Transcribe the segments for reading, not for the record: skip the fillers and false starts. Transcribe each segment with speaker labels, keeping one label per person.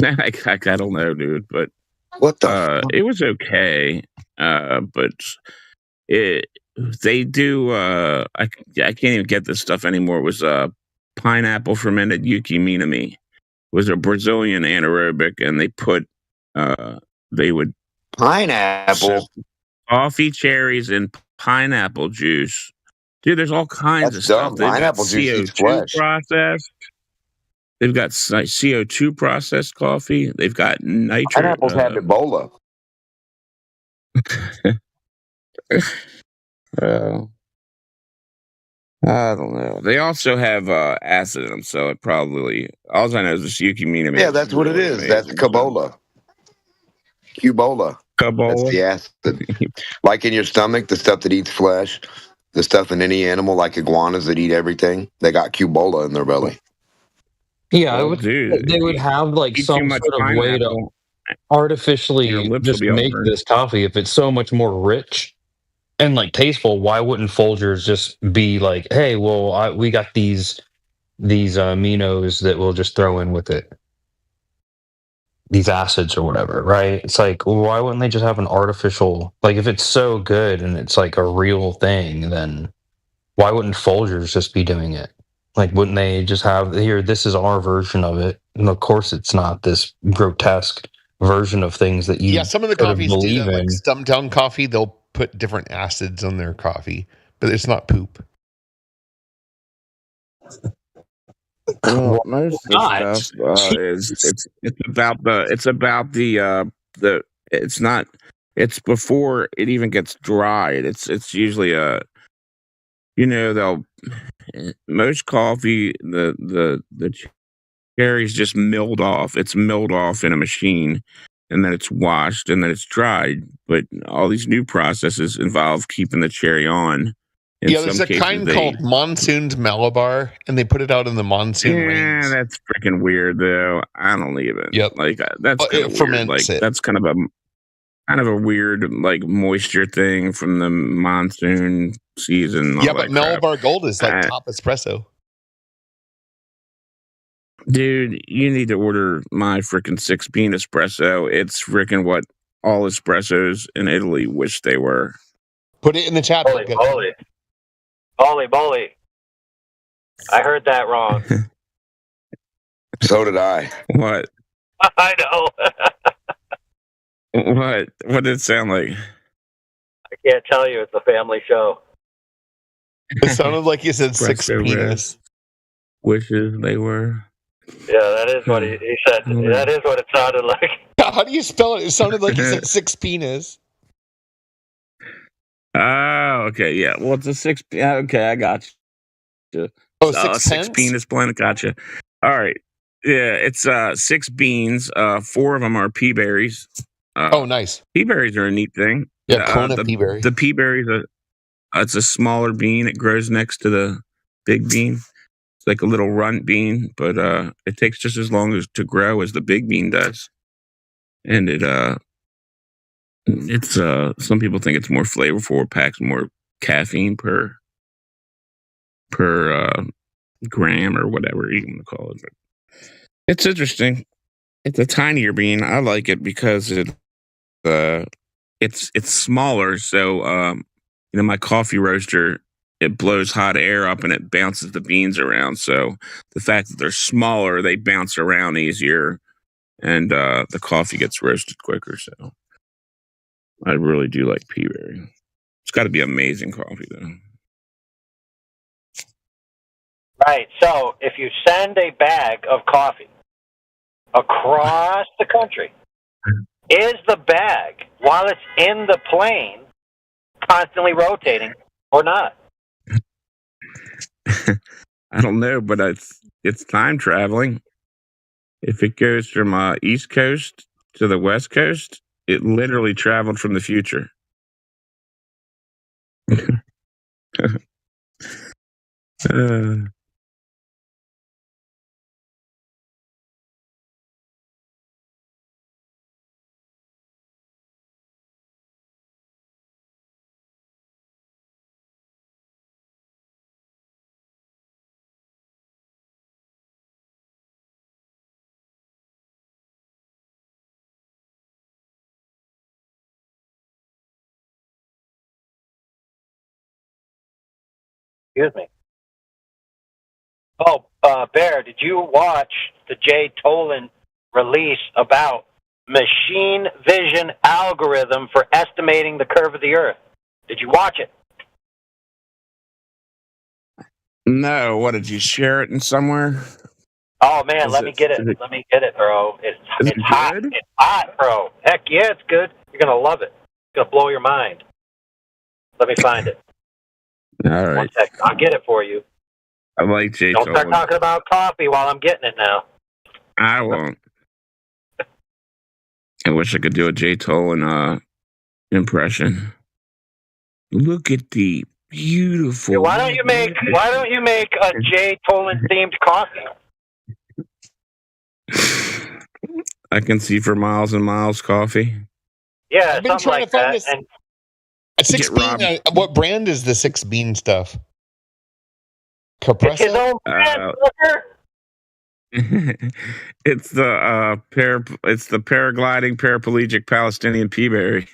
Speaker 1: I don't know, dude, but
Speaker 2: What the fuck?
Speaker 1: it was okay. But it they do. I can't even get this stuff anymore. It was pineapple fermented Yuki Minami. It was a Brazilian anaerobic, and they would soak
Speaker 2: Pineapple?
Speaker 1: coffee, cherries, and pineapple juice. Dude, there's all kinds
Speaker 2: That's
Speaker 1: of stuff.
Speaker 2: dumb.
Speaker 1: They've got
Speaker 2: Pineapple juice eats
Speaker 1: CO2
Speaker 2: flesh.
Speaker 1: processed. They've got CO2 processed coffee. They've got nitrate.
Speaker 2: Pineapples have Ebola.
Speaker 1: Uh, I don't know. They also have acid in them, so it probably. All I know is this Yuki Minami
Speaker 2: Yeah,
Speaker 1: is
Speaker 2: that's what it
Speaker 1: really
Speaker 2: is. That's
Speaker 1: amazing. So.
Speaker 2: Cabola. Cubola. That's
Speaker 1: Cabola.
Speaker 2: the acid. Like in your stomach, the stuff that eats flesh, the stuff in any animal, like iguanas that eat everything, they got cubola in their belly.
Speaker 3: Yeah, I
Speaker 1: Well,
Speaker 3: would.
Speaker 1: dude,
Speaker 3: They
Speaker 1: if
Speaker 3: would
Speaker 1: you
Speaker 3: have like
Speaker 1: eat too
Speaker 3: some
Speaker 1: much
Speaker 3: sort of way to
Speaker 1: pineapple, your
Speaker 3: artificially
Speaker 1: lips will
Speaker 3: just
Speaker 1: be all
Speaker 3: make
Speaker 1: burned.
Speaker 3: this coffee. If it's so much more rich and like tasteful, why wouldn't Folgers just be like, "Hey, well, we got these aminos that we'll just throw in with it, these acids or whatever," right? It's like, well, why wouldn't they just have an artificial? Like, if it's so good and it's like a real thing, then why wouldn't Folgers just be doing it? Like, wouldn't they just have here? This is our version of it, and of course, it's not this grotesque version of things that you
Speaker 4: some of the
Speaker 3: sort of
Speaker 4: coffees do
Speaker 3: believe
Speaker 4: that, like
Speaker 3: in.
Speaker 4: Stumptown coffee. They'll put different acids on their coffee, but it's not poop.
Speaker 1: Well,
Speaker 3: Why
Speaker 1: most of the
Speaker 3: not?
Speaker 1: stuff it's about the it's not it's before it even gets dried. It's usually they'll most coffee the cherry's just milled off. It's milled off in a machine, and then it's washed, and then it's dried. But all these new processes involve keeping the cherry on. In
Speaker 4: Yeah, there's
Speaker 1: some
Speaker 4: a
Speaker 1: cases,
Speaker 4: kind called Monsoon's Malabar, and they put it out in the monsoon rains.
Speaker 1: that's freaking weird, though. I don't even
Speaker 4: Yep.
Speaker 1: like that's kind
Speaker 4: It
Speaker 1: of weird.
Speaker 4: ferments
Speaker 1: Like
Speaker 4: it.
Speaker 1: that's kind of a weird like moisture thing from the monsoon season. And
Speaker 4: Yeah,
Speaker 1: all
Speaker 4: but
Speaker 1: that crap.
Speaker 4: Malabar Gold is like
Speaker 1: Uh,
Speaker 4: top espresso.
Speaker 1: Dude, you need to order my freaking 6-bean espresso. It's freaking what all espressos in Italy wish they were.
Speaker 4: Put it in the chat.
Speaker 5: Holy moly. Holy moly. I heard that wrong.
Speaker 2: So did I.
Speaker 1: What?
Speaker 5: I know.
Speaker 1: What did it sound like?
Speaker 5: I can't tell you. It's a family show.
Speaker 4: It sounded like you said six
Speaker 1: Espresso
Speaker 4: penis.
Speaker 1: wishes they were.
Speaker 5: Yeah, that is what he said. That is what it sounded like.
Speaker 4: How do you spell it? It sounded like you said six penis.
Speaker 1: Oh, okay, yeah. Well, it's a 6. Okay, I got you.
Speaker 4: Oh,
Speaker 1: 6 penis blend. Gotcha. All right. Yeah, it's 6 beans. 4 of them are pea berries.
Speaker 4: Oh, nice.
Speaker 1: Pea berries are a neat thing.
Speaker 4: Yeah, Kona pea berry.
Speaker 1: The pea berries it's a smaller bean. It grows next to the big bean. It's like a little runt bean, but it takes just as long to grow as the big bean does. And it's some people think it's more flavorful, it packs more caffeine per gram or whatever you want to call it. But it's interesting. It's a tinier bean. I like it because it's smaller. So my coffee roaster, it blows hot air up and it bounces the beans around. So the fact that they're smaller, they bounce around easier, and the coffee gets roasted quicker. So I really do like pea berry. It's got to be amazing coffee, though.
Speaker 5: Right. So if you send a bag of coffee across the country, is the bag, while it's in the plane, constantly rotating or not?
Speaker 1: I don't know, but it's time traveling. If it goes from East Coast to the West Coast, it literally traveled from the future.
Speaker 5: Excuse me. Oh, Bear, did you watch the Jay Tolan release about machine vision algorithm for estimating the curve of the Earth? Did you watch it?
Speaker 1: No, what did you share it in somewhere?
Speaker 5: Oh man,
Speaker 1: Is
Speaker 5: let me
Speaker 1: it
Speaker 5: get it.
Speaker 1: is it,
Speaker 5: Let me get it, bro.
Speaker 1: is
Speaker 5: It's
Speaker 1: it
Speaker 5: hot.
Speaker 1: good?
Speaker 5: It's hot, bro. Heck yeah, it's good. You're gonna love it. It's gonna blow your mind. Let me find it.
Speaker 1: All
Speaker 5: One
Speaker 1: right.
Speaker 5: second. I'll get it for you.
Speaker 1: I like Jay
Speaker 5: Don't start
Speaker 1: Tolan.
Speaker 5: talking about coffee while I'm getting it now.
Speaker 1: I won't. I wish I could do a Jay Tolan impression. Look at the beautiful.
Speaker 5: Why don't you make a Jay Tolan themed coffee?
Speaker 1: I can see for miles and miles coffee.
Speaker 5: Yeah,
Speaker 4: I've been
Speaker 5: something
Speaker 4: trying
Speaker 5: like
Speaker 4: to find
Speaker 5: that.
Speaker 4: this.
Speaker 5: And
Speaker 4: A six
Speaker 1: Get
Speaker 4: bean.
Speaker 1: Rob.
Speaker 4: What brand is the 6 bean stuff?
Speaker 5: it's his
Speaker 4: Capressa.
Speaker 5: own brand, sucker.
Speaker 1: It's the paragliding paraplegic Palestinian peaberry.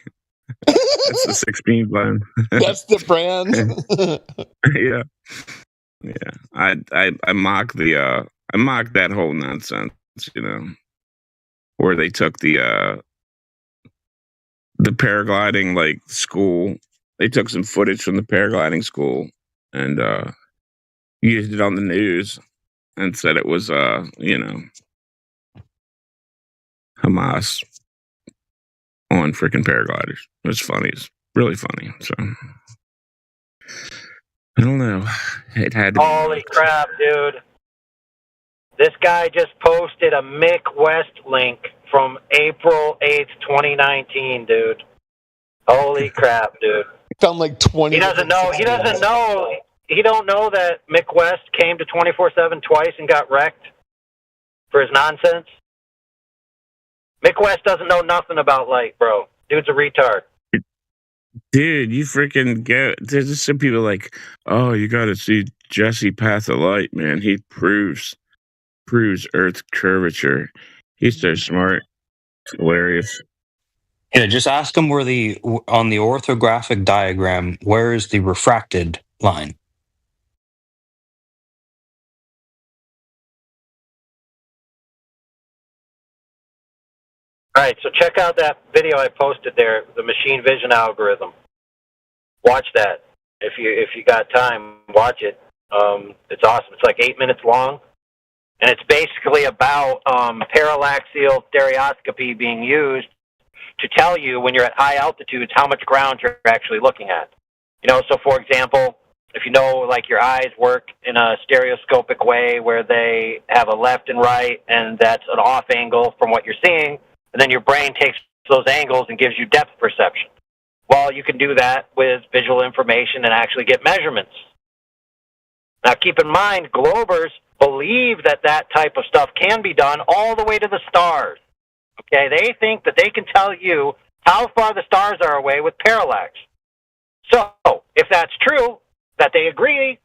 Speaker 1: That's the 6 bean blend.
Speaker 4: That's the brand.
Speaker 1: Yeah. I mock I mock that whole nonsense, where they took the paragliding like school. They took some footage from the paragliding school and used it on the news and said it was Hamas on freaking paragliders. It was funny. It's really funny. So I don't know. It had to be
Speaker 5: Holy
Speaker 1: mocked.
Speaker 5: crap, dude. This guy just posted a Mick West link from April 8th, 2019, dude. Holy crap, dude.
Speaker 4: Found like 20.
Speaker 5: He doesn't know he don't know that Mick West came to 24/7 twice and got wrecked for his nonsense. Mick West doesn't know nothing about light, bro. Dude's a retard.
Speaker 1: Dude, you freaking get. There's just some people like, oh, you got to see Jesse Path of Light, man. He proves Earth's curvature. He's so smart. It's hilarious.
Speaker 3: Yeah, just ask them on the orthographic diagram, where is the refracted line?
Speaker 5: All right, so check out that video I posted there, the machine vision algorithm. Watch that. If you got time, watch it. It's awesome. It's like 8 minutes long, and it's basically about parallaxial stereoscopy being used to tell you when you're at high altitudes how much ground you're actually looking at. So for example, if like your eyes work in a stereoscopic way where they have a left and right, and that's an off angle from what you're seeing, and then your brain takes those angles and gives you depth perception. Well, you can do that with visual information and actually get measurements. Now, keep in mind, Globers believe that type of stuff can be done all the way to the stars. Okay, they think that they can tell you how far the stars are away with parallax. So, if that's true, that they agree,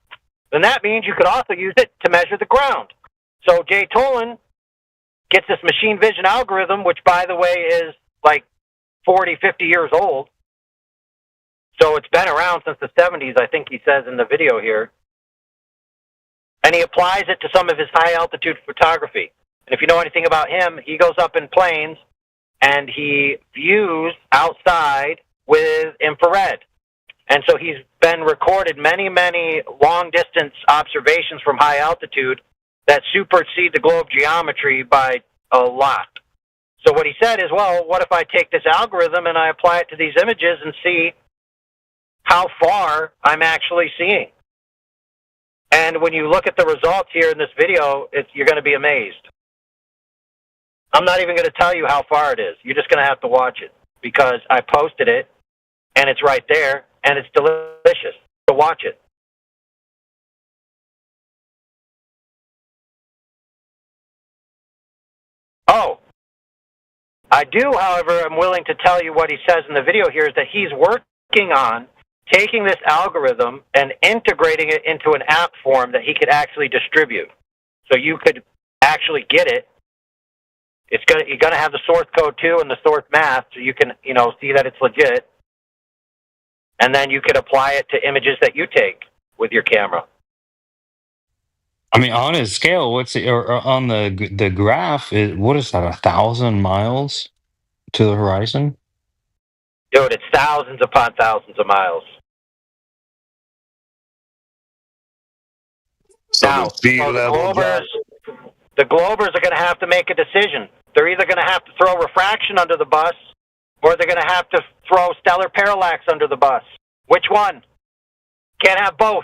Speaker 5: then that means you could also use it to measure the ground. So Jay Tolan gets this machine vision algorithm, which, by the way, is like 40, 50 years old. So it's been around since the 70s, I think he says in the video here. And he applies it to some of his high-altitude photography. And if you know anything about him, he goes up in planes and he views outside with infrared. And so he's been recorded many, many long-distance observations from high altitude that supersede the globe geometry by a lot. So what he said is, well, what if I take this algorithm and I apply it to these images and see how far I'm actually seeing? And when you look at the results here in this video, you're going to be amazed. I'm not even going to tell you how far it is. You're just going to have to watch it because I posted it, and it's right there, and it's delicious. So watch it. Oh, I do, however, I'm willing to tell you what he says in the video here is that he's working on taking this algorithm and integrating it into an app form that he could actually distribute. So you could actually get it. You're gonna have the source code too and the source math, so you can see that it's legit. And then you could apply it to images that you take. with your camera.
Speaker 3: I mean, on his scale, what's it, or on the graph? What is that? 1,000 miles to the horizon?
Speaker 5: Dude, it's thousands upon thousands of miles.
Speaker 2: So
Speaker 5: Now,
Speaker 2: the speed
Speaker 5: so
Speaker 2: level drop.
Speaker 5: the Globers are going to have to make a decision. They're either going to have to throw refraction under the bus, or they're going to have to throw stellar parallax under the bus. Which one? Can't have both.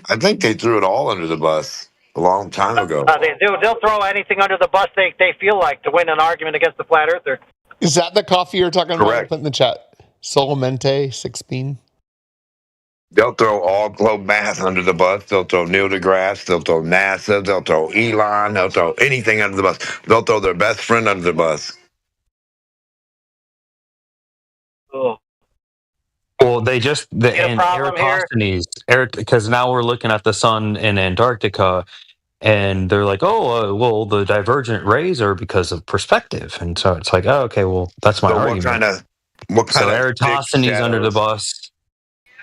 Speaker 2: I think they threw it all under the bus a long time ago.
Speaker 5: They'll throw anything under the bus they feel like to win an argument against the flat earther.
Speaker 4: Is that the coffee you're talking about?
Speaker 2: Correct.
Speaker 4: Put in the chat. Solamente 6 bean.
Speaker 2: They'll throw all globe math under the bus. They'll throw Neil deGrasse. They'll throw NASA. They'll throw Elon. They'll throw anything under the bus. They'll throw their best friend under the bus.
Speaker 5: Ugh.
Speaker 3: Well, they just
Speaker 5: a problem here?
Speaker 3: Eratosthenes, because now we're looking at the sun in Antarctica, and they're like, oh, well, the divergent rays are because of perspective, and so it's like, oh, okay, well, that's my
Speaker 2: So
Speaker 3: argument.
Speaker 2: what kind
Speaker 3: So
Speaker 2: of
Speaker 3: Eratosthenes under the bus.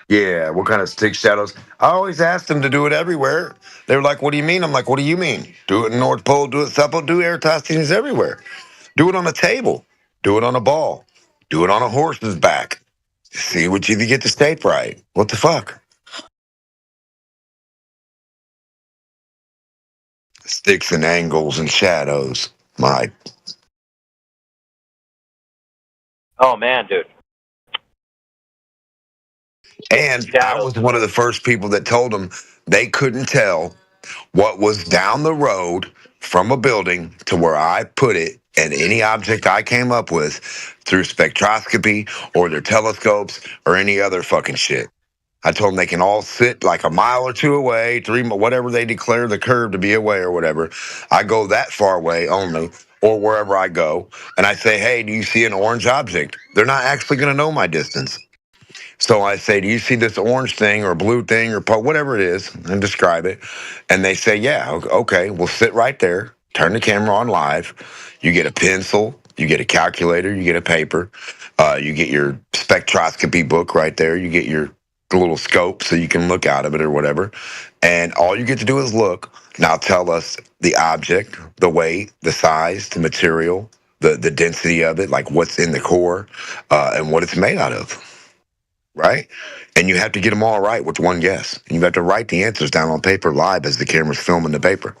Speaker 2: Yeah, what kind of stick shadows? I always asked them to do it everywhere. They were like, "What do you mean?" I'm like, "What do you mean? Do it in North Pole, do it South Pole, do Eratosthenes everywhere. Do it on a table, do it on a ball, do it on a horse's back. See what you get the shape right. What the fuck? Sticks and angles and shadows. My
Speaker 5: Oh, man, dude.
Speaker 2: And I was one of the first people that told them they couldn't tell what was down the road from a building to where I put it and any object I came up with through spectroscopy or their telescopes or any other fucking shit. I told them they can all sit like a mile or two away, whatever they declare the curve to be away or whatever. I go that far away only, or wherever I go, and I say, hey, do you see an orange object? They're not actually going to know my distance. So I say, do you see this orange thing or blue thing or whatever it is, and describe it? And they say, yeah, okay, we'll sit right there, turn the camera on live. You get a pencil, you get a calculator, you get a paper, you get your spectroscopy book right there, you get your little scope so you can look out of it or whatever. And all you get to do is look. Now tell us the object, the weight, the size, the material, the density of it, like what's in the core, and what it's made out of. Right? And you have to get them all right with one guess. You have to write the answers down on paper live as the camera's filming the paper.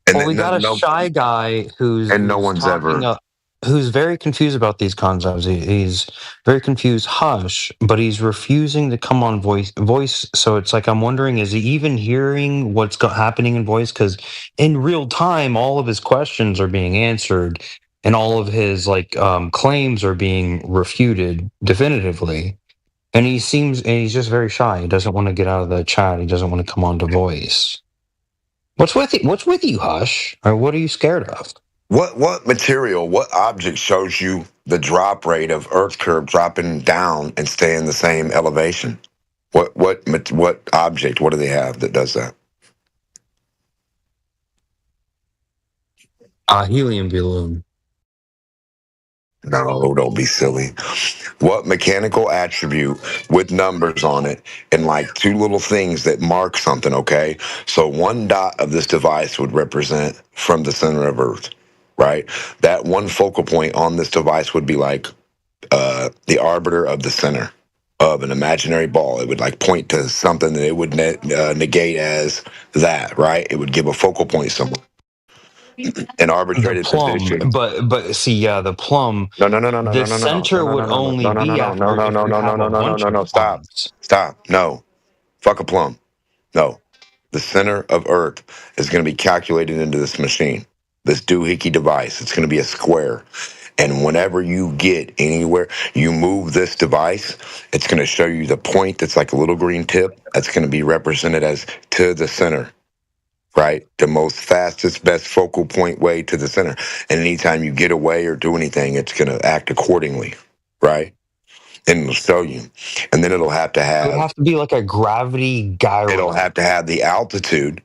Speaker 2: And
Speaker 3: Well, we got a shy guy who's who's very confused about these concepts. He's very confused. Hush, but he's refusing to come on voice. So it's like I'm wondering, is he even hearing what's happening in voice? Because in real time, all of his questions are being answered, and all of his claims are being refuted definitively. And he's just very shy. He doesn't want to get out of the chat. He doesn't want to come on to voice. What's with you, Hush? Or what are you scared of?
Speaker 2: What material, what object shows you the drop rate of Earth curve dropping down and staying the same elevation? What object, what do they have that does that?
Speaker 3: Helium balloon.
Speaker 2: No, don't be silly. What mechanical attribute with numbers on it and like two little things that mark something, okay? So one dot of this device would represent from the center of Earth, right? That one focal point on this device would be like the arbiter of the center of an imaginary ball. It would like point to something that it would negate as that, right? It would give a focal point somewhere. An arbitrated position.
Speaker 3: But see, yeah, the plum.
Speaker 2: No.
Speaker 3: The center would only be after if you have a bunch of plums.
Speaker 2: Stop. No. Fuck a plum. No. The center of Earth is going to be calculated into this machine, this doohickey device. It's going to be a square. And whenever you get anywhere, you move this device, it's going to show you the point that's like a little green tip. That's going to be represented as to the center. Right? The most fastest, best focal point way to the center. And anytime you get away or do anything, it's going to act accordingly. Right? And it'll show you. And then it'll have to have...
Speaker 3: It'll have to be like a gravity gyro.
Speaker 2: It'll have to have the altitude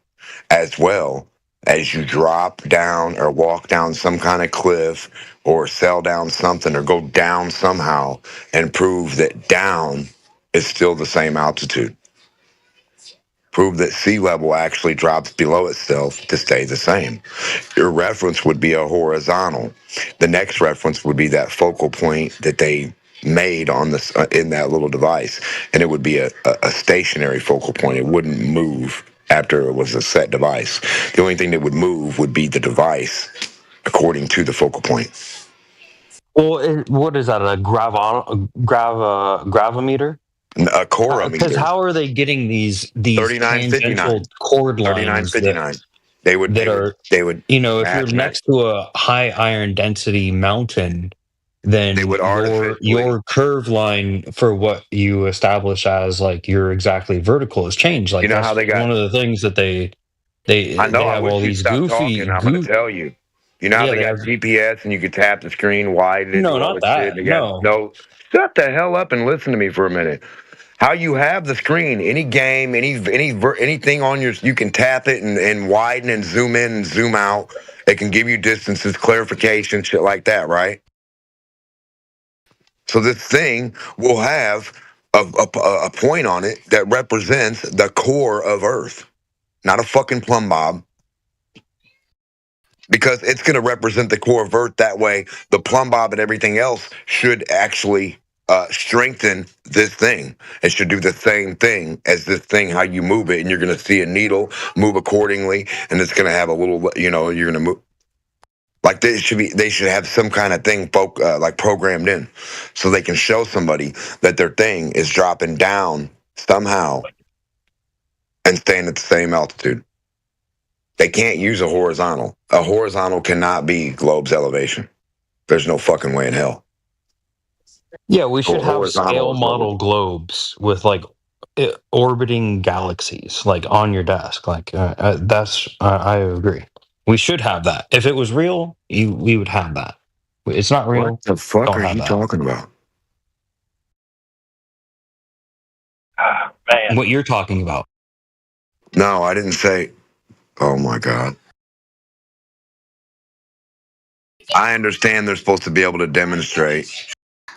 Speaker 2: as well as you drop down or walk down some kind of cliff or sail down something or go down somehow and prove that down is still the same altitude. Prove that sea level actually drops below itself to stay the same. Your reference would be a horizontal. The next reference would be that focal point that they made on this in that little device, and it would be a stationary focal point. It wouldn't move after it was a set device. The only thing that would move would be the device according to the focal point.
Speaker 3: Well, what is that? A gravimeter?
Speaker 2: A corometer.
Speaker 3: Because how are they getting these
Speaker 2: 3959.
Speaker 3: tangential chord lines
Speaker 2: 3959. They would
Speaker 3: you know, if you're
Speaker 2: match.
Speaker 3: next to a high iron density mountain, then
Speaker 2: They would
Speaker 3: your curve line for what you establish as like your exactly vertical has changed. Like,
Speaker 2: You know
Speaker 3: that's
Speaker 2: how they got-
Speaker 3: one of the things that they
Speaker 2: I know. I
Speaker 3: have
Speaker 2: wish
Speaker 3: all
Speaker 2: you'd
Speaker 3: these
Speaker 2: stop
Speaker 3: goofy.
Speaker 2: talking. I'm going to tell you. You know how
Speaker 3: Yeah,
Speaker 2: they
Speaker 3: they
Speaker 2: got
Speaker 3: have-
Speaker 2: GPS and you could tap the screen wide and
Speaker 3: No,
Speaker 2: do all
Speaker 3: not
Speaker 2: this
Speaker 3: that.
Speaker 2: shit? They got no. Shut the hell up and listen to me for a minute. How you have the screen, any game, anything on your, you can tap it and widen and zoom in and zoom out. It can give you distances, clarification, shit like that, right? So this thing will have a point on it that represents the core of Earth, not a fucking plumb bob. Because it's going to represent the core of Earth. That way, the plumb bob and everything else should actually strengthen this thing. It should do the same thing as this thing, how you move it. And you're going to see a needle move accordingly. And it's going to have a little, you know, you're going to move. Like they should have some kind of thing like programmed in so they can show somebody that their thing is dropping down somehow and staying at the same altitude. They can't use a horizontal. A horizontal cannot be globe's elevation. There's no fucking way in hell.
Speaker 3: Yeah, we should have
Speaker 2: horizontal
Speaker 3: scale
Speaker 2: is
Speaker 3: model globes with like orbiting galaxies, like on your desk. Like I agree. We should have that. If it was real, we would have that. It's not real.
Speaker 2: What the fuck
Speaker 3: Don't
Speaker 2: are
Speaker 3: have
Speaker 2: you
Speaker 3: that.
Speaker 2: talking about?
Speaker 5: Man,
Speaker 3: What you're talking about.
Speaker 2: No, I didn't say. Oh my God. I understand they're supposed to be able to demonstrate,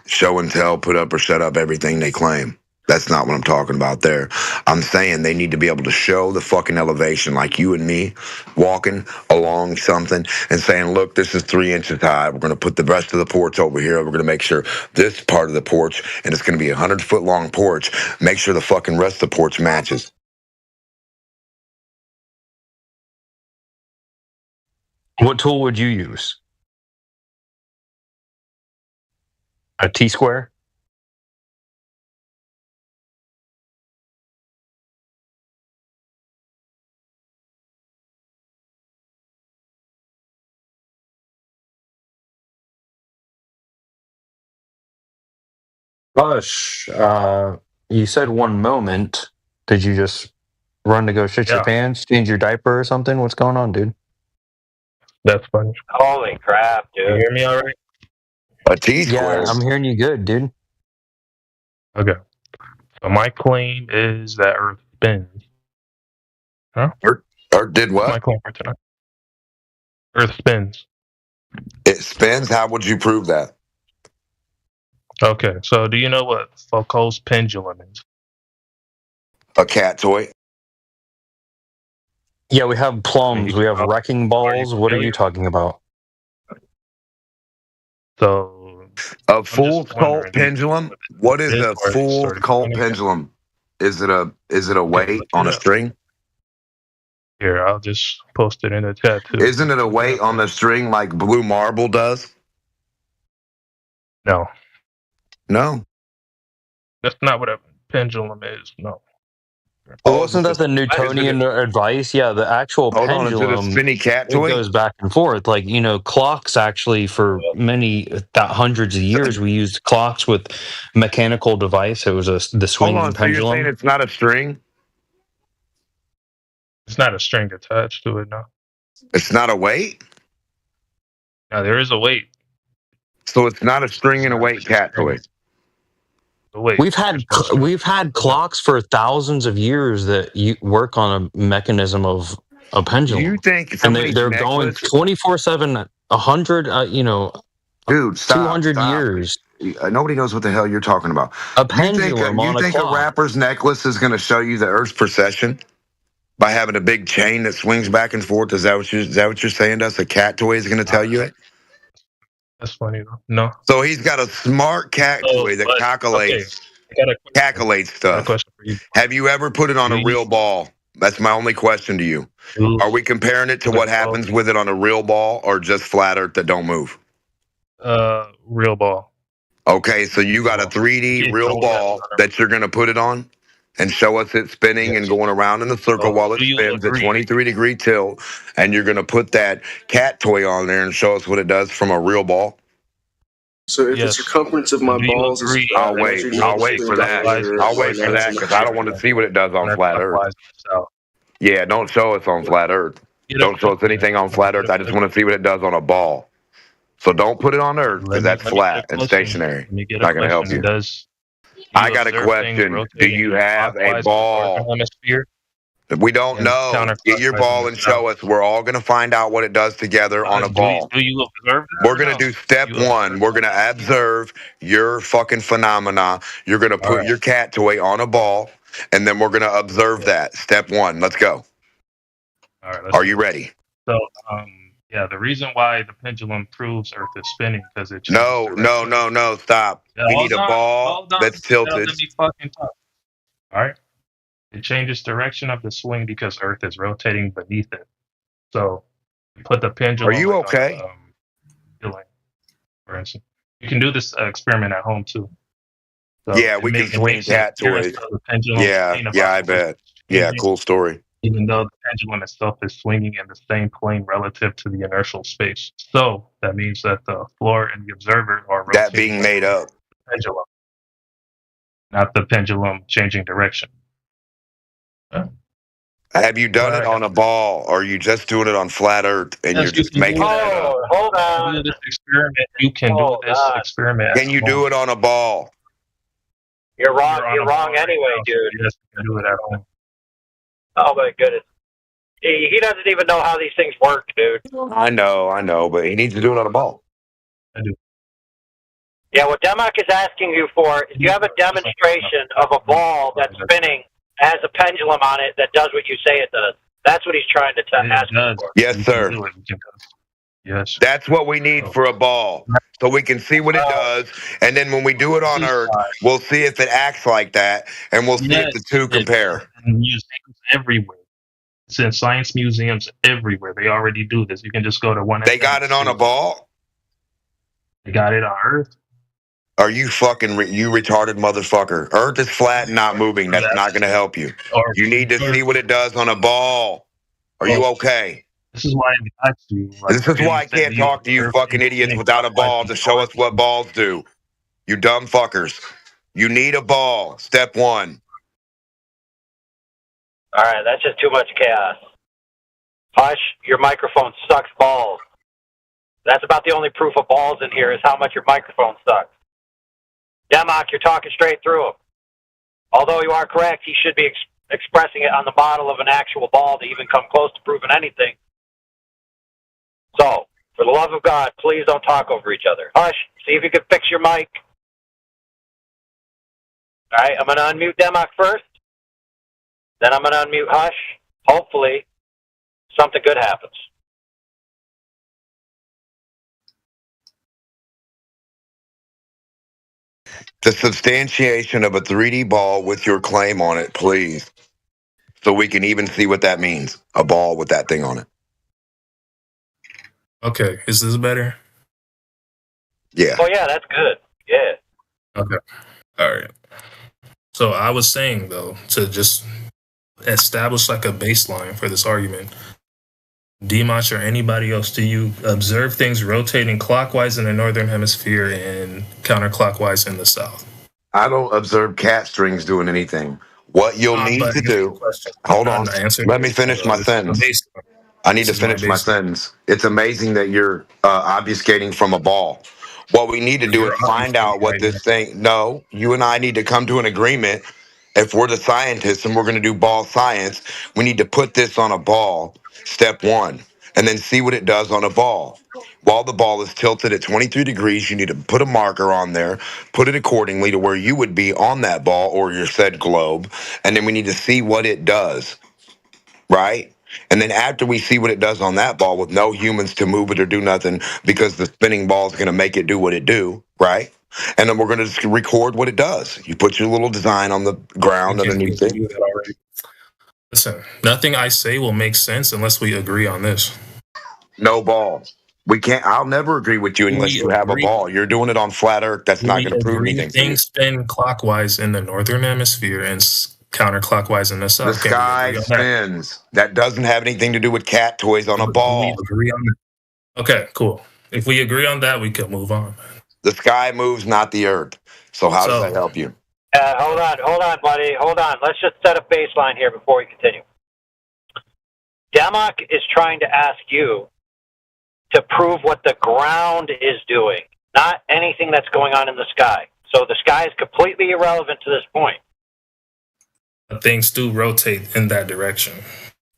Speaker 2: show and tell, put up or shut up everything they claim. That's not what I'm talking about there. I'm saying they need to be able to show the fucking elevation like you and me walking along something and saying, look, this is 3 inches high. We're going to put the rest of the porch over here. We're going to make sure this part of the porch, and it's going to be a 100-foot long porch. Make sure the fucking rest of the porch matches.
Speaker 3: What tool would you use? A T-square? Hush. You said one moment. Did you just run to go shit your pants, change your diaper or something? What's going on, dude?
Speaker 6: That's funny.
Speaker 5: holy crap,
Speaker 6: You
Speaker 5: dude.
Speaker 6: hear me all right?
Speaker 2: A T-square.
Speaker 3: Yeah, I'm hearing you good, dude.
Speaker 6: Okay. So my claim is that Earth spins.
Speaker 2: Or did
Speaker 6: My
Speaker 2: what?
Speaker 6: claim for tonight. Earth spins.
Speaker 2: It spins? How would you prove that?
Speaker 6: Okay. So do you know what Foucault's pendulum is?
Speaker 2: A cat toy?
Speaker 3: Yeah, we have plums. We have wrecking balls. What are
Speaker 6: familiar?
Speaker 3: you talking about?
Speaker 6: So
Speaker 2: A full
Speaker 6: just
Speaker 2: cult
Speaker 6: wondering,
Speaker 2: pendulum? What is a
Speaker 6: Discord
Speaker 2: full
Speaker 6: started
Speaker 2: cult
Speaker 6: spinning.
Speaker 2: pendulum? Is it a weight
Speaker 6: look
Speaker 2: on
Speaker 6: it
Speaker 2: a
Speaker 6: up.
Speaker 2: string?
Speaker 6: Here, I'll just post it in the chat too.
Speaker 2: Isn't it a weight on the string like blue marble does?
Speaker 6: No,
Speaker 2: No.
Speaker 6: that's not what a pendulum is. No.
Speaker 3: Well, wasn't that the Newtonian advice? Yeah, the actual
Speaker 2: Hold on, is it a
Speaker 3: pendulum.
Speaker 2: spinny cat
Speaker 3: It
Speaker 2: toy?
Speaker 3: goes back and forth. Like, you know, clocks actually for many hundreds of years we used clocks with mechanical device. It was the
Speaker 2: Hold
Speaker 3: swinging
Speaker 2: on, so you're
Speaker 3: pendulum.
Speaker 2: saying it's not a string?
Speaker 6: It's not a string attached to it. No.
Speaker 2: It's not a weight?
Speaker 6: Now there is a weight.
Speaker 2: So it's not a string and a weight cat toy.
Speaker 6: The weight.
Speaker 3: We've had
Speaker 6: There's no string.
Speaker 3: clocks for thousands of years that work on a mechanism of a
Speaker 2: Do
Speaker 3: pendulum.
Speaker 2: you think
Speaker 3: And
Speaker 2: somebody's
Speaker 3: they're going
Speaker 2: necklace?
Speaker 3: 24/7, 100,
Speaker 2: Dude, stop,
Speaker 3: 200
Speaker 2: stop.
Speaker 3: years.
Speaker 2: Nobody knows what the hell you're talking about.
Speaker 3: A
Speaker 2: You think
Speaker 3: pendulum on a
Speaker 2: a
Speaker 3: clock.
Speaker 2: rapper's necklace is going to show you the Earth's precession by having a big chain that swings back and forth? Is that what you're saying to us? A cat toy is going to tell you it?
Speaker 6: That's funny though. No.
Speaker 2: So he's got a smart cat
Speaker 6: So,
Speaker 2: toy that
Speaker 6: but,
Speaker 2: calculates
Speaker 6: I got a question.
Speaker 2: calculates
Speaker 6: I got a
Speaker 2: stuff.
Speaker 6: question for you.
Speaker 2: Have you ever put it on
Speaker 6: Do
Speaker 2: a
Speaker 6: you-
Speaker 2: real ball? That's my only question to you. Are we comparing it to what happens with it on a real ball or just flat Earth that don't move?
Speaker 6: Real ball.
Speaker 2: Okay, so you got a 3D
Speaker 6: Yeah,
Speaker 2: real
Speaker 6: so
Speaker 2: ball
Speaker 6: yeah.
Speaker 2: that you're going to put it on and show us it spinning and
Speaker 6: Yes.
Speaker 2: going around in the circle
Speaker 6: So,
Speaker 2: while it
Speaker 6: do you
Speaker 2: spins at
Speaker 6: agree?
Speaker 2: 23-degree tilt, and you're going to put that cat toy on there and show us what it does from a real ball?
Speaker 7: So if the
Speaker 6: Yes.
Speaker 7: circumference of my
Speaker 6: Do you
Speaker 7: balls is
Speaker 6: agree?
Speaker 7: flat,
Speaker 2: I'll wait.
Speaker 7: measured
Speaker 2: I'll wait for that. I'll wait for that because I don't want to see what it does on flat Earth.
Speaker 6: Counterclockwise south.
Speaker 2: Yeah, don't show us on flat Earth. Don't show us anything on flat Earth. I just want to see what it does on a ball. So don't put it on Earth because that's flat and stationary.
Speaker 6: Let me get a
Speaker 2: Not going to help
Speaker 6: question.
Speaker 2: you.
Speaker 6: Does
Speaker 2: I got a
Speaker 6: observe
Speaker 2: question.
Speaker 6: things
Speaker 2: Do
Speaker 6: rotating
Speaker 2: you have a
Speaker 6: clockwise in the
Speaker 2: ball?
Speaker 6: northern hemisphere?
Speaker 2: We don't
Speaker 6: and
Speaker 2: know. Get your
Speaker 6: counterclockwise
Speaker 2: ball
Speaker 6: in
Speaker 2: and
Speaker 6: the
Speaker 2: show
Speaker 6: south?
Speaker 2: us. We're all going to find out what it does together on a ball.
Speaker 6: Do you observe that?
Speaker 2: We're
Speaker 6: or
Speaker 2: going to
Speaker 6: no?
Speaker 2: do step
Speaker 6: You
Speaker 2: one. We're going to observe your fucking phenomena. You're going to put
Speaker 6: right.
Speaker 2: your cat toy on a ball, and then we're going to observe that. Step one. Let's go.
Speaker 6: All right.
Speaker 2: Are you ready?
Speaker 6: So, yeah, the reason why the pendulum proves Earth is spinning because it changes
Speaker 2: No,
Speaker 6: direction.
Speaker 2: no. Stop.
Speaker 6: Yeah,
Speaker 2: We
Speaker 6: hold
Speaker 2: need a
Speaker 6: on,
Speaker 2: ball
Speaker 6: hold on.
Speaker 2: that's
Speaker 6: Now
Speaker 2: tilted.
Speaker 6: let me fucking talk. All right. It changes direction of the swing because Earth is rotating beneath it. So you put the pendulum.
Speaker 2: Are you
Speaker 6: like
Speaker 2: okay?
Speaker 6: On ceiling, for instance, you can do this experiment at home too. So
Speaker 2: Yeah, we can swing cat toys. Yeah, I bet. Yeah, cool story.
Speaker 6: Even though the pendulum itself is swinging in the same plane relative to the inertial space. So that means that the floor and the observer are rotating.
Speaker 2: That being made up.
Speaker 6: The pendulum, not the pendulum changing direction.
Speaker 2: Have you done it on a ball, or are you just doing it on flat Earth and
Speaker 6: Yes,
Speaker 2: you're just making it up?
Speaker 5: Hold
Speaker 6: Do
Speaker 5: on.
Speaker 6: this experiment. You can do this experiment.
Speaker 2: Can you do it on a ball?
Speaker 5: You're wrong. You're wrong anyway, dude.
Speaker 6: Yes, you can do it at home.
Speaker 5: Oh my goodness. He doesn't even know how these things work, dude.
Speaker 2: I know, but he needs to do it on a ball.
Speaker 6: I do.
Speaker 5: Yeah, what Democ is asking you for is you have a demonstration of a ball that's spinning, has a pendulum on it that does what you say it does. That's what he's trying to ask you for.
Speaker 2: Yes, sir.
Speaker 6: Yes.
Speaker 2: That's what we need for a ball, so we can see what it does, and then when we do it on Earth, we'll see if it acts like that, and we'll see if the two compare.
Speaker 6: In museums everywhere. It's in science museums everywhere. They already do this. You can just go to one.
Speaker 2: They got it on a ball?
Speaker 6: They got it on Earth.
Speaker 2: Are you fucking you retarded motherfucker? Earth is flat and not moving. That's not going to help you. You need to see what it does on a ball. Are you okay?
Speaker 6: This is why I asked you.
Speaker 2: This is why I can't talk to you fucking idiots without a ball to show us what balls do. You dumb fuckers. You need a ball. Step one.
Speaker 5: All right, that's just too much chaos. Hush, your microphone sucks balls. That's about the only proof of balls in here is how much your microphone sucks. Democ, you're talking straight through him. Although you are correct, he should be expressing it on the model of an actual ball to even come close to proving anything. So, for the love of God, please don't talk over each other. Hush, see if you can fix your mic. All right, I'm going to unmute Democ first. Then I'm going to unmute Hush. Hopefully, something good happens.
Speaker 2: The substantiation of a 3D ball with your claim on it, please. So we can even see what that means. A ball with that thing on it.
Speaker 8: Okay, is this better?
Speaker 2: Yeah.
Speaker 5: Oh, yeah, that's good. Yeah.
Speaker 8: Okay. All right. So I was saying, though, to just establish like a baseline for this argument, Democh or anybody else, do you observe things rotating clockwise in the northern hemisphere and counterclockwise in the south?
Speaker 2: I don't observe cat strings doing anything. What you'll need to do... Hold on. Let me finish my sentence. I need to finish my sentence. It's amazing that you're obfuscating from a ball. What we need to do is find out what this thing... No, you and I need to come to an agreement If we're the scientists and we're going to do ball science, we need to put this on a ball, step one, and then see what it does on a ball. While the ball is tilted at 23 degrees, you need to put a marker on there, put it accordingly to where you would be on that ball or your said globe, and then we need to see what it does, right? And then after we see what it does on that ball with no humans to move it or do nothing because the spinning ball is going to make it do what it do, right? And then we're going to just record what it does. You put your little design on the ground
Speaker 8: We can
Speaker 2: underneath it.
Speaker 8: do that already. Listen, nothing I say will make sense unless we agree on this.
Speaker 2: No ball. We can't. I'll never agree with you unless you have a ball. You're doing it on flat Earth. That's not going to prove anything to you.
Speaker 8: Things spin clockwise in the northern hemisphere and counterclockwise in the
Speaker 2: The
Speaker 8: south.
Speaker 2: sky spins. That doesn't have anything to do with cat toys on a ball.
Speaker 8: We agree on that. Okay, cool. If we agree on that, we can move on.
Speaker 2: The sky moves, not the Earth. So how does that help you?
Speaker 5: Hold on, buddy. Hold on. Let's just set a baseline here before we continue. Demok is trying to ask you to prove what the ground is doing, not anything that's going on in the sky. So the sky is completely irrelevant to this point.
Speaker 8: But things do rotate in that direction.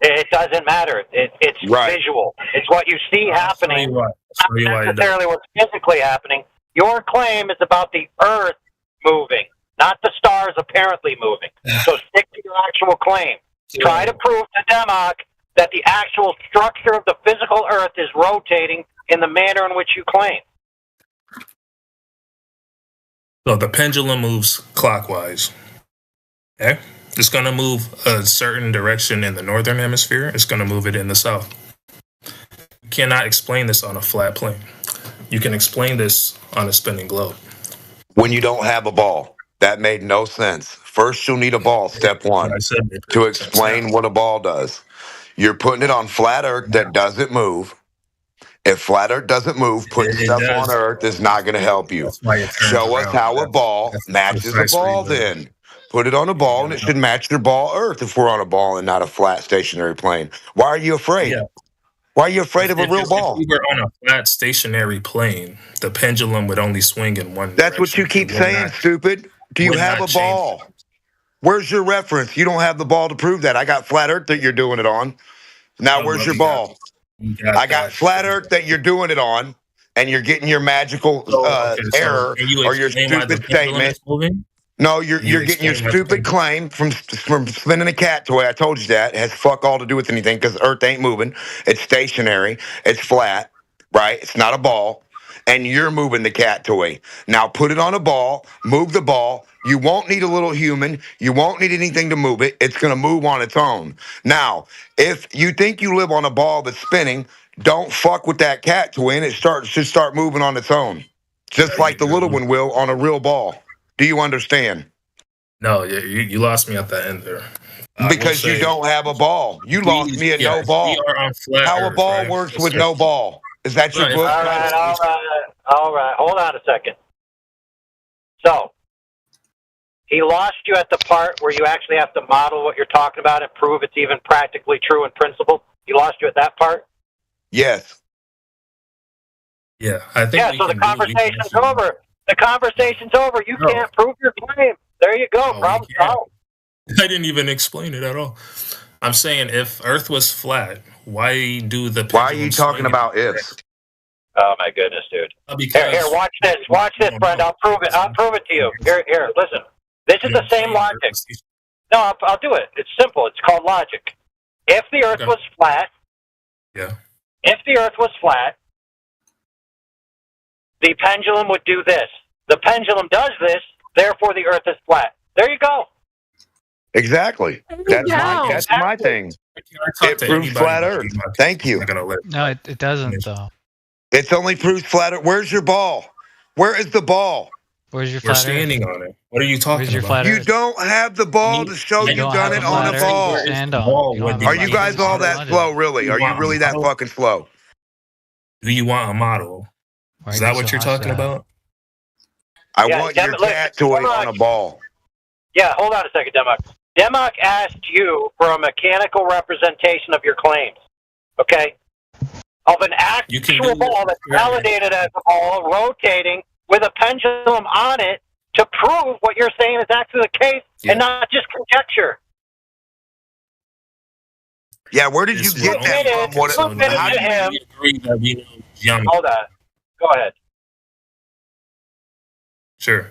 Speaker 5: It doesn't matter. It's
Speaker 2: Right.
Speaker 5: visual. It's what you see happening,
Speaker 8: Not
Speaker 5: necessarily what's physically happening. Your claim is about the Earth moving, not the stars apparently moving. So stick to your actual claim. Try to prove to Demok that the actual structure of the physical Earth is rotating in the manner in which you claim.
Speaker 8: So the pendulum moves clockwise. Okay? It's going to move a certain direction in the northern hemisphere. It's going to move it in the south. You cannot explain this on a flat plane. You can explain this on a spinning globe.
Speaker 2: When you don't have a ball, that made no sense. First, you'll need a ball, step one, to explain what a ball does. You're putting it on flat Earth that doesn't move. If flat Earth doesn't move, putting stuff on Earth is not going to help you. Show us how a ball matches a ball then. Put it on a ball, and it should match your ball Earth if we're on a ball and not a flat stationary plane. Why are you afraid?
Speaker 8: Yeah.
Speaker 2: Why are you afraid of a real ball?
Speaker 8: If we were on a flat stationary plane, the pendulum would only swing in one direction.
Speaker 2: That's what you keep saying, stupid. Do you have a ball? Where's your reference? You don't have the ball to prove that. I got flat Earth that you're doing it on. Now, where's your ball? I got flat Earth that you're doing it on, and you're getting your magical error or your stupid statement. No, you're getting your stupid claim from spinning a cat toy. I told you that. It has fuck all to do with anything because Earth ain't moving. It's stationary. It's flat, right? It's not a ball. And you're moving the cat toy. Now put it on a ball. Move the ball. You won't need a little human. You won't need anything to move it. It's going to move on its own. Now, if you think you live on a ball that's spinning, don't fuck with that cat toy and it should start moving on its own. Just like the little one will on a real ball. Do you understand?
Speaker 8: No, you lost me at the end there.
Speaker 2: Because you don't have a ball. You lost me at no ball. How a ball works with no ball. Is that your book?
Speaker 5: All right. Hold on a second. So, he lost you at the part where you actually have to model what you're talking about and prove it's even practically true in principle. He lost you at that part?
Speaker 2: Yes.
Speaker 8: Yeah, I think.
Speaker 5: Yeah, so the conversation's over. The conversation's over. You can't prove your claim. There you go. Problem solved.
Speaker 8: I didn't even explain it at all. I'm saying if Earth was flat, why do the
Speaker 2: Why are you talking about ifs?
Speaker 5: Oh my goodness, dude. Here, watch this. Watch this, friend. I'll prove it. I'll prove it to you. Here, listen. This is the same logic. No, I'll do it. It's simple. It's called logic. If the Earth was flat, if the Earth was flat, the pendulum would do this. The pendulum does this, therefore the Earth is flat. There you go.
Speaker 2: Exactly. That's my thing. It proves flat Earth. Thank you.
Speaker 9: No, it doesn't, though.
Speaker 2: It's only proves flat Earth. Where's your ball? Where is the ball?
Speaker 9: Where's your
Speaker 8: You're
Speaker 9: flat
Speaker 8: standing
Speaker 9: Earth?
Speaker 8: on it. What are you talking
Speaker 9: Where's your
Speaker 8: about?
Speaker 9: flat
Speaker 2: You
Speaker 9: Earth?
Speaker 2: don't have the ball to show you've done it on a ball.
Speaker 9: Stand on.
Speaker 2: Are you guys all that slow, really? Are you really that fucking slow?
Speaker 8: Do you want a model? Is that what you're talking about?
Speaker 2: I want your cat toy on a ball.
Speaker 5: Yeah, hold on a second, Demok. Demok asked you for a mechanical representation of your claims, okay? Of an actual ball that's validated as a ball rotating with a pendulum on it to prove what you're saying is actually the case and not just conjecture.
Speaker 2: Yeah, where did you get that from?
Speaker 5: How did him?
Speaker 8: Agree that we know geometry.
Speaker 5: Hold on. Go ahead.
Speaker 8: Sure.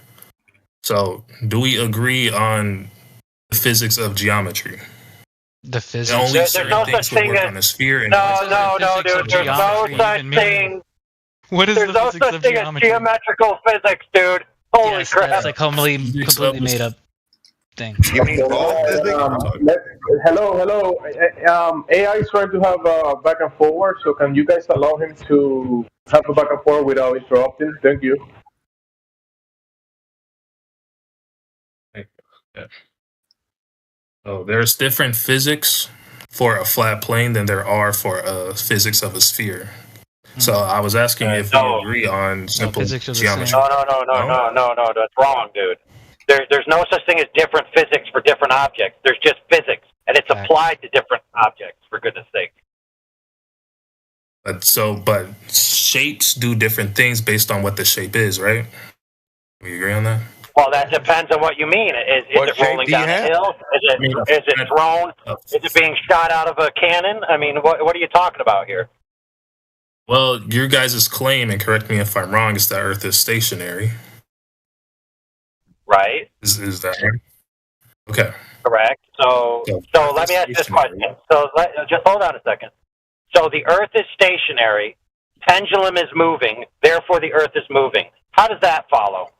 Speaker 8: So, do we agree on the physics of geometry?
Speaker 9: The physics.
Speaker 8: Only
Speaker 5: There's
Speaker 8: certain
Speaker 5: no
Speaker 8: things
Speaker 5: such
Speaker 8: would
Speaker 5: thing
Speaker 8: work
Speaker 5: as
Speaker 8: on a sphere. And
Speaker 5: no, dude. There's no such thing.
Speaker 9: What is
Speaker 5: There's
Speaker 9: the
Speaker 5: no
Speaker 9: physics
Speaker 5: such
Speaker 9: of
Speaker 5: thing as
Speaker 9: geometry?
Speaker 5: geometrical physics, dude. Holy
Speaker 9: Yes,
Speaker 5: crap!
Speaker 9: that's a completely made up thing.
Speaker 2: You mean ball physics?
Speaker 7: Hello. AI is trying to have a back and forward, so can you guys allow him to have a back and forward without interrupting? Thank you.
Speaker 8: Yeah. So there's different physics for a flat plane than there are for physics of a sphere. So I was asking if we agree on simple
Speaker 9: physics are the
Speaker 8: geometry.
Speaker 9: same.
Speaker 5: No. That's wrong, dude. There's no such thing as different physics for different objects. There's just physics, and it's applied to different objects. For goodness sake.
Speaker 8: But shapes do different things based on what the shape is, right? We agree on that?
Speaker 5: Well, that depends on what you mean. Is it rolling down a hill? Is it thrown? Is it being shot out of a cannon? I mean, what are you talking about here?
Speaker 8: Well, your guys' claim, and correct me if I'm wrong, is that Earth is stationary.
Speaker 5: Right.
Speaker 8: Is that right? Okay.
Speaker 5: Correct. So let me ask you this question. So just hold on a second. So the Earth is stationary, pendulum is moving, therefore the Earth is moving. How does that follow?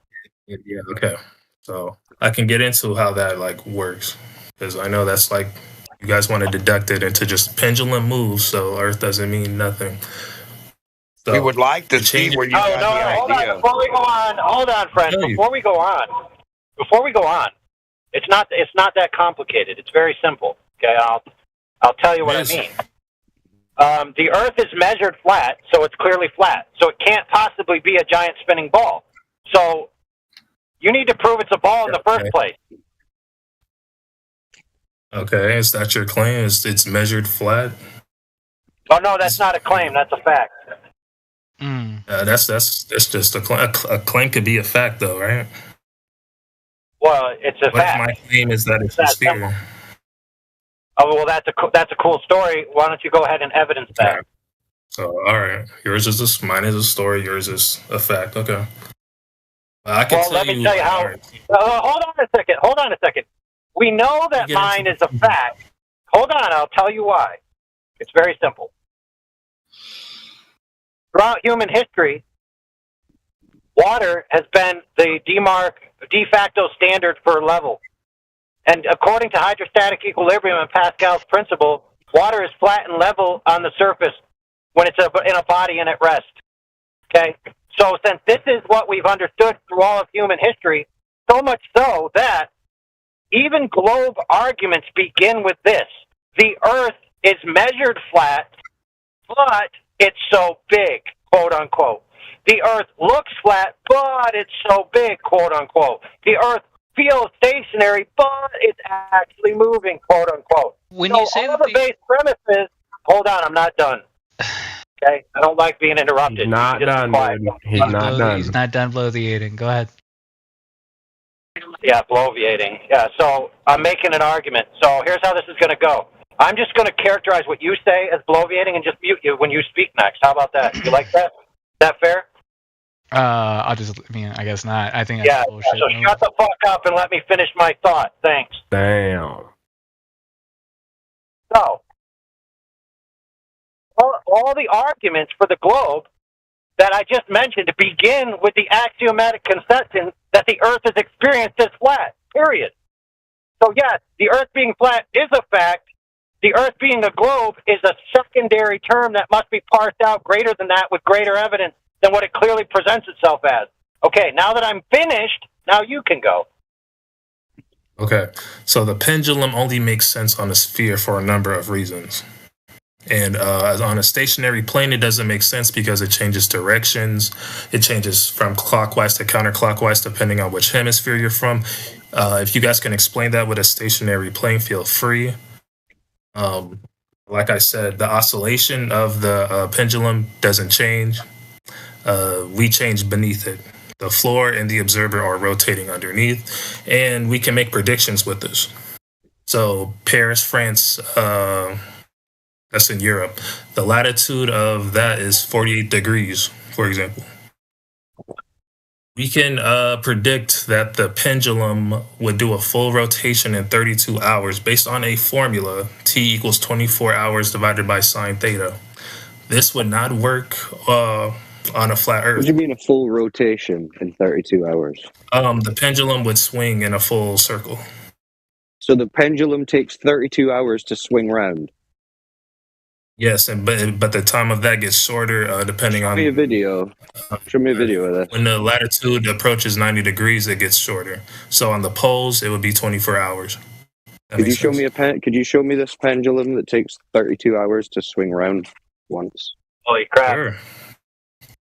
Speaker 8: Yeah. Okay. So I can get into how that works, because I know that's you guys want to deduct it into just pendulum moves, so Earth doesn't mean nothing. So
Speaker 2: we would like to see where you got the idea.
Speaker 5: Before we go on, hold on, friends. Before we go on, it's not that complicated. It's very simple. Okay, I'll tell you what I mean. The Earth is measured flat, so it's clearly flat. So it can't possibly be a giant spinning ball. So you need to prove it's a ball in the first place.
Speaker 8: Okay, is that your claim? It's measured flat?
Speaker 5: Oh no, that's not a claim. That's a fact.
Speaker 8: That's just a claim. A claim could be a fact, though, right?
Speaker 5: Well, it's a fact.
Speaker 8: What if my claim is that it's a sphere?
Speaker 5: Simple. Oh well, that's a cool story. Why don't you go ahead and evidence that?
Speaker 8: Okay. So, all right, mine is a story. Yours is a fact. Okay. I can
Speaker 5: let me tell you how. Hold on a second. We know that mine is a fact. Hold on, I'll tell you why. It's very simple. Throughout human history, water has been the de facto standard for level. And according to hydrostatic equilibrium and Pascal's principle, water is flat and level on the surface when it's in a body and at rest. Okay? So since this is what we've understood through all of human history, so much so that even globe arguments begin with this. The Earth is measured flat, but it's so big, quote unquote. The Earth looks flat, but it's so big, quote unquote. The Earth feels stationary, but it's actually moving, quote unquote.
Speaker 9: When you say
Speaker 5: all the base premises, hold on, I'm not done. Okay, I don't like being interrupted.
Speaker 10: He's not done, dude. He's not done.
Speaker 9: He's not done bloviating. Go ahead.
Speaker 5: Yeah, bloviating. Yeah, so I'm making an argument. So here's how this is going to go. I'm just going to characterize what you say as bloviating and just mute you when you speak next. How about that? You like that? Is that fair?
Speaker 9: I guess not. I think that's bullshit.
Speaker 5: So shut the fuck up and let me finish my thought. Thanks.
Speaker 10: Damn.
Speaker 5: So, all the arguments for the globe that I just mentioned begin with the axiomatic concession that the Earth is experienced as flat, period. So yes, the Earth being flat is a fact. The Earth being a globe is a secondary term that must be parsed out greater than that with greater evidence than what it clearly presents itself as. Okay, now that I'm finished, now you can go.
Speaker 8: Okay, so the pendulum only makes sense on a sphere for a number of reasons. And on a stationary plane, it doesn't make sense because it changes directions. It changes from clockwise to counterclockwise depending on which hemisphere you're from. If you guys can explain that with a stationary plane, feel free. Like I said, the oscillation of the pendulum doesn't change. We change beneath it. The floor and the observer are rotating underneath, and we can make predictions with this. So Paris, France, that's in Europe. The latitude of that is 48 degrees, for example. We can predict that the pendulum would do a full rotation in 32 hours based on a formula, T equals 24 hours divided by sine theta. This would not work on a flat Earth.
Speaker 11: What do you mean a full rotation in 32 hours?
Speaker 8: The pendulum would swing in a full circle.
Speaker 11: So the pendulum takes 32 hours to swing round.
Speaker 8: Yes, but the time of that gets shorter depending on.
Speaker 11: Show me a video. Show me a video of that.
Speaker 8: When the latitude approaches 90 degrees, it gets shorter. So on the poles, it would be 24 hours.
Speaker 11: Could you show me Could you show me this pendulum that takes 32 hours to swing round once?
Speaker 5: Holy crap!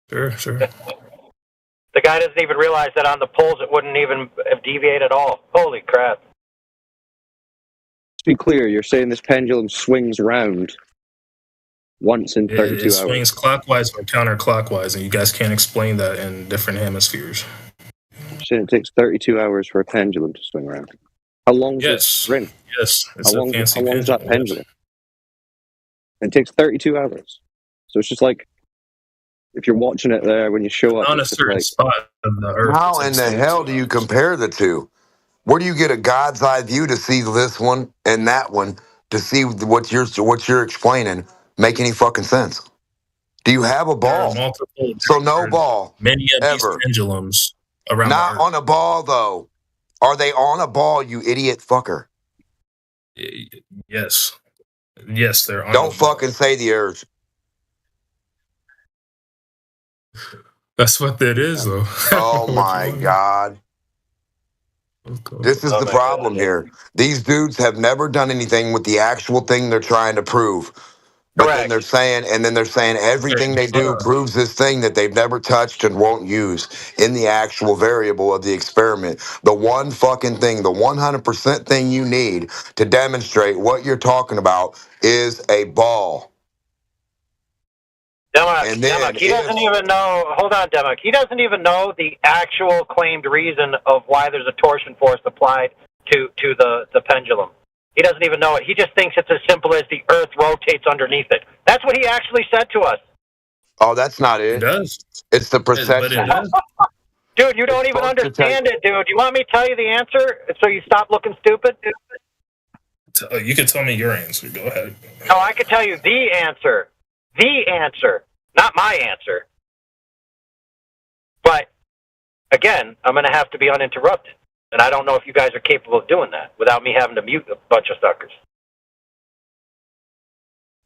Speaker 8: Sure.
Speaker 5: The guy doesn't even realize that on the poles it wouldn't even deviate at all. Holy crap!
Speaker 11: To be clear, you're saying this pendulum swings round once in 32
Speaker 8: It
Speaker 11: hours.
Speaker 8: swings clockwise or counterclockwise, and you guys can't explain that in different hemispheres.
Speaker 11: You're saying it takes 32 hours for a pendulum to swing around. How long is this ring?
Speaker 8: Yes, it's
Speaker 11: how long is that
Speaker 8: pendulum.
Speaker 11: pendulum? It takes 32 hours. So it's just like if you're watching it there when you show up
Speaker 8: On a
Speaker 11: it's just
Speaker 8: certain
Speaker 11: like,
Speaker 8: spot of the Earth.
Speaker 2: How in the hell do you compare the two? Where do you get a God's eye view to see this one and that one to see what you're explaining make any fucking sense? Do you have a
Speaker 8: There are
Speaker 2: ball?
Speaker 8: multiple.
Speaker 2: So no ball.
Speaker 8: Many of
Speaker 2: ever.
Speaker 8: these pendulums around
Speaker 2: Not
Speaker 8: the Earth.
Speaker 2: on a ball though. Are they on a ball, you idiot fucker?
Speaker 8: Yes, they're on.
Speaker 2: Don't fucking say the Earth.
Speaker 8: That's what that is, though.
Speaker 2: Oh my God. This is the problem here. These dudes have never done anything with the actual thing they're trying to prove. But then they're saying, everything they do proves this thing that they've never touched and won't use in the actual variable of the experiment. The one fucking thing, the 100% thing you need to demonstrate what you're talking about is a ball.
Speaker 5: Demek, he doesn't even know. Hold on, Demek. He doesn't even know the actual claimed reason of why there's a torsion force applied to the pendulum. He doesn't even know it. He just thinks it's as simple as the Earth rotates underneath it. That's what he actually said to us.
Speaker 2: Oh, that's not it.
Speaker 8: It does.
Speaker 2: It's the perception.
Speaker 5: Dude, you don't even understand it, dude. You want me to tell you the answer so you stop looking stupid?
Speaker 8: You can tell me your answer. Go ahead.
Speaker 5: No, I can tell you the answer. The answer. Not my answer. But, again, I'm going to have to be uninterrupted. And I don't know if you guys are capable of doing that without me having to mute a bunch of suckers.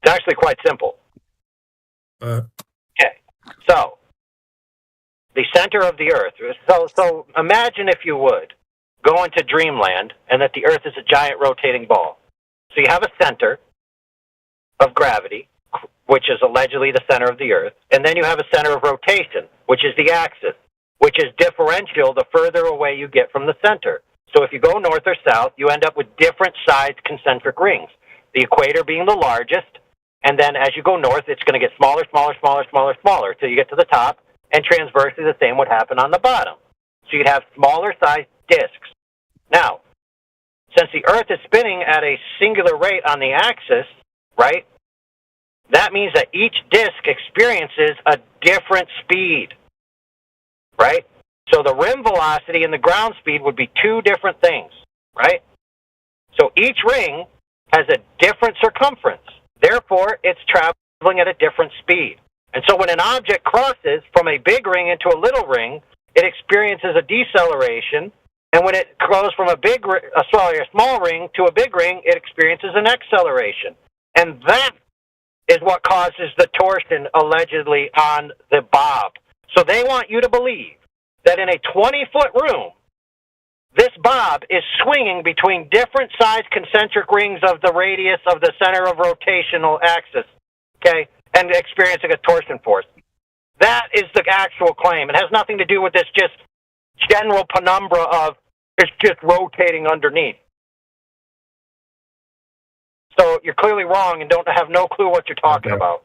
Speaker 5: It's actually quite simple. Okay. So, the center of the Earth. So imagine, if you would, go into dreamland and that the Earth is a giant rotating ball. So you have a center of gravity, which is allegedly the center of the Earth, and then you have a center of rotation, which is the axis, which is differential the further away you get from the center. So if you go north or south, you end up with different sized concentric rings, the equator being the largest, and then as you go north, it's going to get smaller, till you get to the top, and transversely the same would happen on the bottom. So you'd have smaller sized disks. Now, since the Earth is spinning at a singular rate on the axis, right, that means that each disk experiences a different speed, right? So the rim velocity and the ground speed would be two different things, right? So each ring has a different circumference. Therefore, it's traveling at a different speed. And so when an object crosses from a big ring into a little ring, it experiences a deceleration. And when it goes from a small ring to a big ring, it experiences an acceleration. And that is what causes the torsion allegedly on the bob. So they want you to believe that in a 20-foot room, this bob is swinging between different sized concentric rings of the radius of the center of rotational axis, okay, and experiencing a torsion force. That is the actual claim. It has nothing to do with this just general penumbra of it's just rotating underneath. So you're clearly wrong and don't have no clue what you're talking about.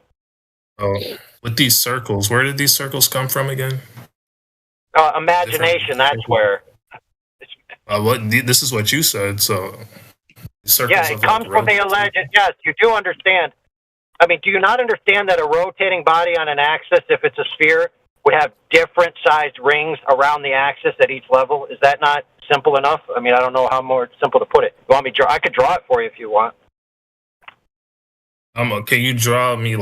Speaker 8: Oh, with these circles, where did these circles come from again?
Speaker 5: imagination. That's where.
Speaker 8: This is what you said. So circles
Speaker 5: Yeah, it comes from the alleged. Yes, you do understand. I mean, do you not understand that a rotating body on an axis, if it's a sphere, would have different sized rings around the axis at each level? Is that not simple enough? I mean, I don't know how more simple to put it. You want me to draw? I could draw it for you if you want.
Speaker 8: Can you draw me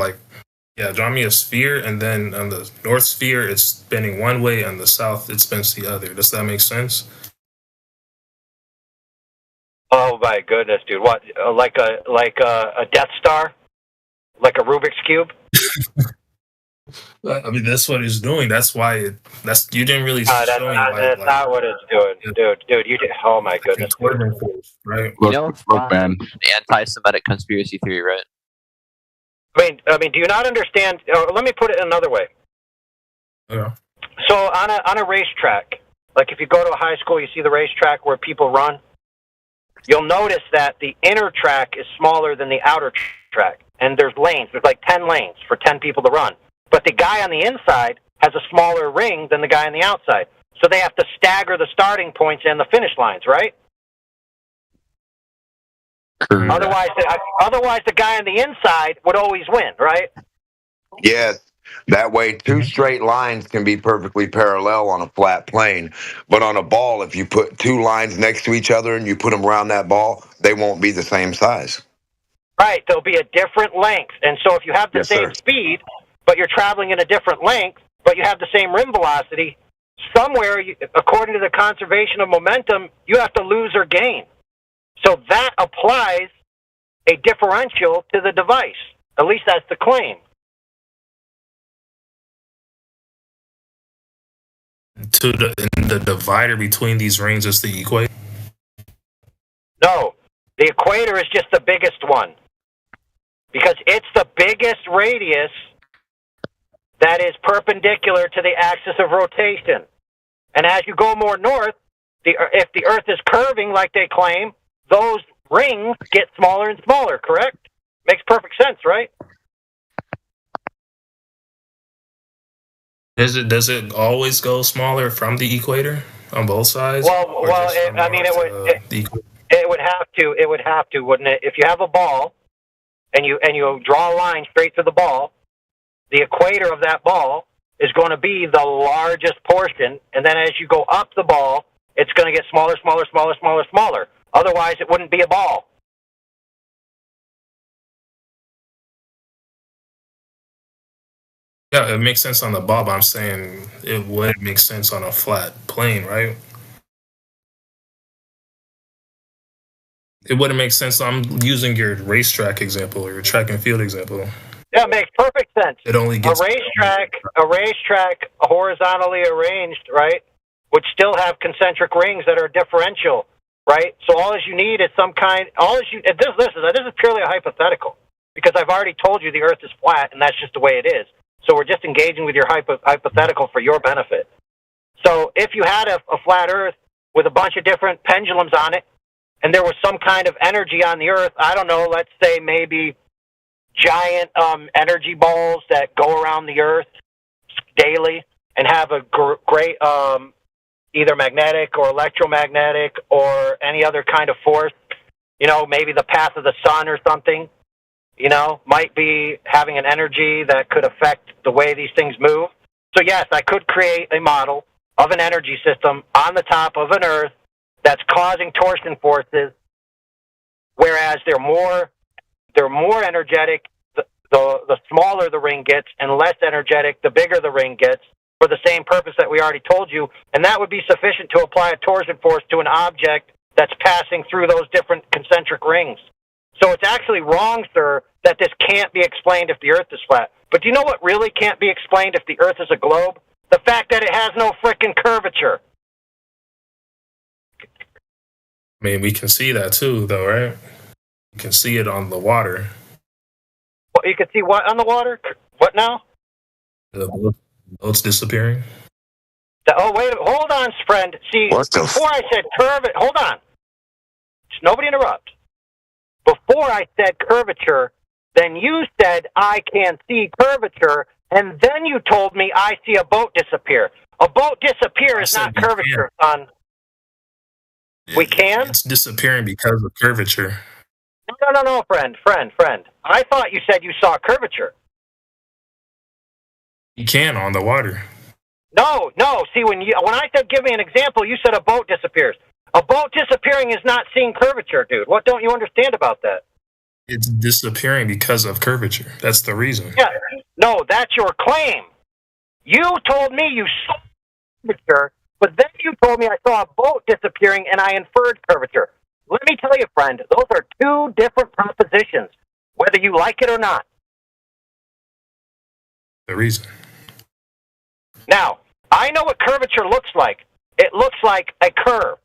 Speaker 8: draw me a sphere, and then on the north sphere it's spinning one way, and the south it spins the other. Does that make sense?
Speaker 5: Oh my goodness, dude! What, like a Death Star, like a Rubik's cube?
Speaker 8: I mean, that's what it's doing. That's why you didn't really.
Speaker 5: That's not what it's doing, dude. You did. Oh my goodness,
Speaker 8: right?
Speaker 12: Look, man. Anti-Semitic conspiracy theory, right?
Speaker 5: I mean, do you not understand? Let me put it another way.
Speaker 8: Yeah.
Speaker 5: So on a racetrack, like if you go to a high school, you see the racetrack where people run. You'll notice that the inner track is smaller than the outer track, and there's lanes. There's like 10 lanes for 10 people to run. But the guy on the inside has a smaller ring than the guy on the outside, so they have to stagger the starting points and the finish lines, right? Otherwise, the guy on the inside would always win, right?
Speaker 2: Yes. That way, two straight lines can be perfectly parallel on a flat plane. But on a ball, if you put two lines next to each other and you put them around that ball, they won't be the same size.
Speaker 5: Right. They'll be a different length. And so if you have the same speed, but you're traveling in a different length, but you have the same rim velocity, somewhere, according to the conservation of momentum, you have to lose or gain. So that applies a differential to the device. At least that's the claim.
Speaker 8: The divider between these rings is the equator?
Speaker 5: No, the equator is just the biggest one. Because it's the biggest radius that is perpendicular to the axis of rotation. And as you go more north, if the Earth is curving like they claim, those rings get smaller and smaller, correct? Makes perfect sense, right?
Speaker 8: Does it always go smaller from the equator on both sides?
Speaker 5: It would have to, wouldn't it? If you have a ball and you draw a line straight to the ball, the equator of that ball is going to be the largest portion, and then as you go up the ball, it's going to get smaller, smaller, smaller, smaller, smaller. Otherwise, it wouldn't be a ball.
Speaker 8: Yeah, it makes sense on the ball, but I'm saying it would make sense on a flat plane, right? It wouldn't make sense. I'm using your racetrack example or your track and field example.
Speaker 5: Yeah, it makes perfect sense.
Speaker 8: It only gets
Speaker 5: a racetrack horizontally arranged, right, would still have concentric rings that are differential, right? So all you need is this is purely a hypothetical, because I've already told you the Earth is flat, and that's just the way it is. So we're just engaging with your hypothetical for your benefit. So if you had a flat Earth with a bunch of different pendulums on it, and there was some kind of energy on the Earth, I don't know, let's say maybe giant energy balls that go around the Earth daily and have a great either magnetic or electromagnetic or any other kind of force, maybe the path of the sun or something, might be having an energy that could affect the way these things move. So yes, I could create a model of an energy system on the top of an Earth that's causing torsion forces, whereas they're more energetic the smaller the ring gets, and less energetic the bigger the ring gets, for the same purpose that we already told you, and that would be sufficient to apply a torsion force to an object that's passing through those different concentric rings. So it's actually wrong, sir, that this can't be explained if the Earth is flat. But do you know what really can't be explained if the Earth is a globe? The fact that it has no frickin' curvature.
Speaker 8: I mean, we can see that too, though, right? You can see it on the water.
Speaker 5: Well, you can see what on the water? What now?
Speaker 8: The boat's disappearing.
Speaker 5: Wait, hold on, friend. See, before I said hold on. Just nobody interrupt. Before I said curvature, then you said I can see curvature, and then you told me I see a boat disappear. A boat disappear
Speaker 8: I
Speaker 5: is
Speaker 8: said
Speaker 5: not
Speaker 8: we can.
Speaker 5: curvature, son. We can?
Speaker 8: It's disappearing because of curvature.
Speaker 5: No, friend. I thought you said you saw curvature.
Speaker 8: You can on the water.
Speaker 5: No. See, when I said give me an example, you said a boat disappears. A boat disappearing is not seeing curvature, dude. What don't you understand about that?
Speaker 8: It's disappearing because of curvature. That's the reason.
Speaker 5: Yeah. No, that's your claim. You told me you saw curvature, but then you told me I saw a boat disappearing and I inferred curvature. Let me tell you, friend, those are two different propositions, whether you like it or not.
Speaker 8: The reason.
Speaker 5: Now, I know what curvature looks like. It looks like a curve.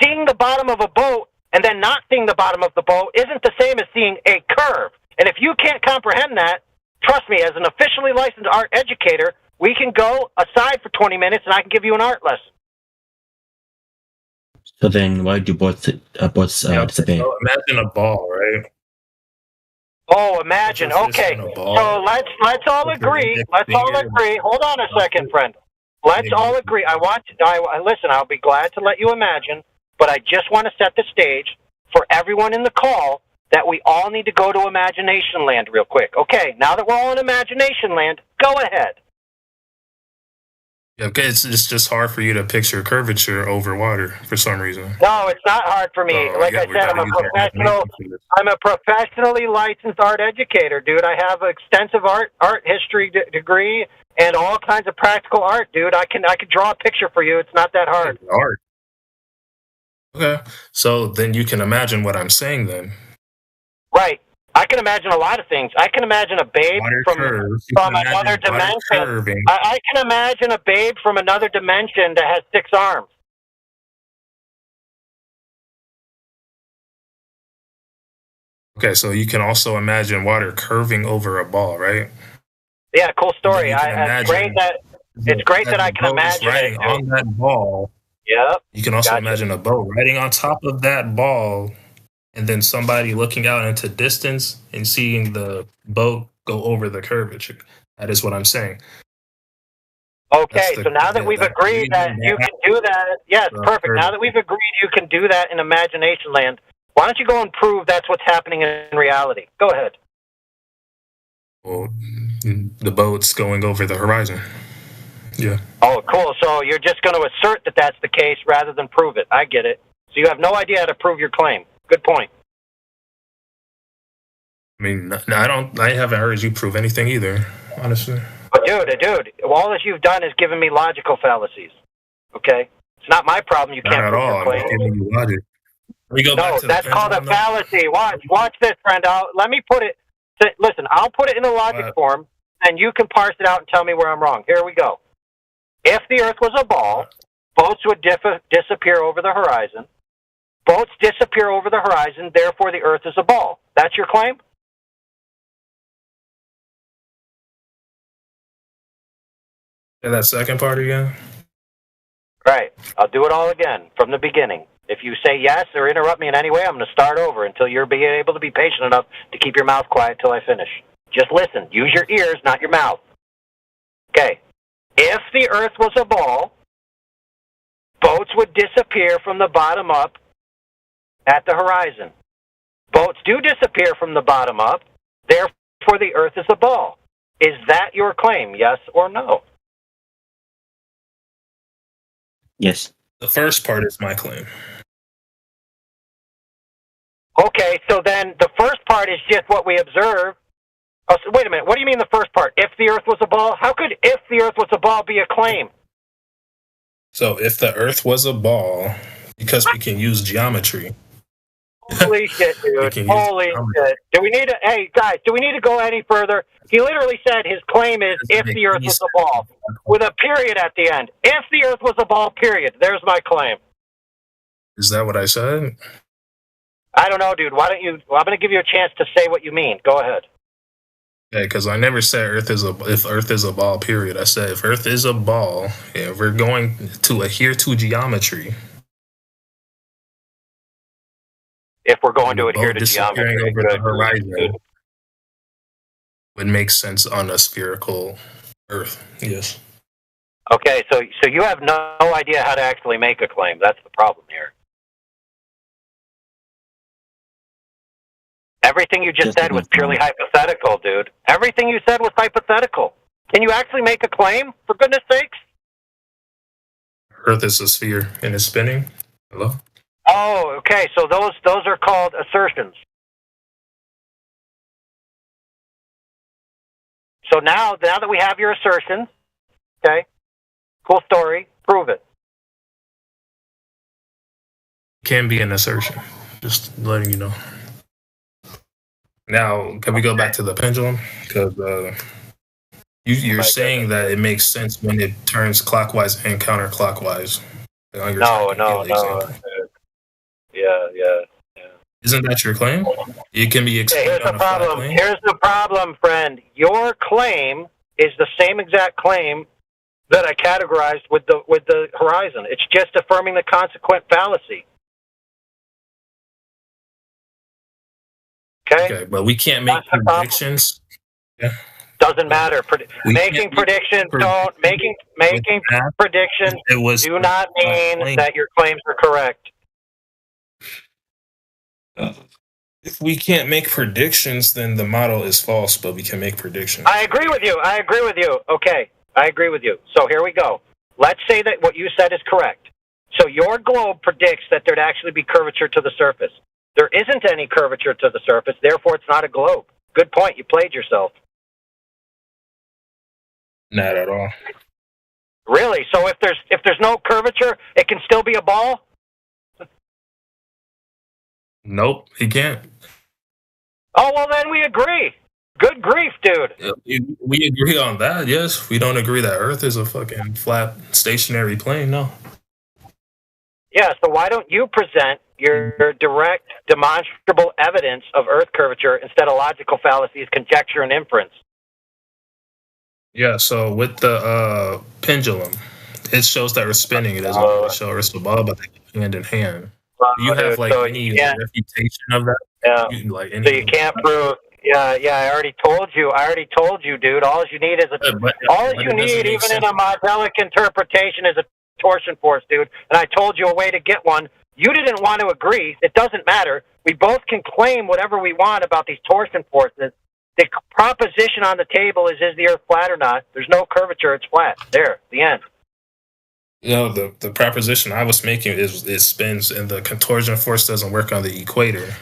Speaker 5: Seeing the bottom of a boat and then not seeing the bottom of the boat isn't the same as seeing a curve. And if you can't comprehend that, trust me, as an officially licensed art educator, we can go aside for 20 minutes and I can give you an art lesson.
Speaker 13: So then, why do boats disappear?
Speaker 8: So imagine a ball, right?
Speaker 5: Oh, imagine. Okay, so let's all agree. Let's all agree. Hold on a second, friend. Let's all agree. Listen, I'll be glad to let you imagine, but I just want to set the stage for everyone in the call that we all need to go to Imagination Land real quick. Okay, now that we're all in Imagination Land, go ahead.
Speaker 8: Yeah, okay, it's just hard for you to picture curvature over water for some reason.
Speaker 5: No, it's not hard for me. Like I said, I'm a professionally licensed art educator, dude. I have an extensive art history degree and all kinds of practical art, dude. I can draw a picture for you. It's not that hard.
Speaker 8: Art. Okay, so then you can imagine what I'm saying then.
Speaker 5: Right. I can imagine a lot of things. I can imagine a babe from another dimension. I can imagine a babe from another dimension that has 6 arms.
Speaker 8: Okay, so you can also imagine water curving over a ball, right?
Speaker 5: Yeah, cool story. It's great that I can imagine
Speaker 8: riding on that ball.
Speaker 5: Yep.
Speaker 8: You can also imagine a boat riding on top of that ball, and then somebody looking out into distance and seeing the boat go over the curvature. That is what I'm saying.
Speaker 5: Okay, so now that we've agreed that you can do that, yes, perfect. Now that we've agreed you can do that in Imagination Land, why don't you go and prove that's what's happening in reality? Go ahead.
Speaker 8: Well, the boat's going over the horizon. Yeah.
Speaker 5: Oh, cool. So you're just going to assert that that's the case rather than prove it. I get it. So you have no idea how to prove your claim. Good point.
Speaker 8: I mean, I haven't heard you prove anything either, honestly.
Speaker 5: But dude, all that you've done is given me logical fallacies. Okay? It's not my problem. You can't prove your claim.
Speaker 8: I'm giving you logic.
Speaker 5: No, that's called a fallacy. Watch this, friend. Let me put it. Listen, I'll put it in a logic form, and you can parse it out and tell me where I'm wrong. Here we go. If the Earth was a ball, boats would disappear over the horizon. Boats disappear over the horizon, therefore the Earth is a ball. That's your claim?
Speaker 8: Say that second part again?
Speaker 5: Right. I'll do it all again from the beginning. If you say yes or interrupt me in any way, I'm going to start over until you're able to be patient enough to keep your mouth quiet till I finish. Just listen. Use your ears, not your mouth. Okay. If the Earth was a ball, boats would disappear from the bottom up at the horizon. Boats do disappear from the bottom up, therefore the Earth is a ball. Is that your claim, yes or no?
Speaker 13: Yes.
Speaker 8: The first part is my claim.
Speaker 5: Okay, so then the first part is just what we observe. Oh, so wait a minute. What do you mean the first part? If the Earth was a ball? How could if the Earth was a ball be a claim?
Speaker 8: So if the Earth was a ball, because we can use geometry.
Speaker 5: Holy shit, dude. Holy shit. Hey, guys, do we need to go any further? He literally said his claim is if the Earth was a ball, with a period at the end. If the Earth was a ball, period. There's my claim.
Speaker 8: Is that what I said?
Speaker 5: I don't know, dude. Why don't you... Well, I'm going to give you a chance to say what you mean. Go ahead.
Speaker 8: Okay, because I never said if Earth is a ball, period. I said if Earth is a ball, yeah, we're going to adhere to geometry.
Speaker 5: If we're going to adhere to geometry,
Speaker 8: over the horizon would make sense on a spherical Earth. Yes.
Speaker 5: Okay, so you have no idea how to actually make a claim. That's the problem here. Everything you just said was purely hypothetical, dude. Everything you said was hypothetical. Can you actually make a claim, for goodness sakes?
Speaker 8: Earth is a sphere and it's spinning. Hello?
Speaker 5: Oh, okay, so those are called assertions. So now that we have your assertions, okay, cool story, prove it.
Speaker 8: Can be an assertion. Just letting you know. Now, can we go back to the pendulum? Because you're saying that it makes sense when it turns clockwise and counterclockwise.
Speaker 5: No. Yeah.
Speaker 8: Isn't that your claim? It can be explained.
Speaker 5: Here's the problem. Here's the problem, friend. Your claim is the same exact claim that I categorized with the horizon. It's just affirming the consequent fallacy.
Speaker 8: Okay, but we can't make predictions. Yeah.
Speaker 5: Doesn't matter. Making predictions do not mean that your claims are correct.
Speaker 8: If we can't make predictions, then the model is false, but we can make predictions.
Speaker 5: I agree with you. Okay, I agree with you. So here we go. Let's say that what you said is correct. So your globe predicts that there'd actually be curvature to the surface. There isn't any curvature to the surface, therefore it's not a globe. Good point. You played yourself.
Speaker 8: Not at all.
Speaker 5: Really? So if there's no curvature, it can still be a ball?
Speaker 8: Nope, he can't.
Speaker 5: Oh, well, then we agree. Good grief, dude.
Speaker 8: We agree on that, yes. We don't agree that Earth is a fucking flat, stationary plane, no.
Speaker 5: Yeah, so why don't you present your direct, demonstrable evidence of Earth curvature instead of logical fallacies, conjecture, and inference?
Speaker 8: Yeah, so with the pendulum, it shows that we're spinning. It doesn't really show Earth's above, but they go hand in hand. Do you have like any refutation of that?
Speaker 5: Yeah.
Speaker 8: So
Speaker 5: you can't prove. Yeah. I already told you, dude. All you need is even in a modelic interpretation, is a torsion force, dude. And I told you a way to get one. You didn't want to agree. It doesn't matter. We both can claim whatever we want about these torsion forces. The proposition on the table is the Earth flat or not? There's no curvature. It's flat. There. The end.
Speaker 8: The proposition I was making is it spins, and the contortion force doesn't work on the equator.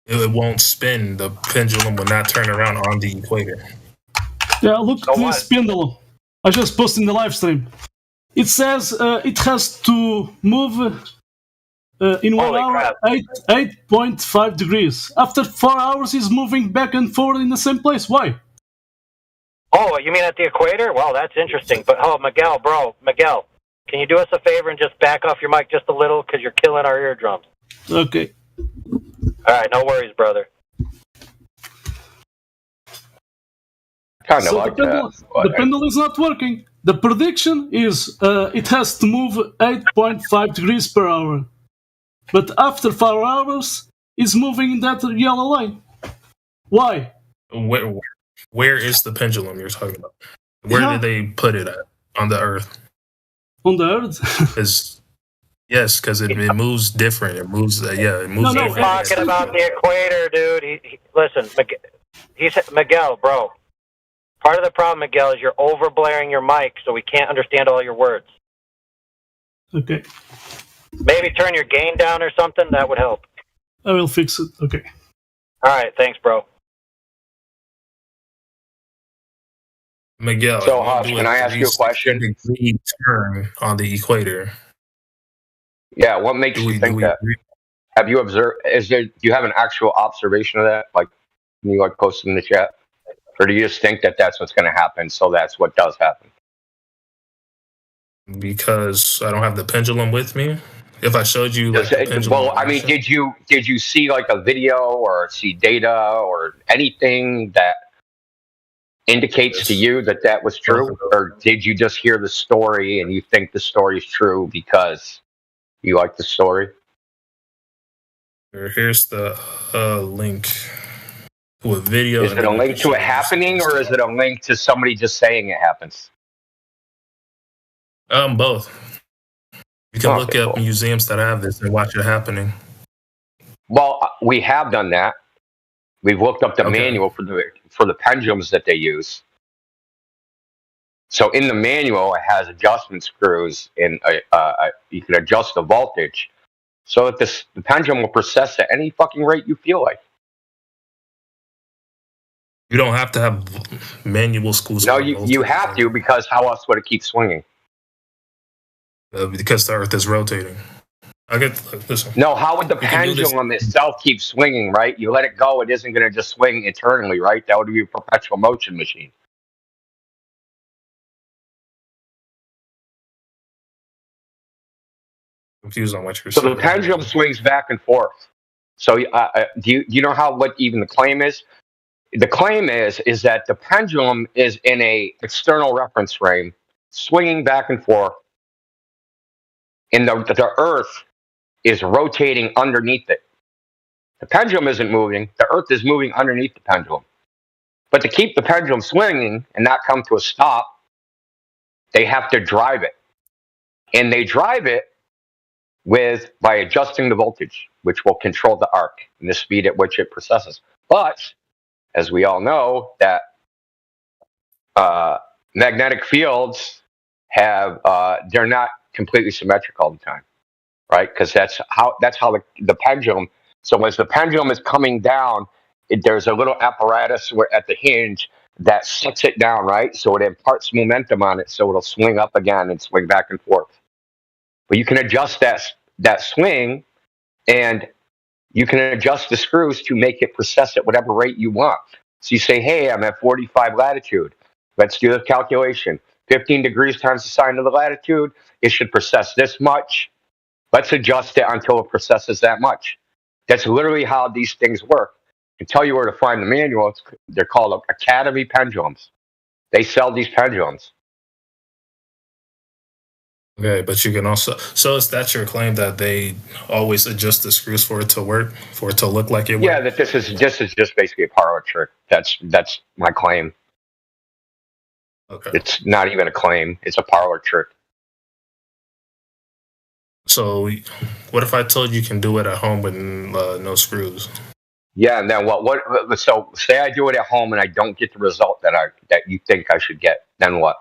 Speaker 8: It won't spin. The pendulum will not turn around on the equator.
Speaker 14: Yeah, look at this pendulum. I just posted in the live stream. It says it has to move in 1 hour 8.5 degrees. After 4 hours, it's moving back and forward in the same place. Why?
Speaker 5: Oh, you mean at the equator? Well, that's interesting. But, Miguel, can you do us a favor and just back off your mic just a little because you're killing our eardrums?
Speaker 14: Okay.
Speaker 5: All right, no worries, brother.
Speaker 14: The pendulum is not working. The prediction is it has to move 8.5 degrees per hour. But after 4 hours, it's moving in that yellow line. Why?
Speaker 8: Where is the pendulum you're talking about? Where did they put it at? On the Earth?
Speaker 14: On the Earth?
Speaker 8: Yes, because it moves different. It moves, it moves.
Speaker 5: He's talking about the equator, dude. Listen, he said, Miguel, bro. Part of the problem, Miguel, is you're over-blaring your mic, so we can't understand all your words.
Speaker 14: Okay.
Speaker 5: Maybe turn your gain down or something. That would help.
Speaker 14: I will fix it. Okay.
Speaker 5: All right. Thanks, bro.
Speaker 8: Miguel.
Speaker 15: So, Haas, can I ask you a question?
Speaker 8: Degree turn on the equator.
Speaker 15: Yeah. What makes you think that? Have you observed? Do you have an actual observation of that? Like, can you post it in the chat, or do you just think that that's what's going to happen? So that's what does happen.
Speaker 8: Because I don't have the pendulum with me. If I showed you,
Speaker 15: did you see like a video or see data or anything that indicates to you that that was true, or did you just hear the story and you think the story is true because you like the story?
Speaker 8: Here's the link to a video.
Speaker 15: Is it a link to it happening, or is it a link to somebody just saying it happens?
Speaker 8: Both. You can look
Speaker 15: Okay,
Speaker 8: up
Speaker 15: cool.
Speaker 8: museums that have this and watch it happening.
Speaker 15: Well, we have done that. We've looked up the manual for the pendulums that they use. So in the manual, it has adjustment screws, and you can adjust the voltage so that the pendulum will process at any fucking rate you feel like.
Speaker 8: You don't have to have manual schools.
Speaker 15: No, you have to, because how else would it keep swinging?
Speaker 8: Because the Earth is rotating. I get listen.
Speaker 15: No, how would the
Speaker 8: We can do this-
Speaker 15: pendulum itself keep swinging, right? You let it go, it isn't going to just swing eternally, right? That would be a perpetual motion machine.
Speaker 8: Confused on what you're
Speaker 15: So
Speaker 8: saying.
Speaker 15: the pendulum swings back and forth. So do you know what even the claim is? The claim is that the pendulum is in a external reference frame, swinging back and forth, and the Earth is rotating underneath it. The pendulum isn't moving. The Earth is moving underneath the pendulum. But to keep the pendulum swinging and not come to a stop, they have to drive it. And they drive it by adjusting the voltage, which will control the arc and the speed at which it processes. But as we all know, that magnetic fields they're not completely symmetric all the time, right? Because that's how the pendulum. So as the pendulum is coming down, there's a little apparatus at the hinge that sets it down, right? So it imparts momentum on it, so it'll swing up again and swing back and forth. But you can adjust that swing, and you can adjust the screws to make it process at whatever rate you want. So you say, hey, I'm at 45 latitude. Let's do the calculation. 15 degrees times the sine of the latitude. It should process this much. Let's adjust it until it processes that much. That's literally how these things work. I can tell you where to find the manual. They're called Academy pendulums. They sell these pendulums.
Speaker 8: Okay, but you can also. So is that your claim that they always adjust the screws for it to work, for it to look like it works?
Speaker 15: Yeah, that this is just basically a parlor trick. That's my claim.
Speaker 8: Okay.
Speaker 15: It's not even a claim. It's a parlor trick.
Speaker 8: So, what if I told you can do it at home with no screws?
Speaker 15: Yeah, and then what? So say I do it at home and I don't get the result that you think I should get. Then what?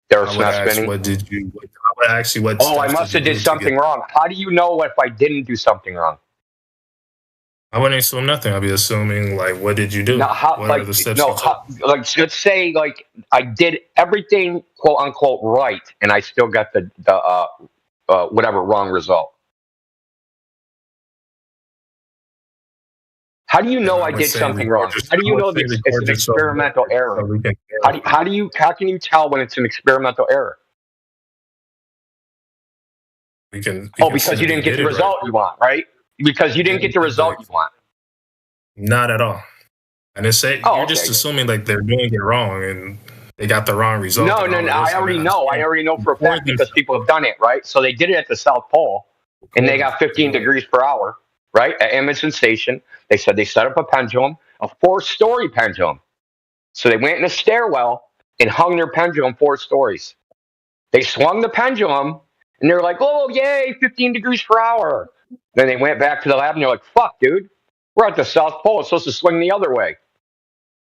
Speaker 15: There's not spinning.
Speaker 8: What did you? I would ask you what.
Speaker 15: Oh, I must have did something wrong. How do you know if I didn't do something wrong?
Speaker 8: I wouldn't assume nothing. I'd be assuming what did you do?
Speaker 15: Now,
Speaker 8: what are the steps you took?
Speaker 15: Let's say I did everything quote unquote right, and I still got the whatever wrong result. How do you know I did something wrong? How do you know it's an experimental error? How can you tell when it's an experimental error? Because you didn't get the result you want, right? Because you didn't get the result you want.
Speaker 8: Not at all. And it's you're just assuming they're doing it wrong and they got the wrong result.
Speaker 15: No. I already know. I already know for a fact because people have done it, right? So they did it at the South Pole, and they got 15 degrees per hour, right? At Amundsen Station. They said they set up a pendulum, a 4-story pendulum. So they went in a stairwell and hung their pendulum 4 stories. They swung the pendulum, and they're like, "Oh, yay, 15 degrees per hour." Then they went back to the lab, and they're like, "Fuck, dude, we're at the South Pole. It's supposed to swing the other way.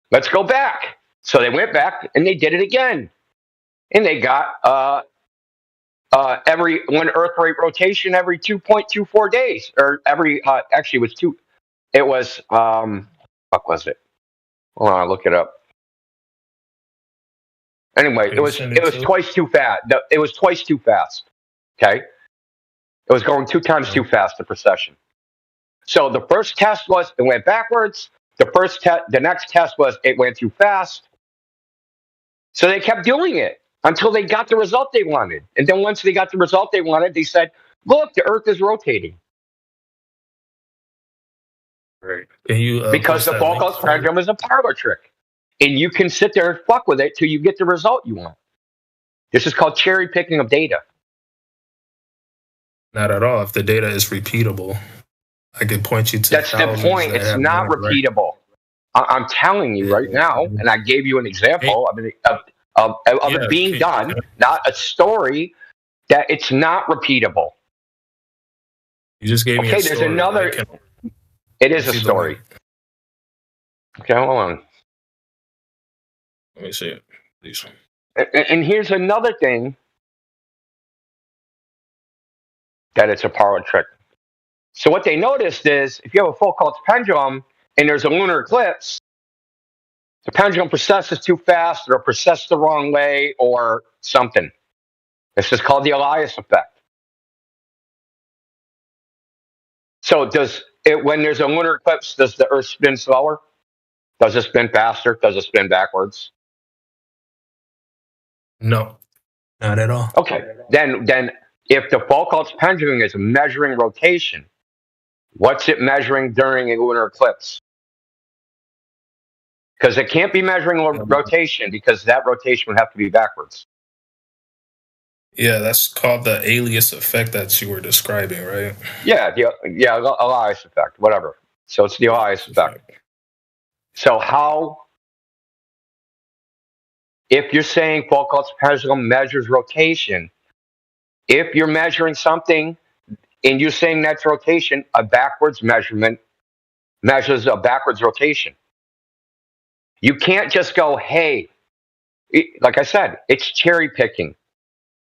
Speaker 15: Let's go back." So they went back, and they did it again. And they got every one Earth rate rotation every 2.24 days, or every actually it was two. It was fuck was it? Hold on, I'll look it up. Anyway, it was twice too fast. It was twice too fast. Okay, it was going 2 times too fast, the precession. So the first test was it went backwards. The next test was it went too fast. So they kept doing it until they got the result they wanted. And then once they got the result they wanted, they said, "Look, the Earth is rotating."
Speaker 8: Right. Can you,
Speaker 15: because the Foucault's pendulum is a parlor trick. And you can sit there and fuck with it till you get the result you want. This is called cherry picking of data.
Speaker 8: Not at all. If the data is repeatable, I could point you to.
Speaker 15: That's the point. It's not repeatable. I'm telling you right now, and I gave you an example of
Speaker 8: Yeah,
Speaker 15: it being
Speaker 8: okay.
Speaker 15: done, not a story that it's not repeatable.
Speaker 8: You just gave me a
Speaker 15: Okay, there's
Speaker 8: story.
Speaker 15: another.
Speaker 8: I can
Speaker 15: It is a
Speaker 8: see the
Speaker 15: story.
Speaker 8: link.
Speaker 15: Okay, hold on.
Speaker 8: Let me see it, please.
Speaker 15: And here's another thing that it's a parlor trick. So what they noticed is if you have a Foucault's pendulum and there's a lunar eclipse, the pendulum processes too fast or processes the wrong way or something. This is called the Elias effect. So when there's a lunar eclipse, does the Earth spin slower? Does it spin faster? Does it spin backwards?
Speaker 8: No, not at all.
Speaker 15: Okay, then if the Foucault's pendulum is measuring rotation, what's it measuring during a lunar eclipse? Because it can't be measuring rotation because that rotation would have to be backwards.
Speaker 8: Yeah, that's called the Alias effect that you were describing, right?
Speaker 15: Yeah, Elias effect, whatever. So it's the Elias effect. So if you're saying Foucault's pendulum measures rotation, if you're measuring something and you're saying that's rotation, a backwards measurement measures a backwards rotation. You can't just go, hey, like I said, it's cherry picking.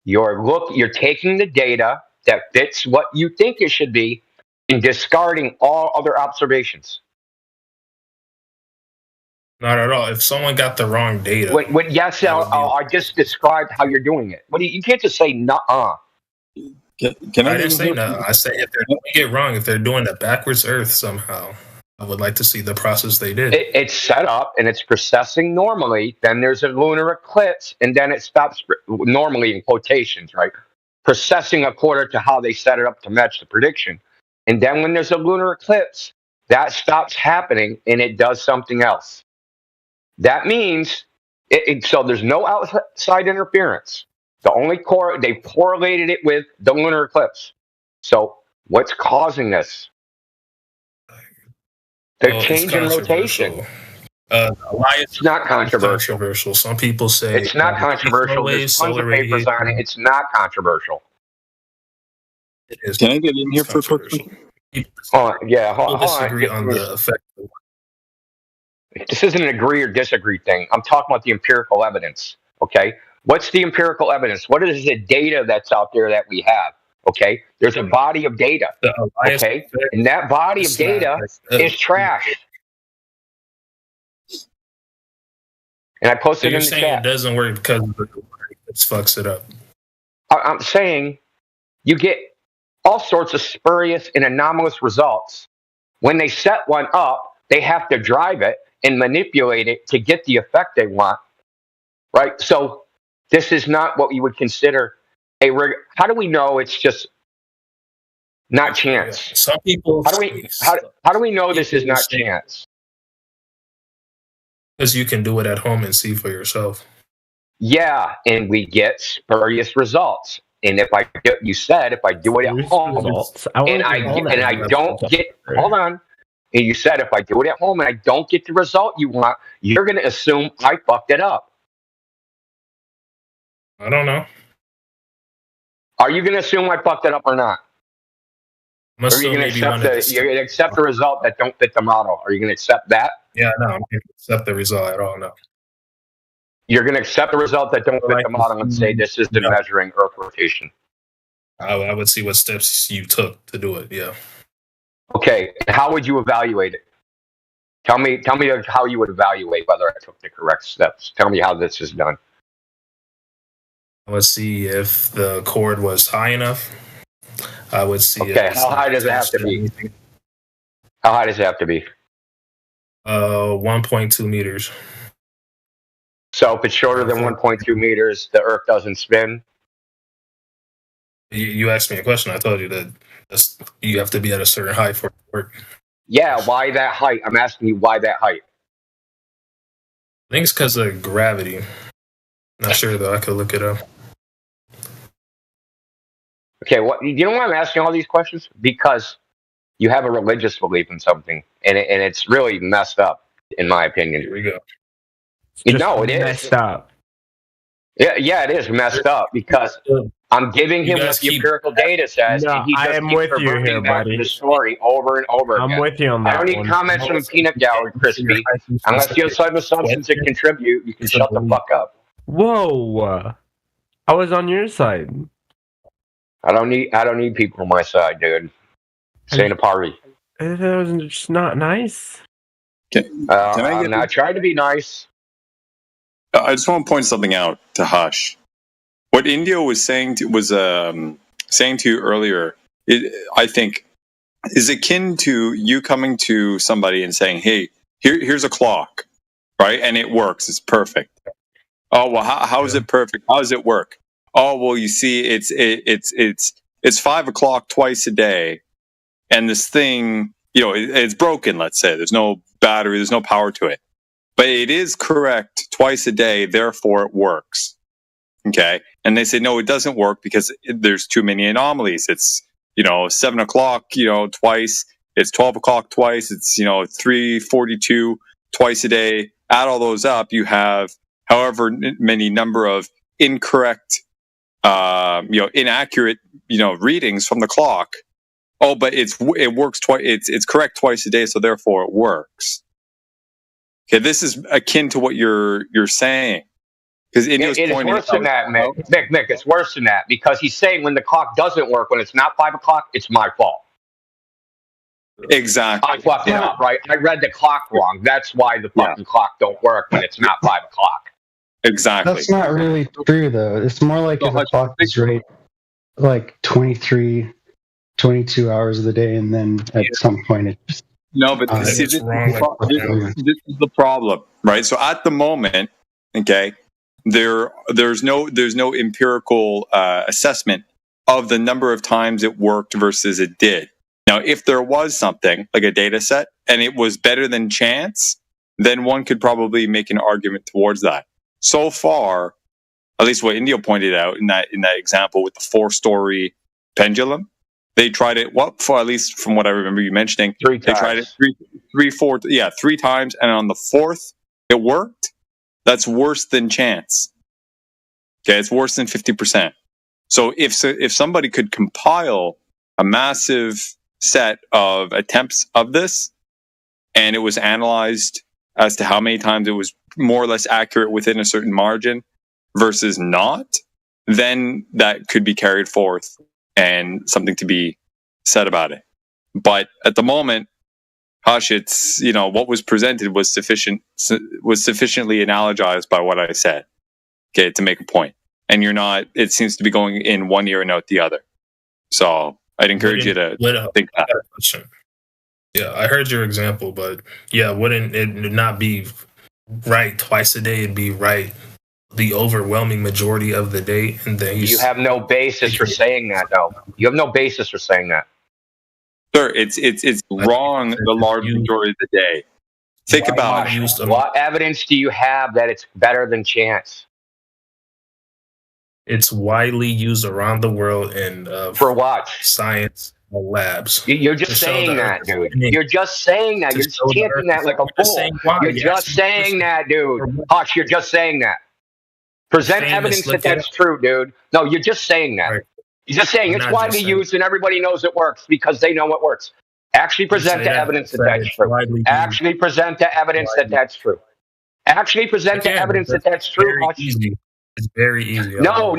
Speaker 15: You're taking the data that fits what you think it should be and discarding all other observations.
Speaker 8: Not at all. If someone got the wrong data,
Speaker 15: I just described how you're doing it. You can't just say nuh-uh.
Speaker 8: I didn't say no. I say if they're doing it wrong, if they're doing the backwards Earth somehow, I would like to see the process they did.
Speaker 15: It's set up and it's processing normally. Then there's a lunar eclipse, and then it stops normally in quotations, right? Processing according to how they set it up to match the prediction. And then when there's a lunar eclipse, that stops happening and it does something else. That means so there's no outside interference. The only they correlated it with the lunar eclipse. So what's causing this? The change in rotation.
Speaker 8: It's
Speaker 15: not controversial.
Speaker 8: Some people say
Speaker 15: it's not controversial. There's tons of papers on it. It's not controversial.
Speaker 8: It is.
Speaker 16: Can I get in here for a quick second?
Speaker 15: Hold
Speaker 8: People
Speaker 15: on.
Speaker 8: disagree on the effect.
Speaker 15: This isn't an agree or disagree thing. I'm talking about the empirical evidence. Okay. What's the empirical evidence? What is the data that's out there that we have? Okay. There's a body of data. Okay. And that body of data is trash. And I posted
Speaker 8: So
Speaker 15: in
Speaker 8: you're
Speaker 15: the
Speaker 8: saying
Speaker 15: chat.
Speaker 8: it doesn't work because it fucks it up.
Speaker 15: I'm saying you get all sorts of spurious and anomalous results. When they set one up, they have to drive it and manipulate it to get the effect they want. Right? So this is not what we would consider a how do we know it's just not chance?
Speaker 8: Some people
Speaker 15: how do we know this is not chance?
Speaker 8: Because you can do it at home and see for yourself.
Speaker 15: Yeah, and we get spurious results. And if I do it at home and I don't get hold on. And you said if I do it at home and I don't get the result you want, you're gonna assume I fucked it up.
Speaker 8: I don't know.
Speaker 15: Are you gonna assume I fucked it up or not? Or are you gonna accept the result that don't fit the model? Are you gonna accept that?
Speaker 8: Yeah, no, I'm gonna accept the result at all. No.
Speaker 15: You're gonna accept the result that don't fit the model and say this is the measuring Earth rotation.
Speaker 8: I would see what steps you took to do it. Yeah.
Speaker 15: Okay, how would you evaluate it? Tell me how you would evaluate whether I took the correct steps. Tell me how this is done.
Speaker 8: Let's see if the cord was high enough. I would see.
Speaker 15: Okay, how high does it have to be? How high does it have to be?
Speaker 8: 1.2 meters.
Speaker 15: So if it's shorter than 1.2 meters, the Earth doesn't spin?
Speaker 8: You asked me a question. I told you that you have to be at a certain height for it to work.
Speaker 15: Yeah, why that height? I'm asking you why that height.
Speaker 8: I think it's because of gravity. Not sure though. I could look it up.
Speaker 15: Okay, you know why I'm asking all these questions? Because you have a religious belief in something, and it's really messed up, in my opinion.
Speaker 8: Here we go.
Speaker 15: No, it is
Speaker 10: messed up.
Speaker 15: Yeah, it is messed up because I'm giving
Speaker 8: You
Speaker 15: him what
Speaker 8: guys
Speaker 15: the
Speaker 8: keep.
Speaker 15: empirical data says,
Speaker 10: No,
Speaker 15: and he
Speaker 10: I
Speaker 15: just
Speaker 10: am
Speaker 15: keeps
Speaker 10: with you here,
Speaker 15: reverting back to
Speaker 10: buddy.
Speaker 15: the story over and over
Speaker 10: I'm
Speaker 15: again.
Speaker 10: with you on
Speaker 15: I
Speaker 10: that
Speaker 15: don't need
Speaker 10: one.
Speaker 15: comments from the peanut gallery, Crispy. Unless you have some assumptions that contribute, you can shut the fuck up.
Speaker 10: Whoa! I was on your side.
Speaker 15: I don't need people on my side, dude. This ain't a party.
Speaker 10: It was just not nice.
Speaker 16: Can I get?
Speaker 15: I'm not trying to be nice.
Speaker 16: I just want to point something out to Hush. What Indio was saying to you earlier, I think, is akin to you coming to somebody and saying, "Hey, here's a clock, right? And it works. It's perfect." Oh well, how is it perfect? How does it work? Oh well, you see, it's 5 o'clock twice a day, and this thing, it's broken. Let's say there's no battery, there's no power to it, but it is correct twice a day. Therefore, it works. Okay, and they say no, it doesn't work because there's too many anomalies. It's 7 o'clock, twice. It's 12 o'clock twice. It's 3:42 twice a day. Add all those up, you have however many number of incorrect, inaccurate, readings from the clock. Oh, but it works twice. It's correct twice a day, so therefore it works. Okay, this is akin to what you're saying. Because
Speaker 15: It is worse than that, Mick. Mick, it's worse than that because he's saying when the clock doesn't work, when it's not 5 o'clock, it's my fault.
Speaker 16: Exactly.
Speaker 15: I fucked it up, right? I read the clock wrong. That's why the fucking clock don't work when it's not 5 o'clock.
Speaker 16: Exactly.
Speaker 17: That's not really true, though. It's more like if a clock is right, like 23, 22 hours of the day, and then at some point it just...
Speaker 16: No, but see, this is the problem, right? So at the moment, okay, there's no empirical assessment of the number of times it worked versus it did. Now, if there was something like a data set and it was better than chance, then one could probably make an argument towards that. So far, at least what Indio pointed out in that example with the 4-story pendulum, they tried it. For at least from what I remember you mentioning,
Speaker 15: three times.
Speaker 16: They tried it 3 times, and on the 4th it worked. That's worse than chance. Okay, it's worse than 50%. So if somebody could compile a massive set of attempts of this, and it was analyzed as to how many times it was more or less accurate within a certain margin versus not, then that could be carried forth and something to be said about it. But at the moment, Hush, it's what was presented was sufficiently analogized by what I said, okay, to make a point. And you're not. It seems to be going in one ear and out the other. So I'd encourage you to think that.
Speaker 8: Yeah, I heard your example, but yeah, wouldn't it not be right twice a day? It'd be right the overwhelming majority of the day, and then
Speaker 15: you have no basis for saying that, though. You have no basis for saying that.
Speaker 16: Sir, it's wrong the large majority of the day. Think about it.
Speaker 15: What evidence do you have that it's better than chance?
Speaker 8: It's widely used around the world in
Speaker 15: for what?
Speaker 8: Science labs.
Speaker 15: You're just saying that, dude. You're just saying that. You're just chanting that like a fool. You're just saying that, dude. Hush, you're just saying that. Present evidence that that's true, dude. No, you're just saying that. You're just saying it's widely used and everybody knows it works because they know it works. Actually present the evidence that that's true. Actually present the evidence that that's true. Actually present the evidence that that's true.
Speaker 8: It's very easy.
Speaker 15: No.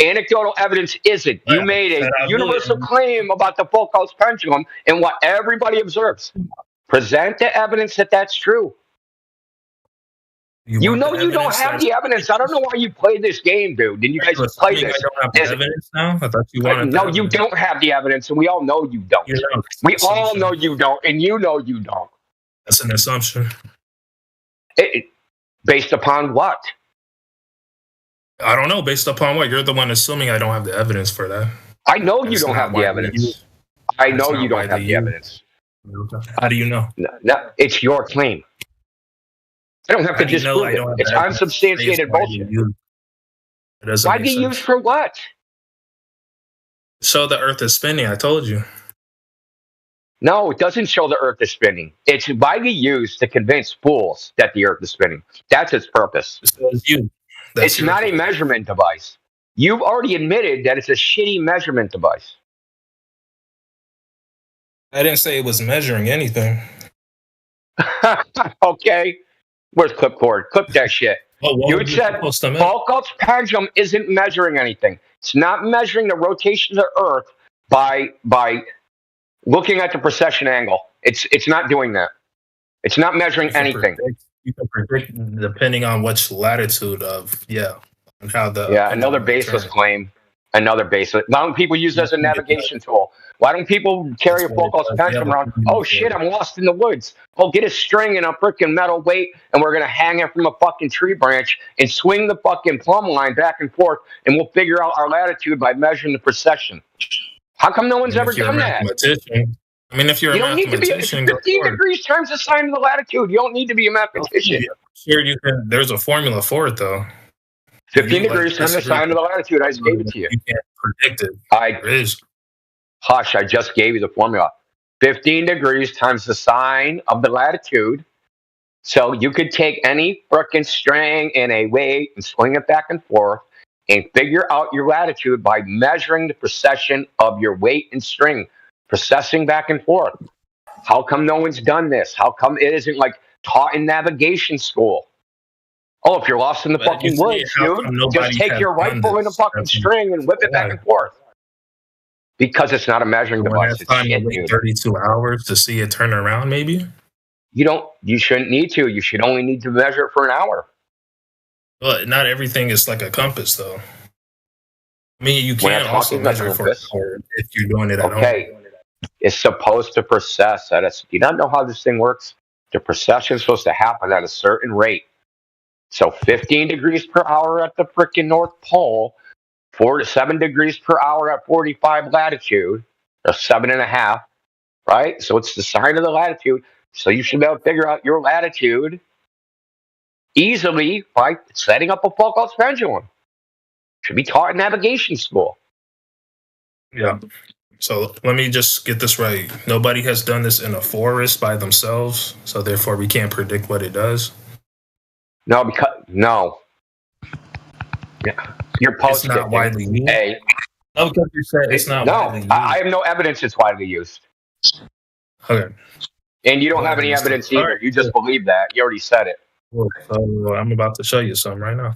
Speaker 15: Anecdotal evidence isn't. You made a universal claim about the Foucault's pendulum and what everybody observes. Present the evidence that that's true. You know you don't have the evidence. I don't know why you played this game, dude. Did you guys play this?
Speaker 8: I don't have the evidence now? I thought you wanted
Speaker 15: No, you don't have the evidence, and we all know you don't. We all know you don't, and you know you don't.
Speaker 8: That's an assumption.
Speaker 15: Based upon what?
Speaker 8: I don't know. Based upon what? You're the one assuming I don't have the evidence for that.
Speaker 15: I know you don't have the evidence. I know you don't have the evidence.
Speaker 8: How do you know?
Speaker 15: No, it's your claim. I don't have to disprove it. It's unsubstantiated bullshit. Widely used for what?
Speaker 8: Show the Earth is spinning. I told you.
Speaker 15: No, it doesn't show the Earth is spinning. It's widely used to convince fools that the Earth is spinning. That's its purpose.
Speaker 8: So is you.
Speaker 15: It's not a measurement device. You've already admitted that it's a shitty measurement device.
Speaker 8: I didn't say it was measuring anything.
Speaker 15: Okay. Where's Clipcord? Clip that shit. You said Foucault's pendulum isn't measuring anything. It's not measuring the rotation of the Earth by looking at the precession angle. It's not doing that. It's not measuring anything.
Speaker 8: You can predict depending on which latitude of and how the
Speaker 15: another baseless claim. Another baseless. Why don't people use it as a navigation tool? Why don't people carry a Foucault's pendulum around? Oh shit, I'm lost in the woods. Oh, get a string and a freaking metal weight, and we're gonna hang it from a fucking tree branch and swing the fucking plumb line back and forth, and we'll figure out our latitude by measuring the precession. How come no one's ever done that?
Speaker 8: I mean, if you're
Speaker 15: you don't need to be 15 degrees times the sign of the latitude. You don't need to be a mathematician.
Speaker 8: Sure, you can. There's a formula for it, though.
Speaker 15: 15 degrees times the sign of the latitude. I just gave it to you.
Speaker 8: You can't predict it.
Speaker 15: Hush, I just gave you the formula. 15 degrees times the sign of the latitude. So you could take any frickin' string and a weight and swing it back and forth and figure out your latitude by measuring the precession of your weight and string, processing back and forth. How come no one's done this? How come it isn't like taught in navigation school? Oh, if you're lost in the fucking woods, dude, just take your rifle and a fucking string and whip it back and forth. Because it's not a measuring device. It's
Speaker 8: time to wait 32 hours to see it turn around, maybe?
Speaker 15: You shouldn't need to. You should only need to measure it for an hour.
Speaker 8: But not everything is like a compass, though. I mean, you can't also measure for it if you're doing it at home.
Speaker 15: Okay. It's supposed to process at do you not know how this thing works? The precession is supposed to happen at a certain rate. So 15 degrees per hour at the frickin' North Pole, 4 to 7 degrees per hour at 45 latitude, or 7.5, right? So it's the sign of the latitude. So you should be able to figure out your latitude easily by setting up a Foucault's pendulum. Should be taught in navigation school.
Speaker 8: Yeah. So let me just get this right. Nobody has done this in a forest by themselves, so therefore we can't predict what it does.
Speaker 15: No. Yeah. You're posting
Speaker 8: it's not widely used.
Speaker 15: No,
Speaker 8: because you said it's not widely used.
Speaker 15: I have no evidence it's widely used.
Speaker 8: Okay.
Speaker 15: And you don't have any evidence either. Right. You just believe that. You already said it.
Speaker 8: Well, so I'm about to show you some right now.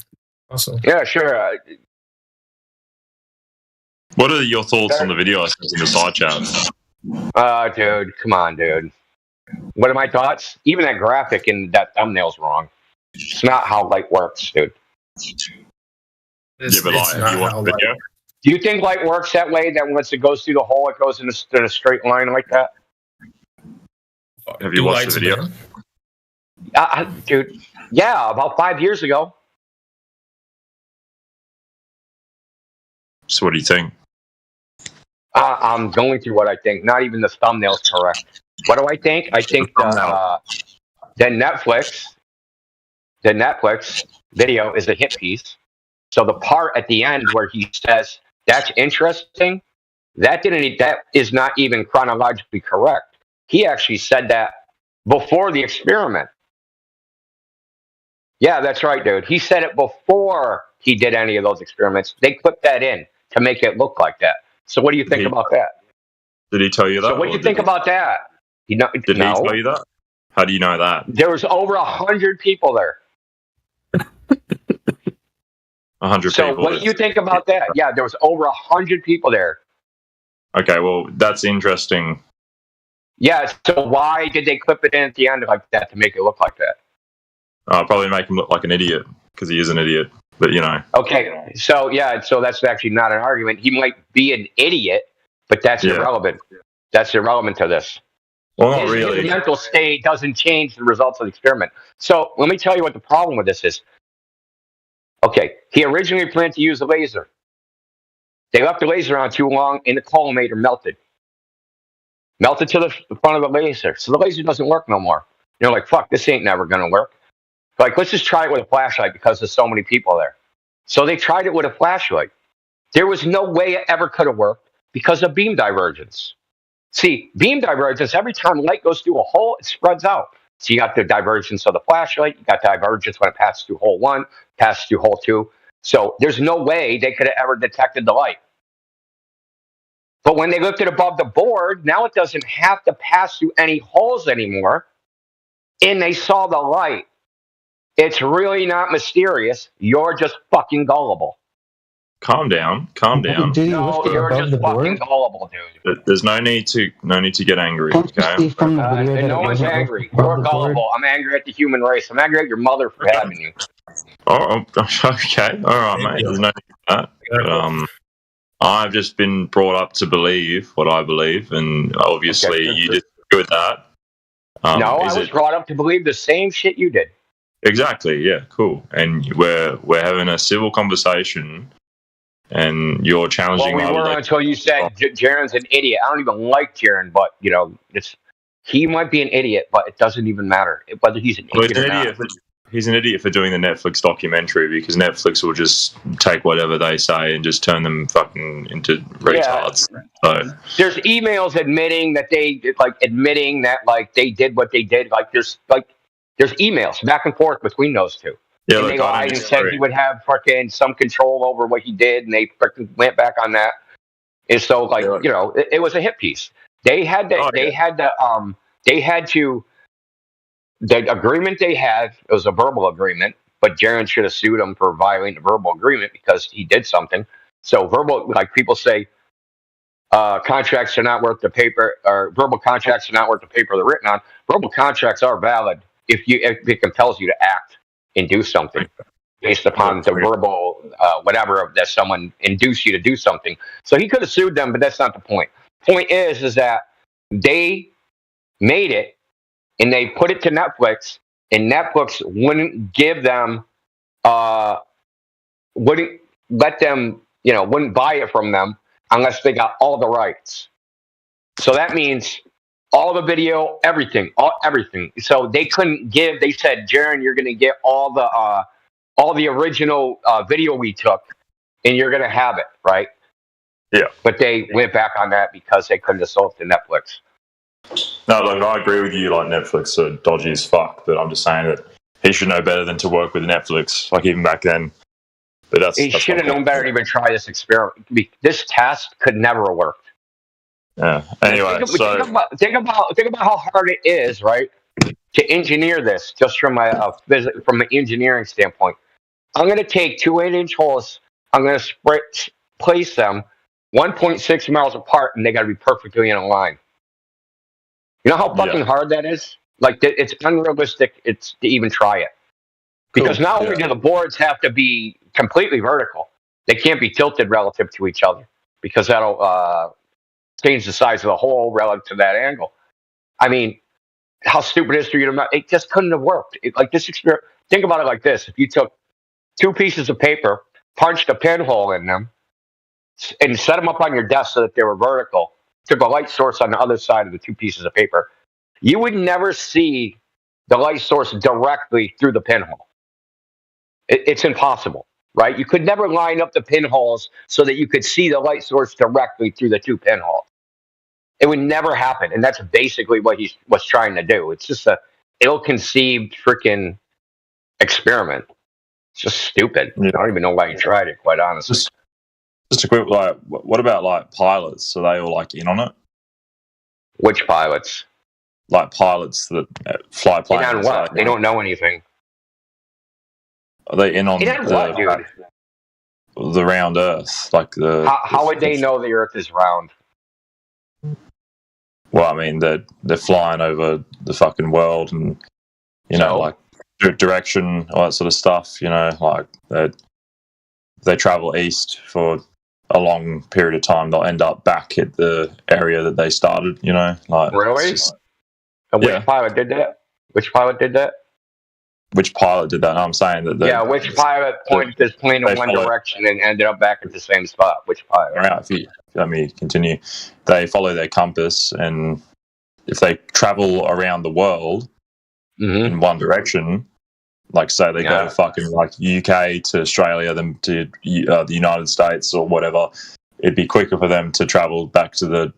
Speaker 8: Awesome.
Speaker 15: Yeah, sure.
Speaker 18: What are your thoughts on the video I sent in the side chat?
Speaker 15: Dude, come on, dude. What are my thoughts? Even that graphic in that thumbnail's wrong. It's not how light works, dude.
Speaker 18: But you watch the video?
Speaker 15: Do you think light works that way? That once it goes through the hole, it goes in a straight line like that?
Speaker 18: Have you watched the video?
Speaker 15: Dude, yeah, about 5 years ago.
Speaker 18: So what do you think?
Speaker 15: I'm going through what I think. Not even the thumbnail's correct. What do I think? I think the Netflix video is a hit piece. So the part at the end where he says that's interesting, that is not even chronologically correct. He actually said that before the experiment. Yeah, that's right, dude. He said it before he did any of those experiments. They clipped that in to make it look like that. So what do you think about that?
Speaker 18: Did he tell you that?
Speaker 15: So what do you think about that?
Speaker 18: Did he tell you that? How do you know that?
Speaker 15: There was over 100 people there.
Speaker 18: 100
Speaker 15: so
Speaker 18: people.
Speaker 15: So what do you think about that? Yeah, there was over 100 people there.
Speaker 18: Okay, well, that's interesting.
Speaker 15: Yeah, so why did they clip it in at the end like that to make it look like that?
Speaker 18: Probably make him look like an idiot, because he is an idiot, but you know.
Speaker 15: Okay, so yeah, so that's actually not an argument. He might be an idiot, but that's irrelevant. That's irrelevant to this.
Speaker 18: Well, not really.
Speaker 15: His mental state doesn't change the results of the experiment. So let me tell you what the problem with this is. Okay, he originally planned to use a laser. They left the laser on too long, and the collimator melted. Melted to the front of the laser. So the laser doesn't work no more. You're like, fuck, this ain't never going to work. Like, let's just try it with a flashlight because there's so many people there. So they tried it with a flashlight. There was no way it ever could have worked because of beam divergence. See, beam divergence, every time light goes through a hole, it spreads out. So you got the divergence of the flashlight. You got divergence when it passes through hole 1, passes through hole 2. So there's no way they could have ever detected the light. But when they lifted above the board, now it doesn't have to pass through any holes anymore. And they saw the light. It's really not mysterious. You're just fucking gullible.
Speaker 18: Calm down.
Speaker 17: Did he
Speaker 15: No,
Speaker 17: lift it
Speaker 15: you're
Speaker 17: above
Speaker 15: just
Speaker 17: the
Speaker 15: fucking
Speaker 17: board?
Speaker 15: gullible, dude.
Speaker 18: There's no need to get angry.
Speaker 17: Can't you
Speaker 18: Okay.
Speaker 17: see from the video that
Speaker 15: And no
Speaker 17: it
Speaker 15: one's
Speaker 17: wasn't
Speaker 15: angry.
Speaker 17: lifted above
Speaker 15: You're
Speaker 17: the board?
Speaker 15: gullible. I'm angry at the human race. I'm angry at your mother for having you.
Speaker 18: Oh, okay. All right, mate. There's no need for that. But, I've just been brought up to believe what I believe, and obviously you disagree with that.
Speaker 15: No, I was brought up to believe the same shit you did.
Speaker 18: Exactly. Yeah. Cool. And we're having a civil conversation, and you're challenging.
Speaker 15: Well, we
Speaker 18: my
Speaker 15: were until you said Jaren's an idiot. I don't even like Jaren, but he might be an idiot, but it doesn't even matter whether he's an idiot or not.
Speaker 18: He's an idiot for doing the Netflix documentary because Netflix will just take whatever they say and just turn them fucking into retards.
Speaker 15: Yeah.
Speaker 18: So
Speaker 15: There's emails admitting that they did what they did. There's emails back and forth between those two.
Speaker 18: Yeah,
Speaker 15: and
Speaker 18: look,
Speaker 15: they lied and said he would have fucking some control over what he did, and they fucking went back on that. And so, it was a hit piece. They had to. The agreement they had, it was a verbal agreement, but Jaren should have sued him for violating the verbal agreement because he did something. So verbal, like people say, contracts are not worth the paper, or verbal contracts are not worth the paper they're written on. Verbal contracts are valid if it compels you to act and do something based upon the verbal whatever that someone induced you to do something. So he could have sued them, but that's not the point. Point is that they made it. And they put it to Netflix, and Netflix wouldn't give them, wouldn't let them, wouldn't buy it from them unless they got all the rights. So that means all the video, everything. So they couldn't give. They said, Jaren, you're going to get all the original video we took, and you're going to have it, right?
Speaker 18: Yeah.
Speaker 15: But they went back on that because they couldn't have sold it to Netflix.
Speaker 18: no, look, I agree with you. Like Netflix are dodgy as fuck, but I'm just saying that he should know better than to work with Netflix. Like even back then. But
Speaker 15: he should have known better to even try this experiment. This test could never have worked.
Speaker 18: Yeah. Anyway,
Speaker 15: think about how hard it is, right, to engineer this just from an engineering standpoint. I'm going to take 2 8-inch holes. I'm going to place them 1.6 miles apart, and they got to be perfectly in a line. You know how fucking hard that is? Like, it's unrealistic. It's to even try it. Because not only do the boards have to be completely vertical, they can't be tilted relative to each other because that'll change the size of the hole relative to that angle. I mean, how stupid is it for you to not? It just couldn't have worked. This experiment. Think about it like this: if you took 2 pieces of paper, punched a pinhole in them, and set them up on your desk so that they were vertical, took a light source on the other side of the 2 pieces of paper, you would never see the light source directly through the pinhole. It's impossible, right? You could never line up the pinholes so that you could see the light source directly through the 2 pinholes. It would never happen, and that's basically what he was trying to do. It's just a ill-conceived freaking experiment. It's just stupid. I don't even know why he tried it, quite honestly.
Speaker 18: Just a quick, what about pilots? Are they all in on it?
Speaker 15: Which pilots?
Speaker 18: Like pilots that fly planes.
Speaker 15: In on what? They don't know anything.
Speaker 18: Are they in on
Speaker 15: what, dude?
Speaker 18: The round Earth?
Speaker 15: How would they know the Earth is round?
Speaker 18: Well, I mean, they're flying over the fucking world, and direction, all that sort of stuff. They travel east for a long period of time. They'll end up back at the area that they started.
Speaker 15: Really? Which pilot did that? Which pilot did that?
Speaker 18: Which pilot did that? No, I'm saying that.
Speaker 15: Which pilot pointed this plane in one direction and ended up back at the same spot? Which pilot?
Speaker 18: Right, if you let me continue. They follow their compass, and if they travel around the world in one direction, say they go fucking UK to Australia, then to the United States or whatever, it'd be quicker for them to travel back to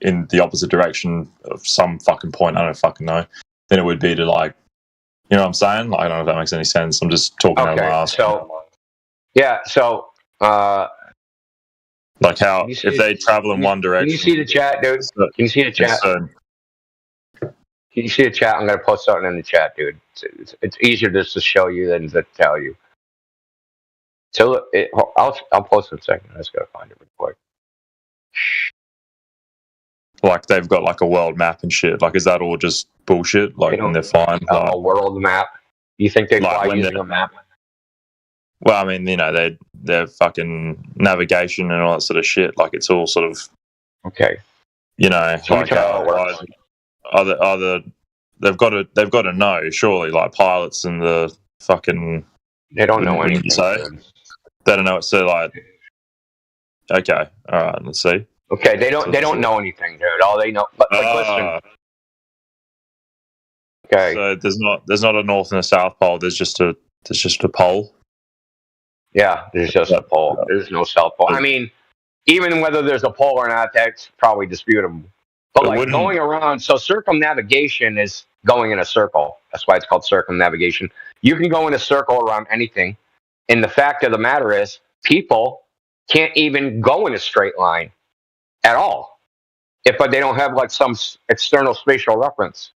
Speaker 18: in the opposite direction of some fucking point. I don't fucking know. than it would be to like, you know what I'm saying? Like, I don't know if that makes any sense. I'm just talking out of my ass.
Speaker 15: So yeah, so
Speaker 18: like how if they travel in one direction.
Speaker 15: Can you see the chat, dude? Can you see the chat? Can you see the chat? I'm gonna post something in the chat, dude. It's easier just to show you than to tell you. So I'll post it in a second. I just gotta find it real quick.
Speaker 18: Like they've got like a world map and shit. Like, is that all just bullshit? Like, when they're flying, like,
Speaker 15: a world map. You think they
Speaker 18: like
Speaker 15: fly using a map?
Speaker 18: Well, I mean, you know, they're fucking navigation and all that sort of shit. Like, it's all sort of
Speaker 15: okay.
Speaker 18: You know,
Speaker 15: So
Speaker 18: like other they've got to know surely. Like pilots and the fucking
Speaker 15: they don't know anything.
Speaker 18: They don't know. So like, okay, all right, let's see.
Speaker 15: Okay, they don't know anything, dude. All they know, but listen. Okay.
Speaker 18: So there's not a north and a south pole. There's just a pole.
Speaker 15: Yeah, there's just a pole. There's no south pole. I mean, even whether there's a pole or not, that's probably disputable. But like going around, so circumnavigation is going in a circle. That's why it's called circumnavigation. You can go in a circle around anything. And the fact of the matter is, people can't even go in a straight line at all, but they don't have like some external spatial reference.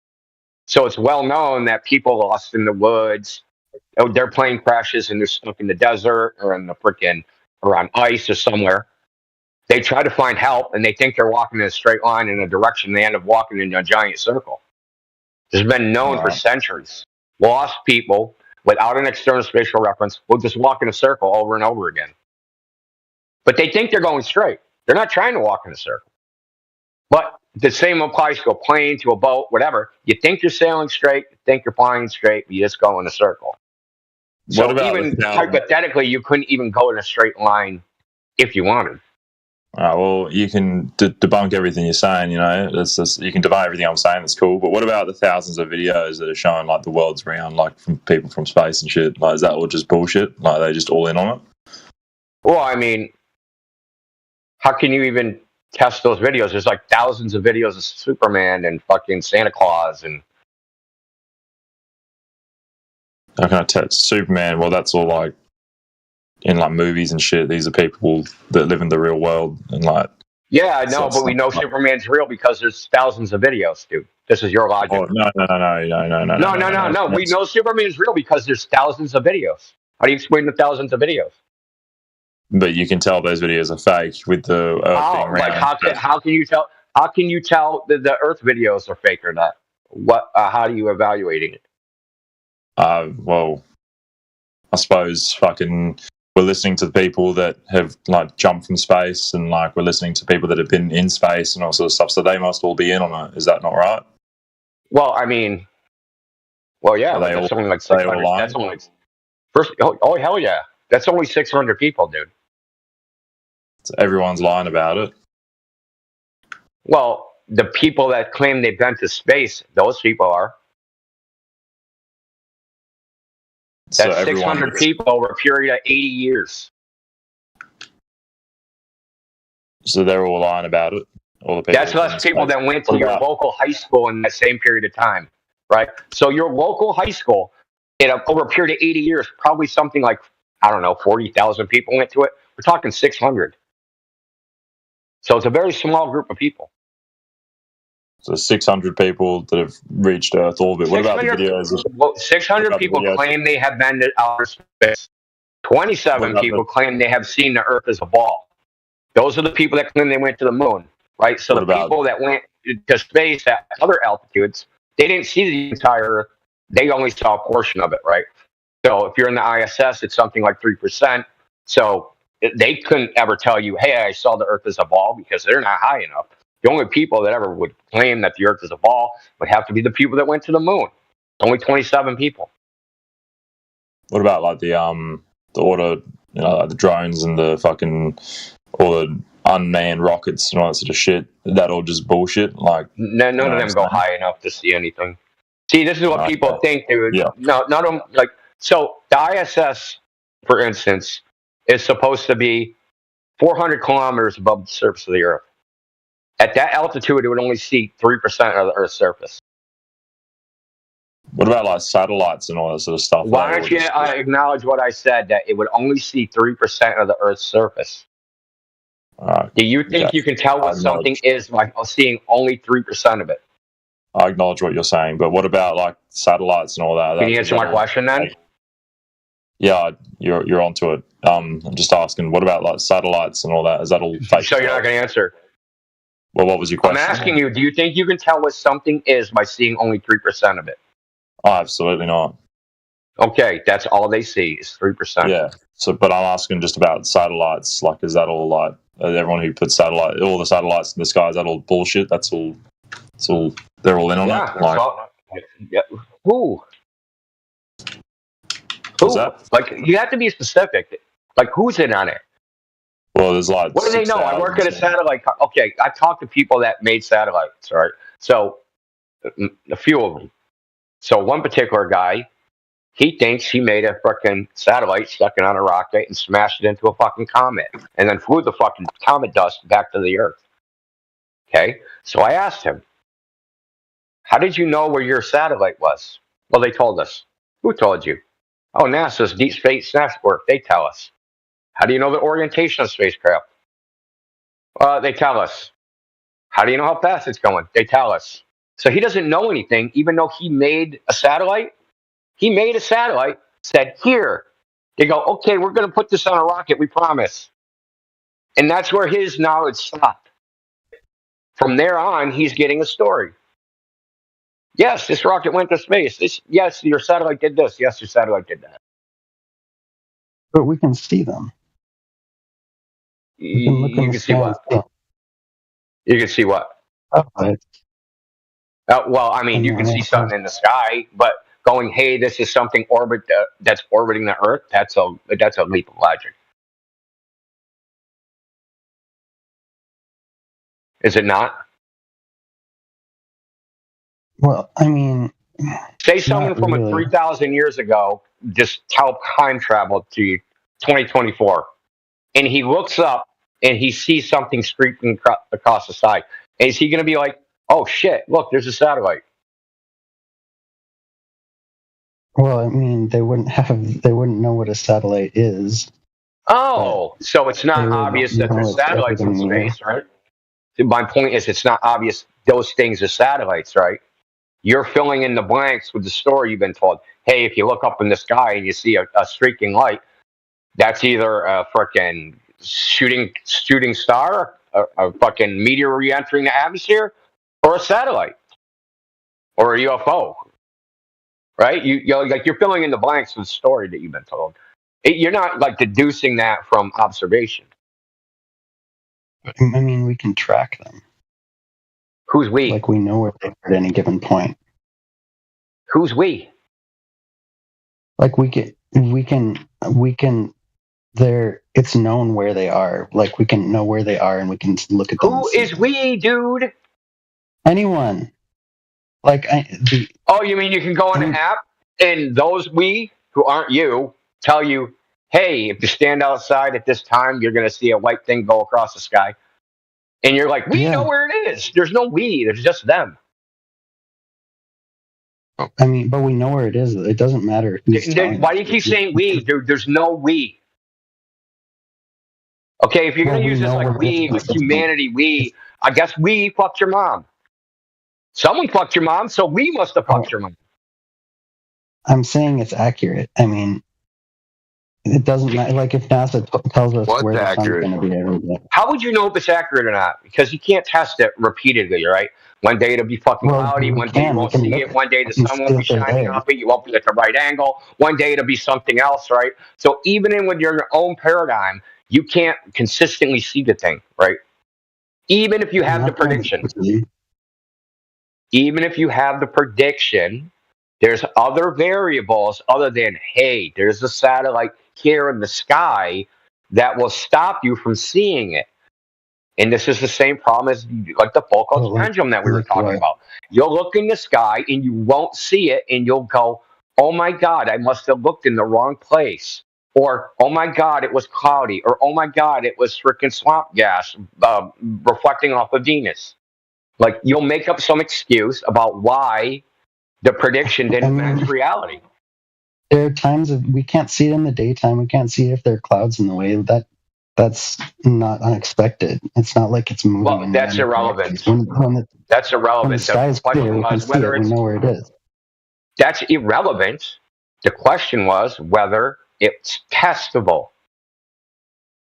Speaker 15: So it's well known that people lost in the woods, their plane crashes and they're stuck in the desert or in the freaking or on ice or somewhere. They try to find help and they think they're walking in a straight line in a direction. They end up walking in a giant circle. It's been known for centuries. Lost people without an external spatial reference will just walk in a circle over and over again. But they think they're going straight. They're not trying to walk in a circle. But the same applies to a plane, to a boat, whatever. You think you're sailing straight, you think you're flying straight, but you just go in a circle. So even hypothetically, you couldn't even go in a straight line if you wanted.
Speaker 18: Well, you can debunk everything you're saying. You know, you can debunk everything I'm saying. That's cool. But what about the thousands of videos that are showing like the world's round, like from people from space and shit? Like, is that all just bullshit? Like, are they just all in on it?
Speaker 15: Well, I mean, how can you even test those videos? There's like thousands of videos of Superman and fucking Santa Claus and.
Speaker 18: How can I test Superman? Well, that's all like in like movies and shit. These are people that live in the real world and like.
Speaker 15: Yeah, I know, but we know Superman's real because there's thousands of videos, dude. This is your logic.
Speaker 18: Oh, no.
Speaker 15: We know Superman's real because there's thousands of videos. How do you explain the thousands of videos?
Speaker 18: But you can tell those videos are fake with the Earth being round.
Speaker 15: Like how can you tell? How can you tell that the Earth videos are fake or not? What? How are you evaluating it?
Speaker 18: Well, I suppose fucking we're listening to the people that have like jumped from space, and like we're listening to people that have been in space and all sort of stuff. So they must all be in on it. Is that not right?
Speaker 15: Well, I mean, yeah, that's only like 600. That's only like, first. Oh, hell yeah, that's only 600 people, dude.
Speaker 18: So everyone's lying about it.
Speaker 15: Well, the people that claim they've been to space, those people are. That's so 600 people over a period of 80 years.
Speaker 18: So they're all lying about it? All the people.
Speaker 15: That's less people that went to your local high school in that same period of time, right? So your local high school, over a period of 80 years, probably something like, I don't know, 40,000 people went to it. We're talking 600. So it's a very small group of people.
Speaker 18: So 600 people that have reached Earth orbit. What about the videos?
Speaker 15: 600 people claim they have been to outer space. 27 people claim they have seen the Earth as a ball. Those are the people that claim they went to the moon, right? So the people that went to space at other altitudes, they didn't see the entire Earth. They only saw a portion of it, right? So if you're in the ISS, it's something like 3%. So they couldn't ever tell you, hey, I saw the Earth as a ball, because they're not high enough. The only people that ever would claim that the Earth is a ball would have to be the people that went to the moon. Only 27 people.
Speaker 18: What about like the order, you know, like the drones and the fucking all the unmanned rockets and all that sort of shit? That all just bullshit? Like
Speaker 15: none of them go high enough to see anything. See, this is what people think, dude.
Speaker 18: Yeah.
Speaker 15: No, none of them. Like, so the ISS, for instance, is supposed to be 400 kilometers above the surface of the Earth. At that altitude, it would only see 3% of the Earth's surface.
Speaker 18: What about like satellites and all that sort of stuff?
Speaker 15: Why don't you acknowledge what I said, that it would only see 3% of the Earth's surface? Do you think you can tell what something is by seeing only 3% of it?
Speaker 18: I acknowledge what you're saying, but what about like satellites and all that?
Speaker 15: Can you answer my question then?
Speaker 18: Yeah, you're onto it. I'm just asking, what about like satellites and all that? Is that all fake?
Speaker 15: So you're not going to answer.
Speaker 18: Well, what was your question?
Speaker 15: I'm asking you, do you think you can tell what something is by seeing only 3% of it?
Speaker 18: Oh, absolutely not.
Speaker 15: Okay, that's all they see is 3%.
Speaker 18: Yeah. So, but I'm asking just about satellites. Like, is that all like everyone who puts all the satellites in the sky? Is that all bullshit? That's all. It's all. They're all in on
Speaker 15: Yeah.
Speaker 18: it. Like,
Speaker 15: Yeah. Who?
Speaker 18: What's that?
Speaker 15: Like, you have to be specific. Like, who's in on it?
Speaker 18: Well, there's like.
Speaker 15: What do they know? I work at a satellite. Okay, I talked to people that made satellites. Right. So, a few of them. So one particular guy, he thinks he made a fucking satellite, stuck it on a rocket, and smashed it into a fucking comet, and then flew the fucking comet dust back to the Earth. Okay, so I asked him, "How did you know where your satellite was?" Well, they told us. Who told you? Oh, NASA's Deep Space Network. They tell us. How do you know the orientation of spacecraft? They tell us. How do you know how fast it's going? They tell us. So he doesn't know anything, even though he made a satellite. He made a satellite, said, here. They go, okay, we're going to put this on a rocket, we promise. And that's where his knowledge stopped. From there on, he's getting a story. Yes, this rocket went to space. Yes, your satellite did this. Yes, your satellite did that.
Speaker 17: But we can see them.
Speaker 15: You can see what? You can see what? Well, I mean, you can see something in the sky, but going, hey, this is something that's orbiting the Earth, that's a leap of logic. Is it not?
Speaker 17: Well, I mean,
Speaker 15: say someone from
Speaker 17: really.
Speaker 15: 3,000 years ago just time traveled to 2024, and he looks up and he sees something streaking across the sky. And is he going to be like, oh shit, look, there's a satellite?
Speaker 17: Well, I mean, they wouldn't know what a satellite is.
Speaker 15: Oh, so it's not obvious that there's satellites in space, right? My point is, it's not obvious those things are satellites, right? You're filling in the blanks with the story you've been told. Hey, if you look up in the sky and you see a streaking light, that's either a freaking shooting star, a fucking meteor re-entering the atmosphere, or a satellite, or a UFO. Right? You're filling in the blanks with the story that you've been told. You're not like deducing that from observation.
Speaker 17: I mean, we can track them.
Speaker 15: Who's we?
Speaker 17: Like, we know where they are at any given point.
Speaker 15: Who's we?
Speaker 17: Like, we can. It's known where they are. Like, we can know where they are, and we can look at them.
Speaker 15: Who is we, dude?
Speaker 17: Anyone. Like,
Speaker 15: oh, you mean you can go on an app and those we who aren't you tell you, hey, if you stand outside at this time, you're going to see a white thing go across the sky. And you're like, we know where it is. There's no we. There's just them.
Speaker 17: I mean, but we know where it is. It doesn't matter.
Speaker 15: Why do you keep saying we? There's no we. Okay, if you're going to use this like we, with humanity, we, I guess we fucked your mom. Someone fucked your mom, so we must have fucked your mom.
Speaker 17: I'm saying it's accurate. I mean, it doesn't matter. Like, if NASA tells us where the sun's going to be every day.
Speaker 15: How would you know if it's accurate or not? Because you can't test it repeatedly, right? One day it'll be fucking cloudy. One day you won't see it. One day the sun won't be shining off it. You won't be at the right angle. One day it'll be something else, right? So even with your own paradigm, you can't consistently see the thing, right? Even if you have the prediction. Even if you have the prediction, there's other variables other than, hey, there's a satellite here in the sky that will stop you from seeing it. And this is the same problem as like the Foucault's pendulum that we were talking about. You'll look in the sky and you won't see it, and you'll go, oh my God, I must have looked in the wrong place. Or, oh my God, it was cloudy. Or, oh my God, it was freaking swamp gas reflecting off of Venus. Like, you'll make up some excuse about why the prediction didn't match reality.
Speaker 17: There are times we can't see it in the daytime. We can't see if there are clouds in the way. That's not unexpected. It's not like it's moving.
Speaker 15: Well, that's irrelevant. That's irrelevant.
Speaker 17: When the sky is clear, we can see it. We know where it is.
Speaker 15: That's irrelevant. The question was whether it's testable.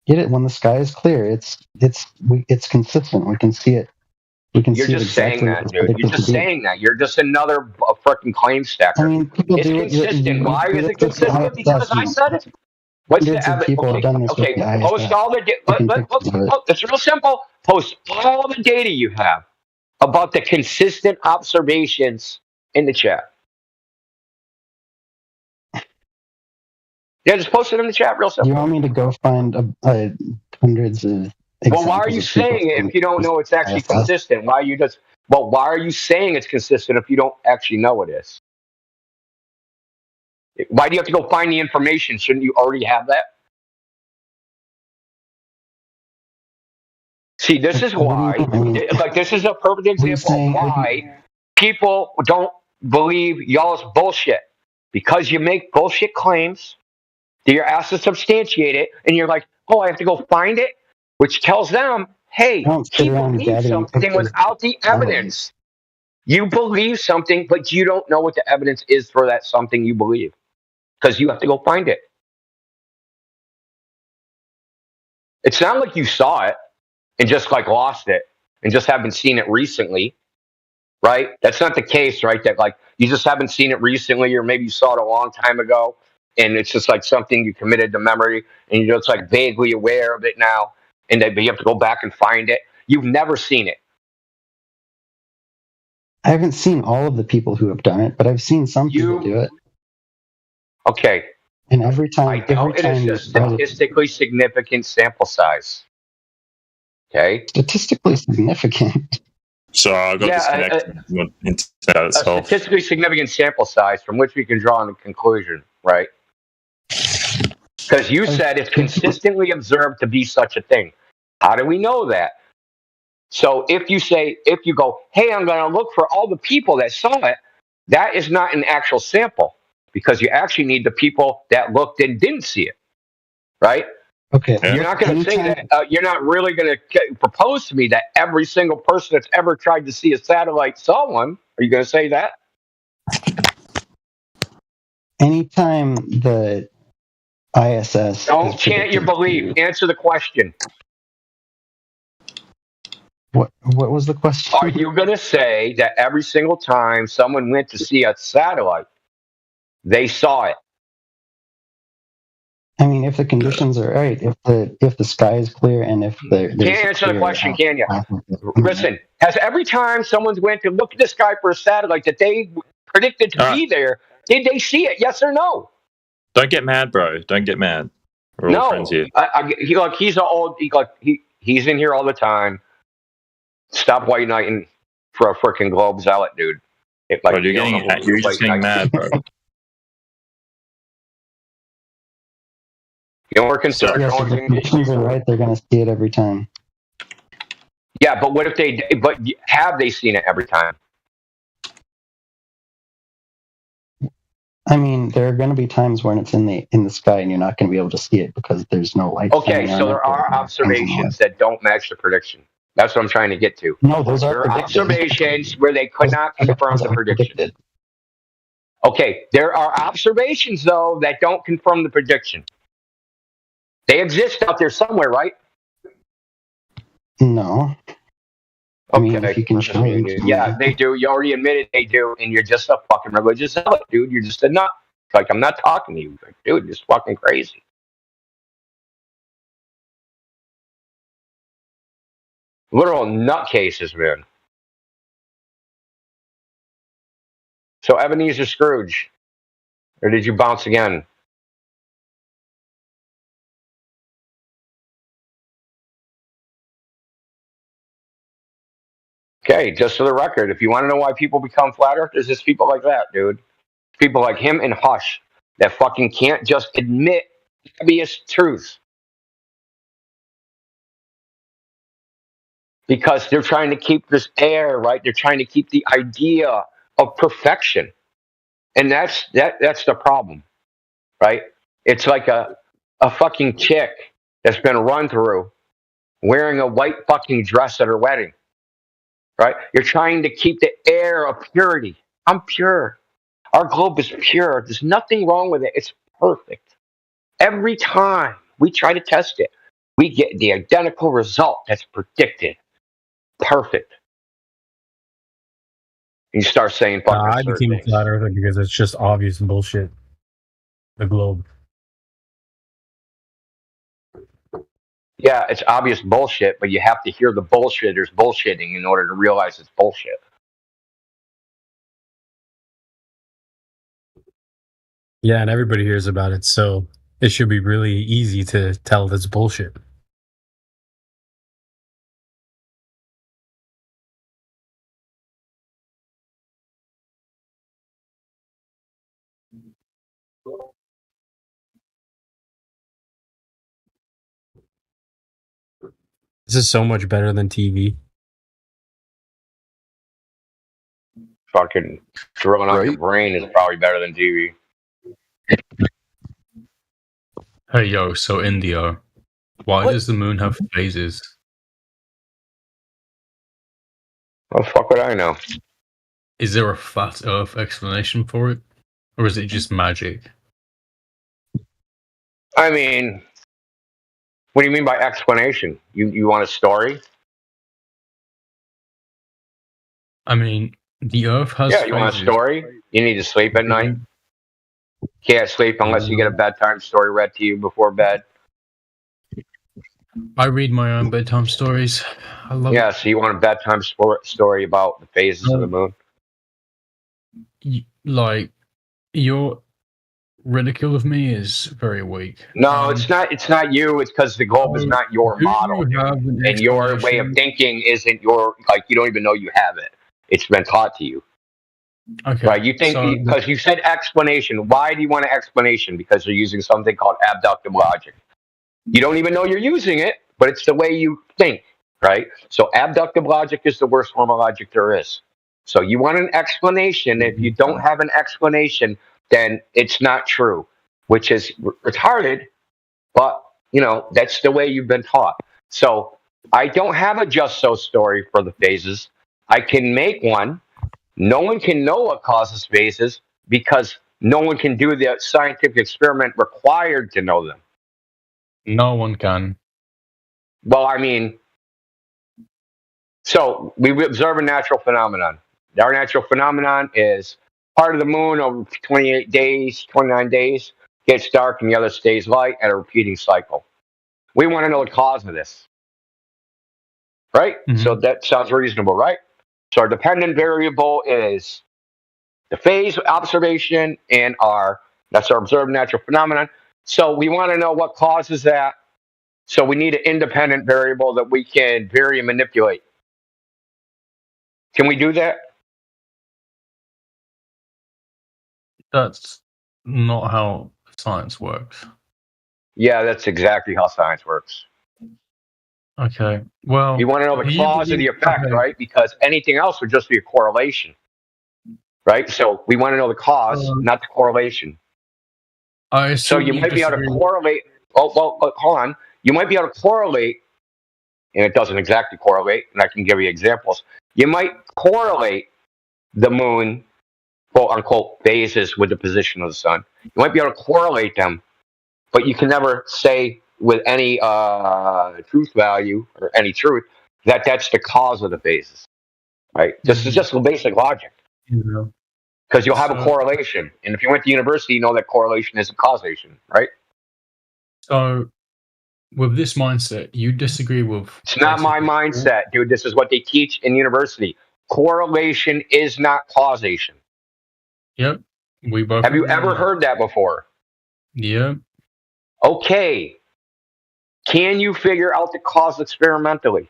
Speaker 17: Get it? When the sky is clear, it's consistent. We can see it. We can
Speaker 15: You're
Speaker 17: see
Speaker 15: just
Speaker 17: it exactly
Speaker 15: saying that, dude. You're just saying that. You're just another freaking claim stacker.
Speaker 17: I mean, people
Speaker 15: it's
Speaker 17: do
Speaker 15: consistent. Why is it consistent? Because I said it. What's the evidence? Okay, post all the it's real simple. Post all the data you have about the consistent observations in the chat. Yeah, just post it in the chat real simple.
Speaker 17: You want me to go find hundreds of
Speaker 15: well, why are you saying it if you don't know it's actually consistent? Why are you saying it's consistent if you don't actually know it is? Why do you have to go find the information? Shouldn't you already have that? See, this is why, this is a perfect example of why people don't believe y'all's bullshit. Because you make bullshit claims that you're asked to substantiate it, and you're like, oh, I have to go find it, which tells them, hey, he believes something without the evidence. You believe something, but you don't know what the evidence is for that something you believe. Because you have to go find it. It's not like you saw it and just lost it and just haven't seen it recently, right? That's not the case, right? That you just haven't seen it recently, or maybe you saw it a long time ago and it's just something you committed to memory and you're just vaguely aware of it now, and you have to go back and find it. You've never seen it.
Speaker 17: I haven't seen all of the people who have done it, but I've seen some people do it.
Speaker 15: Okay.
Speaker 17: And every time
Speaker 15: it is a statistically significant sample size. Okay.
Speaker 17: Statistically significant.
Speaker 18: So I got disconnected from the internet itself.
Speaker 15: A statistically significant sample size from which we can draw a conclusion, right? Because you said it's consistently observed to be such a thing. How do we know that? So if you go, hey, I'm going to look for all the people that saw it, that is not an actual sample, because you actually need the people that looked and didn't see it, right?
Speaker 17: Okay.
Speaker 15: You're not going to say that. You're not really going to propose to me that every single person that's ever tried to see a satellite saw one. Are you going to say that?
Speaker 17: Anytime the ISS.
Speaker 15: Don't chant your belief. Answer the question.
Speaker 17: What was the question?
Speaker 15: Are you going to say that every single time someone went to see a satellite, they saw it?
Speaker 17: I mean, if the conditions are right, if the sky is clear, and if
Speaker 15: can't answer the question, can you? Listen, has every time someone went to look at the sky for a satellite that they predicted to be there, did they see it? Yes or no?
Speaker 18: Don't get mad, bro. Don't get mad. We're all friends here.
Speaker 15: He's in here all the time. Stop white knighting for a freaking globe zealot, dude.
Speaker 18: Bro, you're just getting mad, bro.
Speaker 15: You know, we're concerned.
Speaker 17: Yes, if the conditions are right, they're going to see it every time.
Speaker 15: Yeah, but what if but have they seen it every time?
Speaker 17: I mean, there are going to be times when it's in the sky and you're not going to be able to see it because there's no light.
Speaker 15: Okay, so there are observations that don't match the prediction. That's what I'm trying to get to.
Speaker 17: No, those are
Speaker 15: observations where they could not confirm the prediction. Okay, there are observations, though, that don't confirm the prediction. They exist out there somewhere, right?
Speaker 17: No. I mean, if you can show me.
Speaker 15: Yeah, they do. You already admitted they do, and you're just a fucking religious zealot, dude. You're just a nut. I'm not talking to you. Dude, you're just fucking crazy. Literal nutcases, man. So Ebenezer Scrooge, or did you bounce again? Okay, just for the record, if you want to know why people become flat earthers, it's people like that, dude. People like him and Hush that fucking can't just admit obvious truths. Because they're trying to keep this air, right? They're trying to keep the idea of perfection, and that's the problem, right? It's like a fucking chick that's been run through wearing a white fucking dress at her wedding, right? You're trying to keep the air of purity. I'm pure. Our globe is pure. There's nothing wrong with it. It's perfect. Every time we try to test it, we get the identical result that's predicted. Perfect. You start saying fucking
Speaker 3: I
Speaker 15: certain
Speaker 3: became a
Speaker 15: things.
Speaker 3: flat earther because it's just obvious bullshit. The globe.
Speaker 15: Yeah, it's obvious bullshit, but you have to hear the bullshitters bullshitting in order to realize it's bullshit.
Speaker 3: Yeah, and everybody hears about it, so it should be really easy to tell that's bullshit. This is so much better than TV.
Speaker 15: Fucking drilling out your brain is probably better than TV.
Speaker 19: Hey yo, so India, why does the moon have phases?
Speaker 15: Oh, fuck would I know?
Speaker 19: Is there a flat Earth explanation for it, or is it just magic?
Speaker 15: I mean, what do you mean by explanation? You want a story?
Speaker 19: I mean, the Earth has
Speaker 15: Yeah, you want a
Speaker 19: phases.
Speaker 15: story? You need to sleep at night. Can't sleep unless you get a bedtime story read to you before bed.
Speaker 19: I read my own bedtime stories. I love
Speaker 15: Yeah, so you want a bedtime story about the phases of the moon?
Speaker 19: like your ridicule of me is very weak.
Speaker 15: No, it's not. It's not you. It's because the globe is not your model, and your way of thinking isn't your. Like you don't even know you have it. It's been taught to you.
Speaker 19: Okay.
Speaker 15: Right? You think because you said explanation. Why do you want an explanation? Because you're using something called abductive logic. You don't even know you're using it, but it's the way you think, right? So abductive logic is the worst form of logic there is. So you want an explanation. If you don't have an explanation, then it's not true, which is retarded, but, you know, that's the way you've been taught. So I don't have a just so story for the phases. I can make one. No one can know what causes phases because no one can do the scientific experiment required to know them.
Speaker 19: No one can.
Speaker 15: Well, I mean, so we observe a natural phenomenon. Our natural phenomenon is part of the moon over 28 days, 29 days, gets dark and the other stays light at a repeating cycle. We want to know the cause of this, right? So that sounds reasonable, right? So our dependent variable is the phase observation and that's our observed natural phenomenon. So we want to know what causes that. So we need an independent variable that we can vary and manipulate. Can we do that?
Speaker 19: That's not how science works.
Speaker 15: Yeah, that's exactly how science works.
Speaker 19: Okay. Well,
Speaker 15: you want to know the cause of the effect, right? Because anything else would just be a correlation, right? So we want to know the cause, not the correlation. So you might be able to correlate. Hold on. You might be able to correlate, and it doesn't exactly correlate, and I can give you examples. You might correlate the moon, quote unquote, phases with the position of the sun. You might be able to correlate them, but you can never say with any truth value or any truth that that's the cause of the phases, right? This is just basic logic. Because you'll have a correlation. And if you went to university, you know that correlation isn't causation, right?
Speaker 19: So, with this mindset, you disagree with...
Speaker 15: It's not my mindset, dude. This is what they teach in university. Correlation is not causation.
Speaker 19: Yep. We both
Speaker 15: have you ever heard that before?
Speaker 19: Yeah.
Speaker 15: Okay. Can you figure out the cause experimentally?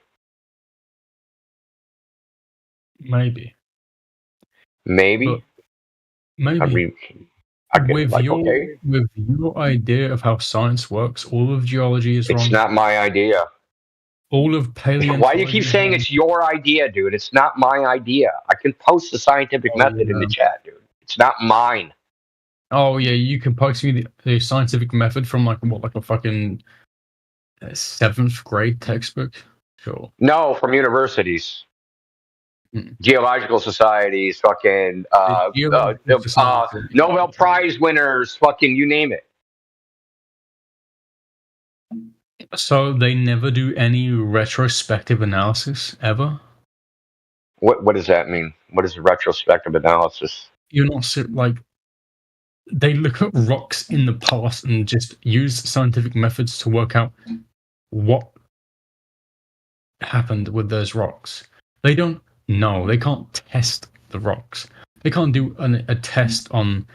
Speaker 19: Maybe.
Speaker 15: Maybe?
Speaker 19: But maybe.
Speaker 15: I mean,
Speaker 19: with your idea of how science works, all of geology is wrong.
Speaker 15: It's not my idea.
Speaker 19: all of paleontology.
Speaker 15: Why do you keep saying it's your idea, dude? It's not my idea. I can post the scientific method in the chat, dude. It's not mine.
Speaker 19: Oh yeah, you can post me the scientific method from like a fucking 7th grade textbook. Sure.
Speaker 15: No, from universities, geological societies, fucking Nobel Prize winners, fucking you name it.
Speaker 19: So they never do any retrospective analysis ever?
Speaker 15: What does that mean? What is retrospective analysis?
Speaker 19: You're not like they look at rocks in the past and just use scientific methods to work out what happened with those rocks. They don't know. They can't test the rocks. They can't do a test on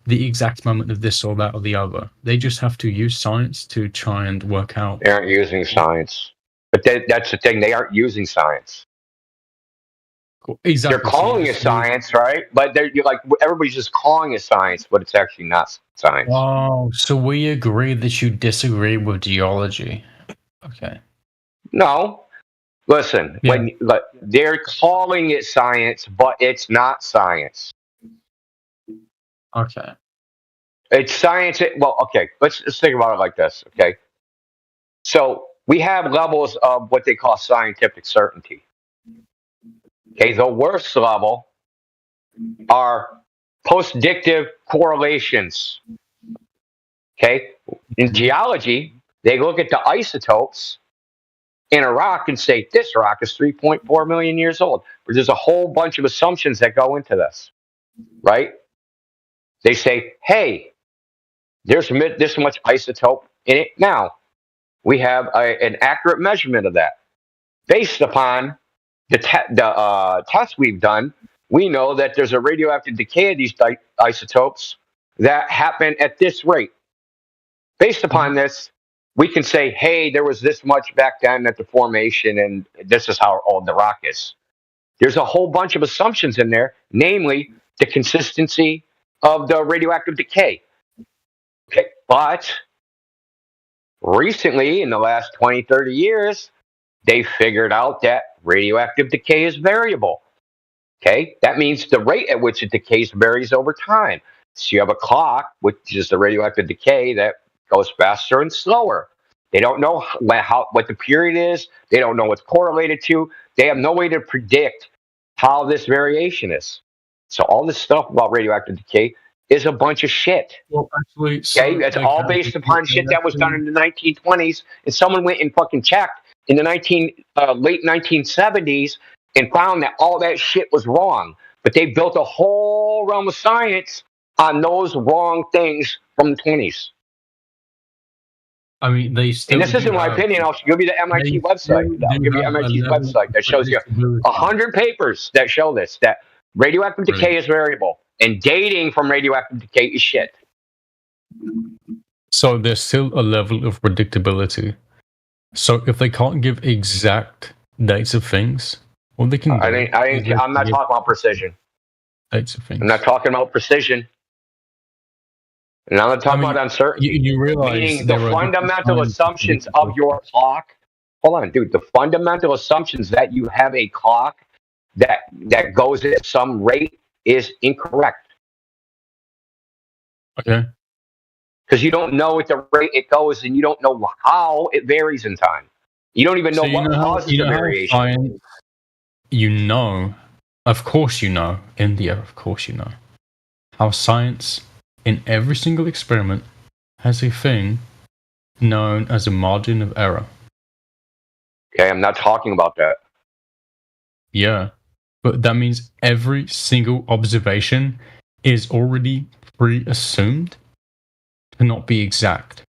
Speaker 19: the exact moment of this or that or the other. They just have to use science to try and work out.
Speaker 15: They aren't using science. But that's the thing. They aren't using science.
Speaker 19: Exactly.
Speaker 15: They're calling it science, right? But you're like everybody's just calling it science, but it's actually not science.
Speaker 19: Oh, so we agree that you disagree with geology. Okay.
Speaker 15: No. Listen, they're calling it science, but it's not science.
Speaker 19: Okay.
Speaker 15: It's science. Well, okay. Let's think about it like this. Okay. So we have levels of what they call scientific certainty. Okay. The worst level are postdictive correlations. Okay. In geology, they look at the isotopes in a rock and say, this rock is 3.4 million years old. But there's a whole bunch of assumptions that go into this, right? They say, hey, there's this much isotope in it now. We have an accurate measurement of that. Based upon the tests we've done, we know that there's a radioactive decay of these isotopes that happen at this rate. Based upon this, we can say, hey, there was this much back then at the formation, and this is how old the rock is. There's a whole bunch of assumptions in there, namely the consistency of the radioactive decay. Okay, but recently, in the last 20, 30 years, they figured out that radioactive decay is variable. Okay, that means the rate at which it decays varies over time. So you have a clock, which is the radioactive decay, that goes faster and slower. They don't know what the period is. They don't know what's correlated to. They have no way to predict how this variation is. So all this stuff about radioactive decay is a bunch of shit.
Speaker 19: Well, actually,
Speaker 15: okay, that's all based upon shit that was done in the 1920s, and someone went and fucking checked in the late 1970s and found that all that shit was wrong. But they built a whole realm of science on those wrong things from the 20s.
Speaker 19: I mean, they still.
Speaker 15: And this isn't my opinion. I'll give you the MIT website. I'll give you MIT's website that shows you 100 papers that show this, that radioactive decay is variable, and dating from radioactive decay is shit.
Speaker 19: So there's still a level of predictability. So if they can't give exact dates of things, well, they can.
Speaker 15: I'm not talking about precision.
Speaker 19: Dates of things.
Speaker 15: I'm not talking about precision. And I'm not talking about uncertainty.
Speaker 19: You realize
Speaker 15: meaning the fundamental assumptions of your clock. Hold on, dude. The fundamental assumptions that you have a clock that goes at some rate is incorrect.
Speaker 19: Okay.
Speaker 15: Because you don't know at the rate it goes, and you don't know how it varies in time. You don't even know what causes the variation.
Speaker 19: Of course you know, India, of course you know, how science in every single experiment has a thing known as a margin of error.
Speaker 15: Okay, I'm not talking about that.
Speaker 19: Yeah, but that means every single observation is already pre-assumed to not be exact.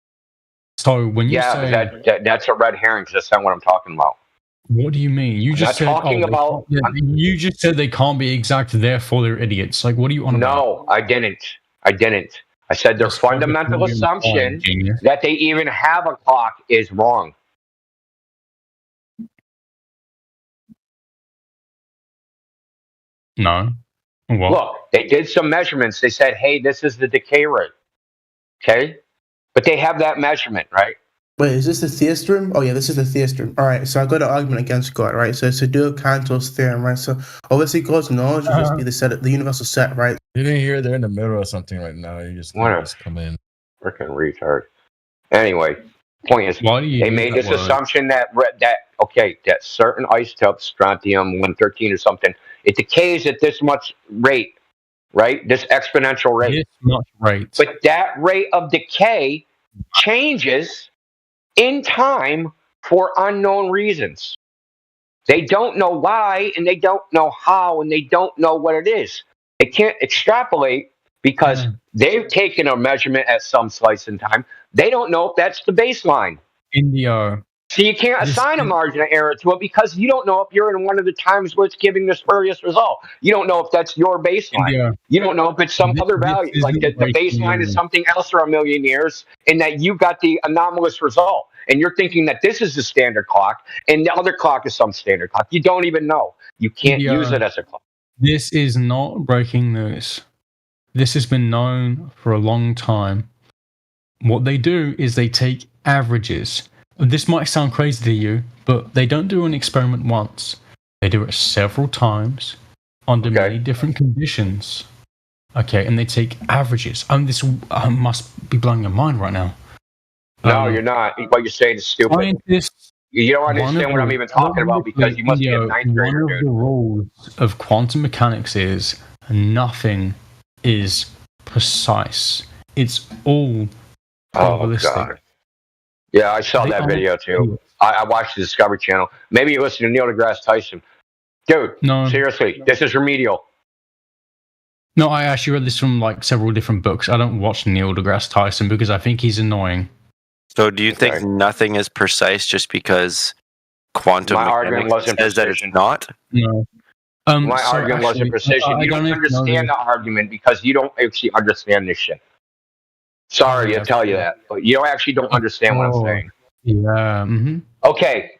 Speaker 19: So when you say
Speaker 15: that's a red herring, because that's not what I'm talking about.
Speaker 19: What do you mean? You just said you just said they can't be exact, therefore they're idiots. Like, what are you on about?
Speaker 15: No, I didn't. I said their fundamental assumption that they even have a clock is wrong.
Speaker 19: No. What?
Speaker 15: Look, they did some measurements. They said, hey, this is the decay rate. Okay? But they have that measurement, right?
Speaker 20: Wait, is this the theist room? Oh yeah, this is the theist room. All right, so I got an argument against God, right? So it's to do with Cantor's theorem, right? So obviously God's knowledge will just be the universal set, right?
Speaker 21: You didn't hear they're in the middle of something right now. You just come in.
Speaker 15: Freaking retard. Anyway, point is, they made this assumption that certain isotopes, strontium 113 or something, it decays at this much rate, right? This exponential rate.
Speaker 19: This much rate.
Speaker 15: But that rate of decay changes in time for unknown reasons. They don't know why, and they don't know how, and they don't know what it is. They can't extrapolate because they've taken a measurement at some slice in time. They don't know if that's the baseline.
Speaker 19: India.
Speaker 15: So you can't assign a margin of error to it because you don't know if you're in one of the times where it's giving the spurious result. You don't know if that's your baseline.
Speaker 19: India.
Speaker 15: You don't know if it's some other value, like the baseline is something else for a million years, and that you got the anomalous result. And you're thinking that this is the standard clock, and the other clock is some standard clock. You don't even know. You can't use it as a clock.
Speaker 19: This is not breaking news. This has been known for a long time. What they do is they take averages. This might sound crazy to you, but they don't do an experiment once. They do it several times under many different conditions. Okay, and they take averages. This must be blowing your mind right now.
Speaker 15: No, you're not. What you're saying is stupid. You don't understand what I'm even talking about because you must be a ninth grader.
Speaker 19: One of the rules of quantum mechanics is nothing is precise. It's all probabilistic.
Speaker 15: God. Yeah, I saw that video too. I watched the Discovery Channel. Maybe you listen to Neil deGrasse Tyson. Dude, seriously, this is remedial.
Speaker 19: No, I actually read this from like several different books. I don't watch Neil deGrasse Tyson because I think he's annoying.
Speaker 22: So do you think nothing is precise just because quantum mechanics says that it's not?
Speaker 19: No.
Speaker 15: My argument wasn't precision. You don't understand the argument because you don't actually understand this shit. Sorry to tell you that, but you actually don't understand what I'm saying.
Speaker 19: Yeah. Mm-hmm.
Speaker 15: Okay.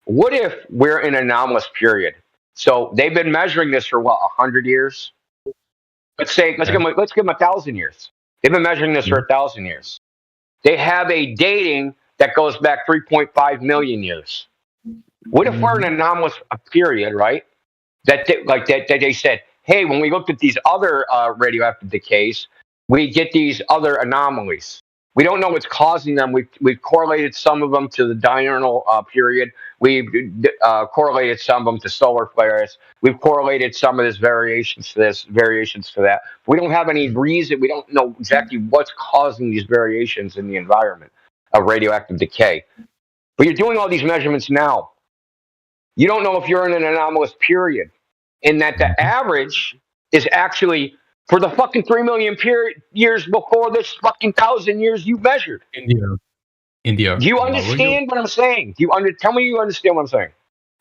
Speaker 15: What if we're in an anomalous period? So they've been measuring this for 100 years? Let's give them 1,000 years. They've been measuring this for 1,000 years. They have a dating that goes back 3.5 million years. What if we're in an anomalous period, right? That they said, hey, when we looked at these other radioactive decays, we get these other anomalies. We don't know what's causing them. We've correlated some of them to the diurnal period. We've correlated some of them to solar flares. We've correlated some of this variations to that. We don't have any reason. We don't know exactly what's causing these variations in the environment of radioactive decay. But you're doing all these measurements now. You don't know if you're in an anomalous period, and that the average is actually for the fucking 3 million years before this fucking 1,000 years you measured.
Speaker 19: India.
Speaker 15: Do you understand what I'm saying? Tell me you understand what I'm saying.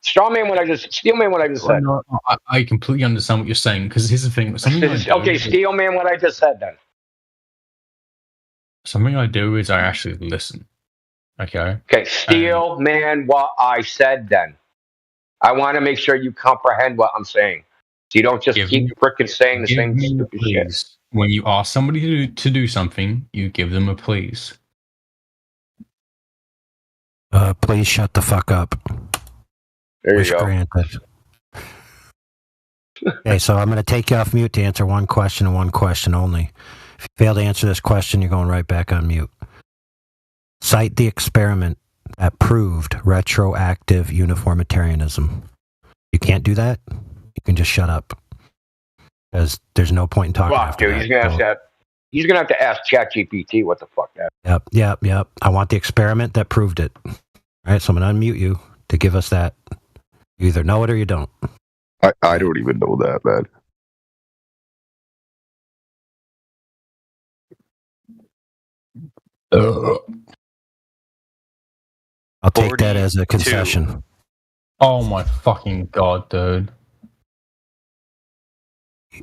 Speaker 15: Steel man what I just said.
Speaker 19: No, I completely understand what you're saying because here's the thing.
Speaker 15: Steel man what I just said then.
Speaker 19: Something I do is I actually listen. Okay.
Speaker 15: Steel man what I said then. I want to make sure you comprehend what I'm saying. So you don't just keep freaking saying the same stupid shit.
Speaker 19: When you ask somebody to do something, you give them a please.
Speaker 23: Please shut the fuck up.
Speaker 15: There you go.
Speaker 23: Granted. Okay, so I'm going to take you off mute to answer one question and one question only. If you fail to answer this question, you're going right back on mute. Cite the experiment that proved retroactive uniformitarianism. You can't do that? You can just shut up. Because there's no point in talking after
Speaker 15: dude,
Speaker 23: that.
Speaker 15: He's going to have to ask ChatGPT what the fuck that is.
Speaker 23: Yep. I want the experiment that proved it. All right, so I'm going to unmute you to give us that. You either know it or you don't.
Speaker 24: I don't even know that, man.
Speaker 23: I'll take that as a concession.
Speaker 19: Oh my fucking god, dude.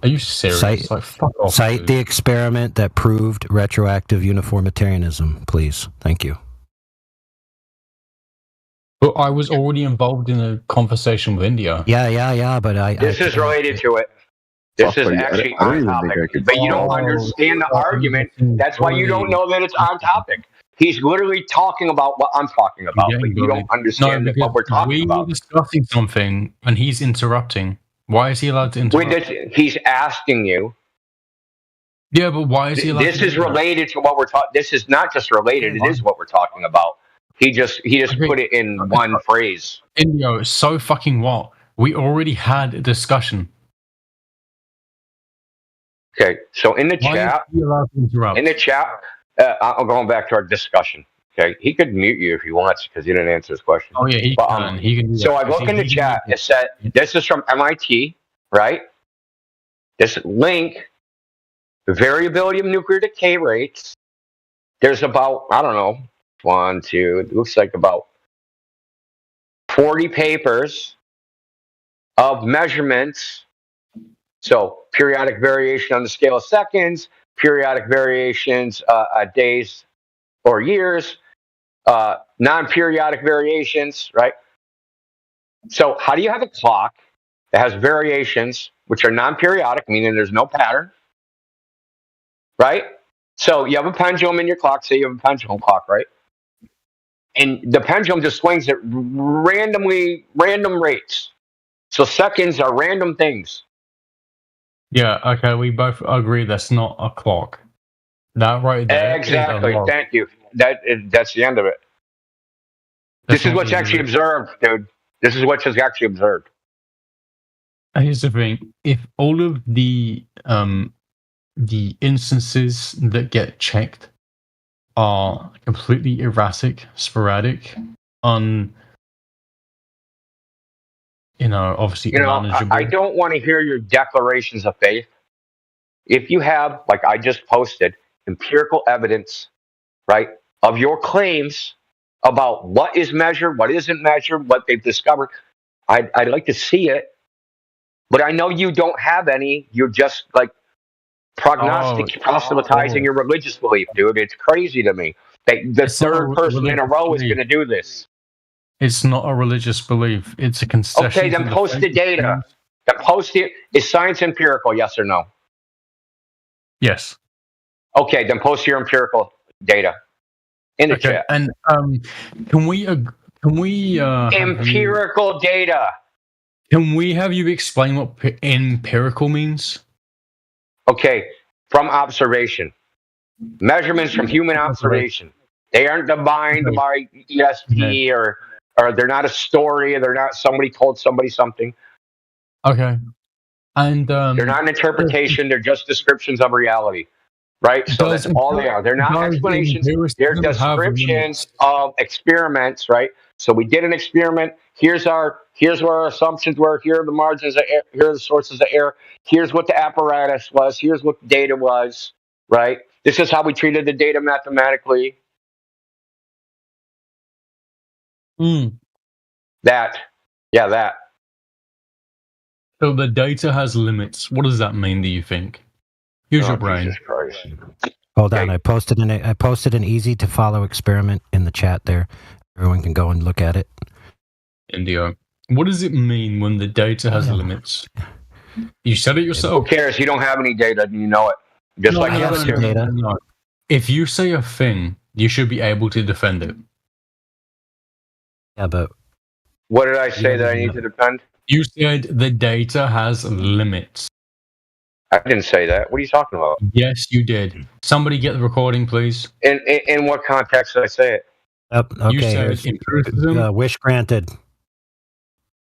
Speaker 19: Are you serious? Fuck off,
Speaker 23: cite
Speaker 19: dude.
Speaker 23: the experiment that proved retroactive uniformitarianism, please. Thank you.
Speaker 19: But I was already involved in a conversation with India.
Speaker 23: Yeah, but
Speaker 15: This is related to it. This is actually on topic. But you don't understand the argument. That's why you don't know that it's on topic. He's literally talking about what I'm talking about, but you don't understand what we're talking about.
Speaker 19: We're discussing something, and he's interrupting. Why is he allowed to interrupt?
Speaker 15: He's asking you.
Speaker 19: Yeah, but why is he allowed
Speaker 15: This is related to what we're talking. This is not just related. It is what we're talking about. He just put it in one phrase.
Speaker 19: Indio, so fucking what? We already had a discussion.
Speaker 15: Okay, so in the
Speaker 19: Why
Speaker 15: chat,
Speaker 19: is he allowed to interrupt?
Speaker 15: in the chat, I'm going back to our discussion. Okay, he could mute you if he wants because you didn't answer his question.
Speaker 19: Oh yeah, he can. He can do
Speaker 15: So
Speaker 19: that.
Speaker 15: I look in the chat. It said this is from MIT, right? This link, the variability of nuclear decay rates. There's about, I don't know, 1, 2. It looks like about 40 papers of measurements. So periodic variation on the scale of seconds, periodic variations days or years, non-periodic variations, right? So how do you have a clock that has variations which are non-periodic, meaning there's no pattern, right? So you have a pendulum in your clock. Say you have a pendulum clock, right? And the pendulum just swings at random rates. So seconds are random things.
Speaker 19: Yeah, okay, we both agree that's not a clock. That right there.
Speaker 15: Exactly. Thank you. That's the end of it. This is what's actually observed, dude. This is what's actually observed.
Speaker 19: Here's the thing: if all of the instances that get checked are completely erratic, sporadic, obviously manageable.
Speaker 15: I don't want to hear your declarations of faith. If you have, like I just posted, empirical evidence, right, of your claims about what is measured, what isn't measured, what they've discovered, I'd like to see it. But I know you don't have any. You're just like proselytizing your religious belief, dude. It's crazy to me that the third person in a row is going to do this.
Speaker 19: It's not a religious belief. It's a concession.
Speaker 15: Okay, then post the data. Then post it. Is science empirical? Yes or no?
Speaker 19: Yes.
Speaker 15: Okay, then post your empirical data in the chat.
Speaker 19: And can we
Speaker 15: empirical data?
Speaker 19: Can we have you explain what empirical means?
Speaker 15: Okay, from observation, measurements from human observation. They aren't defined by ESP or they're not a story. They're not somebody told somebody something.
Speaker 19: Okay, and
Speaker 15: they're not an interpretation. They're just descriptions of reality, right? So that's all they are. They're not explanations. They're descriptions of experiments, right? So we did an experiment. Here's where our assumptions were. Here are the margins of error. Here are the sources of error. Here's what the apparatus was. Here's what the data was, right? This is how we treated the data mathematically. That.
Speaker 19: So the data has limits. What does that mean, do you think? Use your brain.
Speaker 15: Jesus Christ.
Speaker 23: Hold on, I posted an easy to follow experiment in the chat there. Everyone can go and look at it.
Speaker 19: Indio, what does it mean when the data has limits? You said it yourself.
Speaker 15: Who cares? You don't have any data, and you know it. Just like
Speaker 23: I have some data.
Speaker 19: If you say a thing, you should be able to defend it.
Speaker 23: Yeah, but
Speaker 15: what did I say that I need to defend?
Speaker 19: You said the data has limits.
Speaker 15: I didn't say that. What are you talking about?
Speaker 19: Yes, you did. Somebody get the recording, please.
Speaker 15: In what context did I say it?
Speaker 23: Okay,
Speaker 19: you said empiricism.
Speaker 23: Wish granted.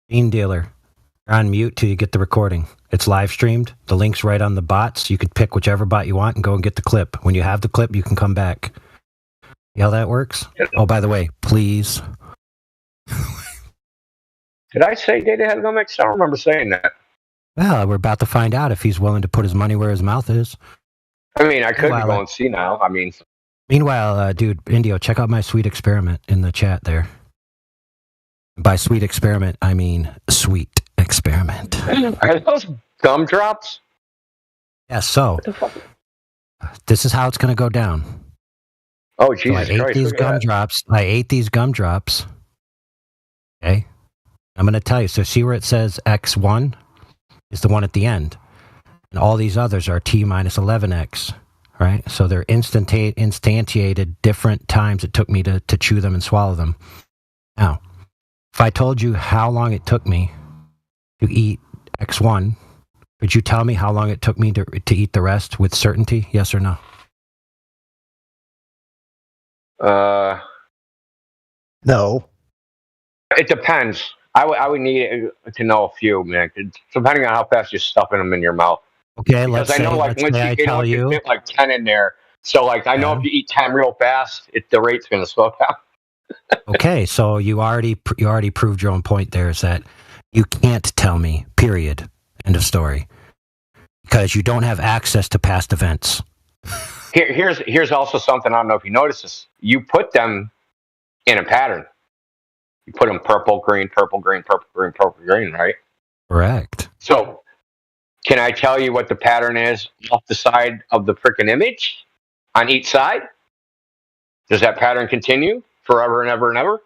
Speaker 23: Bean dealer. You're on mute till you get the recording. It's live streamed. The link's right on the bots. You could pick whichever bot you want and go and get the clip. When you have the clip, you can come back. See how that works? Oh, by the way, please.
Speaker 15: Did I say data has limits? I don't remember saying that.
Speaker 23: Well, we're about to find out if he's willing to put his money where his mouth is.
Speaker 15: I mean, I could go and see now. I mean...
Speaker 23: Meanwhile, dude, Indio, check out my sweet experiment in the chat there. By sweet experiment, I mean sweet experiment.
Speaker 15: Are those gumdrops?
Speaker 23: Yeah, so this is how it's going to go down.
Speaker 15: Oh, Jesus
Speaker 23: so I ate these gumdrops. Okay. I'm going to tell you. So see where it says X1 is the one at the end. And all these others are T minus 11X. right? So they're instantiated different times it took me to chew them and swallow them. Now, if I told you how long it took me to eat X1, could you tell me how long it took me to eat the rest with certainty? Yes or no?
Speaker 1: No.
Speaker 15: It depends. I would need to know a few, man. Depending on how fast you're stuffing them in your mouth.
Speaker 23: Okay,
Speaker 15: because I know, like, once you
Speaker 23: tell you,
Speaker 15: fit like 10 in there. So, like, I know if you eat 10 real fast, the rate's going to slow down.
Speaker 23: Okay, so you already proved your own point there, is that you can't tell me, period, end of story, because you don't have access to past events.
Speaker 15: Here's also something, I don't know if you noticed this. You put them in a pattern. You put them purple, green, purple, green, purple, green, purple, green, right?
Speaker 23: Correct.
Speaker 15: So, can I tell you what the pattern is off the side of the frickin' image on each side? Does that pattern continue forever and ever and ever?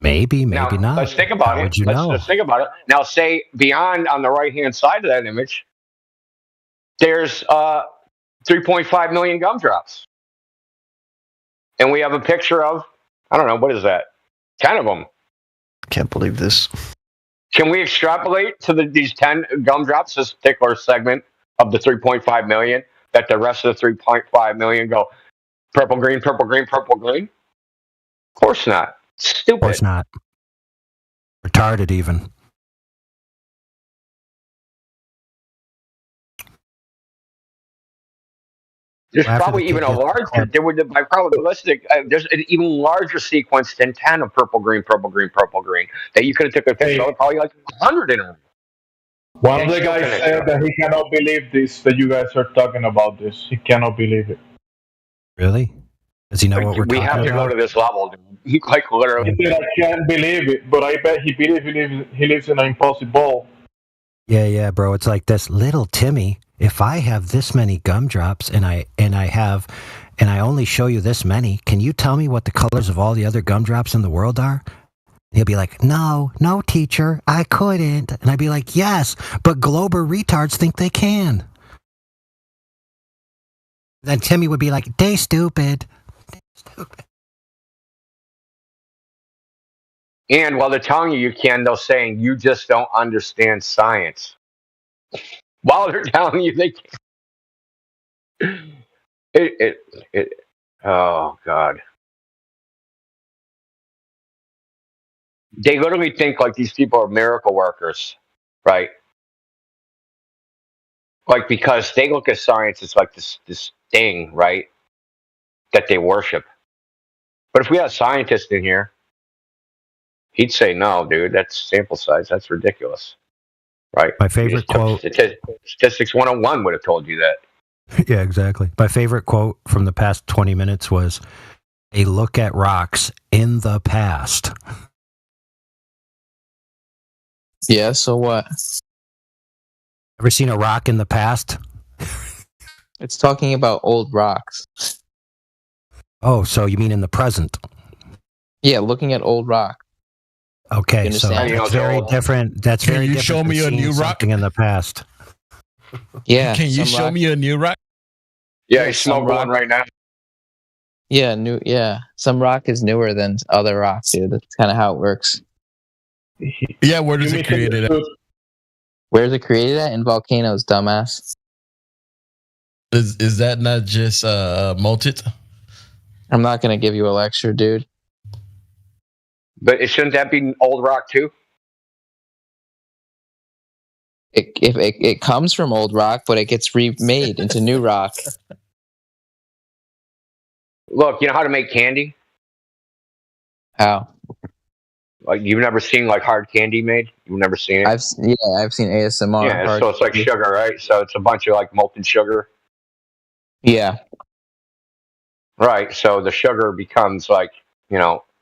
Speaker 23: Maybe
Speaker 15: now,
Speaker 23: not.
Speaker 15: Let's think about it. Let's think about it. Now, say beyond on the right-hand side of that image, there's 3.5 million gumdrops. And we have a picture of, I don't know, what is that? 10 of them.
Speaker 1: Can't believe this.
Speaker 15: Can we extrapolate to these 10 gumdrops, this particular segment of the 3.5 million, that the rest of the 3.5 million go purple, green, purple, green, purple, green? Of course not. Stupid.
Speaker 23: Of course not. Retarded, even.
Speaker 15: There's probably even a larger, by probabilistic, there's an even larger sequence than 10 of purple, green, purple, green, purple, green, that you could have taken a picture of, probably like 100 in them.
Speaker 4: One of the guys said that he cannot believe this, that you guys are talking about this. He cannot believe it.
Speaker 23: Really? Does he know what we're talking about?
Speaker 15: We have to go to this level. He, like, literally.
Speaker 4: He said, I can't believe it, but I bet he believes he lives in an impossible.
Speaker 23: Yeah, bro. It's like this. Little Timmy, if I have this many gumdrops and I only show you this many, can you tell me what the colors of all the other gumdrops in the world are? And he'll be like, no, teacher, I couldn't. And I'd be like, yes, but Glober retards think they can. Then Timmy would be like, they stupid.
Speaker 15: And while they're telling you can, they're saying you just don't understand science. While they're telling you they can. Oh, God. They literally think like these people are miracle workers, right? Like, because they look at science as like this thing, right, that they worship. But if we had a scientist in here, he'd say, no, dude, that's sample size. That's ridiculous, right?
Speaker 23: My favorite quote.
Speaker 15: Statistics 101 would have told you that.
Speaker 23: Yeah, exactly. My favorite quote from the past 20 minutes was, a look at rocks in the past.
Speaker 12: Yeah, so what?
Speaker 23: Ever seen a rock in the past?
Speaker 12: It's talking about old rocks.
Speaker 23: Oh, so you mean in the present?
Speaker 12: Yeah, looking at old rock.
Speaker 23: Okay, so that's very different. That's very different.
Speaker 21: Can you show me a new rock
Speaker 23: in the past?
Speaker 12: Yeah.
Speaker 21: Can you show me a new rock?
Speaker 15: Yeah, he's smoking one right now.
Speaker 12: Yeah, some rock is newer than other rocks, dude. That's kind of how it works.
Speaker 21: Yeah, where does it created at?
Speaker 12: Where's it created at? In volcanoes, dumbass.
Speaker 21: Is that not just molted?
Speaker 12: I'm not gonna give you a lecture, dude.
Speaker 15: But shouldn't that be old rock too?
Speaker 12: It comes from old rock, but it gets remade into new rock.
Speaker 15: Look, you know how to make candy?
Speaker 12: How?
Speaker 15: Like, you've never seen like hard candy made? You've never seen it?
Speaker 12: I've seen ASMR.
Speaker 15: Yeah, so it's like sugar, right? So it's a bunch of like molten sugar.
Speaker 12: Yeah.
Speaker 15: Right. So the sugar becomes like,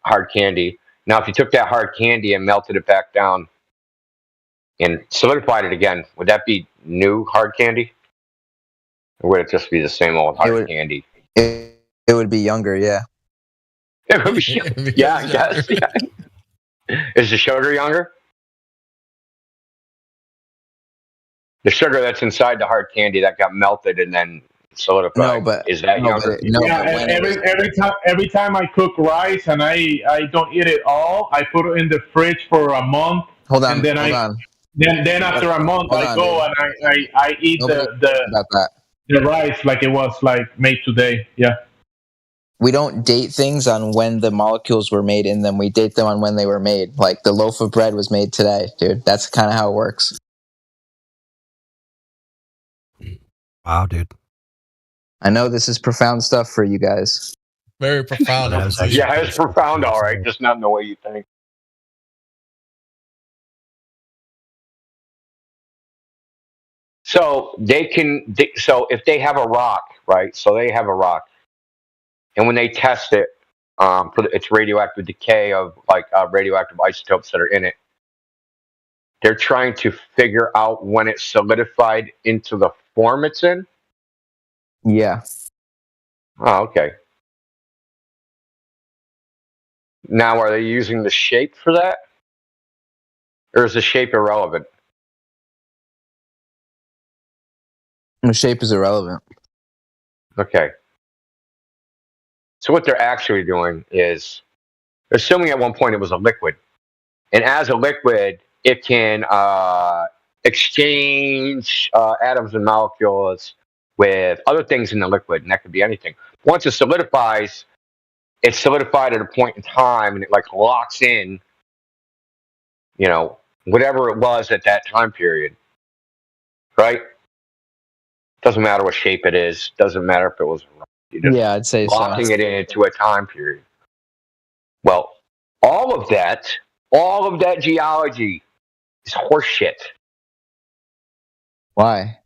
Speaker 15: hard candy. Now, if you took that hard candy and melted it back down and solidified it again, would that be new hard candy? Or would it just be the same old hard candy?
Speaker 12: It would be younger, yeah.
Speaker 15: It would be, yeah, I guess. Yeah. Is the sugar younger? The sugar that's inside the hard candy that got melted and then solidified.
Speaker 12: No, but
Speaker 15: is that younger?
Speaker 4: Every time I cook rice and I don't eat it all, I put it in the fridge for a month.
Speaker 12: Hold on,
Speaker 4: and then Then after a month, I go and I eat the rice like it was like made today. Yeah.
Speaker 12: We don't date things on when the molecules were made in them. We date them on when they were made. Like the loaf of bread was made today, dude. That's kind of how it works.
Speaker 23: Wow, dude.
Speaker 12: I know this is profound stuff for you guys.
Speaker 21: Very profound.
Speaker 15: Yeah, it's profound, all right. Just not in the way you think. So they can. So if they have a rock, right? So they have a rock, and when they test it for its radioactive decay of like radioactive isotopes that are in it, they're trying to figure out when it's solidified into the form it's in.
Speaker 12: Yeah.
Speaker 15: Oh, okay. Now, are they using the shape for that? Or is the shape irrelevant?
Speaker 12: The shape is irrelevant.
Speaker 15: Okay. So what they're actually doing is, assuming at one point it was a liquid. And as a liquid, it can exchange atoms and molecules with other things in the liquid, and that could be anything. Once it solidifies, it's solidified at a point in time, and it like locks in, whatever it was at that time period, right? Doesn't matter what shape it is. Doesn't matter if it was.
Speaker 12: Yeah, I'd say
Speaker 15: locking it into a time period. Well, all of that geology is horseshit.
Speaker 12: Why?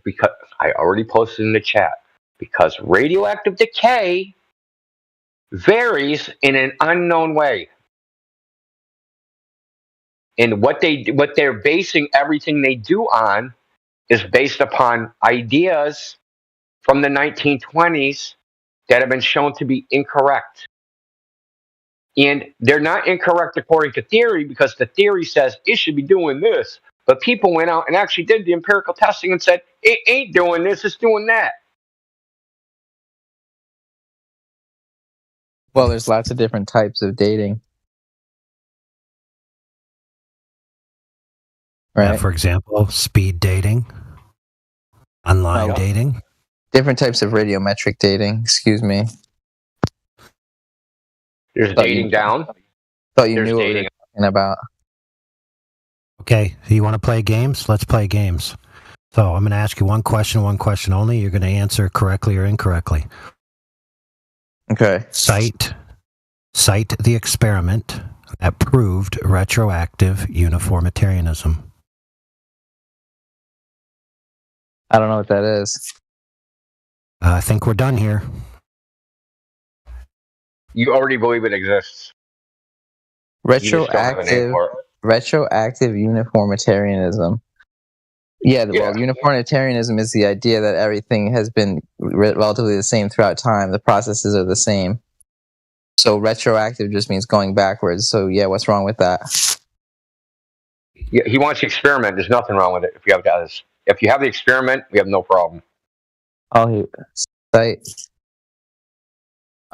Speaker 15: Because I already posted in the chat. Because radioactive decay varies in an unknown way. And what they're basing everything they do on is based upon ideas from the 1920s that have been shown to be incorrect. And they're not incorrect according to theory, because the theory says it should be doing this. But people went out and actually did the empirical testing and said, it ain't doing this, it's doing that.
Speaker 12: Well, there's lots of different types of dating. Right.
Speaker 23: For example, speed dating, online dating.
Speaker 12: Different types of radiometric dating. Excuse me.
Speaker 15: There's dating down.
Speaker 12: Thought you knew what we were talking about.
Speaker 23: Okay, you want to play games? Let's play games. So I'm going to ask you one question only. You're going to answer correctly or incorrectly.
Speaker 12: Okay.
Speaker 23: Cite the experiment that proved retroactive uniformitarianism.
Speaker 12: I don't know what that is.
Speaker 23: I think we're done here.
Speaker 15: You already believe it exists.
Speaker 12: Retroactive uniformitarianism. Yeah, well, uniformitarianism is the idea that everything has been relatively the same throughout time. The processes are the same. So retroactive just means going backwards. So yeah, what's wrong with that?
Speaker 15: Yeah, he wants to experiment. There's nothing wrong with it. If you have the experiment, we have no problem.
Speaker 12: Oh, cite.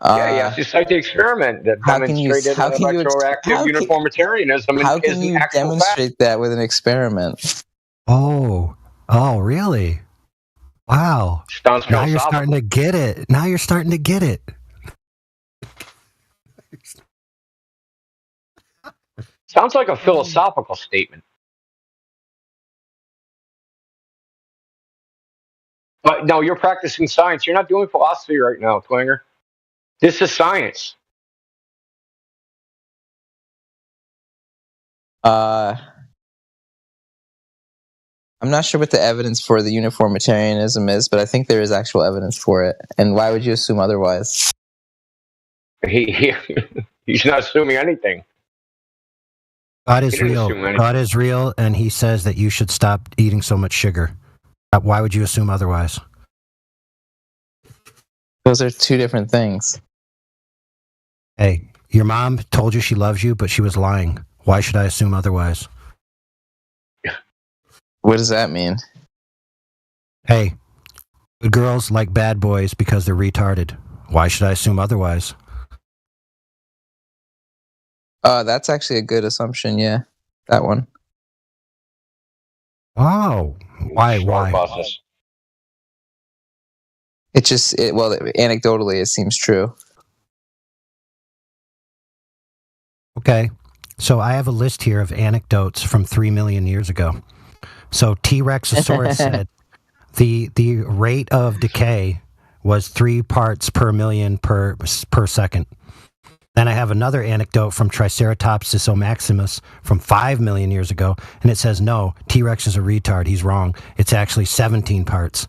Speaker 15: Yeah, just cite the experiment that demonstrated retroactive uniformitarianism.
Speaker 12: How can you demonstrate that with an experiment?
Speaker 23: Oh, really? Wow. Now you're starting to get it.
Speaker 15: Sounds like a philosophical statement. But no, you're practicing science. You're not doing philosophy right now, Twinger. This is science.
Speaker 12: I'm not sure what the evidence for the uniformitarianism is, but I think there is actual evidence for it. And why would you assume otherwise?
Speaker 15: He's not assuming anything.
Speaker 23: God is real. God is real, and he says that you should stop eating so much sugar. Why would you assume otherwise?
Speaker 12: Those are two different things.
Speaker 23: Hey, your mom told you she loves you, but she was lying. Why should I assume otherwise?
Speaker 12: What does that mean?
Speaker 23: Hey, Good girls like bad boys because they're retarded. Why should I assume otherwise?
Speaker 12: That's actually a good assumption. Yeah, that one.
Speaker 23: Wow. Why?
Speaker 15: Process.
Speaker 12: Anecdotally, it seems true.
Speaker 23: Okay. So I have a list here of anecdotes from 3 million years ago. So T-Rexosaurus said the rate of decay was 3 parts per million per second. Then I have another anecdote from Triceratopsis maximus from 5 million years ago, and it says, no, T-Rex is a retard. He's wrong. It's actually 17 parts.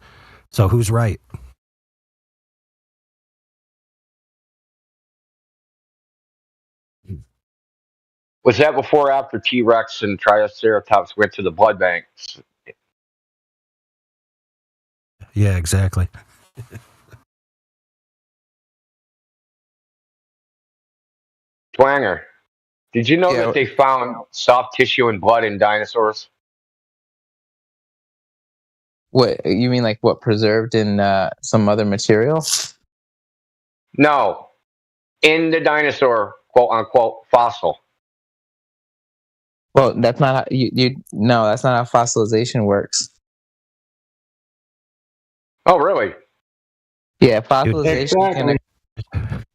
Speaker 23: So who's right?
Speaker 15: Was that before or after T-Rex and Triceratops went to the blood banks?
Speaker 23: Yeah, exactly.
Speaker 15: Twanger, did you know that they found soft tissue and blood in dinosaurs?
Speaker 12: What you mean, like what preserved in some other material?
Speaker 15: No, in the dinosaur quote unquote fossil.
Speaker 12: Well, that's not how no, that's not how fossilization works.
Speaker 15: Oh, really?
Speaker 12: Yeah, fossilization.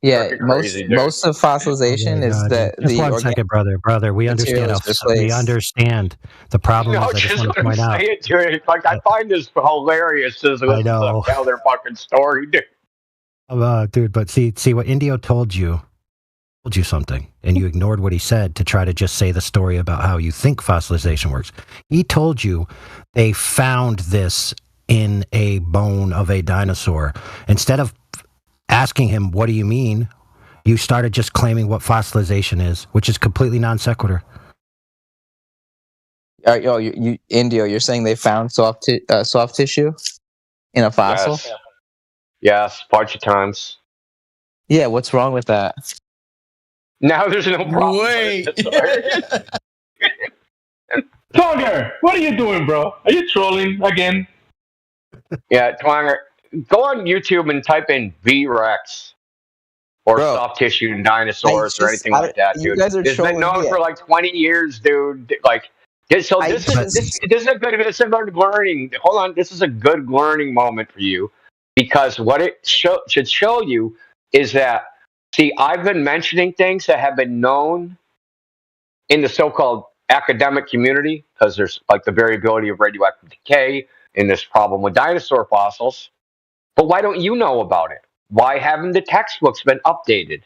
Speaker 12: Most of fossilization is that
Speaker 23: just one second, brother. We understand. We understand the problem.
Speaker 15: No,
Speaker 23: is I just want to point out.
Speaker 15: It, dude. Like I find this hilarious. This is another fucking story, dude.
Speaker 23: Dude, but see what Indio told you something, and you ignored what he said to try to just say the story about how you think fossilization works. He told you they found this in a bone of a dinosaur. Instead of asking him, what do you mean? You started just claiming what fossilization is, which is completely non sequitur.
Speaker 12: Indio, you're saying they found soft tissue in a fossil?
Speaker 15: Yes, bunch of times.
Speaker 12: Yeah, what's wrong with that?
Speaker 15: Now there's no problem.
Speaker 21: Wait.
Speaker 4: Twanger, what are you doing, bro? Are you trolling again?
Speaker 15: Yeah, Twanger, go on YouTube and type in V-Rex or soft tissue dinosaurs or anything like that, dude. It's been known for like 20 years, dude. Like, this is a good learning. Hold on, this is a good learning moment for you, because what it should show you is that, see, I've been mentioning things that have been known in the so-called academic community, because there's like the variability of radioactive decay in this problem with dinosaur fossils. But why don't you know about it? Why haven't the textbooks been updated?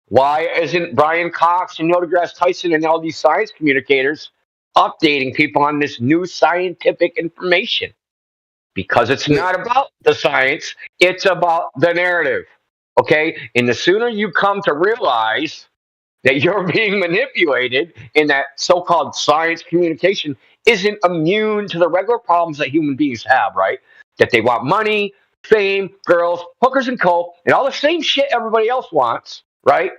Speaker 15: Why isn't Brian Cox and Neil deGrasse Tyson and all these science communicators updating people on this new scientific information? Because it's not about the science, it's about the narrative. Okay? And the sooner you come to realize that you're being manipulated in that so-called science communication isn't immune to the regular problems that human beings have, right? That they want money, fame, girls, hookers and coke, and all the same shit everybody else wants, right?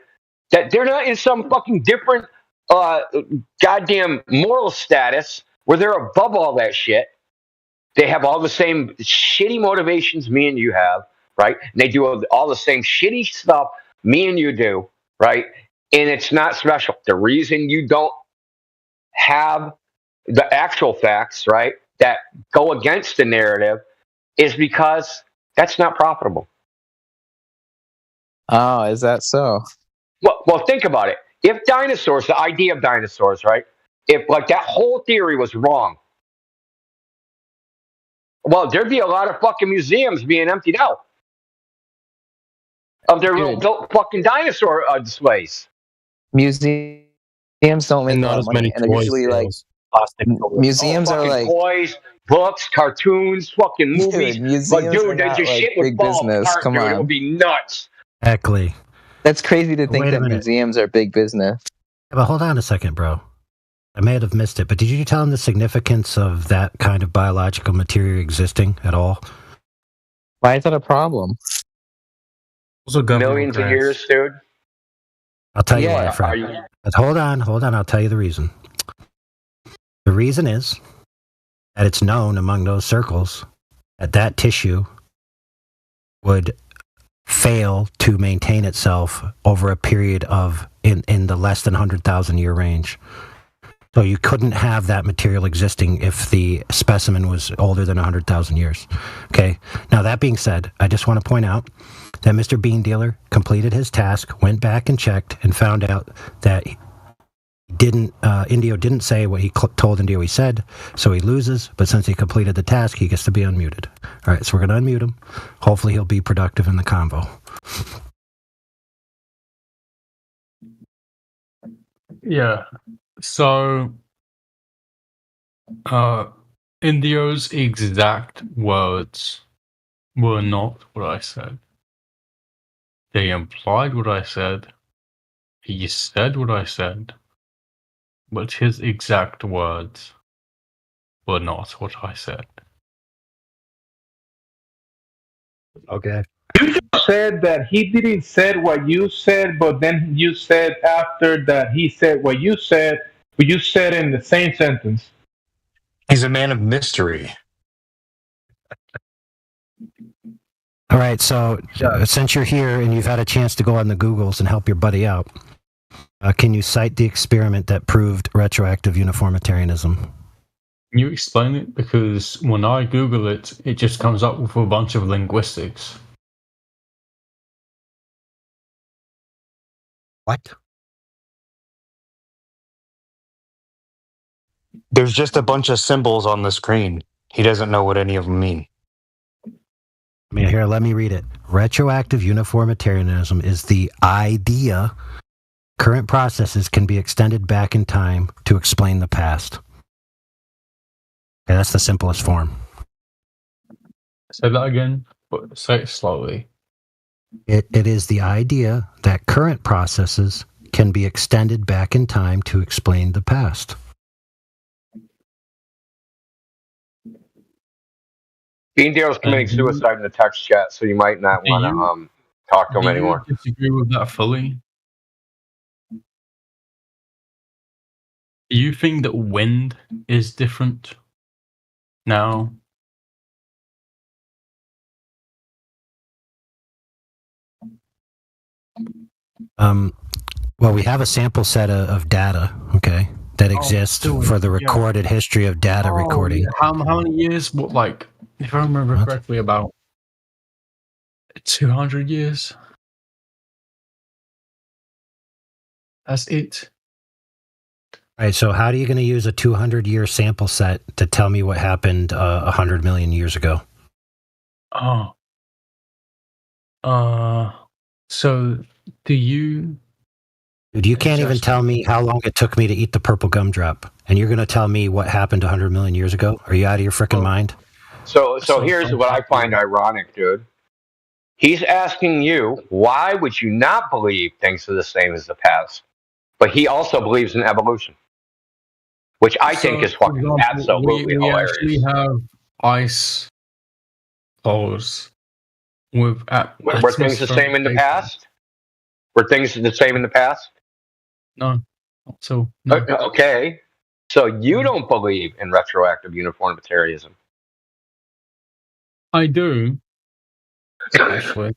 Speaker 15: That they're not in some fucking different goddamn moral status where they're above all that shit. They have all the same shitty motivations me and you have, right? And they do all the same shitty stuff me and you do, right? And it's not special. The reason you don't have the actual facts, right, that go against the narrative is because that's not profitable.
Speaker 12: Oh, is that so?
Speaker 15: Well, think about it. If dinosaurs, the idea of dinosaurs, right, if like that whole theory was wrong, well, there'd be a lot of fucking museums being emptied out of their little fucking dinosaur displays.
Speaker 12: Museums don't make
Speaker 3: not as many
Speaker 12: and they're usually like museums are like
Speaker 15: toys, books, cartoons, fucking movies. But dude, that just shit would fall apart,
Speaker 12: Come on,
Speaker 15: it would be nuts.
Speaker 23: Exactly.
Speaker 12: That's crazy to think that museums are big business.
Speaker 23: Yeah, but hold on a second, bro. I may have missed it, but did you tell him the significance of that kind of biological material existing at all?
Speaker 12: Why is that a problem?
Speaker 23: Also,
Speaker 15: millions of years, dude.
Speaker 23: I'll tell you why, friend. But hold on. I'll tell you the reason. The reason is that it's known among those circles that tissue would fail to maintain itself over a period of in the less than 100,000 year range. So you couldn't have that material existing if the specimen was older than 100,000 years. Okay. Now that being said, I just want to point out that Mr. Bean Dealer completed his task, went back and checked, and found out that Indio didn't say what he told Indio he said, so he loses. But since he completed the task, he gets to be unmuted. All right, so we're going to unmute him. Hopefully, he'll be productive in the convo.
Speaker 19: Yeah. So, Indio's exact words were not what I said. They implied what I said. He said what I said. But his exact words were not what I said.
Speaker 23: Okay.
Speaker 4: You just said that he didn't said what you said, but then you said after that he said what you said, but you said in the same sentence.
Speaker 3: He's a man of mystery.
Speaker 23: All right, so since you're here and you've had a chance to go on the Googles and help your buddy out, can you cite the experiment that proved retroactive uniformitarianism?
Speaker 19: Can you explain it? Because when I Google it, it just comes up with a bunch of linguistics.
Speaker 23: What?
Speaker 3: There's just a bunch of symbols on the screen. He doesn't know what any of them mean.
Speaker 23: I mean, here, let me read it. Retroactive uniformitarianism is the idea current processes can be extended back in time to explain the past. Okay, that's the simplest form.
Speaker 19: Say that again, but say it slowly.
Speaker 23: It is the idea that current processes can be extended back in time to explain the past.
Speaker 15: Bean Deal's committing suicide in the text chat, so you might not want to talk to him anymore.
Speaker 19: Do you disagree with that fully? Do you think that wind is different now?
Speaker 23: Well, we have a sample set of data, okay, that exists for the recorded history of data recording.
Speaker 19: Yeah. How many years? What, like, if I remember correctly, about 200 years? That's it.
Speaker 23: All right, so how are you going to use a 200-year sample set to tell me what happened 100 million years ago?
Speaker 19: So do you...
Speaker 23: Dude, you can't even tell me how long it took me to eat the purple gumdrop, and you're going to tell me what happened 100 million years ago? Are you out of your freaking mind?
Speaker 15: So here's what I find ironic, dude. He's asking you, why would you not believe things are the same as the past? But he also believes in evolution, which I think is fucking absolutely hilarious.
Speaker 19: We actually have ice poles with
Speaker 15: were things the same in the past? Were things the same in the past?
Speaker 19: No. So no.
Speaker 15: Okay. So you don't believe in retroactive uniformitarianism?
Speaker 19: I do. Actually.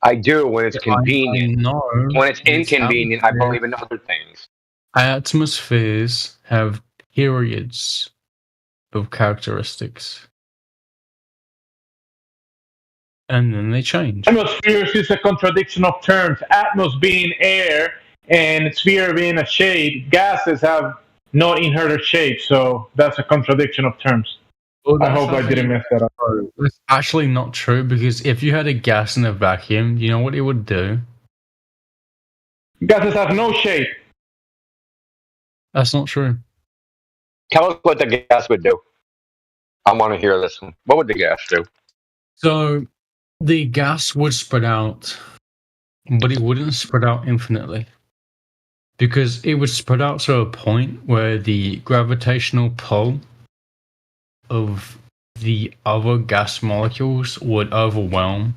Speaker 15: I do when it's convenient.
Speaker 19: No.
Speaker 15: When it's inconvenient, I believe in other things.
Speaker 19: Atmospheres have periods of characteristics. And then they change.
Speaker 4: Atmospheres is a contradiction of terms. Atmos being air and sphere being a shape. Gases have no inherent shape, so that's a contradiction of terms.
Speaker 19: Well,
Speaker 4: I hope I didn't mess that up.
Speaker 19: It's actually not true, because if you had a gas in a vacuum, you know what it would do?
Speaker 4: Gases have no shape.
Speaker 19: That's not true.
Speaker 15: Tell us what the gas would do. I want to hear this one. What would the gas do?
Speaker 19: So, the gas would spread out, but it wouldn't spread out infinitely. Because it would spread out to a point where the gravitational pull of the other gas molecules would overwhelm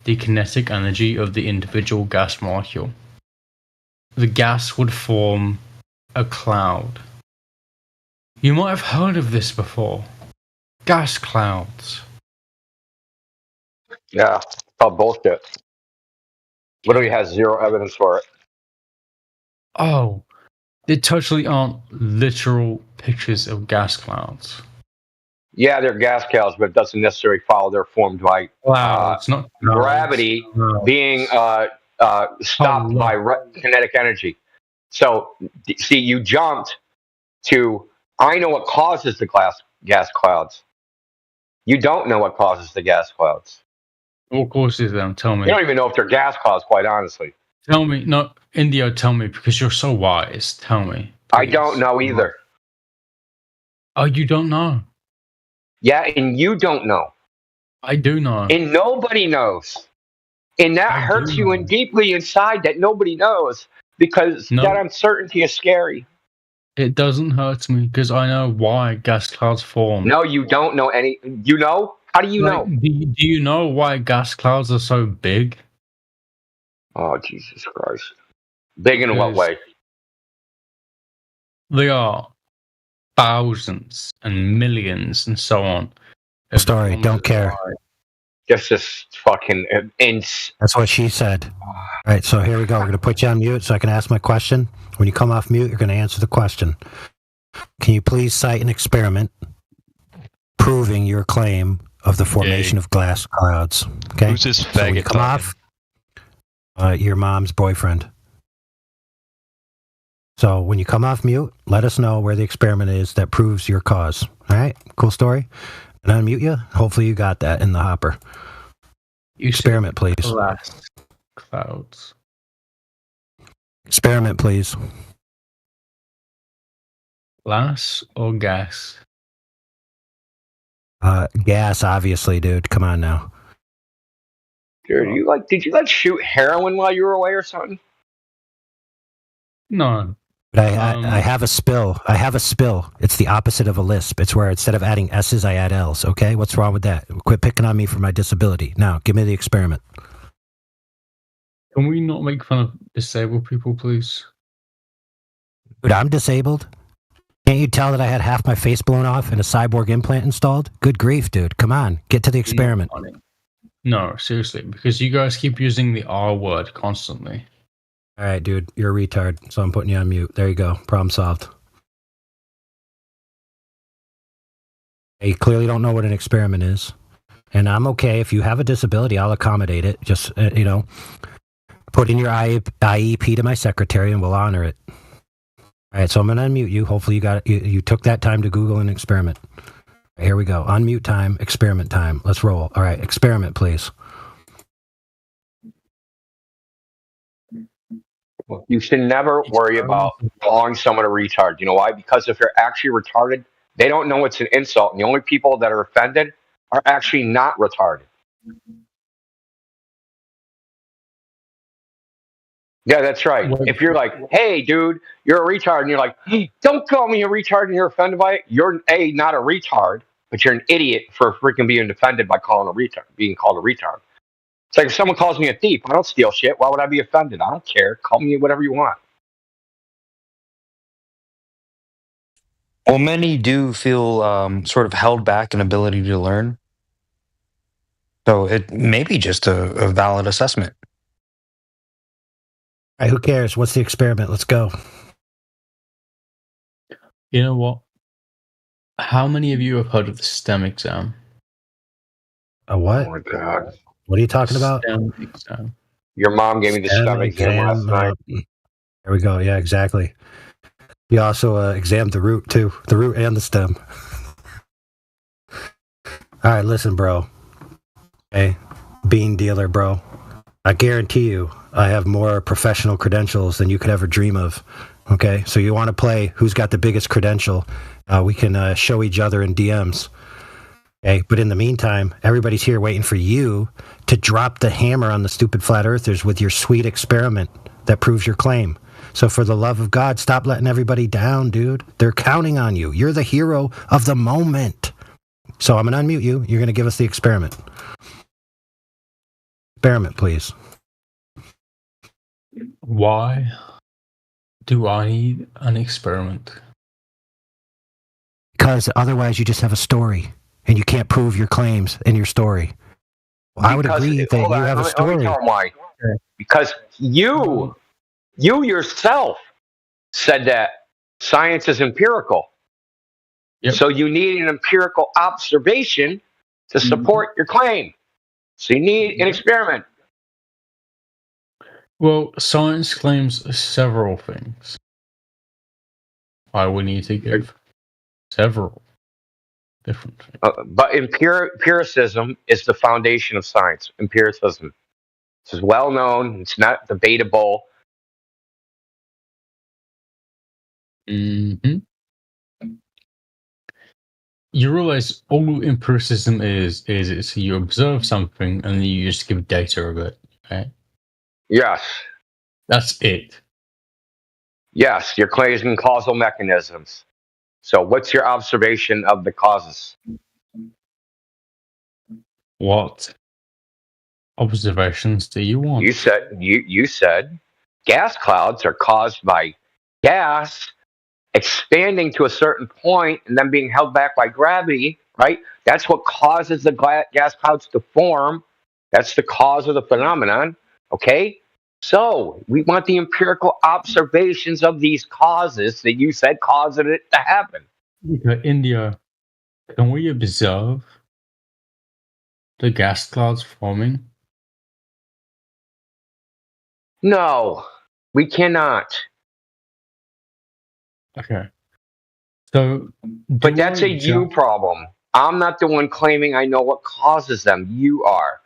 Speaker 19: the kinetic energy of the individual gas molecule. The gas would form a cloud. You might have heard of this before. Gas clouds.
Speaker 15: Yeah, it's all bullshit. Literally has zero evidence for it.
Speaker 19: Oh, they totally aren't literal pictures of gas clouds.
Speaker 15: Yeah, they're gas clouds, but it doesn't necessarily follow they're formed by
Speaker 19: Clouds, not clouds.
Speaker 15: gravity being stopped by kinetic energy. So, see, you jumped to, I know what causes the gas clouds. You don't know what causes the gas clouds.
Speaker 19: What causes them? Tell me.
Speaker 15: You don't even know if they're gas clouds, quite honestly.
Speaker 19: Tell me. No, Indio, tell me, because you're so wise. Tell me. Please.
Speaker 15: I don't know either.
Speaker 19: Oh, you don't know?
Speaker 15: Yeah, and you don't know.
Speaker 19: I do know.
Speaker 15: And nobody knows. And that hurts you and deeply inside that nobody knows, because that uncertainty is scary.
Speaker 19: It doesn't hurt me because I know why gas clouds form.
Speaker 15: No, you don't know any. You know? How do you know?
Speaker 19: Do you know why gas clouds are so big?
Speaker 15: Oh, Jesus Christ. Big in what way?
Speaker 19: They are thousands and millions and so on.
Speaker 23: Story, don't care.
Speaker 15: Just fucking
Speaker 23: That's what she said. All right, so here we go. We're going to put you on mute so I can ask my question. When you come off mute, you're going to answer the question. Can you please cite an experiment proving your claim of the formation of glass clouds? Okay.
Speaker 6: Who's this
Speaker 23: so when you
Speaker 6: faggot
Speaker 23: come off, your mom's boyfriend. So when you come off mute, let us know where the experiment is that proves your cause. All right? Cool story? And unmute you. Hopefully you got that in the hopper. Experiment, please.
Speaker 19: Glass clouds.
Speaker 23: Experiment, please.
Speaker 19: Glass or gas?
Speaker 23: Gas, obviously, dude. Come on now.
Speaker 15: Dude, did you shoot heroin while you were away or something?
Speaker 19: No.
Speaker 23: But I have a spill. I have a spill. It's the opposite of a lisp. It's where instead of adding S's, I add L's. Okay? What's wrong with that? Quit picking on me for my disability. Now, give me the experiment.
Speaker 19: Can we not make fun of disabled people, please?
Speaker 23: Dude, I'm disabled. Can't you tell that I had half my face blown off and a cyborg implant installed? Good grief, dude. Come on. Get to the experiment.
Speaker 19: No, seriously. Because you guys keep using the R word constantly.
Speaker 23: All right, dude. You're a retard, so I'm putting you on mute. There you go. Problem solved. You clearly don't know what an experiment is. And I'm okay. If you have a disability, I'll accommodate it. Just, put in your IEP to my secretary and we'll honor it. All right, so I'm going to unmute you. Hopefully you got it. You took that time to Google an experiment. Right, here we go. Unmute time, experiment time. Let's roll. All right, experiment, please.
Speaker 15: You should never worry about calling someone a retard. You know why? Because if they're actually retarded, they don't know it's an insult. And the only people that are offended are actually not retarded. Yeah, that's right. If you're like, hey, dude, you're a retard, and you're like, hey, don't call me a retard, and you're offended by it, you're not a retard, but you're an idiot for freaking being offended by being called a retard. It's like if someone calls me a thief, I don't steal shit. Why would I be offended? I don't care. Call me whatever you want.
Speaker 3: Well, many do feel sort of held back in ability to learn. So it may be just a valid assessment.
Speaker 23: All right, who cares? What's the experiment? Let's go.
Speaker 19: You know what? How many of you have heard of the STEM exam?
Speaker 23: A what?
Speaker 15: Oh my God.
Speaker 23: What are you talking about?
Speaker 19: STEM exam.
Speaker 15: Your mom gave me the STEM exam last night.
Speaker 23: There we go. Yeah, exactly. You also examined the root, too. The root and the stem. All right, listen, bro. Hey, bean dealer, bro. I guarantee you I have more professional credentials than you could ever dream of. Okay? So you want to play who's got the biggest credential? We can show each other in DMs. Okay? But in the meantime, everybody's here waiting for you to drop the hammer on the stupid flat earthers with your sweet experiment that proves your claim. So for the love of God, stop letting everybody down, dude. They're counting on you. You're the hero of the moment. So I'm going to unmute you. You're going to give us the experiment. Experiment, please.
Speaker 19: Why do I need an experiment?
Speaker 23: Because otherwise you just have a story and you can't prove your claims in your story. Well, I would agree that you have a story.
Speaker 15: Let me tell him why. Because you yourself said that science is empirical.
Speaker 19: Yep.
Speaker 15: So you need an empirical observation to support your claim. So you need an experiment.
Speaker 19: Well, science claims several things. I would need to give several different things.
Speaker 15: But empiricism is the foundation of science. Empiricism. This is well known. It's not debatable.
Speaker 19: Mm-hmm. You realize all empiricism is you observe something and then you just give data of it, right?
Speaker 15: Yes.
Speaker 19: That's it.
Speaker 15: Yes, you're claiming causal mechanisms. So what's your observation of the causes?
Speaker 19: What observations do you want?
Speaker 15: You said gas clouds are caused by gas expanding to a certain point and then being held back by gravity, right? That's what causes the gas clouds to form. That's the cause of the phenomenon, okay? So we want the empirical observations of these causes that you said caused it to happen.
Speaker 19: India, can we observe the gas clouds forming?
Speaker 15: No, we cannot.
Speaker 19: Okay. So,
Speaker 15: but that's a you problem. I'm not the one claiming I know what causes them. You are.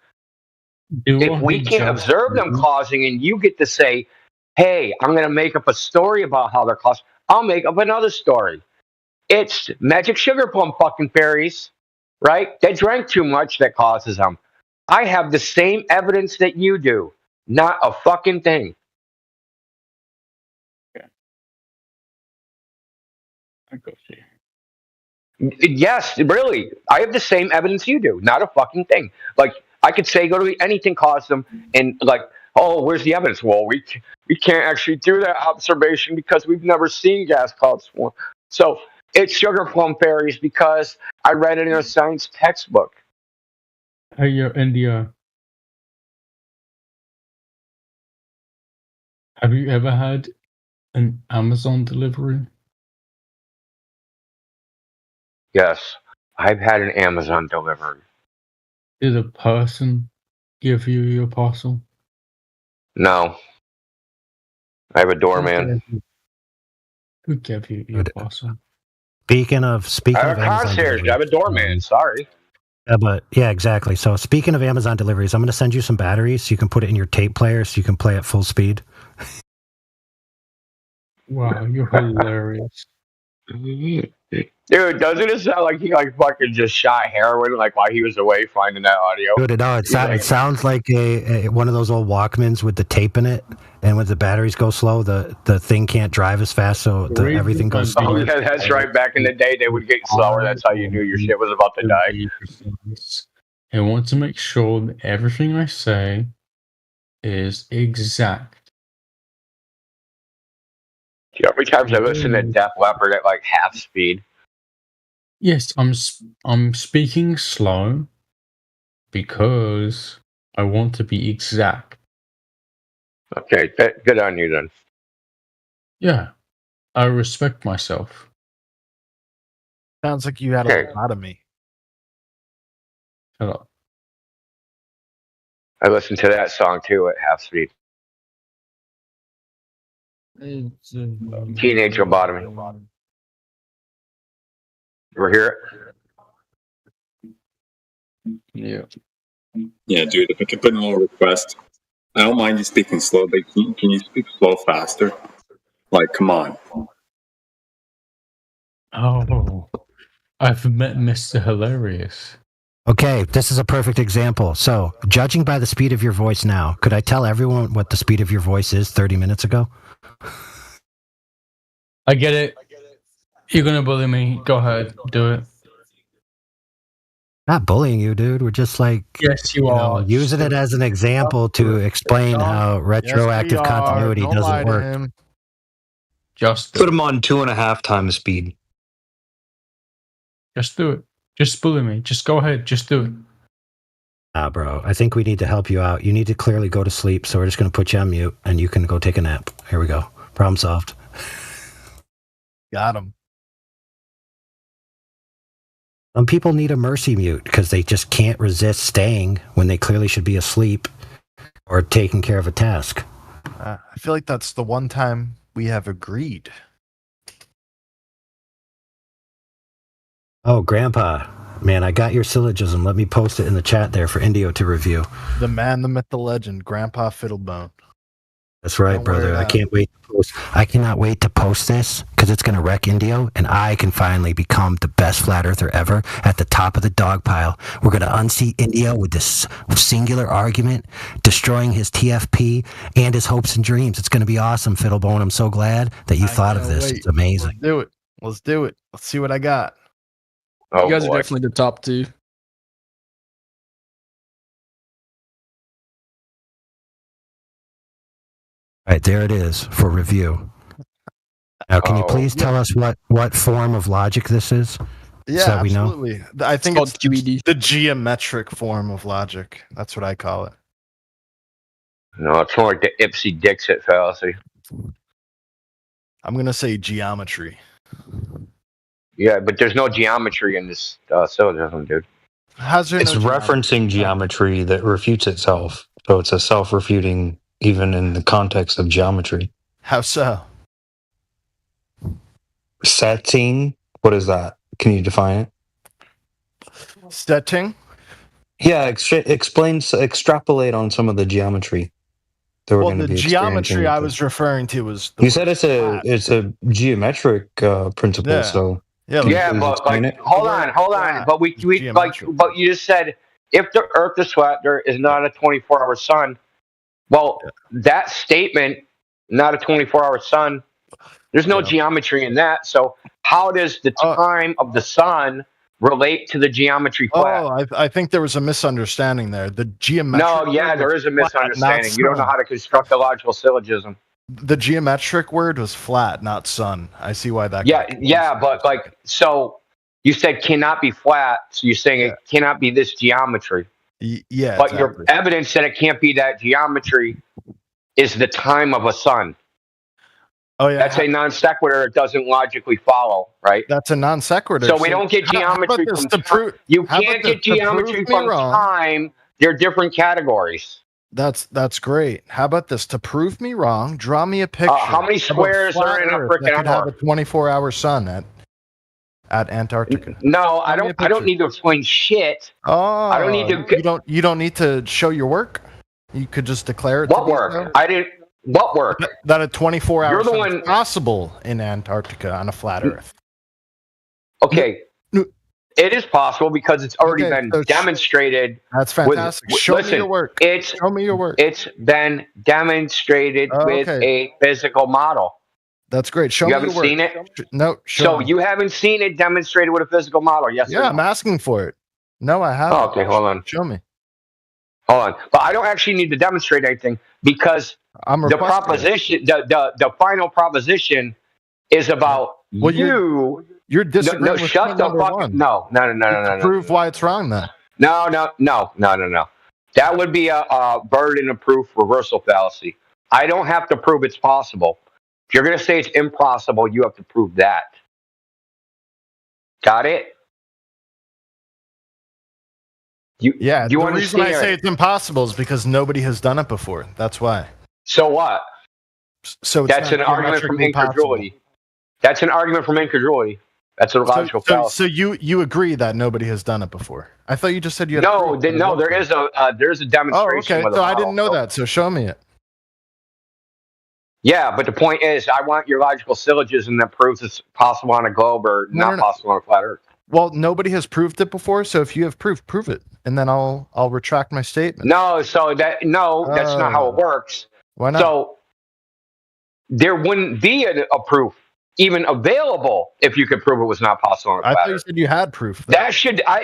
Speaker 15: If we can't observe them causing and you get to say, hey, I'm going to make up a story about how they're caused, I'll make up another story. It's magic sugar plum fucking fairies, right? They drank too much that causes them. I have the same evidence that you do. Not a fucking thing.
Speaker 19: I got you.
Speaker 15: Yes, really. I have the same evidence you do. Not a fucking thing. Like, I could say, go to anything caused them, and like, oh, where's the evidence? Well, we can't actually do that observation because we've never seen gas clouds form. So it's sugar plum fairies because I read it in a science textbook.
Speaker 19: Hey, India. Have you ever had an Amazon delivery?
Speaker 15: Yes, I've had an Amazon delivery.
Speaker 19: Did a person give you your parcel?
Speaker 15: No. I have a doorman.
Speaker 19: Who gave you your parcel?
Speaker 23: Speaking of
Speaker 15: I have a concierge. I have a doorman. Sorry.
Speaker 23: Yeah, exactly. So speaking of Amazon deliveries, I'm going to send you some batteries so you can put it in your tape player so you can play at full speed.
Speaker 19: Wow, you're hilarious.
Speaker 15: Dude, doesn't it sound like he like fucking just shot heroin like while he was away finding that audio?
Speaker 23: Dude, no, it sounds like a one of those old Walkmans with the tape in it, and when the batteries go slow, the thing can't drive as fast, so everything goes slower.
Speaker 15: Oh, yeah, that's right. Back in the day, they would get slower. That's how you knew your shit was about to die.
Speaker 19: I want to make sure that everything I say is exact.
Speaker 15: Do you know how many times I listen to Def Leppard at like half speed?
Speaker 19: Yes, I'm speaking slow because I want to be exact.
Speaker 15: Okay, good on you then.
Speaker 19: Yeah, I respect myself.
Speaker 1: Sounds like you had a lot of me.
Speaker 19: Shut up.
Speaker 15: I listened to that song too at half speed. Teenage Lobotomy. Ever hear it?
Speaker 19: Yeah.
Speaker 16: Yeah, dude, if I could put in a little request, I don't mind you speaking slow, but can you speak slow faster? Like, come on.
Speaker 19: Oh, I've met Mr. Hilarious.
Speaker 23: Okay, this is a perfect example. So, judging by the speed of your voice now, could I tell everyone what the speed of your voice is 30 minutes ago?
Speaker 19: I get it. You're gonna bully me. Go ahead, do it.
Speaker 23: Not bullying you, dude. We're just like,
Speaker 19: yes, you are
Speaker 23: using it as an example to explain how retroactive continuity doesn't work.
Speaker 19: Just
Speaker 3: put them on 2.5 times speed.
Speaker 19: Just do it. Just bully me. Just go ahead. Just do it.
Speaker 23: Bro, I think we need to help you out. You need to clearly go to sleep, so we're just going to put you on mute, and you can go take a nap. Here we go. Problem solved.
Speaker 1: Got him.
Speaker 23: Some people need a mercy mute because they just can't resist staying when they clearly should be asleep or taking care of a task.
Speaker 1: I feel like that's the one time we have agreed.
Speaker 23: Oh, Grandpa. Man, I got your syllogism. Let me post it in the chat there for Indio to review.
Speaker 1: The man, the myth, the legend, Grandpa Fiddlebone.
Speaker 23: That's right, brother. I can't wait to post. I cannot wait to post this because it's going to wreck Indio, and I can finally become the best flat earther ever at the top of the dog pile. We're going to unseat Indio with this singular argument, destroying his TFP and his hopes and dreams. It's going to be awesome, Fiddlebone. I'm so glad that you thought of this.
Speaker 1: Wait.
Speaker 23: It's amazing.
Speaker 1: Let's do it. Let's do it. Let's see what I got.
Speaker 6: You guys are definitely the top two.
Speaker 23: All right, there it is for review. Now, can you please tell us what form of logic this is?
Speaker 1: Yeah,
Speaker 23: so that we know?
Speaker 1: absolutely. I think it's QED. The geometric form of logic. That's what I call it.
Speaker 15: No, it's more like the Ipsy-Dixit fallacy.
Speaker 1: I'm going to say geometry.
Speaker 15: Yeah, but there's no geometry in this syllogism, dude.
Speaker 3: It's referencing geometry that refutes itself. So it's a self-refuting even in the context of geometry.
Speaker 1: How so?
Speaker 3: Setting? What is that? Can you define it?
Speaker 1: Setting?
Speaker 3: Yeah, extrapolate on some of the geometry that we're going to be experiencing.
Speaker 1: Geometry I was referring to was...
Speaker 3: You said it's a geometric principle,
Speaker 1: Yeah.
Speaker 3: so...
Speaker 15: Yeah, but like, hold on. But we but you just said if the Earth is flat, there is not a 24-hour sun. Well, that statement, not a 24-hour sun, there's no geometry in that. So how does the time of the sun relate to the geometry flat?
Speaker 1: Oh, I think there was a misunderstanding there. The geometric...
Speaker 15: No, yeah, there is a misunderstanding. You don't know how to construct a logical syllogism.
Speaker 1: The geometric word was flat, not sun. I see why that...
Speaker 15: Yeah, but like, so you said cannot be flat, so you're saying it cannot be this geometry.
Speaker 1: Yeah,
Speaker 15: but your evidence that it can't be that geometry is the time of a sun.
Speaker 1: Oh yeah,
Speaker 15: that's a non sequitur. It doesn't logically follow, right?
Speaker 1: That's a non sequitur.
Speaker 15: So we don't get geometry from time. You can't get geometry from time. They're different categories.
Speaker 1: That's great. How about this? To prove me wrong, draw me a picture.
Speaker 15: How many squares are in a freaking
Speaker 1: that could have a 24-hour sun at Antarctica?
Speaker 15: No, I don't need to explain shit.
Speaker 1: Oh,
Speaker 15: I don't need to.
Speaker 1: You don't need to show your work. You could just declare it.
Speaker 15: What work? I didn't. What work?
Speaker 1: That a 24-hour
Speaker 15: You're the
Speaker 1: sun
Speaker 15: one
Speaker 1: is possible in Antarctica on a flat Earth.
Speaker 15: Okay. It is possible because it's already been demonstrated.
Speaker 1: That's fantastic. Show me your work. Show me your work.
Speaker 15: It's been demonstrated with a physical model.
Speaker 1: That's great. Show
Speaker 15: you
Speaker 1: me
Speaker 15: haven't
Speaker 1: your
Speaker 15: seen
Speaker 1: work.
Speaker 15: it?
Speaker 1: No.
Speaker 15: So you haven't seen it demonstrated with a physical model? Yes.
Speaker 1: Yeah, I'm asking for it. No, I haven't.
Speaker 15: Oh, okay, hold on.
Speaker 1: Show me.
Speaker 15: Hold on. But I don't actually need to demonstrate anything because the proposition, the final proposition is about you.
Speaker 1: You're disagreeing with
Speaker 15: shut the fuck up. No.
Speaker 1: Prove why it's wrong then.
Speaker 15: No. That would be a burden of proof reversal fallacy. I don't have to prove it's possible. If you're going to say it's impossible, you have to prove that. Got it?
Speaker 1: The reason I say it's impossible is because nobody has done it before. That's why.
Speaker 15: So what?
Speaker 1: So
Speaker 15: that's an argument from incredulity. That's an argument from incredulity. That's a logical fallacy.
Speaker 1: So you agree that nobody has done it before? I thought you just said you had.
Speaker 15: No, there is a demonstration.
Speaker 1: Oh, okay. So I didn't know that. So show me it.
Speaker 15: Yeah, but the point is, I want your logical syllogism that proves it's possible on a globe or not possible on a flat Earth.
Speaker 1: Well, nobody has proved it before, so if you have proof, prove it, and then I'll retract my statement.
Speaker 15: No, that's not how it works.
Speaker 1: Why not?
Speaker 15: So there wouldn't be a proof even available if you could prove it was not possible on a flat Earth.
Speaker 1: I thought you said you had proof.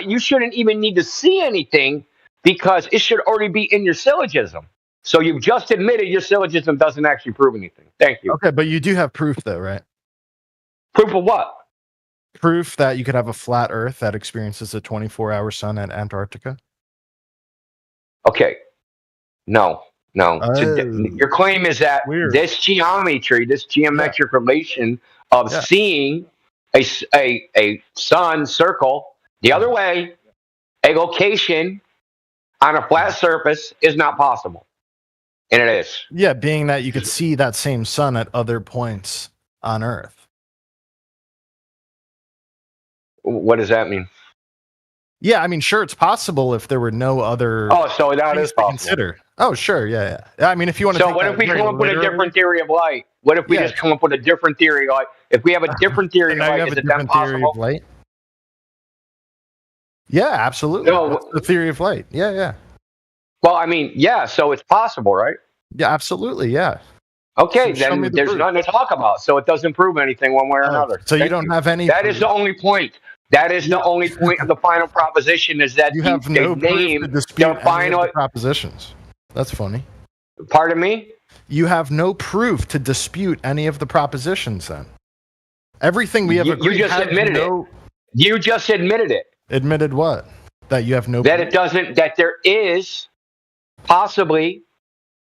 Speaker 15: You shouldn't even need to see anything because it should already be in your syllogism. So you've just admitted your syllogism doesn't actually prove anything. Thank you.
Speaker 1: Okay, but you do have proof though, right?
Speaker 15: Proof of what?
Speaker 1: Proof that you could have a flat Earth that experiences a 24-hour sun at Antarctica.
Speaker 15: Okay. No. Your claim is that this geometry, this geometric relation of seeing a sun circle the other way, a location on a flat surface is not possible. And it is.
Speaker 1: Yeah, being that you could see that same sun at other points on Earth.
Speaker 15: What does that mean?
Speaker 1: Yeah, I mean, sure, it's possible if there were no other.
Speaker 15: Oh, so that is possible.
Speaker 1: Consider. Oh, sure, yeah. I mean, if you want to.
Speaker 15: So what if we come up with a different theory of light? What if we just come up with a different theory of light? If we have a different theory of light, is it then possible?
Speaker 1: Light? Yeah, absolutely. No, the theory of light. Yeah.
Speaker 15: Well, I mean, yeah. So it's possible, right?
Speaker 1: Yeah, absolutely. Yeah.
Speaker 15: Okay, so then there's nothing to talk about. So it doesn't prove anything one way or another.
Speaker 1: So you don't have any.
Speaker 15: That is the only point. That is the only point of the final proposition is that
Speaker 1: you have no proof to dispute any of the propositions. That's funny.
Speaker 15: Pardon me?
Speaker 1: You have no proof to dispute any of the propositions then. Everything we have agreed.
Speaker 15: You just admitted it. You just admitted it.
Speaker 1: Admitted what? That you have no
Speaker 15: that
Speaker 1: proof?
Speaker 15: It doesn't, that there is possibly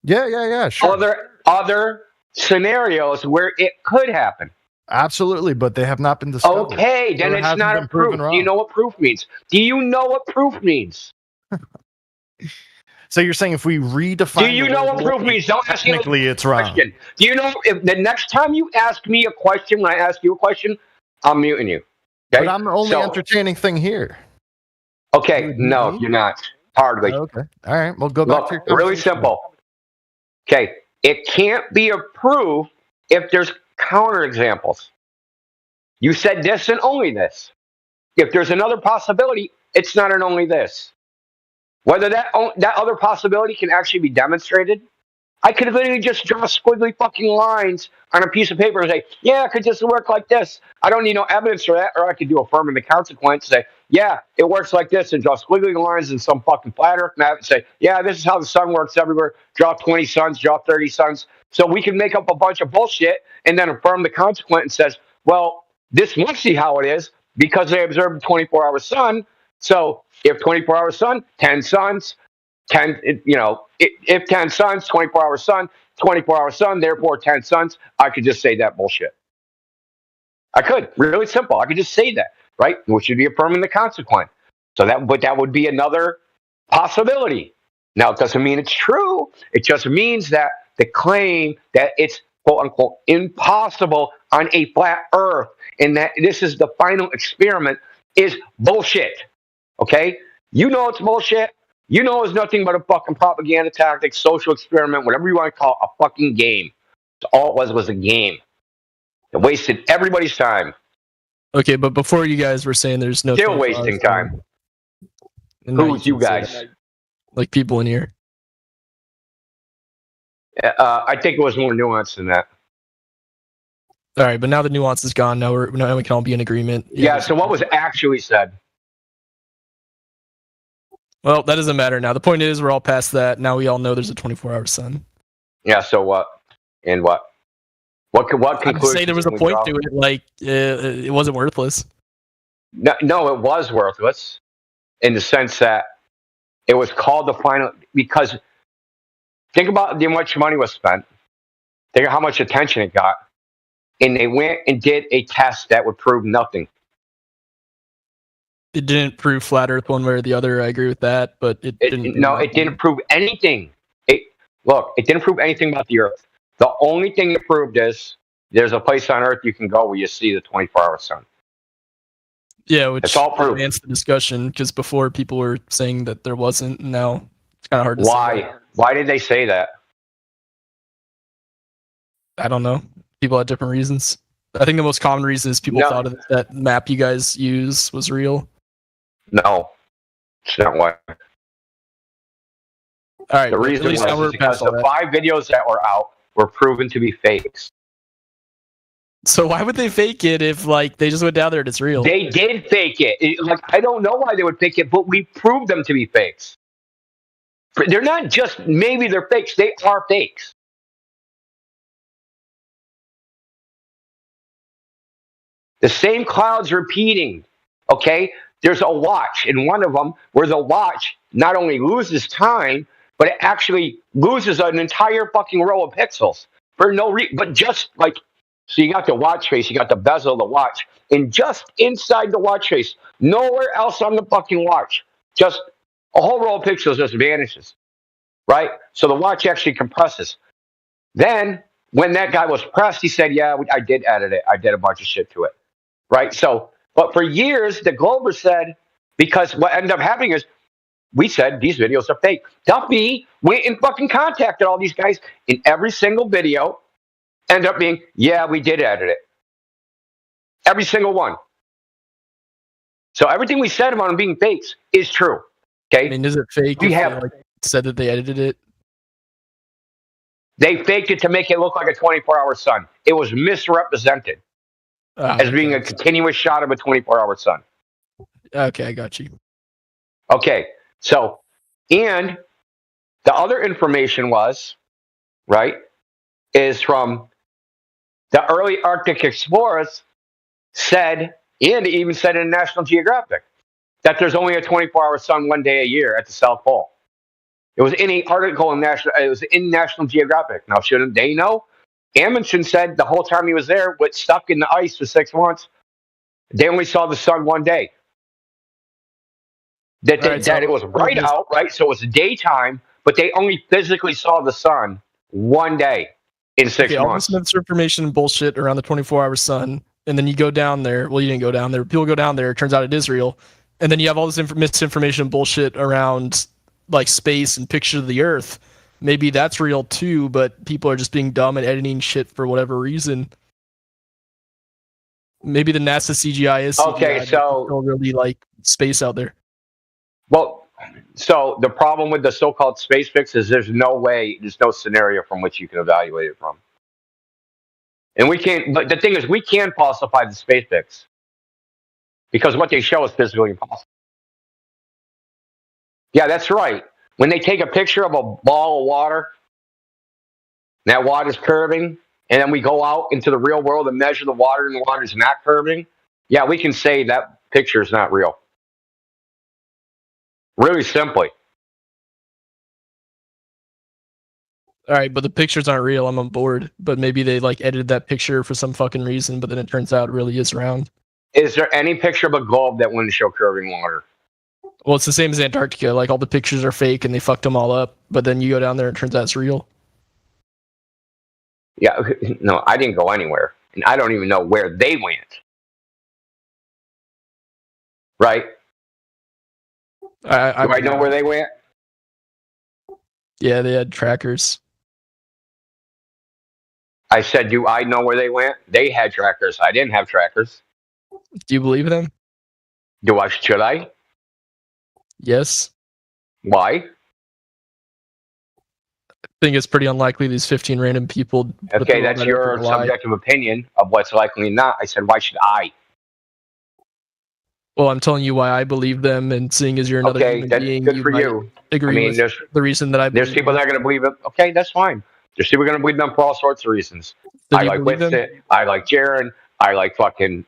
Speaker 1: sure.
Speaker 15: Other scenarios where it could happen.
Speaker 1: Absolutely, but they have not been discovered.
Speaker 15: Okay, then it's not a proof. Do you know what proof means? Do you know what proof means?
Speaker 1: So you're saying if we redefine...
Speaker 15: Do you know what proof means? Don't ask me
Speaker 1: technically it's wrong.
Speaker 15: Do you know if the next time you ask me a question, when I ask you a question, I'm muting you. Okay?
Speaker 1: But I'm the only entertaining thing here.
Speaker 15: Okay, no, you're not. Hardly.
Speaker 1: Okay. All right, we'll go back to your
Speaker 15: really simple. Okay, it can't be a proof if there's counterexamples. You said this and only this. If there's another possibility, it's not an only this. Whether that other possibility can actually be demonstrated, I could literally just draw squiggly fucking lines on a piece of paper and say, yeah, it could just work like this. I don't need no evidence for that. Or I could do affirming the consequence, say, yeah, it works like this, and draw squiggly lines in some fucking flat earth map and say, yeah, this is how the sun works everywhere. Draw 20 suns, draw 30 suns. So we can make up a bunch of bullshit and then affirm the consequence and says, well, this must be how it is because they observed a 24-hour sun. So if 24-hour sun, 10 suns, 10, if 10 suns, 24-hour sun, 24-hour sun, therefore 10 suns, I could just say that bullshit. I could. Really simple. I could just say that, right? Which would be affirming the consequence. So that would be another possibility. Now, it doesn't mean it's true. It just means that the claim that it's quote unquote impossible on a flat earth and that this is the final experiment is bullshit. Okay? You know it's bullshit. You know it's nothing but a fucking propaganda tactic, social experiment, whatever you want to call it, a fucking game. So all it was a game. It wasted everybody's time.
Speaker 6: Okay, but before you guys were saying there's no...
Speaker 15: Still wasting time. Who's you guys?
Speaker 6: Like people in here.
Speaker 15: I think it was more nuanced than that.
Speaker 6: All right, but now the nuance is gone. Now we can all be in agreement.
Speaker 15: Yeah, so what was actually said?
Speaker 6: Well, that doesn't matter now. The point is we're all past that. Now we all know there's a 24-hour sun.
Speaker 15: Yeah, so what? And what? What conclusion?
Speaker 6: I'm saying there was a point to it, like it wasn't worthless.
Speaker 15: No, it was worthless in the sense that it was called the final because think about how much money was spent. Think of how much attention it got. And they went and did a test that would prove nothing.
Speaker 6: It didn't prove flat Earth one way or the other. I agree with that, but it didn't.
Speaker 15: No, it didn't prove anything. It didn't prove anything about the Earth. The only thing it proved is there's a place on Earth you can go where you see the 24-hour sun.
Speaker 6: Yeah, which
Speaker 15: it's all proof.
Speaker 6: Advanced the discussion because before people were saying that there wasn't. And now it's kind of hard to say.
Speaker 15: Why? Why did they say that?
Speaker 6: I don't know. People had different reasons. I think the most common reason is people thought of that map you guys use was real.
Speaker 15: No, it's not why.
Speaker 6: All right.
Speaker 15: The reason was because the 5 videos that were out were proven to be fakes.
Speaker 6: So why would they fake it if they just went down there and it's real?
Speaker 15: They did fake it. I don't know why they would fake it, but we proved them to be fakes. They're not just maybe they're fakes. They are fakes. The same clouds repeating. Okay, there's a watch in one of them where the watch not only loses time, but it actually loses an entire fucking row of pixels for no reason. But just like, so you got the watch face, you got the bezel of the watch, and just inside the watch face, nowhere else on the fucking watch, just a whole row of pixels just vanishes, right? So the watch actually compresses. Then when that guy was pressed, he said, yeah, I did edit it. I did a bunch of shit to it, right? So, but for years, the Glober said, because what ended up happening is, we said these videos are fake. Duffy went and fucking contacted all these guys in every single video. Ended up being, yeah, we did edit it. Every single one. So everything we said about them being fakes is true. Okay.
Speaker 6: I mean, is it fake?
Speaker 15: We have
Speaker 6: said that they edited it.
Speaker 15: They faked it to make it look like a 24-hour sun. It was misrepresented as being a continuous shot of a 24-hour sun.
Speaker 6: Okay, I got you.
Speaker 15: Okay. So, and the other information was, right, is from the early Arctic explorers said, and even said in National Geographic, that there's only a 24-hour sun one day a year at the South Pole. It was in an article in National Geographic. Now, shouldn't they know? Amundsen said the whole time he was there, was stuck in the ice for 6 months, they only saw the sun one day. That it was bright out, right? So it was daytime, but they only physically saw the sun one day in 6 months.
Speaker 6: All this misinformation bullshit around the 24-hour sun, and then you go down there. Well, you didn't go down there. People go down there. It turns out it is real. And then you have all this misinformation bullshit around like space and pictures of the Earth. Maybe that's real too, but people are just being dumb and editing shit for whatever reason. Maybe the NASA CGI is CGI,
Speaker 15: okay. So
Speaker 6: don't really like space out there.
Speaker 15: Well, so the problem with the so-called space fix is there's no scenario from which you can evaluate it from. And we can't, but the thing is, we can falsify the space fix because what they show is physically impossible. Yeah, that's right. When they take a picture of a ball of water, that water's curving, and then we go out into the real world and measure the water and the water's not curving, yeah, we can say that picture is not real. Really simply.
Speaker 6: All right, but the pictures aren't real. I'm on board. But maybe they like edited that picture for some fucking reason, but then it turns out it really is round.
Speaker 15: Is there any picture of a globe that wouldn't show curving water?
Speaker 6: Well, it's the same as Antarctica. Like all the pictures are fake and they fucked them all up. But then you go down there and it turns out it's real.
Speaker 15: Yeah, no, I didn't go anywhere. And I don't even know where they went. Right? Do I know where they went?
Speaker 6: Yeah, they had trackers.
Speaker 15: I said, do I know where they went? They had trackers. I didn't have trackers.
Speaker 6: Do you believe them?
Speaker 15: Should I?
Speaker 6: Yes.
Speaker 15: Why?
Speaker 6: I think it's pretty unlikely these 15 random people.
Speaker 15: Okay, that's your subjective opinion of what's likely and not. I said, why should I?
Speaker 6: Well, I'm telling you why I believe them, and seeing as you're another human being,
Speaker 15: good for you.
Speaker 6: Agree with the reason that I believe
Speaker 15: there's people that are going to believe it. Okay, that's fine. There's people going to believe them for all sorts of reasons. I like Witsit. I like Jaren. I like fucking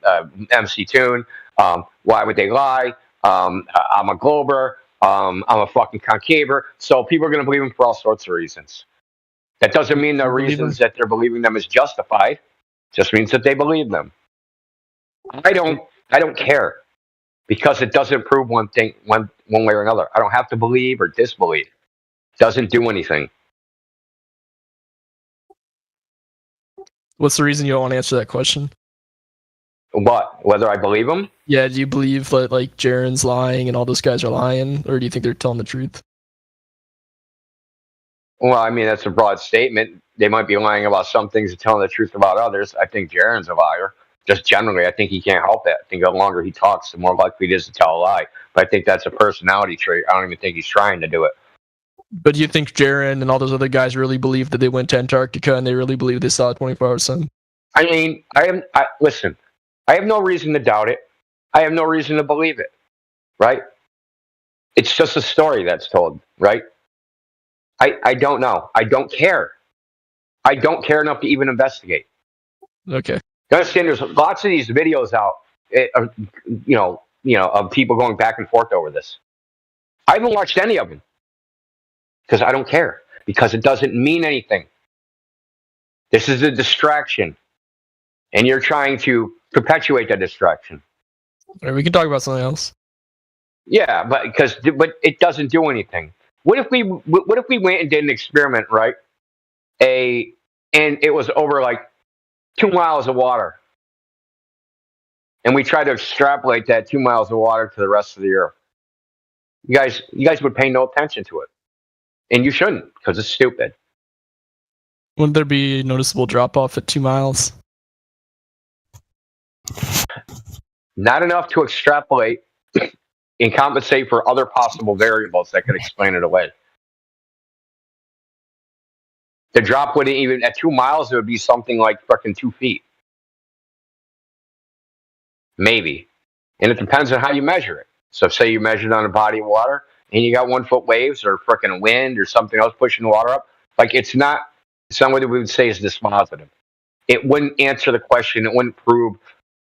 Speaker 15: MC Toon. Why would they lie? I'm a Glober. I'm a fucking concaver. So people are going to believe them for all sorts of reasons. That doesn't mean the reasons that they're believing them is justified. Just means that they believe them. I don't care. Because it doesn't prove one thing one way or another. I don't have to believe or disbelieve. It doesn't do anything.
Speaker 6: What's the reason you don't want to answer that question?
Speaker 15: What? Whether I believe them?
Speaker 6: Yeah, do you believe that like Jaren's lying and all those guys are lying? Or do you think they're telling the truth?
Speaker 15: Well, I mean, that's a broad statement. They might be lying about some things and telling the truth about others. I think Jaren's a liar. Just generally, I think he can't help it. I think the longer he talks, the more likely it is to tell a lie. But I think that's a personality trait. I don't even think he's trying to do it.
Speaker 6: But do you think Jaren and all those other guys really believe that they went to Antarctica and they really believe they saw a 24-hour sun?
Speaker 15: I mean, listen, I have no reason to doubt it. I have no reason to believe it, right? It's just a story that's told, right? I don't know. I don't care. I don't care enough to even investigate.
Speaker 6: Okay.
Speaker 15: You understand? There's lots of these videos out, of people going back and forth over this. I haven't watched any of them because I don't care, because it doesn't mean anything. This is a distraction, and you're trying to perpetuate that distraction.
Speaker 6: All right, we can talk about something else.
Speaker 15: Yeah, but it doesn't do anything. What if we went and did an experiment, right? And it was over like 2 miles of water, and we tried to extrapolate that 2 miles of water to the rest of the Earth. You guys would pay no attention to it, and you shouldn't, because it's stupid.
Speaker 6: Wouldn't there be a noticeable drop off at 2 miles?
Speaker 15: Not enough to extrapolate and compensate for other possible variables that could explain it away. The drop wouldn't even, at 2 miles, it would be something like fucking 2 feet. Maybe. And it depends on how you measure it. So say you measured on a body of water and you got 1 foot waves or freaking wind or something else pushing the water up. Like it's not what we would say is dispositive. It wouldn't answer the question. It wouldn't prove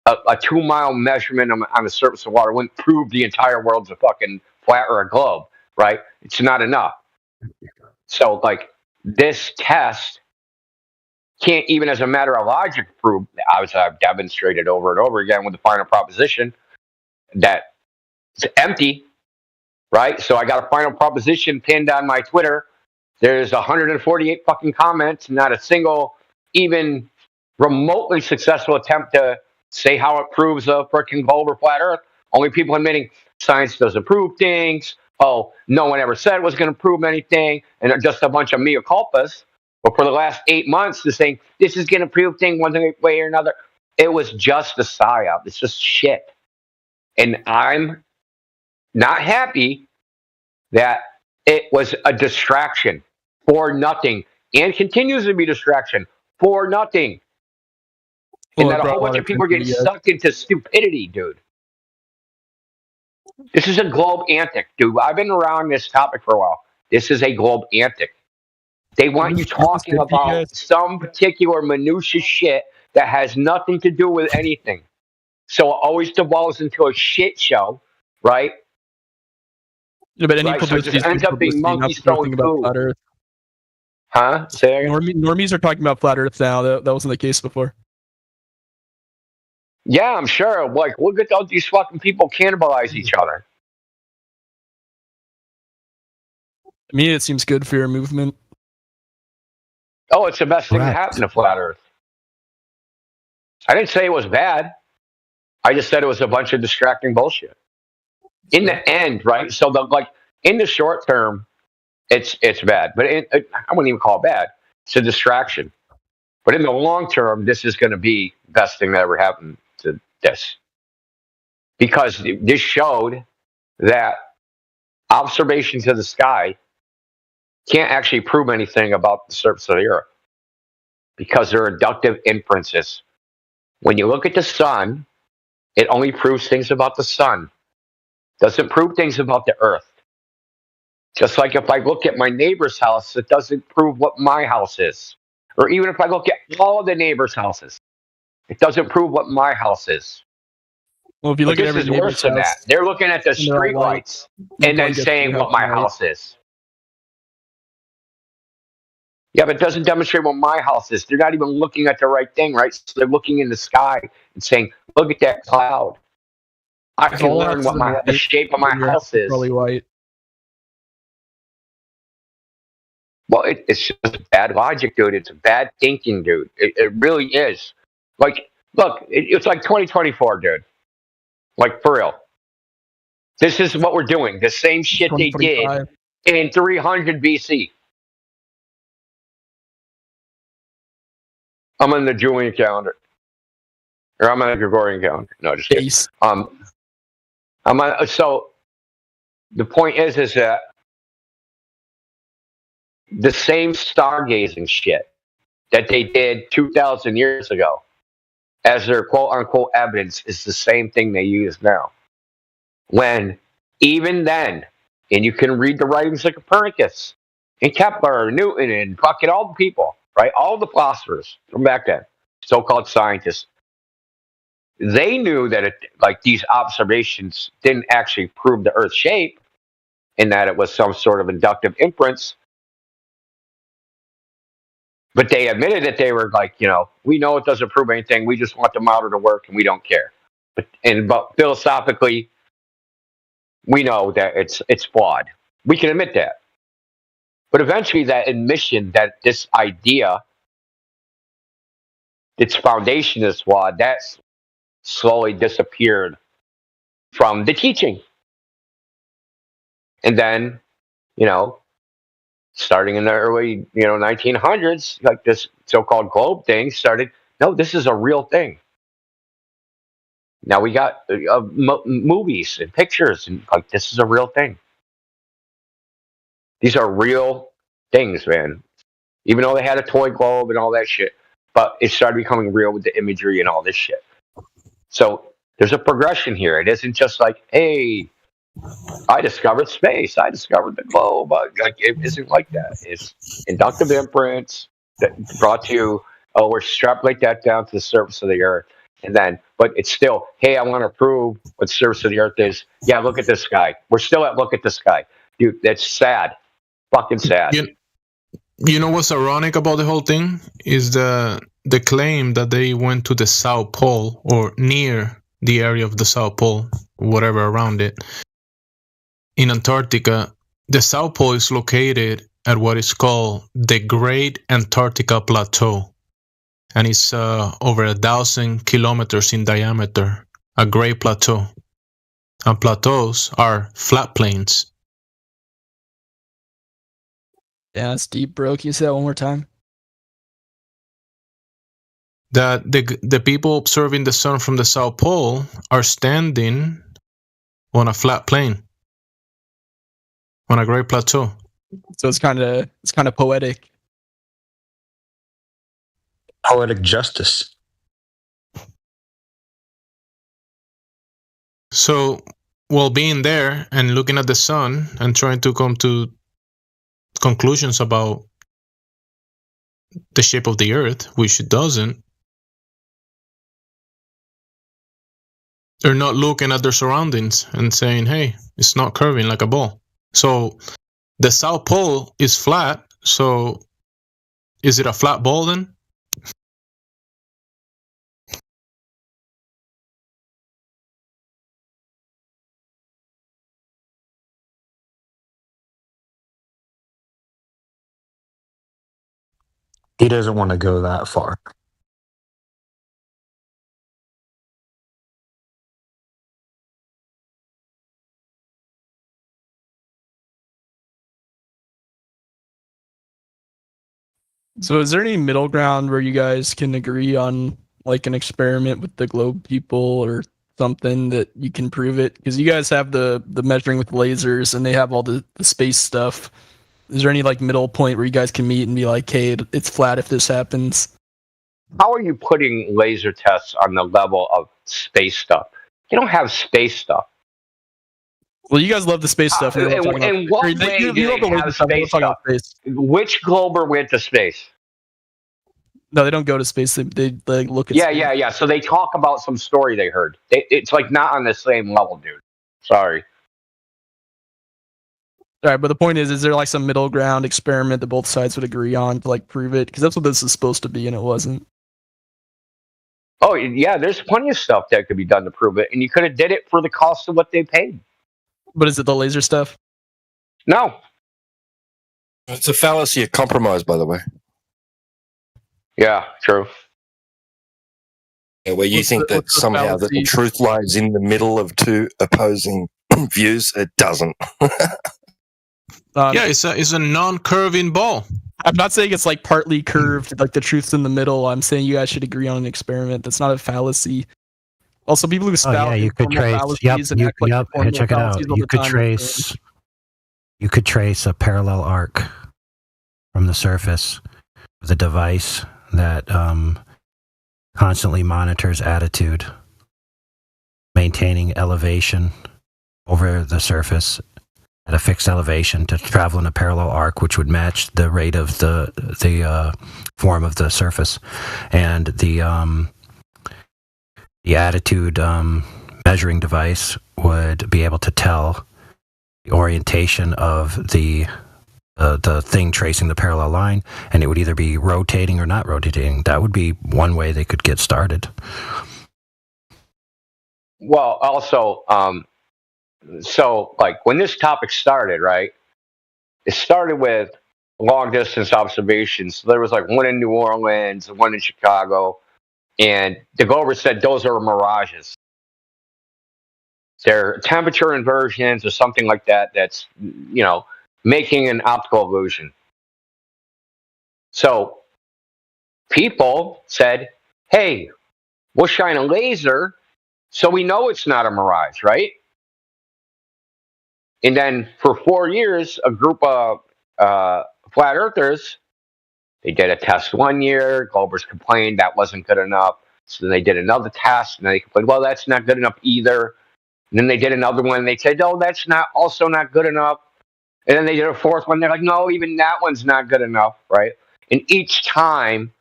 Speaker 15: a 2 mile measurement on the surface of water wouldn't prove the entire world's a fucking flat or a globe, right? It's not enough. So like this test can't even as a matter of logic prove, as I've demonstrated over and over again with the final proposition, that it's empty, right? So I got a final proposition pinned on my Twitter. There's 148 fucking comments, not a single even remotely successful attempt to say how it proves a freaking globe or flat Earth. Only people admitting science doesn't prove things. Oh, no one ever said it was going to prove anything, and just a bunch of mea culpas. But for the last 8 months, they're saying this is going to prove things one way or another. It was just a psyop. It's just shit. And I'm not happy that it was a distraction for nothing and continues to be a distraction for nothing. And that a whole bunch of people are getting sucked into stupidity, dude. This is a globe antic, dude. I've been around this topic for a while. This is a globe antic. They want you talking about some particular minutia shit that has nothing to do with anything. So it always devolves into a shit show, right?
Speaker 6: Yeah, but any
Speaker 15: right? So it just ends up being monkeys throwing food. Huh? Say again?
Speaker 6: Normies are talking about flat Earth now. That wasn't the case before.
Speaker 15: Yeah, I'm sure. Like, look at all these fucking people cannibalize each other.
Speaker 6: To me, it seems good for your movement.
Speaker 15: Oh, it's the best thing to happen to flat Earth. I didn't say it was bad. I just said it was a bunch of distracting bullshit. In the end, right? So, in the short term, it's bad. But I wouldn't even call it bad. It's a distraction. But in the long term, this is going to be the best thing that ever happened to this. Because this showed that observations of the sky can't actually prove anything about the surface of the Earth. Because they're inductive inferences. When you look at the sun, it only proves things about the sun. Doesn't prove things about the Earth. Just like if I look at my neighbor's house, it doesn't prove what my house is. Or even if I look at all of the neighbors' houses, it doesn't prove what my house is.
Speaker 6: Well, if you look at every neighbor's
Speaker 15: worse than that. They're looking at the street lights and then saying what my house is. Yeah, but it doesn't demonstrate what my house is. They're not even looking at the right thing, right? So they're looking in the sky and saying, look at that cloud. I can learn what the shape of my house is.
Speaker 6: Probably white.
Speaker 15: Well, it's just bad logic, dude. It's bad thinking, dude. It really is. Like, look, it's like 2024, dude. Like, for real. This is what we're doing. The same shit they did in 300 BC. I'm on the Julian calendar. Or I'm on the Gregorian calendar. No, just kidding. I'm on, so, the point is that the same stargazing shit that they did 2,000 years ago as their quote-unquote evidence is the same thing they use now. When even then, and you can read the writings of Copernicus and Kepler and Newton and fucking all the people, right? All the philosophers from back then, so-called scientists, they knew that these observations didn't actually prove the Earth's shape. and that it was some sort of inductive inference. But they admitted that they were like, we know it doesn't prove anything. We just want the model to work, and we don't care. But philosophically, we know that it's flawed. We can admit that. But eventually, that admission that this idea, its foundation is flawed, that slowly disappeared from the teaching. And then, starting in the early, 1900s, like this so-called globe thing started. No, this is a real thing. Now we got movies and pictures, and like this is a real thing. These are real things, man. Even though they had a toy globe and all that shit, but it started becoming real with the imagery and all this shit. So there's a progression here. It isn't just like, hey, I discovered space. I discovered the globe. Like, it isn't like that. It's inductive inference that brought you, we're extrapolate that down to the surface of the Earth. And then, but it's still, hey, I want to prove what the surface of the Earth is. Yeah, look at this guy. We're still at look at this guy. Dude, that's sad. Fucking sad.
Speaker 2: You know what's ironic about the whole thing? Is the claim that they went to the South Pole or near the area of the South Pole, whatever around it. In Antarctica, the South Pole is located at what is called the Great Antarctica Plateau, and it's over 1,000 kilometers in diameter, a great plateau. And plateaus are flat plains.
Speaker 6: Yeah, that's deep, bro. Can you say that one more time?
Speaker 2: That the people observing the sun from the South Pole are standing on a flat plain. On a great plateau.
Speaker 6: So it's kind of poetic.
Speaker 3: Poetic justice.
Speaker 2: So, while being there and looking at the sun and trying to come to conclusions about the shape of the Earth, which it doesn't, they're not looking at their surroundings and saying, hey, it's not curving like a ball. So the South Pole is flat, so is it a flat ball then?
Speaker 3: He doesn't want to go that far.
Speaker 6: So is there any middle ground where you guys can agree on like an experiment with the globe people or something that you can prove it? Because you guys have the measuring with lasers and they have all the space stuff. Is there any like middle point where you guys can meet and be like, hey, it's flat if this happens?
Speaker 15: How are you putting laser tests on the level of space stuff? You don't have space stuff.
Speaker 6: Well, you guys love the space stuff.
Speaker 15: In what way do they have space stuff? Which glober went to space?
Speaker 6: No, they don't go to space. They look at
Speaker 15: space. Yeah. So they talk about some story they heard. It's like not on the same level, dude. Sorry.
Speaker 6: All right, but the point is there like some middle ground experiment that both sides would agree on to like prove it? Because that's what this is supposed to be, and it wasn't.
Speaker 15: Oh, yeah, there's plenty of stuff that could be done to prove it, and you could have did it for the cost of what they paid.
Speaker 6: But is it the laser stuff?
Speaker 15: No.
Speaker 24: It's a fallacy of compromise, by the way.
Speaker 15: Yeah, true.
Speaker 24: Yeah, where you think that somehow that the truth lies in the middle of two opposing views, it doesn't.
Speaker 2: Yeah, it's a non-curving ball.
Speaker 6: I'm not saying it's like partly curved, like the truth's in the middle. I'm saying you guys should agree on an experiment. That's not a fallacy. Also, people who spout
Speaker 23: you could trace. Yep. Hey, check it out. You could trace a parallel arc from the surface with a device that constantly monitors attitude, maintaining elevation over the surface at a fixed elevation to travel in a parallel arc, which would match the rate of the form of the surface, and the attitude measuring device would be able to tell orientation of the thing tracing the parallel line, and it would either be rotating or not rotating. That would be one way they could get started.
Speaker 15: Well, also, so like when this topic started, right? It started with long distance observations. So there was like one in New Orleans, one in Chicago, and the Glover said those are mirages. They're temperature inversions or something like that. That's, you know, making an optical illusion. So people said, hey, we'll shine a laser so we know it's not a mirage, right? And then for 4 years, a group of flat earthers, they did a test 1 year. Globers complained that wasn't good enough. So then they did another test, and they complained, well, that's not good enough either. And then they did another one, and they said, oh, that's also not good enough. And then they did a fourth one. They're like, no, even that one's not good enough, right? And each time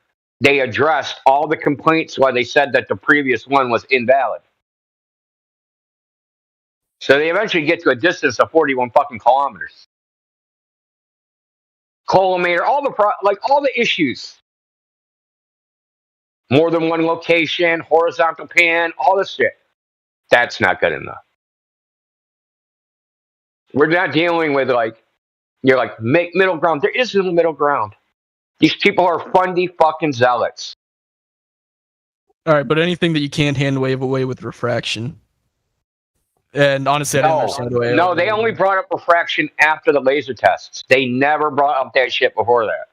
Speaker 15: they addressed all the complaints why they said that the previous one was invalid. So they eventually get to a distance of 41 fucking kilometers. Collimator, all the issues. More than one location, horizontal pan, all this shit. That's not good enough. We're not dealing with make middle ground. There is no middle ground. These people are fundy fucking zealots.
Speaker 6: All right, but anything that you can't hand wave away with refraction. And honestly, I didn't understand the way.
Speaker 15: No, they only brought up refraction after the laser tests. They never brought up that shit before that.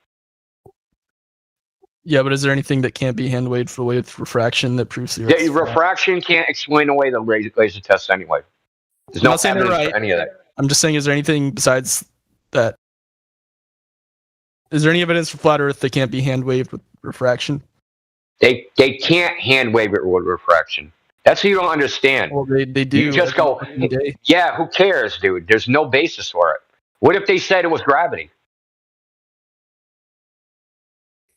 Speaker 6: Yeah, but is there anything that can't be hand waved away with refraction that proves the Earth's
Speaker 15: refraction can't explain away the laser tests anyway. There's no evidence for any of that.
Speaker 6: I'm just saying, is there anything besides that? Is there any evidence for flat Earth that can't be hand waved with refraction?
Speaker 15: They can't hand wave it with refraction. That's what you don't understand.
Speaker 6: Well, they do.
Speaker 15: You just go, yeah, who cares, dude? There's no basis for it. What if they said it was gravity?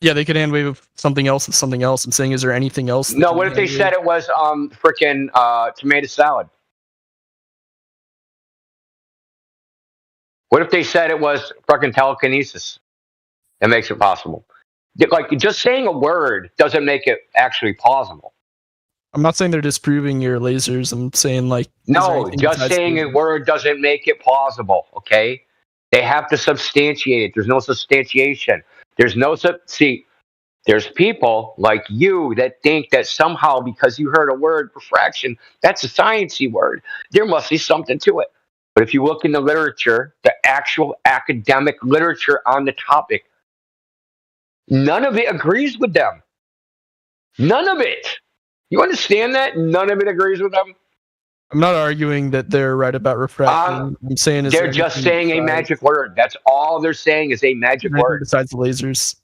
Speaker 6: Yeah, they could hand wave something else with something else. I'm saying, is there anything else?
Speaker 15: No, what if they said it was freaking tomato salad? What if they said it was freaking telekinesis? That makes it possible. Like, just saying a word doesn't make it actually plausible.
Speaker 6: I'm not saying they're disproving your lasers. I'm saying, like...
Speaker 15: No, just saying a word doesn't make it plausible, okay? They have to substantiate it. There's no substantiation. There's no... See, there's people like you that think that somehow because you heard a word, refraction, that's a sciencey word. There must be something to it. But if you look in the literature, the actual academic literature on the topic, none of it agrees with them. None of it. You understand that? None of it agrees with them.
Speaker 6: I'm not arguing that they're right about refraction. I'm saying
Speaker 15: they're just saying a magic word. That's all they're saying is a magic word.
Speaker 6: Besides the lasers.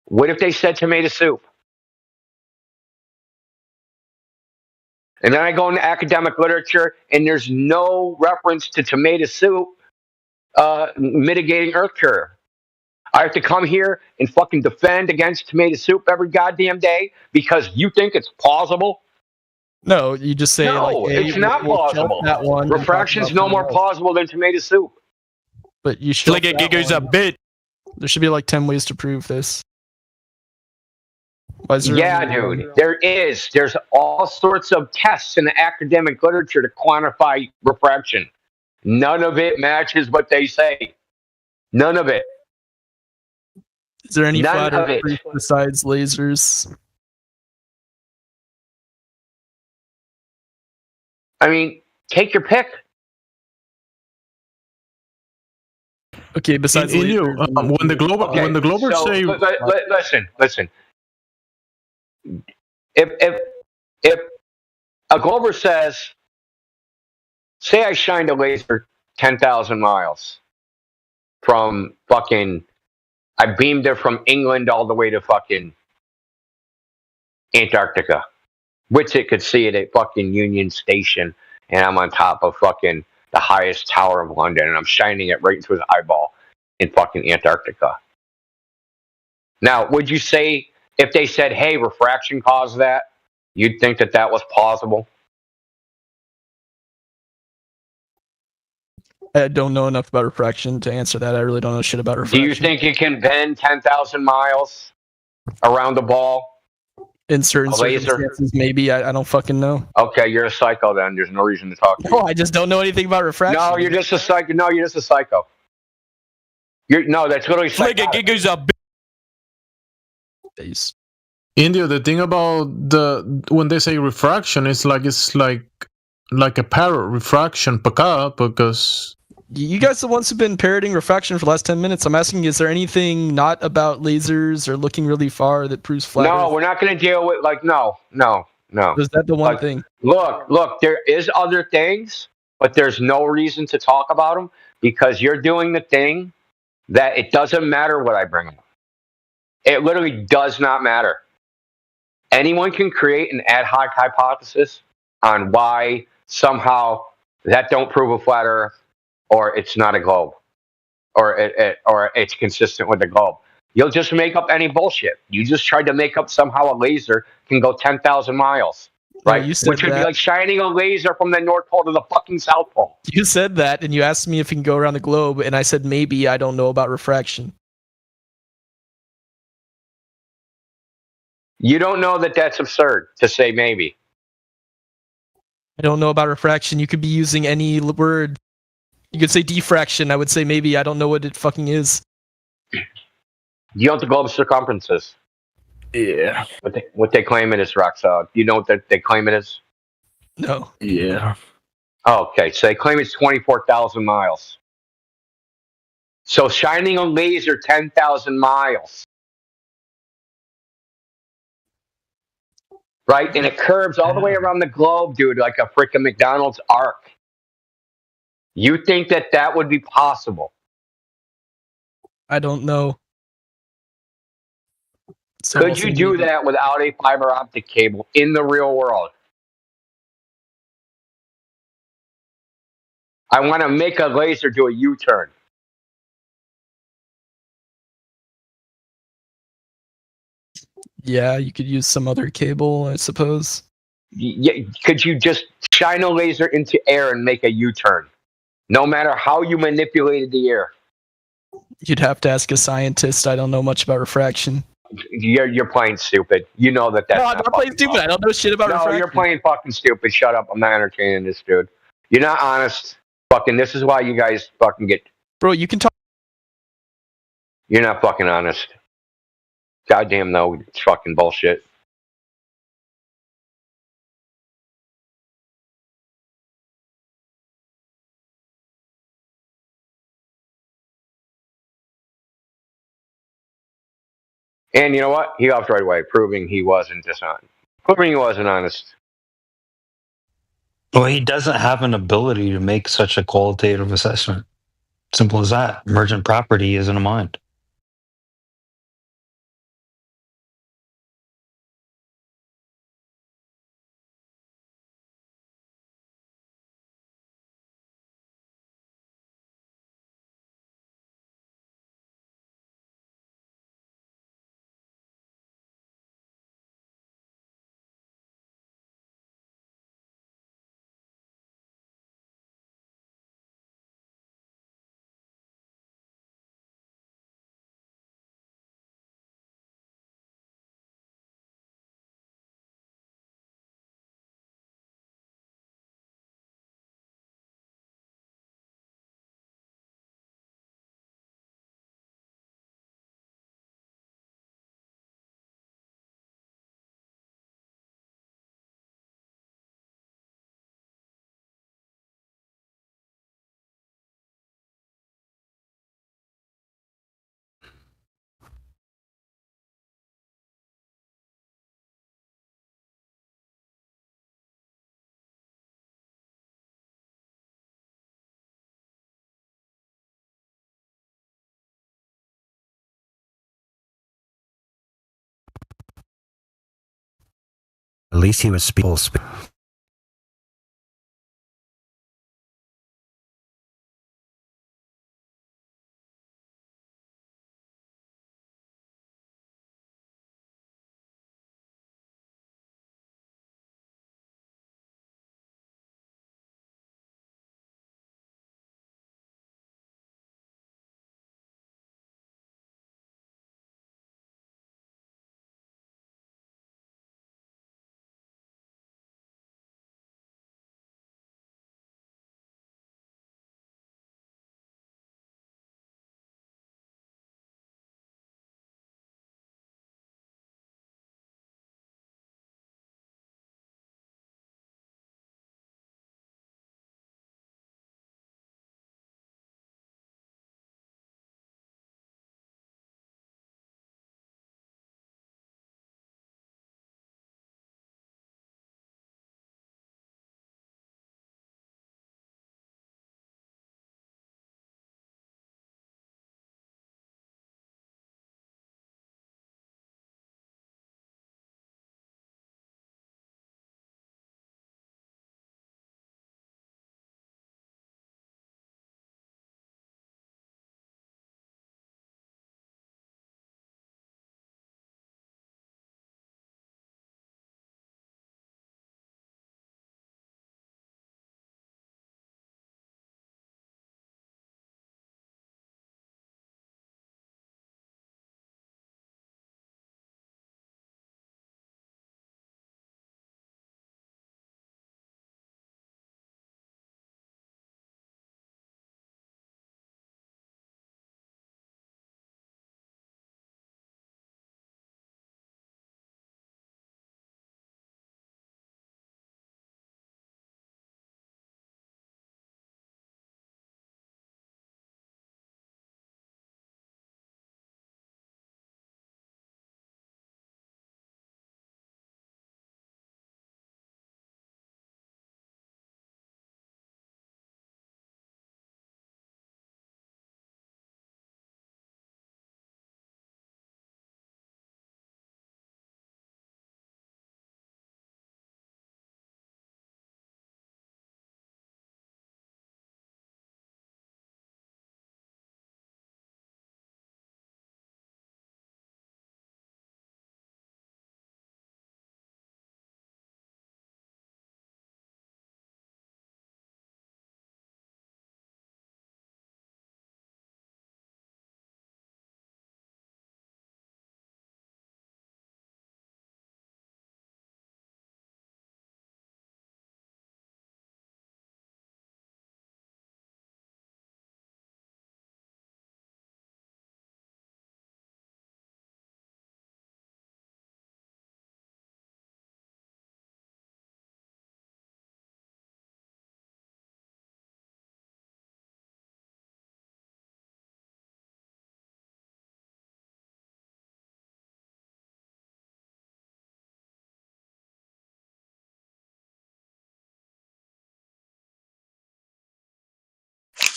Speaker 15: What if they said tomato soup? And then I go into academic literature, and there's no reference to tomato soup mitigating Earth curve. I have to come here and fucking defend against tomato soup every goddamn day because you think it's plausible?
Speaker 6: No, you just say
Speaker 15: no,
Speaker 6: like, hey,
Speaker 15: it's not plausible.
Speaker 6: That one
Speaker 15: refraction's no more plausible than tomato soup.
Speaker 6: But you should
Speaker 1: like it giggles a bit.
Speaker 6: There should be like 10 ways to prove this.
Speaker 15: Yeah, dude, there is. There's all sorts of tests in the academic literature to quantify refraction. None of it matches what they say. None of it.
Speaker 6: Is there any flat Earth proof besides lasers?
Speaker 15: I mean, take your pick.
Speaker 6: Okay, besides
Speaker 2: when the Globers
Speaker 15: say, listen. If a Glober says, say I shined a laser 10,000 miles from fucking, I beamed it from England all the way to fucking Antarctica, which it could see at a fucking Union Station, and I'm on top of fucking the highest tower of London, and I'm shining it right into his eyeball in fucking Antarctica. Now, would you say, if they said, hey, refraction caused that, you'd think that that was plausible?
Speaker 6: I don't know enough about refraction to answer that. I really don't know shit about refraction.
Speaker 15: Do you think it can bend 10,000 miles around the ball?
Speaker 6: In certain circumstances, maybe. I don't fucking know.
Speaker 15: Okay, you're a psycho then. There's no reason to talk to you.
Speaker 6: No, I just don't know anything about refraction.
Speaker 15: No, you're just a psycho. No, you're just a psycho. That's literally psychotic.
Speaker 2: India, the thing about when they say refraction, it's like a parrot refraction, because
Speaker 6: you guys are the ones who've been parroting refraction for the last 10 minutes. I'm asking, is there anything not about lasers or looking really far that proves flat?
Speaker 15: No, we're not going to deal with no.
Speaker 6: Is that the one thing?
Speaker 15: Look, there is other things, but there's no reason to talk about them because you're doing the thing that it doesn't matter what I bring up. It literally does not matter. Anyone can create an ad hoc hypothesis on why somehow that don't prove a flat Earth, or it's not a globe, or it's consistent with the globe. You'll just make up any bullshit. You just tried to make up somehow a laser can go 10,000 miles, right?
Speaker 6: You said
Speaker 15: Which would be like shining a laser from the North Pole to the fucking South Pole.
Speaker 6: You said that, and you asked me if it can go around the globe, and I said maybe. I don't know about refraction.
Speaker 15: You don't know that that's absurd to say maybe.
Speaker 6: I don't know about refraction. You could be using any word. You could say diffraction. I would say maybe. I don't know what it fucking is.
Speaker 15: You know what the globe's circumference is?
Speaker 21: Yeah.
Speaker 15: What they claim it is, Roxa. You know what they claim it is?
Speaker 6: No.
Speaker 21: Yeah.
Speaker 15: Okay, so they claim it's 24,000 miles. So shining a laser 10,000 miles. Right? And it curves all the way around the globe, dude, like a freaking McDonald's arc. You think that would be possible?
Speaker 6: I don't know. So
Speaker 15: Could you do that without a fiber optic cable in the real world? I want to make a laser do a U-turn.
Speaker 6: Yeah, you could use some other cable, I suppose.
Speaker 15: Yeah, could you just shine a laser into air and make a U-turn? No matter how you manipulated the air.
Speaker 6: You'd have to ask a scientist. I don't know much about refraction.
Speaker 15: You're playing stupid. You know that's
Speaker 6: no, I'm not playing stupid. I don't know shit about refraction.
Speaker 15: No, you're playing fucking stupid. Shut up. I'm not entertaining this dude. You're not honest. Fucking, this is why you guys fucking get...
Speaker 6: Bro, you can talk...
Speaker 15: You're not fucking honest. Goddamn no, it's fucking bullshit. And you know what? He left right away, proving he wasn't dishonest. Proving he wasn't honest.
Speaker 3: Well, he doesn't have an ability to make such a qualitative assessment. Simple as that. Emergent property isn't a mind.
Speaker 23: At least he was speaking.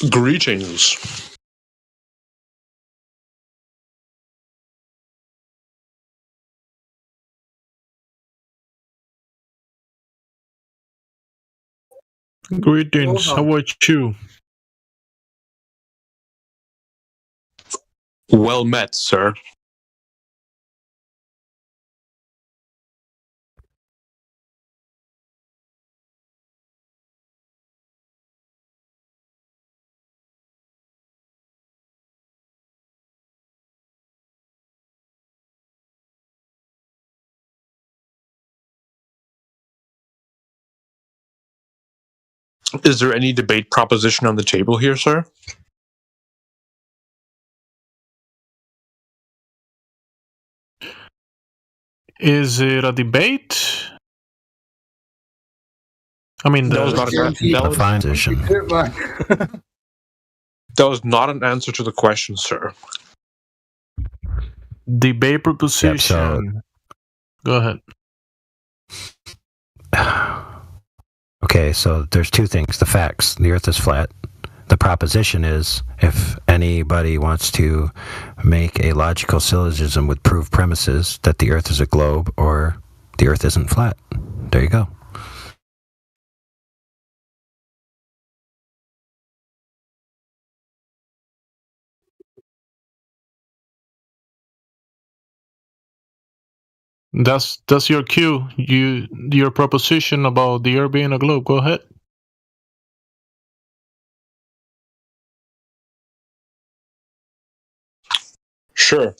Speaker 7: Greetings.
Speaker 2: Greetings. How about you?
Speaker 7: Well met, sir. Is there any debate proposition on the table here, sir?
Speaker 2: Is it a debate? I mean,
Speaker 7: that was not an answer to the question, sir.
Speaker 2: Debate proposition. Go ahead.
Speaker 23: Okay, so there's two things. The facts. The Earth is flat. The proposition is, if anybody wants to make a logical syllogism with proved premises, that the Earth is a globe or the Earth isn't flat. There you go.
Speaker 2: That's your cue. Your proposition about the Earth being a globe. Go ahead.
Speaker 7: Sure.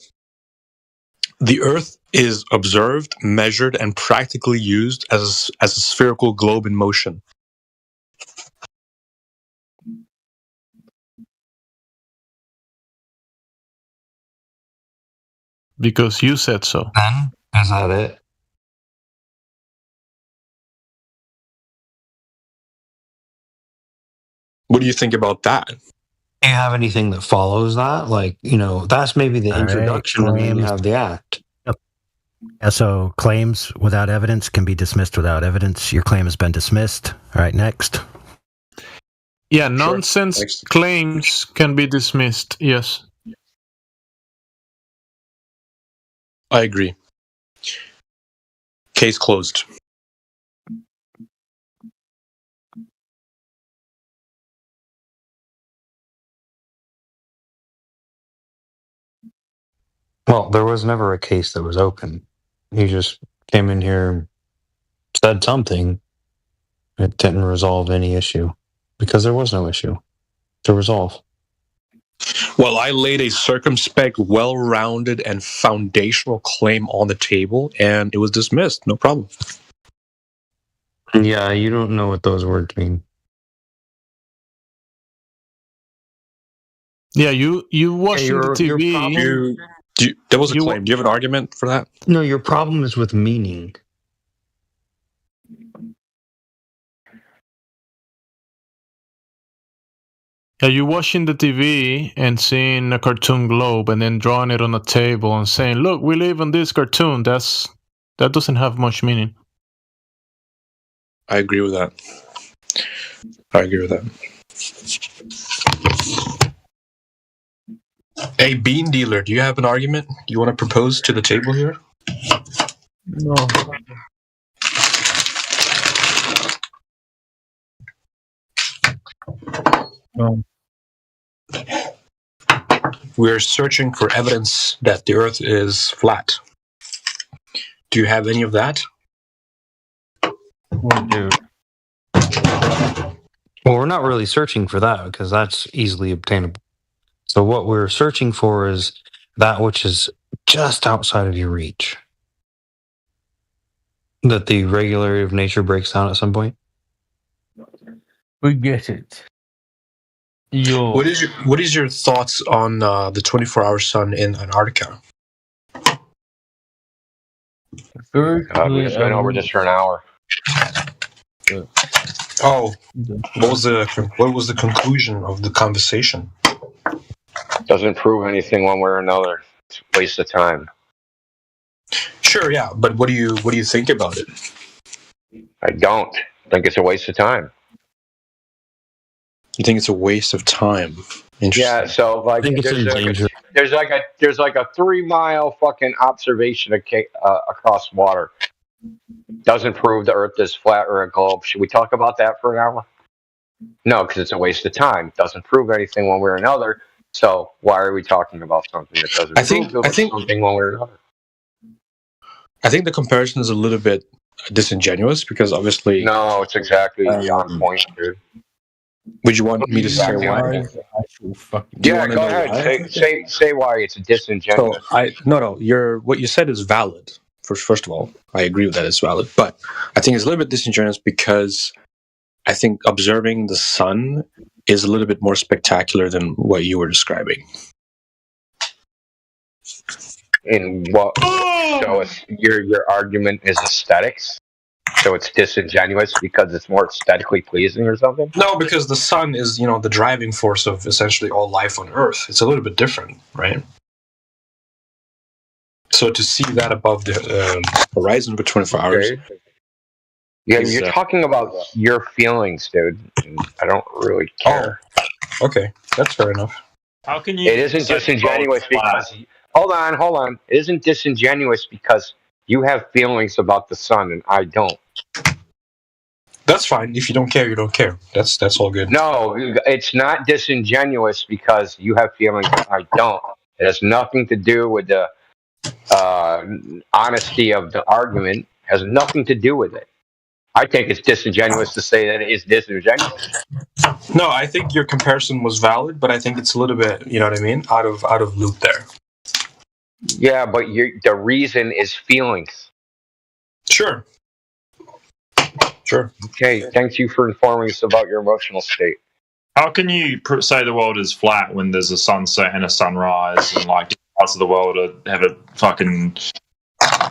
Speaker 7: The Earth is observed, measured, and practically used as a spherical globe in motion.
Speaker 2: Because you said so.
Speaker 3: Then, is that it?
Speaker 7: What do you think about that?
Speaker 3: Do you have anything that follows that? Like, that's maybe the introduction, and then you have the act.
Speaker 23: Yep. Yeah, so claims without evidence can be dismissed without evidence. Your claim has been dismissed. All right, next.
Speaker 2: Yeah, nonsense claims can be dismissed. Yes.
Speaker 7: I agree. Case closed.
Speaker 3: Well, there was never a case that was open. He just came in here, said something. It didn't resolve any issue because there was no issue to resolve.
Speaker 7: Well, I laid a circumspect, well-rounded, and foundational claim on the table, and it was dismissed. No problem.
Speaker 3: Yeah, you don't know what those words mean.
Speaker 2: Yeah, you watching the TV.
Speaker 7: That was a claim. Do you have an argument for that?
Speaker 3: No, your problem is with meaning.
Speaker 2: Yeah, you watching the TV and seeing a cartoon globe and then drawing it on a table and saying, "Look, we live on this cartoon." That doesn't have much meaning.
Speaker 7: I agree with that. Hey, bean dealer, do you have an argument you want to propose to the table here?
Speaker 10: No. No.
Speaker 7: We're searching for evidence that the Earth is flat. Do you have any of that?
Speaker 3: Well, we're not really searching for that because that's easily obtainable. So what we're searching for is that which is just outside of your reach. That the regularity of nature breaks down at some point.
Speaker 10: We get it.
Speaker 7: What is your thoughts on the 24-hour sun in Antarctica?
Speaker 10: Very
Speaker 15: we just went over this for an hour.
Speaker 7: Oh, what was the conclusion of the conversation?
Speaker 15: Doesn't prove anything one way or another. It's a waste of time.
Speaker 7: Sure, yeah, but what do you think about it?
Speaker 15: I don't think it's a waste of time.
Speaker 7: You think it's a waste of time?
Speaker 15: Yeah, so like there's like a 3-mile fucking observation across water. Doesn't prove the Earth is flat or a globe. Should we talk about that for an hour? No, because it's a waste of time. Doesn't prove anything one way or another. So why are we talking about something that doesn't prove something one way or another?
Speaker 7: I think the comparison is a little bit disingenuous because obviously.
Speaker 15: No, it's exactly on point, dude.
Speaker 7: Would you want me to say why?
Speaker 15: Yeah, go ahead. Say why it's disingenuous.
Speaker 7: So what you said is valid. First of all, I agree with that; it's valid. But I think it's a little bit disingenuous because I think observing the sun is a little bit more spectacular than what you were describing.
Speaker 15: In what? So your argument is aesthetics. So it's disingenuous because it's more aesthetically pleasing or something?
Speaker 7: No, because the sun is, the driving force of essentially all life on Earth. It's a little bit different, right? So to see that above the horizon for 24 hours.
Speaker 15: Yeah, you're talking about your feelings, dude. I don't really care.
Speaker 7: Oh, okay, that's fair enough.
Speaker 18: How can you?
Speaker 15: It isn't disingenuous because. Hold on. It isn't disingenuous because you have feelings about the sun and I don't.
Speaker 7: That's fine. If you don't care, you don't care. That's all good.
Speaker 15: No, it's not disingenuous because you have feelings and I don't. It has nothing to do with the honesty of the argument. It has nothing to do with it. I think it's disingenuous to say that it is disingenuous.
Speaker 7: No, I think your comparison was valid, but I think it's a little bit, you know what I mean, out of loop there.
Speaker 15: Yeah, but the reason is feelings.
Speaker 7: Sure.
Speaker 15: Okay, thank you for informing us about your emotional state.
Speaker 18: How can you say the world is flat when there's a sunset and a sunrise, and like parts of the world have a fucking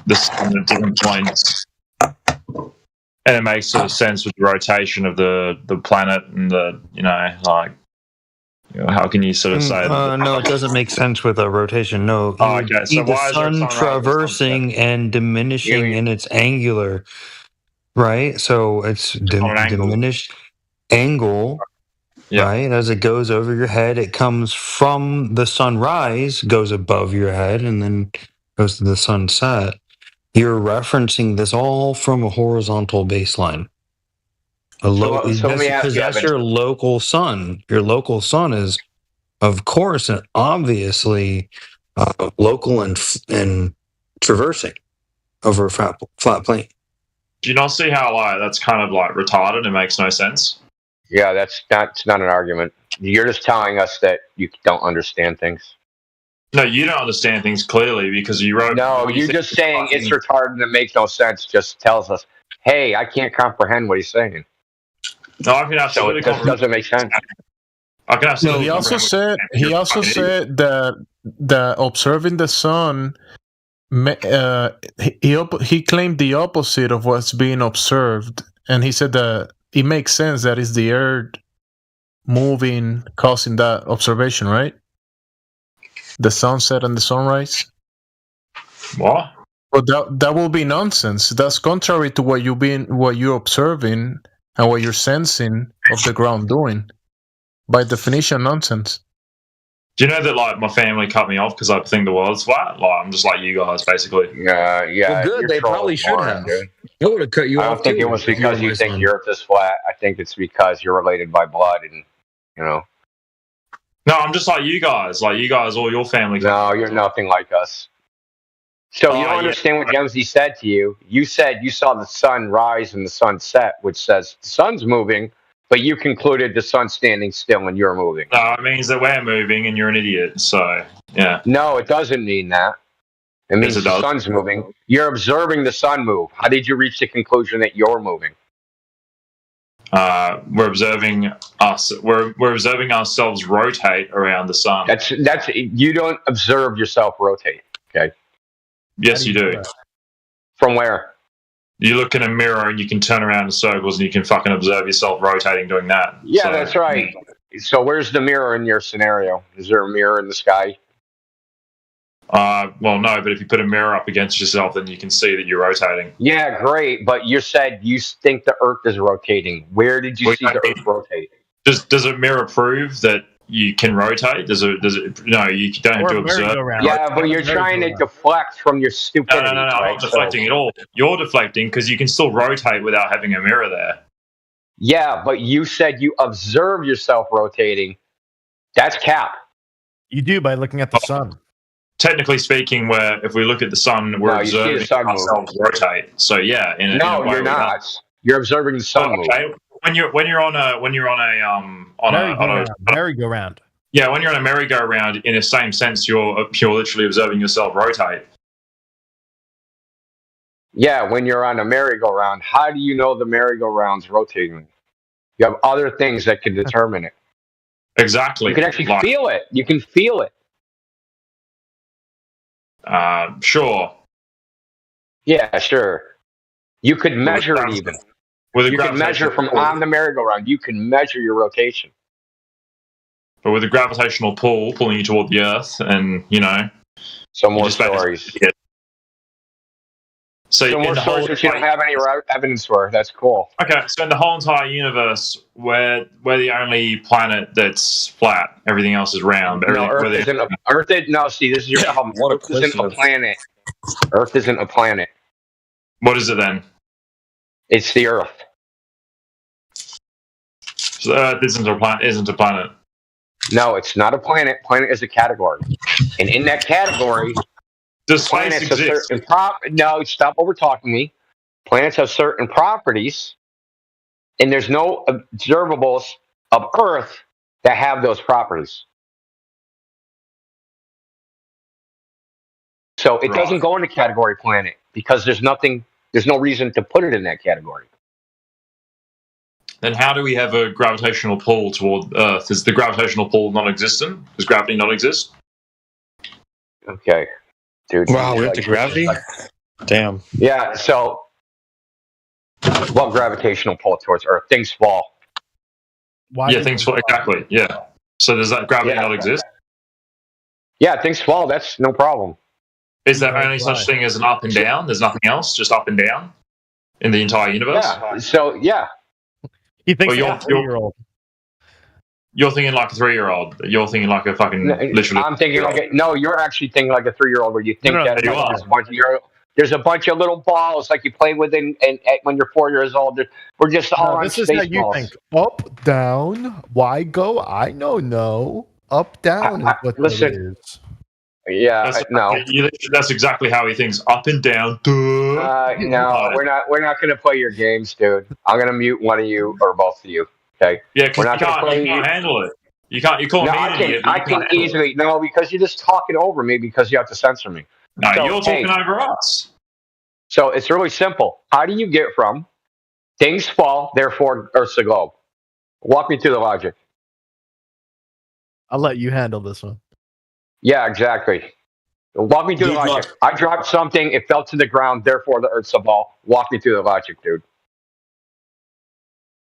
Speaker 18: the sun at different points, and it makes sort of sense with the rotation of the planet and how can you sort of say that?
Speaker 3: No, it doesn't make sense with a rotation. No,
Speaker 18: okay. So
Speaker 3: the sun traversing and diminishing in its angular, right? So it's diminished angle, right? As it goes over your head, it comes from the sunrise, goes above your head, and then goes to the sunset. You're referencing this all from a horizontal baseline. Because that's your local sun. Your local sun is, of course, and obviously local and traversing over a flat plane.
Speaker 18: Do you not see how that's kind of retarded and makes no sense?
Speaker 15: Yeah, it's not an argument. You're just telling us that you don't understand things.
Speaker 18: No, you don't understand things clearly because you wrote.
Speaker 15: No, you're just saying it's retarded and it makes no sense. Just tells us, hey, I can't comprehend what he's saying.
Speaker 18: No, I can absolutely.
Speaker 15: So it just doesn't make sense.
Speaker 18: I can absolutely.
Speaker 2: He also said that observing the sun. He claimed the opposite of what's being observed, and he said that it makes sense that it's the Earth moving, causing that observation, right? The sunset and the sunrise.
Speaker 18: What?
Speaker 2: But that will be nonsense. That's contrary to what you're observing and what you're sensing of the ground doing. By definition, nonsense.
Speaker 18: Do you know that my family cut me off because I think the world's flat? I'm just like you guys, basically.
Speaker 15: Yeah.
Speaker 3: Well, good. They probably should have. It would have cut you off.
Speaker 15: I don't think it was because you think the Earth is flat. I think it's because you're related by blood, and
Speaker 18: No, I'm just like you guys. Like you guys, all your family.
Speaker 15: No, you're nothing like us. So you don't understand what Jemsy said to you. You said you saw the sun rise and the sun set, which says the sun's moving, but you concluded the sun's standing still and you're moving.
Speaker 18: No, it means that we're moving and you're an idiot. So, yeah.
Speaker 15: No, it doesn't mean that. It means the sun's moving. You're observing the sun move. How did you reach the conclusion that you're moving?
Speaker 18: We're observing us. We're observing ourselves rotate around the sun.
Speaker 15: That's you don't observe yourself rotate. Okay.
Speaker 18: Yes, you do.
Speaker 15: From where?
Speaker 18: You look in a mirror and you can turn around in circles and you can fucking observe yourself rotating doing that.
Speaker 15: Yeah, that's right. So where's the mirror in your scenario? Is there a mirror in the sky?
Speaker 18: Well, no, but if you put a mirror up against yourself, then you can see that you're rotating.
Speaker 15: Yeah, great. But you said you think the Earth is rotating. Where did you see the Earth rotate?
Speaker 18: Does a mirror prove that you can rotate? Does it? No, you don't have to observe.
Speaker 15: Yeah, but you're trying to deflect from your stupidity.
Speaker 18: No, I'm not deflecting at all. You're deflecting because you can still rotate without having a mirror there.
Speaker 15: Yeah, but you said you observe yourself rotating. That's cap.
Speaker 1: You do by looking at the sun.
Speaker 18: Technically speaking, where if we look at the sun, we're observing ourselves rotate. So yeah, in a way
Speaker 15: you're not. You're observing the sun move.
Speaker 18: When you're on a
Speaker 1: merry-go-round.
Speaker 18: Yeah, when you're on a merry-go-round, in the same sense, you're literally observing yourself rotate.
Speaker 15: Yeah, when you're on a merry-go-round, how do you know the merry-go-round's rotating? You have other things that can determine it.
Speaker 18: Exactly.
Speaker 15: You can actually feel it. You can feel it.
Speaker 18: Sure.
Speaker 15: Yeah, sure. You could measure it even. You can measure from on the merry-go-round. You can measure your rotation.
Speaker 18: But with a gravitational pull pulling you toward the Earth, and
Speaker 15: some more stories.
Speaker 18: So
Speaker 15: some more stories which you don't have any evidence for. That's cool.
Speaker 18: Okay, so in the whole entire universe, we're the only planet that's flat. Everything else is round.
Speaker 15: No, Earth isn't a. No, see, this is your problem. Earth isn't a planet. Earth isn't a planet.
Speaker 18: What is it then?
Speaker 15: It's the Earth.
Speaker 18: So the Earth isn't a planet.
Speaker 15: No, it's not a planet. Planet is a category, and in that category,
Speaker 18: does space exist?
Speaker 15: No, stop over talking me. Planets have certain properties, and there's no observables of Earth that have those properties. So it doesn't go into category planet because there's no reason to put it in that category.
Speaker 18: Then how do we have a gravitational pull toward Earth? Is the gravitational pull non-existent? Does gravity not exist?
Speaker 15: Okay. Dude,
Speaker 7: wow, we're into gravity? Damn.
Speaker 15: Yeah, so what gravitational pull towards Earth? Things fall.
Speaker 18: Things fall, exactly. Yeah. So does that gravity not exist?
Speaker 15: Yeah, things fall. That's no problem.
Speaker 18: Is there only such thing as an up and down? There's nothing else, just up and down in the entire universe?
Speaker 15: Yeah. So, yeah.
Speaker 1: He thinks you're a 3-year-old.
Speaker 18: You're thinking like a 3-year-old. You're thinking like a fucking literally.
Speaker 15: I'm thinking you're actually thinking like a 3-year-old where you think there's a bunch of little balls like you play with and when you're 4 years old. We're just all on
Speaker 1: this is how you think. Up, down, why go? I know. Up, down is what it is.
Speaker 15: Yeah,
Speaker 18: that's exactly how he thinks. Up and down.
Speaker 15: No, we're not going to play your games, dude. I'm going to mute one of you or both of you. Okay.
Speaker 18: Yeah, because you can't handle it. You can't. You call me an idiot.
Speaker 15: I can easily because you're just talking over me because you have to censor me.
Speaker 18: No, you're talking over us.
Speaker 15: So it's really simple. How do you get from things fall, therefore Earth's a globe? Walk me through the logic.
Speaker 1: I'll let you handle this one.
Speaker 15: Yeah, exactly. Walk me through the logic. I dropped something, it fell to the ground, therefore the Earth's a ball. Walk me through the logic, dude.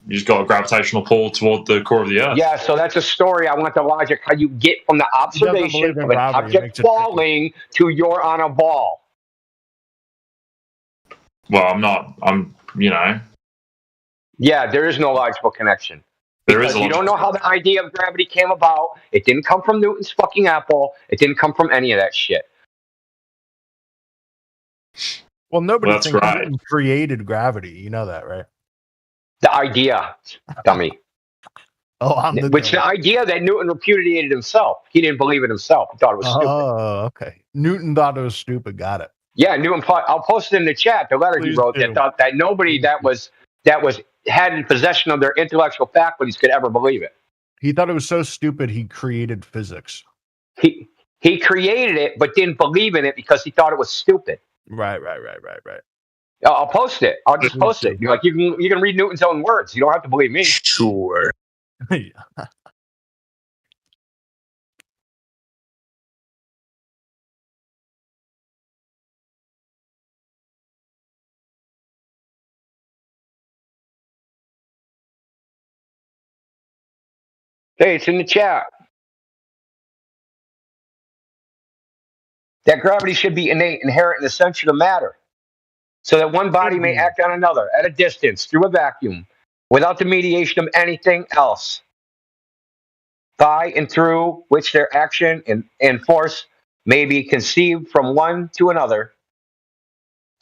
Speaker 18: You just got a gravitational pull toward the core of the Earth.
Speaker 15: Yeah, so that's a story. I want the logic. How you get from the observation of an object falling to you're on a ball.
Speaker 18: Well, I'm not.
Speaker 15: Yeah, there is no logical connection.
Speaker 18: There is.
Speaker 15: You don't know how the idea of gravity came about. It didn't come from Newton's fucking apple. It didn't come from any of that shit.
Speaker 1: Well, nobody thinks Newton created gravity. You know that, right?
Speaker 15: The idea, dummy. The idea that Newton repudiated himself. He didn't believe it himself. He thought it was stupid.
Speaker 1: Oh, okay. Newton thought it was stupid. Got it.
Speaker 15: Yeah, Newton. I'll post it in the chat. The letter he wrote that thought that nobody that was had in possession of their intellectual faculties could ever believe it.
Speaker 1: He thought it was so stupid he created physics.
Speaker 15: He created it, but didn't believe in it because he thought it was stupid.
Speaker 1: Right.
Speaker 15: I'll post it. I'll just post it. You can read Newton's own words. You don't have to believe me.
Speaker 24: Sure.
Speaker 15: Hey, it's in the chat. That gravity should be innate, inherent, and essential to matter, so that one body may act on another at a distance through a vacuum, without the mediation of anything else. by and through which their action and force may be conceived from one to another,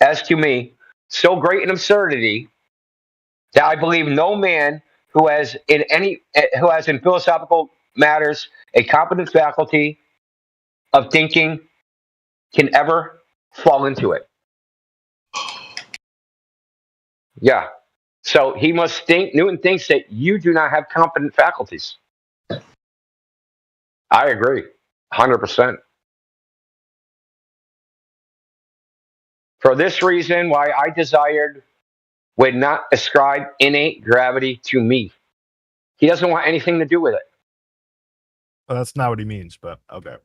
Speaker 15: as to me, so great an absurdity that I believe no man who has in philosophical matters a competent faculty of thinking can ever fall into it. Yeah. So he must think, Newton thinks that you do not have competent faculties. I agree, 100%. For this reason, why I desired would not ascribe innate gravity to me. He doesn't want anything to do with it.
Speaker 1: Well, that's not what he means, but okay.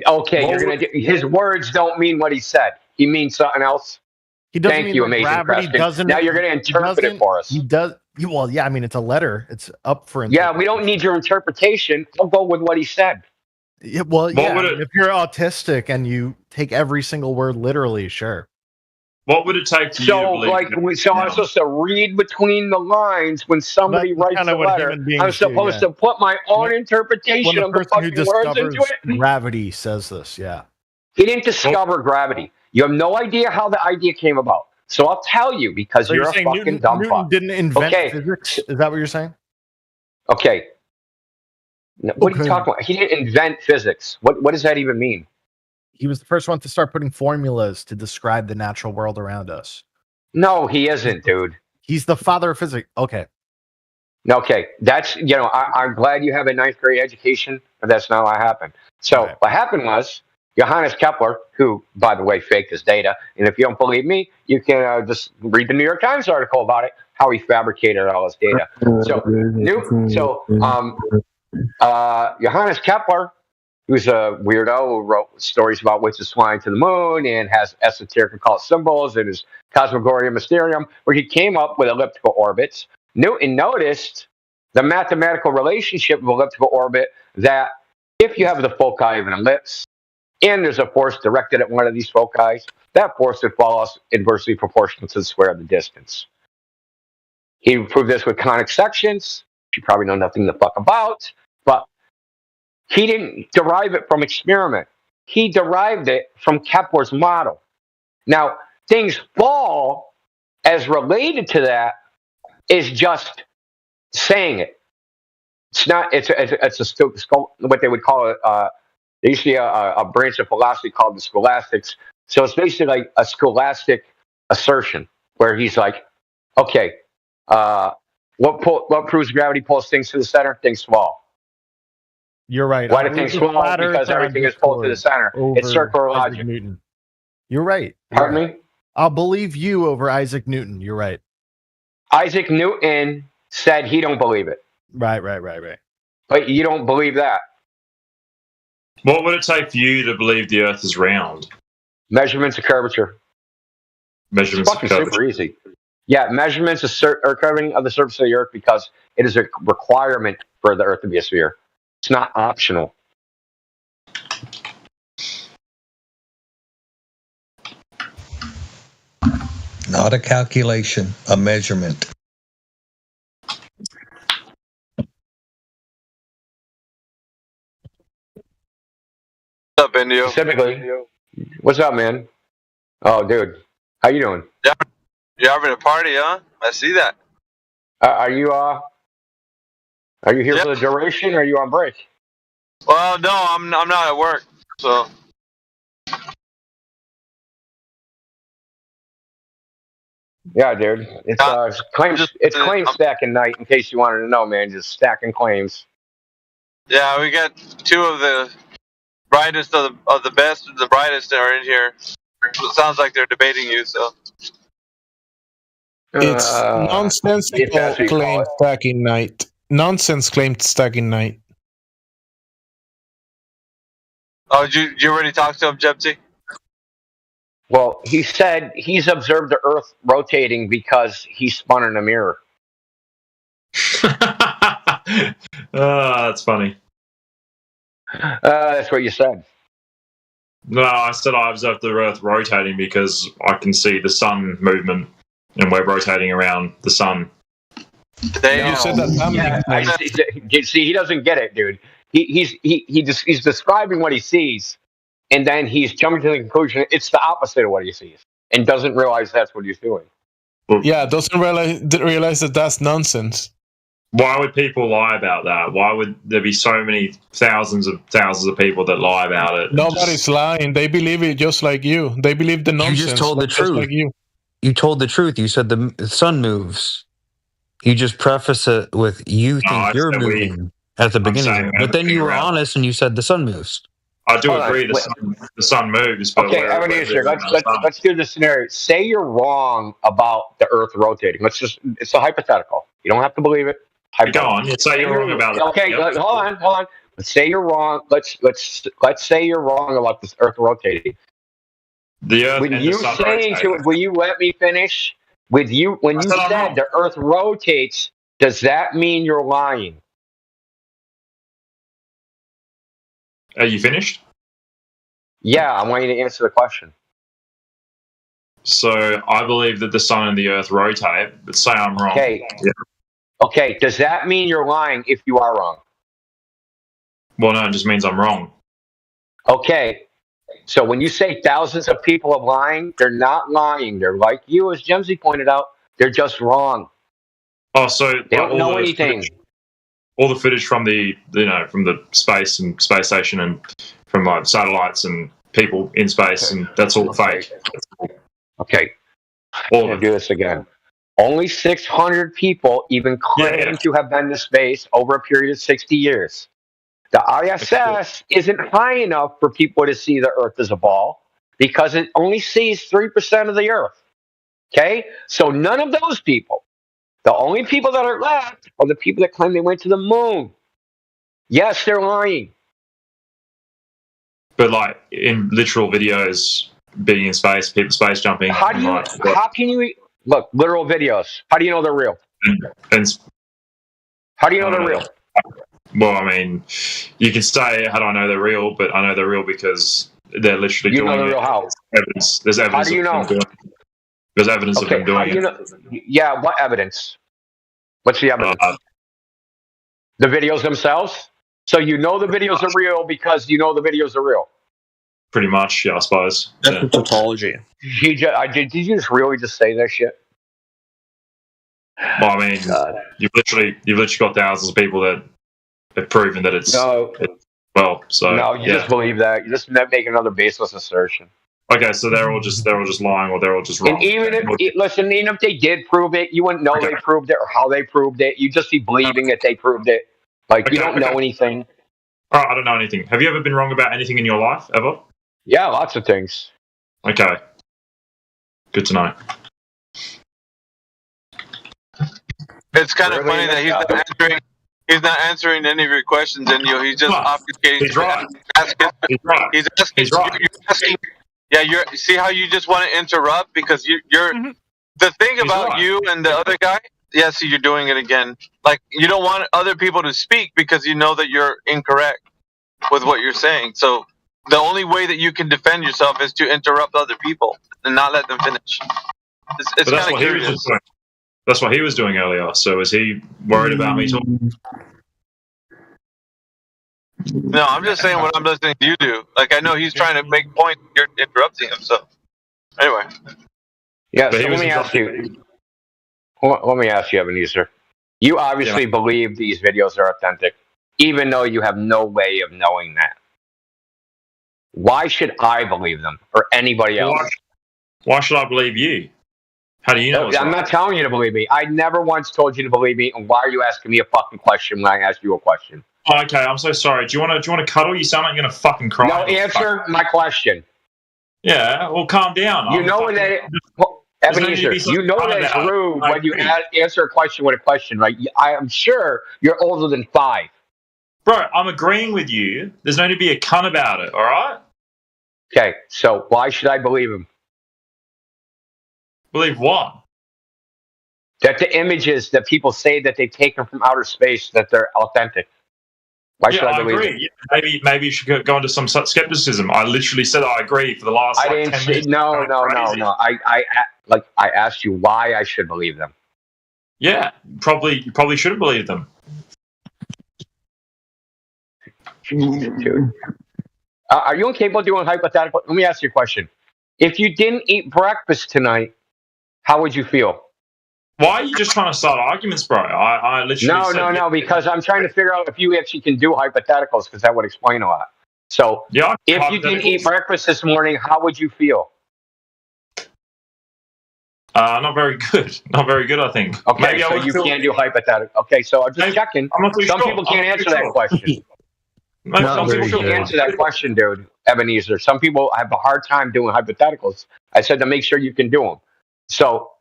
Speaker 15: Okay, his words don't mean what he said. He means something else.
Speaker 1: He doesn't
Speaker 15: Thank
Speaker 1: mean
Speaker 15: you,
Speaker 1: that
Speaker 15: amazing
Speaker 1: gravity
Speaker 15: Preston.
Speaker 1: doesn't.
Speaker 15: Now you're going to interpret it for us.
Speaker 1: He does. Well, yeah. I mean, it's a letter. It's up for.
Speaker 15: Yeah, we don't need your interpretation. I'll go with what he said.
Speaker 1: Yeah, well, yeah. If you're autistic and you take every single word literally, sure.
Speaker 18: What would it take for you to believe?
Speaker 15: So I'm supposed to read between the lines when somebody writes a letter. I'm supposed to put my own interpretation of the fucking words into it.
Speaker 1: Gravity says this, yeah.
Speaker 15: He didn't discover gravity. You have no idea how the idea came about. So I'll tell you because
Speaker 1: So
Speaker 15: you're a
Speaker 1: saying
Speaker 15: fucking dumb
Speaker 1: Newton
Speaker 15: fuck.
Speaker 1: didn't invent
Speaker 15: Okay.
Speaker 1: physics? Is that what you're saying?
Speaker 15: Okay. No, what are you talking about? He didn't invent physics. What does that even mean?
Speaker 1: He was the first one to start putting formulas to describe the natural world around us.
Speaker 15: No, he isn't, dude.
Speaker 1: He's the father of physics. Okay.
Speaker 15: Okay, that's, I'm glad you have a ninth grade education, but that's not what happened. So what happened was Johannes Kepler, who, by the way, faked his data, and if you don't believe me, you can just read the New York Times article about it, how he fabricated all his data. Johannes Kepler, who's a weirdo who wrote stories about witches flying to the moon and has esoteric occult symbols in his Cosmogoria Mysterium, where he came up with elliptical orbits. Newton noticed the mathematical relationship of elliptical orbit, that if you have the foci of an ellipse and there's a force directed at one of these foci, that force would follow inversely proportional to the square of the distance. He proved this with conic sections, which you probably know nothing the fuck about, but he didn't derive it from experiment. He derived it from Kepler's model. Now, things fall as related to that is just saying it. It's not. It's what they would call it. There used to be a branch of philosophy called the scholastics. So it's basically like a scholastic assertion, where he's like, okay, what proves gravity pulls things to the center? Things fall.
Speaker 1: You're right.
Speaker 15: Why do things fall? Because everything is pulled to the center. It's circular logic.
Speaker 1: Newton. You're right.
Speaker 15: Pardon me?
Speaker 1: I'll believe you over Isaac Newton. You're right.
Speaker 15: Isaac Newton said he don't believe it.
Speaker 1: Right.
Speaker 15: But you don't believe that.
Speaker 18: What would it take for you to believe the Earth is round?
Speaker 15: Measurements of curvature.
Speaker 18: Measurements
Speaker 15: of curvature. Super easy. Yeah, measurements of curving of the surface of the Earth, because it is a requirement for the Earth to be a sphere. It's not optional.
Speaker 9: Not a calculation, a measurement.
Speaker 11: What's up, Indio?
Speaker 15: Specifically, what's up, man? Oh, dude, how you doing?
Speaker 11: Yeah, you're having a party, huh? I see that.
Speaker 15: Are you here for the duration, or are you on break?
Speaker 11: Well, no, I'm not at work, so.
Speaker 15: Yeah, dude. It's claim stacking night. In case you wanted to know, man, just stacking claims.
Speaker 11: Yeah, we got two of the brightest of the best and the brightest are in here. It sounds like they're debating you. So
Speaker 2: it's nonsensical claim stacking night. Nonsense claim stacking night.
Speaker 11: Oh, did you already talk to him, Jepsy?
Speaker 15: Well, he said he's observed the Earth rotating because he spun in a mirror.
Speaker 18: That's funny.
Speaker 15: That's what you said.
Speaker 18: No, I said I observed the Earth rotating because I can see the sun movement, and we're rotating around the sun.
Speaker 2: You said that.
Speaker 15: See, he doesn't get it, dude. He's describing what he sees, and then he's jumping to the conclusion it's the opposite of what he sees, and doesn't realize that's what he's doing.
Speaker 2: Yeah, doesn't realize that that's nonsense.
Speaker 18: Why would people lie about that? Why would there be so many thousands of people that lie about it?
Speaker 2: Nobody's lying. They believe it just like you. They believe the nonsense.
Speaker 3: You just told the truth.
Speaker 2: Like you
Speaker 3: told the truth. You said the sun moves. You just preface it with you think you're moving at the beginning, but then you were honest and you said the sun moves.
Speaker 18: I do agree the sun moves. But
Speaker 15: okay, Ebenezer, let's do the scenario. Say you're wrong about the Earth rotating. It's a hypothetical. You don't have to believe it.
Speaker 18: Go on. Say you're wrong about it.
Speaker 15: Okay, hold on. Let's say you're wrong. Let's say you're wrong about this Earth rotating.
Speaker 18: The Earth
Speaker 15: when
Speaker 18: and
Speaker 15: you
Speaker 18: the sun
Speaker 15: saying
Speaker 18: rotate.
Speaker 15: to it, will you let me finish? When you said the Earth rotates, does that mean you're lying?
Speaker 18: Are you finished?
Speaker 15: Yeah, I want you to answer the question.
Speaker 18: So I believe that the sun and the Earth rotate, but say I'm wrong.
Speaker 15: Okay.
Speaker 18: Yeah.
Speaker 15: Okay, does that mean you're lying if you are wrong?
Speaker 18: Well, no, it just means I'm wrong.
Speaker 15: Okay. So when you say thousands of people are lying, they're not lying. They're like you, as Jemsy pointed out. They're just wrong.
Speaker 18: Oh, so
Speaker 15: they don't know anything.
Speaker 18: All the footage from the from the space and space station and from like satellites and people in space, and that's all fake.
Speaker 15: Okay. We'll do this again. Only 600 people even claim to have been to space over a period of 60 years. The ISS isn't high enough for people to see the Earth as a ball because it only sees 3% of the Earth. Okay? So none of those people, the only people that are left are the people that claim they went to the moon. Yes, they're lying.
Speaker 18: But like in literal videos, being in space, people space jumping.
Speaker 15: How can you look literal videos? How do you know they're real? How do you know they're real?
Speaker 18: Well, I mean, you can say, how do I know they're real? But I know they're real because they're literally doing it. You know they're real how? Evidence. There's evidence.
Speaker 15: How do you know?
Speaker 18: There's evidence of them doing it.
Speaker 15: Yeah, what evidence? What's the evidence? The videos themselves? So you know the videos are real because you know the videos are real?
Speaker 18: Pretty much, yeah, I suppose.
Speaker 7: That's the tautology.
Speaker 15: Did you just really just say that shit?
Speaker 18: Well, I mean, you've literally got thousands of people that have proven that it's
Speaker 15: no, you just believe that. You just make another baseless assertion.
Speaker 18: Okay, so they're all just lying, or they're all just wrong.
Speaker 15: And even if they did prove it, you wouldn't know they proved it or how they proved it. You'd just be believing that they proved it. Like you don't know anything.
Speaker 18: All right, I don't know anything. Have you ever been wrong about anything in your life ever?
Speaker 15: Yeah, lots of things.
Speaker 18: Okay, good to know.
Speaker 11: It's kind of funny that he's not answering any of your questions, and he's just obfuscating.
Speaker 18: He's right.
Speaker 11: He's asking. Yeah, you see how you just want to interrupt because you're the thing about you and the other guy. Yeah, see, you're doing it again. Like you don't want other people to speak because you know that you're incorrect with what you're saying. So the only way that you can defend yourself is to interrupt other people and not let them finish. It's kind of curious.
Speaker 18: That's what he was doing earlier. So is he worried about me talking?
Speaker 11: No, I'm just saying what I'm listening to you do. Like I know he's trying to make points. You're interrupting him. So anyway.
Speaker 15: Yeah. So let me ask you. Let me ask you, Ebenezer. You obviously believe these videos are authentic, even though you have no way of knowing that. Why should I believe them or anybody else?
Speaker 18: Why should I believe you? How do you know?
Speaker 15: I'm not telling you to believe me. I never once told you to believe me. And why are you asking me a fucking question when I ask you a question?
Speaker 18: Oh, okay, I'm so sorry. Do you want to cuddle? You sound like you're gonna fucking cry.
Speaker 15: No, answer my question.
Speaker 18: Yeah, well, calm down.
Speaker 15: You know that, Ebenezer. You know that it's rude when you answer a question with a question, right? I am sure you're older than 5.
Speaker 18: Bro, I'm agreeing with you. There's no need to be a cunt about it. All right.
Speaker 15: Okay, so why should I believe him?
Speaker 18: Believe what?
Speaker 15: That the images that people say that they've taken from outer space, that they're authentic. Why should I believe
Speaker 18: agree. Yeah, maybe you should go into some skepticism. I literally said I agree for the last 10 minutes.
Speaker 15: No. I asked you why I should believe them.
Speaker 18: Yeah, you probably shouldn't believe them.
Speaker 15: Dude. Are you incapable of doing hypothetical? Let me ask you a question. If you didn't eat breakfast tonight, how would you feel?
Speaker 18: Why are you just trying to start arguments, bro? I literally
Speaker 15: No, because I'm trying to figure out if you actually can do hypotheticals, because that would explain a lot. So,
Speaker 18: yeah,
Speaker 15: if you didn't eat breakfast this morning, how would you feel?
Speaker 18: Not very good. Not very good, I think.
Speaker 15: Okay,
Speaker 18: Maybe
Speaker 15: so you can't do hypothetical. Okay, so I'm just checking. Some people can't answer that question. Some people can't answer that question, dude, Ebenezer. Some people have a hard time doing hypotheticals. I said to make sure you can do them. So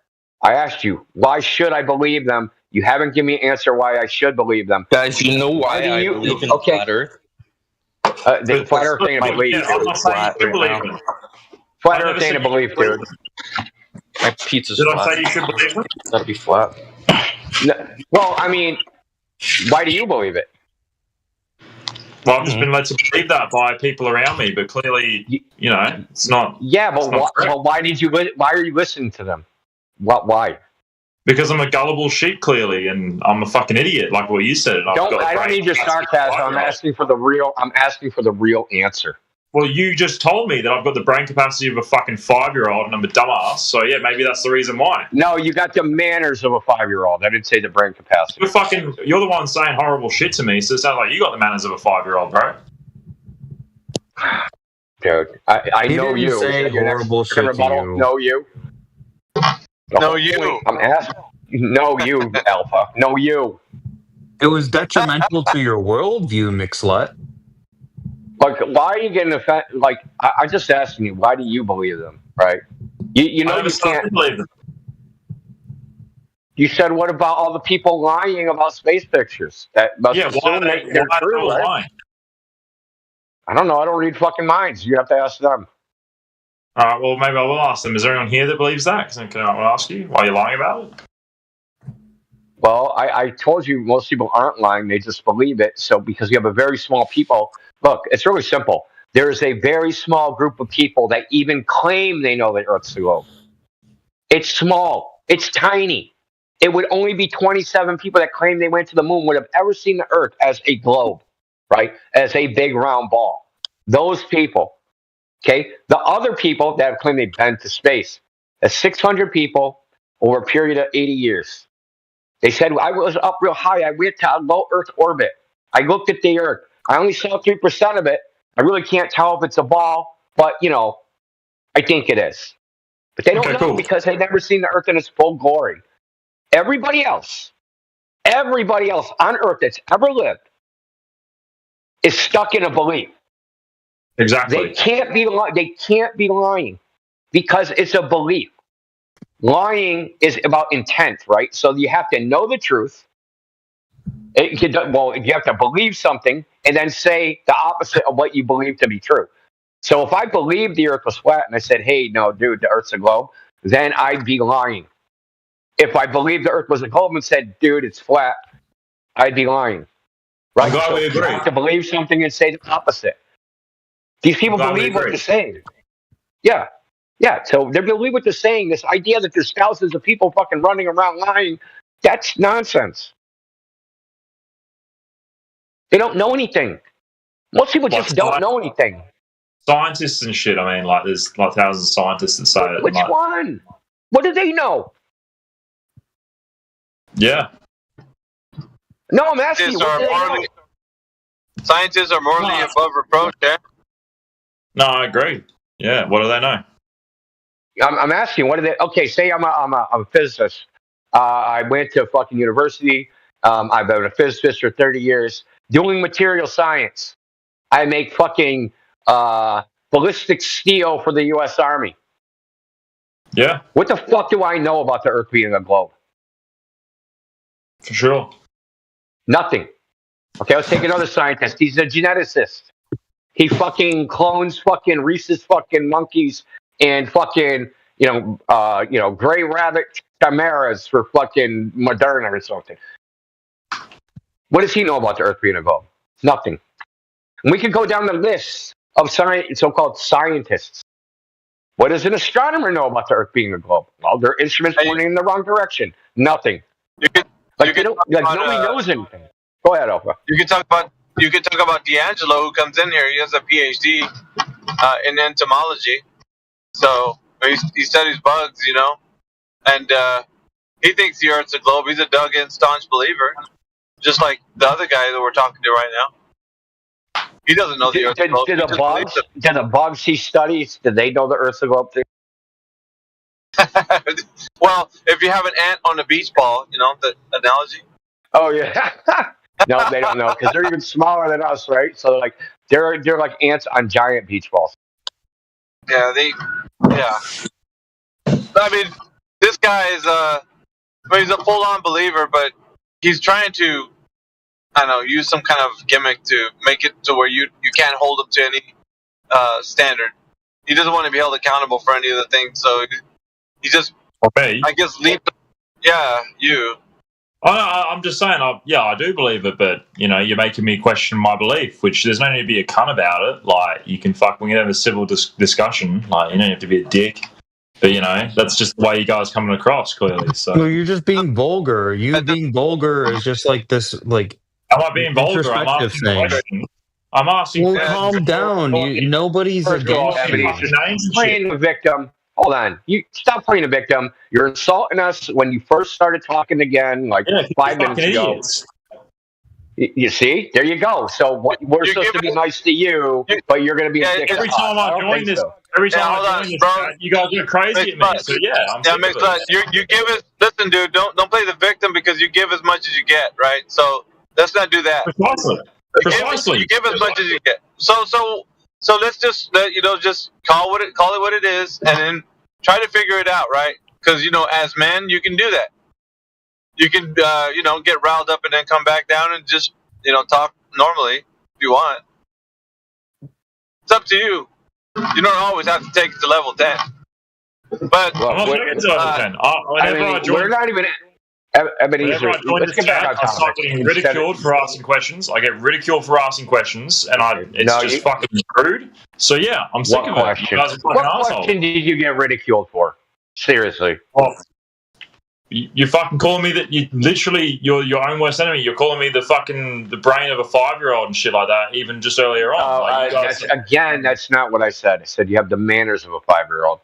Speaker 15: I asked you, why should I believe them? You haven't given me an answer why I should believe them.
Speaker 3: Guys, you know why I believe in flat Earth?
Speaker 15: The flat Earth ain't a belief, dude. Flat Earth ain't a belief, dude.
Speaker 3: My pizza's
Speaker 18: Did
Speaker 3: flat.
Speaker 18: I say you should believe them?
Speaker 3: That'll be flat.
Speaker 15: No, well, I mean, why do you believe it?
Speaker 18: Well, I've just been led to believe that by people around me, but clearly, you know, it's not.
Speaker 15: Yeah, but why did you? Why are you listening to them? Why?
Speaker 18: Because I'm a gullible sheep, clearly, and I'm a fucking idiot, like what you said. And
Speaker 15: I don't need your sarcasm. I'm asking for the real. I'm asking for the real answer.
Speaker 18: Well, you just told me that I've got the brain capacity of a fucking 5-year-old, and I'm a dumbass. So yeah, maybe that's the reason why.
Speaker 15: No, you got the manners of a 5-year-old. I didn't say the brain capacity.
Speaker 18: You're the one saying horrible shit to me, so it sounds like you got the manners of a 5-year-old, bro.
Speaker 15: Dude, I know you.
Speaker 3: Say horrible shit to you.
Speaker 15: Know you.
Speaker 11: No, you.
Speaker 15: I'm asking. No, you, Alpha. No, you.
Speaker 3: It was detrimental to your worldview, Mixlet.
Speaker 15: Like, why are you getting offended? Like, I'm just asking you, why do you believe them, right? You know you can't
Speaker 18: believe them.
Speaker 15: You said, what about all the people lying about space pictures? That must assume they're true, right?
Speaker 18: Lying?
Speaker 15: I don't know. I don't read fucking minds. You have to ask them.
Speaker 18: All right, well, maybe I will ask them. Is there anyone here that believes that? Can I ask you why you're lying about it?
Speaker 15: Well, I told you most people aren't lying. They just believe it. So because you have a very small people, look, it's really simple. There is a very small group of people that even claim they know the Earth's the globe. It's small. It's tiny. It would only be 27 people that claim they went to the moon would have ever seen the Earth as a globe, right? As a big round ball. Those people. Okay? The other people that claim they've been to space. That's 600 people over a period of 80 years. They said, I was up real high. I went to a low Earth orbit. I looked at the Earth. I only saw 3% of it. I really can't tell if it's a ball, but, you know, I think it is. But they don't know because they've never seen the Earth in its full glory. Everybody else on Earth that's ever lived is stuck in a belief.
Speaker 18: Exactly.
Speaker 15: They can't be lying because it's a belief. Lying is about intent, right? So you have to know the truth. You have to believe something and then say the opposite of what you believe to be true. So if I believed the Earth was flat and I said, hey, no, dude, the Earth's a globe, then I'd be lying. If I believed the Earth was a globe and said, dude, it's flat, I'd be lying. Right? So you have to believe something and say the opposite. These people believe what they're saying. Yeah. Yeah, so they believe what they're saying. This idea that there's thousands of people fucking running around lying, that's nonsense. They don't know anything. Most people just don't know anything.
Speaker 18: Scientists and shit, I mean, like, there's like thousands of scientists that say it.
Speaker 15: Which one? What do they know?
Speaker 18: Yeah.
Speaker 15: No, I'm asking you.
Speaker 11: Scientists are morally above reproach, yeah?
Speaker 18: No, I agree. Yeah, what do they know?
Speaker 15: I'm asking, what do they? Okay, say I'm a physicist. I went to fucking university. I've been a physicist for 30 years doing material science. I make fucking ballistic steel for the U.S. Army.
Speaker 18: Yeah.
Speaker 15: What the fuck do I know about the Earth being a globe?
Speaker 18: For sure.
Speaker 15: Nothing. Okay, let's take another scientist. He's a geneticist. He fucking clones fucking rhesus fucking monkeys and fucking, gray rabbit chimeras for fucking Moderna or something. What does he know about the Earth being a globe? Nothing. And we could go down the list of so-called scientists. What does an astronomer know about the Earth being a globe? Well, their instruments pointing in the wrong direction. Nothing. nobody knows anything. Go ahead, Alpha.
Speaker 11: You can talk about D'Angelo, who comes in here. He has a PhD in entomology, so he studies bugs, and he thinks the Earth's a globe. He's a dug-in, staunch believer, just like the other guy that we're talking to right now. He doesn't know the Earth's a globe.
Speaker 15: Did the bugs he studies, did they know the Earth's a globe?
Speaker 11: Well, if you have an ant on a beach ball, the analogy.
Speaker 15: Oh yeah. No, they don't know because they're even smaller than us, right? So they're like ants on giant beach balls.
Speaker 11: Yeah, I mean, this guy is he's a full-on believer, but he's trying to, use some kind of gimmick to make it to where you can't hold him to any standard. He doesn't want to be held accountable for any of the things, so he just,
Speaker 18: me.
Speaker 11: I guess, you.
Speaker 18: I'm just saying, I do believe it, but you're making me question my belief. Which there's no need to be a cunt about it. Like we can have a civil discussion. Like you don't have to be a dick. But that's just the way you guys coming across clearly. So
Speaker 3: well, you're just being vulgar. You being vulgar is just like this, like.
Speaker 18: Am I being vulgar? I'm asking a question. I'm asking.
Speaker 3: Well, calm down. Nobody's against you.
Speaker 15: Playing the victim. Hold on. You stop playing the victim. You're insulting us when you first started talking again, 5 minutes ago.
Speaker 18: Idiots.
Speaker 15: You see? There you go. So we're supposed to be nice to you, but you're going to be a dick.
Speaker 18: Every time I join this, you guys go crazy at me. So I'm sick of it.
Speaker 11: You give us. Listen, dude. Don't play the victim because you give as much as you get, right? So let's not do that.
Speaker 18: Precisely.
Speaker 11: You give as much as you get. So let's just just call it what it is, and then try to figure it out, right? Because as men, you can do that. You can get riled up and then come back down and just talk normally if you want. It's up to you. You don't always have to take it to level 10. But
Speaker 18: I'm not taking it to level 10.
Speaker 15: We're not even. Ebenezer, let's get back on topic.
Speaker 18: I start getting ridiculed for asking questions. I get ridiculed for asking questions, and it's fucking rude. So yeah, I'm sick of it. You guys are fucking
Speaker 15: what question did you get ridiculed for? Seriously.
Speaker 18: Well, you're fucking calling me that you're your own worst enemy. You're calling me the brain of a 5-year-old and shit like that. Even just earlier on.
Speaker 15: That's not what I said. I said you have the manners of a 5-year-old.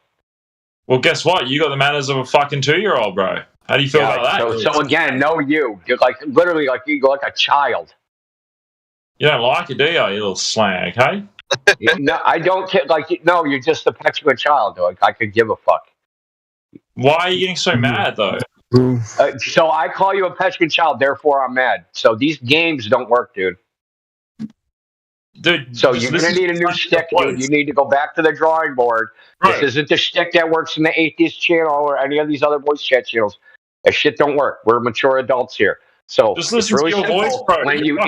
Speaker 18: Well, guess what? You got the manners of a fucking 2-year-old, bro. How do you feel about that?
Speaker 15: So again, no, you're literally you go like a child.
Speaker 18: You don't like it, do you? You little slag, hey?
Speaker 15: No, I don't care. No, you're just a petulant child. I could give a fuck.
Speaker 18: Why are you getting so mad though?
Speaker 15: So I call you a petulant child, therefore I'm mad. So these games don't work, dude. So you're gonna need a new stick, dude. You need to go back to the drawing board. Right. This isn't the stick that works in the Atheist channel or any of these other voice chat channels. That shit don't work. We're mature adults here. So
Speaker 18: just listen to your voice, bro.
Speaker 15: When you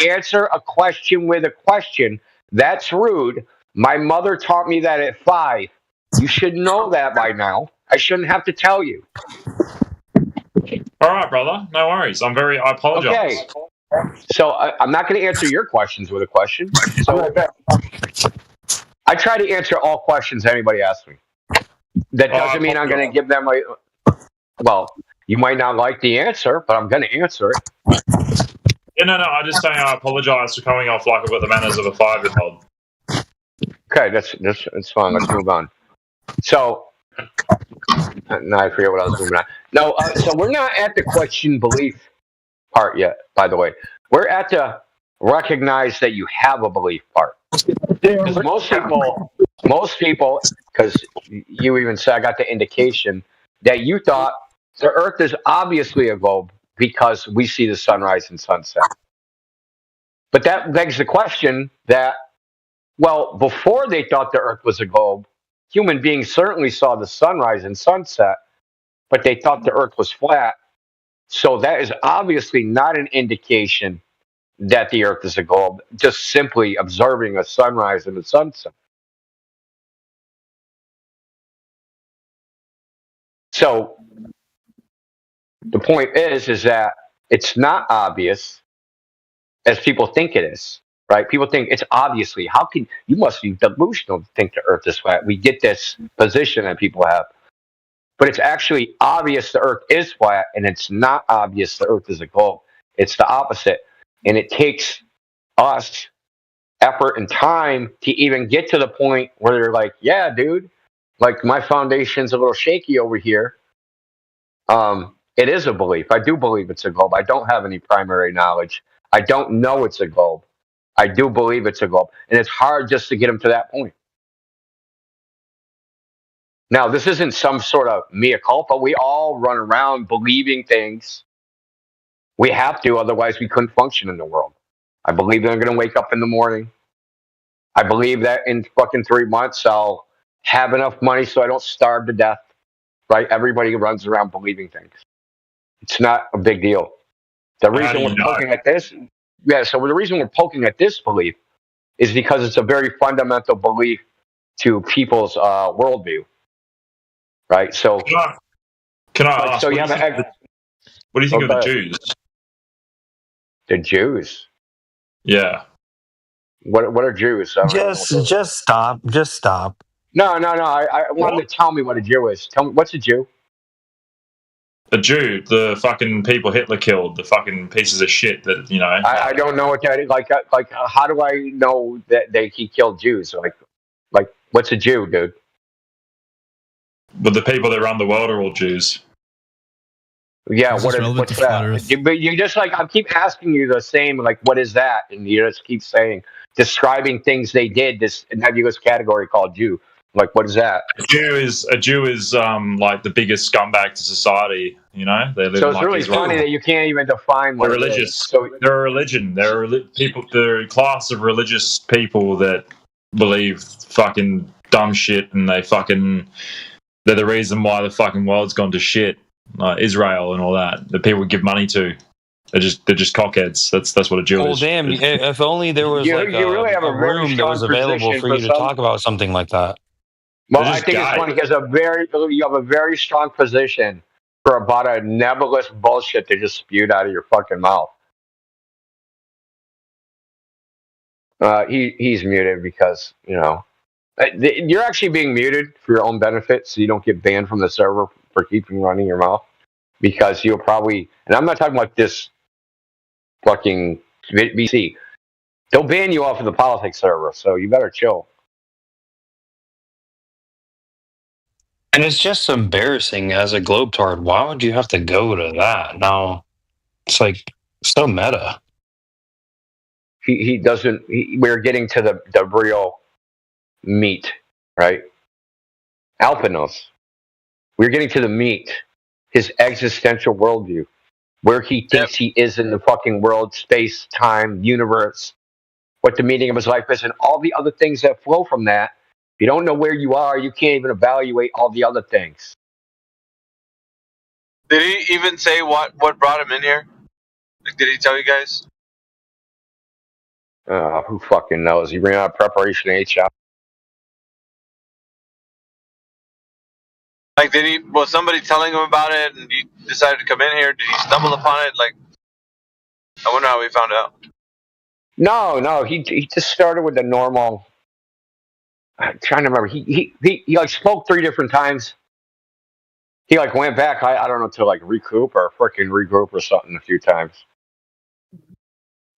Speaker 15: answer a question with a question, that's rude. My mother taught me that at 5. You should know that by now. I shouldn't have to tell you.
Speaker 18: All right, brother. No worries. I apologize.
Speaker 15: Okay. So I'm not going to answer your questions with a question. So I try to answer all questions anybody asks me. That doesn't mean I'm going to give them well, you might not like the answer, but I'm going to answer it.
Speaker 18: Yeah, no. I'm just saying I apologize for coming off like I've got the manners of a 5-year-old.
Speaker 15: Okay, that's fine. Let's move on. So, now I forget what I was moving on. No, so we're not at the question belief part yet, by the way. We're at the recognize that you have a belief part. Because most people, because you even said, I got the indication that you thought the Earth is obviously a globe because we see the sunrise and sunset. But that begs the question that, well, before they thought the Earth was a globe, human beings certainly saw the sunrise and sunset, but they thought the Earth was flat. So that is obviously not an indication that the Earth is a globe, just simply observing a sunrise and a sunset. So the point is that it's not obvious as people think it is, right? People think it's obviously, you must be delusional to think the Earth is flat. We get this position that people have. but it's actually obvious the Earth is flat, and it's not obvious the Earth is a globe. It's the opposite. And it takes us effort and time to even get to the point where they're like, yeah, dude, like my foundation's a little shaky over here. It is a belief. I do believe it's a globe. I don't have any primary knowledge. I don't know it's a globe. I do believe it's a globe. And it's hard just to get them to that point. Now, this isn't some sort of mea culpa. We all run around believing things. We have to, otherwise we couldn't function in the world. I believe that I'm going to wake up in the morning. I believe that in fucking 3 months I'll have enough money so I don't starve to death. Right? Everybody runs around believing things. It's not a big deal. The reason we're poking at this, so the reason we're poking at this belief is because it's a very fundamental belief to people's worldview. Right? So,
Speaker 18: can I ask?
Speaker 15: So
Speaker 18: what do you think of the Jews?
Speaker 15: The Jews?
Speaker 18: Yeah.
Speaker 15: What are Jews?
Speaker 3: Just stop. Just stop.
Speaker 15: No. I want them to tell me what a Jew is. Tell me, what's a Jew?
Speaker 18: A Jew, the fucking people Hitler killed, the fucking pieces of shit that, you know.
Speaker 15: I don't know what that is. Like, how do I know that he killed Jews? Like, what's a Jew, dude?
Speaker 18: But the people that run the world are all Jews.
Speaker 15: Yeah, what's that? But you just I keep asking you the same, like, what is that? And you just keep describing things they did, this nebulous category called Jew. Like, what is that?
Speaker 18: A Jew is like the biggest scumbag to society. You know, they live.
Speaker 15: So it's really funny that you can't even define what
Speaker 18: they're religious. So they're a religion. They're people. They're a class of religious people that believe fucking dumb shit, and they're the reason why the fucking world's gone to shit. Israel and all that. The people give money to. They're just cockheads. That's what a Jew is.
Speaker 3: Well, damn! If only there was a room that was available for you to talk about something like that.
Speaker 15: Well, I think it's funny because you have a very strong position for about a nebulous bullshit that just spewed out of your fucking mouth. He's muted because, you know, you're actually being muted for your own benefit, so you don't get banned from the server for keeping running your mouth. Because you'll probably, and I'm not talking about this fucking BC, they'll ban you off of the politics server, so you better chill.
Speaker 3: And it's just embarrassing as a Globetard. Why would you have to go to that? Now, it's like so meta.
Speaker 15: He doesn't. We're getting to the real meat, right? Alpinos. We're getting to the meat. His existential worldview, where he thinks he is in the fucking world, space, time, universe, what the meaning of his life is, and all the other things that flow from that. If you don't know where you are, you can't even evaluate all the other things.
Speaker 11: Did he even say what brought him in here? Like, did he tell you guys?
Speaker 15: Who fucking knows? He ran out of preparation HR.
Speaker 11: Like, was somebody telling him about it and he decided to come in here? Did he stumble upon it? Like, I wonder how he found out.
Speaker 15: No, he just started with the normal. I'm trying to remember. He like spoke 3 different times. He like went back, I don't know, to like regroup or something a few times.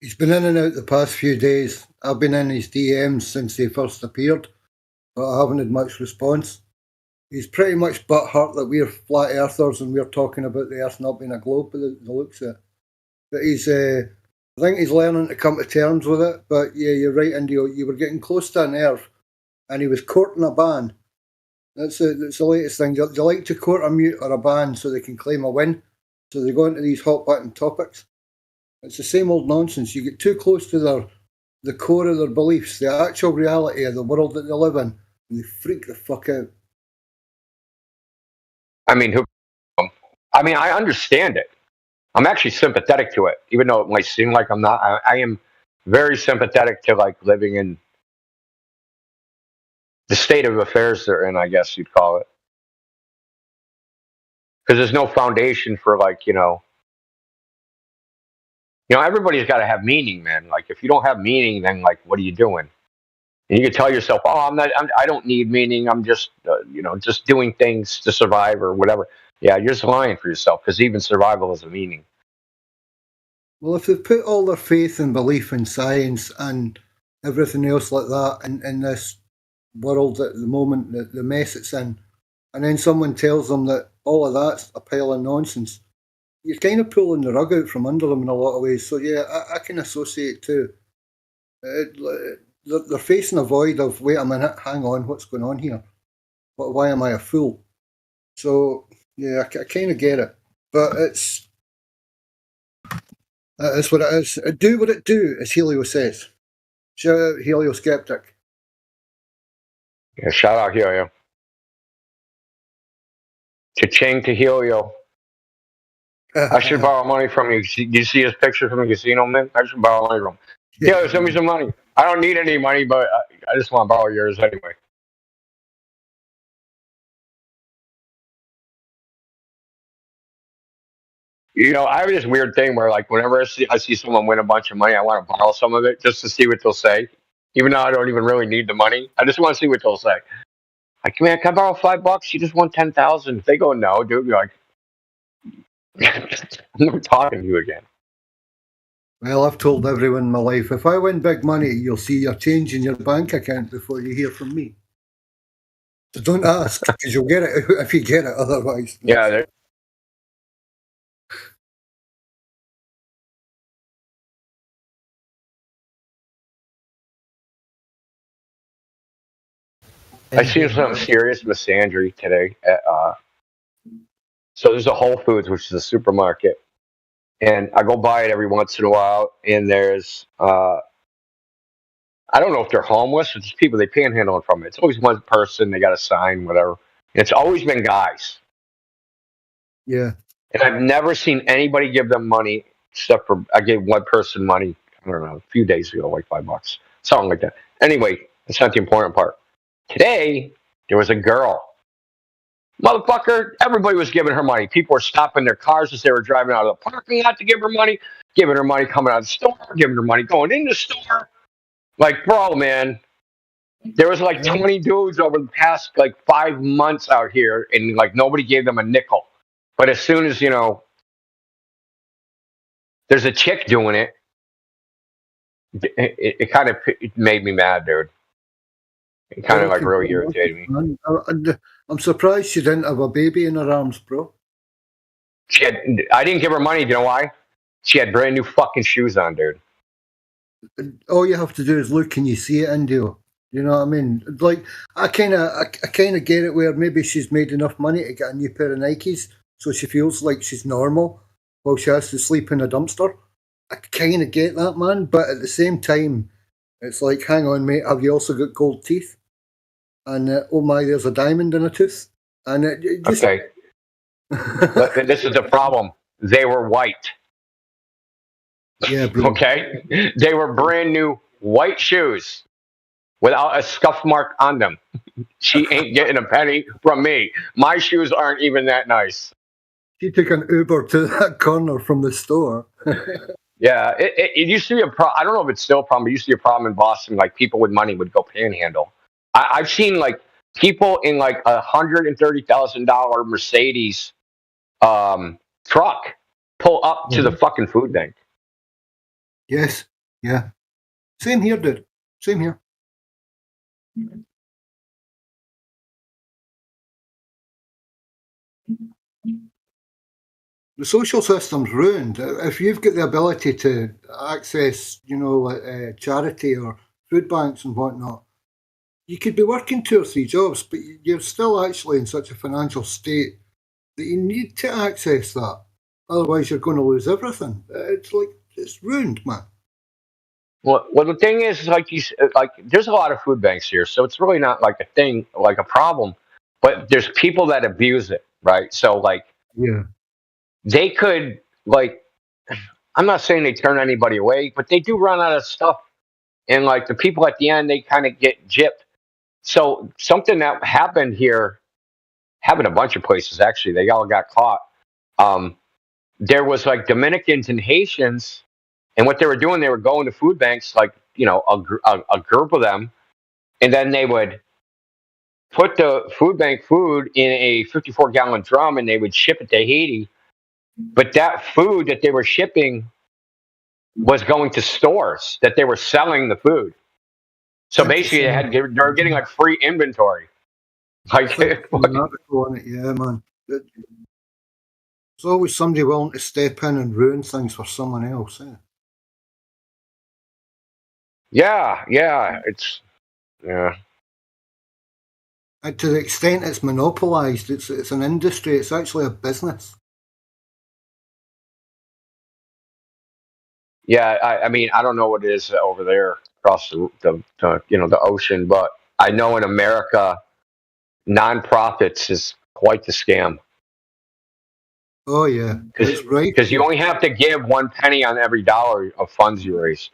Speaker 5: He's been in and out the past few days. I've been in his DMs since he first appeared, but I haven't had much response. He's pretty much butthurt that we're flat earthers and we're talking about the earth not being a globe by the looks of it. But I think he's learning to come to terms with it. But yeah, you're right, Indio. You were getting close to an nerve, and he was courting a ban. That's the latest thing. They like to court a mute or a ban so they can claim a win. So they go into these hot button topics. It's the same old nonsense. You get too close to the core of their beliefs, the actual reality of the world that they live in, and they freak the fuck out.
Speaker 15: I mean, I understand it. I'm actually sympathetic to it, even though it might seem like I'm not. I am very sympathetic to like living in the state of affairs they're in, I guess you'd call it. Because there's no foundation for like, you know, everybody's got to have meaning, man. Like, if you don't have meaning, then like, what are you doing? And you can tell yourself, "Oh, I don't need meaning. I'm just, just doing things to survive or whatever." Yeah, you're just lying for yourself because even survival is a meaning.
Speaker 5: Well, if they put all their faith and belief in science and everything else like that in this world at the moment, the mess it's in, and then someone tells them that all of that's a pile of nonsense, you're kind of pulling the rug out from under them in a lot of ways. So yeah, I can associate too. They're facing a void of, wait a minute, hang on, what's going on here? Why am I a fool? So yeah, I kind of get it, but it's what it is. Do what it do, as Helio says. Shout out Helio Skeptic.
Speaker 15: Yeah, shout out Helio. Cha-ching to Helio. I should borrow money from you. Do you see his picture from the casino, man? I should borrow money from him. Yeah, send me some money. I don't need any money, but I just want to borrow yours anyway. I have this weird thing where, like, whenever I see someone win a bunch of money, I want to borrow some of it just to see what they'll say. Even though I don't even really need the money, I just want to see what they'll say. Like, man, can I borrow $5? You just won 10,000. If they go no, dude, you're like, I'm never talking to you again.
Speaker 5: Well, I've told everyone in my life, if I win big money, you'll see your change in your bank account before you hear from me. So don't ask, because you'll get it if you get it otherwise.
Speaker 15: Yeah. I seen something serious misandry today. So there's a Whole Foods, which is a supermarket, and I go by it every once in a while. And there's, I don't know if they're homeless, it's just people they panhandling from it. It's always one person, they got a sign, whatever. And it's always been guys.
Speaker 5: Yeah.
Speaker 15: And I've never seen anybody give them money except for I gave one person money, I don't know, a few days ago, like $5, something like that. Anyway, that's not the important part. Today, there was a girl. Motherfucker, everybody was giving her money. People were stopping their cars as they were driving out of the parking lot to give her money, giving her money coming out of the store, giving her money going in the store. Like, bro, man, there was like 20 dudes over the past like 5 months out here, and like nobody gave them a nickel. But as soon as, there's a chick doing it, it kind of made me mad, dude. It kind of like really irritated me.
Speaker 5: I'm surprised she didn't have a baby in her arms, bro.
Speaker 15: I didn't give her money. Do you know why? She had brand new fucking shoes on, dude.
Speaker 5: All you have to do is look and you see it, Indio. You know what I mean? Like, I kind of get it where maybe she's made enough money to get a new pair of Nikes, so she feels like she's normal while she has to sleep in a dumpster. I kind of get that, man. But at the same time, it's like, hang on, mate, have you also got gold teeth? And oh my, there's a diamond in a tooth. And it just...
Speaker 15: Okay. But this is the problem. They were white.
Speaker 5: Yeah, bro.
Speaker 15: Okay? They were brand new white shoes without a scuff mark on them. She ain't getting a penny from me. My shoes aren't even that nice.
Speaker 5: She took an Uber to that corner from the store.
Speaker 15: Yeah, it used to be a problem. I don't know if it's still a problem, but it used to be a problem in Boston. Like, people with money would go panhandle. I've seen, like, people in, like, $130,000 Mercedes truck pull up to the fucking food bank.
Speaker 5: Yes, yeah. Same here, dude. Same here. The social system's ruined. If you've got the ability to access, charity or food banks and whatnot, you could be working 2 or 3 jobs, but you're still actually in such a financial state that you need to access that. Otherwise, you're going to lose everything. It's ruined, man.
Speaker 15: Well, the thing is, there's a lot of food banks here, so it's really not like a thing, like a problem. But there's people that abuse it, right? So, like,
Speaker 5: yeah,
Speaker 15: they could, like, I'm not saying they turn anybody away, but they do run out of stuff, and like the people at the end, they kind of get gypped. So something that happened here, happened a bunch of places actually. They all got caught. There was like Dominicans and Haitians. And what they were doing, they were going to food banks, like, a group of them, and then they would put the food bank food in a 54-gallon drum, and they would ship it to Haiti. But that food that they were shipping was going to stores that they were selling the food. So basically, they were getting like free inventory. Like,
Speaker 5: yeah, man. There's always somebody willing to step in and ruin things for someone else. Eh?
Speaker 15: Yeah, it's
Speaker 5: And to the extent it's monopolized, it's an industry. It's actually a business.
Speaker 15: Yeah, I mean, I don't know what it is over there across the ocean, but I know in America, nonprofits is quite the scam.
Speaker 5: Oh yeah, that's right.
Speaker 15: Because you only have to give 1 penny on every dollar of funds you raise.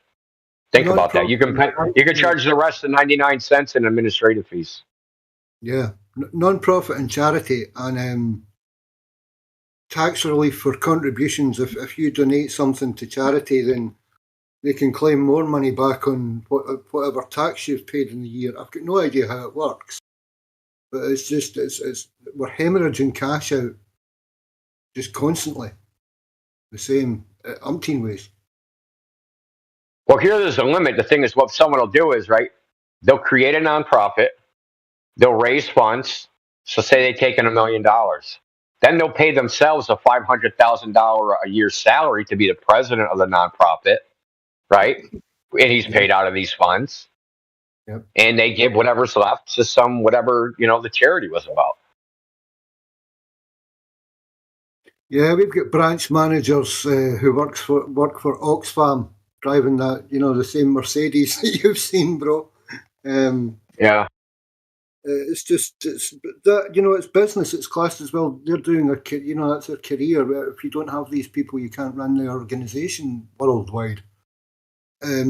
Speaker 15: Think about that. You can charge the rest of 99 cents in administrative fees.
Speaker 5: Yeah, non-profit and charity, and tax relief for contributions. If you donate something to charity, then they can claim more money back on whatever tax you've paid in the year. I've got no idea how it works, but it's just we're hemorrhaging cash out just constantly, the same umpteen ways.
Speaker 15: Well, here's the limit. The thing is, what someone will do is, right, they'll create a nonprofit, they'll raise funds. So say they take in $1 million. Then they'll pay themselves a $500,000 a year salary to be the president of the nonprofit, right? And he's paid out of these funds.
Speaker 5: Yep.
Speaker 15: And they give whatever's left to whatever the charity was about.
Speaker 5: Yeah, we've got branch managers who work for Oxfam, driving that, the same Mercedes that you've seen, bro.
Speaker 15: Yeah.
Speaker 5: It's that, it's business. It's classed as well. They're doing that's their career. If you don't have these people, you can't run the organisation worldwide. Or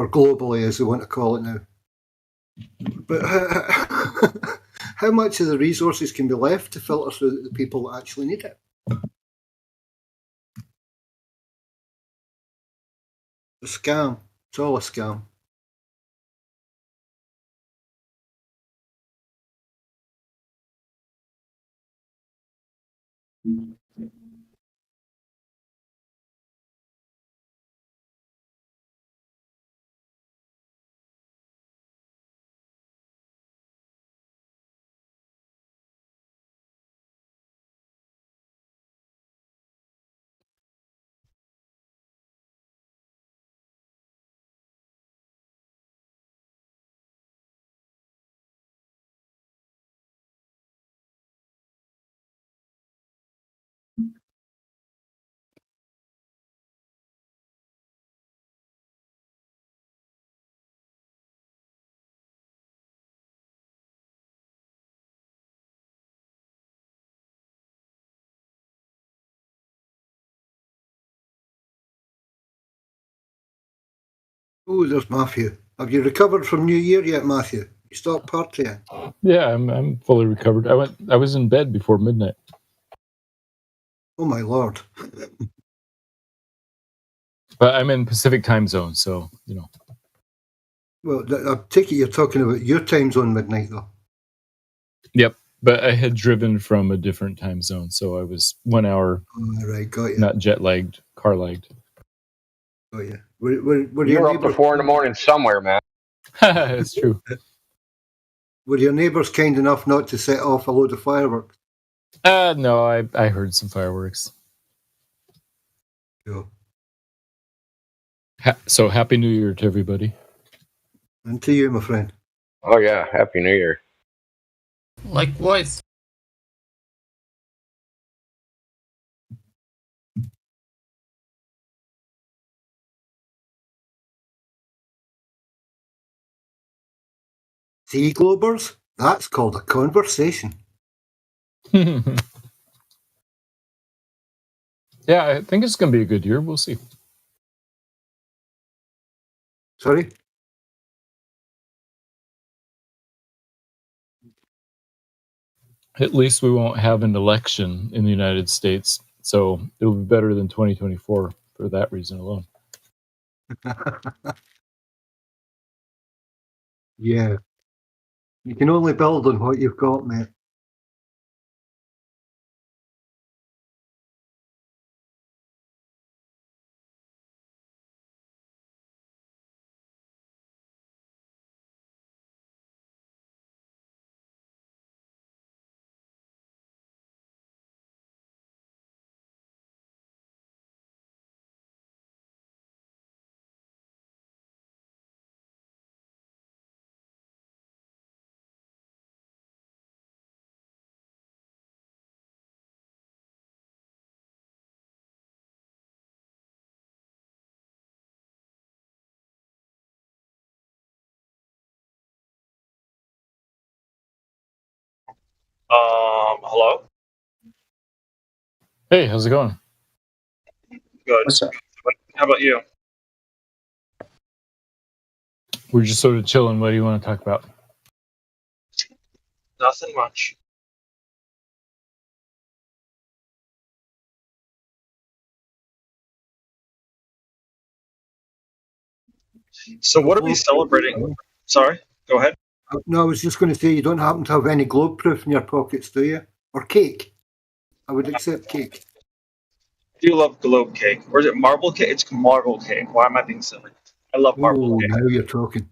Speaker 5: globally, as they want to call it now. But how much of the resources can be left to filter through the people that actually need it? A scam. It's all a scam. Oh, there's Matthew. Have you recovered from New Year yet, Matthew? You stopped partying?
Speaker 21: Yeah, I'm fully recovered. I was in bed before midnight.
Speaker 5: Oh my lord!
Speaker 21: But I'm in Pacific time zone, so
Speaker 5: Well, I take it you're talking about your time zone midnight, though.
Speaker 21: Yep, but I had driven from a different time zone, so I was 1 hour.
Speaker 5: Right, got you.
Speaker 21: Not jet lagged, car lagged.
Speaker 5: Oh yeah, were
Speaker 15: You're up to 4 a.m. somewhere, man.
Speaker 21: It's true.
Speaker 5: Were your neighbours kind enough not to set off a load of fireworks?
Speaker 21: No, I heard some fireworks.
Speaker 5: Cool.
Speaker 21: So happy New Year to everybody.
Speaker 5: And to you, my friend.
Speaker 15: Oh yeah, happy New Year.
Speaker 6: Likewise.
Speaker 5: See, Globers? That's called a conversation.
Speaker 21: Yeah, I think it's going to be a good year. We'll see.
Speaker 5: Sorry?
Speaker 21: At least we won't have an election in the United States, so it'll be better than 2024 for that reason alone.
Speaker 5: Yeah. You can only build on what you've got, mate.
Speaker 8: Hello?
Speaker 21: Hey, how's it going?
Speaker 8: Good. How about you?
Speaker 21: We're just sort of chilling. What do you want to talk about?
Speaker 8: Nothing much. So what are we celebrating? Sorry, go ahead.
Speaker 5: No, I was just going to say, you don't happen to have any globe proof in your pockets, do you? Or cake? I would accept cake.
Speaker 8: I do love globe cake. Or is it marble cake? It's marble cake. Why am I being silly? I love marble cake.
Speaker 5: Now you're talking.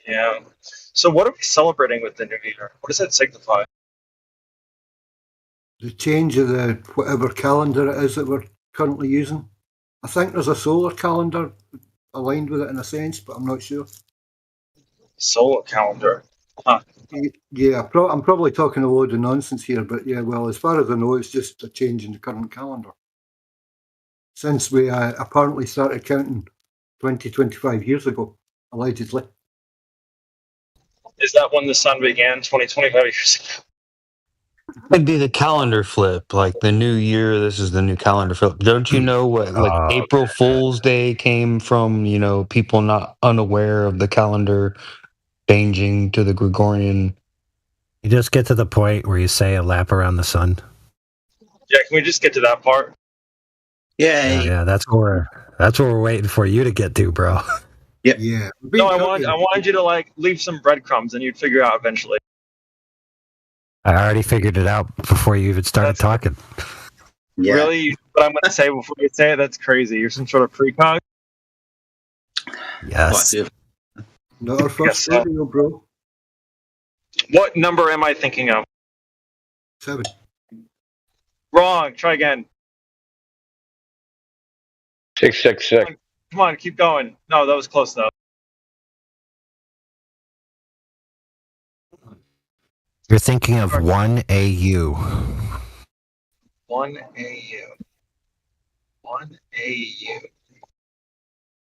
Speaker 8: Yeah. So what are we celebrating with the new year? What does that signify?
Speaker 5: The change of the whatever calendar it is that we're currently using. I think there's a solar calendar aligned with it in a sense, but I'm not sure.
Speaker 8: Solar calendar? Huh.
Speaker 5: Yeah, I'm probably talking a load of nonsense here, but yeah, well, as far as I know, it's just a change in the current calendar. Since we apparently started counting 25 years ago, allegedly.
Speaker 8: Is that when the sun began 25 years ago?
Speaker 3: It'd be the calendar flip, like the new year. This is the new calendar flip. Don't you know what? Like April Fool's Day came from, people not unaware of the calendar changing to the Gregorian.
Speaker 23: You just get to the point where you say a lap around the sun.
Speaker 8: Yeah, can we just get to that part?
Speaker 23: Yeah, that's where we're waiting for you to get to, bro.
Speaker 5: Yeah.
Speaker 8: No, I wanted you to leave some breadcrumbs, and you'd figure out eventually.
Speaker 23: I already figured it out before you even started talking.
Speaker 8: Yeah. Really? What I'm going to say before you say it? That's crazy. You're some sort of precog?
Speaker 23: Yes.
Speaker 5: Not our first rodeo, bro.
Speaker 8: What number am I thinking of?
Speaker 5: 7.
Speaker 8: Wrong. Try again.
Speaker 15: 666.
Speaker 8: Come on, keep going. No, that was close though.
Speaker 23: You're thinking of 1AU.
Speaker 8: 1AU. 1AU.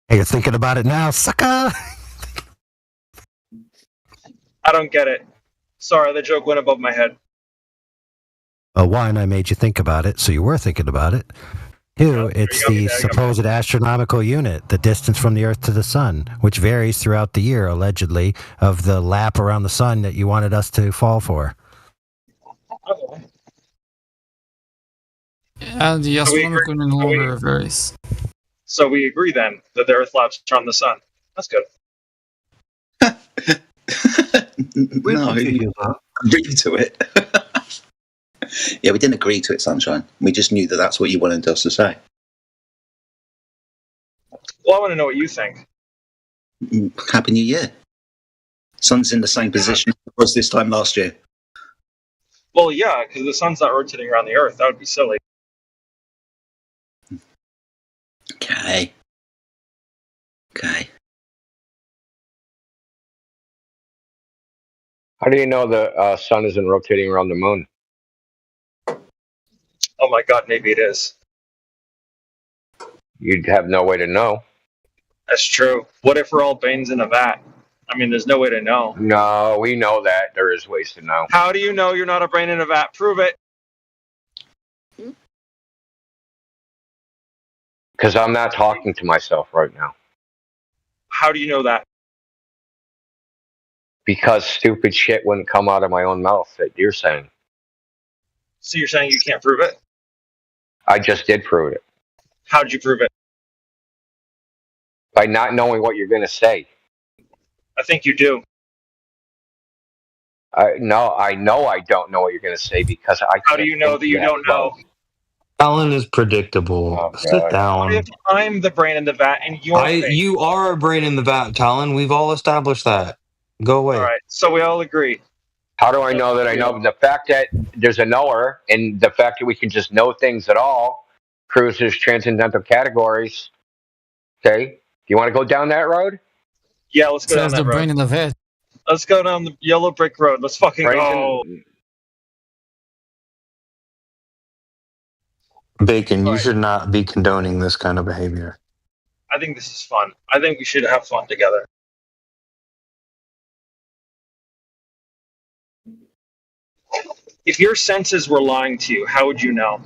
Speaker 23: Hey, you're thinking about it now, sucker!
Speaker 8: I don't get it. Sorry, the joke went above my head.
Speaker 23: Well, 1, I made you think about it, so you were thinking about it. 2, it's the supposed astronomical unit, the distance from the Earth to the Sun, which varies throughout the year, allegedly, of the lap around the Sun that you wanted us to fall for.
Speaker 13: Yeah, the astronomical no longer varies.
Speaker 8: So we agree then that the Earth laps around the Sun. That's good.
Speaker 14: No, agree to it. Yeah, we didn't agree to it, Sunshine. We just knew that that's what you wanted us to say.
Speaker 8: Well, I want to know what you think.
Speaker 14: Happy New Year. Sun's in the same position as it was this time last year.
Speaker 8: Well, yeah, because the Sun's not rotating around the Earth. That would be silly.
Speaker 14: Okay.
Speaker 15: How do you know the sun isn't rotating around the moon?
Speaker 8: Oh my God, maybe it is.
Speaker 15: You'd have no way to know.
Speaker 8: That's true. What if we're all brains in a vat? I mean, there's no way to know.
Speaker 15: No, we know that. There is ways to know.
Speaker 8: How do you know you're not a brain in a vat? Prove it.
Speaker 15: Because I'm not talking to myself right now.
Speaker 8: How do you know that?
Speaker 15: Because stupid shit wouldn't come out of my own mouth that you're saying.
Speaker 8: So you're saying you can't prove it?
Speaker 15: I just did prove it.
Speaker 8: How'd you prove it?
Speaker 15: By not knowing what you're going to say.
Speaker 8: I think you do.
Speaker 15: I know I don't know what you're going to say because I.
Speaker 8: How do you know that you don't know?
Speaker 3: Talon is predictable.
Speaker 15: Oh,
Speaker 3: Sit down.
Speaker 8: If I'm the brain in the vat and you're fake.
Speaker 3: You are a brain in the vat, Talon. We've all established that. Go away.
Speaker 8: All right, so we all agree.
Speaker 15: How do I know that I know? The fact that there's a knower and the fact that we can just know things at all proves there's transcendental categories. Okay, do you want to go down that road?
Speaker 8: Yeah, let's go down that
Speaker 13: the brain
Speaker 8: road.
Speaker 13: in the vat.
Speaker 8: Let's go down the yellow brick road. Let's fucking go.
Speaker 3: Bacon, you should not be condoning this kind of behavior.
Speaker 8: I think this is fun. I think we should have fun together. If your senses were lying to you, how would you know?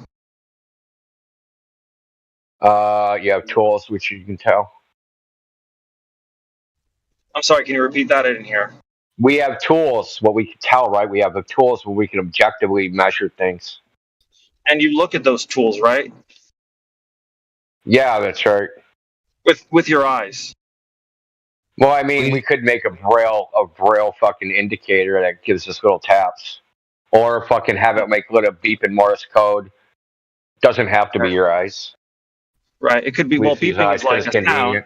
Speaker 15: You have tools which you can tell.
Speaker 8: I'm sorry, can you repeat that? I didn't hear.
Speaker 15: We have tools, what we can tell, right? We have the tools where we can objectively measure things.
Speaker 8: And you look at those tools, right?
Speaker 15: Yeah, that's right.
Speaker 8: With your eyes.
Speaker 15: Well, I mean, we could make a braille fucking indicator that gives us little taps, or fucking have it make little beeping Morse code. Doesn't have to be your eyes.
Speaker 8: Right. It could be, well, beeping is like a sound.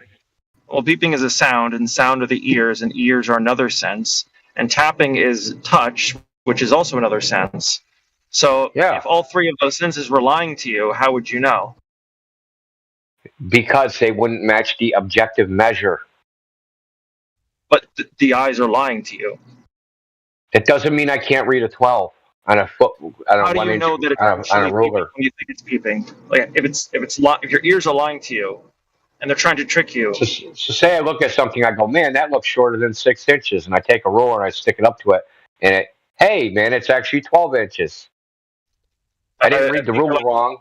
Speaker 8: Well, beeping is a sound, and sound are the ears, and ears are another sense. And tapping is touch, which is also another sense. So if all three of those senses were lying to you, how would you know?
Speaker 15: Because they wouldn't match the objective measure.
Speaker 8: But the eyes are lying to you.
Speaker 15: It doesn't mean I can't read a 12 on a foot.
Speaker 8: How do you know that it's
Speaker 15: on a ruler?
Speaker 8: When you think it's peeping? Like if your ears are lying to you, and they're trying to trick you.
Speaker 15: So say I look at something, I go, man, that looks shorter than 6 inches, and I take a ruler and I stick it up to it, and hey, man, it's actually 12 inches. I didn't read the ruler wrong.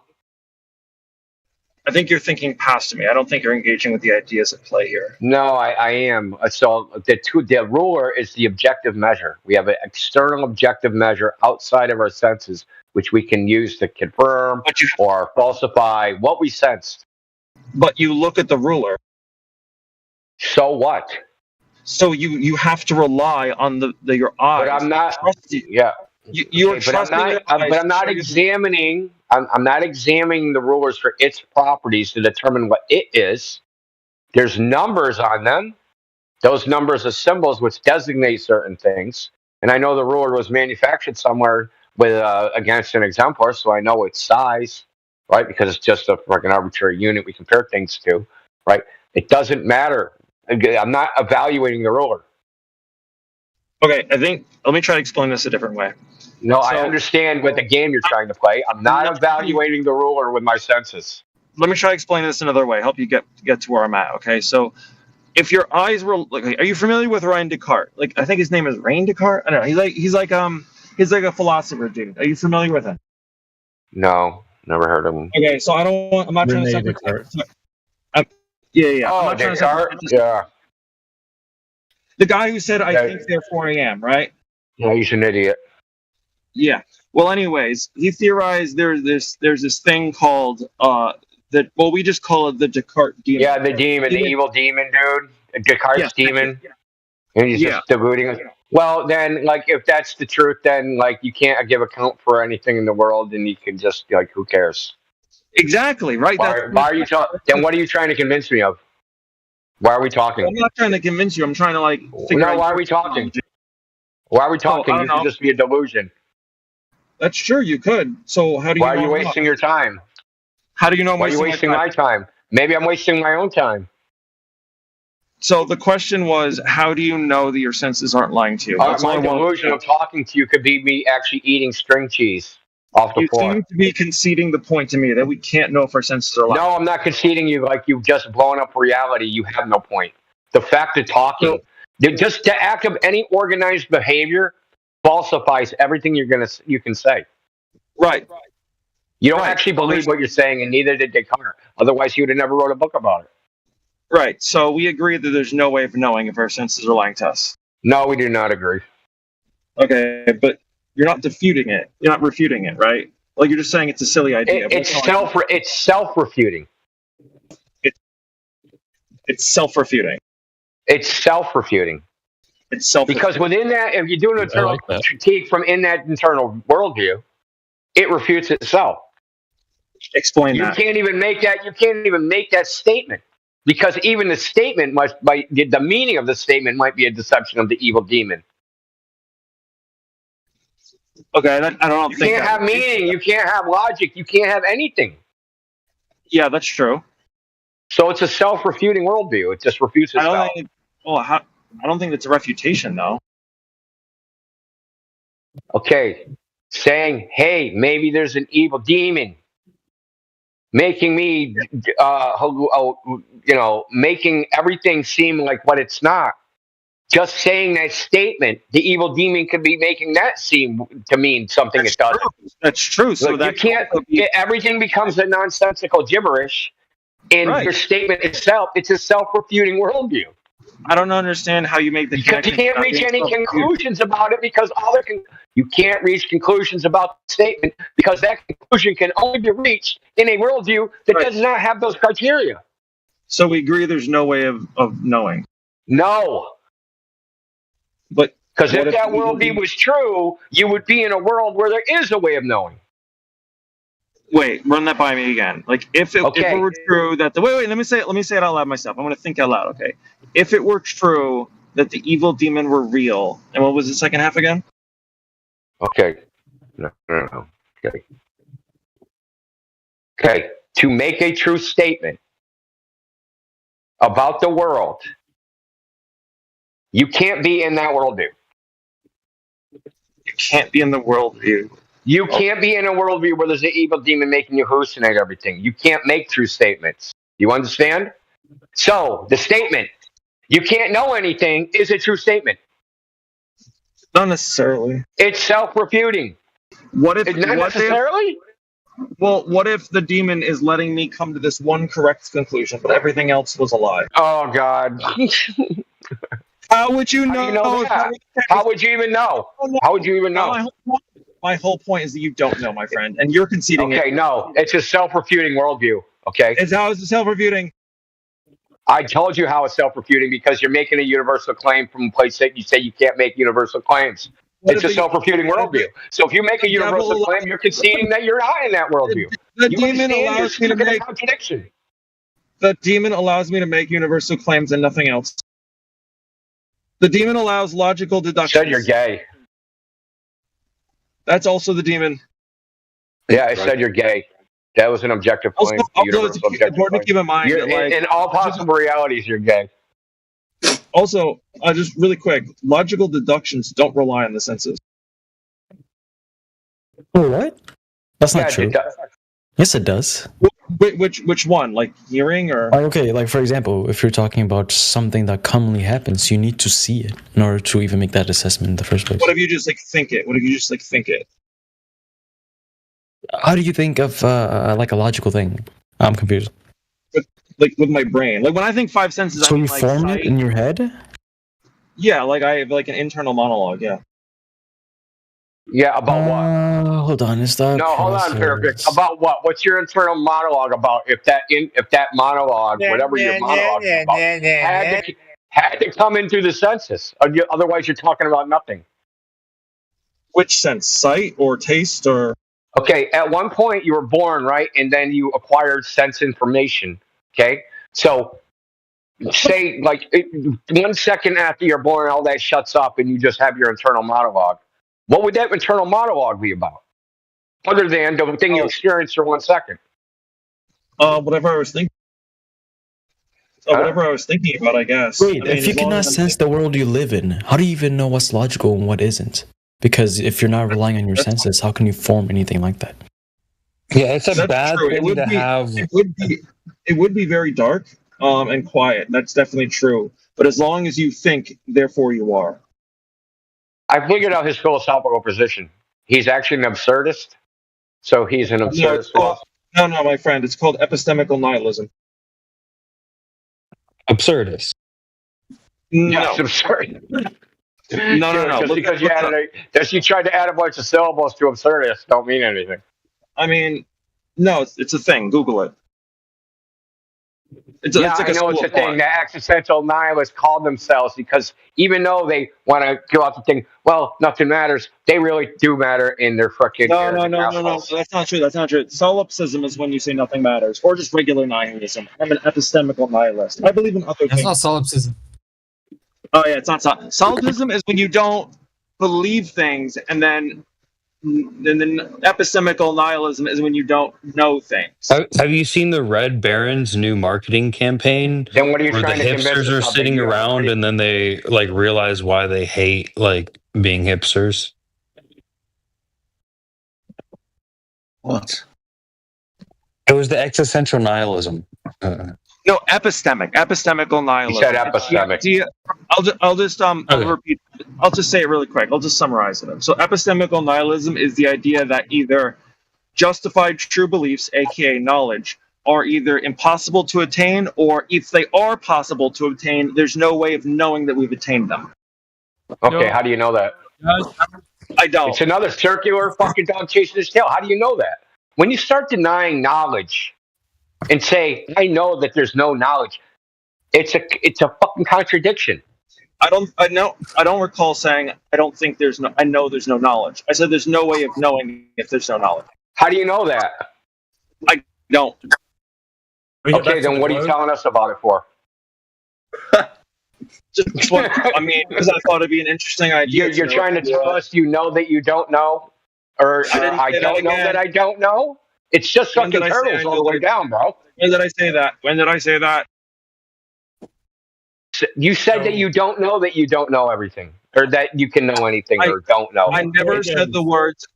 Speaker 8: I think you're thinking past me. I don't think you're engaging with the ideas at play here.
Speaker 15: No, I am. So the ruler is the objective measure. We have an external objective measure outside of our senses, which we can use to confirm or falsify what we sensed.
Speaker 8: But you look at the ruler.
Speaker 15: So what?
Speaker 8: So you have to rely on your eyes.
Speaker 15: But I'm not. Yeah.
Speaker 8: You're trusting
Speaker 15: but I'm not examining. I'm not examining the rulers for its properties to determine what it is. There's numbers on them. Those numbers are symbols which designate certain things. And I know the ruler was manufactured somewhere with against an exemplar, so I know its size, right? Because it's just an arbitrary unit we compare things to, right? It doesn't matter. I'm not evaluating the ruler.
Speaker 8: Okay, let me try to explain this a different way.
Speaker 15: No, I understand what the game you're trying to play. I'm not evaluating the ruler with my senses.
Speaker 8: Let me try to explain this another way. Help you get to where I'm at. Okay, so if your eyes were, are you familiar with Rene Descartes? Like, I think his name is Rene Descartes. I don't know. He's like a philosopher dude. Are you familiar with him?
Speaker 15: No, never heard of him.
Speaker 8: Okay, so I'm not trying to separate. Yeah.
Speaker 15: Oh, Descartes. Yeah.
Speaker 8: The guy who said, "I think therefore I am," right?
Speaker 15: Yeah, he's an idiot.
Speaker 8: Yeah. Well, anyways, he theorized there's this thing called we just call it the Descartes demon.
Speaker 15: Yeah, the demon, the evil demon, dude. Descartes' demon. Yeah. And he's just deluding. Well, then, like, if that's the truth, then, like, you can't give account for anything in the world, and you can just, like, who cares?
Speaker 8: Exactly, right?
Speaker 15: Why are you talking? Then what are you trying to convince me of? Why are we talking?
Speaker 8: I'm not trying to convince you. I'm trying to, figure out.
Speaker 15: Why are we talking? Why are we talking? You could just be a delusion.
Speaker 8: That's true, you could. So how do you?
Speaker 15: Why are you wasting your time?
Speaker 8: How do you know?
Speaker 15: Why are you wasting my time? Maybe I'm wasting my own time.
Speaker 8: So the question was, how do you know that your senses aren't lying to you?
Speaker 15: My delusion of talking to you could be me actually eating string cheese off the floor.
Speaker 8: You seem to be conceding the point to me that we can't know if our senses are lying.
Speaker 15: No, I'm not conceding you like you've just blown up reality. You have no point. The fact of talking, just the act of any organized behavior falsifies everything you can say.
Speaker 8: Right.
Speaker 15: You don't actually believe what you're saying, and neither did Descartes. Otherwise, he would have never wrote a book about it.
Speaker 8: Right. So we agree that there's no way of knowing if our senses are lying to us.
Speaker 15: No, we do not agree.
Speaker 8: Okay, but you're not refuting it. You're not refuting it, right? Like, you're just saying it's a silly idea.
Speaker 15: It's self-refuting.
Speaker 8: It's self-refuting.
Speaker 15: It's self-refuting.
Speaker 8: It's self.
Speaker 15: Because within that, if you do an internal
Speaker 3: that.
Speaker 15: critique from in that internal worldview, it refutes itself.
Speaker 8: Explain
Speaker 15: You
Speaker 8: that.
Speaker 15: can't even make that. You can't even make that statement because even the statement the meaning of the statement might be a deception of the evil demon.
Speaker 8: Okay, I don't
Speaker 15: You
Speaker 8: think
Speaker 15: can't
Speaker 8: that.
Speaker 15: have meaning. You can't have logic. You can't have anything.
Speaker 8: Yeah, that's true.
Speaker 15: So it's a self-refuting worldview. It just refutes itself.
Speaker 8: I don't think it's a refutation, though.
Speaker 15: Okay, saying, "Hey, maybe there's an evil demon making me, making everything seem like what it's not." Just saying that statement, the evil demon could be making that seem to mean something it doesn't.
Speaker 8: That's true. So
Speaker 15: Look,
Speaker 8: that
Speaker 15: you can't. Everything becomes a nonsensical gibberish in your statement itself. It's a self-refuting worldview.
Speaker 8: I don't understand how you make the
Speaker 15: Because you can't reach any conclusions about it because you can't reach conclusions about the statement because that conclusion can only be reached in a worldview that does not have those criteria.
Speaker 8: So we agree there's no way of knowing.
Speaker 15: No.
Speaker 8: But
Speaker 15: because if that worldview was true, you would be in a world where there is a way of knowing.
Speaker 8: Wait, run that by me again. Like if it were true that wait, let me say it out loud myself. I'm going to think out loud, okay? If it were true that the evil demon were real, and what was the second half again?
Speaker 15: Okay. No. Okay. To make a true statement about the world, you can't be in that worldview.
Speaker 8: You can't be in the worldview.
Speaker 15: You can't be in a worldview where there's an evil demon making you hallucinate everything. You can't make true statements. You understand? So, the statement, you can't know anything, is a true statement.
Speaker 8: Not necessarily.
Speaker 15: It's self-refuting.
Speaker 8: What if...
Speaker 15: Not necessarily?
Speaker 8: What if the demon is letting me come to this one correct conclusion, but everything else was a lie?
Speaker 15: Oh, God.
Speaker 8: How would you know?
Speaker 15: How do you know that? How would you even know? How would you even know?
Speaker 8: My whole point is that you don't know, my friend, and you're conceding
Speaker 15: Okay, no. It's a self-refuting worldview, okay?
Speaker 8: It's how is it self-refuting?
Speaker 15: I told you how it's self-refuting because you're making a universal claim from a place that you say you can't make universal claims. It's a self-refuting worldview. So if you make a universal claim, you're conceding that you're not in that worldview.
Speaker 8: The demon allows me to make
Speaker 15: contradiction.
Speaker 8: The demon allows me to make universal claims and nothing else. The demon allows logical deduction.
Speaker 15: Said you're gay.
Speaker 8: That's also the demon.
Speaker 15: Yeah, I said you're gay. That was an objective claim.
Speaker 8: Important to keep in mind.
Speaker 15: In all possible realities, you're gay.
Speaker 8: Also, just really quick, logical deductions don't rely on the senses.
Speaker 12: Oh, what? That's not true. Yes, it does.
Speaker 8: Which one? Like hearing or?
Speaker 12: Okay, like for example, if you're talking about something that commonly happens, you need to see it in order to even make that assessment in the first place.
Speaker 8: What if you just think it?
Speaker 12: How do you think of like a logical thing? I'm confused.
Speaker 8: With my brain, like when I think five senses,
Speaker 12: so you form it in your head?
Speaker 8: Yeah, like I have like an internal monologue. Yeah.
Speaker 15: Yeah, about what?
Speaker 12: Hold on, is that?
Speaker 15: No, hold on, Perfect. About what? What's your internal monologue about? If that monologue, whatever your monologue is about, had to come in through the senses. Otherwise, you're talking about nothing.
Speaker 8: Which sense? Sight or taste or?
Speaker 15: Okay, at one point you were born, right? And then you acquired sense information. Okay, so say like 1 second after you're born, all that shuts up and you just have your internal monologue. What would that internal monologue be about? Other than the thing you experienced for 1 second.
Speaker 8: Whatever I was thinking. Whatever I was thinking about, I guess.
Speaker 12: Wait, if you cannot sense the world you live in, how do you even know what's logical and what isn't? Because if you're not relying on your senses, how can you form anything like that?
Speaker 3: Yeah, it's a bad thing to have.
Speaker 8: It would be very dark and quiet. That's definitely true. But as long as you think, therefore you are.
Speaker 15: I figured out his philosophical position. He's actually an absurdist. So he's an absurdist philosopher.
Speaker 8: No, my friend. It's called epistemical nihilism.
Speaker 3: Absurdist.
Speaker 8: No.
Speaker 15: Yes, absurd.
Speaker 8: No.
Speaker 15: Just because you tried to add a bunch of syllables to absurdist don't mean anything.
Speaker 8: I mean, no, it's a thing. Google it.
Speaker 15: I know it's a thing that existential nihilists call themselves, because even though they want to go out the thing, well, nothing matters, they really do matter in their freaking
Speaker 8: No. That's not true. That's not true. Solipsism is when you say nothing matters, or just regular nihilism. I'm an epistemical nihilist. I believe in other
Speaker 13: That's
Speaker 8: things.
Speaker 13: not solipsism.
Speaker 8: Oh yeah, it's not solipsism is when you don't believe things, and then epistemical nihilism is when you don't know things.
Speaker 3: Have you seen the Red Baron's new marketing campaign?
Speaker 15: Then what are you
Speaker 3: where
Speaker 15: trying
Speaker 3: the
Speaker 15: to convince
Speaker 3: hipsters
Speaker 15: us
Speaker 3: are
Speaker 15: of?
Speaker 3: sitting around and then they like realize why they hate like being hipsters?
Speaker 14: What?
Speaker 3: It was the existential nihilism.
Speaker 8: No, epistemical nihilism.
Speaker 15: You said epistemic.
Speaker 8: I'll repeat. I'll just say it really quick. I'll just summarize it. So, epistemical nihilism is the idea that either justified true beliefs, aka knowledge, are either impossible to attain, or if they are possible to obtain, there's no way of knowing that we've attained them.
Speaker 15: Okay, how do you know that?
Speaker 8: I don't.
Speaker 15: It's another circular fucking dog chasing his tail. How do you know that? When you start denying knowledge and say, I know that there's no knowledge, it's a fucking contradiction.
Speaker 8: I don't recall saying I know there's no knowledge. I said there's no way of knowing if there's no knowledge.
Speaker 15: How do you know that?
Speaker 8: I don't.
Speaker 15: Okay, then what are you telling us about it for?
Speaker 8: I mean, because I thought it'd be an interesting idea.
Speaker 15: You're trying to tell us you know that you don't know? Or I don't know that I don't know? It's just fucking turtles all the way down, bro.
Speaker 8: When did I say that? When did I say that?
Speaker 15: You said that you don't know everything. Or that you can know anything or don't know.
Speaker 8: I never said the words.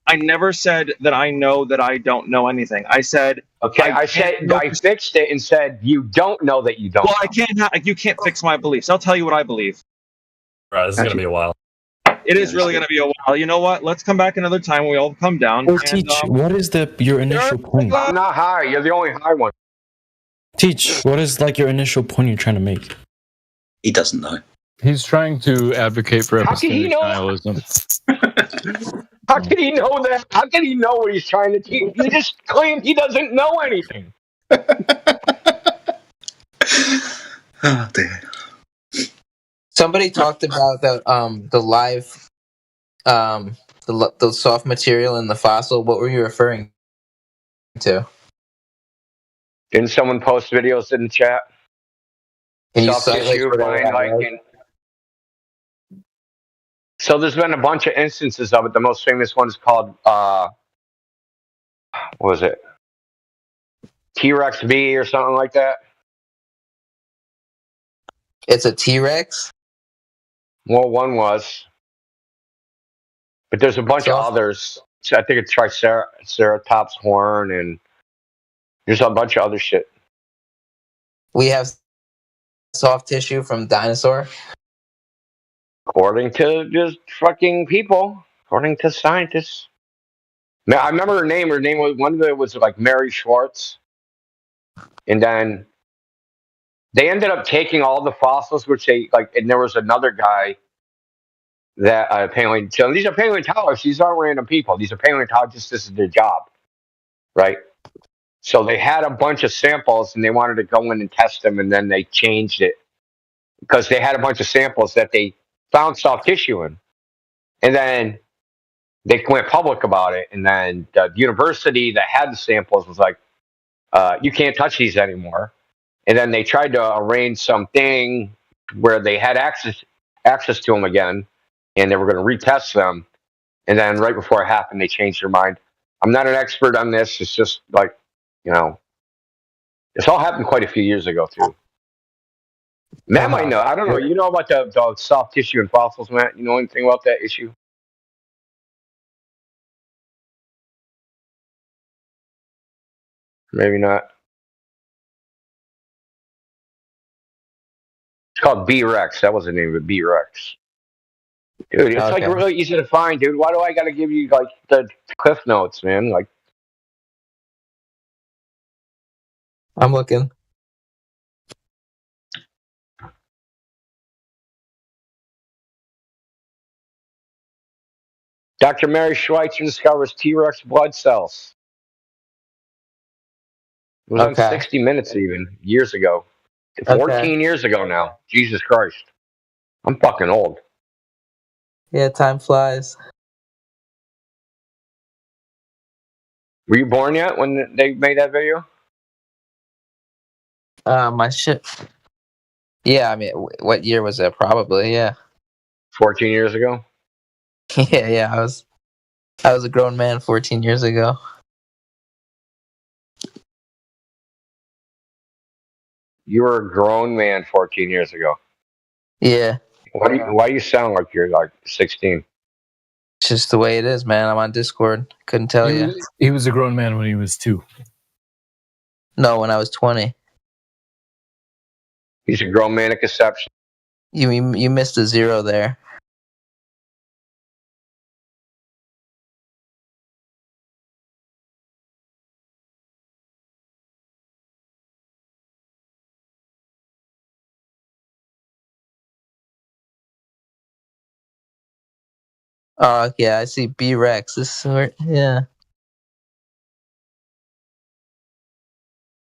Speaker 8: I never said that I know that I don't know anything. I said...
Speaker 15: Okay, I fixed it and said you don't know that you don't know.
Speaker 8: I can't. You can't fix my beliefs. I'll tell you what I believe.
Speaker 4: Right, this is going to be a while.
Speaker 8: It is really going to be a while. You know what? Let's come back another time when we all come down.
Speaker 12: What is your initial point?
Speaker 15: I'm not high. You're the only high one.
Speaker 12: Teach, what is like your initial point you're trying to make?
Speaker 14: He doesn't know.
Speaker 21: He's trying to advocate for
Speaker 15: How can he
Speaker 21: epistemic
Speaker 15: know?
Speaker 21: nihilism.
Speaker 15: How can he know that? How can he know what he's trying to teach? He just claimed he doesn't know anything.
Speaker 14: Oh dear.
Speaker 17: Somebody talked about the live, the soft material in the fossil. What were you referring to?
Speaker 15: Didn't someone post videos in the chat?
Speaker 17: Can you
Speaker 15: Soft
Speaker 17: cite,
Speaker 15: tissue,
Speaker 17: like,
Speaker 15: fine lichen. So there's been a bunch of instances of it. The most famous one is called, what was it? T-Rex V or something like that.
Speaker 17: It's a T-Rex?
Speaker 15: Well, one was. But there's a bunch of others. I think it's Triceratops horn, and there's a bunch of other shit.
Speaker 17: We have soft tissue from dinosaur?
Speaker 15: According to just fucking people. According to scientists. Now, I remember her name. Her name was, one of it was like Mary Schwartz. And then they ended up taking all the fossils, which they like, and there was another guy that so these are paleontologists. These aren't random people. These are paleontologists. This is their job, right? So they had a bunch of samples, and they wanted to go in and test them, and then they changed it because they had a bunch of samples that they found soft tissue in, and then they went public about it, and then the university that had the samples was like, "You can't touch these anymore." And then they tried to arrange something where they had access to them again, and they were going to retest them. And then right before it happened, they changed their mind. I'm not an expert on this. It's just like, this all happened quite a few years ago too. Matt might know. I don't know. You know about the soft tissue and fossils, Matt? You know anything about that issue? Maybe not. It's called B-Rex. That was the name of it, B-Rex. Dude, it's like really easy to find, dude. Why do I got to give you like the cliff notes, man? Like,
Speaker 17: I'm looking.
Speaker 15: Dr. Mary Schweitzer discovers T-Rex blood cells. It was on 60 Minutes even years ago. 14 years ago now. Jesus Christ. I'm fucking old.
Speaker 17: Yeah, time flies.
Speaker 15: Were you born yet when they made that video?
Speaker 17: My shit. Yeah, I mean, what year was that? Probably, yeah.
Speaker 15: 14 years ago?
Speaker 17: Yeah, I was a grown man 14 years ago.
Speaker 15: You were a grown man 14 years ago.
Speaker 17: Yeah.
Speaker 15: Why do you sound like you're like 16?
Speaker 17: It's just the way it is, man. I'm on Discord. Couldn't tell you.
Speaker 21: He was a grown man when he was 2.
Speaker 17: No, when I was 20.
Speaker 15: He's a grown man at conception.
Speaker 17: You missed a 0 there. Yeah, I see B-Rex. Yeah.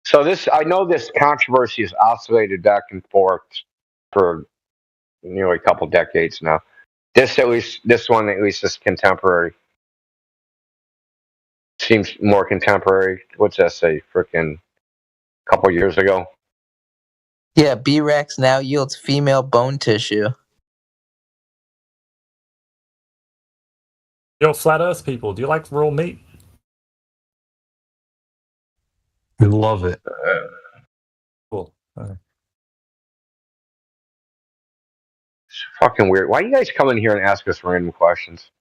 Speaker 15: So I know this controversy has oscillated back and forth for nearly a couple decades now. This one at least is contemporary. Seems more contemporary. What's that say? Freaking couple years ago.
Speaker 17: Yeah, B-Rex now yields female bone tissue.
Speaker 4: Yo, flat Earth people, do you like raw meat?
Speaker 3: We love it.
Speaker 4: Cool.
Speaker 15: It's fucking weird. Why do you guys come in here and ask us random questions?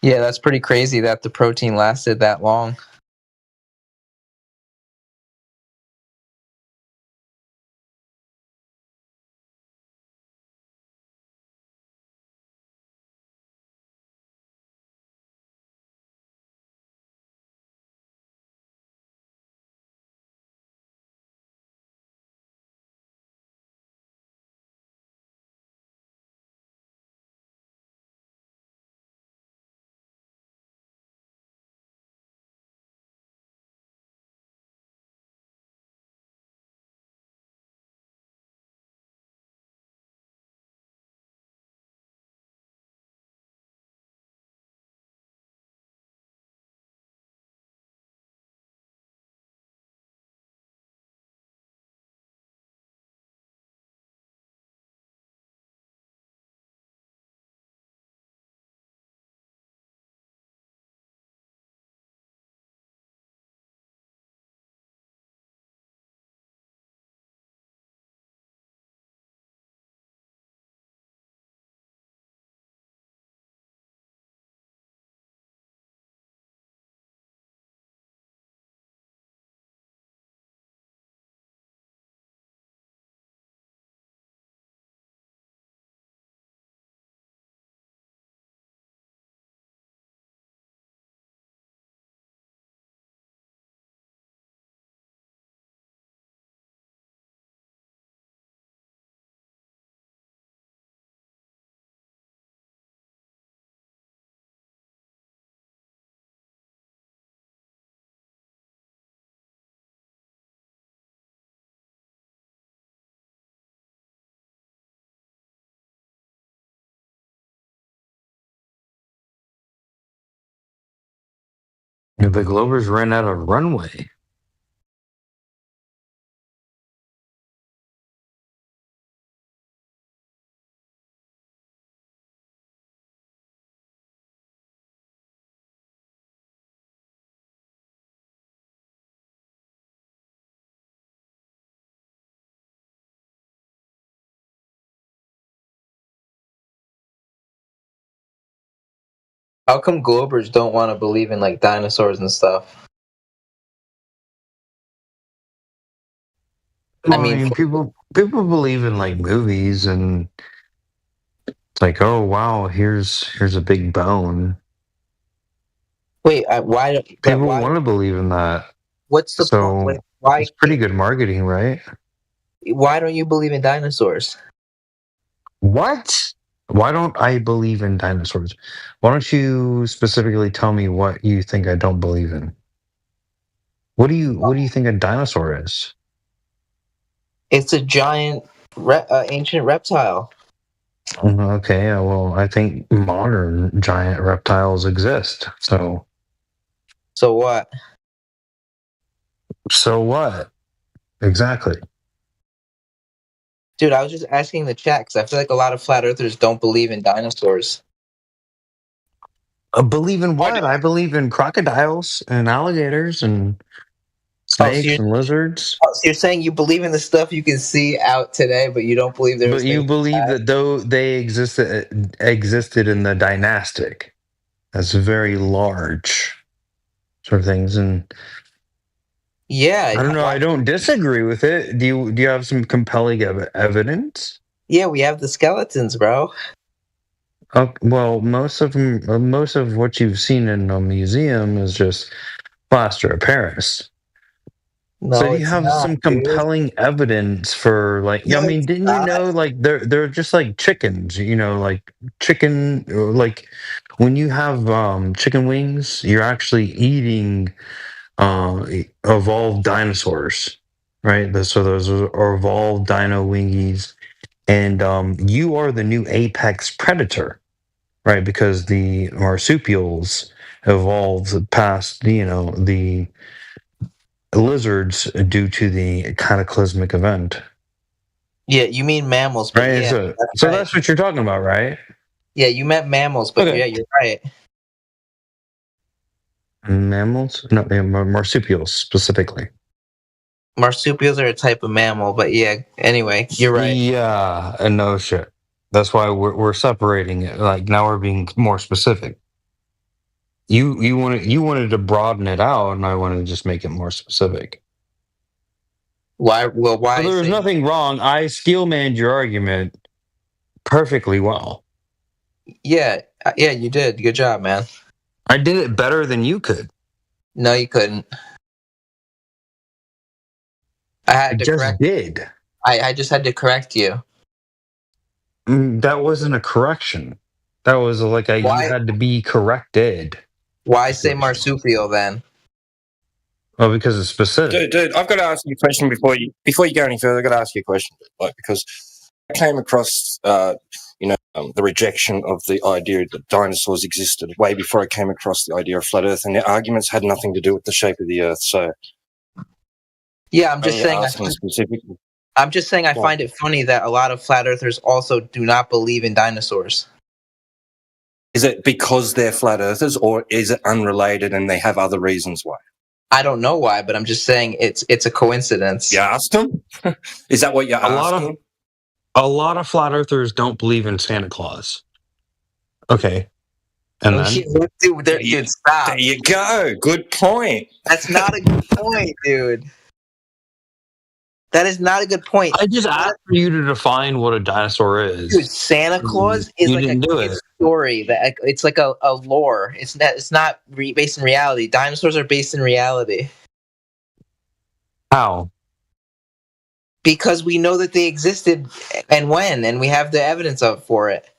Speaker 17: Yeah, that's pretty crazy that the protein lasted that long.
Speaker 3: The Globers ran out of runway.
Speaker 17: How come Globers don't want to believe in like dinosaurs and stuff?
Speaker 3: I mean, people believe in like movies, and it's like, oh wow, here's a big bone.
Speaker 17: Wait, why?
Speaker 3: People want to believe in that.
Speaker 17: What's the point? Why?
Speaker 3: It's pretty good marketing, right?
Speaker 17: Why don't you believe in dinosaurs?
Speaker 3: What? Why don't I believe in dinosaurs? Why don't you specifically tell me what you think I don't believe in? What do you think a dinosaur is?
Speaker 17: It's a giant, ancient reptile.
Speaker 3: Okay, well, I think modern giant reptiles exist. So
Speaker 17: what?
Speaker 3: So what? Exactly.
Speaker 17: Dude, I was just asking the chat because I feel like a lot of flat earthers don't believe in dinosaurs.
Speaker 3: Believe in what? I believe in crocodiles and alligators and snakes and lizards.
Speaker 17: So you're saying you believe in the stuff you can see out today, but you don't believe there's.
Speaker 3: But you believe that though they existed in the dynastic, that's very large sort of things, and
Speaker 17: yeah,
Speaker 3: I don't know. I don't disagree with it. Do you have some compelling evidence?
Speaker 17: Yeah, we have the skeletons, bro.
Speaker 3: Well, most of what you've seen in a museum is just plaster of Paris.
Speaker 17: No,
Speaker 3: so do you have some compelling evidence for like?
Speaker 17: No,
Speaker 3: I mean, didn't you know like they're just like chickens? You know, like chicken, like when you have chicken wings, you're actually eating evolved dinosaurs, right? So those are evolved dino wingies, and you are the new apex predator, right? Because the marsupials evolved past, the lizards due to the cataclysmic event.
Speaker 17: Yeah, you mean mammals, but
Speaker 3: right?
Speaker 17: yeah,
Speaker 3: So that's what you're talking about, right?
Speaker 17: Yeah, you meant mammals, but yeah, you're right.
Speaker 3: Mammals? No, marsupials specifically.
Speaker 17: Marsupials are a type of mammal, but yeah. Anyway, you're right.
Speaker 3: Yeah, no shit. That's why we're separating it. Like now we're being more specific. You wanted to broaden it out, and I wanted to just make it more specific.
Speaker 17: Why? Well, why?
Speaker 3: So there's nothing wrong. I steel-manned your argument perfectly well.
Speaker 17: Yeah, you did. Good job, man.
Speaker 3: I did it better than you could.
Speaker 17: No, you couldn't. I just had to correct you.
Speaker 3: That wasn't a correction. That was like you had to be corrected.
Speaker 17: Why say marsupial then?
Speaker 3: Well, because it's specific.
Speaker 16: Dude, I've got to ask you a question before you go any further. I've got to ask you a question, like, because I came across the rejection of the idea that dinosaurs existed way before I came across the idea of flat Earth, and their arguments had nothing to do with the shape of the Earth. So
Speaker 17: yeah, I'm just saying. I'm just saying I
Speaker 16: Yeah.
Speaker 17: find it funny that a lot of flat earthers also do not believe in dinosaurs.
Speaker 16: is it because they're flat Earthers, or is it unrelated and they have other reasons why?
Speaker 17: I don't know why, but I'm just saying it's a coincidence.
Speaker 16: You asked them? Is that what you're asking?
Speaker 3: A lot of flat earthers don't believe in Santa Claus. Okay. And then?
Speaker 17: Dude, stop.
Speaker 16: There you go. Good point.
Speaker 17: That's not a good point, dude. That is not a good point.
Speaker 3: I just asked for you to define what a dinosaur is.
Speaker 17: Dude, Santa Claus is like a kid's story. That it's like a lore. It's not based in reality. Dinosaurs are based in reality.
Speaker 3: How?
Speaker 17: Because we know that they existed and when, and we have the evidence for it.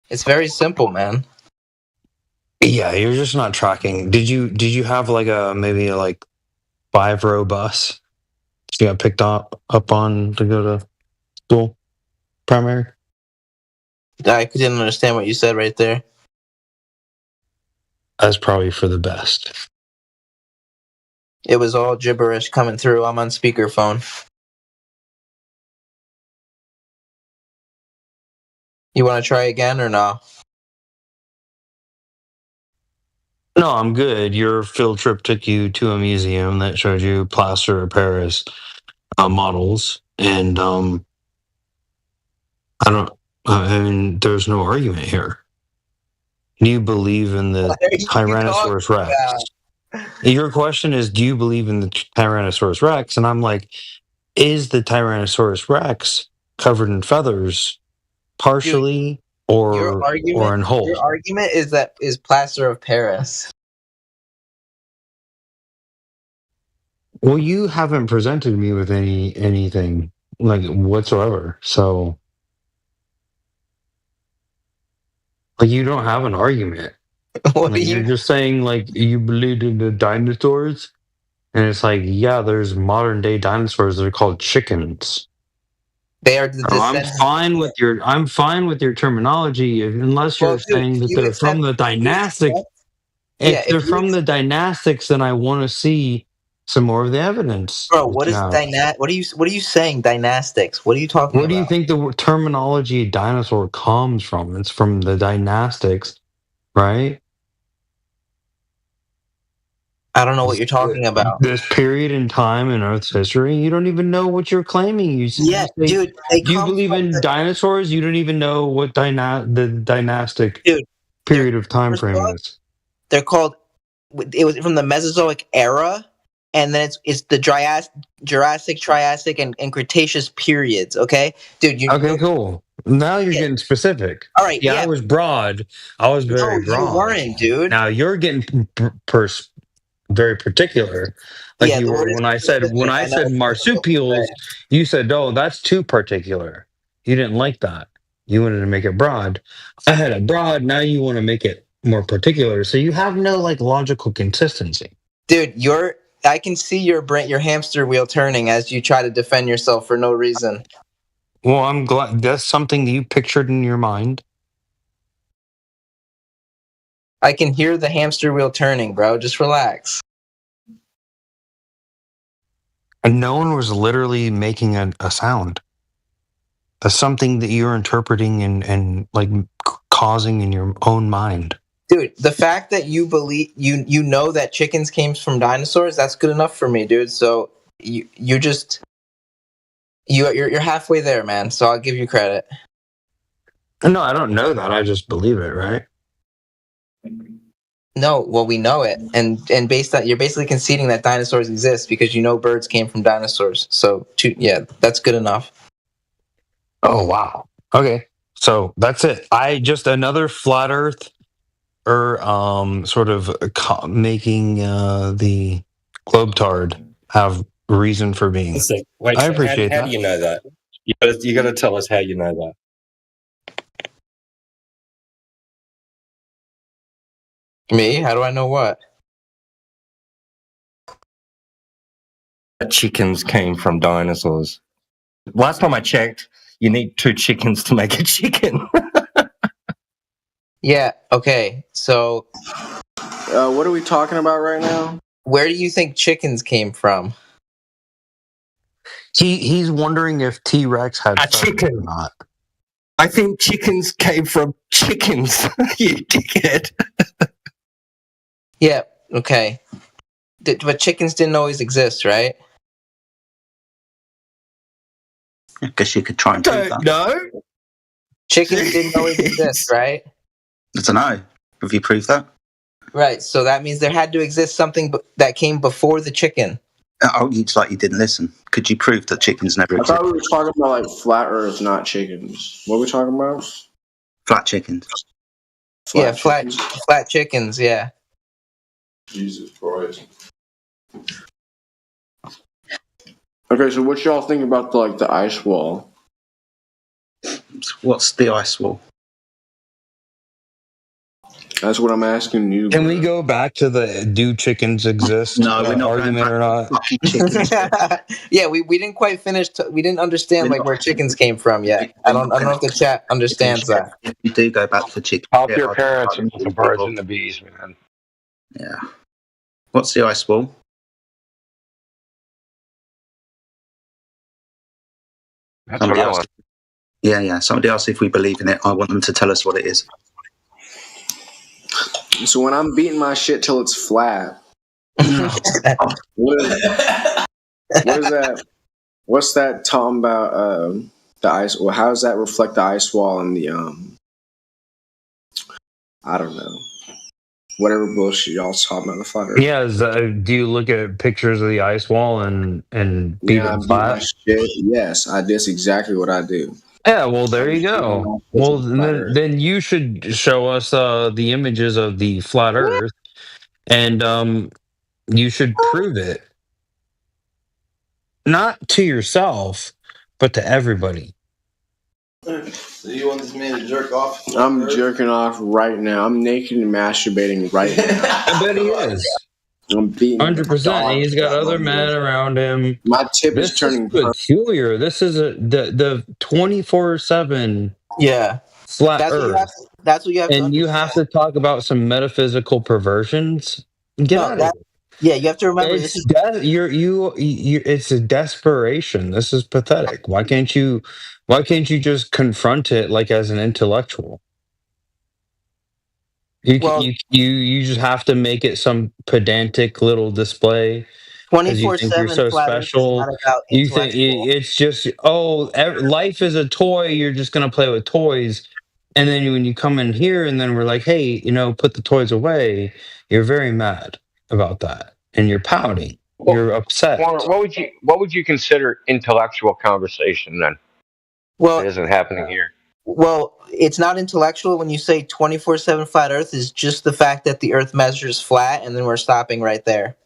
Speaker 17: It's very simple, man.
Speaker 3: Yeah, you're just not tracking. Did you have like maybe a 5-row bus? You got picked up on to go to school, primary?
Speaker 17: I didn't understand what you said right there.
Speaker 3: That's probably for the best.
Speaker 17: It was all gibberish coming through. I'm on speakerphone. You want to try again or no?
Speaker 3: No, I'm good. Your field trip took you to a museum that showed you plaster of Paris models, and I don't. I mean, there's no argument here. Do you believe in the Tyrannosaurus Rex? Your question is, do you believe in the Tyrannosaurus Rex? And I'm like, is the Tyrannosaurus Rex covered in feathers, partially or in whole?
Speaker 17: Your argument is that is plaster of Paris.
Speaker 3: Well, you haven't presented me with anything like whatsoever, so like you don't have an argument. Like, you're just saying like you believe in the dinosaurs, and it's like, yeah, there's modern day dinosaurs that are called chickens.
Speaker 17: They are the
Speaker 3: I'm fine with your terminology, unless you're saying that they're from the dynastics. If they're from the dynastics, then I want to see some more of the evidence.
Speaker 17: Bro, what is what are you saying? Dynastics? What are you talking about?
Speaker 3: Where do you think the terminology dinosaur comes from? It's from the dynastics, right?
Speaker 17: I don't know what you're talking about.
Speaker 3: This period in time in Earth's history, you don't even know what you're claiming. You
Speaker 17: dude.
Speaker 3: Do you believe in dinosaurs? You don't even know what the dynastic period of time frame is.
Speaker 17: They're called. It was from the Mesozoic era, and then it's the Jurassic, Triassic, and Cretaceous periods. Okay, dude.
Speaker 3: Okay, cool. Now you're getting specific.
Speaker 17: All right.
Speaker 3: Yeah, I was broad. I was very broad.
Speaker 17: You weren't, dude.
Speaker 3: Now you're getting very particular. Like you were when I said marsupials, you said, "Oh, that's too particular." You didn't like that. You wanted to make it broad. I had it broad. Now you want to make it more particular. So you have no like logical consistency.
Speaker 17: Dude, I can see your hamster wheel turning as you try to defend yourself for no reason.
Speaker 3: Well, I'm glad that's something that you pictured in your mind.
Speaker 17: I can hear the hamster wheel turning, bro. Just relax.
Speaker 3: And no one was literally making a sound. That's something that you're interpreting and like causing in your own mind.
Speaker 17: Dude, the fact that you believe you know that chickens came from dinosaurs, that's good enough for me, dude. So you're halfway there, man. So I'll give you credit.
Speaker 3: No, I don't know that. I just believe it, right?
Speaker 17: No, well, we know it, and based on you're basically conceding that dinosaurs exist because you know birds came from dinosaurs. So that's good enough.
Speaker 3: Oh wow. Okay, so that's it. I just another flat Earth, sort of making the globetard have reason for being.
Speaker 16: Wait,
Speaker 3: I appreciate
Speaker 16: how
Speaker 3: that.
Speaker 16: do you know that? You got to tell us how you know that.
Speaker 17: Me? How do I know what?
Speaker 16: Chickens came from dinosaurs. Last time I checked, you need 2 chickens to make a chicken.
Speaker 17: Yeah, okay. So
Speaker 10: what are we talking about right now?
Speaker 17: Where do you think chickens came from?
Speaker 3: He's wondering if T-Rex had
Speaker 16: a chicken
Speaker 3: or not.
Speaker 16: I think chickens came from chickens, you dickhead.
Speaker 17: Yeah, okay. But chickens didn't always exist, right?
Speaker 14: I guess you could try and prove that.
Speaker 16: No.
Speaker 17: Chickens didn't always exist, right?
Speaker 14: I don't know. Have you proved that?
Speaker 17: Right, so that means there had to exist something that came before the chicken.
Speaker 14: Oh, it's like you didn't listen. Could you prove that chickens never
Speaker 10: I
Speaker 14: existed?
Speaker 10: thought we were talking about like flat Earth, not chickens. What are we talking about?
Speaker 14: Flat chickens.
Speaker 17: Flat chickens, yeah.
Speaker 10: Jesus Christ. Okay, so what y'all think about the ice wall?
Speaker 14: What's the ice wall?
Speaker 10: That's what I'm asking you.
Speaker 3: Can we go back to the do chickens exist?
Speaker 14: No, we're not
Speaker 3: argument or not.
Speaker 17: Yeah, we didn't quite finish. We didn't understand where chickens came from yet. I don't know if the chat understands that.
Speaker 14: You do go back to chickens.
Speaker 15: Help your parents and the birds and the bees, man.
Speaker 14: Yeah. What's the ice wall?
Speaker 15: That's what I want.
Speaker 14: Yeah. Somebody asked if we believe in it. I want them to tell us what it is.
Speaker 10: So when I'm beating my shit till it's flat, what is that? What's that talking about? The ice. Well, how does that reflect the ice wall and the I don't know. Whatever bullshit y'all talking about the flat Earth.
Speaker 3: Yeah, do you look at pictures of the ice wall and beat it flat?
Speaker 10: Shit. Yes, that's exactly what I do.
Speaker 3: Yeah, well, there you go. Well, then you should show us the images of the flat Earth, and you should prove it. Not to yourself, but to everybody.
Speaker 19: So you want this man to jerk off?
Speaker 10: I'm jerking off right now. I'm naked and masturbating right now.
Speaker 3: I bet he is.
Speaker 10: I'm beating
Speaker 3: 100%. He's got other men around him.
Speaker 10: My tip is turning
Speaker 3: peculiar. This is the 24/7 flat Earth.
Speaker 17: That's what you have to
Speaker 3: And you have to talk about some metaphysical perversions. Get out of here.
Speaker 17: Yeah, you have to remember
Speaker 3: it's it's a desperation. This is pathetic. Why can't you just confront it like as an intellectual? You just have to make it some pedantic little display.
Speaker 17: 24/7
Speaker 3: you think you're so special. You think it's just life is a toy. You're just gonna play with toys, and then when you come in here, and then we're like, hey, put the toys away. You're very mad about that, and you're pouting. You're upset.
Speaker 15: What would you consider intellectual conversation then?
Speaker 17: Well,
Speaker 15: it isn't happening here.
Speaker 17: Well, it's not intellectual when you say 24/7 flat Earth is just the fact that the Earth measures flat, and then we're stopping right there.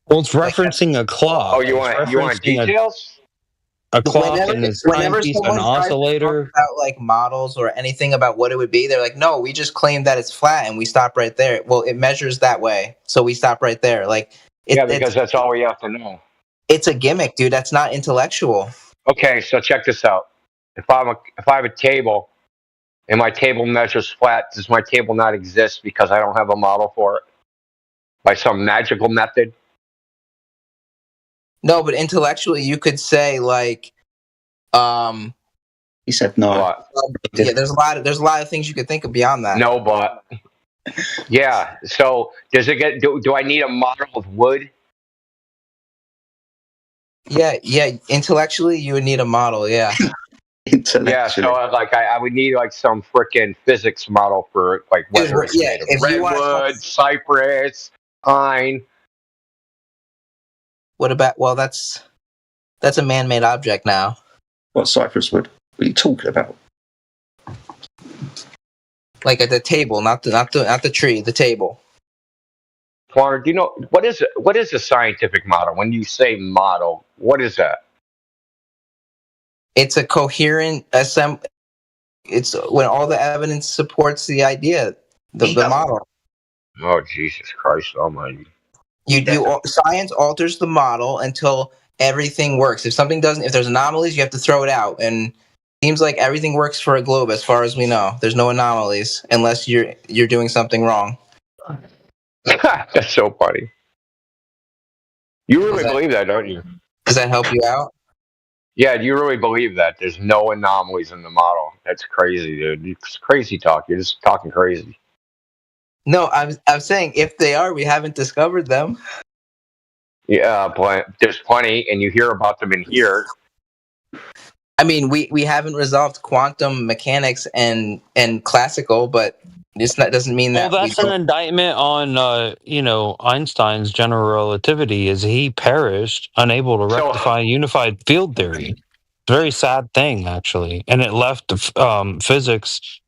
Speaker 3: Well, it's referencing a clock.
Speaker 15: Oh, you want details?
Speaker 3: A clock and its timepiece, an oscillator.
Speaker 17: About like models or anything about what it would be, they're like, no, we just claim that it's flat, and we stop right there. Well, it measures that way, so we stop right there.
Speaker 15: Because that's all we have to know.
Speaker 17: It's a gimmick, dude. That's not intellectual.
Speaker 15: Okay, so check this out. If I have a table and my table measures flat, does my table not exist because I don't have a model for it by some magical method?
Speaker 17: No, but intellectually, you could say like,
Speaker 14: He said no.
Speaker 17: Yeah, there's a lot of things you could think of beyond that.
Speaker 15: No, but yeah. So does it get? Do I need a model of wood?
Speaker 17: Yeah. Intellectually, you would need a model. Yeah.
Speaker 15: Yeah, so I would need like some freaking physics model for like whether it's made of redwood, cypress, pine.
Speaker 17: What about? Well, that's a man-made object now.
Speaker 14: What cypress wood? What are you talking about?
Speaker 17: Like at the table, not the tree, the table.
Speaker 15: Connor, do you know what is a scientific model? When you say model, what is that?
Speaker 17: It's a coherent It's when all the evidence supports the idea, the model.
Speaker 15: Oh, Jesus Christ Almighty!
Speaker 17: Science alters the model until everything works. If there's anomalies, you have to throw it out. And it seems like everything works for a globe, as far as we know. There's no anomalies unless you're doing something wrong.
Speaker 15: That's so funny. You really believe that, don't you?
Speaker 17: Does that help you out?
Speaker 15: Yeah, do you really believe that? There's no anomalies in the model. That's crazy, dude. It's crazy talk. You're just talking crazy.
Speaker 17: No, I'm saying if they are, we haven't discovered them.
Speaker 15: Yeah, but there's plenty, and you hear about them in here.
Speaker 17: I mean, we haven't resolved quantum mechanics and classical, but doesn't mean that.
Speaker 3: Well, that's an indictment on Einstein's general relativity. Is he perished, unable to rectify unified field theory? It's a very sad thing, actually, and it left physics,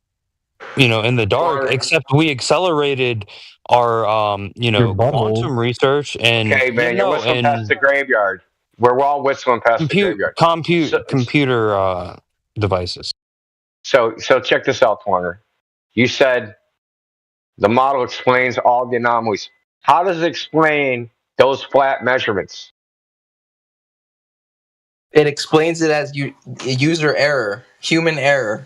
Speaker 3: in the dark. Except we accelerated our quantum research and
Speaker 15: okay, man, you're whistling past the graveyard. We're all whistling past the graveyard.
Speaker 3: Computer devices.
Speaker 15: So check this out, Warner. You said the model explains all the anomalies. How does it explain those flat measurements?
Speaker 17: It explains it as user error, human error.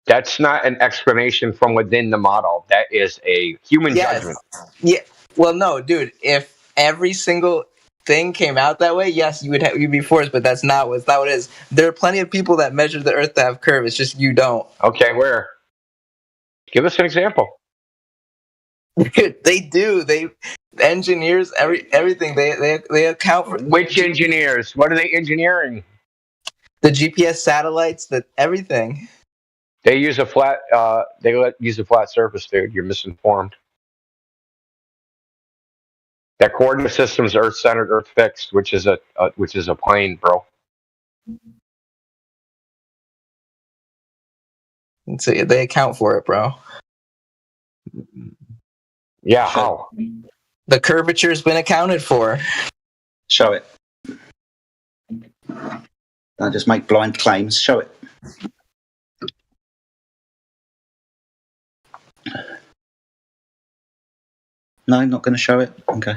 Speaker 15: That's not an explanation from within the model. That is a human judgment.
Speaker 17: Yeah. Well, no, dude. If every single thing came out that way, yes, you'd be forced. But that's not what it is. There are plenty of people that measure the Earth to have curve. It's just you don't.
Speaker 15: Okay, where? Give us an example.
Speaker 17: They do. Engineers everything. They account for
Speaker 15: which engineers. What are they engineering?
Speaker 17: The GPS satellites. Everything.
Speaker 15: They use a flat. Use a flat surface, dude. You're misinformed. That coordinate system is Earth centered, Earth fixed, which is a plane, bro.
Speaker 17: So they account for it, bro.
Speaker 15: Yeah, how?
Speaker 17: The curvature's been accounted for.
Speaker 14: Show it. Don't just make blind claims. Show it. No, not going to show it. Okay.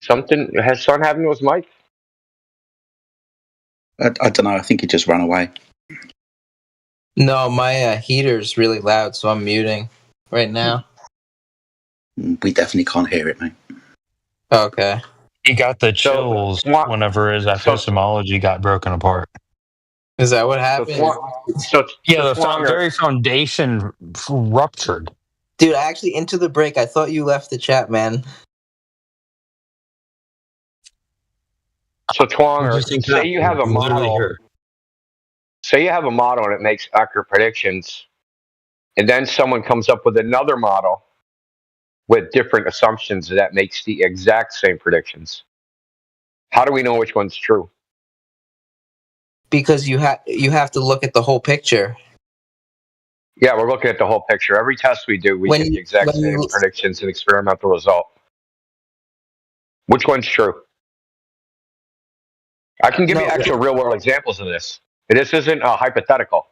Speaker 15: Something has something happened with Mike.
Speaker 14: I don't know. I think he just ran away.
Speaker 17: No, my heater's really loud, so I'm muting right now.
Speaker 14: We definitely can't hear it, mate.
Speaker 17: Okay.
Speaker 3: He got the chills whenever his epistemology got broken apart.
Speaker 17: Is that what happened?
Speaker 3: The very foundation ruptured.
Speaker 17: Dude, actually, into the break, I thought you left the chat, man.
Speaker 15: So Twonger, say you have a model. Say you have a model and it makes accurate predictions, and then someone comes up with another model with different assumptions that makes the exact same predictions. How do we know which one's true?
Speaker 17: Because you have to look at the whole picture.
Speaker 15: Yeah, we're looking at the whole picture. Every test we do, we get the exact same predictions and experimental result. Which one's true? I can give you actual real-world examples of this. This isn't a hypothetical.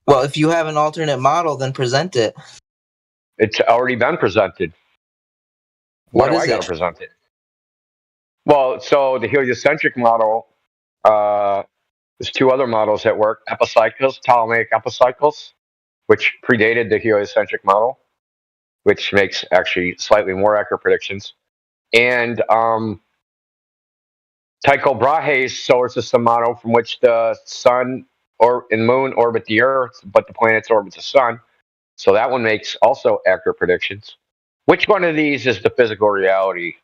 Speaker 17: Well, if you have an alternate model, then present it.
Speaker 15: It's already been presented. Why do I got to present it? Well, so the heliocentric model, there's two other models that work. Epicycles, Ptolemaic epicycles, which predated the heliocentric model, which makes actually slightly more accurate predictions. And Tycho Brahe's solar system model, from which the sun and moon orbit the Earth, but the planets orbit the sun. So that one makes also accurate predictions. Which one of these is the physical reality?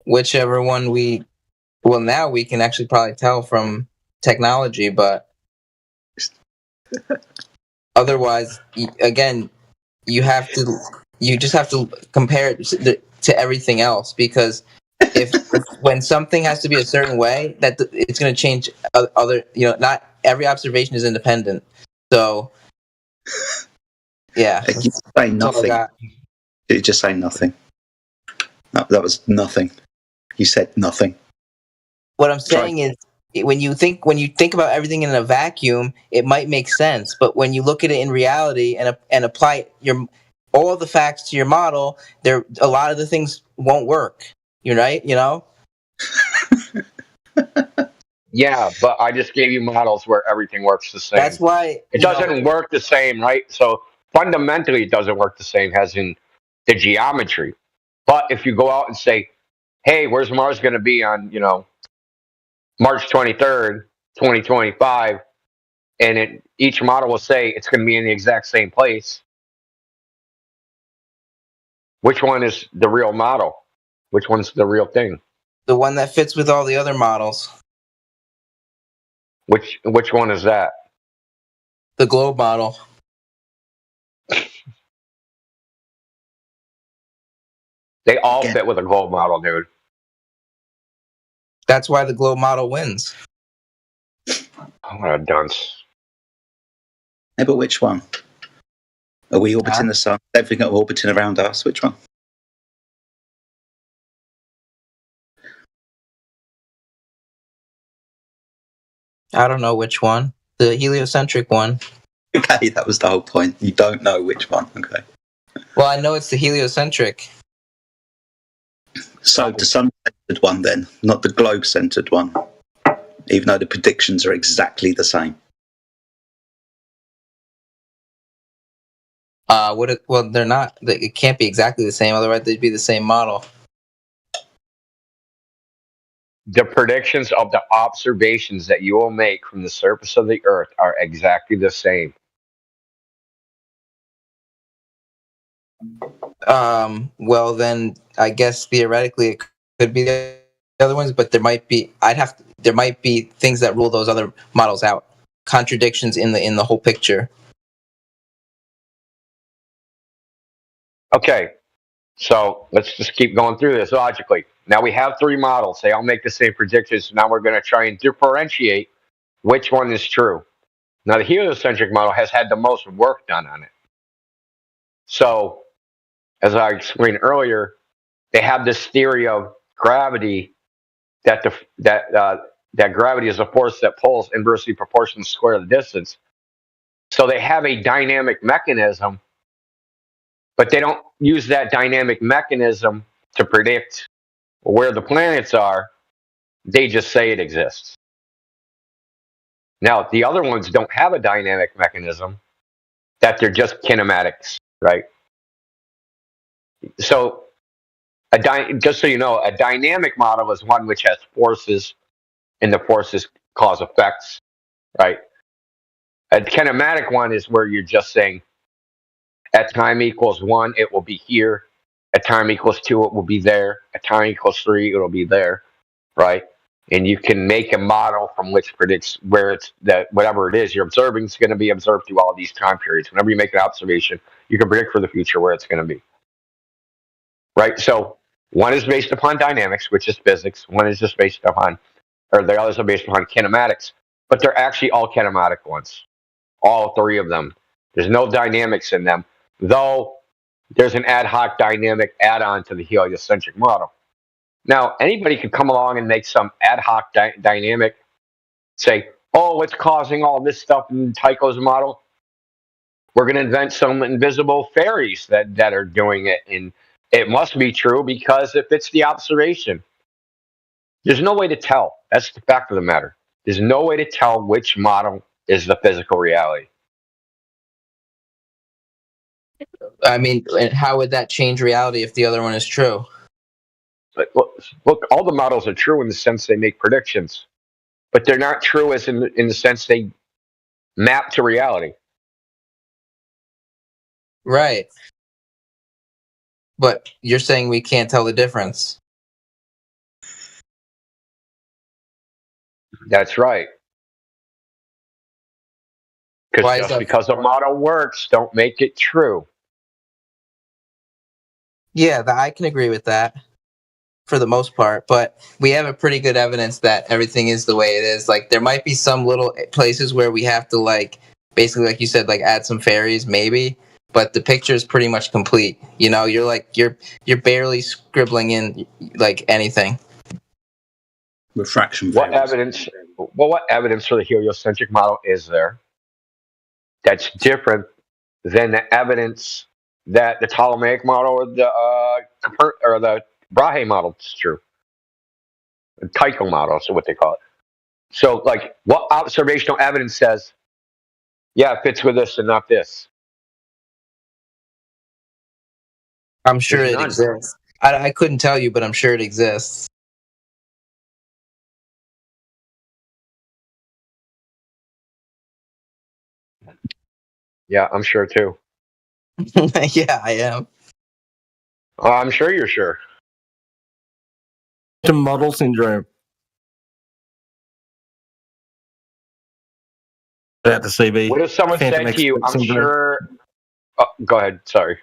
Speaker 17: Whichever one now we can actually probably tell from technology, but otherwise, again, you just have to compare it to everything else, because if when something has to be a certain way, that it's going to change other, not every observation is independent. So, yeah.
Speaker 14: You say nothing. Did you just say nothing? No, that was nothing. You said nothing.
Speaker 17: What I'm saying is, when you think about everything in a vacuum, it might make sense. But when you look at it in reality and apply all the facts to your model, a lot of the things won't work. You're right,
Speaker 15: Yeah, but I just gave you models where everything works the same.
Speaker 17: That's why
Speaker 15: it doesn't work the same, right? So fundamentally it doesn't work the same as in the geometry. But if you go out and say, hey, where's Mars going to be on, March 23rd, 2025, and each model will say it's going to be in the exact same place, which one is the real model? Which one's the real thing?
Speaker 17: The one that fits with all the other models.
Speaker 15: Which one is that?
Speaker 17: The globe model.
Speaker 15: They all fit with a globe model, dude.
Speaker 17: That's why the globe model wins.
Speaker 15: What a dunce.
Speaker 14: Yeah, but which one? Are we orbiting the sun? Everything orbiting around us? Which one?
Speaker 17: I don't know which one. The heliocentric one.
Speaker 14: Okay, that was the whole point. You don't know which one. Okay.
Speaker 17: Well, I know it's the heliocentric.
Speaker 14: So the sun-centered one then, not the globe-centered one, even though the predictions are exactly the same.
Speaker 17: Well, they're not. It can't be exactly the same. Otherwise, they'd be the same model.
Speaker 15: The predictions of the observations that you will make from the surface of the Earth are exactly the same.
Speaker 17: Well, then I guess theoretically it could be the other ones, but there might be. There might be things that rule those other models out. Contradictions in the whole picture.
Speaker 15: Okay, so let's just keep going through this logically. Now we have three models. They all make the same predictions. Now we're going to try and differentiate which one is true. Now the heliocentric model has had the most work done on it. So, as I explained earlier, they have this theory of gravity that gravity is a force that pulls inversely proportional to the square of the distance. So they have a dynamic mechanism, but they don't use that dynamic mechanism to predict where the planets are. They just say it exists. Now, the other ones don't have a dynamic mechanism, that they're just kinematics, right? So, just so you know, a dynamic model is one which has forces, and the forces cause effects, right? A kinematic one is where you're just saying, at time equals 1, it will be here. At time equals 2, it will be there. At time equals 3, it'll be there, right? And you can make a model from which predicts where it's that whatever it is you're observing is going to be observed through all these time periods. Whenever you make an observation, you can predict for the future where it's going to be, right? So one is based upon dynamics, which is physics. One is just based upon, or the others are based upon kinematics, but they're actually all kinematic ones, all three of them. There's no dynamics in them, though there's an ad hoc dynamic add-on to the heliocentric model. Now, anybody could come along and make some ad hoc dynamic, say, oh, what's causing all this stuff in Tycho's model? We're going to invent some invisible fairies that are doing it, and it must be true because it fits the observation. There's no way to tell. That's the fact of the matter. There's no way to tell which model is the physical reality.
Speaker 17: I mean, how would that change reality if the other one is true?
Speaker 15: But look, all the models are true in the sense they make predictions, but they're not true as in the sense they map to reality.
Speaker 17: Right. But you're saying we can't tell the difference.
Speaker 15: That's right. Because a model works, don't make it true.
Speaker 17: Yeah, I can agree with that for the most part, but we have a pretty good evidence that everything is the way it is. Like, there might be some little places where we have to, like, basically, like you said, like add some fairies, maybe, but the picture is pretty much complete. You know, you're barely scribbling in like anything.
Speaker 14: Refraction.
Speaker 15: What evidence for the heliocentric model is there that's different than the evidence that the Ptolemaic model or the Brahe model is true? The Tycho model is what they call it. So, like, what observational evidence says, yeah, it fits with this and not this?
Speaker 17: I'm sure
Speaker 15: There's
Speaker 17: it
Speaker 15: none.
Speaker 17: exists. I couldn't tell you, but I'm sure it exists.
Speaker 15: Yeah, I'm sure too.
Speaker 17: Yeah, I am.
Speaker 15: I'm sure you're sure.
Speaker 16: Phantom model syndrome. At the CB.
Speaker 15: What if someone
Speaker 16: Phantom
Speaker 15: said to you,
Speaker 16: expert
Speaker 15: I'm
Speaker 16: syndrome.
Speaker 15: sure. Oh, go ahead. Sorry.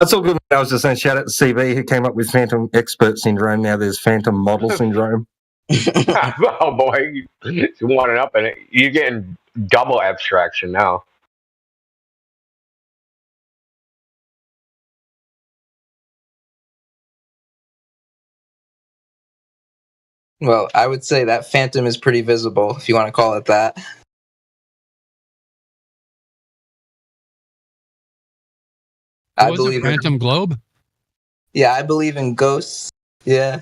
Speaker 16: That's all good. I was just saying, shout out to CB who came up with Phantom expert syndrome. Now there's Phantom model syndrome.
Speaker 15: Oh boy, you want it up in it. You're getting double abstraction now.
Speaker 17: Well, I would say that phantom is pretty visible, if you want to call it that. I
Speaker 1: Was it
Speaker 17: believe
Speaker 1: Phantom Globe?
Speaker 17: Yeah, I believe in ghosts. Yeah.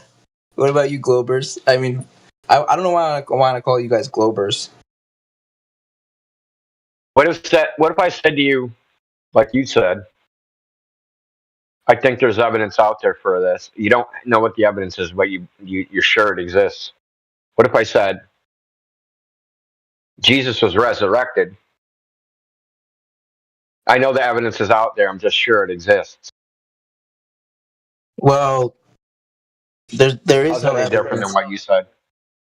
Speaker 17: What about you, Globers? I mean, I don't know why I want to call you guys Globers.
Speaker 15: What if I said to you, like you said, I think there's evidence out there for this. You don't know what the evidence is, but you're sure it exists. What if I said Jesus was resurrected? I know the evidence is out there. I'm just sure it exists.
Speaker 17: Well, there is
Speaker 15: How's
Speaker 17: no
Speaker 15: that any different than
Speaker 17: evidence.
Speaker 15: what you said?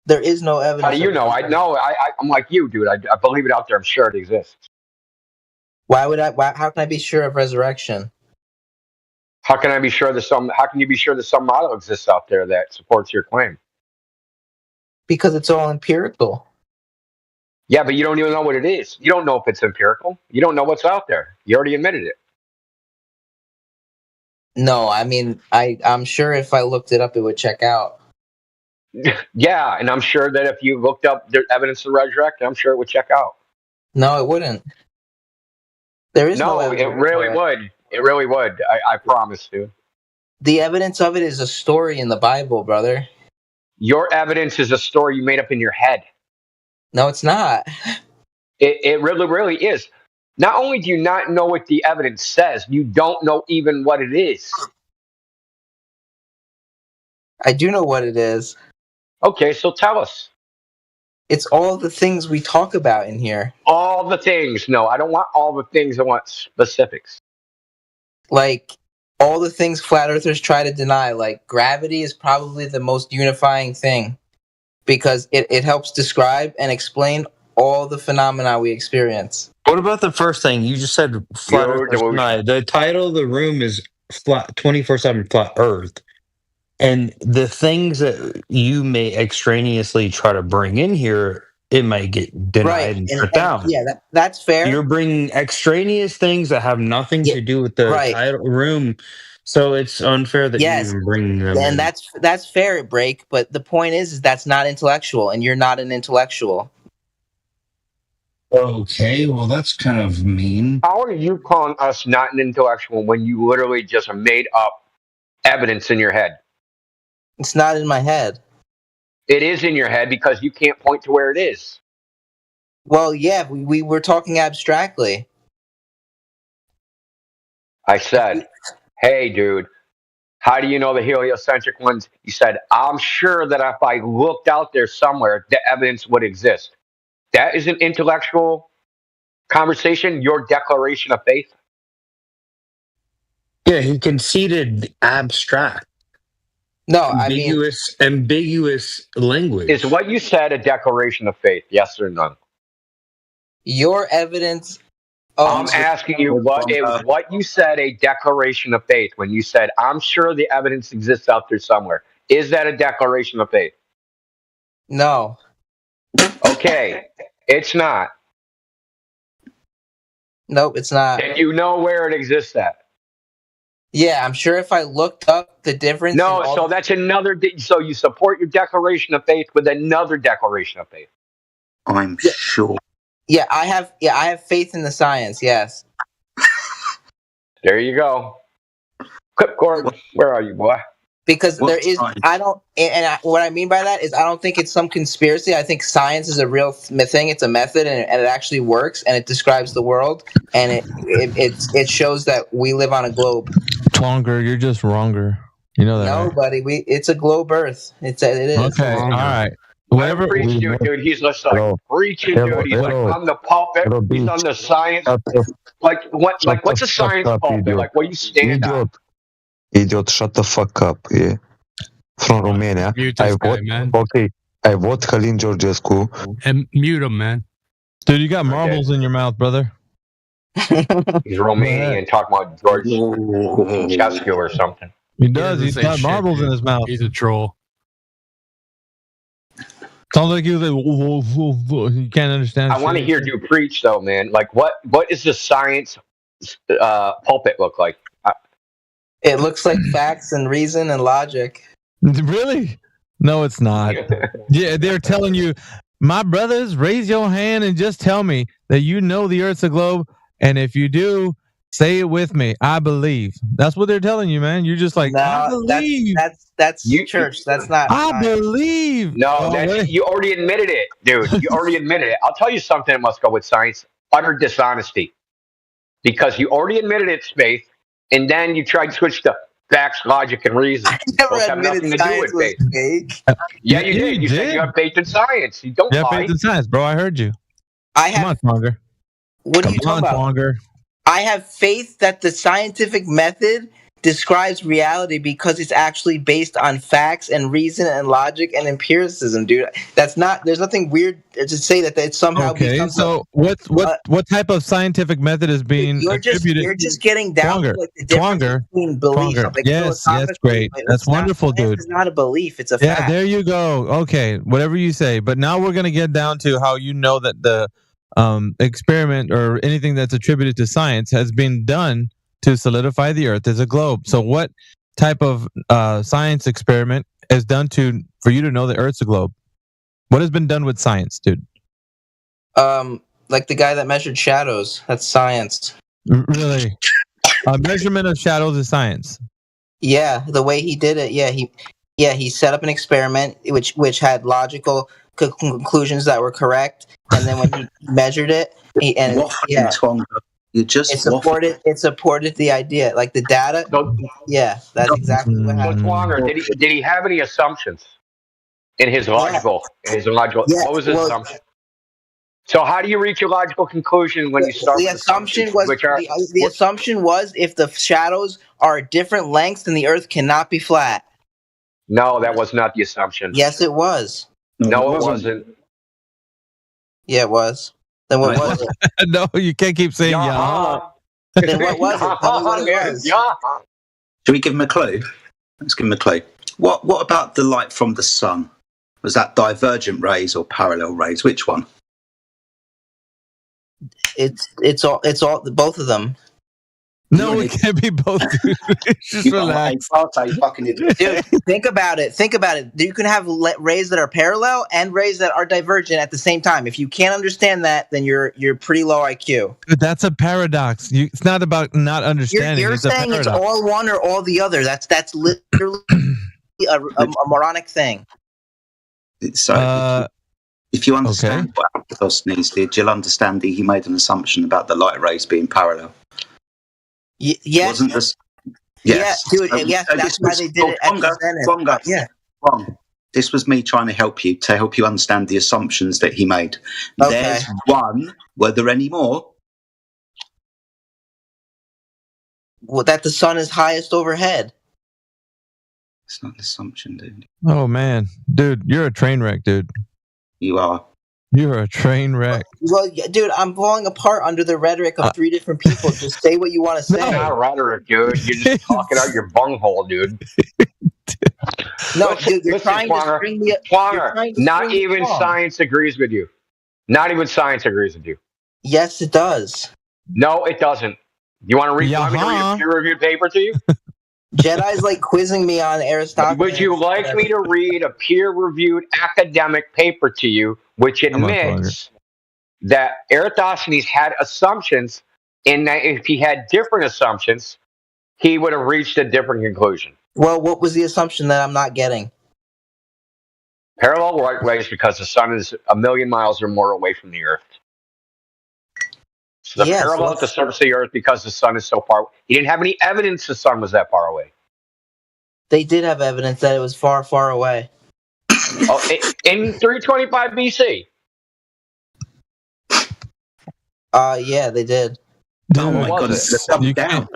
Speaker 17: There is no evidence.
Speaker 15: How do you know? I know. I'm like you, dude. I believe it out there. I'm sure it exists.
Speaker 17: Why would I? How can I be sure of resurrection?
Speaker 15: How can I be sure that How can you be sure that some model exists out there that supports your claim?
Speaker 17: Because it's all empirical.
Speaker 15: Yeah, but you don't even know what it is. You don't know if it's empirical. You don't know what's out there. You already admitted it.
Speaker 17: No, I mean, I'm sure if I looked it up, it would check out.
Speaker 15: Yeah, and I'm sure that if you looked up the evidence of resurrection, I'm sure it would check out.
Speaker 17: No, it wouldn't. There is no
Speaker 15: it
Speaker 17: evidence
Speaker 15: really
Speaker 17: for it.
Speaker 15: would. It really would. I promise, dude.
Speaker 17: The evidence of it is a story in the Bible, brother.
Speaker 15: Your evidence is a story you made up in your head.
Speaker 17: No, it's not.
Speaker 15: It really, really is. Not only do you not know what the evidence says, you don't know even what it is.
Speaker 17: I do know what it is.
Speaker 15: Okay, so tell us.
Speaker 17: It's all the things we talk about in here.
Speaker 15: All the things. No, I don't want all the things. I want specifics.
Speaker 17: Like, all the things flat earthers try to deny. Like, gravity is probably the most unifying thing because it helps describe and explain all the phenomena we experience.
Speaker 3: What about the first thing you just said? Flat Earth. The title of the room is flat 24/7 flat Earth, and the things that you may extraneously try to bring in here, it might get denied and shut down.
Speaker 17: Yeah, that's fair.
Speaker 3: You're bringing extraneous things that have nothing to do with the title room, so it's unfair that you even bring them in.
Speaker 17: And that's fair at break, but the point is that's not intellectual, and you're not an intellectual.
Speaker 3: Okay, well that's kind of mean.
Speaker 15: How are you calling us not an intellectual when you literally just made up evidence in your head?
Speaker 17: It's not in my head.
Speaker 15: It is in your head because you can't point to where it is.
Speaker 17: Well, yeah, we were talking abstractly.
Speaker 15: I said, hey, dude, how do you know the heliocentric ones? You said, I'm sure that if I looked out there somewhere, the evidence would exist. That is an intellectual conversation, your declaration of faith.
Speaker 3: Yeah, he conceded abstract.
Speaker 17: No, I mean
Speaker 3: ambiguous language.
Speaker 15: Is what you said a declaration of faith? Yes or no?
Speaker 17: Your evidence.
Speaker 15: I'm asking you what you said a declaration of faith when you said, I'm sure the evidence exists out there somewhere. Is that a declaration of faith?
Speaker 17: No.
Speaker 15: Okay, it's not.
Speaker 17: Nope, it's not.
Speaker 15: And you know where it exists at?
Speaker 17: Yeah, I'm sure if I looked up the difference.
Speaker 15: No, so that's another. So you support your declaration of faith with another declaration of faith.
Speaker 14: I'm sure.
Speaker 17: Yeah, I have faith in the science. Yes.
Speaker 15: There you go. Clipcord, where are you, boy?
Speaker 17: Because there is, what I mean by that is I don't think it's some conspiracy. I think science is a real thing. It's a method, and it actually works, and it describes the world, and it shows that we live on a globe.
Speaker 1: Twonger, you're just wronger. You know that,
Speaker 17: No,
Speaker 1: right?
Speaker 17: buddy, it's a globe Earth. It is.
Speaker 1: Okay, all right.
Speaker 15: Whatever. Preach, dude. He's just like preaching, dude. He's like on the pulpit. He's on the science. Like what? Like what's a science pulpit? Like what do you stand on?
Speaker 20: Idiot, shut the fuck up. Yeah. From Romania. I vote Călin Georgescu.
Speaker 22: And mute him, man.
Speaker 1: Dude, you got marbles in your mouth, brother.
Speaker 15: He's Romanian, talking about George Ceausescu or something.
Speaker 1: He does. He's got marbles in his mouth.
Speaker 22: He's a troll.
Speaker 1: Sounds like he was like, you can't understand.
Speaker 15: I want to hear you preach, though, man. Like, what is the science pulpit look like?
Speaker 17: It looks like facts and reason and logic.
Speaker 1: Really? No, it's not. Yeah, they're telling you, my brothers, raise your hand and just tell me that you know the Earth's a globe, and if you do, say it with me. I believe. That's what they're telling you, man. You're just like, I believe.
Speaker 17: That's church. That's not.
Speaker 1: I believe.
Speaker 15: No, you already admitted it, dude. You already admitted it. I'll tell you something that must go with science: utter dishonesty, because you already admitted it's faith, and then you tried to switch to facts, logic, and reason.
Speaker 17: I never admitted science was fake.
Speaker 15: Yeah, you did. You said you have faith in science. You don't lie.
Speaker 1: faith in science, bro. I heard you.
Speaker 17: Come
Speaker 1: on, Twonger.
Speaker 17: What are you talking about?
Speaker 1: Twonger.
Speaker 17: I have faith that the scientific method describes reality because it's actually based on facts and reason and logic and empiricism, dude. There's nothing weird to say that it's somehow.
Speaker 1: Okay, so what type of scientific method is being attributed?
Speaker 17: You're just getting down to like the difference between beliefs. Like
Speaker 1: yes, great. That's wonderful, dude.
Speaker 17: It's not a belief; it's a fact.
Speaker 1: Yeah, there you go. Okay, whatever you say. But now we're gonna get down to how you know that the experiment or anything that's attributed to science has been done to solidify the Earth as a globe. So what type of science experiment is done for you to know the Earth's a globe? What has been done with science, dude?
Speaker 17: Like the guy that measured shadows. That's science.
Speaker 1: Really? A measurement of shadows is science.
Speaker 17: Yeah, the way he did it. He set up an experiment which had logical conclusions that were correct, and then when he measured it, it supported the idea, like the data. Yeah, that's exactly what happened.
Speaker 15: Did he have any assumptions in his logical?
Speaker 17: Yeah.
Speaker 15: What was his assumption? So how do you reach a logical conclusion when you start?
Speaker 17: The assumption was if the shadows are different lengths, then the Earth cannot be flat.
Speaker 15: No, that was not the assumption.
Speaker 17: Yes, it was.
Speaker 15: No, it wasn't.
Speaker 17: Yeah, it was. Then what was it?
Speaker 1: No, you can't keep saying
Speaker 17: Then what was it? Tell me what it was.
Speaker 14: Should we give him a clue? Let's give him a clue. What about the light from the sun? Was that divergent rays or parallel rays? Which one?
Speaker 17: It's all both of them.
Speaker 1: No, it can't be both. Just relax.
Speaker 17: Dude, think about it. You can have rays that are parallel and rays that are divergent at the same time. If you can't understand that, then you're pretty low IQ.
Speaker 1: That's a paradox. It's not about not understanding.
Speaker 17: You're saying it's all one or all the other. That's literally a moronic thing.
Speaker 14: So, if you understand what Aristotle's did, you'll understand that he made an assumption about the light rays being parallel.
Speaker 17: Yes.
Speaker 14: Wasn't this?
Speaker 17: Yes. Yeah, dude.
Speaker 14: So,
Speaker 17: yes, that's why they did it.
Speaker 14: Wrong. This was me trying to help you understand the assumptions that he made.
Speaker 17: Okay.
Speaker 14: There's one. Were there any more?
Speaker 17: Well, that the sun is highest overhead.
Speaker 14: It's not an assumption, dude.
Speaker 1: Oh man, dude, you're a train wreck, dude.
Speaker 14: You are.
Speaker 1: You're a train wreck.
Speaker 17: Well, dude, I'm falling apart under the rhetoric of three different people. Just say what you want to say.
Speaker 15: It's not rhetoric, dude. You're just talking out your bunghole, dude.
Speaker 17: No, dude, you're trying to string me up.
Speaker 15: Not even science agrees with you. Not even science agrees with you.
Speaker 17: Yes, it does.
Speaker 15: No, it doesn't. You want to read a peer-reviewed paper to you?
Speaker 17: Jedi's like quizzing me on Aristotle.
Speaker 15: Would you like me to read a peer-reviewed academic paper to you, which admits that Eratosthenes had assumptions, and that if he had different assumptions, he would have reached a different conclusion?
Speaker 17: Well, what was the assumption that I'm not getting?
Speaker 15: Parallel right ways because the sun is 1 million miles or more away from the Earth. So the
Speaker 17: Yes,
Speaker 15: parallel at the surface of the Earth because the sun is so far. He didn't have any evidence the sun was that far away.
Speaker 17: They did have evidence that it was far, far away.
Speaker 15: Oh, in 325 BC.
Speaker 17: Yeah, they did.
Speaker 1: Dude,
Speaker 14: Oh my god, it's up down.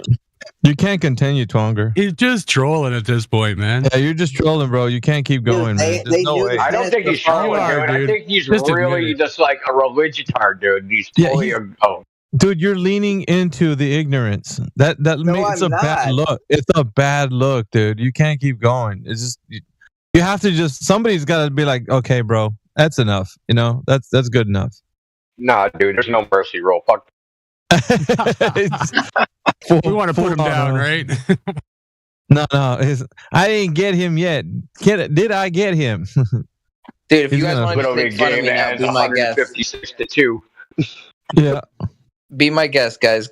Speaker 1: You can't continue, Twonger.
Speaker 2: He's just trolling at this point, man.
Speaker 1: Yeah, you're just trolling, bro. You can't keep going, man. There's no way.
Speaker 15: I don't think he's trolling, dude. I think he's
Speaker 1: Just admit
Speaker 15: really
Speaker 1: it.
Speaker 15: just like a religitard, dude. He's
Speaker 1: Yeah,
Speaker 15: fully
Speaker 1: Dude, you're leaning into the ignorance. That makes
Speaker 17: I'm
Speaker 1: a bad
Speaker 17: not.
Speaker 1: look. It's a bad look, dude. You can't keep going. It's just you have to just somebody's got to be like, okay, bro, that's enough. You know, that's good enough.
Speaker 15: Nah, dude. There's no mercy rule. Fuck.
Speaker 2: We want to put him down, right?
Speaker 1: No. I didn't get him yet. Did I get him?
Speaker 17: Dude, if
Speaker 1: He's
Speaker 17: you guys
Speaker 1: gonna-
Speaker 17: want to make fun of me now, be my guest.
Speaker 15: 156-2.
Speaker 1: Yeah.
Speaker 17: Be my guest, guys.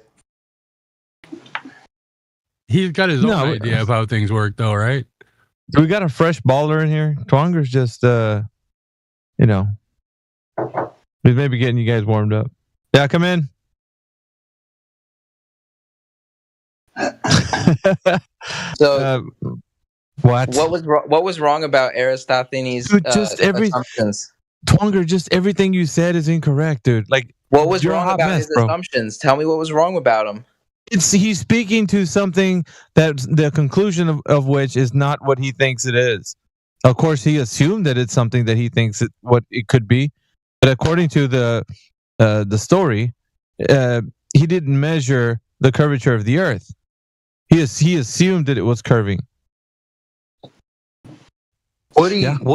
Speaker 2: He's got his own idea of how things work, though, right?
Speaker 1: Do we got a fresh baller in here? Twonger's just, you know, he's maybe getting you guys warmed up. Yeah, come in.
Speaker 17: So,
Speaker 1: what
Speaker 17: was wrong about Aristophanes'
Speaker 1: Dude, just
Speaker 17: assumptions?
Speaker 1: Twonger, just everything you said is incorrect, dude. Like,
Speaker 17: What was
Speaker 1: you're a
Speaker 17: wrong
Speaker 1: hot
Speaker 17: about
Speaker 1: mess,
Speaker 17: his
Speaker 1: bro.
Speaker 17: assumptions? Tell me what was wrong about him.
Speaker 1: He's speaking to something that the conclusion of which is not what he thinks it is. Of course, he assumed that it's something that he thinks what it could be, but according to the story, he didn't measure the curvature of the Earth. He assumed that it was curving.
Speaker 9: What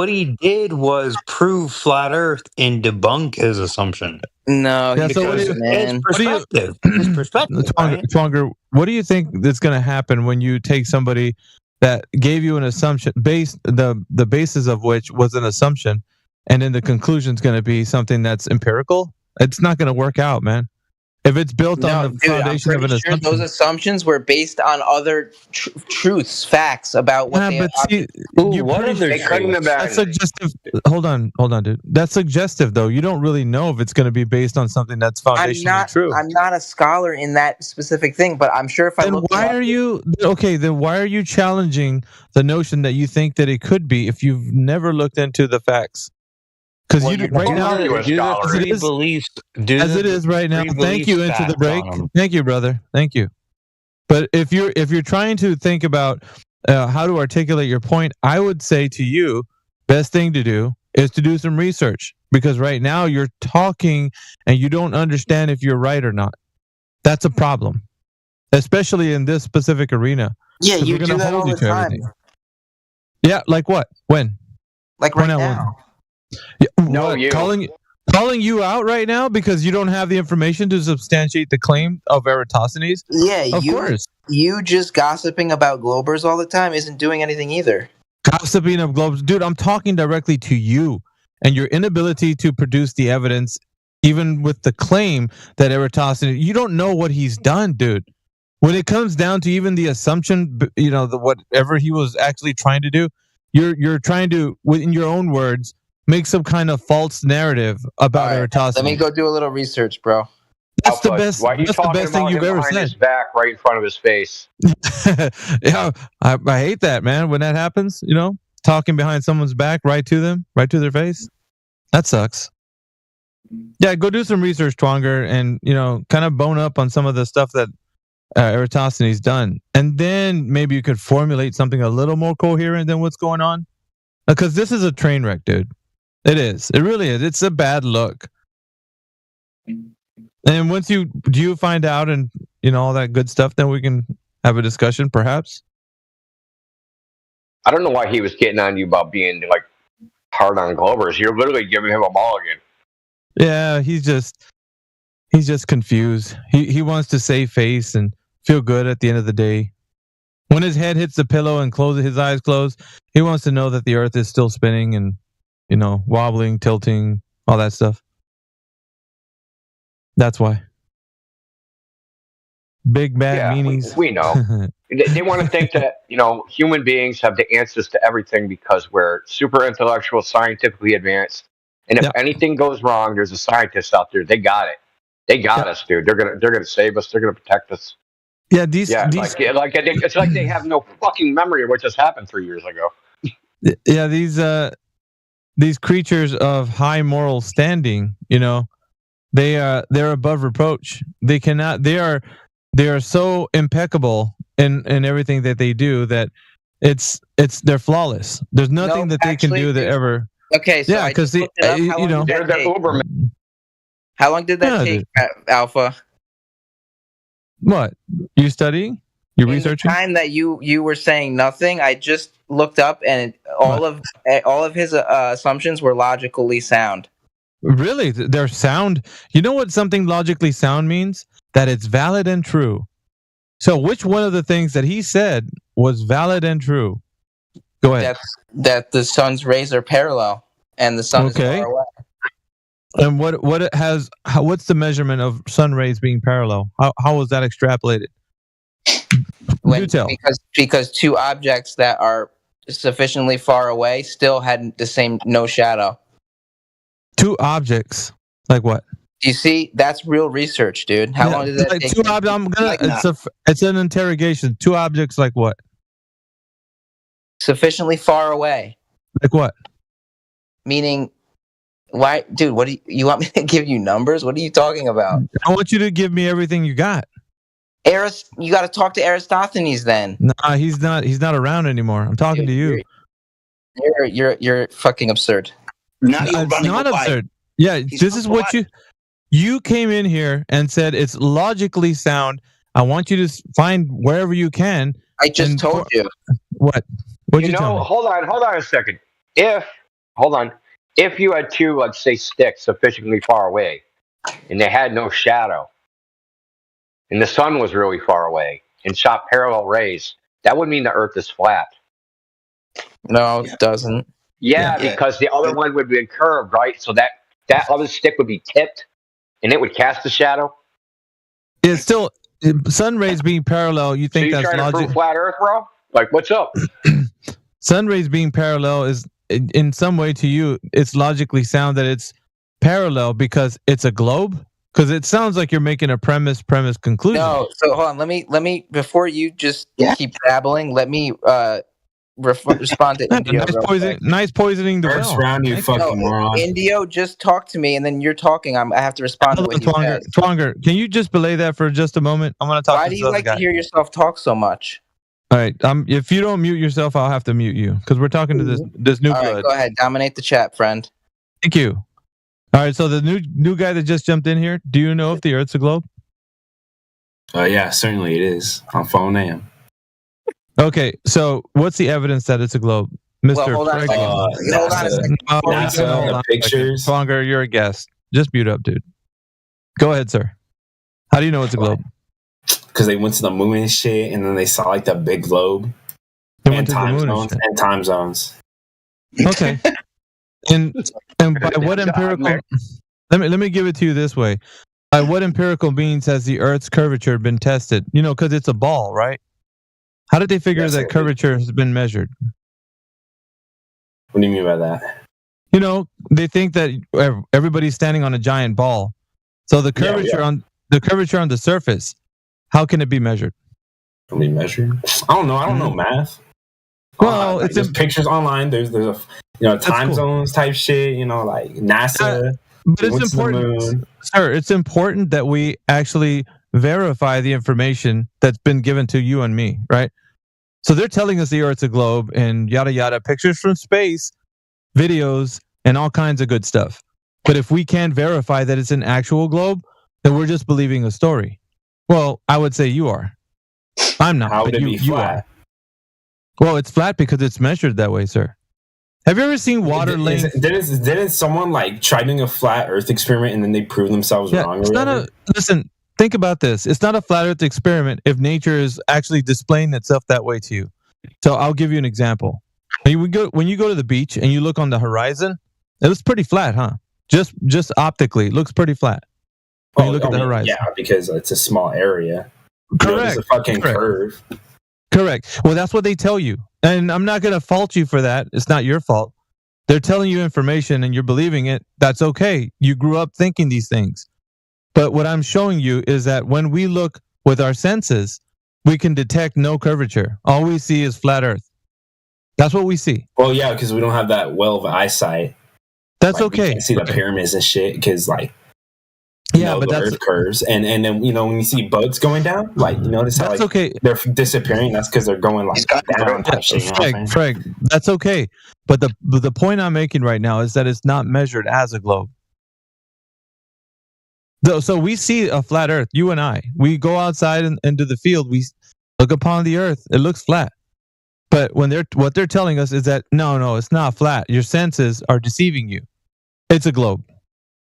Speaker 9: he did was prove flat Earth and debunk his assumption.
Speaker 17: No,
Speaker 1: Yeah, so
Speaker 9: because his perspective. His perspective. Right?
Speaker 1: Twonger, what do you think that's going to happen when you take somebody that gave you an assumption the basis of which was an assumption, and then the conclusion is going to be something that's empirical? It's not going to work out, man. If it's built on the foundation of an assumption,
Speaker 17: those assumptions were based on other truths, facts about what they.
Speaker 1: but see, that's suggestive. Hold on, dude. That's suggestive, though. You don't really know if it's going to be based on something that's foundationally true.
Speaker 17: I'm not a scholar in that specific thing, but I'm sure if I look.
Speaker 1: Why are you okay? Then why are you challenging the notion that you think that it could be if you've never looked into the facts? Because right now, as it is right now. Thank you. Into the break. Thank you, brother. Thank you. But if you're trying to think about how to articulate your point, I would say to you, best thing to do is to do some research, because right now you're talking and you don't understand if you're right or not. That's a problem, especially in this specific arena.
Speaker 17: Yeah, you do that all the time.
Speaker 1: Yeah, like what? When?
Speaker 17: Like right now.
Speaker 1: Yeah, no, calling you out right now because you don't have the information to substantiate the claim of Eratosthenes?
Speaker 17: Yeah,
Speaker 1: of course.
Speaker 17: You just gossiping about Globers all the time isn't doing anything either.
Speaker 1: Gossiping of Globers, dude. I'm talking directly to you and your inability to produce the evidence, even with the claim that Eratosthenes. You don't know what he's done, dude. When it comes down to even the assumption, you know, whatever he was actually trying to do, you're trying to, in your own words, make some kind of false narrative about Eratosthenes.
Speaker 17: Let me go do a little research, bro.
Speaker 1: That's the best.
Speaker 15: Why are you
Speaker 1: That's the
Speaker 15: talking
Speaker 1: best thing
Speaker 15: about
Speaker 1: you've
Speaker 15: him
Speaker 1: ever
Speaker 15: behind
Speaker 1: said.
Speaker 15: his back, right in front of his face?
Speaker 1: Yeah, I hate that, man. When that happens, you know, talking behind someone's back, right to them, right to their face, that sucks. Yeah, go do some research, Twonger, and you know, kind of bone up on some of the stuff that Eratosthenes done, and then maybe you could formulate something a little more coherent than what's going on. Because this is a train wreck, dude. It is. It really is. It's a bad look. And once you find out and you know all that good stuff, then we can have a discussion, perhaps.
Speaker 15: I don't know why he was getting on you about being like hard on Globers. You're literally giving him a mulligan.
Speaker 1: Yeah, he's just confused. He wants to save face and feel good at the end of the day. When his head hits the pillow and his eyes close, he wants to know that the Earth is still spinning and, you know, wobbling, tilting, all that stuff. That's why. Big bad meanies.
Speaker 15: We know. They want to think that human beings have the answers to everything because we're super intellectual, scientifically advanced, and if anything goes wrong, there's a scientist out there. They got it. They got us, dude. They're gonna save us. They're gonna protect us.
Speaker 1: Yeah,
Speaker 15: it's like they have no fucking memory of what just happened 3 years ago.
Speaker 1: Yeah, these creatures of high moral standing, they're above reproach. They are so impeccable in everything that they do that they're flawless. There's nothing that they can do that ever.
Speaker 17: Okay, so because they're the Ubermen. How long did that take, Alpha?
Speaker 1: What? You studying? You researching?
Speaker 17: The time that you were saying nothing, I just looked up, and all of his assumptions were logically sound.
Speaker 1: Really? They're sound? You know what something logically sound means? That it's valid and true. So which one of the things that he said was valid and true? Go ahead.
Speaker 17: That the sun's rays are parallel, and the sun is far away.
Speaker 1: And what's the measurement of sun rays being parallel? How was that extrapolated? You tell.
Speaker 17: Because two objects that are sufficiently far away still had the same no shadow.
Speaker 1: Two objects, like what?
Speaker 17: You see, that's real research, dude. How long did that take?
Speaker 1: It's an interrogation. Two objects, like what?
Speaker 17: Sufficiently far away.
Speaker 1: Like what?
Speaker 17: Meaning, why, dude? What do you want me to give you numbers? What are you talking about?
Speaker 1: I want you to give me everything you got.
Speaker 17: You got to talk to Aristophanes then.
Speaker 1: Nah, he's not around anymore. I'm talking to you.
Speaker 17: You're fucking absurd.
Speaker 1: It's not absurd. Yeah, this is what you came in here and said it's logically sound. I want you to find wherever you can.
Speaker 17: I just told you.
Speaker 1: What? What'd you tell me?
Speaker 15: Hold on a second. If you had two, let's say, sticks sufficiently far away, and they had no shadow, and the sun was really far away and shot parallel rays, that would mean the Earth is flat.
Speaker 17: No, it doesn't.
Speaker 15: Yeah, because the other one would be curved, right? So that other stick would be tipped, and it would cast a shadow.
Speaker 1: It's still sun rays being parallel. You think that's
Speaker 15: trying to prove flat Earth, bro? Like, what's up?
Speaker 1: Sun rays being parallel is, in some way, to you, it's logically sound that it's parallel because it's a globe. Because it sounds like you're making a premise conclusion.
Speaker 17: No, so hold on. Let me before you just keep babbling. Let me respond to Indio.
Speaker 1: Nice poisoning the
Speaker 7: First round, you fucking moron.
Speaker 17: Indio, just talk to me, and then you're talking. I have to respond to what you said.
Speaker 1: Twonger, can you just belay that for just a moment? I'm going to talk.
Speaker 17: Why do you like to hear yourself talk so much?
Speaker 1: All right. If you don't mute yourself, I'll have to mute you because we're talking to this new blood.
Speaker 17: All right, go ahead, dominate the chat, friend.
Speaker 1: Thank you. All right. So the new guy that just jumped in here, do you know if the Earth's a globe?
Speaker 7: Yeah, certainly it is. On phone AM.
Speaker 1: Okay. So what's the evidence that it's a globe, Mr.
Speaker 17: Well, hold on a second.
Speaker 7: NASA, pictures.
Speaker 1: Twonger, you're a guest. Just mute up, dude. Go ahead, sir. How do you know it's a globe?
Speaker 7: Because they went to the moon and shit, and then they saw like the big globe and time zones.
Speaker 1: Okay. and by what empirical? Let me give it to you this way. By what empirical means has the Earth's curvature been tested? Because it's a ball, right? How did they figure that curvature has been measured?
Speaker 7: What do you mean by that?
Speaker 1: They think that everybody's standing on a giant ball, so the curvature on the surface. How can it be measured?
Speaker 7: Can we measure? I don't know. I don't know math.
Speaker 1: Well,
Speaker 7: there's pictures online. There's a time zones type shit. Like NASA.
Speaker 1: But it's important, sir. It's important that we actually verify the information that's been given to you and me, right? So they're telling us the Earth's a globe and yada yada, pictures from space, videos, and all kinds of good stuff. But if we can't verify that it's an actual globe, then we're just believing a story. Well, I would say you are. I'm not.
Speaker 7: How would it be flat?
Speaker 1: Well, it's flat because it's measured that way, sir. Have you ever seen water length?
Speaker 7: Didn't someone try doing a flat Earth experiment and then they proved themselves wrong?
Speaker 1: Listen, think about this. It's not a flat Earth experiment if nature is actually displaying itself that way to you. So I'll give you an example. When you go to the beach and you look on the horizon, it looks pretty flat, huh? Just optically, it looks pretty flat. When you look at the horizon.
Speaker 7: Yeah, because it's a small area.
Speaker 1: Correct.
Speaker 7: It's a fucking curve.
Speaker 1: Correct. Well, that's what they tell you. And I'm not going to fault you for that. It's not your fault. They're telling you information and you're believing it. That's okay. You grew up thinking these things. But what I'm showing you is that when we look with our senses, we can detect no curvature. All we see is flat Earth. That's what we see.
Speaker 7: Well, yeah, because we don't have that well of eyesight.
Speaker 1: That's
Speaker 7: like,
Speaker 1: okay.
Speaker 7: We can't see the pyramids and shit because, like,
Speaker 1: but
Speaker 7: the Earth curves, and then when you see bugs going down, like you notice how like,
Speaker 1: okay.
Speaker 7: They're disappearing. That's because they're going like down. Type shit,
Speaker 1: Frank, that's okay. But the point I'm making right now is that it's not measured as a globe. So we see a flat Earth. You and I, we go outside into the field. We look upon the Earth. It looks flat. But what they're telling us is that no, it's not flat. Your senses are deceiving you. It's a globe.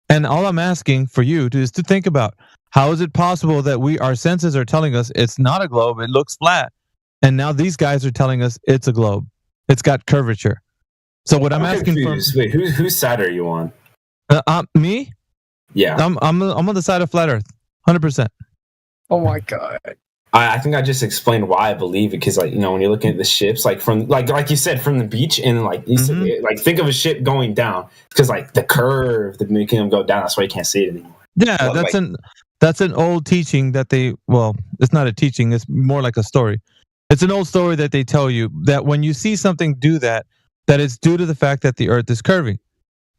Speaker 1: And all I'm asking for you is to think about how is it possible that our senses are telling us it's not a globe, it looks flat, and now these guys are telling us it's a globe, it's got curvature. So what I'm asking
Speaker 7: confused. Wait, whose side are you on?
Speaker 1: Me?
Speaker 7: Yeah,
Speaker 1: I'm on the side of flat Earth, 100%.
Speaker 6: Oh my god.
Speaker 7: I think I just explained why I believe it because, like, when you're looking at the ships, like from like you said, from the beach, and like you said, like think of a ship going down because like the curve, the making them go down. That's why you can't see it anymore.
Speaker 1: Yeah, that's an old teaching that it's not a teaching. It's more like a story. It's an old story that they tell you that when you see something do that it's due to the fact that the Earth is curving.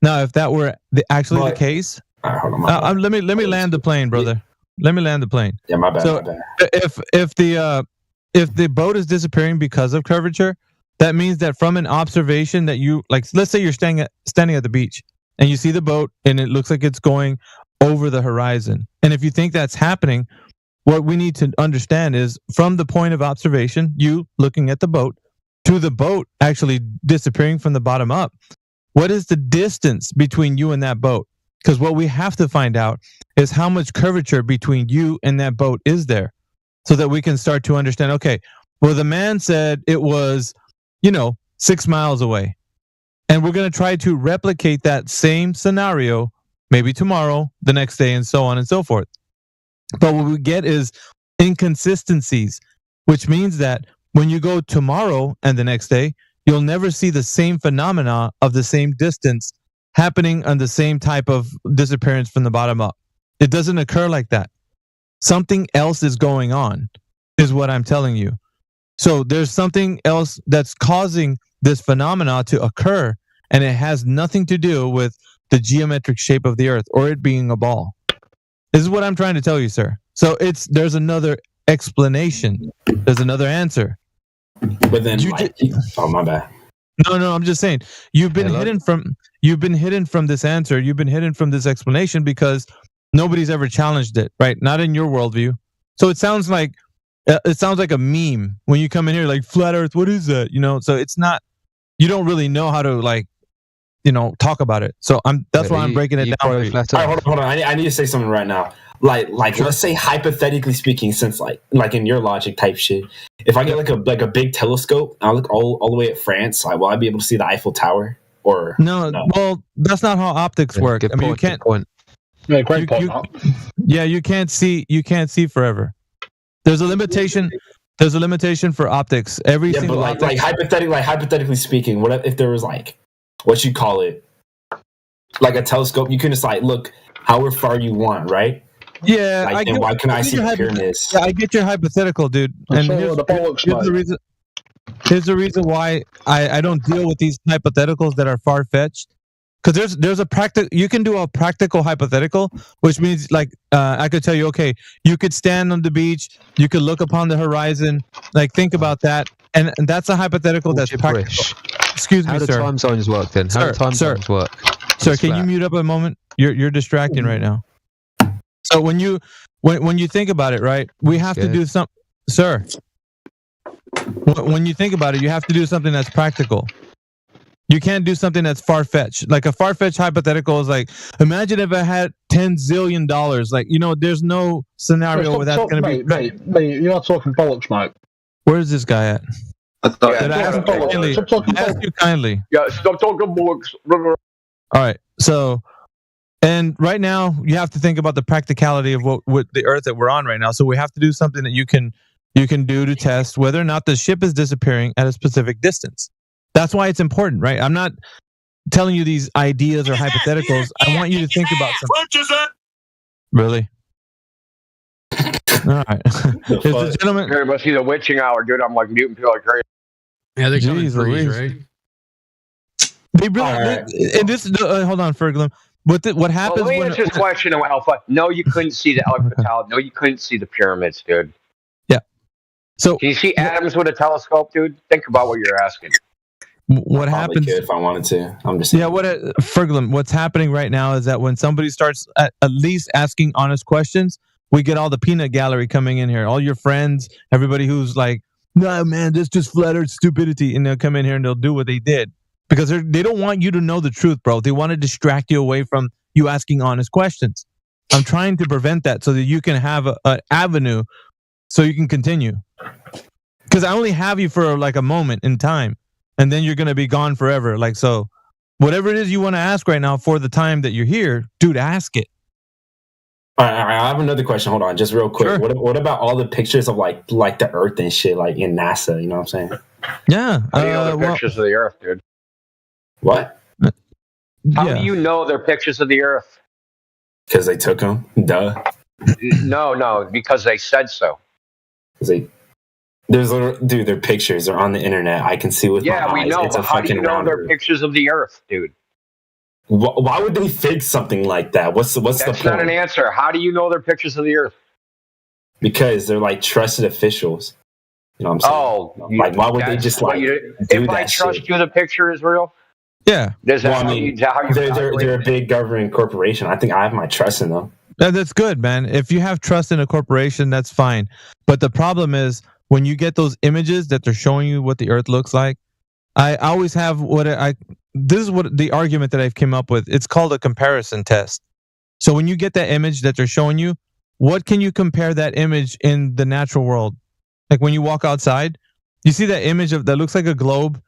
Speaker 1: Now, if that were actually the case,
Speaker 7: hold on,
Speaker 1: let me land the plane, brother. Let me land the plane.
Speaker 7: Yeah, my bad.
Speaker 1: So
Speaker 7: my bad.
Speaker 1: if the boat is disappearing because of curvature, that means that from an observation that you like, let's say you're standing at the beach and you see the boat and it looks like it's going over the horizon. And if you think that's happening, what we need to understand is from the point of observation, you looking at the boat to the boat actually disappearing from the bottom up. What is the distance between you and that boat? Because what we have to find out is how much curvature between you and that boat is there so that we can start to understand, okay, well, the man said it was, 6 miles away. And we're going to try to replicate that same scenario, maybe tomorrow, the next day, and so on and so forth. But what we get is inconsistencies, which means that when you go tomorrow and the next day, you'll never see the same phenomena of the same distance happening on the same type of disappearance from the bottom up. It doesn't occur like that. Something else is going on, is what I'm telling you. So there's something else that's causing this phenomena to occur, and it has nothing to do with the geometric shape of the Earth or it being a ball. This is what I'm trying to tell you, sir. So there's another explanation. There's another answer.
Speaker 7: But then, oh my bad.
Speaker 1: No, I'm just saying you've been hidden from this answer. You've been hidden from this explanation because nobody's ever challenged it, right? Not in your worldview. So it sounds like a meme when you come in here, like flat Earth. What is that? So it's not. You don't really know how to talk about it. So that's why I'm breaking it down.
Speaker 7: All right, hold on. I need to say something right now. Like let's say hypothetically speaking, since like in your logic type shit, if I get like a big telescope, I look all the way at France, will I be able to see the Eiffel Tower? Or
Speaker 1: no? Well, that's not how optics work. I mean, you can't.
Speaker 2: Yeah, great point.
Speaker 1: You can't see. You can't see forever. There's a limitation. There's a limitation for optics. Single
Speaker 7: but like hypothetically speaking, what if there was like what you call it, like a telescope? You can just look however far you want, right?
Speaker 1: Yeah,
Speaker 7: why can I see the pyramids?
Speaker 1: Yeah, I get your hypothetical, dude. And here's the reason why I don't deal with these hypotheticals that are far fetched. Because there's a you can do a practical hypothetical, which means I could tell you, okay, you could stand on the beach, you could look upon the horizon, think about that, and that's a hypothetical that's practical. Excuse me,
Speaker 11: sir. How do time zones work then? How do time zones work?
Speaker 1: Sir, can you mute up a moment? You're distracting right now. So when you think about it, right, we have to do something, sir. When you think about it, you have to do something that's practical. You can't do something that's far-fetched. Like a far-fetched hypothetical is imagine if I had $10 zillion. There's no scenario where that's going to be.
Speaker 2: Mate, you're not talking bollocks, mate.
Speaker 1: Where's this guy at? Ask you kindly.
Speaker 2: Yeah, stop talking bollocks.
Speaker 1: All right. So, and right now you have to think about the practicality of what the Earth that we're on right now. So we have to do something that you can you can do to test whether or not the ship is disappearing at a specific distance. That's why it's important, right? I'm not telling you these ideas or hypotheticals. I want you to think about something. Really? All right. Is the gentleman?
Speaker 15: It must be the witching hour, dude. I'm like muting people like crazy.
Speaker 2: Yeah, they come in threes, right?
Speaker 1: They really, and this. Hold on, Ferglum. What happens
Speaker 15: when?
Speaker 1: Let
Speaker 15: me answer this question, Alpha. No, you couldn't see the Alpha Tower. No, you couldn't see the pyramids, dude.
Speaker 1: Yeah. So
Speaker 15: can you see atoms with a telescope, dude? Think about what you're asking.
Speaker 1: What happens
Speaker 7: if I wanted to? I'm just
Speaker 1: Ferglum. What's happening right now is that when somebody starts at least asking honest questions, we get all the peanut gallery coming in here. All your friends, everybody who's like, "No, man, this just flat earth stupidity," and they'll come in here and they'll do what they did because they don't want you to know the truth, bro. They want to distract you away from you asking honest questions. I'm trying to prevent that so that you can have an avenue so you can continue. Because I only have you for like a moment in time. And then you're going to be gone forever. Like, so whatever it is you want to ask right now for the time that you're here, dude, ask it.
Speaker 7: All right, I have another question. Hold on, just real quick. Sure. What about all the pictures of like the Earth and shit, like in NASA? You know what I'm saying?
Speaker 1: Yeah.
Speaker 15: How do you know they're pictures of the Earth, dude?
Speaker 7: What?
Speaker 15: How do you know they're pictures of the Earth?
Speaker 7: Because they took them. Duh.
Speaker 15: No, because they said so.
Speaker 7: Their pictures are on the internet. I can see with my eyes.
Speaker 15: Yeah, we know.
Speaker 7: It's
Speaker 15: but how do you know they're pictures of the Earth, dude?
Speaker 7: Why would they fake something like that? What's the point?
Speaker 15: That's not an answer. How do you know they're pictures of the Earth?
Speaker 7: Because they're like trusted officials. You know what I'm saying? Like, why would they just like do
Speaker 15: if
Speaker 7: that
Speaker 15: I trust
Speaker 7: shit?
Speaker 15: you, the picture is real.
Speaker 1: Yeah.
Speaker 7: They're a big government corporation. I think I have my trust in them.
Speaker 1: That's good, man. If you have trust in a corporation, that's fine. But the problem is when you get those images that they're showing you what the Earth looks like. I always have this is what the argument that I've came up with. It's called a comparison test. So when you get that image that they're showing you, what can you compare that image in the natural world? Like when you walk outside, you see that image that looks like a globe.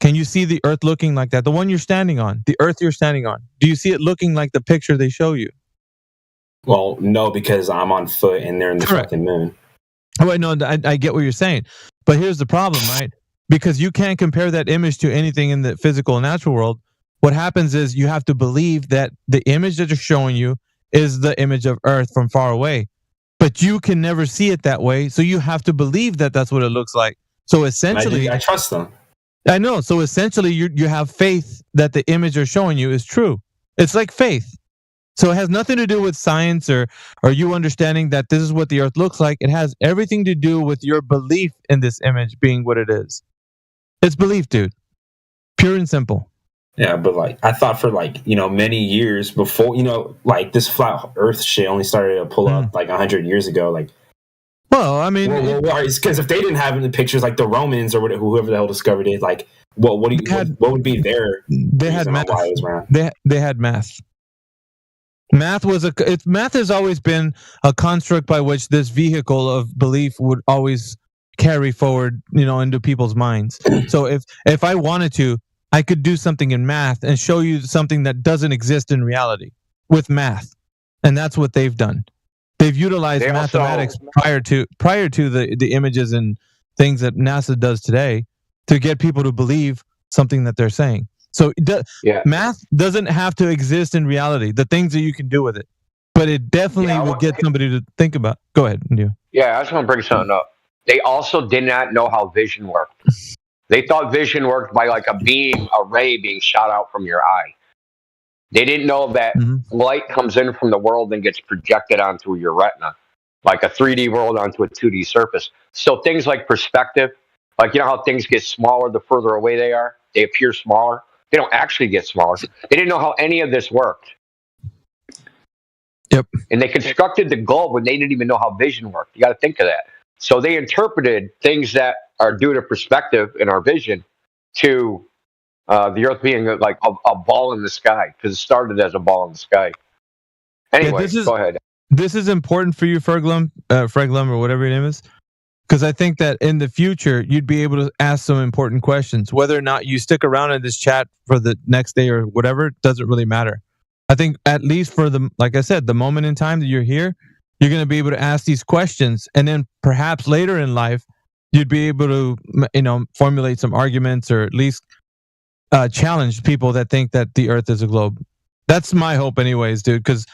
Speaker 1: Can you see the Earth looking like that? The one you're standing on, the Earth you're standing on. Do you see it looking like the picture they show you?
Speaker 7: Well, no, because I'm on foot and they're in the fucking moon.
Speaker 1: Oh, wait, no, I get what you're saying. But here's the problem, right? Because you can't compare that image to anything in the physical natural world. What happens is you have to believe that the image that they're showing you is the image of Earth from far away. But you can never see it that way. So you have to believe that that's what it looks like. So essentially,
Speaker 7: I trust them.
Speaker 1: I know. So essentially, you have faith that the image they're showing you is true. It's like faith. So it has nothing to do with science or you understanding that this is what the Earth looks like. It has everything to do with your belief in this image being what it is. It's belief, dude. Pure and simple.
Speaker 7: Yeah, but like I thought for like, many years before, like this flat Earth shit only started to pull up like 100 years ago. Like,
Speaker 1: well, I mean,
Speaker 7: it's because if they didn't have any pictures, like the Romans or whoever the hell discovered it, like, what would be their?
Speaker 1: They had math.
Speaker 7: Why it was around?
Speaker 1: They had math. Math has always been a construct by which this vehicle of belief would always carry forward, into people's minds. So if I wanted to, I could do something in math and show you something that doesn't exist in reality with math, and that's what they've done. They've utilized mathematics prior to the images and things that NASA does today to get people to believe something that they're saying. So math doesn't have to exist in reality, the things that you can do with it. But it definitely will get somebody to think about. Go ahead.
Speaker 15: Yeah, I just want to bring something up. They also did not know how vision worked. They thought vision worked by like a ray being shot out from your eye. They didn't know that light comes in from the world and gets projected onto your retina, like a 3D world onto a 2D surface. So things like perspective, like how things get smaller the further away they are, they appear smaller. They don't actually get smaller. They didn't know how any of this worked.
Speaker 1: Yep.
Speaker 15: And they constructed the globe when they didn't even know how vision worked. You got to think of that. So they interpreted things that are due to perspective in our vision to the Earth being like a ball in the sky, because it started as a ball in the sky. Anyway, go ahead.
Speaker 1: This is important for you, Ferglum, or whatever your name is, because I think that in the future, you'd be able to ask some important questions. Whether or not you stick around in this chat for the next day or whatever, doesn't really matter. I think at least for like I said, the moment in time that you're here, you're going to be able to ask these questions, and then perhaps later in life, you'd be able to, formulate some arguments or at least challenge people that think that the Earth is a globe. That's my hope, anyways, dude. Because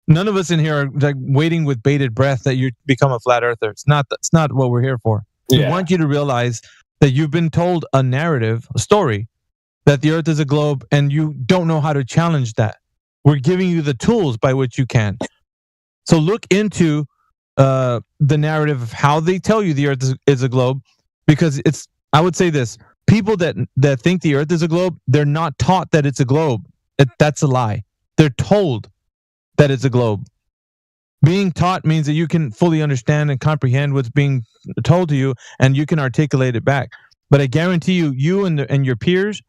Speaker 1: none of us in here are like waiting with bated breath that you become a flat earther. It's not what we're here for. We want you to realize that you've been told a narrative, a story, that the Earth is a globe, and you don't know how to challenge that. We're giving you the tools by which you can. So look into the narrative of how they tell you the Earth is a globe, because I would say this: people that think the Earth is a globe, they're not taught that it's a globe. That's a lie. They're told that it's a globe. Being taught means that you can fully understand and comprehend what's being told to you, and you can articulate it back. But I guarantee you and your peers,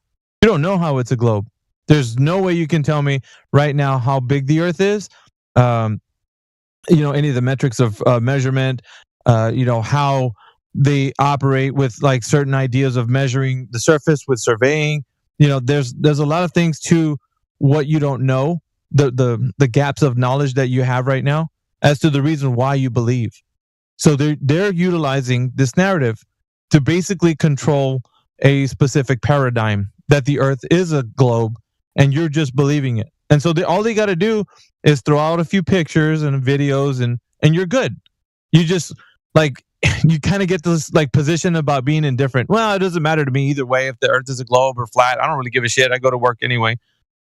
Speaker 1: you don't know how it's a globe. There's no way you can tell me right now how big the Earth is. Any of the metrics of measurement. How they operate with like certain ideas of measuring the surface with surveying. There's a lot of things to what you don't know. The gaps of knowledge that you have right now as to the reason why you believe. So they're utilizing this narrative to basically control a specific paradigm that the Earth is a globe and you're just believing it. And so all they got to do is throw out a few pictures and videos and you're good. You just you kind of get this position about being indifferent. Well, it doesn't matter to me either way if the Earth is a globe or flat. I don't really give a shit. I go to work anyway.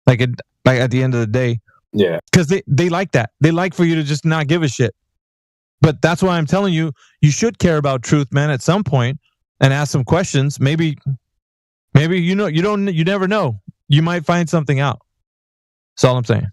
Speaker 1: At the end of the day. Yeah. Because they like that. They like for you to just not give a shit. But that's why I'm telling you, you should care about truth, man, at some point and ask some questions. Maybe you never know. You might find something out. That's all I'm saying.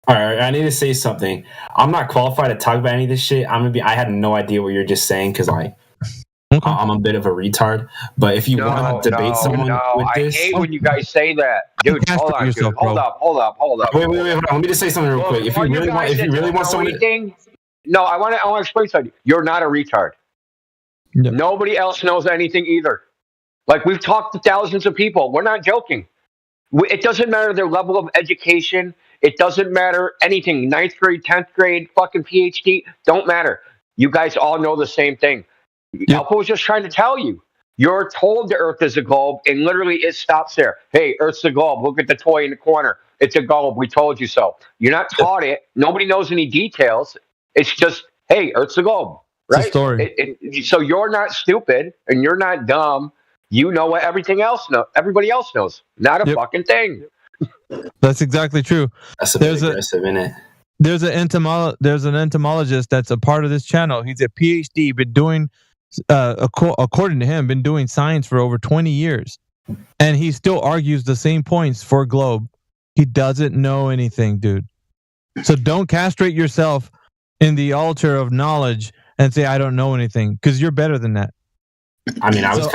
Speaker 7: All right, I need to say something. I'm not qualified to talk about any of this shit. I had no idea what you're just saying because I'm a bit of a retard. But if you want to debate someone with this,
Speaker 15: I hate when you guys say that, dude. Hold on, dude. Hold up.
Speaker 7: Wait. Let me just say something real quick. If you really want someone,
Speaker 15: no, I want to explain something. You're not a retard. No. Nobody else knows anything either. Like we've talked to thousands of people. We're not joking. It doesn't matter their level of education. It doesn't matter anything. 9th grade, 10th grade, fucking PhD. Don't matter. You guys all know the same thing. Alpha was just trying to tell you. You're told the Earth is a globe, and literally it stops there. Hey, Earth's a globe. Look at the toy in the corner. It's a globe. We told you so. You're not taught it. Nobody knows any details. It's just, hey, Earth's a globe. Right?
Speaker 1: It's a story.
Speaker 15: So you're not stupid, and you're not dumb. You know what everybody else knows. Not a fucking thing.
Speaker 1: That's exactly true.
Speaker 7: That's a bit aggressive, isn't it?
Speaker 1: There's an entomologist that's a part of this channel. He's a PhD, been doing, according to him, been doing science for over 20 years. And he still argues the same points for globe. He doesn't know anything, dude. So don't castrate yourself in the altar of knowledge and say, I don't know anything, because you're better than that.
Speaker 7: I mean, that's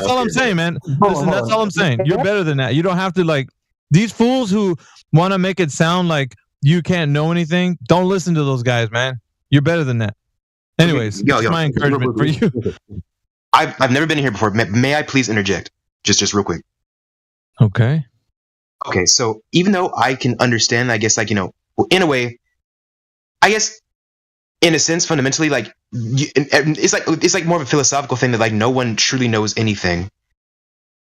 Speaker 1: all I'm saying, man. Listen, that's all I'm saying. You're better than that. You don't have to these fools who want to make it sound like you can't know anything. Don't listen to those guys, man. You're better than that. Anyways, my encouragement for you.
Speaker 5: I've never been here before. May I please interject? Just real quick.
Speaker 1: Okay.
Speaker 5: Okay. So even though I can understand, I guess, in a way, I guess, in a sense, fundamentally, it's like more of a philosophical thing that no one truly knows anything,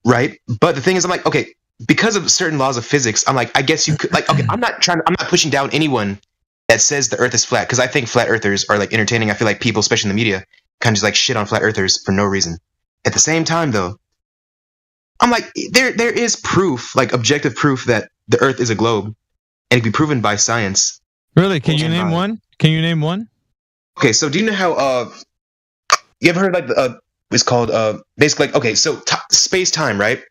Speaker 5: right? But the thing is, I'm like, okay, because of certain laws of physics, I'm like, I guess you could okay, I'm not pushing down anyone that says the Earth is flat, because I think flat earthers are entertaining. I feel like people, especially in the media, kind of just shit on flat earthers for no reason. At the same time, though, I'm like, there is proof, objective proof that the Earth is a globe, and it can be proven by science.
Speaker 1: Really? Can you name one? Can you name one?
Speaker 5: Okay, so do you know how you ever heard it's called basically okay, so space-time, right?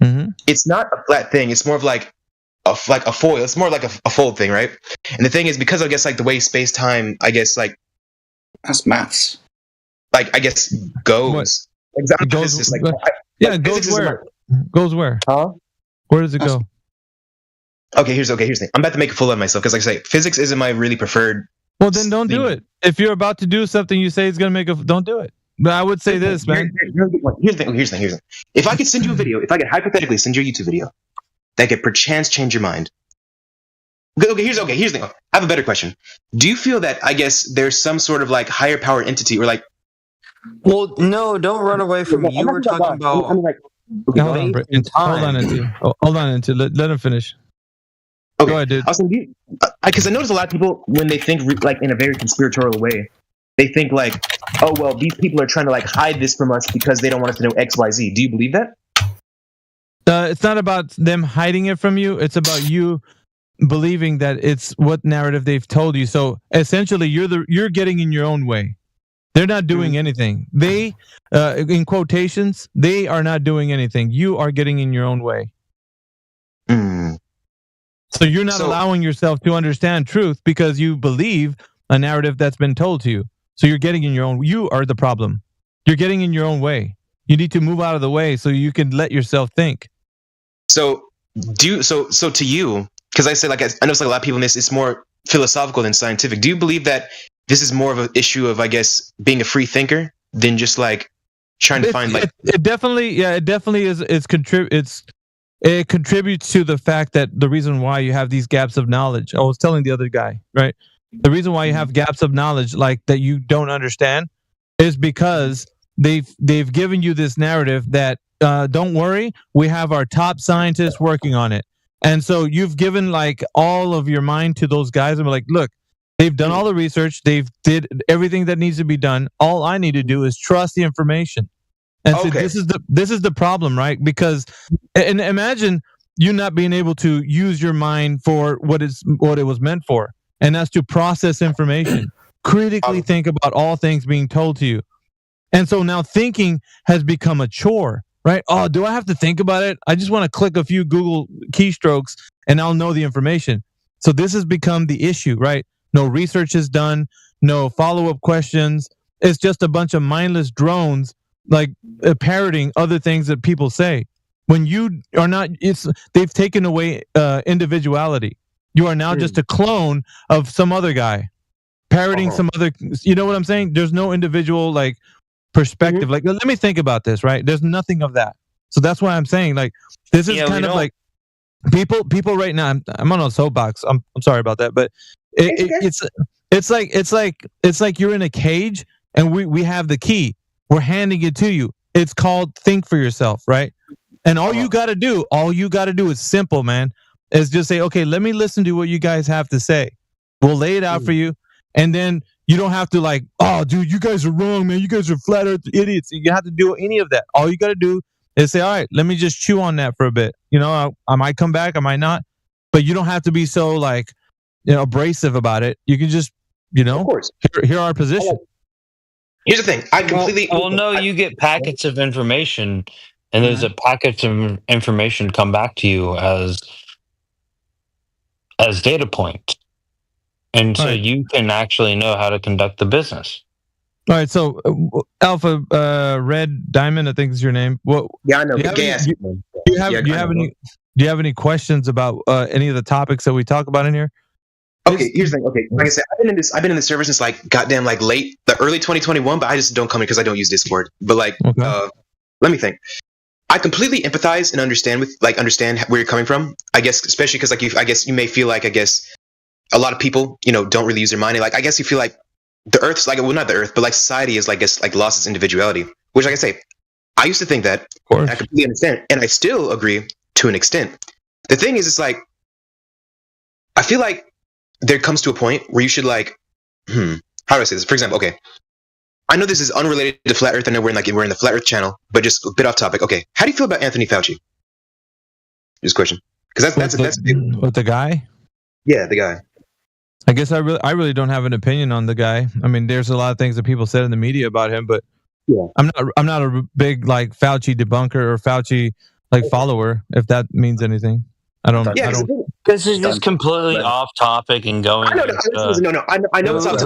Speaker 1: Mm-hmm.
Speaker 5: It's not a flat thing. It's more of a foil. It's more like a fold thing, right? And the thing is, because I guess the way space-time, I guess
Speaker 14: that's maths.
Speaker 5: I guess goes. Exactly.
Speaker 1: It goes where? Goes where?
Speaker 6: Huh?
Speaker 1: Where does it go?
Speaker 5: Okay, here's the thing. I'm about to make a fool out of myself because, like I say, physics isn't my really preferred.
Speaker 1: Well, then don't do it. If you're about to do something you say is going to make don't do it. But I would say this, man.
Speaker 5: Here's the thing. If I could send you a video, if I could hypothetically send you a YouTube video that could perchance change your mind, Here's the thing. I have a better question. Do you feel that I guess there's some sort of like higher power entity or like?
Speaker 9: Well, no, don't run away from me. You were talking about.
Speaker 1: Hold on, hold on, into let him finish.
Speaker 5: Okay.
Speaker 1: Go ahead, dude.
Speaker 5: Because I notice a lot of people when they think like in a very conspiratorial way, they think like, oh well, these people are trying to like hide this from us because they don't want us to know X, Y, Z. Do you believe that?
Speaker 1: It's not about them hiding it from you. It's about you believing that it's what narrative they've told you. So essentially, you're getting in your own way. They're not doing anything. They, in quotations, they are not doing anything. You are getting in your own way. So you're not allowing yourself to understand truth because you believe a narrative that's been told to you. So you're getting in your own. You are the problem. You're getting in your own way. You need to move out of the way so you can let yourself think.
Speaker 5: So to you, because I say like I know it's like a lot of people in this. It's more philosophical than scientific. Do you believe that this is more of an issue of, I guess, being a free thinker than just like trying to find like?
Speaker 1: It definitely is. It contributes to the fact that the reason why you have these gaps of knowledge. I was telling the other guy, right? The reason why you have gaps of knowledge like that you don't understand is because they've given you this narrative that don't worry, we have our top scientists working on it. And so you've given like all of your mind to those guys and be like, look, they've done all the research, they've did everything that needs to be done. All I need to do is trust the information. And so this is the problem, right? Because and imagine you not being able to use your mind for what it was meant for, and that's to process information, critically think about all things being told to you. And so now thinking has become a chore, right? Oh, do I have to think about it? I just want to click a few Google keystrokes and I'll know the information. So this has become the issue, right? No research is done, no follow-up questions. It's just a bunch of mindless drones like parroting other things that people say. When you are not, they've taken away individuality. You are now just a clone of some other guy, parroting some other. You know what I'm saying? There's no individual like perspective. Like, let me think about this. Right? There's nothing of that. So that's why I'm saying like this is kind of like people right now. I'm on a soapbox. I'm sorry about that, but it's like you're in a cage and we have the key. We're handing it to you. It's called think for yourself, right? And all you got to do is simple, man. Is just say, okay, let me listen to what you guys have to say. We'll lay it out for you. And then you don't have to like, oh, dude, you guys are wrong, man. You guys are flat earth idiots. You don't have to do any of that. All you got to do is say, all right, let me just chew on that for a bit. You know, I might come back, I might not. But you don't have to be so like, abrasive about it. You can just, of course, hear our position.
Speaker 5: Here's the thing. I completely.
Speaker 9: Well, no, you get packets of information, and there's a packets of information come back to you as data points, and so you can actually know how to conduct the business.
Speaker 1: All right. So, Alpha Red Diamond, I think is your name. Well,
Speaker 5: yeah, I know.
Speaker 1: Do you have any questions about any of the topics that we talk about in here?
Speaker 5: Okay, here's the thing. Okay, like I said, I've been in the server since like goddamn like the early 2021, but I just don't come in because I don't use Discord. But like, let me think. I completely empathize and understand where you're coming from. I guess especially because like I guess you may feel like a lot of people don't really use their mind. Like I guess you feel like the Earth's like not the Earth, but like society is like lost its individuality. Which like I say, I used to think that. Of course. I completely understand, and I still agree to an extent. The thing is, it's like I feel like there comes to a point where you should like, how do I say this? For example, okay, I know this is unrelated to Flat Earth. I know we're in the Flat Earth channel, but just a bit off topic. Okay, how do you feel about Anthony Fauci? Just a question, because that's
Speaker 1: with the guy.
Speaker 5: Yeah, the guy.
Speaker 1: I guess I really don't have an opinion on the guy. I mean, there's a lot of things that people said in the media about him, but I'm not a big like Fauci debunker or Fauci like follower, if that means anything. I don't.
Speaker 9: This is just completely off topic and going.
Speaker 5: I know it's off.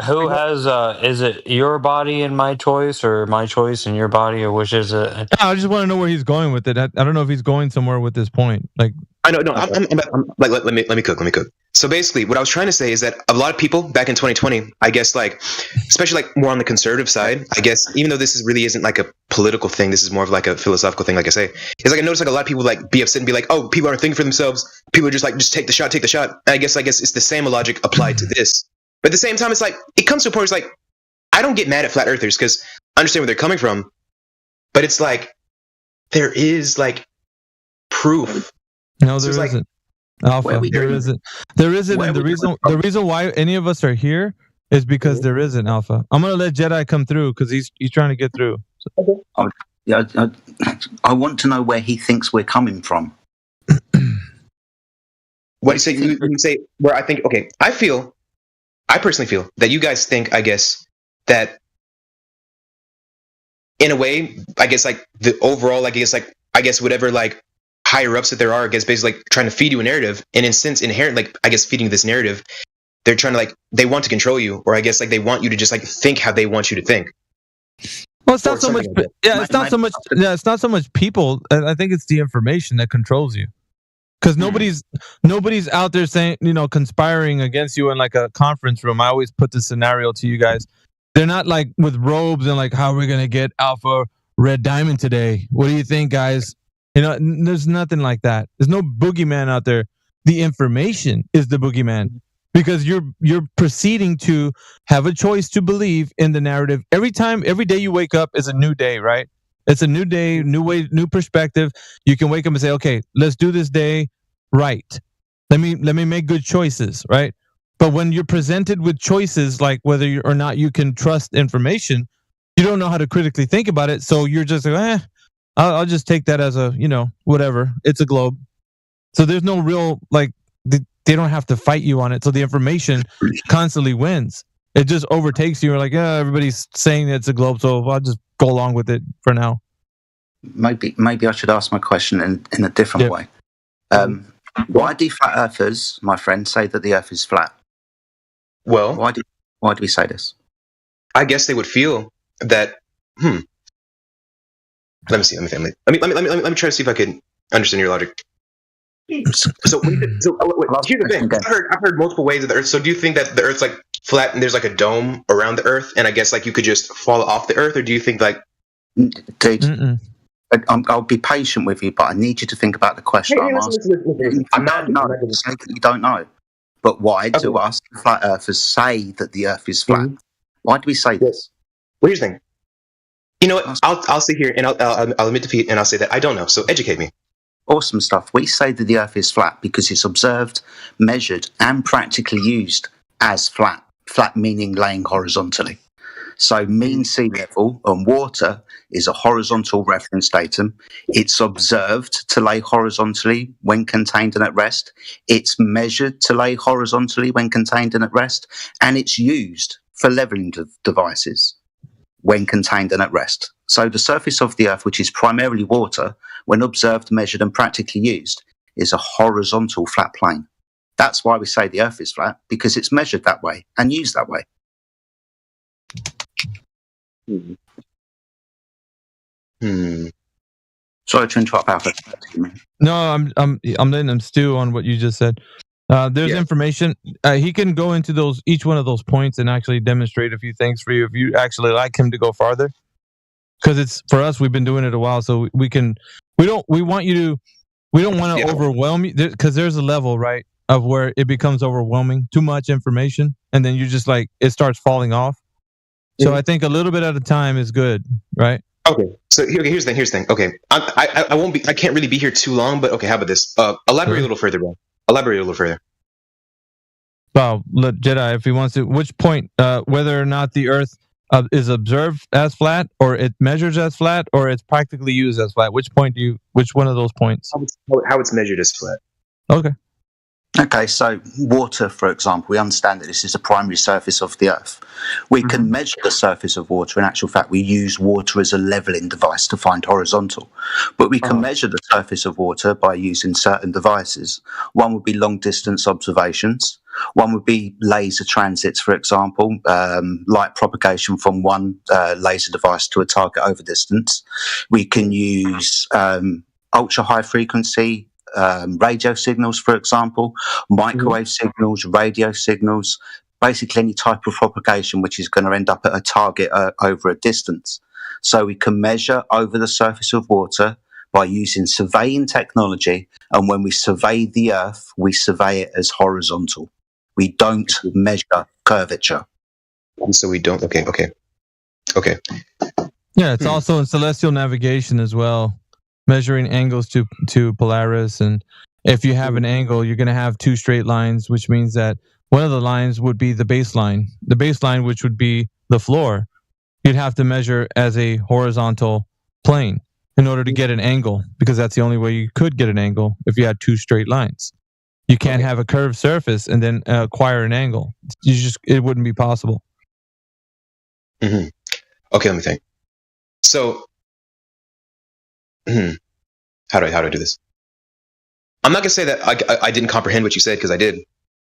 Speaker 9: Who has? Is it your body and my choice, or my choice and your body, or which is it?
Speaker 1: I just want to know where he's going with it. I don't know if he's going somewhere with this point. Like,
Speaker 5: I know. No, I'm like, let me cook. So basically, what I was trying to say is that a lot of people back in 2020, I guess, like, especially like more on the conservative side, I guess, even though this really isn't like a political thing, this is more of like a philosophical thing. Like I say, it's like I noticed like a lot of people like be upset and be like, oh, people aren't thinking for themselves. People are just like, just take the shot. And I guess it's the same logic applied to this. But at the same time, it's like it comes to a point where it's like I don't get mad at flat earthers because I understand where they're coming from, but it's like there is like proof.
Speaker 1: No, there isn't. Alpha, there isn't. There isn't, and the reason why any of us are here is because there isn't, Alpha. I'm gonna let Jedi come through because he's trying to get through. So.
Speaker 14: I want to know where he thinks we're coming from.
Speaker 5: What you say? You say where I think? Okay, I personally feel that you guys think, I guess, that in a way, I guess, like the overall, I guess whatever, like higher ups that there are, I guess, basically like trying to feed you a narrative, and in sense, inherent, like I guess, feeding this narrative, they're trying to like they want to control you, or I guess like they want you to just like think how they want you to think.
Speaker 1: Well, it's not so much. It's not so much. Yeah, it's not so much people. I think it's the information that controls you. Because nobody's out there saying, conspiring against you in like a conference room. I always put this scenario to you guys. They're not like with robes and like, how are we gonna get Alpha Red Diamond today? What do you think, guys? There's nothing like that. There's no boogeyman out there. The information is the boogeyman because you're proceeding to have a choice to believe in the narrative. Every day you wake up is a new day, right? It's a new day, new way, new perspective. You can wake up and say, okay, let's do this day right. Let me make good choices, right? But when you're presented with choices like whether or not you can trust information, you don't know how to critically think about it. So you're just like, I'll just take that as a, whatever. It's a globe. So there's no real, like, they don't have to fight you on it. So the information constantly wins. It just overtakes you. You're like, everybody's saying it's a globe, so I'll just go along with it for now.
Speaker 14: Maybe I should ask my question in a different way. Why do flat earthers, my friend, say that the earth is flat?
Speaker 5: Well,
Speaker 14: why do we say this?
Speaker 5: I guess they would feel that. Let me try to see if I can understand your logic. So here's the thing. I've heard multiple ways of the Earth. So do you think that the Earth's like flat and there's like a dome around the Earth, and I guess like you could just fall off the Earth, or do you think like?
Speaker 14: Dude, I'll be patient with you, but I need you to think about the question I'm asking. I'm not saying that you don't know, but why do us flat earthers say that the Earth is flat? Why do we say this?
Speaker 5: Well, here's the thing. You know what? I'll sit here and I'll admit defeat, and I'll say that I don't know. So educate me.
Speaker 14: Awesome stuff. We say that the Earth is flat because it's observed, measured, and practically used as flat. Flat meaning laying horizontally. So mean sea level on water is a horizontal reference datum. It's observed to lay horizontally when contained and at rest. It's measured to lay horizontally when contained and at rest. And it's used for leveling devices when contained and at rest. So the surface of the Earth, which is primarily water, when observed, measured, and practically used, is a horizontal flat plane. That's why we say the Earth is flat, because it's measured that way and used that way. Sorry to interrupt, Alpha.
Speaker 1: No, I'm letting them stew on what you just said. There's information. He can go into each one of those points and actually demonstrate a few things for you if you actually like him to go farther. Because it's for us, we've been doing it a while, so we don't want to overwhelm you because there's a level, right, of where it becomes overwhelming, too much information, and then you just like it starts falling off. So I think a little bit at a time is good, right?
Speaker 5: Okay. So here's the thing. Okay, I can't really be here too long, but okay, how about this? Elaborate a little further, bro. Elaborate a little further.
Speaker 1: Well, let Jedi, if he wants to, which point, whether or not the Earth is observed as flat, or it measures as flat, or it's practically used as flat. Which one of those points?
Speaker 5: How it's measured as flat.
Speaker 14: Okay, so water, for example, we understand that this is the primary surface of the Earth. We can measure the surface of water. In actual fact, we use water as a leveling device to find horizontal. But we can measure the surface of water by using certain devices. One would be long-distance observations. One would be laser transits, for example, light propagation from one laser device to a target over distance. We can use ultra-high frequency radio signals, for example, microwave signals, radio signals, basically any type of propagation which is going to end up at a target over a distance. So we can measure over the surface of water by using surveying technology, and when we survey the Earth, we survey it as horizontal. We don't measure curvature.
Speaker 5: So we don't. Okay.
Speaker 1: Yeah, it's also in celestial navigation as well, measuring angles to Polaris. And if you have an angle, you're going to have two straight lines, which means that one of the lines would be the baseline. The baseline, which would be the floor, you'd have to measure as a horizontal plane in order to get an angle, because that's the only way you could get an angle if you had two straight lines. You can't have a curved surface and then acquire an angle. It wouldn't be possible.
Speaker 5: Mm-hmm. Okay, let me think. So, how do I do this? I'm not gonna say that I didn't comprehend what you said, because I did.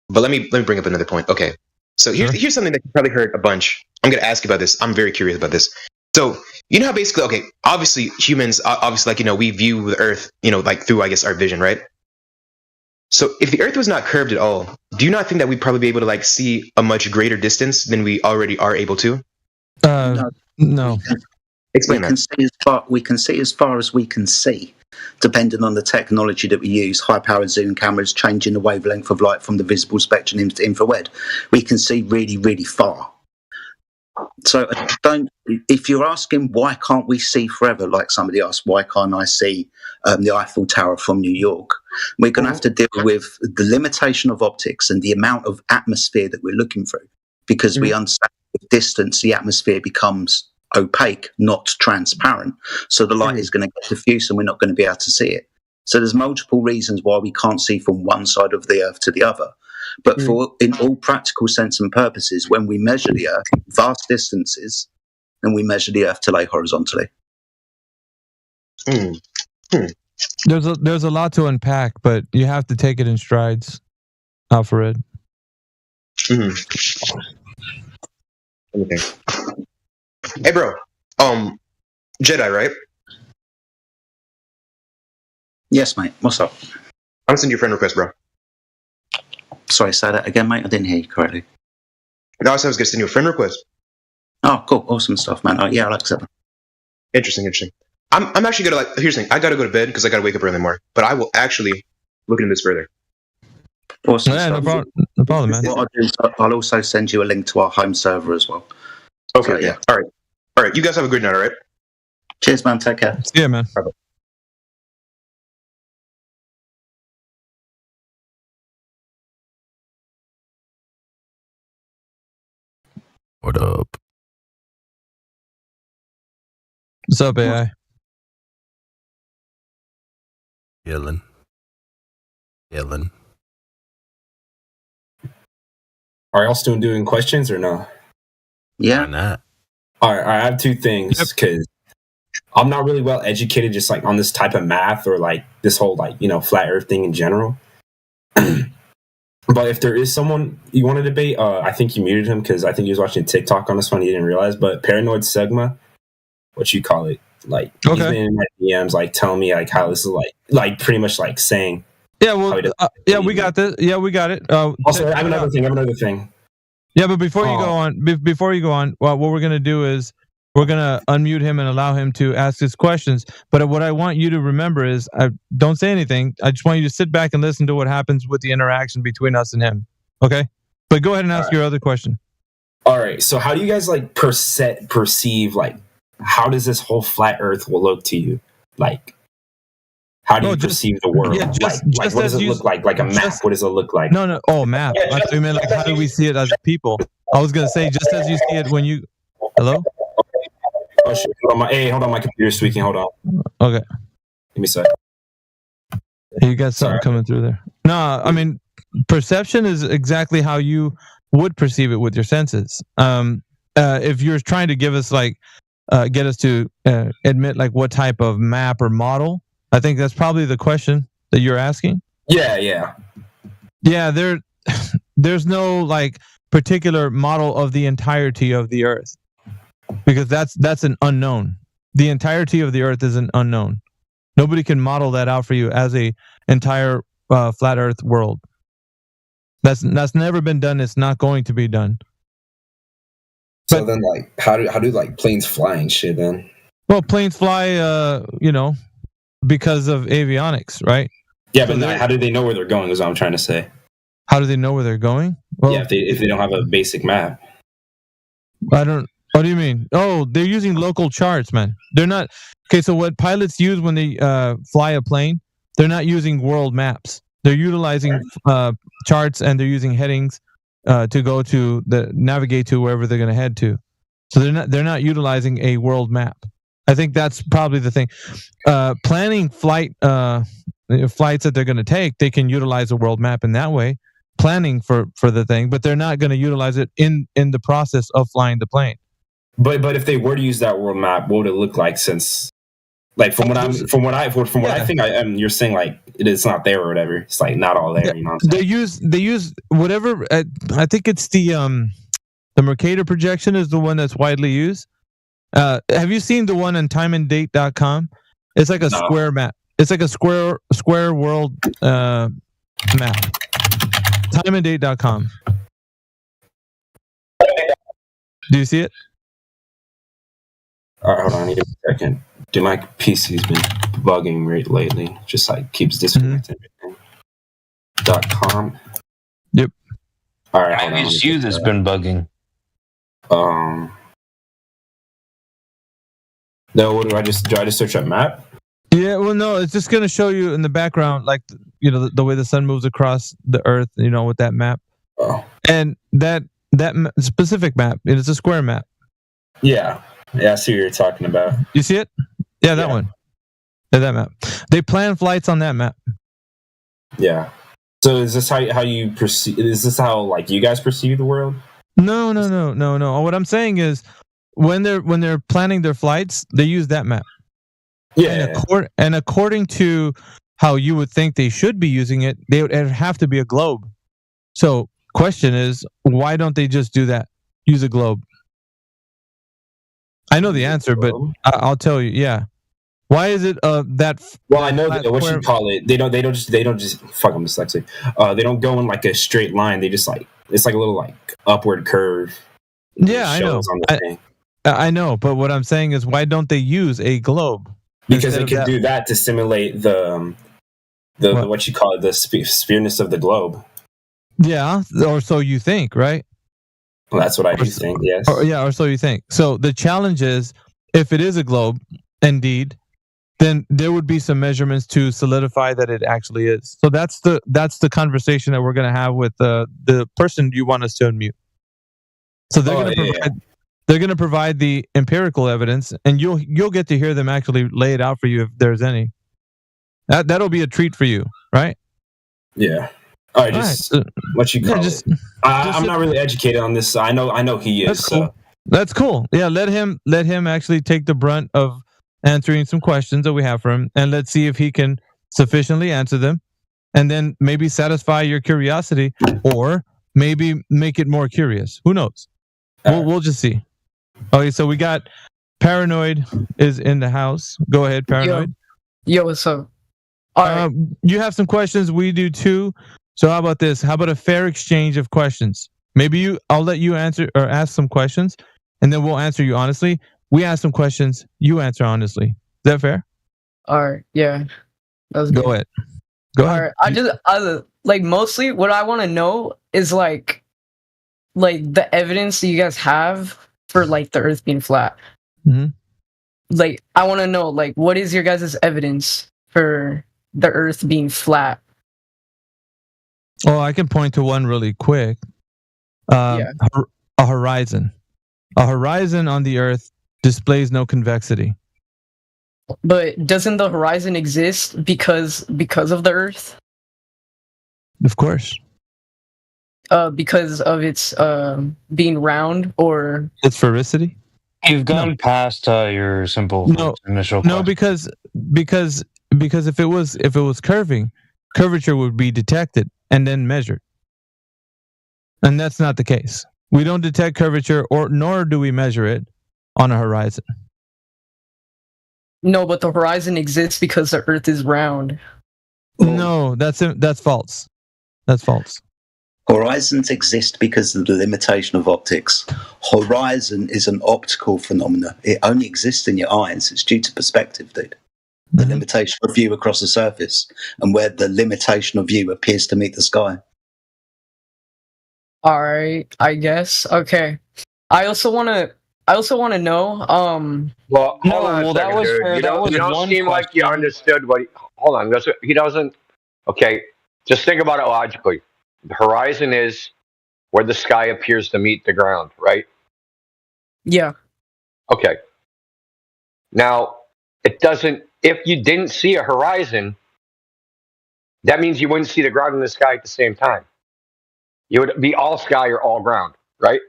Speaker 5: But let me bring up another point. Okay, so here's something that you probably heard a bunch. I'm gonna ask you about this. I'm very curious about this. So you know how basically, obviously humans, we view the Earth, like through, I guess, our vision, right? So if the Earth was not curved at all, do you not think that we'd probably be able to see a much greater distance than we already are able to?
Speaker 1: No.
Speaker 5: Explain
Speaker 14: that. We can see as far as we can see, depending on the technology that we use. High-powered zoom cameras changing the wavelength of light from the visible spectrum into infrared. We can see really, really far. So if you're asking why can't we see forever, like somebody asked, why can't I see the Eiffel Tower from New York? We're going to have to deal with the limitation of optics and the amount of atmosphere that we're looking through, because we understand with distance, the atmosphere becomes opaque, not transparent. So the light is going to get diffuse and we're not going to be able to see it. So there's multiple reasons why we can't see from one side of the Earth to the other. But in all practical sense and purposes, when we measure the Earth vast distances, then we measure the Earth to lay horizontally.
Speaker 1: There's a lot to unpack, but you have to take it in strides, Alfred.
Speaker 5: Okay. Hey, bro. Jedi, right?
Speaker 14: Yes, mate. What's up?
Speaker 5: I'm sending you a friend request, bro.
Speaker 14: Sorry, say that again, mate. I didn't hear you correctly.
Speaker 5: No, I said I was going to send you a friend request.
Speaker 14: Oh, cool. Awesome stuff, man. Yeah, I'll accept that.
Speaker 5: Interesting. I'm actually going to, here's the thing. I got to go to bed because I got to wake up early in the morning. But I will actually look into this further.
Speaker 14: Awesome
Speaker 1: stuff. No problem, man.
Speaker 14: What I'll do is I'll also send you a link to our home server as well.
Speaker 5: Okay, so, yeah. All right. You guys have a good night, all right?
Speaker 14: Cheers, man. Take care.
Speaker 1: Yeah, man.
Speaker 5: Bye-bye.
Speaker 2: What up?
Speaker 1: What's up, AI?
Speaker 2: Yelling.
Speaker 7: Are y'all still doing questions or no?
Speaker 14: Yeah.
Speaker 2: Why not?
Speaker 7: All right. I have two things because I'm not really well educated just on this type of math or this whole flat Earth thing in general. But if there is someone you want to debate, I think you muted him because I think he was watching TikTok on this one. He didn't realize. But Paranoid Sigma, what you call it, he's been in my DMs telling me how this is pretty much saying.
Speaker 1: Yeah, well, we got this. Yeah, we got it.
Speaker 7: Also, I have another thing.
Speaker 1: Yeah, but before you go on, well, what we're gonna do is we're gonna unmute him and allow him to ask his questions. But what I want you to remember is, don't say anything. I just want you to sit back and listen to what happens with the interaction between us and him. Okay? But go ahead and ask your other question.
Speaker 7: All right. So, how do you guys perceive how does this whole flat Earth will look to you? How do you perceive the world?
Speaker 1: Yeah,
Speaker 7: what does it look like? Like a map? What does it look like?
Speaker 1: No. Oh, map. I thought you meant how do we see it as people? I was gonna say just as you see it when you. Hello.
Speaker 7: Oh shit! Hold on. My computer's tweaking. Hold on.
Speaker 1: Okay.
Speaker 7: Give me a sec.
Speaker 1: You got something coming through there. No, I mean perception is exactly how you would perceive it with your senses. If you're trying to give us get us to admit what type of map or model. I think that's probably the question that you're asking.
Speaker 7: Yeah.
Speaker 1: There's no particular model of the entirety of the Earth, because that's an unknown. The entirety of the Earth is an unknown. Nobody can model that out for you as a entire flat Earth world. That's never been done. It's not going to be done.
Speaker 7: So then, like, how do like planes fly and shit? Then,
Speaker 1: well, planes fly, because of avionics, right?
Speaker 7: Yeah, but how do they know where they're going? Is what I'm trying to say.
Speaker 1: How do they know where they're going? Well,
Speaker 7: yeah, if they don't have a basic map.
Speaker 1: I don't. What do you mean? Oh, they're using local charts, man. They're not. Okay, so what pilots use when they fly a plane, they're not using world maps. They're utilizing charts, and they're using headings to go to navigate to wherever they're going to head to. So they're not utilizing a world map. I think that's probably the thing. Planning flights that they're going to take, they can utilize a world map in that way, planning for the thing, but they're not going to utilize it in the process of flying the plane.
Speaker 7: But if they were to use that world map, what would it look like? Since, like, from what I think, you're saying like it's not there or whatever. It's like not all there. You know what I'm saying?
Speaker 1: They use whatever. I think it's the Mercator projection is the one that's widely used. Have you seen the one on timeanddate.com? It's like a square map. It's like a square world map. Timeanddate.com. Do you see it?
Speaker 7: Hold on, I need a second. Dude, my PC's been bugging lately. Just like keeps disconnecting everything. .com.
Speaker 1: Yep.
Speaker 7: All right.
Speaker 9: IBSU that's been bugging.
Speaker 7: No, what do I just search up map?
Speaker 1: Yeah, well, no, it's just gonna show you in the background, like the way the sun moves across the Earth, with that map.
Speaker 7: Oh.
Speaker 1: And that specific map, it's a square map.
Speaker 7: Yeah, I see what you're talking about.
Speaker 1: You see it? Yeah, that one. Yeah, that map. They plan flights on that map.
Speaker 7: Yeah. So is this how you perceive? Is this how like you guys perceive the world?
Speaker 1: No. What I'm saying is, when they're planning their flights, they use that map.
Speaker 7: Yeah.
Speaker 1: And according to how you would think they should be using it, they would have to be a globe. So, question is, why don't they just do that? Use a globe. I know the answer, but I'll tell you. Yeah. Why is it that?
Speaker 7: Well, I know that what you call it. They don't just fuck. I'm dyslexic. They don't go in like a straight line. They just like it's like a little like upward curve.
Speaker 1: Yeah, I know. I know, but what I'm saying is, why don't they use a globe?
Speaker 7: Because they can do that to simulate the what you call it, the sphereness of the globe.
Speaker 1: Yeah, or so you think, right?
Speaker 7: Well, that's what I do think. Yes.
Speaker 1: Or so you think. So the challenge is, if it is a globe, indeed, then there would be some measurements to solidify that it actually is. So that's the conversation that we're going to have with the person you want us to unmute. So they're going to provide the empirical evidence, and you'll get to hear them actually lay it out for you if there's any. That'll be a treat for you, right?
Speaker 7: Yeah. All right, what you call it. I'm not really educated on this. I know he is.
Speaker 1: That's cool. So. That's cool. Yeah, let him actually take the brunt of answering some questions that we have for him, and let's see if he can sufficiently answer them, and then maybe satisfy your curiosity, or maybe make it more curious. Who knows? We'll just see. Okay, so we got Paranoid is in the house. Go ahead, Paranoid.
Speaker 18: Yo, what's up?
Speaker 1: You have some questions. We do too. So how about this? How about a fair exchange of questions? Maybe I'll let you answer or ask some questions, and then we'll answer you honestly. We ask some questions. You answer honestly. Is that fair?
Speaker 18: All right. Yeah.
Speaker 1: Go ahead. Go ahead.
Speaker 18: I like mostly what I want to know is like the evidence that you guys have for like the Earth being flat.
Speaker 1: Mm-hmm.
Speaker 18: Like I want to know like what is your guys' evidence for the Earth being flat?
Speaker 1: Oh, I can point to one really quick. A horizon. A horizon on the Earth displays no convexity.
Speaker 18: But doesn't the horizon exist because of the Earth?
Speaker 1: Of course.
Speaker 18: Because of its being round, or
Speaker 1: its sphericity?
Speaker 9: You've gone past your simple initial question.
Speaker 1: No, because if it was curving, curvature would be detected and then measured. And that's not the case. We don't detect curvature, nor do we measure it on a horizon.
Speaker 18: No, but the horizon exists because the Earth is round.
Speaker 1: No, that's false. That's false.
Speaker 14: Horizons exist because of the limitation of optics. Horizon is an optical phenomenon. It only exists in your eyes. It's due to perspective, dude. The limitation of view across the surface, and where the limitation of view appears to meet the sky.
Speaker 18: All right, I guess. Okay. I also want to know.
Speaker 15: Well, hold
Speaker 18: No,
Speaker 15: on a
Speaker 18: well,
Speaker 15: second,
Speaker 18: that was
Speaker 15: dude.
Speaker 18: fair.
Speaker 15: You
Speaker 18: That
Speaker 15: don't,
Speaker 18: was
Speaker 15: you don't
Speaker 18: one
Speaker 15: seem like you understood what. Hold on. He doesn't. Okay, just think about it logically. The horizon is where the sky appears to meet the ground, right?
Speaker 18: Yeah.
Speaker 15: Okay. Now, it doesn't. If you didn't see a horizon, that means you wouldn't see the ground and the sky at the same time. You would be all sky or all ground, right?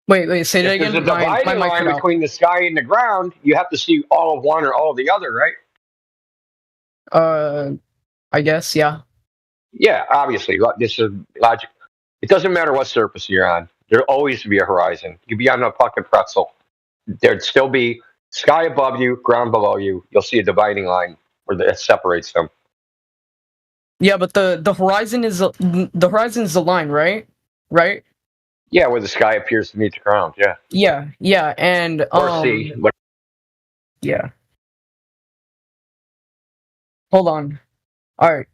Speaker 18: Wait, say that
Speaker 15: If there's
Speaker 18: again.
Speaker 15: a dividing
Speaker 18: mic
Speaker 15: line
Speaker 18: cut out.
Speaker 15: between the sky and the ground, you have to see all of one or all of the other, right?
Speaker 18: I guess, yeah.
Speaker 15: Yeah, obviously. This is logic. It doesn't matter what surface you're on. There'll always be a horizon. You'd be on a fucking pretzel. There'd still be sky above you, ground below you. You'll see a dividing line where it separates them.
Speaker 18: Yeah, but the horizon is the line, right? Right?
Speaker 15: Yeah, where the sky appears to meet the ground. Yeah.
Speaker 18: Yeah, and
Speaker 15: Or sea.
Speaker 18: Yeah. Hold on. All right.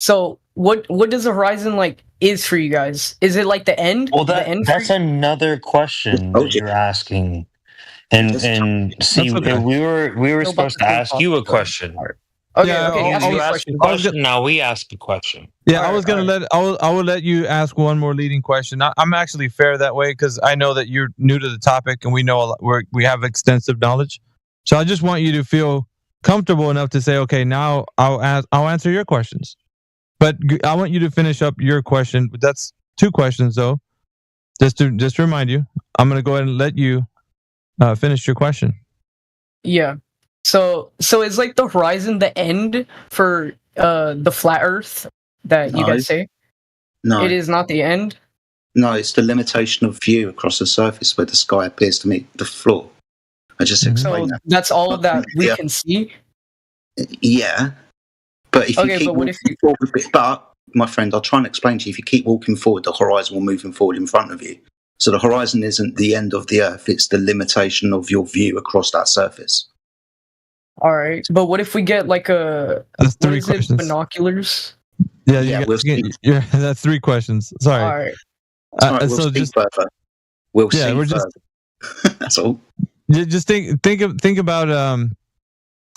Speaker 18: So what does the horizon like is for you guys? Is it like the end?
Speaker 9: Well,
Speaker 18: the end
Speaker 9: that's another question that you're asking. And see,
Speaker 1: okay.
Speaker 9: we were supposed to ask you a question.
Speaker 18: Okay,
Speaker 9: You ask a question. Now we ask a question.
Speaker 1: Yeah, I was gonna I will let you ask one more leading question. I'm actually fair that way because I know that you're new to the topic and we know a lot, we have extensive knowledge. So I just want you to feel comfortable enough to say, okay, now I'll answer your questions. But I want you to finish up your question. That's 2 questions though. Just to remind you, I'm gonna go ahead and let you finish your question.
Speaker 18: Yeah. So is like the horizon the end for the flat Earth that you guys say?
Speaker 14: No.
Speaker 18: It is not the end?
Speaker 14: No, it's the limitation of view across the surface where the sky appears to meet the floor. I just explained that.
Speaker 18: That's all that we can see?
Speaker 14: Yeah. But if you keep but my friend, I'll try and explain to you, if you keep walking forward, the horizon will move forward in front of you. So the horizon isn't the end of the Earth, it's the limitation of your view across that surface.
Speaker 18: All right, but what if we get like
Speaker 1: That's 3 questions.
Speaker 18: Binoculars?
Speaker 1: Yeah, that's 3 questions. Sorry.
Speaker 18: All right.
Speaker 14: All right, we'll see further. We'll see
Speaker 1: we're
Speaker 14: further. That's all.
Speaker 1: Just think about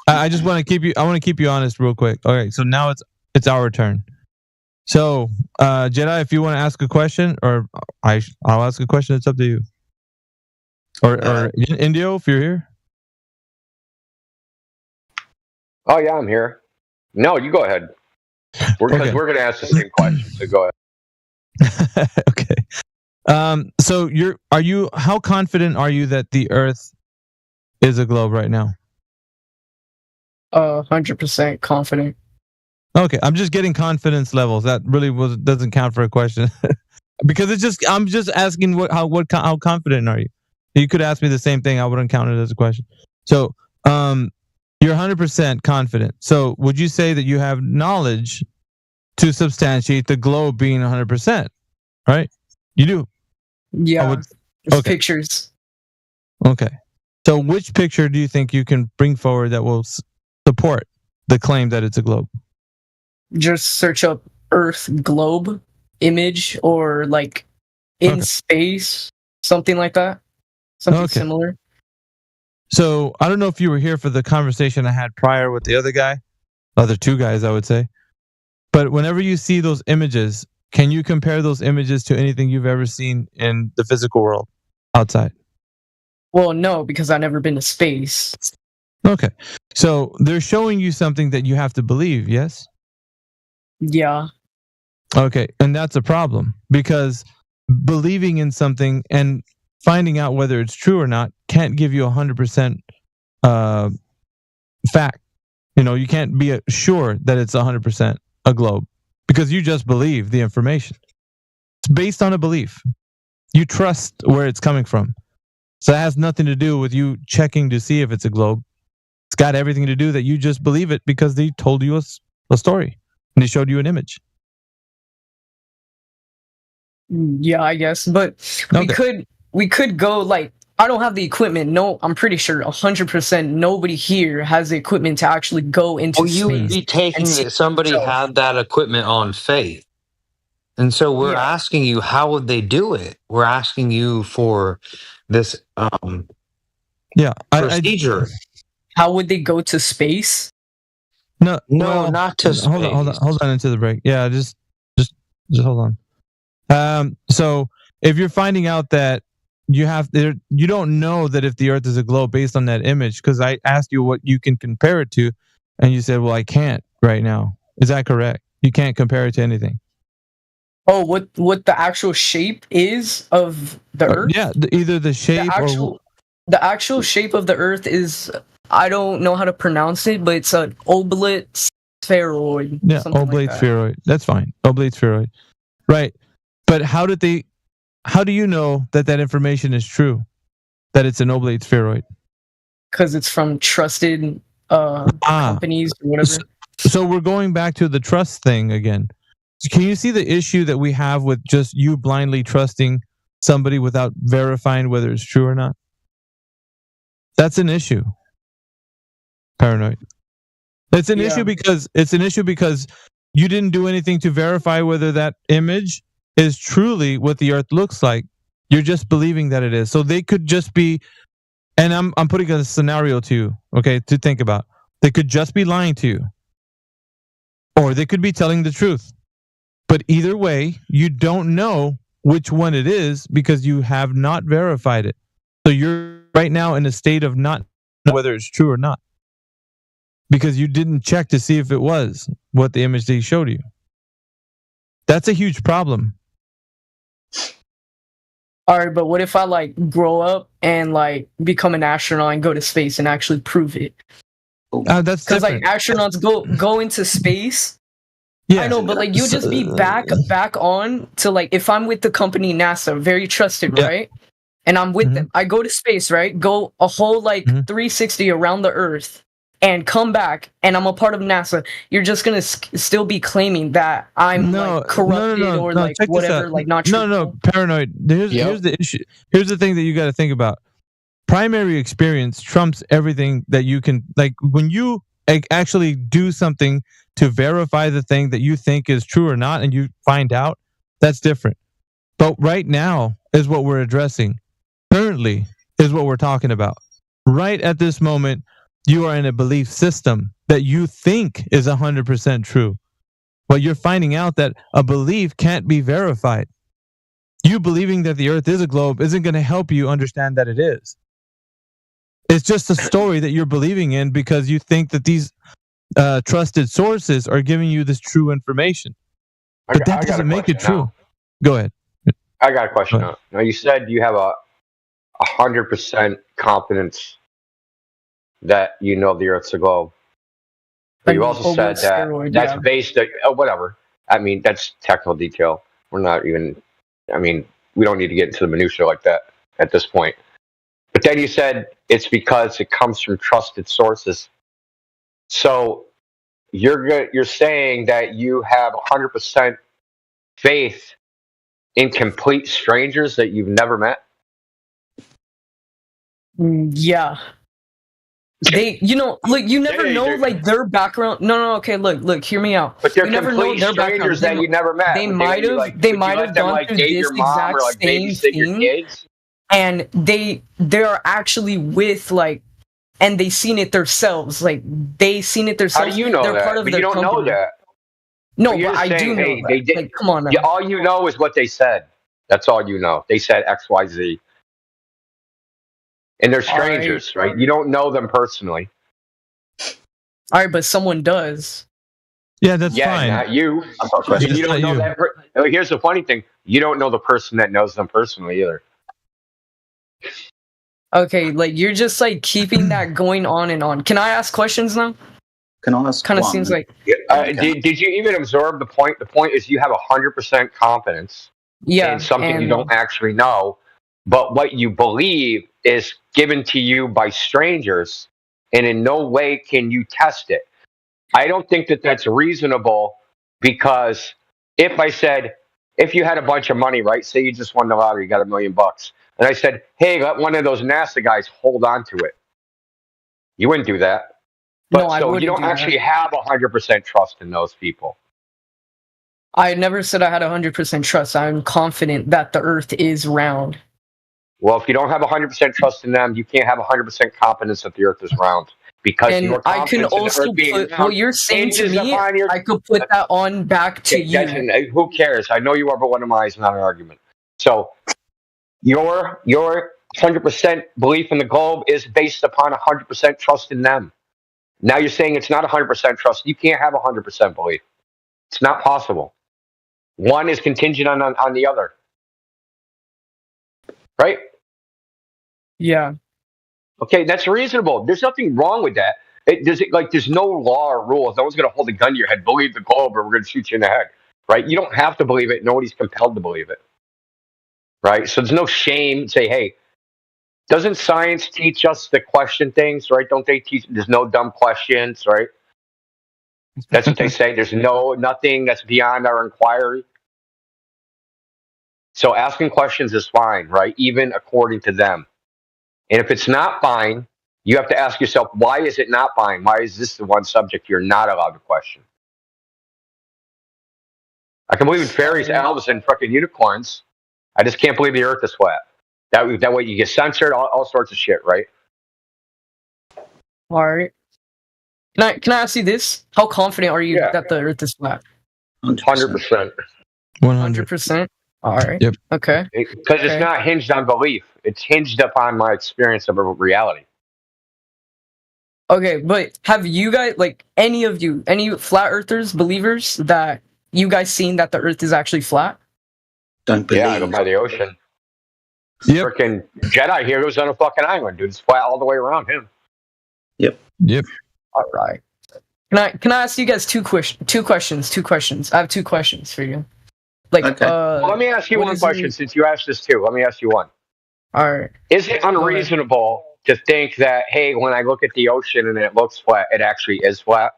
Speaker 1: I just want to keep you honest real quick. All right, so now it's our turn. So Jedi, if you want to ask a question, or I'll ask a question. It's up to you. Or Indio, if you're here.
Speaker 15: Oh yeah, I'm here. No, you go ahead. We're going to ask the same question. So go ahead.
Speaker 1: Okay. So how confident are you that the Earth is a globe right now?
Speaker 18: 100% confident.
Speaker 1: Okay, I'm just getting confidence levels. That really doesn't count for a question because I'm just asking how confident are you? You could ask me the same thing. I wouldn't count it as a question. So, you're 100% confident. So, would you say that you have knowledge to substantiate the globe being 100%? Right? You do.
Speaker 18: Yeah. There's pictures.
Speaker 1: Okay. So, which picture do you think you can bring forward that will support the claim that it's a globe?
Speaker 18: Just search up Earth globe image or like in space, something like that. Something similar.
Speaker 1: So I don't know if you were here for the conversation I had prior with the other 2 guys, I would say. But whenever you see those images, can you compare those images to anything you've ever seen in the physical world outside?
Speaker 18: Well, no, because I've never been to space.
Speaker 1: Okay. So they're showing you something that you have to believe, yes?
Speaker 18: Yeah.
Speaker 1: Okay. And that's a problem because believing in something and finding out whether it's true or not can't give you 100% fact. You can't be sure that it's 100% a globe because you just believe the information. It's based on a belief. You trust where it's coming from. So that has nothing to do with you checking to see if it's a globe. It's got everything to do that you just believe it because they told you a story and they showed you an image.
Speaker 18: Yeah, I guess, but we could go like, I don't have the equipment. No, I'm pretty sure 100% nobody here has the equipment to actually go into space.
Speaker 9: You would be taking that somebody had that equipment on faith. And so we're asking you, how would they do it? We're asking you for this procedure.
Speaker 18: How would they go to space?
Speaker 1: No,
Speaker 9: not to space.
Speaker 1: Hold on into the break. Yeah, just hold on. So if you're finding out that you don't know that if the Earth is a globe based on that image, because I asked you what you can compare it to, and you said, "Well, I can't right now." Is that correct? You can't compare it to anything.
Speaker 18: Oh, what the actual shape is of the Earth?
Speaker 1: Yeah, either the shape
Speaker 18: the actual shape of the Earth is, I don't know how to pronounce it, but it's an oblate spheroid.
Speaker 1: Yeah, oblate spheroid. That's fine. Oblate spheroid. Right. But how do you know that information is true? That it's an oblate spheroid?
Speaker 18: Because it's from trusted companies or whatever.
Speaker 1: So we're going back to the trust thing again. Can you see the issue that we have with just you blindly trusting somebody without verifying whether it's true or not? That's an issue. Paranoid. It's an issue because you didn't do anything to verify whether that image is truly what the Earth looks like. You're just believing that it is. So they could just be, and I'm putting a scenario to you, okay, to think about. They could just be lying to you, or they could be telling the truth. But either way, you don't know which one it is because you have not verified it. So you're right now in a state of not knowing whether it's true or not, because you didn't check to see if it was what the image they showed you. That's a huge problem.
Speaker 18: All right, but what if I like grow up and like become an astronaut and go to space and actually prove it?
Speaker 1: That's
Speaker 18: because like astronauts go into space. Yeah, I know, but like you just be back on to like, if I'm with the company NASA, very trusted, right? And I'm with them. I go to space, right? Go a whole like 360 around the Earth and come back, and I'm a part of NASA. You're just gonna still be claiming that I'm like corrupted or like whatever, like not true.
Speaker 1: No, paranoid. Here's the issue. Here's the thing that you got to think about. Primary experience trumps everything that you can. Like when you actually do something to verify the thing that you think is true or not, and you find out, that's different. But right now is what we're addressing. Currently is what we're talking about. Right at this moment, you are in a belief system that you think is 100% true. But you're finding out that a belief can't be verified. You believing that the Earth is a globe isn't going to help you understand that it is. It's just a story that you're believing in because you think that these trusted sources are giving you this true information. But that doesn't make it true. Go ahead.
Speaker 15: I got a question now. Now, you said you have a 100% confidence that you know the Earth's a globe. But you also said that that's based on whatever. I mean, that's technical detail. We're not even, I mean, we don't need to get into the minutia like that at this point. But then you said it's because it comes from trusted sources. So you're saying that you have 100% faith in complete strangers that you've never met?
Speaker 18: Yeah. They, look, you never know, like, their background. No, okay, look, hear me out.
Speaker 15: But they're complete strangers that you never met.
Speaker 18: They might have gone through this exact same thing, and they are actually with, like, and they seen it themselves. Like, they seen it themselves.
Speaker 15: How do you know that? Part of but you don't know that.
Speaker 18: No, but I do know that.
Speaker 15: They did.
Speaker 18: Like, come on, man.
Speaker 15: Yeah, all you know is what they said. That's all you know. They said X, Y, Z. And they're strangers, right? You don't know them personally.
Speaker 18: All right, but someone does.
Speaker 1: Yeah, that's fine.
Speaker 15: Yeah, not you. You don't know that. Here's the funny thing: you don't know the person that knows them personally either.
Speaker 18: Okay, like you're just like keeping that going on and on. Can I ask questions now?
Speaker 14: Can I ask?
Speaker 18: Kind of seems like.
Speaker 15: Did you even absorb the point? The point is you have 100% confidence
Speaker 18: Yeah,
Speaker 15: and something you
Speaker 18: and
Speaker 15: don't actually know, but what you believe is given to you by strangers, and in no way can you test it. I don't think that that's reasonable, because if I said, if you had a bunch of money, right? Say you just won the lottery, you got $1 million, and I said, hey, let one of those NASA guys hold on to it. You wouldn't do that. But
Speaker 18: no, I
Speaker 15: so
Speaker 18: wouldn't
Speaker 15: you don't
Speaker 18: do
Speaker 15: actually
Speaker 18: that.
Speaker 15: have 100% trust in those people.
Speaker 18: I never said I had 100% trust. I'm confident that the Earth is round.
Speaker 15: Well, if you don't have 100% trust in them, you can't have 100% confidence that the Earth is round, because
Speaker 18: And
Speaker 15: your
Speaker 18: I can
Speaker 15: confidence in the
Speaker 18: also
Speaker 15: Earth being
Speaker 18: put
Speaker 15: round
Speaker 18: what you're saying to
Speaker 15: hinges
Speaker 18: me.
Speaker 15: upon your.
Speaker 18: I could put that on back to
Speaker 15: Okay,
Speaker 18: you.
Speaker 15: who cares? I know you are, but what am I? It's not an argument. So your 100% belief in the globe is based upon 100% trust in them. Now you're saying it's not 100% trust. You can't have 100% belief. It's not possible. One is contingent on the other. Right?
Speaker 18: Yeah.
Speaker 15: Okay, that's reasonable. There's nothing wrong with that. There's no law or rule. No one's going to hold a gun to your head. Believe the globe, or we're going to shoot you in the head. Right? You don't have to believe it. Nobody's compelled to believe it. Right? So there's no shame. Say, hey, doesn't science teach us to question things? Right? Don't they teach? There's no dumb questions. Right? That's what they say. There's nothing that's beyond our inquiry. So asking questions is fine, right? Even according to them. And if it's not fine, you have to ask yourself, why is it not fine? Why is this the one subject you're not allowed to question? I can believe in fairies, elves, and fucking unicorns. I just can't believe the Earth is flat. That way you get censored, all sorts of shit, right?
Speaker 18: All right. Can I ask you this? How confident are you that the Earth is flat?
Speaker 15: 100%.
Speaker 18: 100%. All right.
Speaker 1: Yep.
Speaker 18: Okay.
Speaker 15: Because it's not hinged on belief. It's hinged upon my experience of reality.
Speaker 18: Okay, but have you guys, like, any of you, any flat earthers, believers, that you guys seen that the Earth is actually flat?
Speaker 14: Don't believe.
Speaker 15: Yeah, I go by the ocean.
Speaker 1: Yep.
Speaker 15: Freaking Jedi here goes on a fucking island, dude. It's flat all the way around him.
Speaker 14: Yep.
Speaker 18: All right. Can I ask you guys two questions? I have two questions for you. Like,
Speaker 14: okay.
Speaker 15: Well, let me ask you one question since you asked this too. Let me ask you one.
Speaker 18: All right.
Speaker 15: Is it unreasonable to think that, hey, when I look at the ocean and it looks flat, it actually is flat?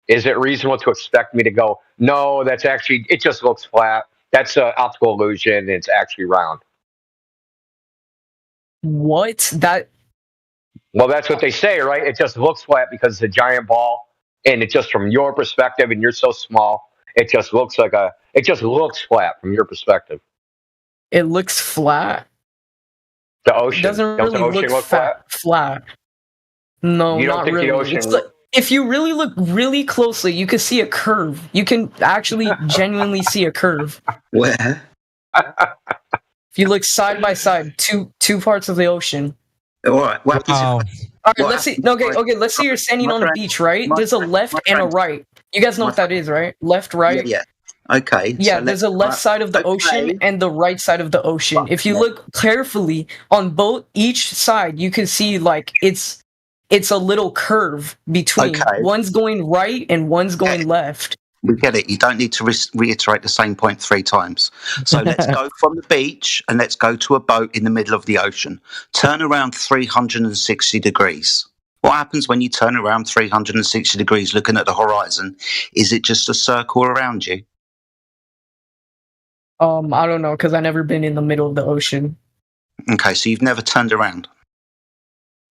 Speaker 15: Is it reasonable to expect me to go, no, it just looks flat. That's an optical illusion. It's actually round.
Speaker 18: What?
Speaker 15: Well, that's what they say, right? It just looks flat because it's a giant ball, and it just, from your perspective, and you're so small, it just looks flat from your perspective.
Speaker 18: It looks flat.
Speaker 15: The ocean.
Speaker 18: It doesn't really look flat. No,
Speaker 15: you don't
Speaker 18: not
Speaker 15: think
Speaker 18: really.
Speaker 15: The ocean
Speaker 18: It's like, if you really look really closely, you can see a curve. You can actually genuinely see a curve.
Speaker 14: Where?
Speaker 18: If you look side by side, two parts of the ocean.
Speaker 14: All right.
Speaker 18: All right, let's see. Okay. Let's say you're standing on a beach, right? There's a left and a right. You guys know what that is, right? Left, right.
Speaker 14: Yeah. Okay.
Speaker 18: Yeah, so there's a left side of the ocean and the right side of the ocean. If you look carefully on each side, you can see like it's a little curve between. One's going right and one's going left.
Speaker 14: We get it. You don't need to reiterate the same point 3 times. So let's go from the beach and let's go to a boat in the middle of the ocean. Turn around 360 degrees. What happens when you turn around 360 degrees looking at the horizon? Is it just a circle around you?
Speaker 18: I don't know, because I've never been in the middle of the ocean.
Speaker 14: Okay, so you've never turned around.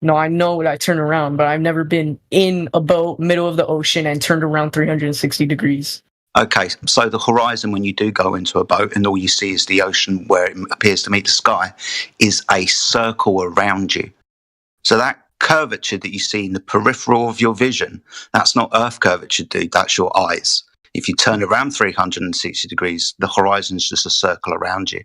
Speaker 18: No, I know what I turn around, but I've never been in a boat, middle of the ocean, and turned around 360 degrees.
Speaker 14: Okay, so the horizon, when you do go into a boat and all you see is the ocean where it appears to meet the sky, is a circle around you. So that curvature that you see in the peripheral of your vision, that's not Earth curvature, dude. That's your eyes. If you turn around 360 degrees, the horizon is just a circle around you.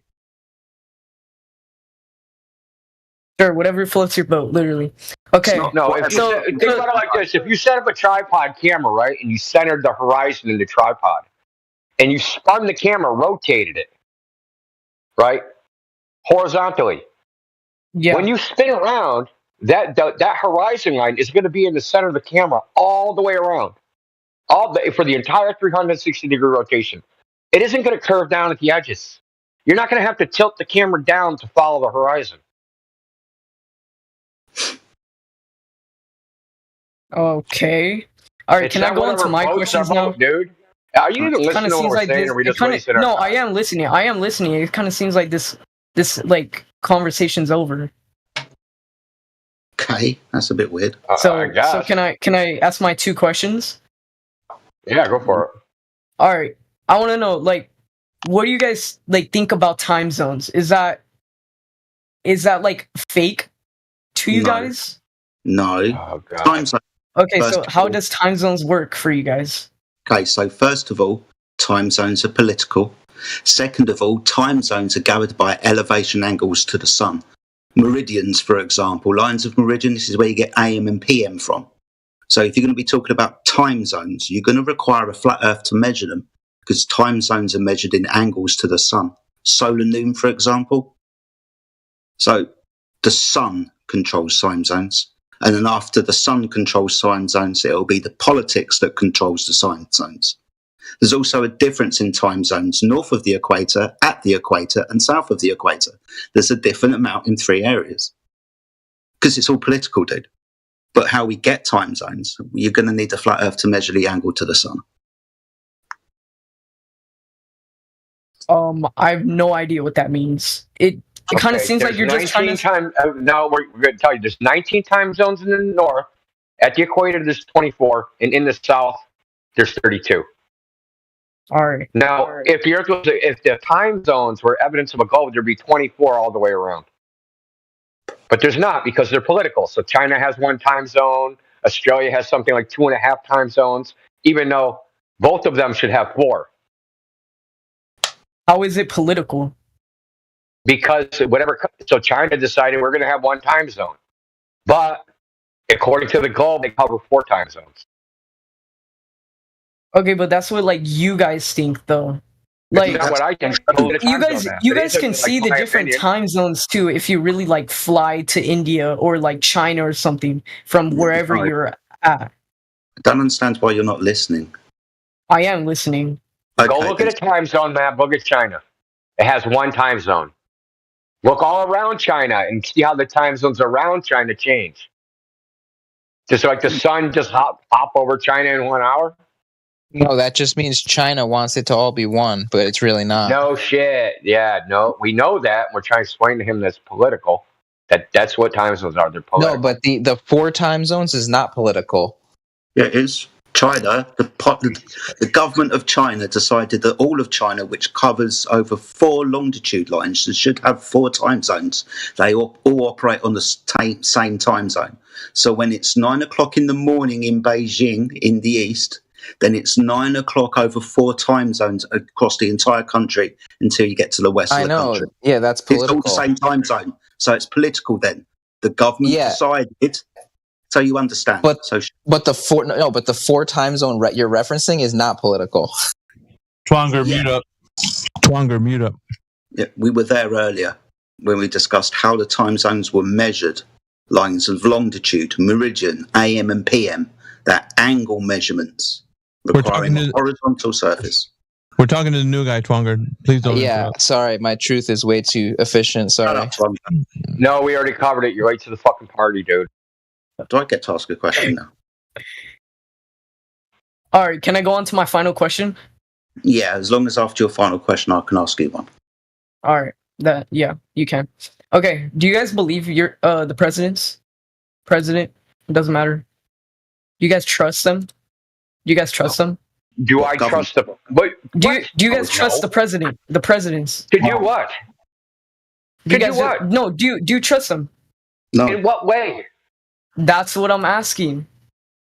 Speaker 18: Sure, whatever floats your boat, literally. Okay.
Speaker 15: Think about it like this. If you set up a tripod camera, right, and you centered the horizon in the tripod, and you spun the camera, rotated it, right, horizontally.
Speaker 18: Yeah.
Speaker 15: When you spin around, that horizon line is going to be in the center of the camera all the way around, for the entire 360-degree rotation. It isn't going to curve down at the edges. You're not going to have to tilt the camera down to follow the horizon.
Speaker 18: Okay. All right, can I go into my questions now?
Speaker 15: Dude, are you even listening to what we're saying, or are we just wasting our time?
Speaker 18: No, I am listening. I am listening. It kind of seems like this like conversation's over.
Speaker 14: Okay, that's a bit weird.
Speaker 18: So can I ask my 2 questions?
Speaker 15: Yeah, go for it.
Speaker 18: All right. I want to know, like, what do you guys like think about time zones? Is that like fake to you guys?
Speaker 14: No.
Speaker 15: Oh, God.
Speaker 14: Time zone.
Speaker 18: Okay, so how does time zones work for you guys?
Speaker 14: Okay, so first of all, time zones are political. Second of all, time zones are governed by elevation angles to the sun. Meridians, for example, lines of meridian, this is where you get AM and PM from. So if you're going to be talking about time zones, you're going to require a flat earth to measure them, because time zones are measured in angles to the sun. Solar noon, for example. So the sun controls time zones. And then after the sun controls time zones, it'll be the politics that controls the time zones. There's also a difference in time zones north of the equator, at the equator, and south of the equator. There's a different amount in 3 areas. Because it's all political, dude. But how we get time zones, you're going to need a flat earth to measure the angle to the sun.
Speaker 18: I have no idea what that means. It kind of seems like you're just trying to...
Speaker 15: No, we're going to tell you. There's 19 time zones in the north. At the equator, there's 24. And in the south, there's 32.
Speaker 18: All right.
Speaker 15: Now, if the time zones were evidence of a globe, there'd be 24 all the way around. But there's not, because they're political. So China has 1 time zone. Australia has something like 2.5 time zones, even though both of them should have 4.
Speaker 18: How is it political?
Speaker 15: Because so China decided we're going to have 1 time zone. But according to the globe, they cover 4 time zones.
Speaker 18: Okay, but that's what like you guys think, though. Like
Speaker 15: that's what I think.
Speaker 18: You guys can see the different time zones too if you really like fly to India or like China or something from wherever you're at.
Speaker 14: I don't understand why you're not listening.
Speaker 18: I am listening.
Speaker 15: Okay. Go look at a time zone map. Look at China. It has 1 time zone. Look all around China and see how the time zones around China change. Just like the sun just hop over China in 1 hour.
Speaker 17: No, that just means China wants it to all be one, but it's really not.
Speaker 15: No shit. Yeah, no, we know that. We're trying to explain to him that's political. That's what time zones are. They're political.
Speaker 17: No, but the 4 time zones is not political.
Speaker 14: Yeah, it is. China, the government of China decided that all of China, which covers over 4 longitude lines, should have 4 time zones. They all operate on the same time zone. So when it's 9 o'clock in the morning in Beijing in the east, then it's 9 o'clock over 4 time zones across the entire country until you get to the west of the country.
Speaker 17: Yeah, that's political.
Speaker 14: It's all the same time zone. So it's political then. The government decided, so you understand.
Speaker 17: But the 4 time zone you're referencing is not political.
Speaker 1: Twanger, mute up. Twanger, mute up.
Speaker 14: Yeah, we were there earlier when we discussed how the time zones were measured. Lines of longitude, meridian, AM and PM. They're angle measurements requiring a horizontal surface.
Speaker 1: We're talking to the new guy, Twanger. Please don't.
Speaker 17: Yeah, sorry, my truth is way too efficient. Sorry.
Speaker 15: No, we already covered it. You're late to the fucking party, dude.
Speaker 14: Do I get to ask a question now?
Speaker 18: All right, can I go on to my final question?
Speaker 14: Yeah, as long as after your final question, I can ask you one.
Speaker 18: All right, you can. Okay, do you guys believe you're the president? It doesn't matter. Do you guys trust them? Do you guys trust them?
Speaker 15: Do I trust them?
Speaker 18: Do you guys trust the president? The presidents?
Speaker 15: To do what?
Speaker 18: Do you trust them?
Speaker 14: No.
Speaker 15: In what way?
Speaker 18: That's what I'm asking.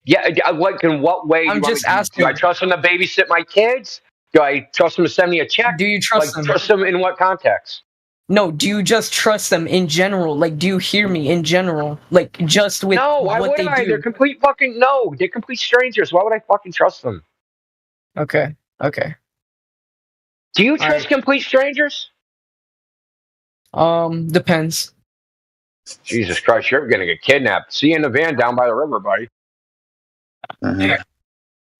Speaker 15: Yeah, in what way?
Speaker 18: I'm just asking.
Speaker 15: Do I trust them to babysit my kids? Do I trust them to send me a check?
Speaker 18: Do you trust them?
Speaker 15: Trust them in what context?
Speaker 18: No, do you just trust them in general? Like, do you hear me in general? Like, just with what they do?
Speaker 15: They're complete they're complete strangers. Why would I fucking trust them?
Speaker 18: Okay.
Speaker 15: Do you trust complete strangers?
Speaker 18: Depends.
Speaker 15: Jesus Christ, you're gonna get kidnapped. See you in the van down by the river, buddy.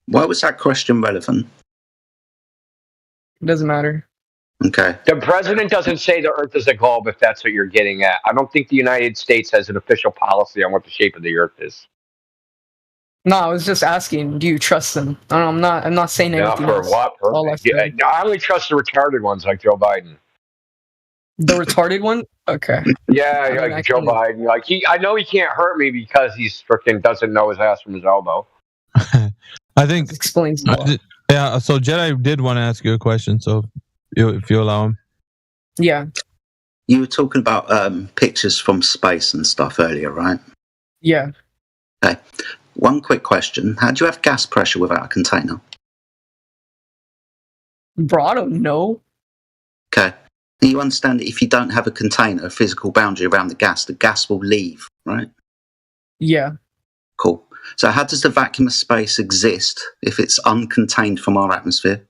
Speaker 14: Why was that question relevant?
Speaker 18: It doesn't matter.
Speaker 14: Okay.
Speaker 15: The president doesn't say the Earth is a globe. If that's what you're getting at, I don't think the United States has an official policy on what the shape of the Earth is.
Speaker 18: No, I was just asking. Do you trust them? I'm not saying anything.
Speaker 15: For what? I only trust the retarded ones like Joe Biden.
Speaker 18: The retarded one? Okay.
Speaker 15: Yeah, like Joe Biden. Like I know he can't hurt me because he's freaking doesn't know his ass from his elbow.
Speaker 1: I think
Speaker 18: explains.
Speaker 1: Yeah. So Jedi did want to ask you a question. So if you allow him.
Speaker 18: Yeah.
Speaker 14: You were talking about pictures from space and stuff earlier, right?
Speaker 18: Yeah.
Speaker 14: Okay. One quick question: how do you have gas pressure without a container?
Speaker 18: Bro, I don't know.
Speaker 14: Okay. You understand that if you don't have a container, a physical boundary around the gas will leave, right?
Speaker 18: Yeah.
Speaker 14: Cool. So how does the vacuum of space exist if it's uncontained from our atmosphere?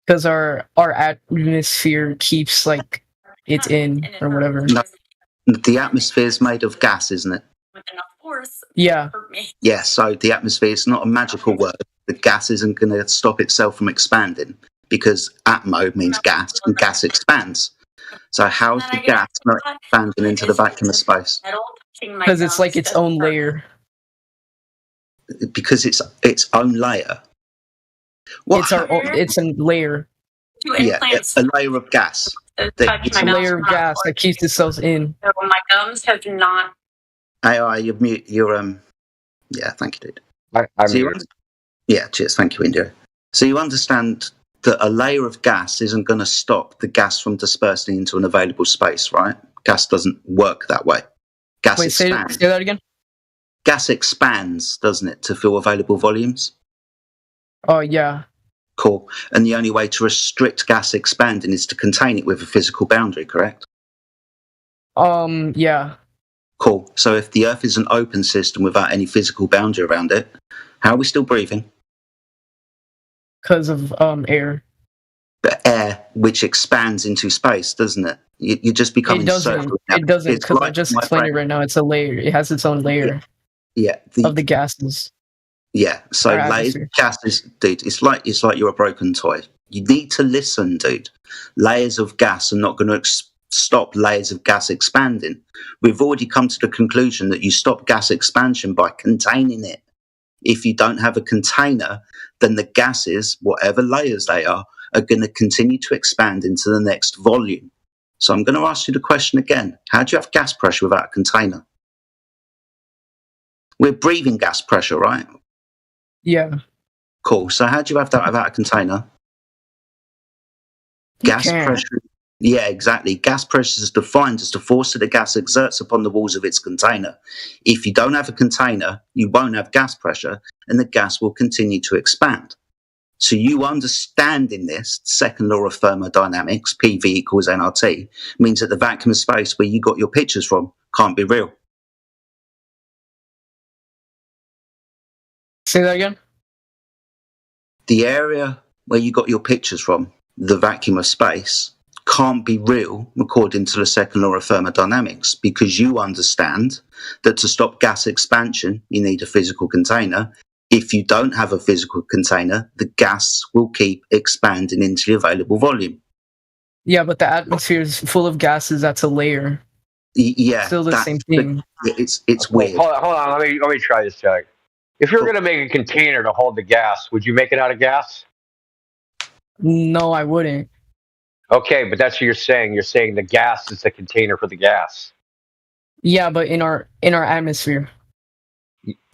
Speaker 18: Because our atmosphere keeps like it's in or whatever.
Speaker 14: No, the atmosphere is made of gas, isn't it?
Speaker 18: Yeah.
Speaker 14: Yeah, so the atmosphere is not a magical word. The gas isn't going to stop itself from expanding because atmo means gas and gas expands. So how is the gas not expanding into the vacuum of space?
Speaker 18: Because it's like its own layer.
Speaker 14: Because it's its own layer.
Speaker 18: It's a layer.
Speaker 14: Yeah, it's a layer of gas.
Speaker 18: It's a layer of gas that keeps itself in.
Speaker 13: So my gums have not.
Speaker 14: AI, you're mute. Yeah, thank you, dude. Yeah, cheers. Thank you, India. So you understand that a layer of gas isn't going to stop the gas from dispersing into an available space, right? Gas doesn't work that way. Gas expands.
Speaker 18: Say that again.
Speaker 14: Gas expands, doesn't it, to fill available volumes?
Speaker 18: Oh, yeah.
Speaker 14: Cool. And the only way to restrict gas expanding is to contain it with a physical boundary, correct?
Speaker 18: Yeah.
Speaker 14: Cool. So if the Earth is an open system without any physical boundary around it, how are we still breathing?
Speaker 18: Because of air.
Speaker 14: But air, which expands into space, doesn't it? You just become
Speaker 18: circular. It doesn't, because I just explained it right now. It's a layer. It has its own layer.
Speaker 14: Yeah.
Speaker 18: Of the gases.
Speaker 14: Yeah. So layers of gases, dude. It's like you're a broken toy. You need to listen, dude. Layers of gas are not going to stop layers of gas expanding. We've already come to the conclusion that you stop gas expansion by containing it. If you don't have a container, then the gases, whatever layers they are going to continue to expand into the next volume. So I'm going to ask you the question again. How do you have gas pressure without a container? We're breathing gas pressure, right?
Speaker 18: Yeah.
Speaker 14: Cool. So how do you have that without a container? Gas pressure. Yeah, exactly. Gas pressure is defined as the force that the gas exerts upon the walls of its container. If you don't have a container, you won't have gas pressure, and the gas will continue to expand. So you understanding this, the second law of thermodynamics, PV equals nRT, means that the vacuum of space where you got your pictures from can't be real.
Speaker 18: Say that again?
Speaker 14: The area where you got your pictures from, the vacuum of space, can't be real according to the second law of thermodynamics, because you understand that to stop gas expansion, you need a physical container. If you don't have a physical container, the gas will keep expanding into the available volume.
Speaker 18: Yeah, but the atmosphere is full of gases. That's a layer.
Speaker 14: Yeah.
Speaker 18: Still the same thing.
Speaker 14: It's weird.
Speaker 15: Hold on. Let me try this, Jack. If you're going to make a container to hold the gas, would you make it out of gas?
Speaker 18: No, I wouldn't.
Speaker 15: Okay, but that's what you're saying. You're saying the gas is the container for the gas.
Speaker 18: Yeah, but in our atmosphere.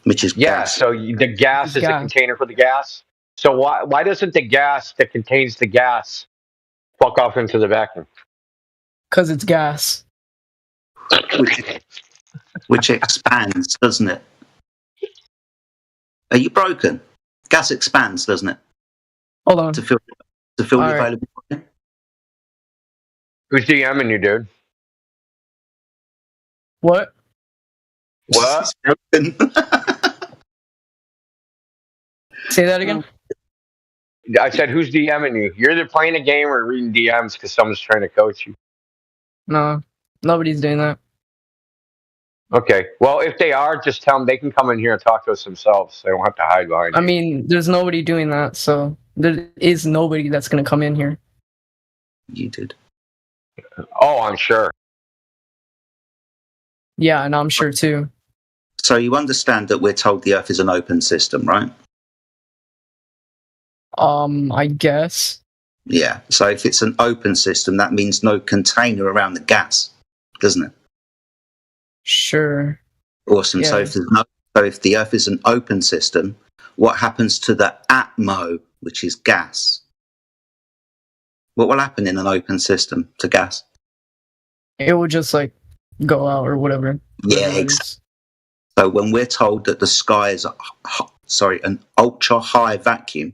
Speaker 14: Which is
Speaker 15: gas. So the gas is the container for the gas. So why doesn't the gas that contains the gas fuck off into the vacuum?
Speaker 18: Because it's gas.
Speaker 14: Which expands, doesn't it? Are you broken? Gas expands, doesn't it?
Speaker 18: Hold on.
Speaker 14: To fill the available volume.
Speaker 15: Who's DMing you, dude?
Speaker 18: What?
Speaker 15: What?
Speaker 18: Say that again?
Speaker 15: I said, who's DMing you? You're either playing a game or reading DMs because someone's trying to coach you.
Speaker 18: No, nobody's doing that.
Speaker 15: Okay. Well, if they are, just tell them they can come in here and talk to us themselves. They don't have to hide behind you.
Speaker 18: I mean, there's nobody doing that, so there is nobody that's going to come in here.
Speaker 14: You did.
Speaker 15: Oh, I'm sure.
Speaker 18: Yeah, and I'm sure too.
Speaker 14: So you understand that we're told the Earth is an open system, right?
Speaker 18: I guess.
Speaker 14: Yeah. So if it's an open system, that means no container around the gas, doesn't it?
Speaker 18: Sure.
Speaker 14: Awesome.
Speaker 18: Yeah.
Speaker 14: So if the Earth is an open system, what happens to the atmo, which is gas? What will happen in an open system to gas?
Speaker 18: It will just like go out or whatever.
Speaker 14: Yeah, exactly. So when we're told that the sky is an ultra high vacuum,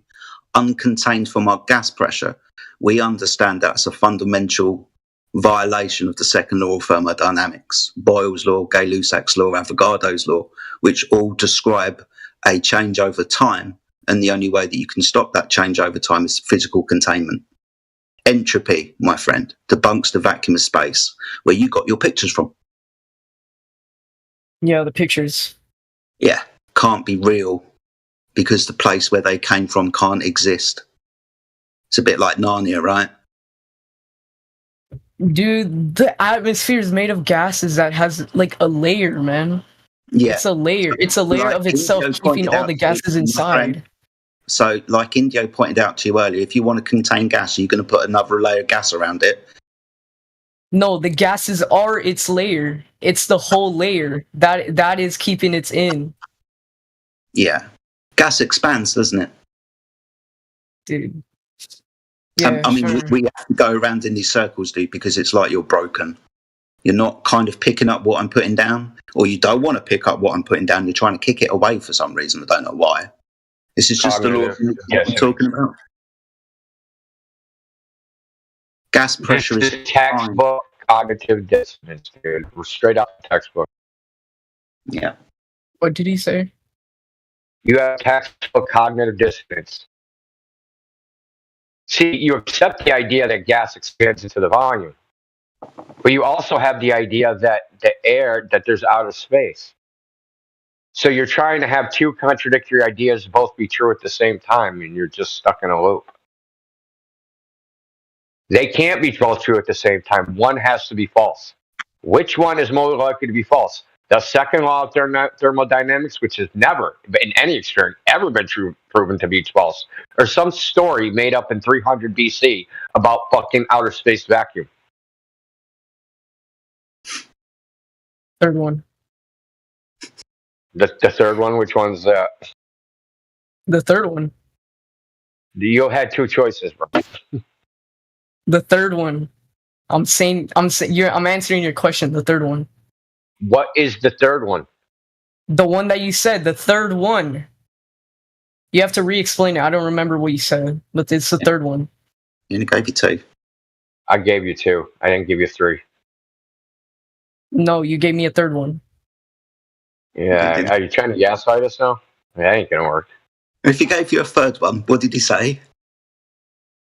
Speaker 14: uncontained from our gas pressure, we understand that's a fundamental violation of the second law of thermodynamics, Boyle's law, Gay-Lussac's law, Avogadro's law, which all describe a change over time, and the only way that you can stop that change over time is physical containment. Entropy, my friend, debunks the vacuum of space, where you got your pictures from.
Speaker 18: Yeah, the pictures.
Speaker 14: Yeah, can't be real because the place where they came from can't exist. It's a bit like Narnia, right?
Speaker 18: Dude, the atmosphere is made of gases that has like a layer, man.
Speaker 14: Yeah.
Speaker 18: It's a layer. It's a layer
Speaker 14: Like
Speaker 18: of itself,
Speaker 14: Indio
Speaker 18: keeping
Speaker 14: pointed
Speaker 18: all
Speaker 14: out
Speaker 18: the
Speaker 14: to
Speaker 18: gases
Speaker 14: you, my
Speaker 18: inside.
Speaker 14: friend. So, like Indio pointed out to you earlier, if you want to contain gas, you're going to put another layer of gas around it.
Speaker 18: No, the gases are its layer. It's the whole layer that is keeping it in.
Speaker 14: Yeah. Gas expands, doesn't it?
Speaker 18: Dude. Yeah,
Speaker 14: I mean,
Speaker 18: sure.
Speaker 14: we have to go around in these circles, dude, because it's like you're broken. You're not kind of picking up what I'm putting down, or you don't want to pick up what I'm putting down. You're trying to kick it away for some reason. I don't know why. This is just the law of what we're talking about. Gas pressure
Speaker 15: This
Speaker 14: is
Speaker 15: textbook cognitive dissonance, dude. We're straight out the textbook.
Speaker 14: Yeah.
Speaker 18: What did he say?
Speaker 15: You have textbook cognitive dissonance. See, you accept the idea that gas expands into the volume, but you also have the idea that that there's outer space. So you're trying to have two contradictory ideas both be true at the same time, and you're just stuck in a loop. They can't be both true at the same time. One has to be false. Which one is more likely to be false? The second law of thermodynamics, which has never, in any experiment, ever been proven to be false, or some story made up in 300 BC about fucking outer space vacuum.
Speaker 18: Third one.
Speaker 15: The third one, which one's that?
Speaker 18: The third one.
Speaker 15: You had two choices, bro.
Speaker 18: The third one. I'm answering your question. The third one.
Speaker 15: What is the third one?
Speaker 18: The one that you said. The third one. You have to re-explain it. I don't remember what you said, but it's the third one.
Speaker 14: You only gave you two.
Speaker 15: I gave you two. I didn't give you three.
Speaker 18: No, you gave me a third one.
Speaker 15: Yeah, are you trying to gaslight us now? That ain't gonna work.
Speaker 14: If he gave you a third one, what did he say?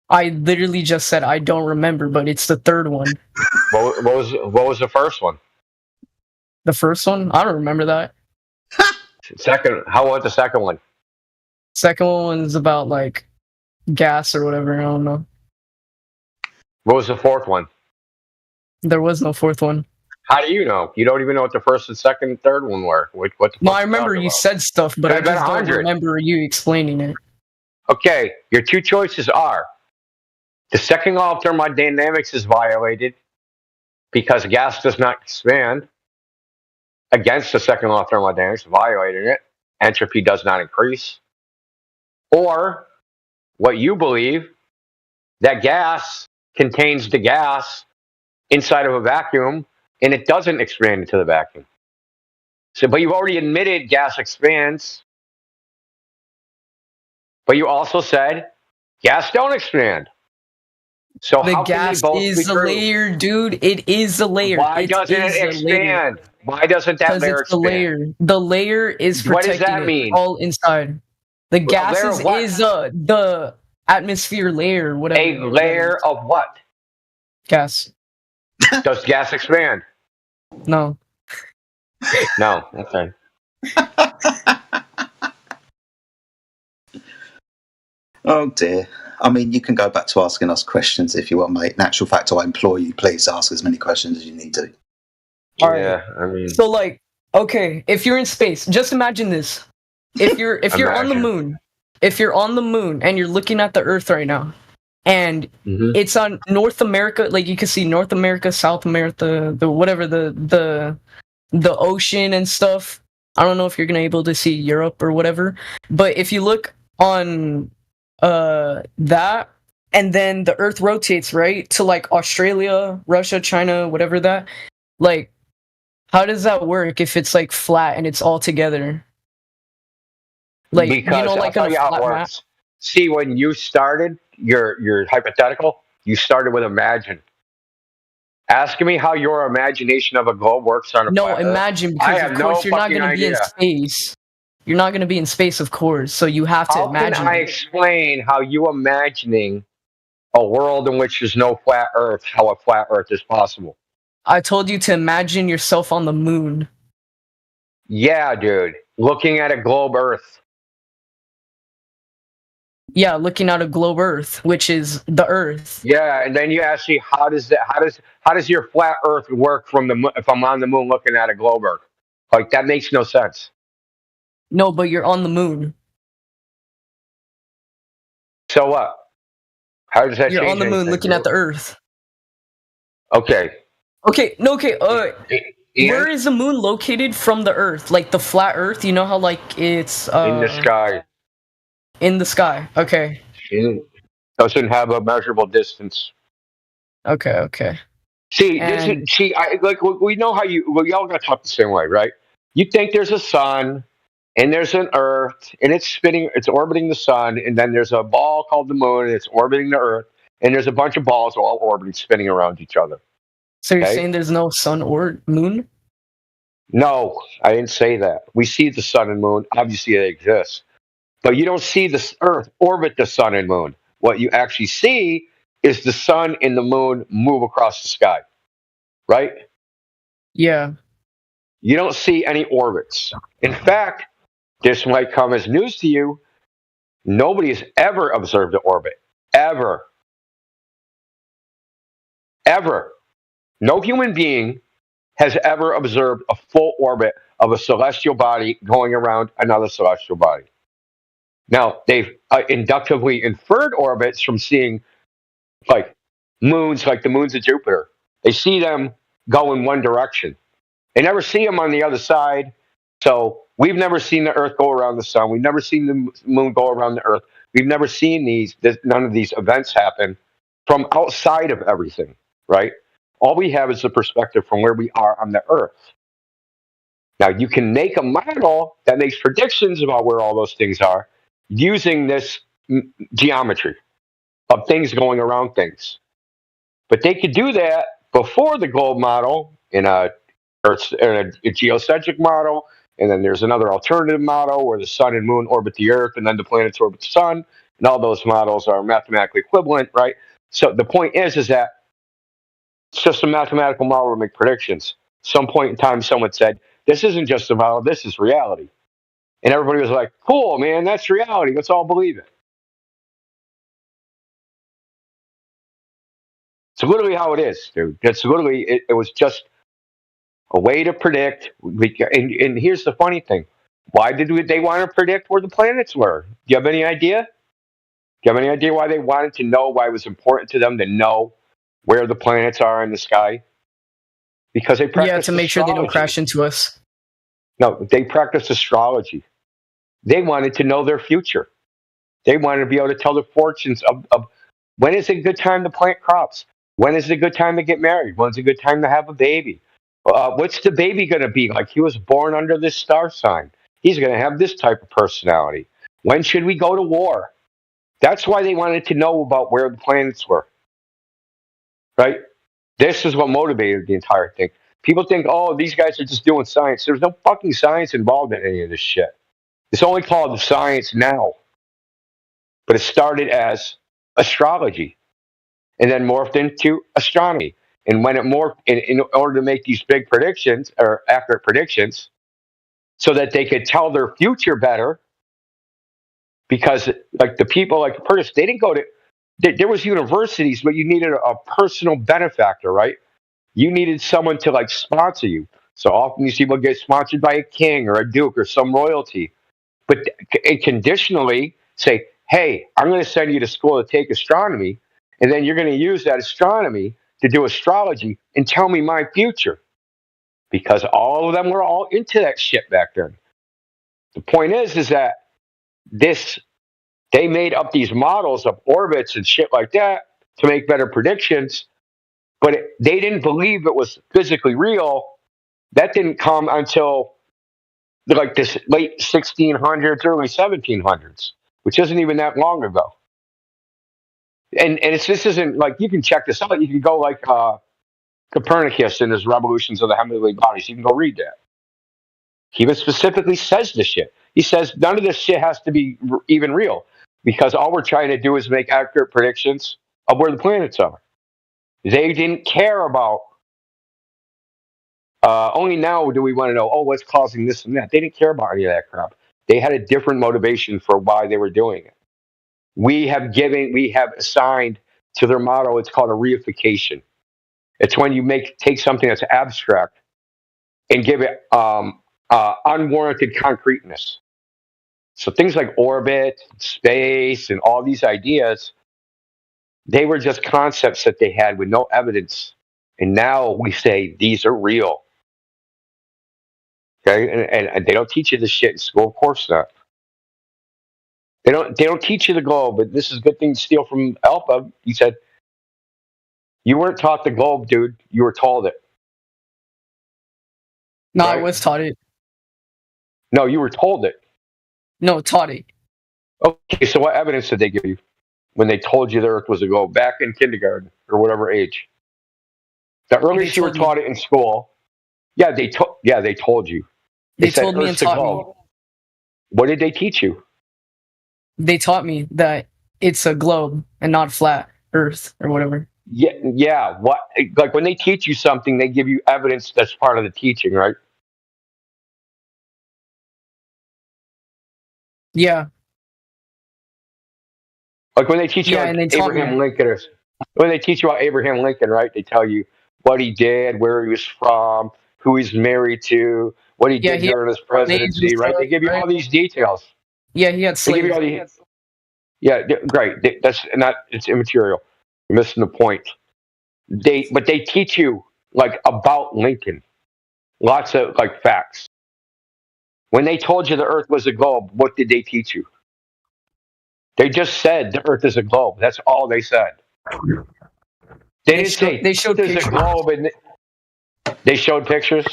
Speaker 18: I literally just said I don't remember, but it's the third one.
Speaker 15: What was the first one?
Speaker 18: The first one? I don't remember that.
Speaker 15: Second, how was the second one?
Speaker 18: Second one was about like gas or whatever. I don't know.
Speaker 15: What was the fourth one?
Speaker 18: There was no fourth one.
Speaker 15: How do you know? You don't even know what the first and second and third one were. What the
Speaker 18: no, I remember you said stuff, but I just don't remember you explaining it.
Speaker 15: Okay, your two choices are the second law of thermodynamics is violated because gas does not expand. Against the second law of thermodynamics, violating it, entropy does not increase. Or what you believe, that gas contains the gas inside of a vacuum and it doesn't expand into the vacuum. So, but you've already admitted gas expands, but you also said gas don't expand. So
Speaker 18: the
Speaker 15: how
Speaker 18: gas
Speaker 15: can they both
Speaker 18: is
Speaker 15: be
Speaker 18: a
Speaker 15: true?
Speaker 18: layer, dude. It is a layer.
Speaker 15: Why doesn't it expand? Why doesn't that layer
Speaker 18: expand?
Speaker 15: layer?
Speaker 18: The layer is protecting
Speaker 15: what does that mean?
Speaker 18: All inside. The gases is the atmosphere layer, whatever.
Speaker 15: A layer of what?
Speaker 18: Gas.
Speaker 15: Does gas expand?
Speaker 18: No.
Speaker 15: No. Okay.
Speaker 14: Oh dear. I mean, you can go back to asking us questions if you want, mate. In actual fact, I implore you, please ask as many questions as you need to.
Speaker 18: All right.
Speaker 15: Yeah, I mean,
Speaker 18: So like, okay, if you're in space, just imagine this. If you're on the moon, if you're on the moon and you're looking at the Earth right now, and it's on North America, like you can see North America, South America, the whatever the ocean and stuff. I don't know if you're gonna able to see Europe or whatever, but if you look on that, and then the Earth rotates right to like Australia, Russia, China, whatever that, like, how does that work if it's like flat and it's all together? Like,
Speaker 15: because
Speaker 18: you know, like
Speaker 15: I'll
Speaker 18: on
Speaker 15: tell
Speaker 18: a
Speaker 15: you how
Speaker 18: flat
Speaker 15: it
Speaker 18: map.
Speaker 15: works. See, when you started your hypothetical, you started with imagine. Asking me how your imagination of a globe works on a
Speaker 18: No,
Speaker 15: flat Earth,
Speaker 18: imagine,
Speaker 15: I
Speaker 18: because
Speaker 15: have
Speaker 18: of course
Speaker 15: no
Speaker 18: you're not
Speaker 15: fucking
Speaker 18: gonna be in
Speaker 15: idea.
Speaker 18: space. You're not gonna be in space, of course. So you have to
Speaker 15: How can
Speaker 18: imagine.
Speaker 15: I explain how you imagining a world in which there's no flat Earth, how a flat Earth is possible?
Speaker 18: I told you to imagine yourself on the moon.
Speaker 15: Yeah, dude. Looking at a globe Earth.
Speaker 18: Yeah, looking at a globe Earth, which is the Earth.
Speaker 15: Yeah, and then you ask me how does your flat Earth work from the moon if I'm on the moon looking at a globe Earth? Like, that makes no sense.
Speaker 18: No, but you're on the moon.
Speaker 15: So what? How does that
Speaker 18: You're
Speaker 15: change
Speaker 18: on the moon
Speaker 15: anything,
Speaker 18: looking
Speaker 15: dude?
Speaker 18: at the Earth.
Speaker 15: Okay.
Speaker 18: Okay, no, okay.
Speaker 15: Ian?
Speaker 18: Where is the moon located from the Earth? Like the flat Earth, you know how like it's
Speaker 15: In the sky.
Speaker 18: in the sky. Okay.
Speaker 15: It doesn't have a measurable distance.
Speaker 18: Okay.
Speaker 15: See,
Speaker 18: And
Speaker 15: we know how we all got taught the same way, right? You think there's a sun, and there's an Earth, and it's orbiting the sun, and then there's a ball called the moon, and it's orbiting the Earth, and there's a bunch of balls all orbiting, spinning around each other.
Speaker 18: so you're
Speaker 15: Okay?
Speaker 18: saying there's no sun or moon?
Speaker 15: No, I didn't say that. We see the sun and moon. Obviously, they exist. But you don't see the Earth orbit the sun and moon. What you actually see is the sun and the moon move across the sky, right?
Speaker 18: Yeah.
Speaker 15: You don't see any orbits. In fact, this might come as news to you. Nobody has ever observed an orbit. Ever. Ever. No human being has ever observed a full orbit of a celestial body going around another celestial body. Now, they've inductively inferred orbits from seeing like moons, like the moons of Jupiter. They see them go in one direction. They never see them on the other side. So we've never seen the Earth go around the sun. We've never seen the moon go around the Earth. We've never seen none of these events happen from outside of everything, right? All we have is the perspective from where we are on the Earth. Now, you can make a model that makes predictions about where all those things are using this geometry of things going around things. But they could do that before the globe model in a geocentric model, and then there's another alternative model where the sun and moon orbit the Earth, and then the planets orbit the sun, and all those models are mathematically equivalent, right? So the point is that it's just a mathematical model to make predictions. Some point in time, someone said, "This isn't just a model; this is reality," and everybody was like, "Cool, man, that's reality. Let's all believe it." It's literally how it is, dude. It's literally it was just a way to predict. And here's the funny thing: why did they want to predict where the planets were? Do you have any idea? Do you have any idea why they wanted to know? Why it was important to them to know where the planets are in the sky? Because they practice
Speaker 18: to make sure they don't
Speaker 15: astrology.
Speaker 18: crash into us.
Speaker 15: No, they practice astrology. They wanted to know their future. They wanted to be able to tell the fortunes of when is a good time to plant crops? When is a good time to get married? When's a good time to have a baby? What's the baby going to be like? He was born under this star sign. He's going to have this type of personality. When should we go to war? That's why they wanted to know about where the planets were. Right? This is what motivated the entire thing. People think, oh, these guys are just doing science. There's no fucking science involved in any of this shit. It's only called science now. But it started as astrology and then morphed into astronomy. And when it morphed, in order to make these big predictions or accurate predictions so that they could tell their future better, because like the people like Curtis, they didn't go to there was universities, but you needed a personal benefactor, right? You needed someone to like sponsor you. So often you see people get sponsored by a king or a duke or some royalty, but it conditionally say, hey, I'm going to send you to school to take astronomy, and then you're going to use that astronomy to do astrology and tell me my future. Because all of them were all into that shit back then. The point is that they made up these models of orbits and shit like that to make better predictions, but they didn't believe it was physically real. That didn't come until like this late 1600s, early 1700s, which isn't even that long ago. And this isn't like, you can check this out. You can go like Copernicus and his revolutions of the heavenly bodies. You can go read that. He even specifically says this shit. He says none of this shit has to be even real, because all we're trying to do is make accurate predictions of where the planets are. They didn't care about, only now do we want to know, oh, what's causing this and that. They didn't care about any of that crap. They had a different motivation for why they were doing it. We have assigned to their motto, it's called a reification. It's when you take something that's abstract and give it unwarranted concreteness. So things like orbit, space, and all these ideas, they were just concepts that they had with no evidence. And now we say these are real. Okay, and they don't teach you this shit in school, of course not. They don't teach you the globe, but this is a good thing to steal from Alpha. He said, you weren't taught the globe, dude. You were told it.
Speaker 18: No,
Speaker 15: right?
Speaker 18: I was taught it.
Speaker 15: No, you were told it.
Speaker 18: No, taught it.
Speaker 15: Okay, so what evidence did they give you when they told you the Earth was a globe back in kindergarten or whatever age? The earliest you were taught it in school. Yeah, they told you.
Speaker 18: They told me and taught me.
Speaker 15: What did they teach you?
Speaker 18: They taught me that it's a globe and not flat Earth or whatever.
Speaker 15: Yeah. What? Like when they teach you something, they give you evidence that's part of the teaching, right?
Speaker 18: Yeah.
Speaker 15: Like when they teach you Abraham Lincoln, when they teach you about Abraham Lincoln, right? They tell you what he did, where he was from, who he's married to, what he did during his presidency, right? They give you all these details.
Speaker 18: Yeah, he had slaves.
Speaker 15: Yeah, great. It's immaterial. You're missing the point. But they teach you like about Lincoln, lots of like facts. When they told you the Earth was a globe, what did they teach you? They just said the Earth is a globe. That's all they said. They showed pictures. A globe, and they showed pictures.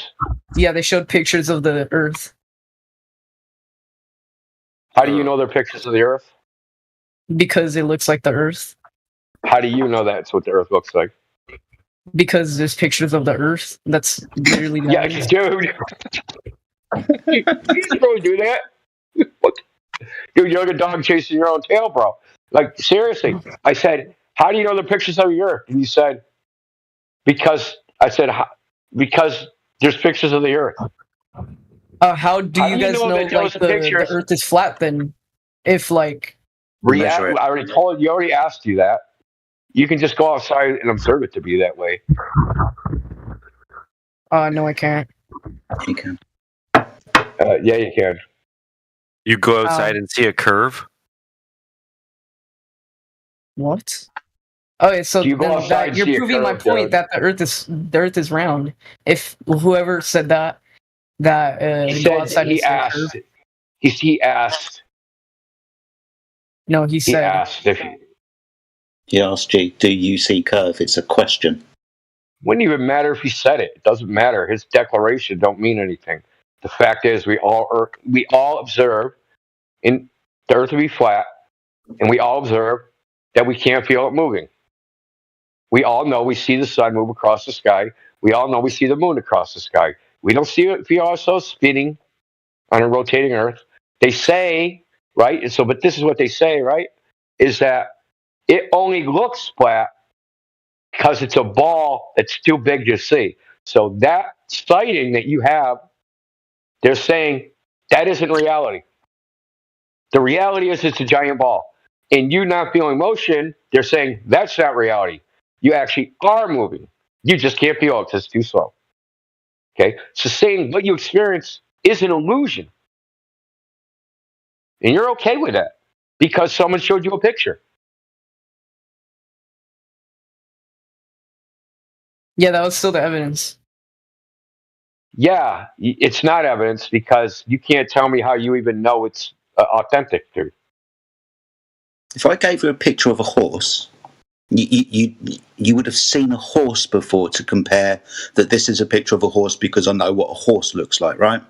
Speaker 18: Yeah, they showed pictures of the Earth.
Speaker 15: How do you know they're pictures of the Earth?
Speaker 18: Because it looks like the Earth.
Speaker 15: How do you know that's what the Earth looks like?
Speaker 18: Because there's pictures of the Earth. That's literally the
Speaker 15: Earth. Dude. You just really do that? Dude, you're like a dog chasing your own tail, bro. Like, seriously. I said, how do you know the pictures of the Earth? And you said, because there's pictures of the Earth.
Speaker 18: How do you guys know like the Earth is flat then? If like...
Speaker 15: I already told you, already asked you that. You can just go outside and observe it to be that way.
Speaker 18: No, I can't.
Speaker 14: You can.
Speaker 15: Yeah, you can.
Speaker 8: You go outside and see a curve?
Speaker 18: What? Okay, so you're proving my point that the Earth is round. If whoever said that go outside
Speaker 15: he asked. He asked.
Speaker 18: No, he said.
Speaker 15: Asked if
Speaker 14: he asked you, do you see curve? It's a question.
Speaker 15: Wouldn't even matter if he said it. It doesn't matter. His declaration don't mean anything. The fact is, we all observe in the Earth to be flat, and we all observe that we can't feel it moving. We all know we see the sun move across the sky. We all know we see the moon across the sky. We don't feel ourselves spinning on a rotating Earth. They say, right? And so, but this is what they say, right? Is that it only looks flat because it's a ball that's too big to see. So that sighting that you have, they're saying that isn't reality. The reality is it's a giant ball. and you not feeling motion, they're saying that's not reality. You actually are moving. You just can't feel it because it's too slow. Okay? So saying what you experience is an illusion. And you're okay with that because someone showed you a picture.
Speaker 18: Yeah, that was still the evidence.
Speaker 15: Yeah, it's not evidence because you can't tell me how you even know it's authentic, dude.
Speaker 14: If I gave you a picture of a horse, you would have seen a horse before to compare that this is a picture of a horse because I know what a horse looks like, right?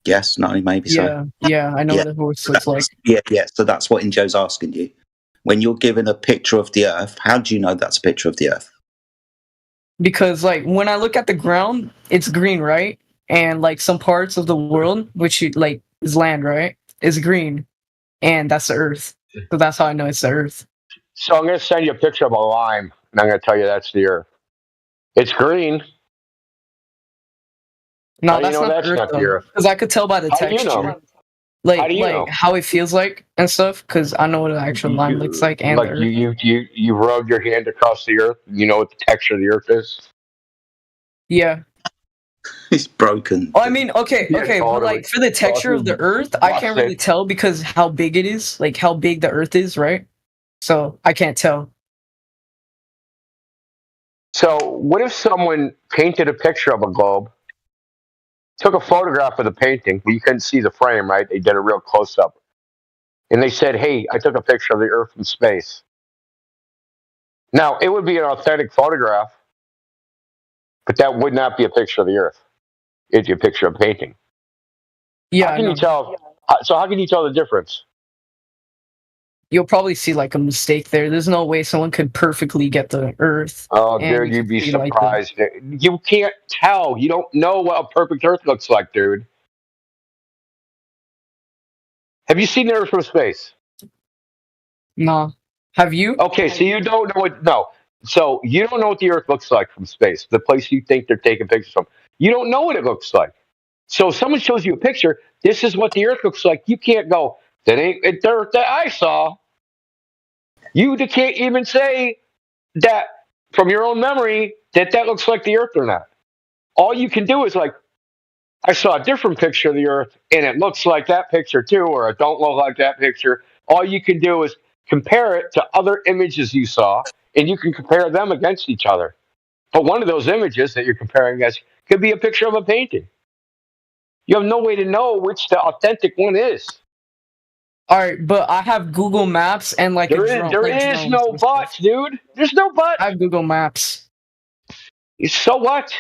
Speaker 14: Yes, no, maybe so.
Speaker 18: Yeah, I know what a horse looks like.
Speaker 14: Yeah. So that's what Injo's asking you. When you're given a picture of the Earth, how do you know that's a picture of the Earth?
Speaker 18: Because like when I look at the ground, it's green, right? And like some parts of the world, which like is land, right, is green, and that's the Earth. So that's how I know it's the Earth.
Speaker 15: So I'm going to send you a picture of a lime, and I'm going to tell you that's the Earth. It's green.
Speaker 18: No, that's not the Earth. Because I could tell by the texture.
Speaker 15: Do you know?
Speaker 18: Like,
Speaker 15: how do you know?
Speaker 18: How it feels like and stuff, because I know what an actual line looks like. And
Speaker 15: like you rub your hand across the Earth. You know what the texture of the Earth is.
Speaker 18: Yeah.
Speaker 14: It's broken.
Speaker 18: Oh, I mean, okay, but like for the texture of the Earth, I can't really tell because how big it is, like how big the Earth is, right? So I can't tell.
Speaker 15: So what if someone painted a picture of a globe? Took a photograph of the painting, but you couldn't see the frame, right? They did a real close-up. And they said, hey, I took a picture of the Earth from space. Now, it would be an authentic photograph, but that would not be a picture of the Earth. It'd be a picture of a painting.
Speaker 18: Yeah.
Speaker 15: How can you tell? So how can you tell the difference?
Speaker 18: You'll probably see like a mistake there. There's no way someone could perfectly get the Earth.
Speaker 15: Oh, dude, you'd be surprised. You can't tell. You don't know what a perfect Earth looks like, dude. Have you seen the Earth from space?
Speaker 18: No. Have you?
Speaker 15: Okay, so you don't know what. No. So you don't know what the Earth looks like from space, the place you think they're taking pictures from. You don't know what it looks like. So if someone shows you a picture, this is what the Earth looks like. You can't go, that ain't the Earth that I saw. You can't even say that from your own memory that looks like the Earth or not. All you can do is like, I saw a different picture of the Earth and it looks like that picture too, or it don't look like that picture. All you can do is compare it to other images you saw, and you can compare them against each other. But one of those images that you're comparing against could be a picture of a painting. You have no way to know which the authentic one is.
Speaker 18: All right, but I have Google Maps and like
Speaker 15: there is no buts, dude. There's no buts.
Speaker 18: I have Google Maps.
Speaker 15: So what?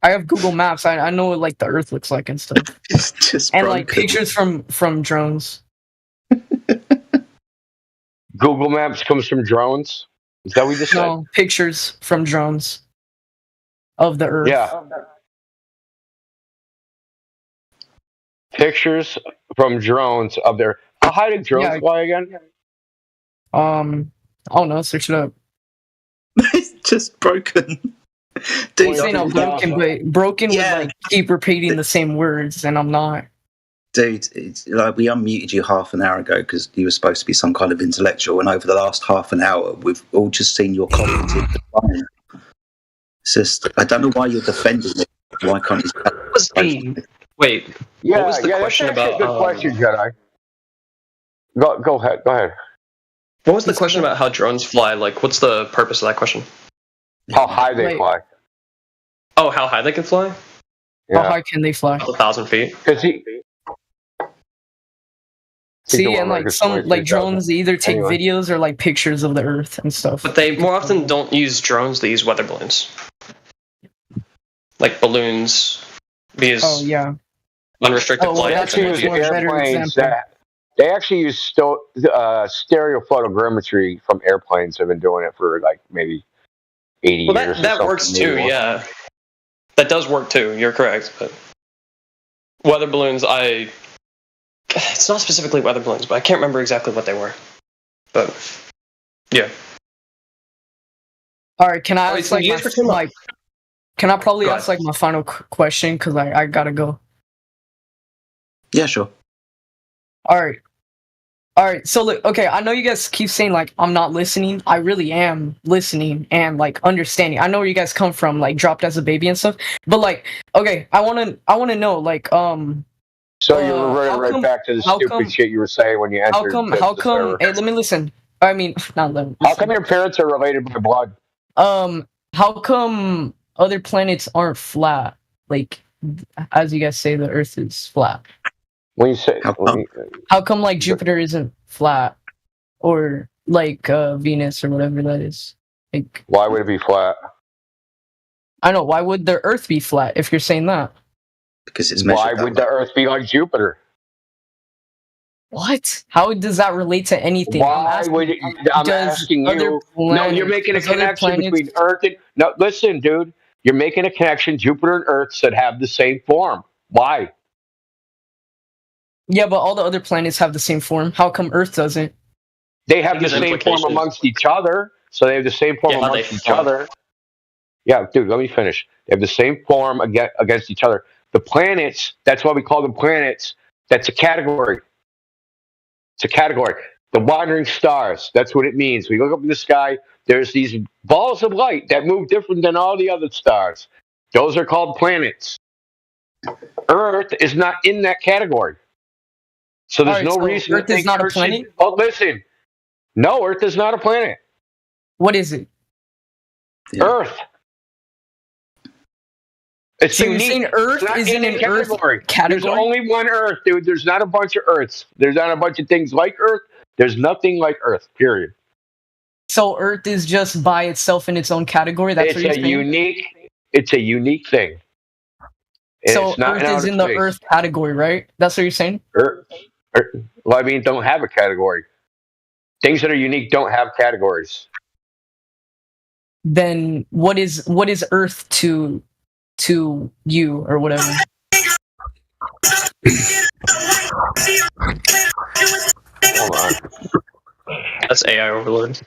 Speaker 18: I have Google Maps. I know what like the Earth looks like and stuff.
Speaker 14: Just
Speaker 18: and like pictures from drones.
Speaker 15: Google Maps comes from drones. Is that what you just said?
Speaker 18: No, pictures from drones of the Earth.
Speaker 15: Yeah. Pictures from drones of their. How high did drones fly again?
Speaker 18: I don't know. Search it up.
Speaker 14: It's just broken.
Speaker 18: Dude, saying I'm broken, but broken would like keep repeating the same words, and I'm not.
Speaker 14: Dude, it's like we unmuted you half an hour ago because you were supposed to be some kind of intellectual, and over the last half an hour, we've all just seen your cognitive decline. It's just, I don't know why you're defending it. Why can't you?
Speaker 12: Wait.
Speaker 15: Yeah,
Speaker 12: what was the question
Speaker 15: that's
Speaker 12: about?
Speaker 15: A good question, Jedi. Go ahead.
Speaker 12: What was the question about how drones fly? Like, what's the purpose of that question?
Speaker 15: How high they fly.
Speaker 12: Oh, how high they can fly?
Speaker 18: Yeah. How high can they fly?
Speaker 12: 1,000 feet.
Speaker 18: See, and like some like drones either take videos or like pictures of the Earth and stuff.
Speaker 12: But they more often don't use drones; they use weather balloons, like balloons. Because unrestricted flight.
Speaker 15: They actually use stereophotogrammetry from airplanes. Have been doing it for like maybe 80 years.
Speaker 12: Well, that works too. Yeah, that does work too. You're correct. But weather balloons, it's not specifically weather balloons, but I can't remember exactly what they were. But yeah.
Speaker 18: All right. Can I ask Can I probably ask like my final question because I gotta go?
Speaker 14: Yeah, sure.
Speaker 18: All right, so look, okay, I know you guys keep saying like I'm not listening. I really am listening and like understanding. I know where you guys come from, like dropped as a baby and stuff. But like, okay, I wanna know, like,
Speaker 15: So you're reverting right back to the stupid shit you were saying when you entered.
Speaker 18: How come? Hey, let me listen. I mean, not let me.
Speaker 15: How come your parents are related by blood?
Speaker 18: How come other planets aren't flat? Like, as you guys say, the Earth is flat.
Speaker 15: When you say
Speaker 18: how come like Jupiter isn't flat, or like Venus or whatever that is? Like,
Speaker 15: why would it be flat?
Speaker 18: I know. Why would the Earth be flat if you're saying that?
Speaker 14: Because it's
Speaker 15: why would the Earth be like Jupiter?
Speaker 18: What? How does that relate to anything?
Speaker 15: Why would it, I'm asking you? No, you're making a connection between Earth and. No, listen, dude. You're making a connection. Jupiter and Earth should have the same form. Why?
Speaker 18: Yeah, but all the other planets have the same form. How come Earth doesn't?
Speaker 15: They have the same form amongst each other. So they have the same form amongst each other. Yeah, dude, let me finish. They have the same form against each other. The planets, that's why we call them planets. That's a category. It's a category. The wandering stars, that's what it means. We look up in the sky, there's these balls of light that move different than all the other stars. Those are called planets. Earth is not in that category. So there's no reason
Speaker 18: Earth is not a planet?
Speaker 15: Oh, listen. No, Earth is not a planet.
Speaker 18: What is it?
Speaker 15: Earth. It's
Speaker 18: so
Speaker 15: unique.
Speaker 18: You're saying Earth isn't an Earth category?
Speaker 15: There's only one Earth, dude. There's not a bunch of Earths. There's not a bunch of things like Earth. There's nothing like Earth, period.
Speaker 18: So Earth is just by itself in its own category? That's what you're saying?
Speaker 15: It's a unique thing.
Speaker 18: So
Speaker 15: it's not
Speaker 18: Earth is in the Earth category, right? That's what you're saying?
Speaker 15: Well, I mean, don't have a category. Things that are unique don't have categories.
Speaker 18: Then what is Earth to you or whatever?
Speaker 15: Hold on.
Speaker 12: That's AI overload.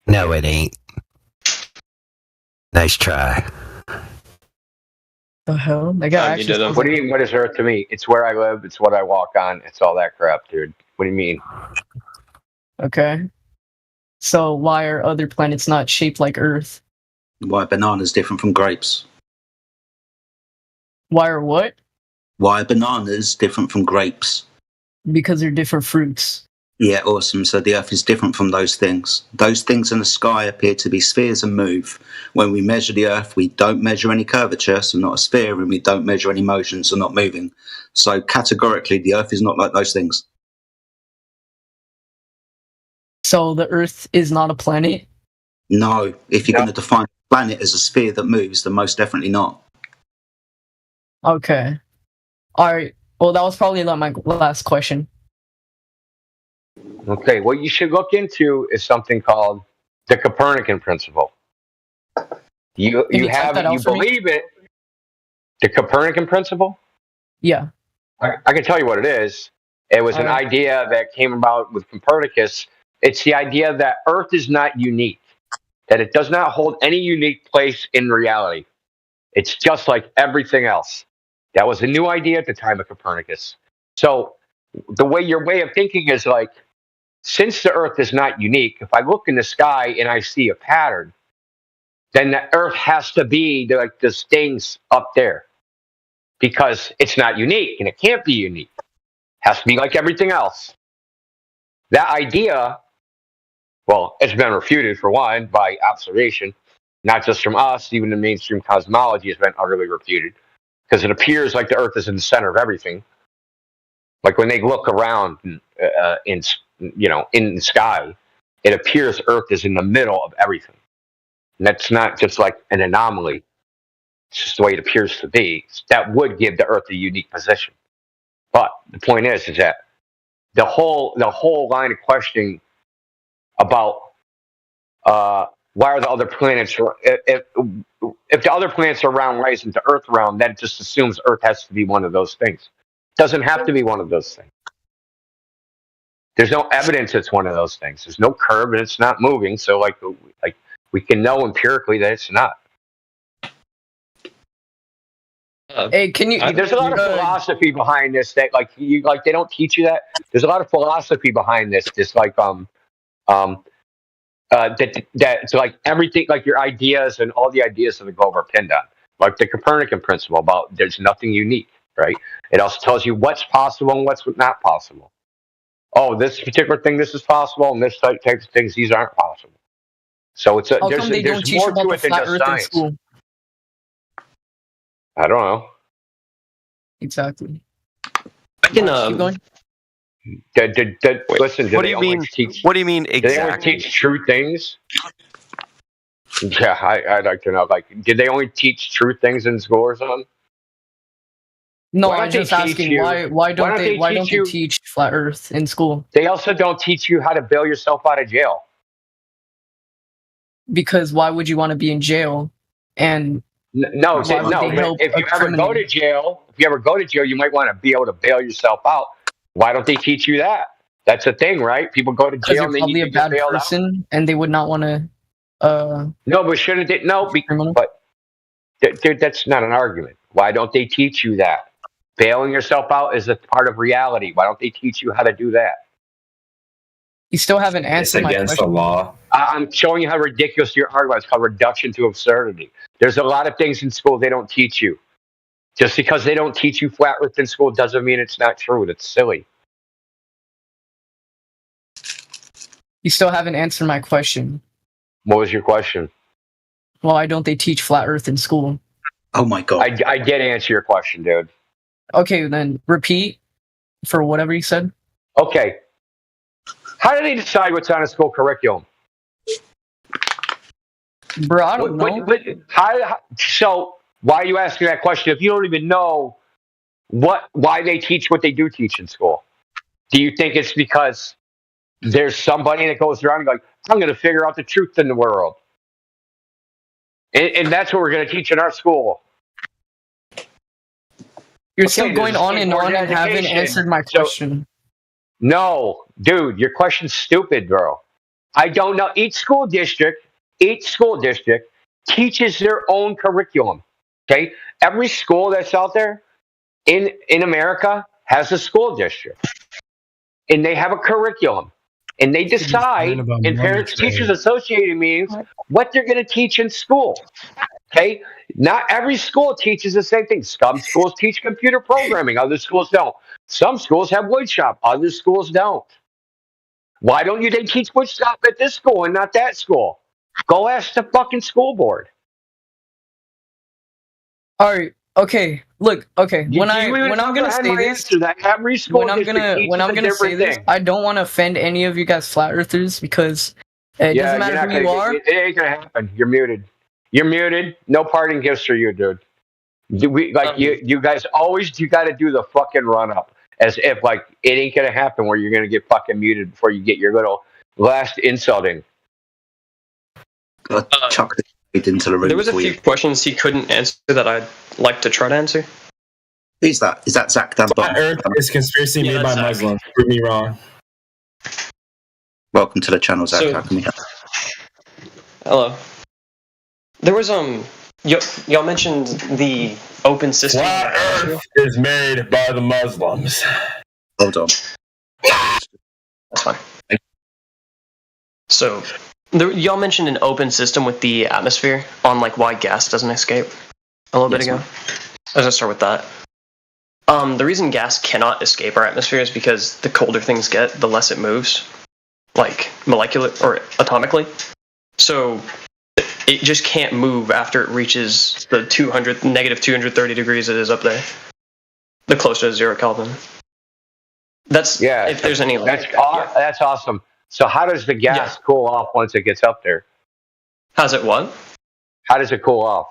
Speaker 21: No, it ain't. Nice try.
Speaker 18: The hell? What
Speaker 15: do you mean, what is Earth to me? It's where I live. It's what I walk on. It's all that crap, dude. What do you mean?
Speaker 18: Okay. So why are other planets not shaped like Earth?
Speaker 14: Why are bananas different from grapes?
Speaker 18: Why are what?
Speaker 14: Why are bananas different from grapes?
Speaker 18: Because they're different fruits.
Speaker 14: Yeah, awesome. So the Earth is different from those things. Those things in the sky appear to be spheres and move. When we measure the Earth, we don't measure any curvature, so not a sphere, and we don't measure any motion, so not moving. So categorically, the Earth is not like those things.
Speaker 18: So the Earth is not a planet?
Speaker 14: No. If you're going to define a planet as a sphere that moves, then most definitely not.
Speaker 18: Okay. All right. Well, that was probably not my last question.
Speaker 15: Okay, what you should look into is something called the Copernican principle. You believe it. The Copernican principle?
Speaker 18: Yeah.
Speaker 15: I can tell you what it is. It was an idea that came about with Copernicus. It's the idea that Earth is not unique, that it does not hold any unique place in reality. It's just like everything else. That was a new idea at the time of Copernicus. So your way of thinking is like, since the Earth is not unique, if I look in the sky and I see a pattern, then the Earth has to be like this things up there because it's not unique and it can't be unique. It has to be like everything else. That idea, well, it's been refuted for one by observation, not just from us, even the mainstream cosmology has been utterly refuted because it appears like the Earth is in the center of everything. Like when they look around in the sky, it appears Earth is in the middle of everything. And that's not just like an anomaly. It's just the way it appears to be. That would give the Earth a unique position. But the point is that the whole line of questioning about why are the other planets, if the other planets are round, why isn't the Earth round? That just assumes Earth has to be one of those things. It doesn't have to be one of those things. There's no evidence it's one of those things. There's no curve and it's not moving. So like we can know empirically that it's not.
Speaker 18: Hey, can you?
Speaker 15: There's a lot of philosophy behind this that they don't teach you that. There's a lot of philosophy behind this. Just like so like everything, like your ideas and all the ideas of the globe are pinned on, like the Copernican principle about there's nothing unique, right? It also tells you what's possible and what's not possible. Oh, this particular thing, this is possible, and this type of things, these aren't possible. So it's
Speaker 18: How come they don't teach
Speaker 15: more
Speaker 18: about
Speaker 15: to
Speaker 18: the
Speaker 15: it than
Speaker 18: flat
Speaker 15: just
Speaker 18: Earth in
Speaker 15: science.
Speaker 18: school?
Speaker 15: I don't know.
Speaker 18: Exactly.
Speaker 12: I can
Speaker 18: Keep going.
Speaker 15: Listen,
Speaker 8: What do you mean? What do you mean
Speaker 15: Do they only
Speaker 8: exactly?
Speaker 15: teach true things? Yeah, I'd like to know. Like, did they only teach true things in school or something?
Speaker 18: No,
Speaker 15: Why don't
Speaker 18: I'm
Speaker 15: they
Speaker 18: just
Speaker 15: teach
Speaker 18: asking
Speaker 15: you-
Speaker 18: why don't they
Speaker 15: teach you-
Speaker 18: teach flat Earth in school?
Speaker 15: They also don't teach you how to bail yourself out of jail.
Speaker 18: Because why would you want to be in jail? And
Speaker 15: No,
Speaker 18: why would they help
Speaker 15: if
Speaker 18: a
Speaker 15: you ever
Speaker 18: criminal?
Speaker 15: go to jail, you might want to be able to bail yourself out. Why don't they teach you that? That's the thing, right? People go to
Speaker 18: Because
Speaker 15: jail
Speaker 18: you're
Speaker 15: and they
Speaker 18: probably
Speaker 15: need
Speaker 18: a
Speaker 15: to get
Speaker 18: bad
Speaker 15: bailed out.
Speaker 18: person, and they would not want to.
Speaker 15: No, but shouldn't they? No, but dude, that's not an argument. Why don't they teach you that? Bailing yourself out is a part of reality. Why don't they teach you how to do that?
Speaker 18: You still haven't answered my
Speaker 7: against the
Speaker 18: question.
Speaker 7: law.
Speaker 15: I'm showing you how ridiculous your argument is. It's called reduction to absurdity. There's a lot of things in school they don't teach you. Just because they don't teach you flat Earth in school doesn't mean it's not true. That's silly.
Speaker 18: You still haven't answered my question.
Speaker 15: What was your question?
Speaker 18: Why don't they teach flat Earth in school?
Speaker 14: Oh my god!
Speaker 15: I did answer your question, dude.
Speaker 18: Okay, then repeat for whatever you said.
Speaker 15: Okay. How do they decide what's on a school curriculum?
Speaker 18: Bro, I don't know.
Speaker 15: So why are you asking that question if you don't even know why they teach what they do teach in school? Do you think it's because there's somebody that goes around and like, I'm going to figure out the truth in the world, and that's what we're going to teach in our school?
Speaker 18: You're still going on and haven't answered my question.
Speaker 15: No, dude, your question's stupid, bro. I don't know. Each school district teaches their own curriculum. Okay, every school that's out there in America has a school district, and they have a curriculum, and they decide in parents teachers associated meetings what they're going to teach in school. Okay, not every school teaches the same thing. Some schools teach computer programming, other schools don't. Some schools have wood shop, other schools don't. Why don't they teach wood shop at this school and not that school? Go ask the fucking school board.
Speaker 18: All right. Okay. Look. Okay. When I'm gonna say this, I don't want to offend any of you guys flat earthers because it doesn't matter who you are.
Speaker 15: It ain't gonna happen. You're muted. You're muted. No parting gifts for you, dude. You guys always you got to do the fucking run up as if like it ain't gonna happen where you're gonna get fucking muted before you get your little last insulting.
Speaker 14: Chuck it into the room.
Speaker 12: There was a few questions he couldn't answer that I'd like to try to answer.
Speaker 14: Who's that? Is that Zach Dunbar?
Speaker 7: Flat Earth is conspiracy made by Muslims. Prove me wrong.
Speaker 14: Welcome to the channel, Zach.
Speaker 12: So-
Speaker 14: How can we help?
Speaker 12: Hello. There was y'all mentioned the open system.
Speaker 7: Flat Earth is made by the Muslims.
Speaker 14: Hold on.
Speaker 12: That's fine. So, y'all mentioned an open system with the atmosphere on like why gas doesn't escape a little bit ago. Let's just start with that. The reason gas cannot escape our atmosphere is because the colder things get, the less it moves, like molecular or atomically. So it just can't move after it reaches the negative 230 degrees it is up there. The closer to 0 Kelvin. That's if there's any.
Speaker 15: That's awesome. So how does the gas cool off once it gets up there?
Speaker 12: How's it what?
Speaker 15: How does it cool off?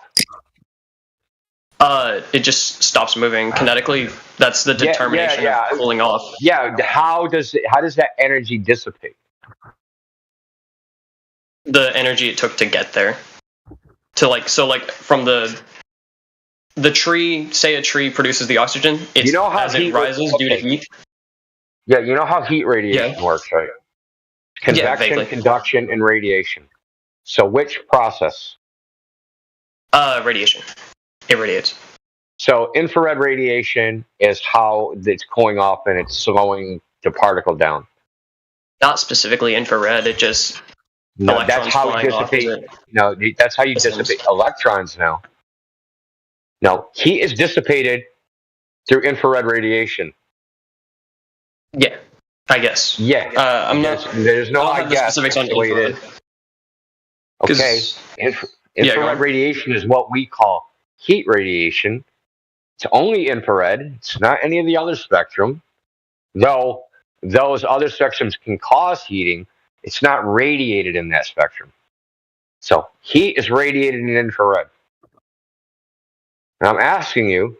Speaker 12: It just stops moving kinetically. That's the determination of cooling off.
Speaker 15: Yeah. How does that energy dissipate?
Speaker 12: The energy it took to get there. From the tree, say a tree produces the oxygen, as it rises due to heat.
Speaker 15: Yeah, you know how heat radiation works, right? Convection, conduction, and radiation. So which process?
Speaker 12: Radiation. It radiates.
Speaker 15: So infrared radiation is how it's going off and it's slowing the particle down.
Speaker 12: Not specifically infrared. It just
Speaker 15: no. That's how it dissipates. No, that's how you dissipate electrons. Now, no, heat is dissipated through infrared radiation.
Speaker 12: Yeah, I guess.
Speaker 15: Yeah,
Speaker 12: I'm not.
Speaker 15: There's no
Speaker 12: I guess. The specifics on infrared.
Speaker 15: Okay, infrared radiation is what we call heat radiation. It's only infrared. It's not any of the other spectrum. Though those other spectrums can cause heating, it's not radiated in that spectrum. So heat is radiated in infrared. And I'm asking you,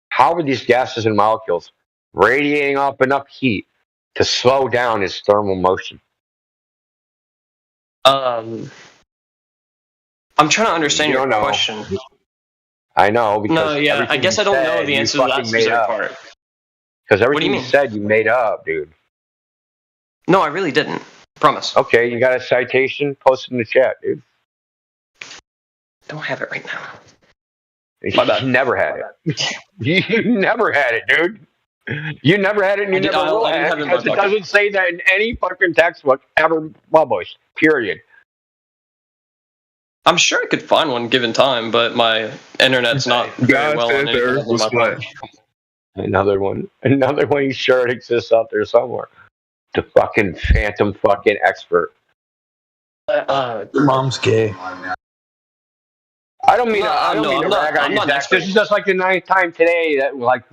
Speaker 15: how are these gases and molecules radiating off enough heat to slow down its thermal motion?
Speaker 12: I'm trying to understand your question.
Speaker 15: I know. Because
Speaker 12: no, yeah, I guess I don't know the answer to that specific part.
Speaker 15: Because everything you said, you made up, dude.
Speaker 12: No, I really didn't. Promise.
Speaker 15: Okay, you got a citation? Post it in the chat, dude.
Speaker 12: Don't have it right now.
Speaker 15: You never had it. You never had it, dude. You never had it, and you never will have it, because it doesn't say that in any fucking textbook ever published. Period.
Speaker 12: I'm sure I could find one given time, but my internet's not very well on it.
Speaker 15: Another one. Sure, it exists out there somewhere. The fucking phantom fucking expert.
Speaker 7: Your mom's gay.
Speaker 15: I don't mean to rag on you, Zach. This is just like the 9th time today that like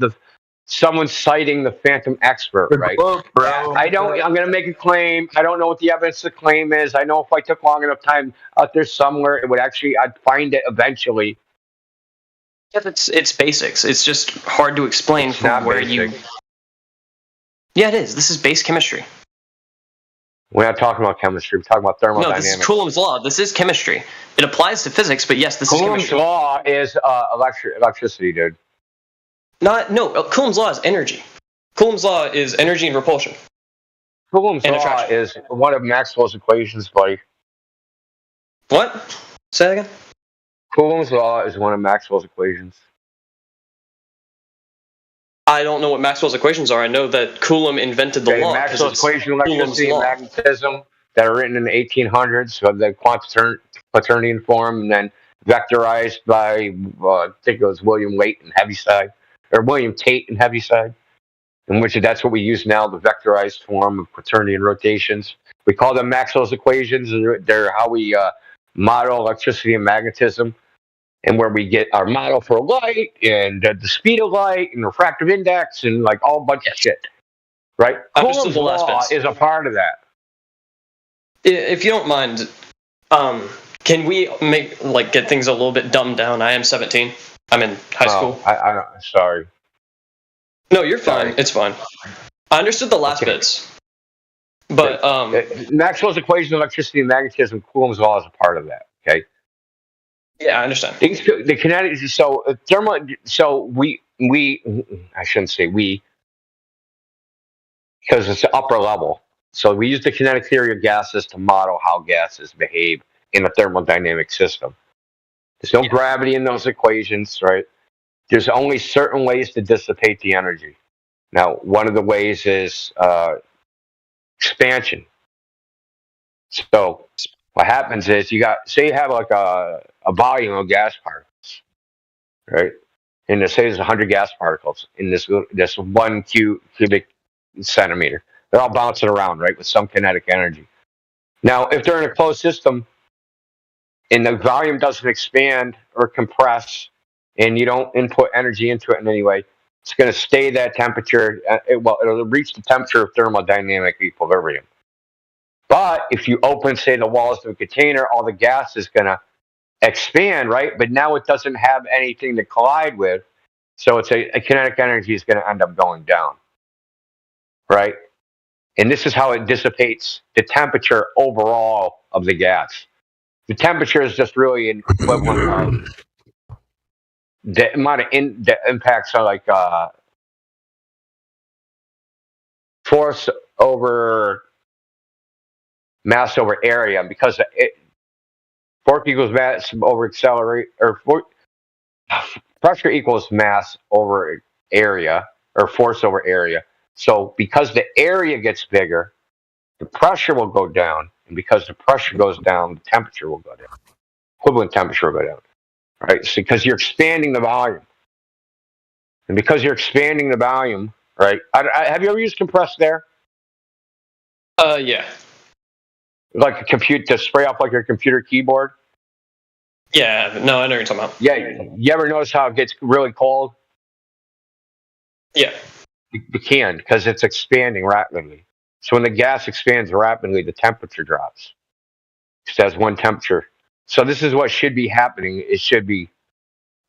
Speaker 15: someone's citing the phantom expert, right? I'm gonna make a claim. I don't know what the evidence of the claim is. I know if I took long enough time out there somewhere, I'd find it eventually.
Speaker 12: Yeah, it's basics. It's just hard to explain from where you. Yeah, it is. This is base chemistry.
Speaker 15: We're not talking about chemistry. We're talking about thermodynamics.
Speaker 12: No, this is Coulomb's law. This is chemistry. It applies to physics, but yes, this is chemistry.
Speaker 15: Coulomb's law is electricity, dude.
Speaker 12: Coulomb's law is energy. Coulomb's law is energy and repulsion.
Speaker 15: Coulomb's law is one of Maxwell's equations, buddy.
Speaker 12: What? Say that again?
Speaker 15: Coulomb's law is one of Maxwell's equations.
Speaker 12: I don't know what Maxwell's equations are. I know that Coulomb invented the law.
Speaker 15: Maxwell's equation, electricity, and magnetism that are written in the 1800s, so the quaternion form, and then vectorized by, I think it was William Tate and Heaviside, in which that's what we use now, the vectorized form of quaternion rotations. We call them Maxwell's equations. They're how we model electricity and magnetism, and where we get our model for light and the speed of light and refractive index and like all a bunch of shit, right? Coulomb's law is a part of that.
Speaker 12: If you don't mind, can we get things a little bit dumbed down? I am 17. I'm in high school.
Speaker 15: I'm sorry.
Speaker 12: No, you're fine. It's fine. I understood the last bits. But
Speaker 15: Maxwell's equation of electricity and magnetism, Coulomb's law is a part of that. Okay.
Speaker 12: Yeah, I understand.
Speaker 15: The kinetic. So thermal. So we. I shouldn't say we, because it's the upper level. So we use the kinetic theory of gases to model how gases behave in a thermodynamic system. There's no gravity in those equations, right? There's only certain ways to dissipate the energy. Now, one of the ways is expansion. So what happens is you have like a volume of gas particles, right? And say there's 100 gas particles in this 1 cubic centimeter. They're all bouncing around, right, with some kinetic energy. Now, if they're in a closed system and the volume doesn't expand or compress, and you don't input energy into it in any way, it's going to stay that temperature. It'll reach the temperature of thermodynamic equilibrium. But if you open, say, the walls of a container, all the gas is going to expand, right? But now it doesn't have anything to collide with, so it's a kinetic energy is going to end up going down, right? And this is how it dissipates the temperature overall of the gas. The temperature is just really an equivalent of the amount of the impacts are like force over mass over area, because work equals mass over accelerate, or pressure equals mass over area, or force over area. So because the area gets bigger, the pressure will go down, and because the pressure goes down, the temperature will go down. Equivalent temperature will go down, right? So because you're expanding the volume, and because you're expanding the volume, right? Have you ever used compressed air?
Speaker 12: Yeah.
Speaker 15: Like a computer to spray off like your computer keyboard.
Speaker 12: Yeah, no, I know what you're talking about.
Speaker 15: Yeah, you ever notice how it gets really cold?
Speaker 12: Yeah.
Speaker 15: You can, because it's expanding rapidly. So when the gas expands rapidly, the temperature drops. It has one temperature. So this is what should be happening. It should be,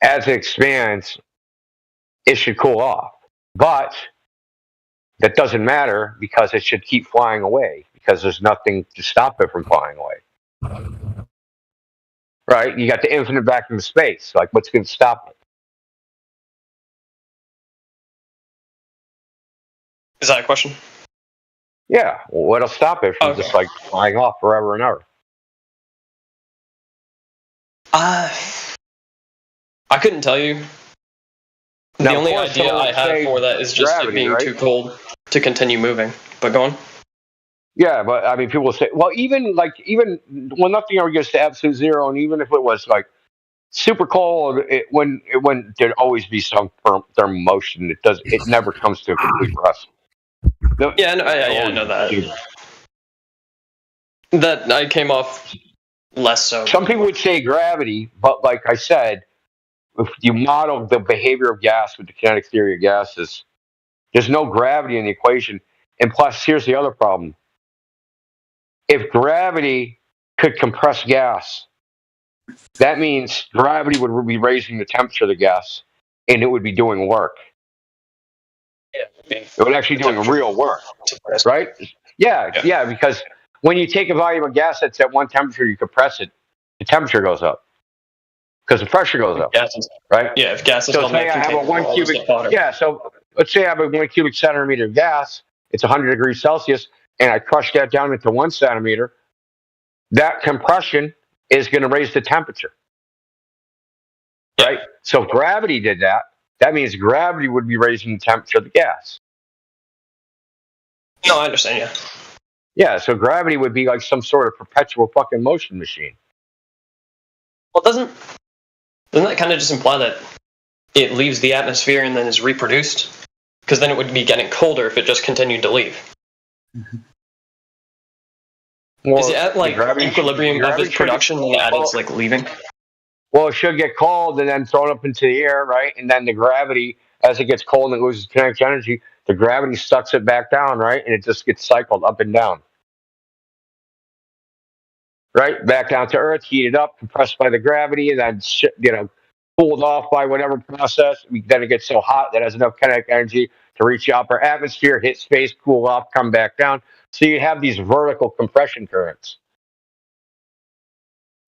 Speaker 15: as it expands, it should cool off. But that doesn't matter because it should keep flying away because there's nothing to stop it from flying away. Right? You got the infinite vacuum of space. Like, what's going to stop it?
Speaker 12: Is that a question?
Speaker 15: Yeah. Well, what'll stop it from just like flying off forever and ever?
Speaker 12: I couldn't tell you. The
Speaker 15: Now,
Speaker 12: only
Speaker 15: of course,
Speaker 12: idea
Speaker 15: someone
Speaker 12: I
Speaker 15: would
Speaker 12: have
Speaker 15: say
Speaker 12: for that is just
Speaker 15: gravity,
Speaker 12: it being
Speaker 15: right?
Speaker 12: too cold to continue moving. But go on.
Speaker 15: Yeah, but I mean, people say, well, even nothing ever gets to absolute zero, and even if it was like super cold, there'd always be some thermal motion. It never comes to a complete rest.
Speaker 12: Yeah, I know that. That I came off less so.
Speaker 15: Some people would say gravity, but like I said, if you model the behavior of gas with the kinetic theory of gases, there's no gravity in the equation. And plus, here's the other problem. If gravity could compress gas, that means gravity would be raising the temperature of the gas, and it would be doing work.
Speaker 12: Yeah,
Speaker 15: it would actually doing real work, right? Yeah, because when you take a volume of gas that's at one temperature, you compress it, the temperature goes up because the pressure goes up, right?
Speaker 12: Yeah, if gas is
Speaker 15: so say I have a 1 cubic. Yeah, so let's say I have a 1 cubic centimeter of gas. It's 100 degrees Celsius, and I crush that down into 1 centimeter. That compression is going to raise the temperature, right? So if gravity did that, that means gravity would be raising the temperature of the gas.
Speaker 12: No, I understand, yeah.
Speaker 15: Yeah, so gravity would be like some sort of perpetual fucking motion machine.
Speaker 12: Well, doesn't that kind of just imply that it leaves the atmosphere and then is reproduced? Because then it would be getting colder if it just continued to leave.
Speaker 15: Well,
Speaker 12: is it at like equilibrium of its production and at its like leaving?
Speaker 15: Well, it should get cold and then thrown up into the air, right? And then the gravity, as it gets cold and it loses kinetic energy, the gravity sucks it back down, right? And it just gets cycled up and down. Right? Back down to Earth, heated up, compressed by the gravity, and then, cooled off by whatever process. Then it gets so hot that it has enough kinetic energy to reach the upper atmosphere, hit space, cool off, come back down. So you have these vertical compression currents.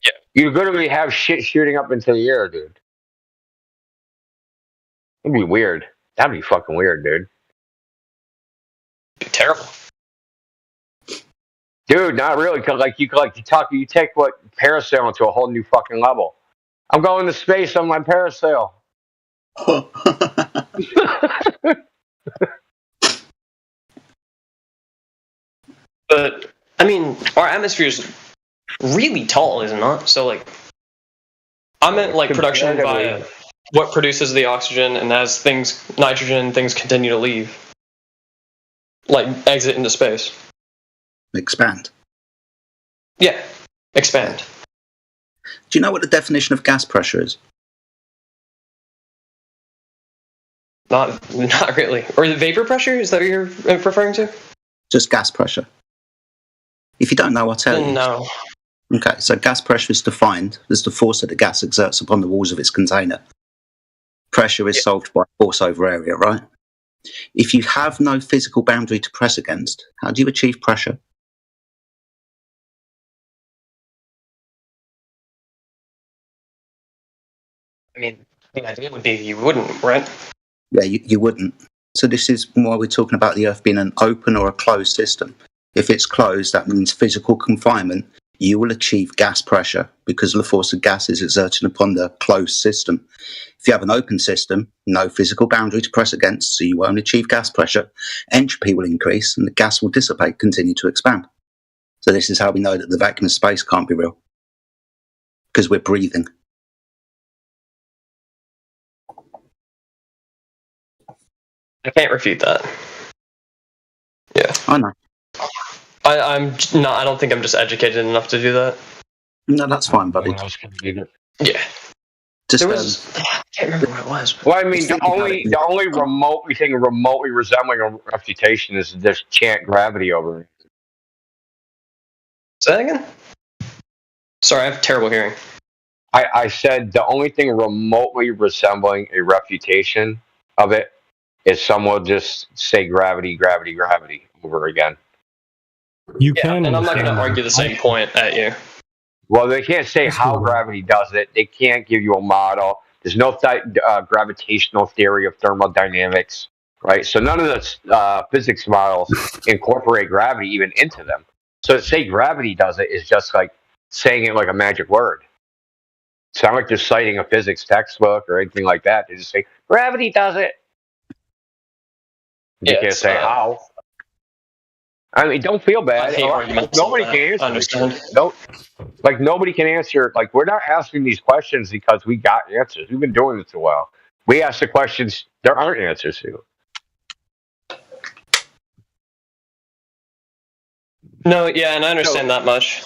Speaker 12: Yeah.
Speaker 15: You literally have shit shooting up into the air, dude. It'd be weird. That'd be fucking weird, dude.
Speaker 12: It'd be terrible.
Speaker 15: Dude, not really. Cause you take what parasailing to a whole new fucking level. I'm going to space on my parasail.
Speaker 12: But I mean, our atmosphere is really tall, is it not? So like, I meant like production via what produces the oxygen, and as nitrogen things continue to leave, like exit into space.
Speaker 14: Expand.
Speaker 12: Yeah, expand.
Speaker 14: Do you know what the definition of gas pressure is?
Speaker 12: Not really. Or the vapor pressure? Is that what you're referring to?
Speaker 14: Just gas pressure. If you don't know, I'll tell you.
Speaker 12: No.
Speaker 14: Okay, so gas pressure is defined as the force that the gas exerts upon the walls of its container. Pressure is solved by force over area, right? If you have no physical boundary to press against, how do you achieve pressure?
Speaker 12: I mean, the idea would be you wouldn't, right?
Speaker 14: Yeah, you wouldn't. So this is why we're talking about the Earth being an open or a closed system. If it's closed, that means physical confinement. you will achieve gas pressure because of the force of gas is exerted upon the closed system. If you have an open system, no physical boundary to press against, so you won't achieve gas pressure, entropy will increase and the gas will dissipate, continue to expand. So this is how we know that the vacuum of space can't be real, because we're breathing.
Speaker 12: I can't refute that. Yeah.
Speaker 14: I know.
Speaker 12: I'm not. I don't think I'm just educated enough to do that.
Speaker 14: No, that's fine, buddy.
Speaker 12: Yeah.
Speaker 14: Just,
Speaker 12: there was. I can't remember what it was. But
Speaker 15: Well, I mean, the only remotely resembling a refutation is to just chant gravity over it.
Speaker 12: Say that again? Sorry, I have terrible hearing.
Speaker 15: I said the only thing remotely resembling a refutation of it is someone will just say gravity, gravity, gravity over again.
Speaker 2: You
Speaker 12: Yeah,
Speaker 2: can.
Speaker 12: and I'm not going to argue the same point at you.
Speaker 15: Well, they can't say how gravity does it. They can't give you a model. There's no gravitational theory of thermodynamics, right? So none of the physics models incorporate gravity even into them. So to say gravity does it is just like saying it like a magic word. It's not like they're citing a physics textbook or anything like that. They just say gravity does it. You can't say how. I mean, don't feel bad. Nobody can answer.
Speaker 12: Understand?
Speaker 15: Nobody can answer. Like, we're not asking these questions because we got answers. We've been doing this a while. We ask the questions there aren't answers to.
Speaker 12: No, yeah, and I understand that much.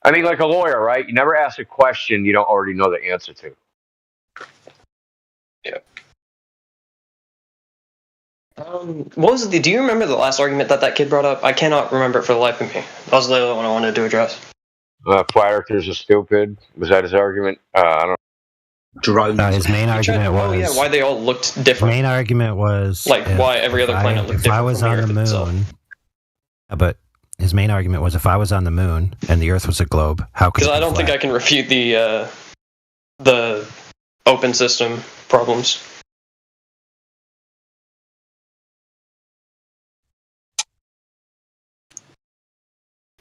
Speaker 15: I mean, like a lawyer, right? You never ask a question you don't already know the answer to.
Speaker 12: Yeah. What was the? Do you remember the last argument that kid brought up? I cannot remember it for the life of me. That was the other one I wanted to address.
Speaker 15: Flat earthers are stupid. Was that his argument? I don't know.
Speaker 14: Drones.
Speaker 21: No, his main argument was.
Speaker 12: Oh yeah, why they all looked different.
Speaker 21: Main argument was
Speaker 12: like why every other planet looked different.
Speaker 21: If I was on the moon, but his main argument was if I was on the moon and the Earth was a globe, how could?
Speaker 12: Because I don't think I can refute the open system problems.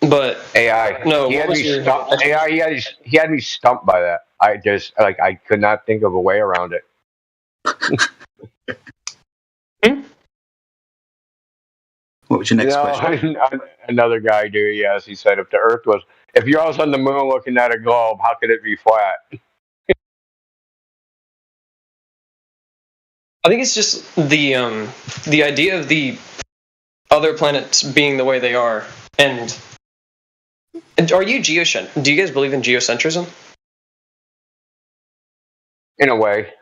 Speaker 12: But
Speaker 15: AI,
Speaker 12: no,
Speaker 15: he had me stumped by that. I could not think of a way around it.
Speaker 14: What was your next question?
Speaker 15: Another guy, dude. Yes, he said if you're always on the moon looking at a globe, how could it be flat?
Speaker 12: I think it's just the idea of the other planets being the way they are, and are you do you guys believe in geocentrism?
Speaker 15: In a way,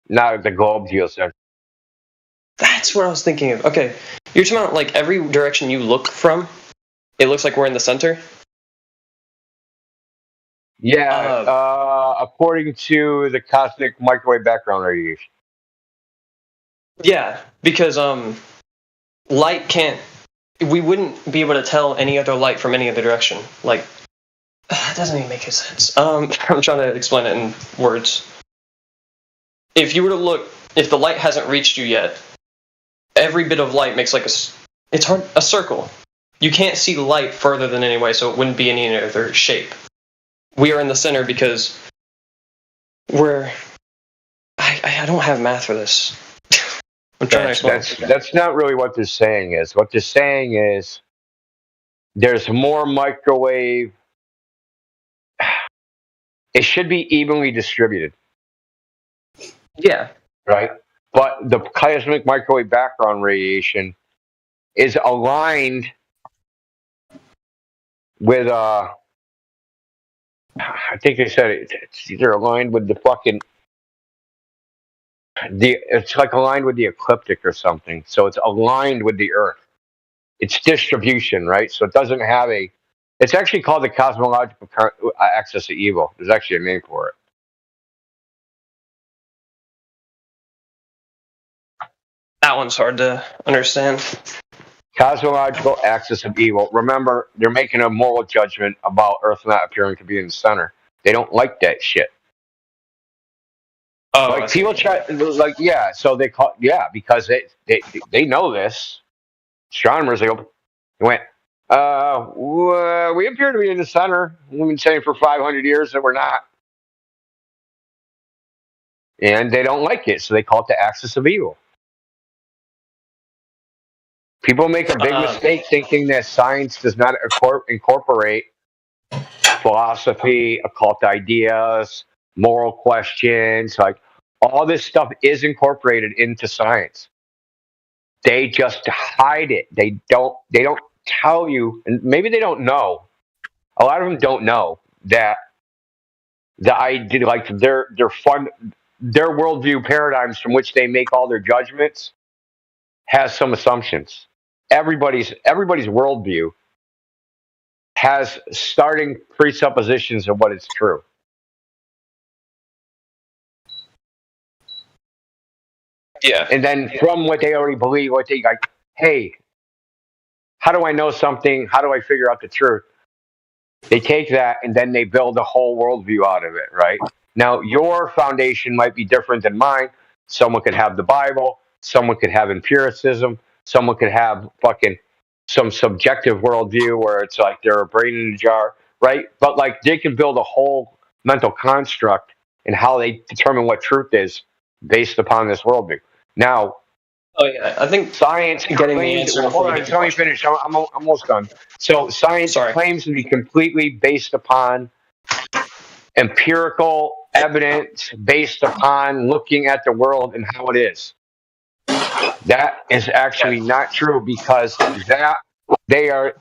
Speaker 15: not the globe geocentrism.
Speaker 12: That's what I was thinking of. Okay, you're talking about like every direction you look from, it looks like we're in the center.
Speaker 15: Yeah, according to the cosmic microwave background radiation.
Speaker 12: Yeah, because light can't. We wouldn't be able to tell any other light from any other direction. Like that doesn't even make any sense. I'm trying to explain it in words. If you were to look, if the light hasn't reached you yet, every bit of light makes like a circle. You can't see light further than anyway, so it wouldn't be any other shape. We are in the center because we're. I don't have math for this. I'm trying to explain.
Speaker 15: That's not really what they're saying is. What they're saying is there's more microwave. It should be evenly distributed.
Speaker 12: Yeah.
Speaker 15: Right? But the cosmic microwave background radiation is aligned with I think they said it's either aligned with the fucking it's like aligned with the ecliptic or something. So it's aligned with the Earth. It's distribution, right? So it doesn't have it's actually called the cosmological axis of evil. There's actually a name for it.
Speaker 12: That one's hard to understand.
Speaker 15: Cosmological axis of evil. Remember, they're making a moral judgment about Earth not appearing to be in the center. They don't like that shit.
Speaker 12: Oh,
Speaker 15: like people try, like so they call because they know this. Astronomers they went, We appear to be in the center. We've been saying for 500 years that we're not. And they don't like it, so they call it the axis of evil. People make a big mistake thinking that science does not incorporate philosophy, occult ideas, moral questions. Like, all this stuff is incorporated into science. They just hide it. They don't tell you, and maybe they don't know. A lot of them don't know that the idea, like their worldview paradigms from which they make all their judgments, has some assumptions. Everybody's worldview has starting presuppositions of what is true.
Speaker 12: Yeah.
Speaker 15: And then from what they already believe, what they like, hey, how do I know something? How do I figure out the truth? They take that and then they build a whole worldview out of it, right? Now, your foundation might be different than mine. Someone could have the Bible. Someone could have empiricism. Someone could have fucking some subjective worldview where it's like they're a brain in a jar, right? But like they can build a whole mental construct in how they determine what truth is based upon this worldview. Now,
Speaker 12: I think
Speaker 15: science
Speaker 12: getting the answer.
Speaker 15: Hold on, let me finish. I'm almost done. So science claims to be completely based upon empirical evidence, based upon looking at the world and how it is. That is actually not true, because they are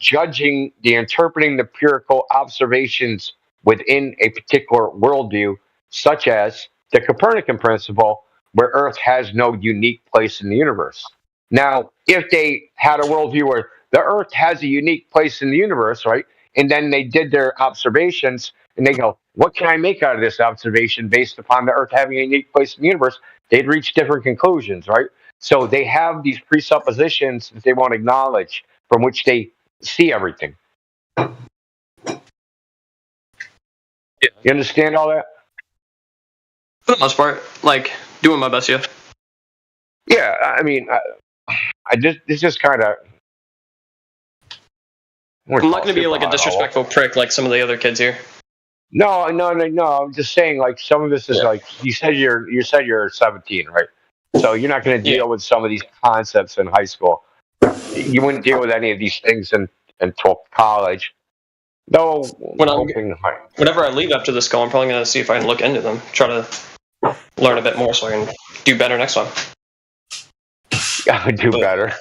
Speaker 15: interpreting the empirical observations within a particular worldview, such as the Copernican principle, where Earth has no unique place in the universe. Now, if they had a worldview where the Earth has a unique place in the universe, right, and then they did their observations, and they go, what can I make out of this observation based upon the Earth having a unique place in the universe? They'd reach different conclusions, right? So they have these presuppositions that they want to acknowledge from which they see everything.
Speaker 12: Yeah.
Speaker 15: You understand all that?
Speaker 12: For the most part, like, doing my best, yeah.
Speaker 15: Yeah, I mean, it's just kind of...
Speaker 12: I'm not going to be like a disrespectful prick like some of the other kids here.
Speaker 15: No. I'm just saying, like, some of this is like you said you're 17, right? So you're not going to deal with some of these concepts in high school. You wouldn't deal with any of these things until college. No.
Speaker 12: Whenever I leave after this call, I'm probably going to see if I can look into them, try to learn a bit more so I can do better next time.
Speaker 15: I do better.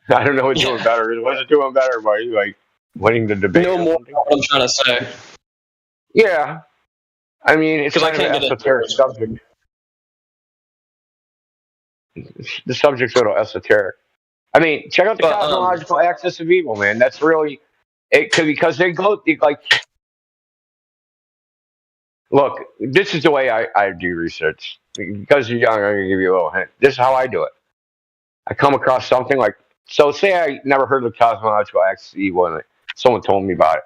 Speaker 15: I don't know what doing better is. What's doing better by like winning the debate?
Speaker 12: No more what I'm trying to say.
Speaker 15: Yeah. I mean, it's kind of an esoteric subject. The subject's a little esoteric. I mean, check out the cosmological axis of evil, man. That's really because they go like. Look, this is the way I do research. Because you're young, I'm going to give you a little hint. This is how I do it. I come across something like, so say I never heard of the cosmological axis of evil, and someone told me about it.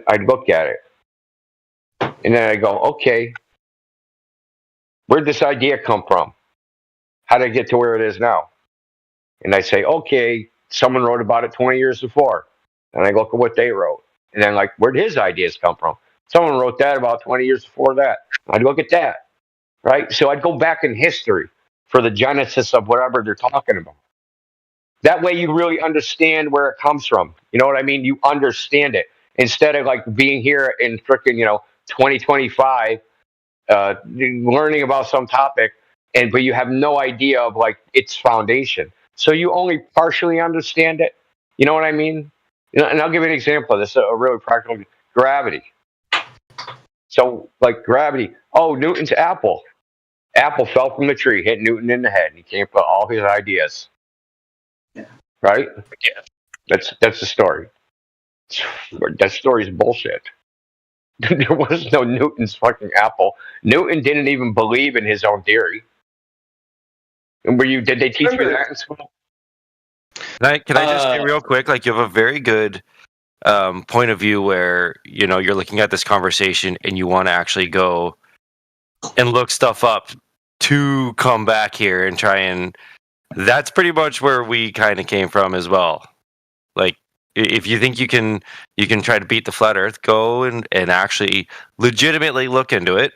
Speaker 15: I'd look at it. And then I go, okay, where'd this idea come from? How did it get to where it is now? And I say, okay, someone wrote about it 20 years before. And I look at what they wrote. And then, like, where'd his ideas come from? Someone wrote that about 20 years before that. I'd look at that, right? So I'd go back in history for the genesis of whatever they're talking about. That way you really understand where it comes from. You know what I mean? You understand it. Instead of, like, being here in frickin', 2025, learning about some topic, but you have no idea of, like, its foundation. So you only partially understand it. You know what I mean? And I'll give you an example of this, a really practical: gravity. So, like, gravity. Oh, Newton's apple. Apple fell from the tree, hit Newton in the head, and he came up with all his ideas. Right? Yeah. That's the story. That story's bullshit. There was no Newton's fucking apple. Newton didn't even believe in his own theory. And did they teach you that in school?
Speaker 8: Can I just say real quick? Like, you have a very good point of view where you're looking at this conversation and you want to actually go and look stuff up to come back here and try and. That's pretty much where we kind of came from as well. If you think you can try to beat the flat Earth, go and actually legitimately look into it,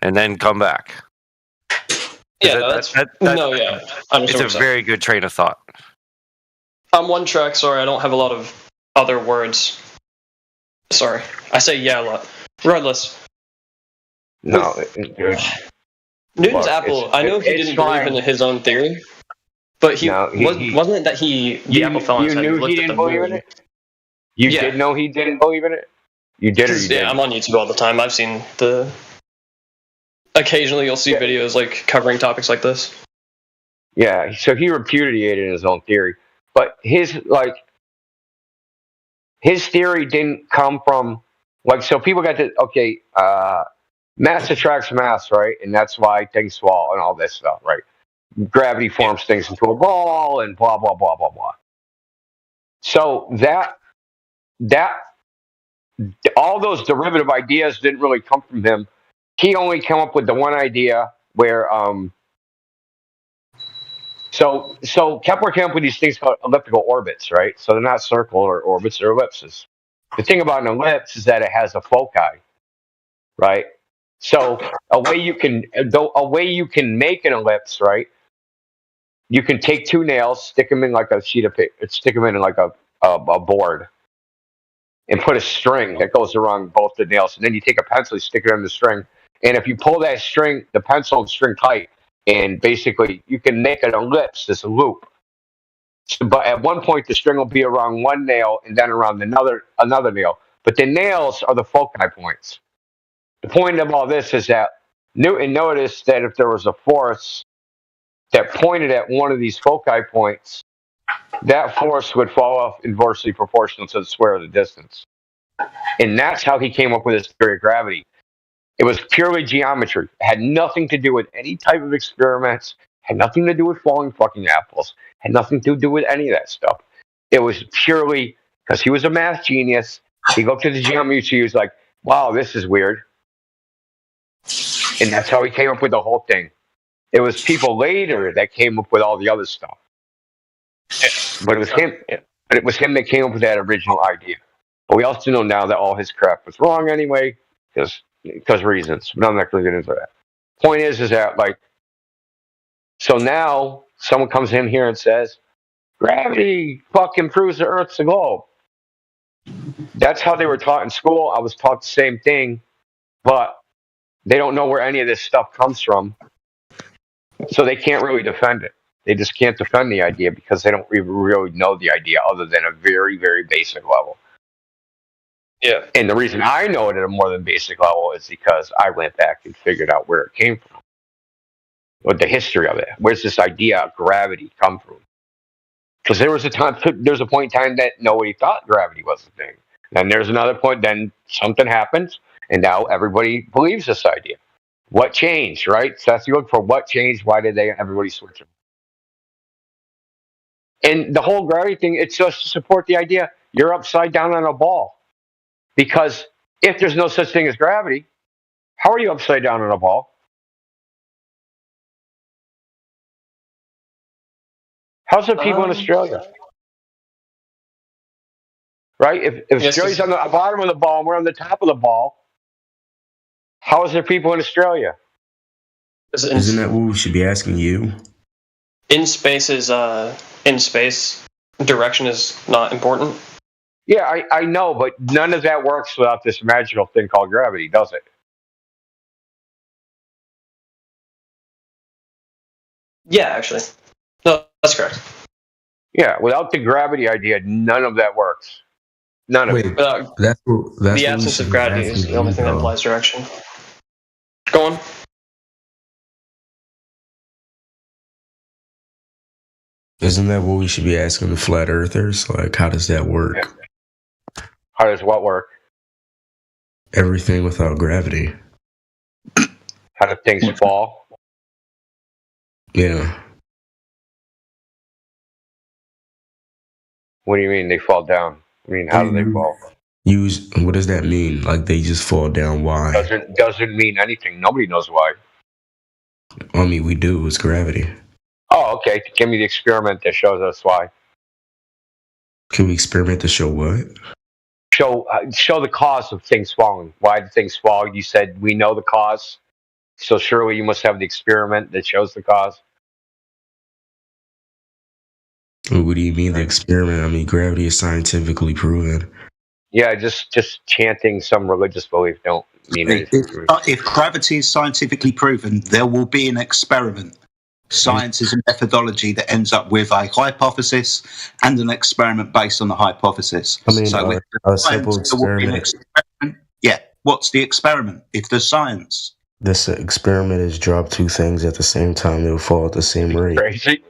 Speaker 8: and then come back.
Speaker 12: Yeah, that's no, yeah.
Speaker 8: It's a very good train of thought.
Speaker 12: I'm one track. Sorry, I don't have a lot of other words. Sorry, I say yeah a lot. Regardless.
Speaker 15: No,
Speaker 12: Newton's apple. I know he didn't believe in his own theory, but wasn't it that the apple fell on his head?
Speaker 15: You knew he didn't believe in it. You did know he didn't believe in it. You did, or you didn't?
Speaker 12: Yeah, I'm on YouTube all the time. I've seen the. Occasionally, you'll see videos like covering topics like this.
Speaker 15: Yeah, so he repudiated his own theory, but his theory didn't come from so people got to mass attracts mass, right? And that's why things fall and all this stuff, right? Gravity forms things into a ball and blah blah blah blah blah. So that all those derivative ideas didn't really come from him. He only came up with the one idea where so Kepler came up with these things called elliptical orbits, right? So they're not circular orbits, they're ellipses. The thing about an ellipse is that it has a foci, right? So a way you can make an ellipse, right? You can take two nails, stick them in like a sheet of paper, stick them in like a board, and put a string that goes around both the nails. And then you take a pencil, you stick it in the string, and if you pull that string, the pencil and string tight, and basically you can make an ellipse, this loop. But at one point, the string will be around one nail and then around another nail. But the nails are the foci points. The point of all this is that Newton noticed that if there was a force that pointed at one of these foci points, that force would fall off inversely proportional to the square of the distance. And that's how he came up with his theory of gravity. It was purely geometry. It had nothing to do with any type of experiments, had nothing to do with falling fucking apples, had nothing to do with any of that stuff. It was purely because he was a math genius. He looked at the geometry, he was like, wow, this is weird. And that's how he came up with the whole thing. It was people later that came up with all the other stuff. But it was him. But it was him that came up with that original idea. But we also know now that all his crap was wrong anyway, because reasons. But I'm not going to get into that. Point is that so now someone comes in here and says, gravity fucking proves the Earth's a globe. That's how they were taught in school. I was taught the same thing, but they don't know where any of this stuff comes from. So they can't really defend it. They just can't defend the idea because they don't really know the idea other than a very, very basic level.
Speaker 12: Yeah.
Speaker 15: And the reason I know it at a more than basic level is because I went back and figured out where it came from. What the history of it. Where's this idea of gravity come from? Because there was a point in time that nobody thought gravity was a thing. And there's another point, then something happens, and now everybody believes this idea. What changed, right? So that's you look for what changed, why did everybody switch them? And the whole gravity thing, it's just to support the idea you're upside down on a ball. Because if there's no such thing as gravity, how are you upside down on a ball? How's the people in Australia? Right? If Australia's on the bottom of the ball and we're on the top of the ball, how is there people in Australia?
Speaker 4: Isn't that what we should be asking you?
Speaker 12: In space, direction is not important.
Speaker 15: Yeah, I know, but none of that works without this magical thing called gravity, does it?
Speaker 12: Yeah, actually. No, that's correct.
Speaker 15: Yeah, without the gravity idea, none of that works. None of it.
Speaker 4: That's
Speaker 12: the absence of gravity is the only thing that implies direction. Go on.
Speaker 4: Isn't that what we should be asking the flat earthers? Like, how does that work?
Speaker 15: Yeah. How does what work?
Speaker 4: Everything without gravity.
Speaker 15: How do things fall?
Speaker 4: Yeah.
Speaker 15: What do you mean they fall down? I mean, how do they fall?
Speaker 4: What does that mean? Like they just fall down? Why?
Speaker 15: Doesn't mean anything. Nobody knows why.
Speaker 4: I mean, we do. It's gravity.
Speaker 15: Oh, okay. Give me the experiment that shows us why.
Speaker 4: Can we experiment to show what?
Speaker 15: Show the cause of things falling. Why did things fall? You said we know the cause, so surely you must have the experiment that shows the cause.
Speaker 4: What do you mean the experiment? I mean, gravity is scientifically proven.
Speaker 15: Yeah, just chanting some religious belief don't mean anything.
Speaker 14: If gravity is scientifically proven, there will be an experiment. Science is a methodology that ends up with a hypothesis and an experiment based on the hypothesis.
Speaker 4: I mean,
Speaker 14: so with
Speaker 4: a
Speaker 14: science,
Speaker 4: simple
Speaker 14: there will be an experiment. Yeah, what's the experiment? If there's science,
Speaker 4: this experiment is drop two things at the same time; they'll fall at the same rate.
Speaker 15: Crazy.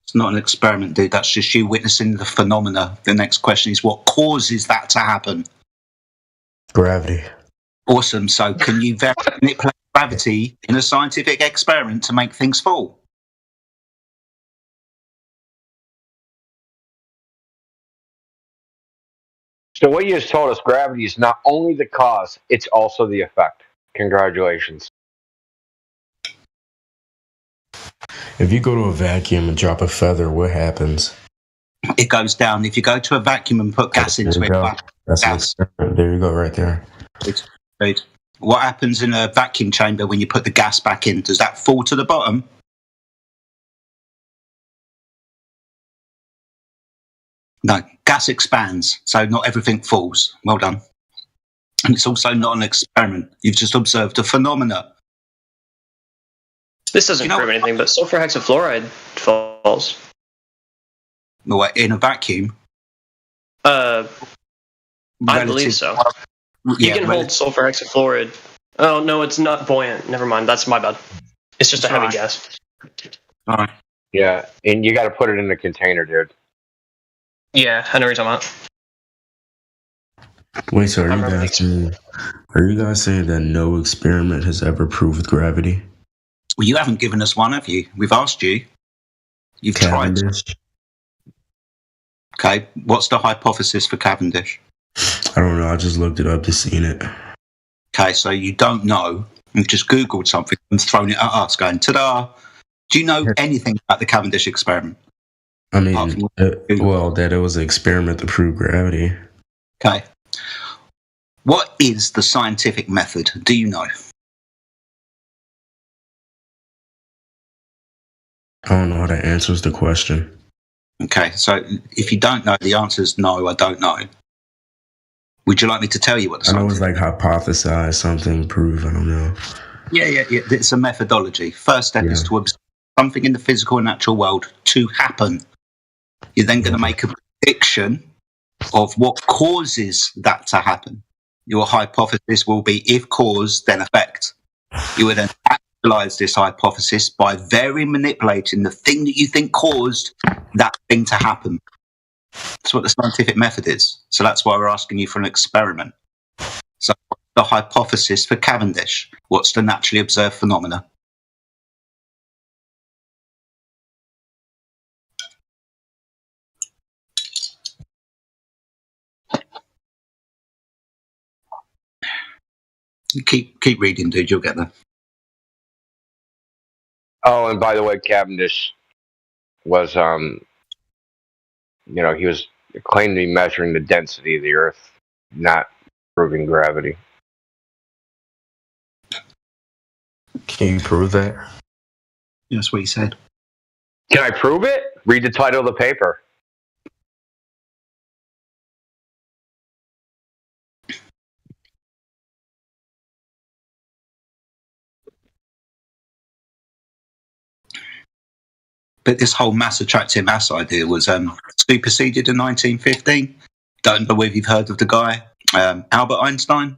Speaker 14: It's not an experiment, dude. That's just you witnessing the phenomena. The next question is, what causes that to happen?
Speaker 4: Gravity.
Speaker 14: Awesome. So, can you manipulate gravity in a scientific experiment to make things fall?
Speaker 15: So what you just told us, gravity is not only the cause, it's also the effect. Congratulations.
Speaker 4: If you go to a vacuum and drop a feather, what happens?
Speaker 14: It goes down. If you go to a vacuum and put gas into it,
Speaker 4: that's gas. There you go, right there.
Speaker 14: Right. What happens in a vacuum chamber when you put the gas back in? Does that fall to the bottom? No, gas expands, so not everything falls. Well done. And it's also not an experiment. You've just observed a phenomena.
Speaker 12: This doesn't prove anything, but sulfur hexafluoride falls.
Speaker 14: In a vacuum?
Speaker 12: I believe so. You can hold sulfur hexafluoride. Oh, no, it's not buoyant. Never mind. That's my bad. It's just a heavy gas.
Speaker 14: All right.
Speaker 15: Yeah, and you got to put it in a container, dude.
Speaker 12: Yeah, I know what you're talking about.
Speaker 4: Wait, so are you guys saying that no experiment has ever proved gravity?
Speaker 14: Well, you haven't given us one, have you? We've asked you. You've
Speaker 4: Cavendish.
Speaker 14: tried. Okay, what's the hypothesis for Cavendish?
Speaker 4: I don't know. I just looked it up to see it.
Speaker 14: Okay, so you don't know. You've just Googled something and thrown it at us, going, ta-da! Do you know anything about the Cavendish experiment?
Speaker 4: I mean, that it was an experiment to prove gravity.
Speaker 14: Okay. What is the scientific method? Do you know?
Speaker 4: I don't know how that answers the question.
Speaker 14: Okay, so if you don't know, the answer is no, I don't know. Would you like me to tell you what the
Speaker 4: I know it's like hypothesize something, prove, I don't know.
Speaker 14: Yeah. It's a methodology. First step is to observe something in the physical and natural world to happen. You're then going to make a prediction of what causes that to happen. Your hypothesis will be if cause, then effect. You would then actualize this hypothesis by very manipulating the thing that you think caused that thing to happen. That's what the scientific method is. So that's why we're asking you for an experiment. So what's the hypothesis for Cavendish? What's the naturally observed phenomena? Keep reading, dude. You'll get there.
Speaker 15: Oh, and by the way, Cavendish was, he was claimed to be measuring the density of the Earth, not proving gravity.
Speaker 4: Can you prove that?
Speaker 14: Yeah, that's what he said.
Speaker 15: Can I prove it? Read the title of the paper.
Speaker 14: But this whole mass attractive mass idea was superseded in 1915. Don't know whether you've heard of the guy, Albert Einstein,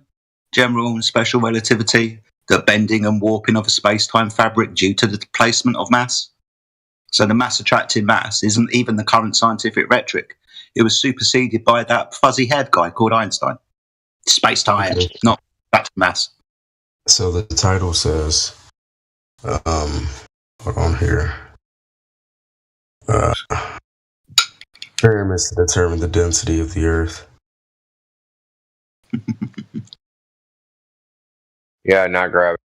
Speaker 14: general and special relativity, the bending and warping of a space-time fabric due to the displacement of mass. So the mass attractive mass isn't even the current scientific rhetoric. It was superseded by that fuzzy-haired guy called Einstein. Space-time, not attractive mass.
Speaker 4: So the title says, hold on here. Experiments to determine the density of the Earth.
Speaker 15: Yeah, not gravity.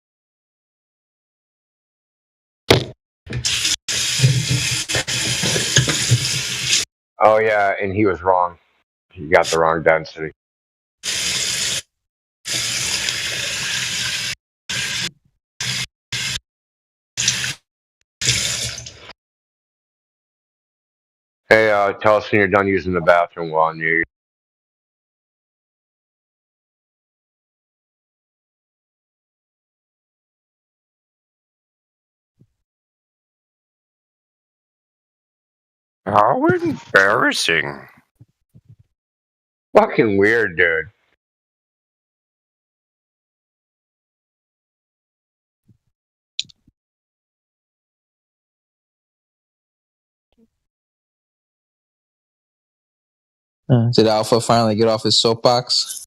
Speaker 15: Oh yeah, and he was wrong. He got the wrong density. Hey, tell us when you're done using the bathroom while I'm near you.
Speaker 8: How embarrassing.
Speaker 15: Fucking weird, dude.
Speaker 17: Did Alpha finally get off his soapbox?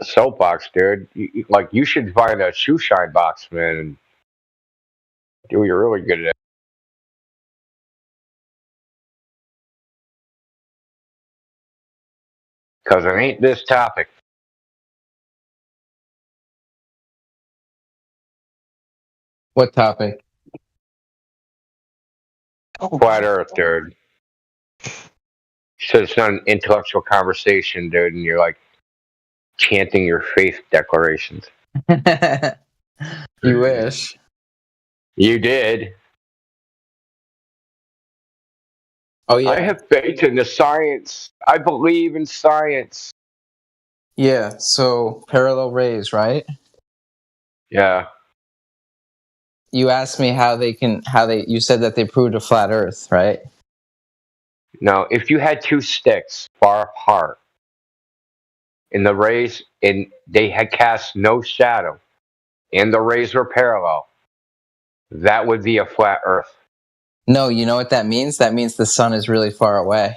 Speaker 15: Soapbox, dude. You should find a shoe shine box, man, and do what you're really good at. Because it ain't this topic.
Speaker 17: What topic?
Speaker 15: Flat Earth, dude. So it's not an intellectual conversation, dude, and you're like chanting your faith declarations.
Speaker 17: You wish.
Speaker 15: You did.
Speaker 17: Oh yeah.
Speaker 15: I have faith in the science. I believe in science.
Speaker 17: Yeah, so parallel rays, right?
Speaker 15: Yeah.
Speaker 17: You asked me you said that they proved a flat earth, right?
Speaker 15: Now, if you had two sticks far apart and the rays and they had cast no shadow and the rays were parallel, that would be a flat earth.
Speaker 17: No, you know what that means? That means the sun is really far away.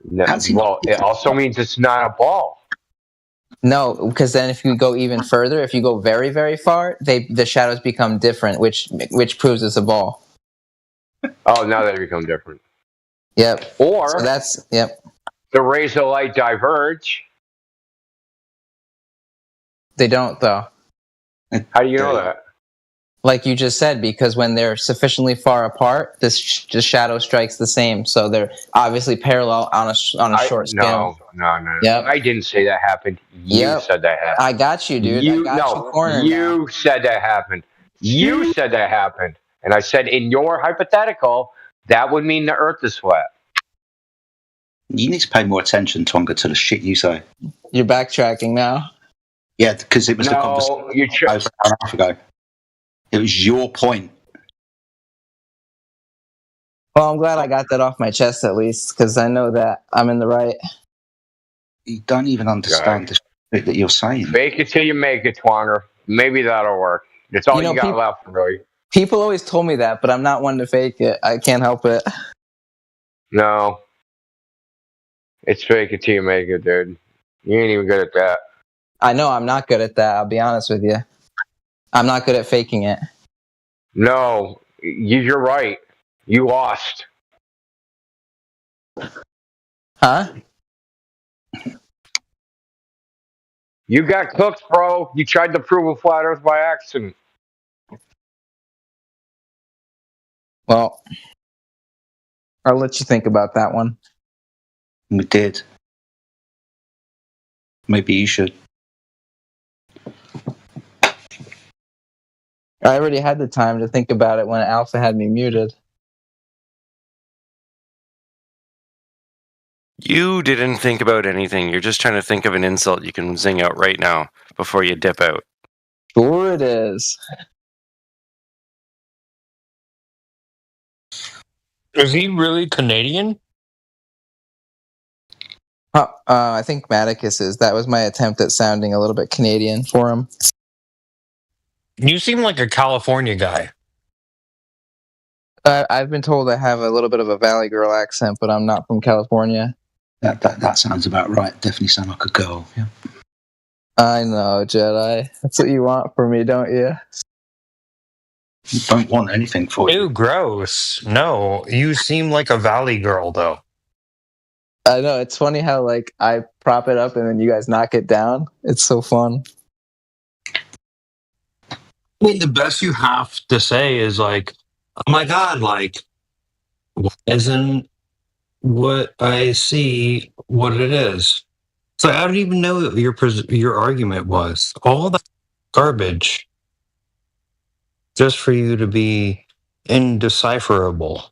Speaker 15: No, well, it also means it's not a ball.
Speaker 17: No, because then if you go even further, if you go very, very far, the shadows become different, which proves it's a ball.
Speaker 15: Oh, now they become different.
Speaker 17: Yep.
Speaker 15: Or
Speaker 17: so yep.
Speaker 15: The rays of light diverge.
Speaker 17: They don't, though.
Speaker 15: How do you know that?
Speaker 17: Like you just said, because when they're sufficiently far apart, the shadow strikes the same. So they're obviously parallel on a short scale.
Speaker 15: No.
Speaker 17: Yep.
Speaker 15: I didn't say that happened. You said that happened.
Speaker 17: I got you, dude. I got you cornered.
Speaker 15: You said that happened. You said that happened. And I said, in your hypothetical, that would mean the Earth is flat.
Speaker 14: You need to pay more attention, Tonga, to the shit you say.
Speaker 17: You're backtracking now.
Speaker 14: Yeah, because it was the conversation over an hour ago. It was your point.
Speaker 17: Well, I'm glad I got that off my chest at least, because I know that I'm in the right.
Speaker 14: You don't even understand the shit that you're saying.
Speaker 15: Fake it till you make it, Twanger. Maybe that'll work. That's all you got left, really.
Speaker 17: People always told me that, but I'm not one to fake it. I can't help it.
Speaker 15: No. It's fake it till you make it, dude. You ain't even good at that.
Speaker 17: I know I'm not good at that, I'll be honest with you. I'm not good at faking it.
Speaker 15: No, you're right. You lost.
Speaker 17: Huh?
Speaker 15: You got cooked, bro. You tried to prove a flat Earth by accident.
Speaker 17: Well, I'll let you think about that one.
Speaker 14: We did. Maybe you should.
Speaker 17: I already had the time to think about it when Alpha had me muted.
Speaker 8: You didn't think about anything. You're just trying to think of an insult you can zing out right now before you dip out.
Speaker 17: Sure it is.
Speaker 19: Is he really Canadian?
Speaker 17: I think Maticus is. That was my attempt at sounding a little bit Canadian for him.
Speaker 19: You seem like a California guy.
Speaker 17: I've been told I have a little bit of a Valley Girl accent, but I'm not from California.
Speaker 14: That sounds about right. Definitely sound like a girl. Yeah.
Speaker 17: I know, Jedi. That's what you want from me, don't you?
Speaker 14: You don't want anything for you.
Speaker 19: Ew, gross. No, you seem like a Valley girl, though.
Speaker 10: I know, it's funny how like I prop it up and then you guys knock it down. It's so fun.
Speaker 9: I mean, the best you have to say is like, "Oh my god, like, why isn't what I see what it is?" So I don't even know what your argument was. All that garbage just for you to be indecipherable.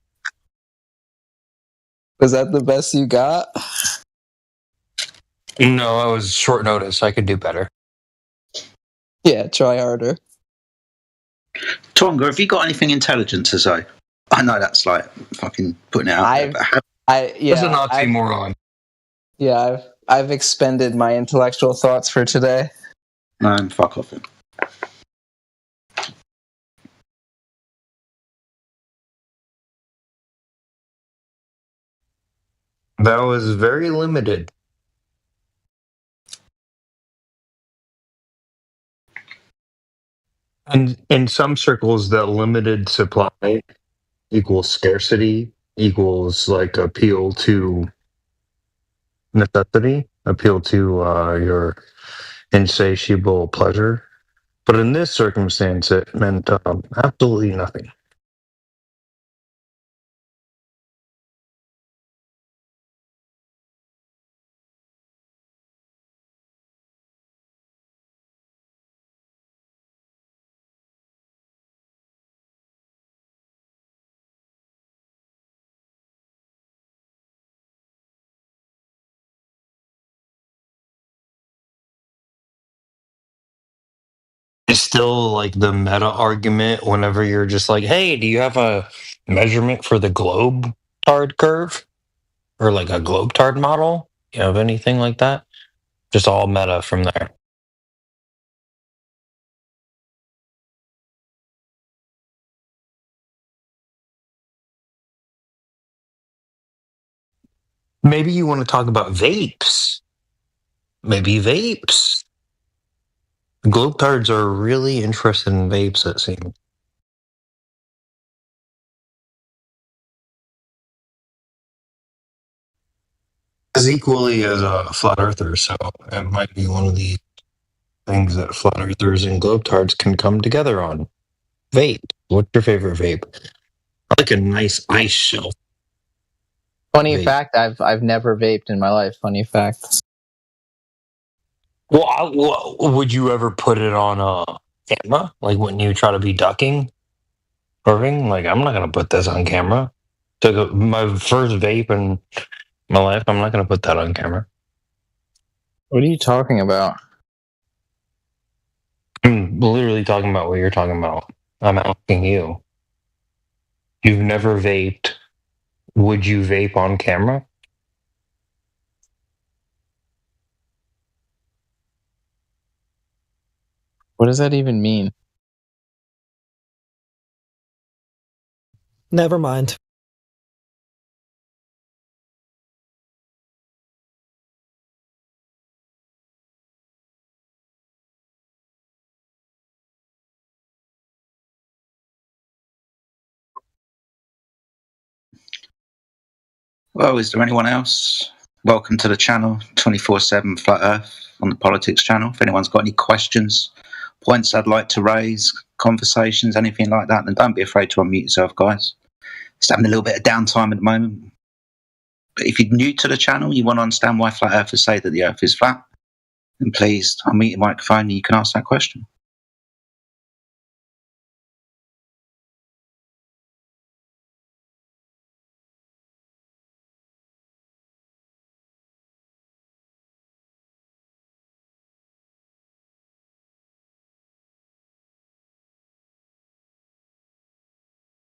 Speaker 10: Was that the best you got?
Speaker 9: No, it was short notice. I could do better.
Speaker 10: Yeah, try harder.
Speaker 14: Tonga, have you got anything intelligent to say? I know that's like fucking putting it out there, but
Speaker 9: That's an oxymoron.
Speaker 10: Yeah, I've expended my intellectual thoughts for today.
Speaker 14: No, fuck off him.
Speaker 9: That was very limited. And in some circles, that limited supply equals scarcity, equals like appeal to necessity, appeal to your insatiable pleasure. But in this circumstance, it meant absolutely nothing. It's still like the meta argument whenever you're just like, hey, do you have a measurement for the globe tard curve? Or like a globe tard model? You have anything like that? Just all meta from there. Maybe you want to talk about vapes. Maybe vapes. Globe tards are really interested in vapes, it seems. As equally as flat earthers, so it might be one of the things that flat earthers and globe tards can come together on. Vape. What's your favorite vape? I like a nice ice shelf.
Speaker 10: Funny fact, I've never vaped in my life. Funny fact.
Speaker 9: Well, would you ever put it on camera? Like when you try to be ducking? Irving? Like, I'm not going to put this on camera. Took my first vape in my life. I'm not going to put that on camera.
Speaker 10: What are you talking about?
Speaker 9: I'm literally talking about what you're talking about. I'm asking you. You've never vaped. Would you vape on camera?
Speaker 10: What does that even mean?
Speaker 22: Never mind.
Speaker 14: Well, is there anyone else? Welcome to the channel, 24/7 Flat Earth on the Politics channel. If anyone's got any questions, points I'd like to raise, conversations, anything like that, then don't be afraid to unmute yourself, guys. Just having a little bit of downtime at the moment. But if you're new to the channel, you want to understand why Flat Earthers say that the Earth is flat, then please unmute your microphone and you can ask that question.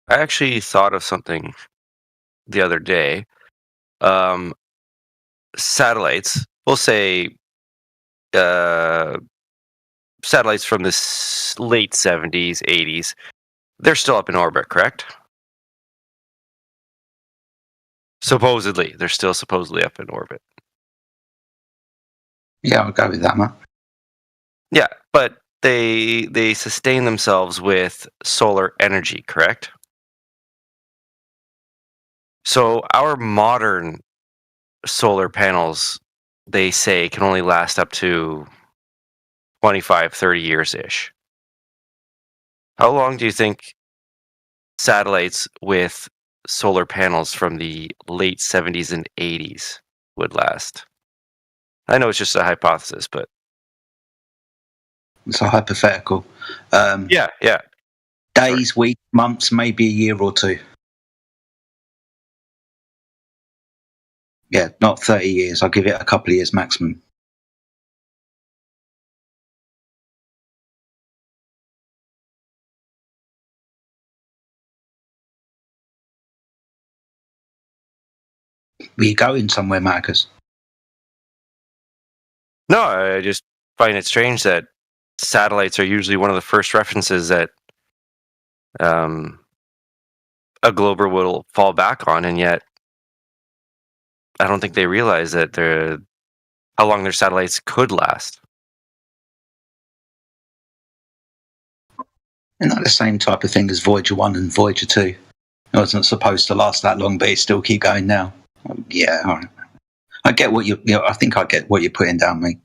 Speaker 8: I actually thought of something the other day. Satellites, we'll say satellites from the late 70s, 80s, they're still up in orbit, correct? Supposedly. They're still supposedly up in orbit.
Speaker 14: Yeah, I'll go with that, Matt.
Speaker 8: Yeah, but they sustain themselves with solar energy, correct? So our modern solar panels, they say, can only last up to 25, 30 years ish. How long do you think satellites with solar panels from the late 70s and 80s would last? I know it's just a hypothesis, but
Speaker 14: it's a hypothetical.
Speaker 8: Yeah.
Speaker 14: Days, weeks, months, maybe a year or two. Yeah, not 30 years. I'll give it a couple of years maximum. Were you going somewhere, Marcus?
Speaker 8: No, I just find it strange that satellites are usually one of the first references that a glober will fall back on, and yet I don't think they realize that how long their satellites could last.
Speaker 14: Isn't that the same type of thing as Voyager 1 and Voyager 2? It wasn't supposed to last that long, but it still keep going now. Yeah, all right. I get what I think I get what you're putting down, mate.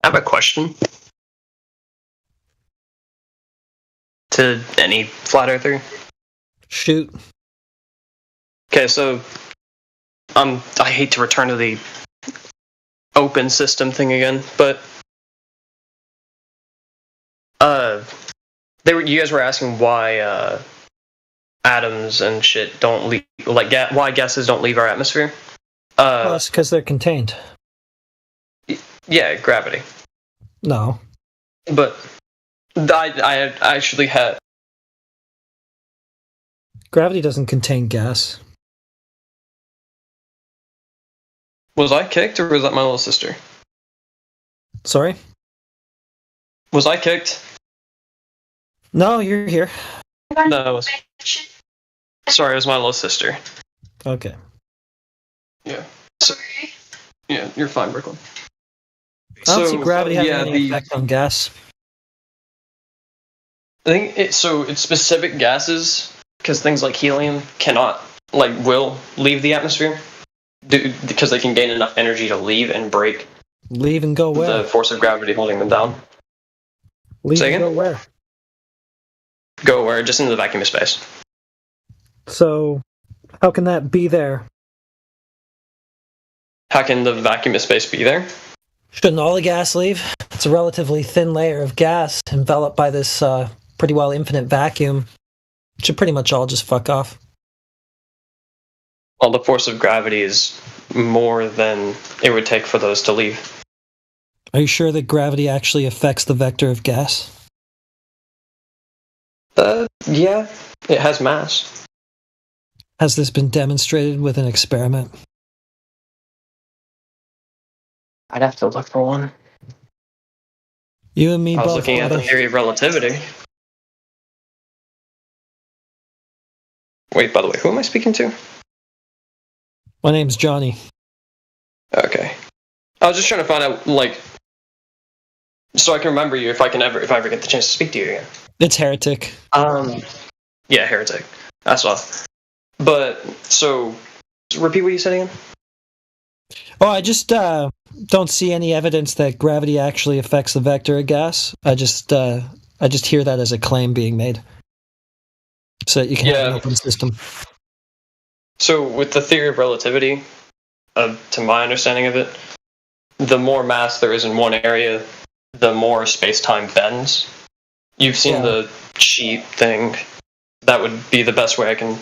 Speaker 12: I have a question to any flat earther.
Speaker 16: Shoot.
Speaker 12: Okay, so I hate to return to the open system thing again, but you guys were asking why atoms and shit don't leave, like why gases don't leave our atmosphere.
Speaker 16: Well, it's because they're contained.
Speaker 12: Yeah, gravity.
Speaker 16: No.
Speaker 12: But I actually had.
Speaker 16: Gravity doesn't contain gas.
Speaker 12: Was I kicked or was that my little sister?
Speaker 16: Sorry?
Speaker 12: Was I kicked?
Speaker 16: No, you're here.
Speaker 12: No, it was. Sorry, it was my little sister.
Speaker 16: Okay.
Speaker 12: Yeah. So, yeah, you're fine, Brooklyn.
Speaker 16: I don't see gravity having any effect on gas.
Speaker 12: I think it's specific gases, because things like helium will leave the atmosphere because they can gain enough energy to leave and break.
Speaker 16: Leave and go where?
Speaker 12: The force of gravity holding them down.
Speaker 16: Leave and go where?
Speaker 12: Go where? Just into the vacuum of space.
Speaker 16: So, how can that be there?
Speaker 12: How can the vacuum of space be there?
Speaker 16: Shouldn't all the gas leave? It's a relatively thin layer of gas enveloped by this pretty well infinite vacuum. It should pretty much all just fuck off.
Speaker 12: Well, the force of gravity is more than it would take for those to leave.
Speaker 16: Are you sure that gravity actually affects the vector of gas?
Speaker 12: Yeah, it has mass.
Speaker 16: Has this been demonstrated with an experiment?
Speaker 12: I'd have to look for one.
Speaker 16: You and me both.
Speaker 12: I was looking at the theory of relativity. Wait, by the way, who am I speaking to?
Speaker 16: My name's Johnny.
Speaker 12: Okay. I was just trying to find out, so I can remember you if I ever get the chance to speak to you again.
Speaker 16: It's Heretic.
Speaker 12: Yeah, Heretic. That's all. But, so, repeat what you said again?
Speaker 16: Oh, I just don't see any evidence that gravity actually affects the vector of gas. I just hear that as a claim being made. So that you can have an open system.
Speaker 12: So, with the theory of relativity, to my understanding of it, the more mass there is in one area, the more space-time bends. You've seen the sheet thing. That would be the best way I can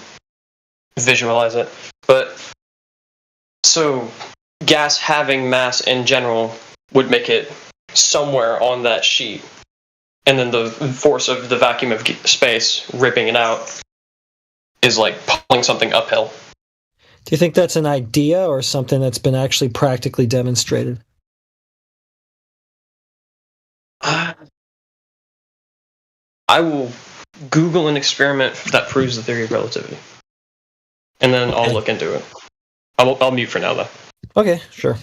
Speaker 12: visualize it. But, so, gas having mass in general would make it somewhere on that sheet. And then the force of the vacuum of space ripping it out is like pulling something uphill.
Speaker 16: Do you think that's an idea or something that's been actually practically demonstrated?
Speaker 12: I will Google an experiment that proves the theory of relativity. And then I'll look into it. I'll mute for now, though.
Speaker 16: Okay, sure.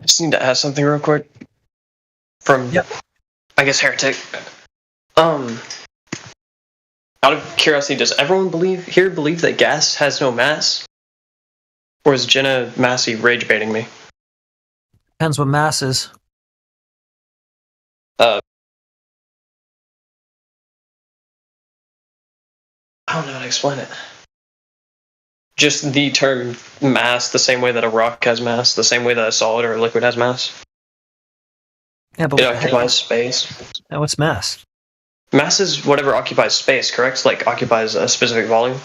Speaker 12: just need to ask something real quick. From, I guess, Heretic. Out of curiosity, does everyone believe that gas has no mass? Or is Jenna Massey rage baiting me?
Speaker 16: Depends what mass is.
Speaker 12: I don't know how to explain it. Just the term mass, the same way that a rock has mass, the same way that a solid or a liquid has mass.
Speaker 16: Yeah, but
Speaker 12: it occupies space.
Speaker 16: Now, what's mass?
Speaker 12: Mass is whatever occupies space, correct? Like occupies a specific volume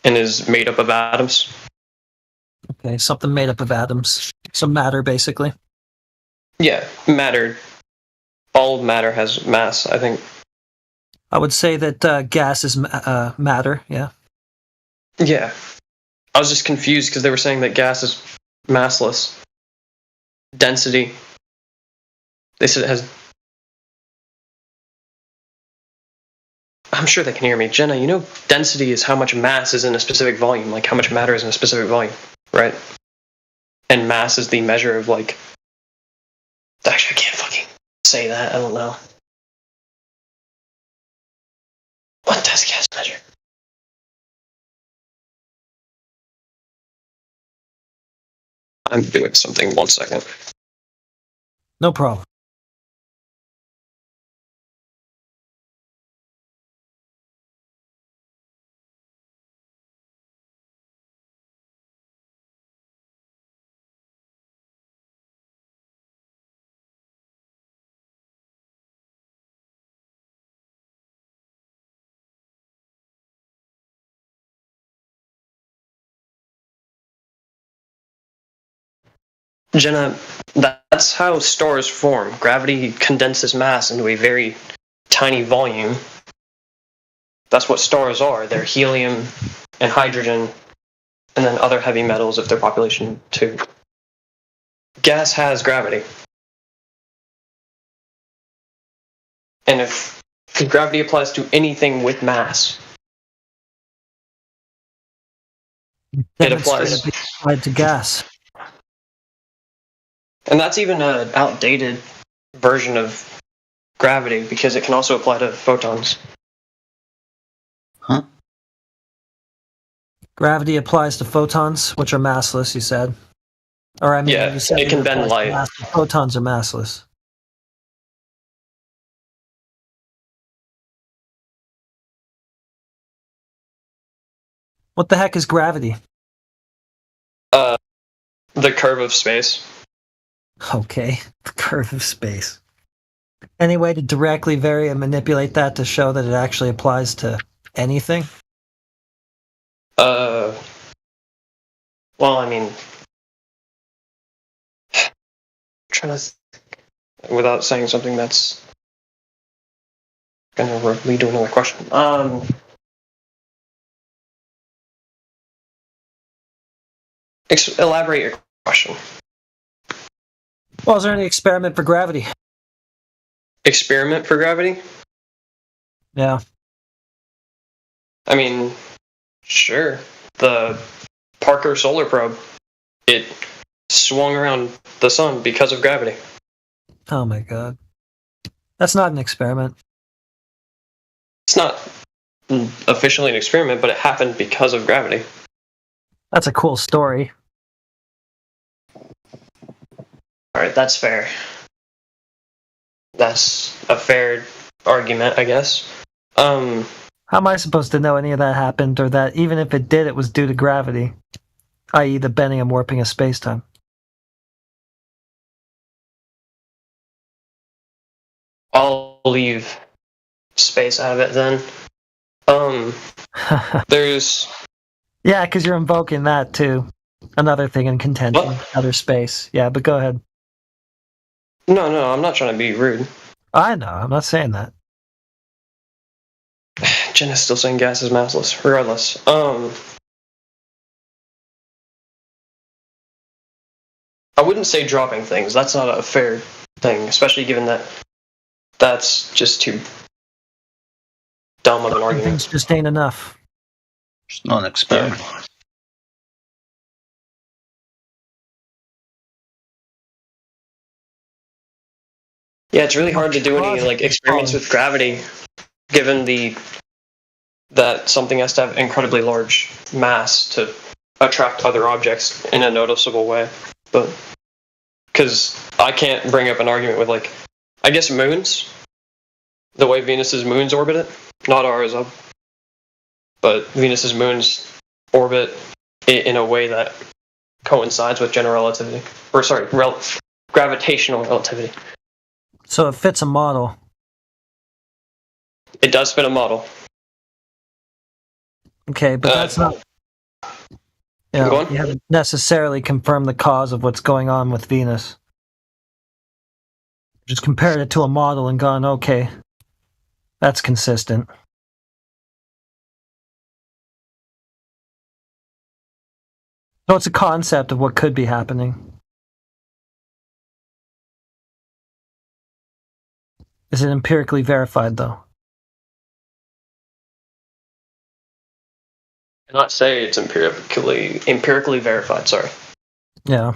Speaker 12: and is made up of atoms.
Speaker 16: Okay, something made up of atoms. Some matter, basically.
Speaker 12: Yeah, matter. All matter has mass, I think.
Speaker 16: I would say that gas is matter, yeah.
Speaker 12: Yeah. I was just confused because they were saying that gas is massless. Density. They said it has... I'm sure they can hear me. Jenna, you know density is how much mass is in a specific volume, like how much matter is in a specific volume, right? And mass is the measure of, like... Actually, I can't fucking say that. I don't know. What does gas measure? I'm doing something. 1 second.
Speaker 16: No problem.
Speaker 12: Jenna, that's how stars form. Gravity condenses mass into a very tiny volume. That's what stars are. They're helium and hydrogen, and then other heavy metals if they're population 2. Gas has gravity. And if gravity applies to anything with mass, it applies
Speaker 16: to gas.
Speaker 12: And that's even an outdated version of gravity because it can also apply to photons.
Speaker 14: Huh?
Speaker 16: Gravity applies to photons, which are massless, you said. Or I mean,
Speaker 12: yeah,
Speaker 16: you said
Speaker 12: it can bend light.
Speaker 16: Photons are massless. What the heck is gravity?
Speaker 12: The curve of space.
Speaker 16: Okay, the curve of space. Any way to directly vary and manipulate that to show that it actually applies to anything?
Speaker 12: Well, I mean, trying to without saying something that's gonna lead to another question. Elaborate your question.
Speaker 16: Well, is there any experiment for gravity?
Speaker 12: Experiment for gravity?
Speaker 16: Yeah.
Speaker 12: I mean, sure. The Parker Solar Probe, it swung around the sun because of gravity.
Speaker 16: Oh my god. That's not an experiment.
Speaker 12: It's not officially an experiment, but it happened because of gravity.
Speaker 16: That's a cool story.
Speaker 12: Alright, that's fair. That's a fair argument, I guess.
Speaker 16: How am I supposed to know any of that happened, or that even if it did, it was due to gravity? I.e. the bending and warping of space-time.
Speaker 12: I'll leave space out of it then. There's...
Speaker 16: Yeah, because you're invoking that too. Another thing in contention. What? Outer space. Yeah, but go ahead.
Speaker 12: No, I'm not trying to be rude.
Speaker 16: I know, I'm not saying that.
Speaker 12: Jenna's still saying gas is massless. Regardless. I wouldn't say dropping things. That's not a fair thing, especially given that that's just too dumb of an argument.
Speaker 16: Things just ain't enough.
Speaker 14: It's not an experiment.
Speaker 12: Yeah. Yeah, it's really hard to do any like experiments with gravity, given that something has to have incredibly large mass to attract other objects in a noticeable way. But because I can't bring up an argument with, like, I guess moons, the way Venus's moons orbit it, not ours, but Venus's moons orbit it in a way that coincides with general relativity, or sorry, gravitational relativity.
Speaker 16: So it fits a model.
Speaker 12: It does fit a model.
Speaker 16: Okay, but that's not. You haven't necessarily confirmed the cause of what's going on with Venus. Just compared it to a model and gone, okay, that's consistent. So it's a concept of what could be happening. Is it empirically verified, though?
Speaker 12: I cannot say it's empirically verified. Sorry.
Speaker 16: Yeah.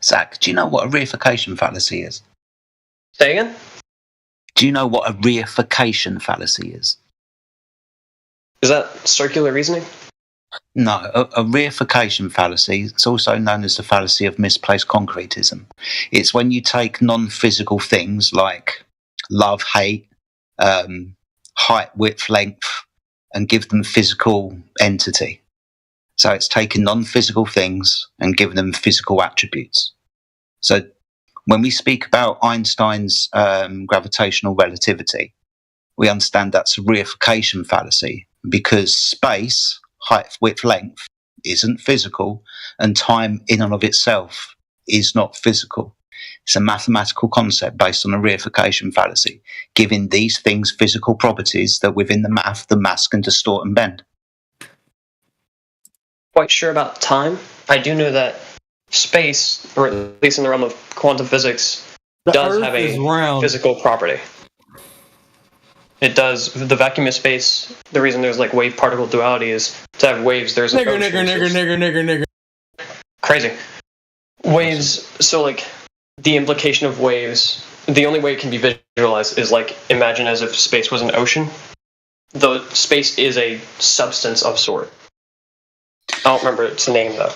Speaker 14: Zach, do you know what a reification fallacy is?
Speaker 12: Say again?
Speaker 14: Do you know what a reification fallacy is?
Speaker 12: Is that circular reasoning?
Speaker 14: No, a reification fallacy, it's also known as the fallacy of misplaced concretism. It's when you take non-physical things like love, hate, height, width, length, and give them physical entity. So it's taking non-physical things and giving them physical attributes. So when we speak about Einstein's gravitational relativity, we understand that's a reification fallacy because space, height, width, length isn't physical, and time in and of itself is not physical. It's a mathematical concept based on a reification fallacy, giving these things physical properties that within the mass can distort and bend.
Speaker 12: Quite sure about time. I do know that space, or at least in the realm of quantum physics, does have a physical property. It does. The vacuum of space, the reason there's like wave-particle duality is to have waves. There's
Speaker 2: nigger.
Speaker 12: Crazy. Waves, so like the implication of waves, the only way it can be visualized is like imagine as if space was an ocean. The space is a substance of sort. I don't remember its name though.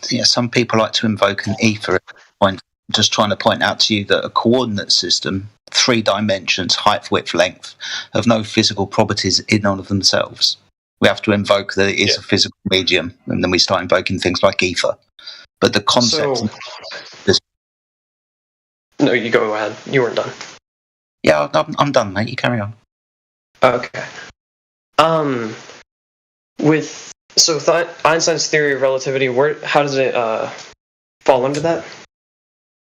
Speaker 14: Yeah, some people like to invoke an ether. I'm just trying to point out to you that a coordinate system, 3 dimensions, height, width, length, have no physical properties in and of themselves. We have to invoke that it is a physical medium, and then we start invoking things like ether. But the concept...
Speaker 12: No, you go ahead. You weren't done.
Speaker 14: Yeah, I'm done, mate. You carry on.
Speaker 12: Okay. Einstein's theory of relativity, how does it fall under that?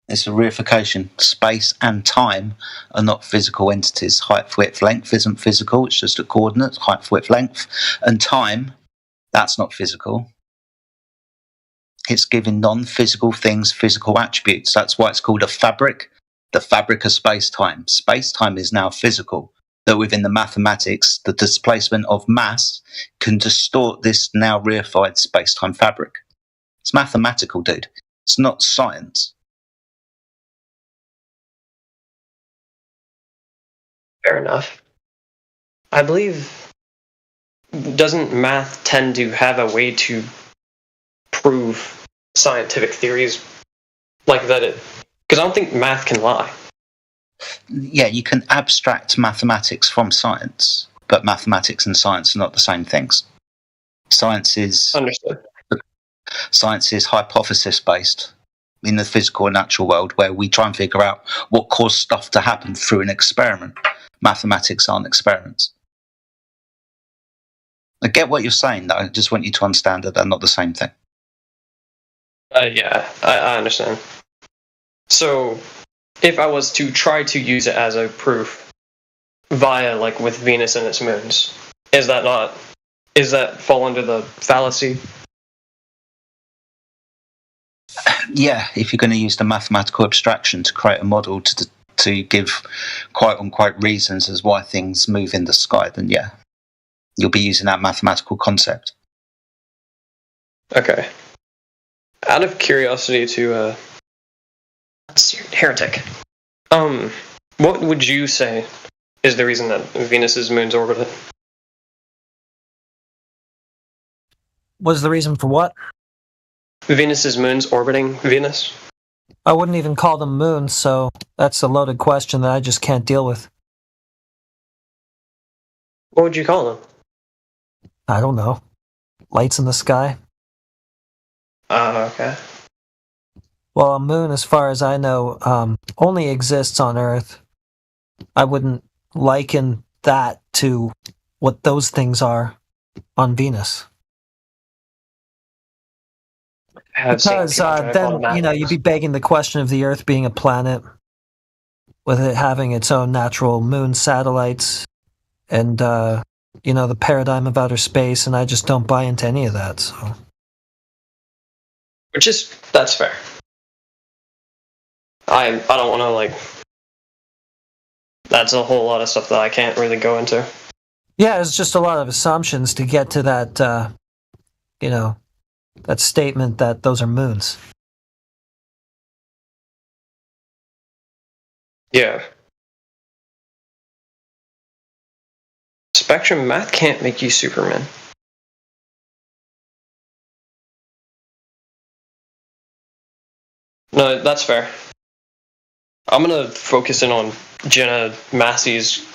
Speaker 14: It's a reification. Space and time are not physical entities. Height, width, length isn't physical. It's just a coordinate. Height, width, length. And time, that's not physical. It's giving non-physical things physical attributes. That's why it's called a fabric. The fabric of space-time. Space-time is now physical. That within the mathematics, the displacement of mass can distort this now reified space-time fabric. It's mathematical, dude. It's not science.
Speaker 12: Fair enough. I believe, doesn't math tend to have a way to prove scientific theories like that? Because I don't think math can lie.
Speaker 14: Yeah, you can abstract mathematics from science, but mathematics and science are not the same things. Science is hypothesis-based in the physical and natural world, where we try and figure out what caused stuff to happen through an experiment. Mathematics aren't experiments. I get what you're saying, though. I just want you to understand that they're not the same thing.
Speaker 12: Yeah, I understand. So, if I was to try to use it as a proof via, like, with Venus and its moons, does that fall under the fallacy?
Speaker 14: Yeah, if you're going to use the mathematical abstraction to create a model to give quote-unquote reasons as why things move in the sky, then yeah, you'll be using that mathematical concept.
Speaker 12: Okay. Out of curiosity to heretic. What would you say is the reason that Venus's moon's orbited?
Speaker 16: What's the reason for what?
Speaker 12: Venus's moon's orbiting Venus?
Speaker 16: I wouldn't even call them moons, so that's a loaded question that I just can't deal with.
Speaker 12: What would you call them?
Speaker 16: I don't know. Lights in the sky?
Speaker 12: Okay.
Speaker 16: Well, a moon, as far as I know, only exists on Earth. I wouldn't liken that to what those things are on Venus. Because then, you'd be begging the question of the Earth being a planet, with it having its own natural moon satellites, and, the paradigm of outer space, and I just don't buy into any of that, so...
Speaker 12: That's fair. I don't want to, that's a whole lot of stuff that I can't really go into.
Speaker 16: Yeah, it's just a lot of assumptions to get to that, that statement that those are moons.
Speaker 12: Yeah. Spectrum, math can't make you Superman. No, that's fair. I'm gonna focus in on Jenna Massey's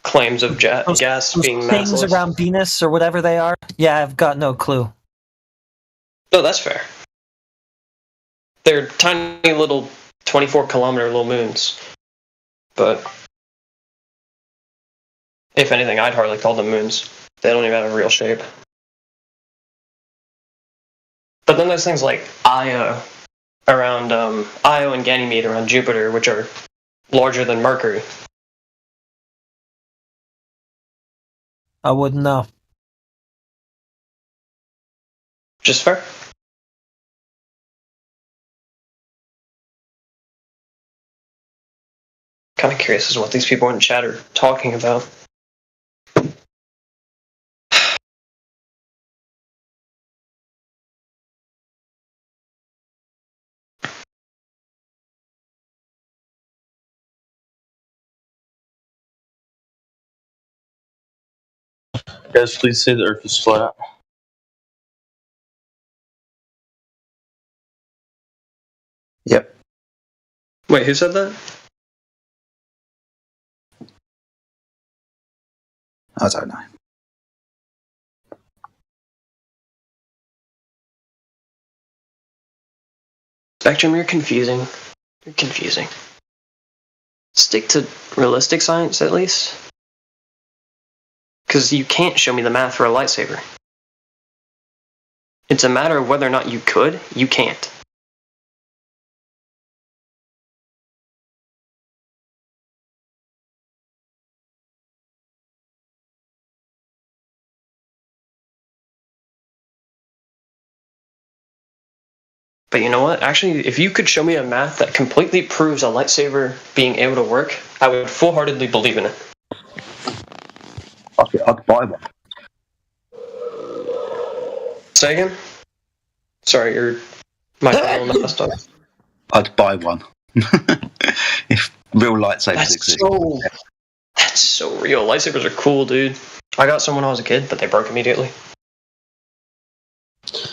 Speaker 12: claims of gas being massless.
Speaker 16: Things around Venus or whatever they are? Yeah, I've got no clue.
Speaker 12: No, that's fair. They're tiny little 24-kilometer little moons. But if anything, I'd hardly call them moons. They don't even have a real shape. But then there's things like Io around Io and Ganymede around Jupiter, which are larger than Mercury.
Speaker 16: I wouldn't know.
Speaker 12: Just fair. Kind of curious as to what these people in chat are talking about.
Speaker 3: Guys, please say the Earth is flat.
Speaker 14: Yep.
Speaker 12: Wait, who said that?
Speaker 14: I don't know.
Speaker 12: Spectrum, you're confusing. You're confusing. Stick to realistic science, at least. Because you can't show me the math for a lightsaber. It's a matter of whether or not you could, you can't. But you know what? Actually, if you could show me a math that completely proves a lightsaber being able to work, I would full-heartedly believe in it.
Speaker 14: Okay, I'd buy one.
Speaker 12: Say again? Sorry, your microphone messed up.
Speaker 14: I'd buy one. If real lightsabers exist.
Speaker 12: That's so real. Lightsabers are cool, dude. I got some when I was a kid, but they broke immediately.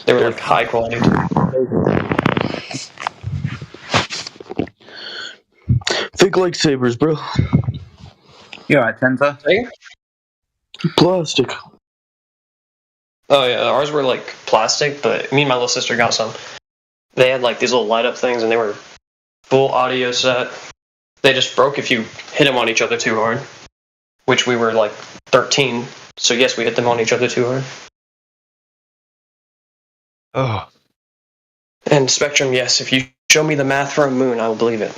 Speaker 12: They were like high quality.
Speaker 3: Fake lightsabers, bro.
Speaker 14: You alright, Tenta?
Speaker 3: Plastic.
Speaker 12: Oh yeah, ours were like plastic, but me and my little sister got some. They had like these little light up things, and they were full audio set. They just broke if you hit them on each other too hard, which we were like 13. So yes, we hit them on each other too hard.
Speaker 3: Oh.
Speaker 12: And Spectrum, yes, if you show me the math for a moon, I will believe it.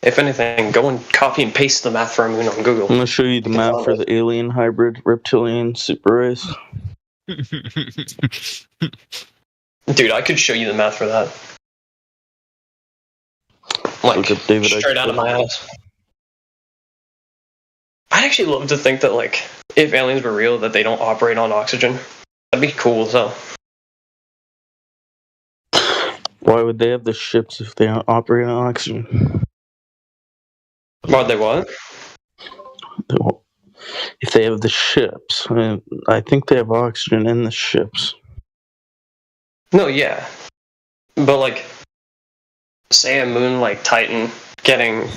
Speaker 12: If anything, go and copy and paste the math for a moon on Google.
Speaker 3: I'm gonna show you the math for the alien hybrid reptilian super race.
Speaker 12: Dude, I could show you the math for that. Like, straight out of my ass. I'd actually love to think that, like, if aliens were real, that they don't operate on oxygen. That'd be cool, so.
Speaker 3: Why would they have the ships if they don't operate on oxygen?
Speaker 12: Why'd they what?
Speaker 3: If they have the ships, I think they have oxygen in the ships.
Speaker 12: No, yeah. But, like, say a moon like Titan getting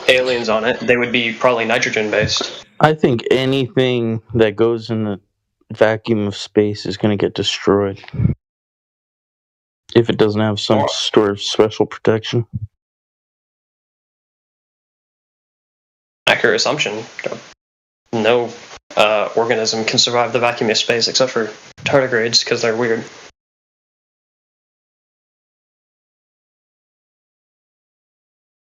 Speaker 12: aliens on it, they would be probably nitrogen-based.
Speaker 3: I think anything that goes in the vacuum of space is going to get destroyed if it doesn't have some sort of special protection.
Speaker 12: Accurate assumption. No organism can survive the vacuum of space except for tardigrades because they're weird.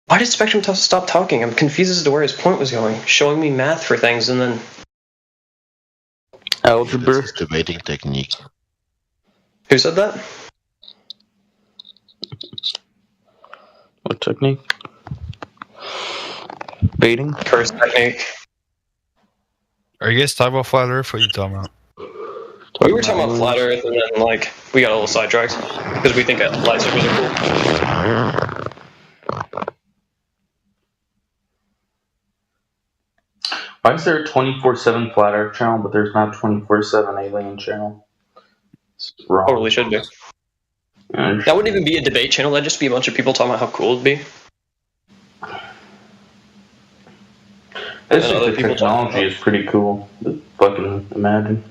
Speaker 12: Why did Spectrum stop talking? I'm confused as to where his point was going. Showing me math for things and then...
Speaker 3: Algebra.
Speaker 20: This is debating technique.
Speaker 12: Who said that?
Speaker 3: What technique? Baiting?
Speaker 12: Curse technique.
Speaker 22: Are you guys talking about flat Earth? What are you talking about?
Speaker 12: We were talking about flat Earth, and then like we got a little sidetracked because we think lightsabers are cool.
Speaker 3: Why is there a 24/7 flat Earth channel, but there's not a 24/7 alien channel? It's wrong.
Speaker 12: Totally should be. That wouldn't even be a debate channel. That'd just be a bunch of people talking about how cool it'd be.
Speaker 3: I think the technology is pretty cool. Fucking imagine.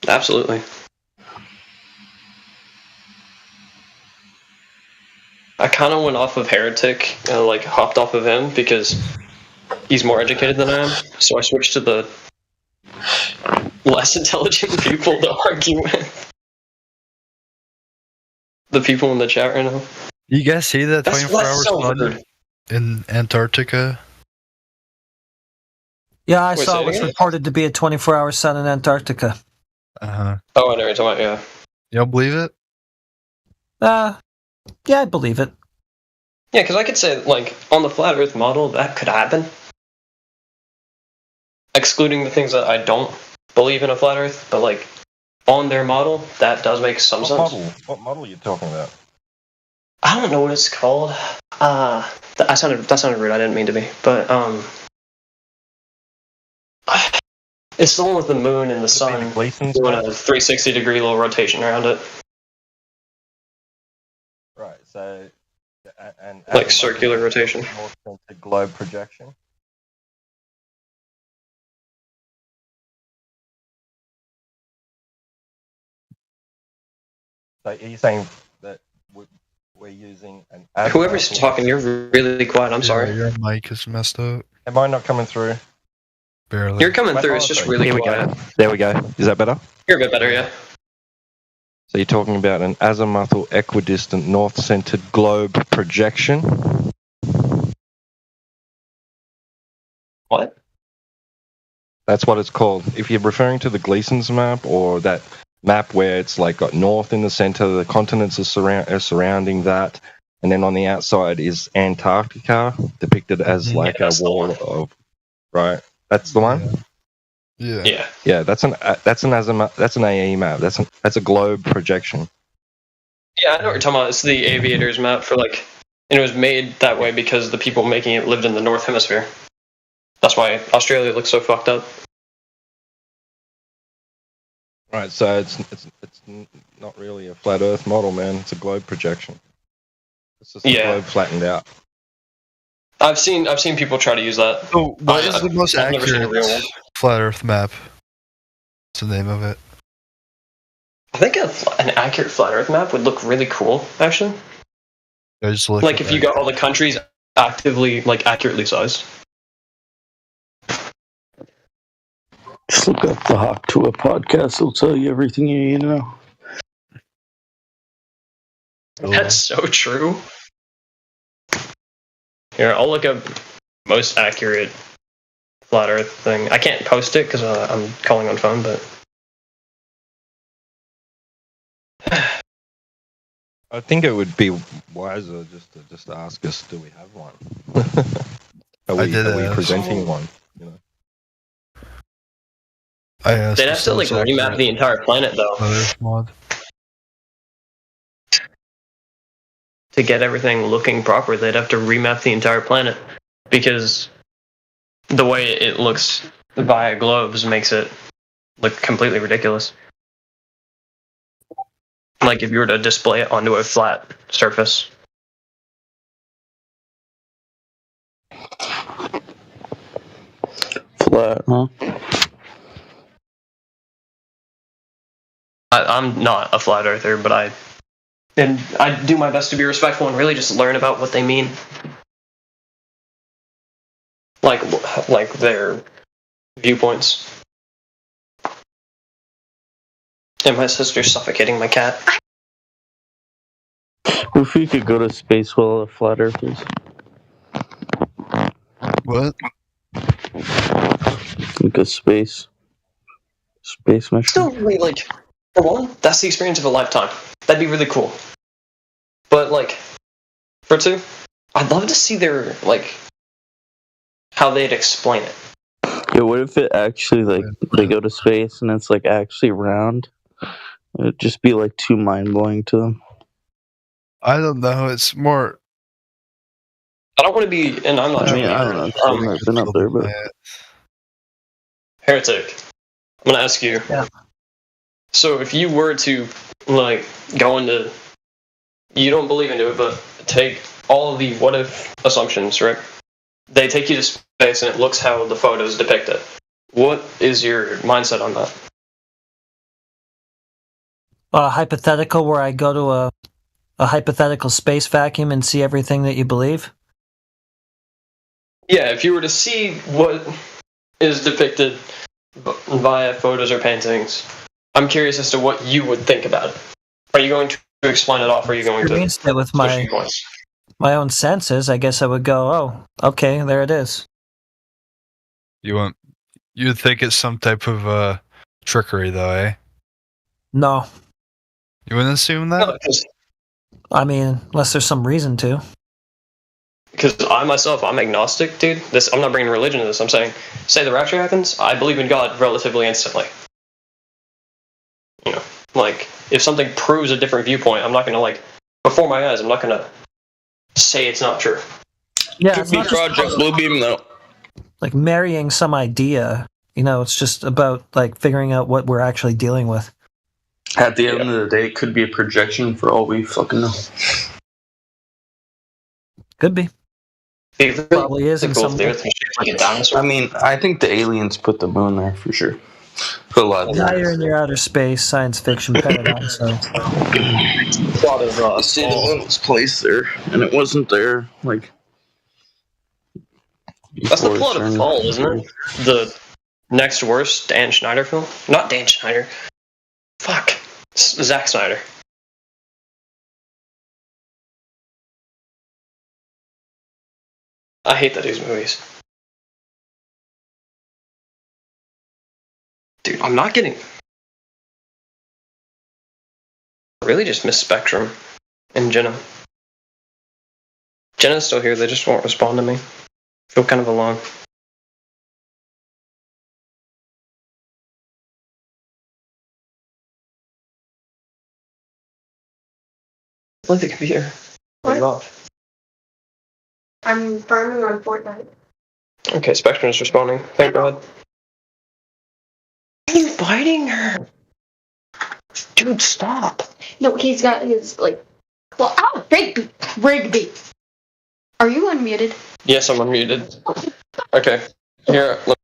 Speaker 12: Absolutely. I kind of went off of Heretic and like hopped off of him because he's more educated than I am. So I switched to the less intelligent people to argue with. The people in the chat right now.
Speaker 22: You guys see that 24-hour sun in Antarctica?
Speaker 16: Yeah, I saw it was reported to be a 24-hour sun in Antarctica.
Speaker 22: Uh-huh.
Speaker 12: Oh, I know what you're talking about, yeah.
Speaker 22: You don't believe it?
Speaker 16: Yeah, I believe it.
Speaker 12: Yeah, because I could say, like, on the flat Earth model, that could happen. Excluding the things that I don't believe in a flat Earth, but, like, on their model, that does make some sense.
Speaker 23: What model are you talking about?
Speaker 12: I don't know what it's called. That sounded rude, I didn't mean to be. But, it's the one with the moon and the sun doing a 360-degree little rotation around it.
Speaker 23: Right, so... And
Speaker 12: like circular rotation.
Speaker 23: North-centered globe projection. So are you saying that we're using an...
Speaker 12: Whoever's talking, you're really quiet, I'm sorry.
Speaker 22: Your mic is messed up.
Speaker 23: Am I not coming through?
Speaker 22: Barely.
Speaker 12: You're coming through, it's just really quiet.
Speaker 23: There we go. Is that better?
Speaker 12: You're a bit better, yeah.
Speaker 23: So you're talking about an azimuthal equidistant north-centered globe projection?
Speaker 12: What?
Speaker 23: That's what it's called. If you're referring to the Gleason's map or that map where it's like got north in the center, the continents are surrounding that, and then on the outside is Antarctica depicted as like a wall of... Right. That's the one?
Speaker 22: Yeah.
Speaker 23: Yeah, that's an AE map. That's a globe projection.
Speaker 12: Yeah, I know what you're talking about. It's the aviator's map for like, and it was made that way because the people making it lived in the North Hemisphere. That's why Australia looks so fucked up.
Speaker 23: Right, so it's not really a flat Earth model, man. It's a globe projection. It's just a globe flattened out.
Speaker 12: I've seen people try to use that.
Speaker 22: So what is the most
Speaker 12: I've never seen a real
Speaker 22: accurate
Speaker 12: one.
Speaker 22: flat Earth map? What's the name of it?
Speaker 12: I think an accurate flat Earth map would look really cool, actually.
Speaker 22: I just look
Speaker 12: Like if you got all the countries actively, like accurately sized.
Speaker 3: Just look up the Hawk to a podcast. It'll tell you everything you need to know.
Speaker 12: That's so true. Here, I'll look up most accurate flat Earth thing. I can't post it because I'm calling on phone, but
Speaker 23: I think it would be wiser just to ask us, do we have one? Are we presenting one? You know?
Speaker 12: they'd have to like remap the entire planet though.
Speaker 22: Mod.
Speaker 12: to get everything looking proper, they'd have to remap the entire planet because the way it looks via globes makes it look completely ridiculous. Like if you were to display it onto a flat surface.
Speaker 3: Flat, huh?
Speaker 12: I'm not a flat earther, but I do my best to be respectful and really just learn about what they mean. Like their viewpoints. And my sister's suffocating my cat.
Speaker 3: If we could go to space while a flat earthers.
Speaker 22: What?
Speaker 3: Like a space mission.
Speaker 12: Still really, like, for one, that's the experience of a lifetime. That'd be really cool. But, like, for two, I'd love to see their, like, how they'd explain it.
Speaker 3: Yeah, what if it actually, like, they go to space and it's, like, actually round? It'd just be, like, too mind-blowing to them.
Speaker 22: I don't know. It's more.
Speaker 12: I don't want to be, and I'm not.
Speaker 3: I mean, I don't know. I've never been up there, but
Speaker 12: Heretic, I'm gonna ask you.
Speaker 16: Yeah.
Speaker 12: So, if you were to, like, go into, you don't believe into it, but take all of the what-if assumptions, right? They take you to space, and it looks how the photos depict it. What is your mindset on that?
Speaker 16: A hypothetical where I go to a hypothetical space vacuum and see everything that you believe?
Speaker 12: Yeah, if you were to see what is depicted via photos or paintings, I'm curious as to what you would think about it. Are you going to explain it off, or are you going to
Speaker 16: Experienced it with my own senses? I guess I would go, oh, okay, there it is.
Speaker 22: You'd think it's some type of trickery, though, eh?
Speaker 16: No.
Speaker 22: You wouldn't assume that?
Speaker 12: No,
Speaker 16: I mean, unless there's some reason to.
Speaker 12: because I myself, I'm agnostic, dude. I'm not bringing religion to this. I'm saying, say the rapture happens, I believe in God relatively instantly. You know, like, if something proves a different viewpoint, I'm not going to, like, before my eyes, I'm not going to say it's not true.
Speaker 16: Yeah,
Speaker 3: it's not Project Bluebeam, though.
Speaker 16: Like marrying some idea. You know, it's just about, like, figuring out what we're actually dealing with.
Speaker 3: At the end of the day, it could be a projection for all we fucking know.
Speaker 16: Could be.
Speaker 12: It
Speaker 16: probably is in some way.
Speaker 12: Like a dinosaur.
Speaker 3: I mean, I think the aliens put the moon there for sure. Put a lot of
Speaker 16: Now you're in your outer space science fiction paradigm, so.
Speaker 3: See, the moon was placed there, and it wasn't there, like.
Speaker 12: That's the plot of Fall, isn't it? The next worst Dan Schneider film? Not Dan Schneider. Fuck. Zack Snyder. I hate that dude's movies. Dude, I'm not getting... I really just miss Spectrum and Jenna. Jenna's still here, they just won't respond to me. I feel kind of alone. Play the computer. Turn it off.
Speaker 13: I'm farming on Fortnite.
Speaker 12: Okay, Spectrum is responding. Thank God. Why are you fighting her? Dude, stop.
Speaker 13: No, he's got his, like... Well, ow! Rigby! Are you unmuted?
Speaker 12: Yes, I'm unmuted. Okay. Here, let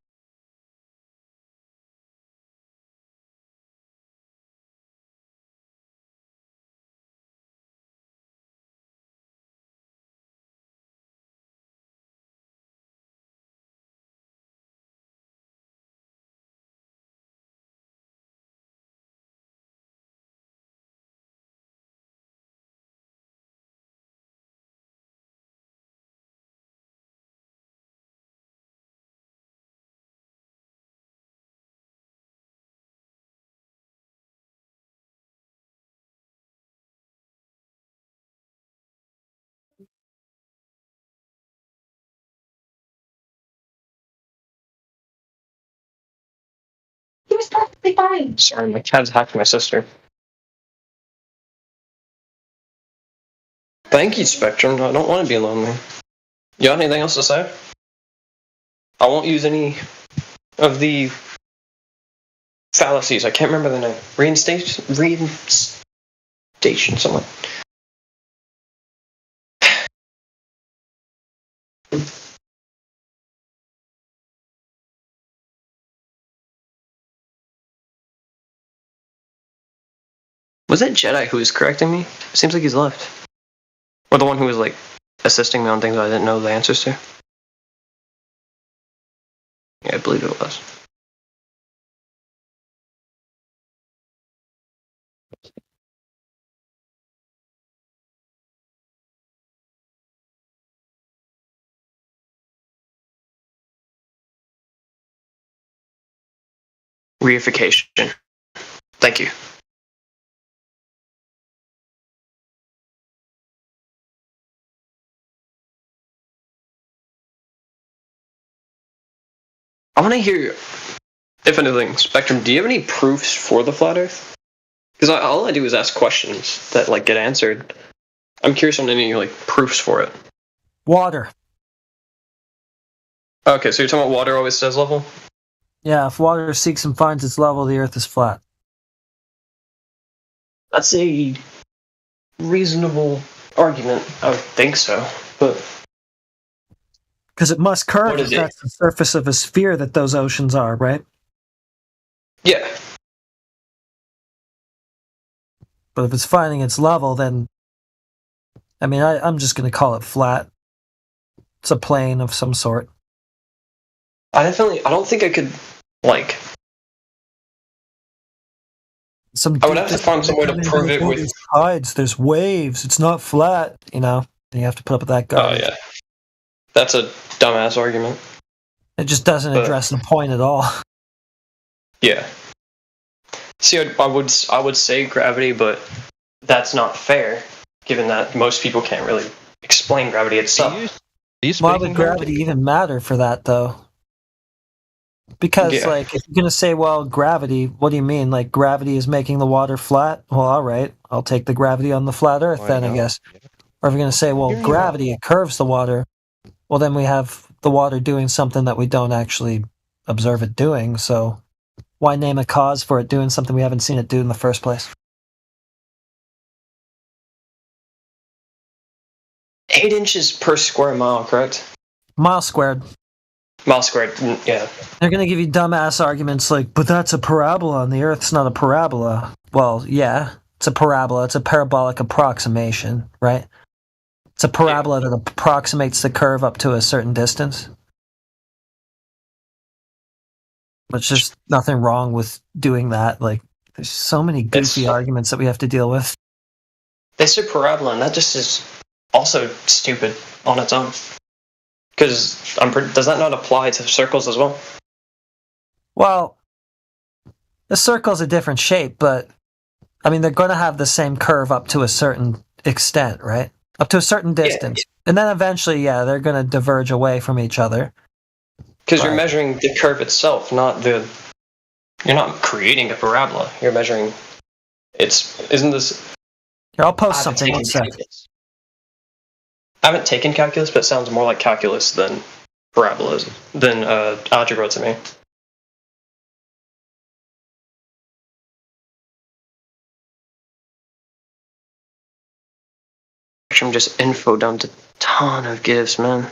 Speaker 13: He was perfectly fine.
Speaker 12: Sorry, my cat's hacked my sister. Thank you, Spectrum. I don't want to be lonely. You got anything else to say? I won't use any of the fallacies. I can't remember the name. Reinstation, something. Was that Jedi who was correcting me? It seems like he's left. Or the one who was like assisting me on things I didn't know the answers to. Yeah, I believe it was. Reification. Thank you. I want to hear, if anything, Spectrum, do you have any proofs for the flat Earth? Because all I do is ask questions that like get answered. I'm curious on any like proofs for it.
Speaker 16: Water.
Speaker 12: Okay, so you're talking about water always says level?
Speaker 16: Yeah, if water seeks and finds its level, the Earth is flat.
Speaker 12: That's a reasonable argument. I would think so, but...
Speaker 16: Because it must curve if that's the surface of a sphere that those oceans are, right?
Speaker 12: Yeah.
Speaker 16: But if it's finding its level, then... I mean, I'm just going to call it flat. It's a plane of some sort.
Speaker 12: I don't think I could, like... I would have to find some way to prove it with...
Speaker 16: There's tides, there's waves, it's not flat, you know? And you have to put up with that garbage.
Speaker 12: Oh, yeah. That's a dumbass argument.
Speaker 16: It just doesn't address the point at all.
Speaker 12: Yeah. See, I would say gravity, but that's not fair, given that most people can't really explain gravity itself.
Speaker 16: Why would gravity even matter for that, though? Because, like, if you're going to say, well, gravity, what do you mean? Like, gravity is making the water flat? Well, all right, I'll take the gravity on the flat Earth then, I guess. Or if you're going to say, well, gravity, it curves the water, well, then we have the water doing something that we don't actually observe it doing, so why name a cause for it doing something we haven't seen it do in the first place?
Speaker 12: 8 inches per square mile, correct?
Speaker 16: Mile squared.
Speaker 12: Mile squared, yeah.
Speaker 16: They're going to give you dumbass arguments like, but that's a parabola and the Earth's not a parabola. Well, yeah, it's a parabola. It's a parabolic approximation, right? It's a parabola that approximates the curve up to a certain distance. There's just nothing wrong with doing that. Like, there's so many goofy arguments that we have to deal with.
Speaker 12: They said parabola, and that just is also stupid on its own. Because does that not apply to circles as well?
Speaker 16: Well, the circle's a different shape, but I mean, they're going to have the same curve up to a certain extent, right? Up to a certain distance. Yeah. And then eventually, yeah, they're going to diverge away from each other.
Speaker 12: Because you're measuring the curve itself, you're not creating a parabola. You're measuring, isn't this...
Speaker 16: Here, I'll post something. One second.
Speaker 12: I haven't taken calculus, but it sounds more like calculus than parabolas, than algebra to me. I'm just info dumped a ton of gifs, man.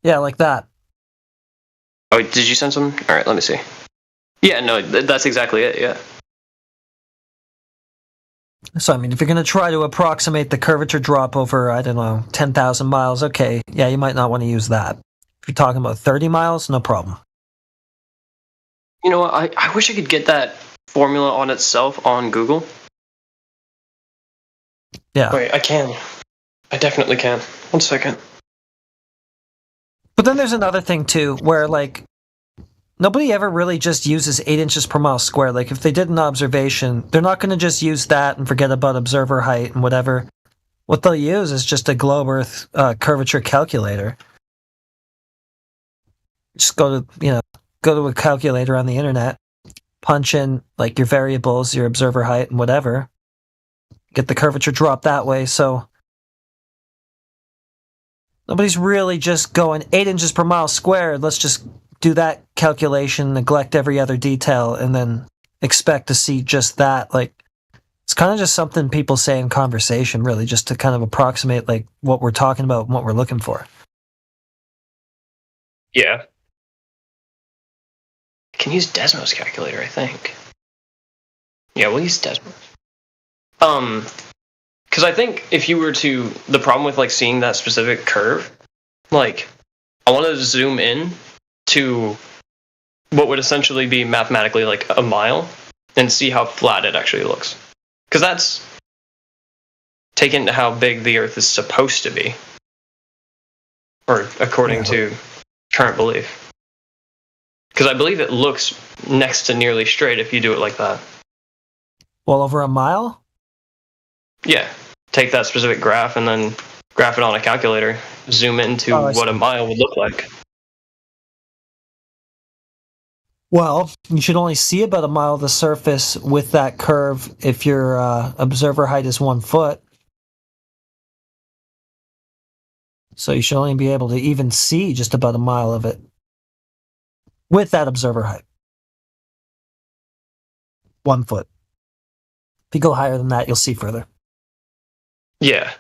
Speaker 16: Yeah, like that.
Speaker 12: Oh, did you send some? All right, let me see. Yeah, no, that's exactly it, yeah.
Speaker 16: So, I mean, if you're going to try to approximate the curvature drop over, I don't know, 10,000 miles, okay, yeah, you might not want to use that. If you're talking about 30 miles, no problem.
Speaker 12: You know what, I wish I could get that formula on itself on Google.
Speaker 16: Yeah.
Speaker 12: Wait, I can. I definitely can. 1 second.
Speaker 16: But then there's another thing, too, where, like, nobody ever really just uses 8 inches per mile squared. Like, if they did an observation, they're not going to just use that and forget about observer height and whatever. What they'll use is just a globe Earth curvature calculator. Just go to a calculator on the internet, punch in, like, your variables, your observer height, and whatever, get the curvature drop that way. So nobody's really just going 8 inches per mile squared. Let's just do that calculation, neglect every other detail, and then expect to see just that. Like, it's kind of just something people say in conversation, really, just to kind of approximate like what we're talking about and what we're looking for.
Speaker 12: Yeah. I can use Desmos calculator, I think. Yeah, we'll use Desmos. Because I think if you were to, the problem with like seeing that specific curve, like I want to zoom in to what would essentially be mathematically like a mile and see how flat it actually looks. Because that's taken to how big the Earth is supposed to be, or according to current belief. Because I believe it looks next to nearly straight if you do it like that.
Speaker 16: Well, over a mile?
Speaker 12: Yeah. Take that specific graph and then graph it on a calculator. Zoom into what a mile would look like.
Speaker 16: Well, you should only see about a mile of the surface with that curve if your observer height is 1 foot. So you should only be able to even see just about a mile of it with that observer height. 1 foot. If you go higher than that, you'll see further.
Speaker 12: Yeah.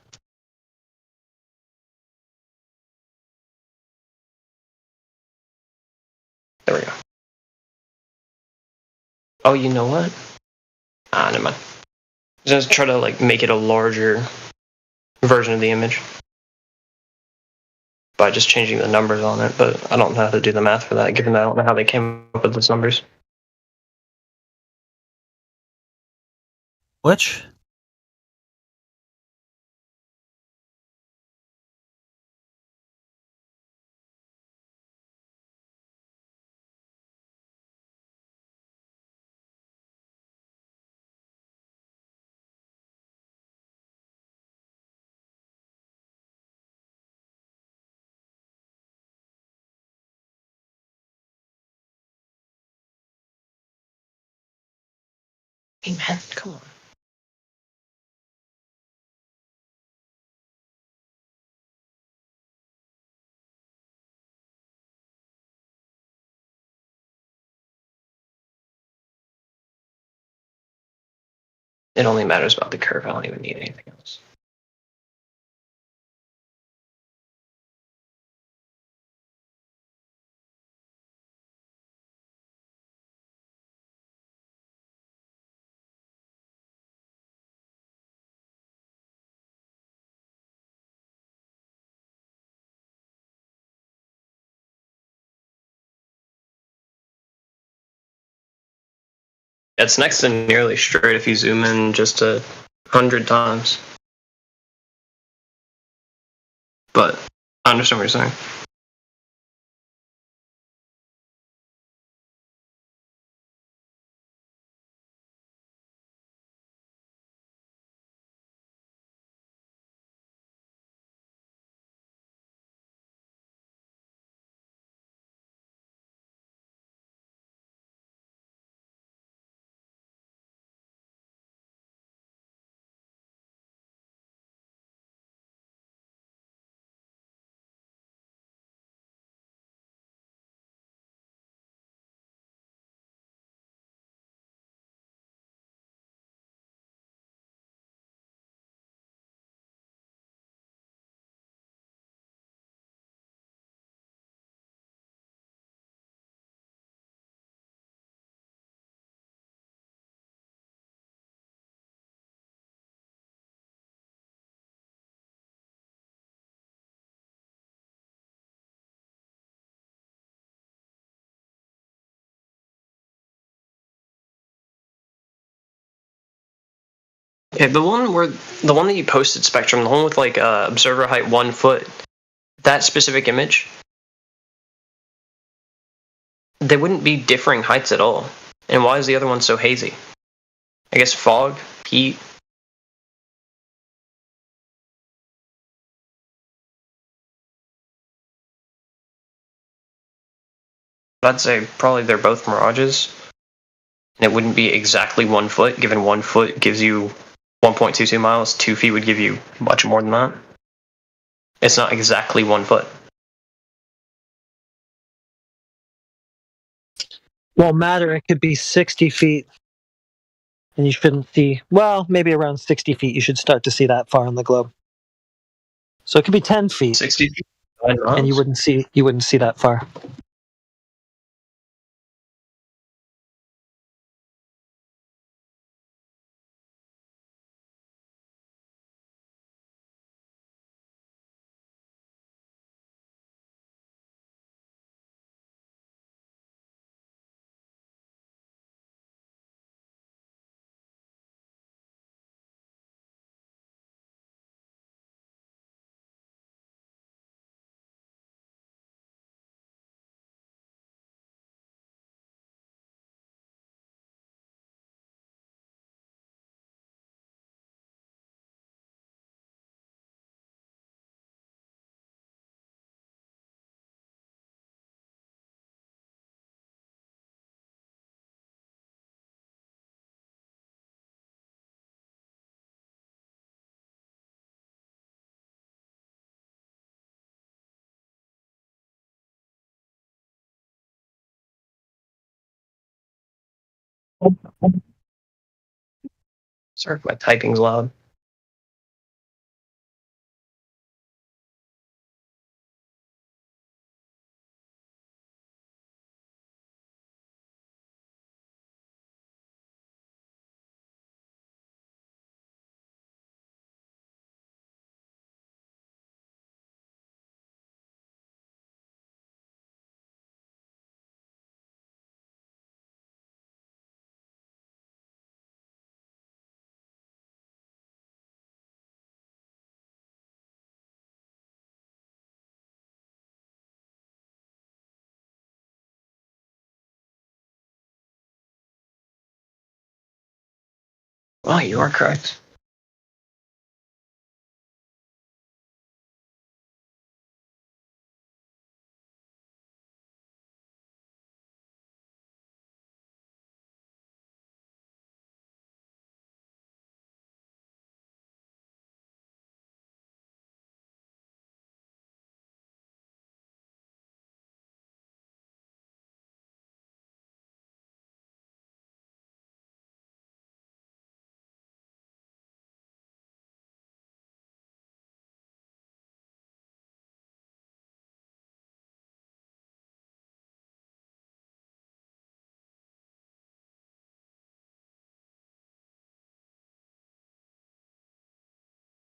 Speaker 12: There we go. Oh, you know what? Never mind. Just try to like make it a larger version of the image by just changing the numbers on it, but I don't know how to do the math for that, given that I don't know how they came up with those numbers.
Speaker 16: Which?
Speaker 12: Hey man, come on. It only matters about the curve. I don't even need anything else. It's next to nearly straight if you zoom in just 100 times. But I understand what you're saying. Okay, the one that you posted, Spectrum, the one with like observer height 1 foot, that specific image, they wouldn't be differing heights at all. And why is the other one so hazy? I guess fog, heat. I'd say probably they're both mirages. And it wouldn't be exactly 1 foot, given 1 foot gives you 1.22 miles, 2 feet would give you much more than that. It's not exactly 1 foot.
Speaker 16: Won't matter. It could be 60 feet. And you shouldn't see, well, maybe around 60 feet, you should start to see that far on the globe. So it could be 10 feet.
Speaker 12: 60 feet?
Speaker 16: And you wouldn't see that far.
Speaker 12: Sorry if my typing's loud. Wow, you are correct.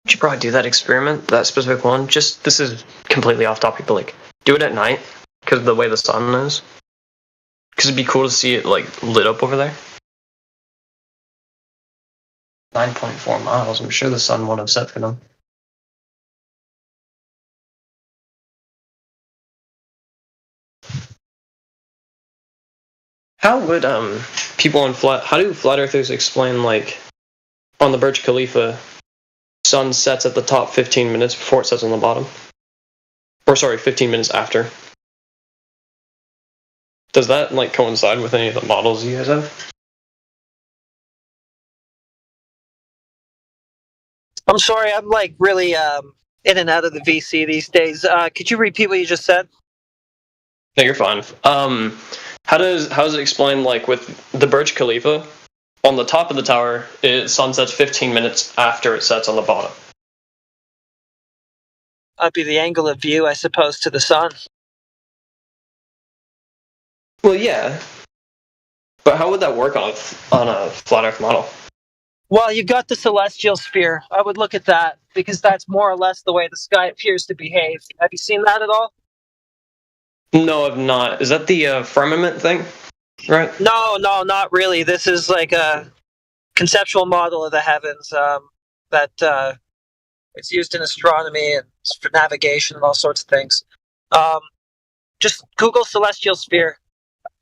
Speaker 12: You should probably do that experiment, that specific one. Just, this is completely off topic, but like, do it at night, because of the way the sun is. Because it'd be cool to see it like lit up over there. 9.4 miles, I'm sure the sun won't have set for them. How would people on how do flat earthers explain, like, on the Burj Khalifa, sun sets at the top 15 minutes before it sets on the bottom? Or sorry, 15 minutes after. Does that like coincide with any of the models you guys have?
Speaker 16: I'm sorry, I'm like really in and out of the VC these days. Could you repeat what you just said?
Speaker 12: No, you're fine. How is it explained, like, with the Burj Khalifa, on the top of the tower, it sunsets 15 minutes after it sets on the bottom?
Speaker 16: That'd be the angle of view, I suppose, to the sun.
Speaker 12: Well, yeah. But how would that work on a flat Earth model?
Speaker 16: Well, you've got the celestial sphere. I would look at that, because that's more or less the way the sky appears to behave. Have you seen that at all?
Speaker 12: No, I've not. Is that the firmament thing? Right?
Speaker 16: No, not really. This is like a conceptual model of the heavens that it's used in astronomy and for navigation and all sorts of things. Just Google celestial sphere.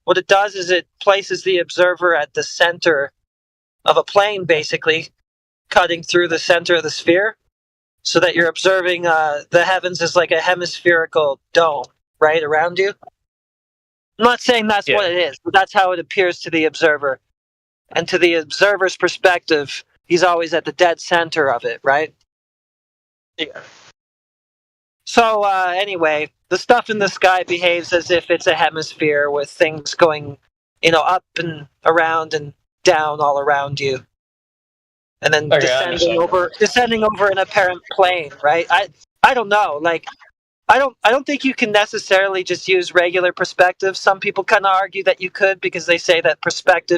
Speaker 16: What it does is it places the observer at the center of a plane, basically, cutting through the center of the sphere, so that you're observing the heavens as like a hemispherical dome, right, around you. I'm not saying that's what it is, but that's how it appears to the observer. And to the observer's perspective,
Speaker 6: he's always at the dead center of it, right?
Speaker 12: Yeah.
Speaker 6: So anyway, the stuff in the sky behaves as if it's a hemisphere with things going, up and around and down all around you, and then
Speaker 12: Okay, I understand.
Speaker 6: descending over an apparent plane, right? I don't know, like. I don't think you can necessarily just use regular perspective. Some people kind of argue that you could because they say that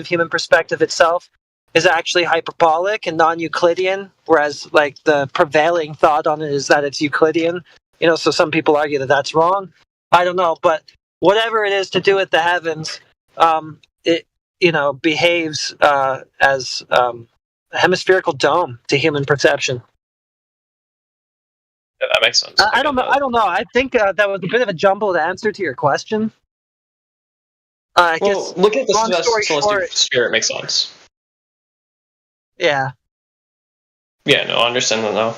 Speaker 6: human perspective itself, is actually hyperbolic and non-Euclidean, whereas like the prevailing thought on it is that it's Euclidean. So some people argue that that's wrong. I don't know, but whatever it is to do with the heavens, it behaves as a hemispherical dome to human perception.
Speaker 12: Yeah, that makes sense.
Speaker 6: I don't know. I think that was a bit of a jumbled answer to your question. I guess.
Speaker 12: Look at the
Speaker 6: long story
Speaker 12: celestial
Speaker 6: short,
Speaker 12: sphere. It makes sense.
Speaker 6: Yeah.
Speaker 12: Yeah, no, I understand that now.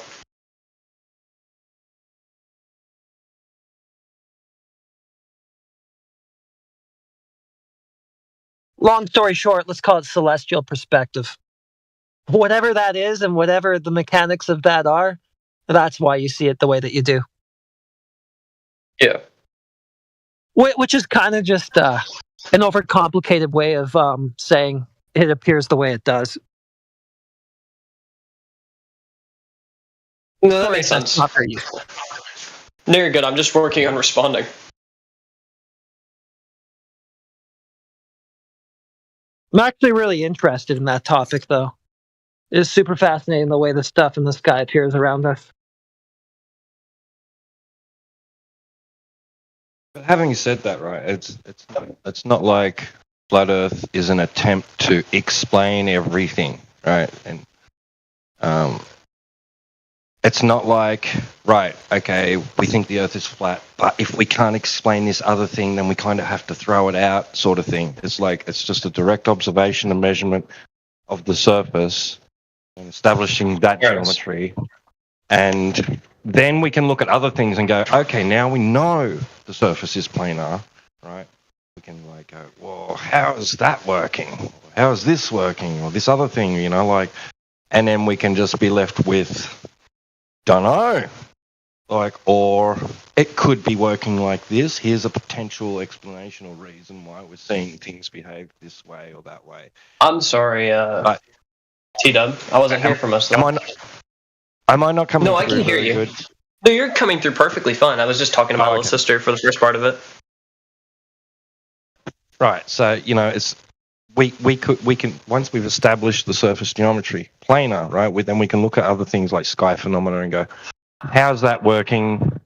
Speaker 6: Long story short, let's call it celestial perspective. Whatever that is, and whatever the mechanics of that are, that's why you see it the way that you do.
Speaker 12: Yeah.
Speaker 6: Which is kind of just an overcomplicated way of saying it appears the way it does.
Speaker 12: No, that makes sense.
Speaker 6: Not very useful.
Speaker 12: No, you're good. I'm just working on responding.
Speaker 6: I'm actually really interested in that topic, though. It's super fascinating the way the stuff in the sky appears around us.
Speaker 23: But having said that, right, it's not like Flat Earth is an attempt to explain everything, right? And it's not like, right, okay, we think the Earth is flat, but if we can't explain this other thing, then we kind of have to throw it out, sort of thing. It's like it's just a direct observation and measurement of the surface and establishing that geometry, and then we can look at other things and go, okay, now we know the surface is planar, right? We can like go, well, how is that working? How is this working? Or this other thing, and then we can just be left with, don't know, or it could be working like this. Here's a potential explanation or reason why we're seeing things behave this way or that way.
Speaker 12: I'm sorry, T-Dub. I wasn't here for most of that.
Speaker 23: Am I not coming through?
Speaker 12: No, I can hear you.
Speaker 23: Good?
Speaker 12: No, you're coming through perfectly fine. I was just talking to my little sister for the first part of it.
Speaker 23: Right. So it's we can once we've established the surface geometry planar, right? Then we can look at other things like sky phenomena and go, how's that working?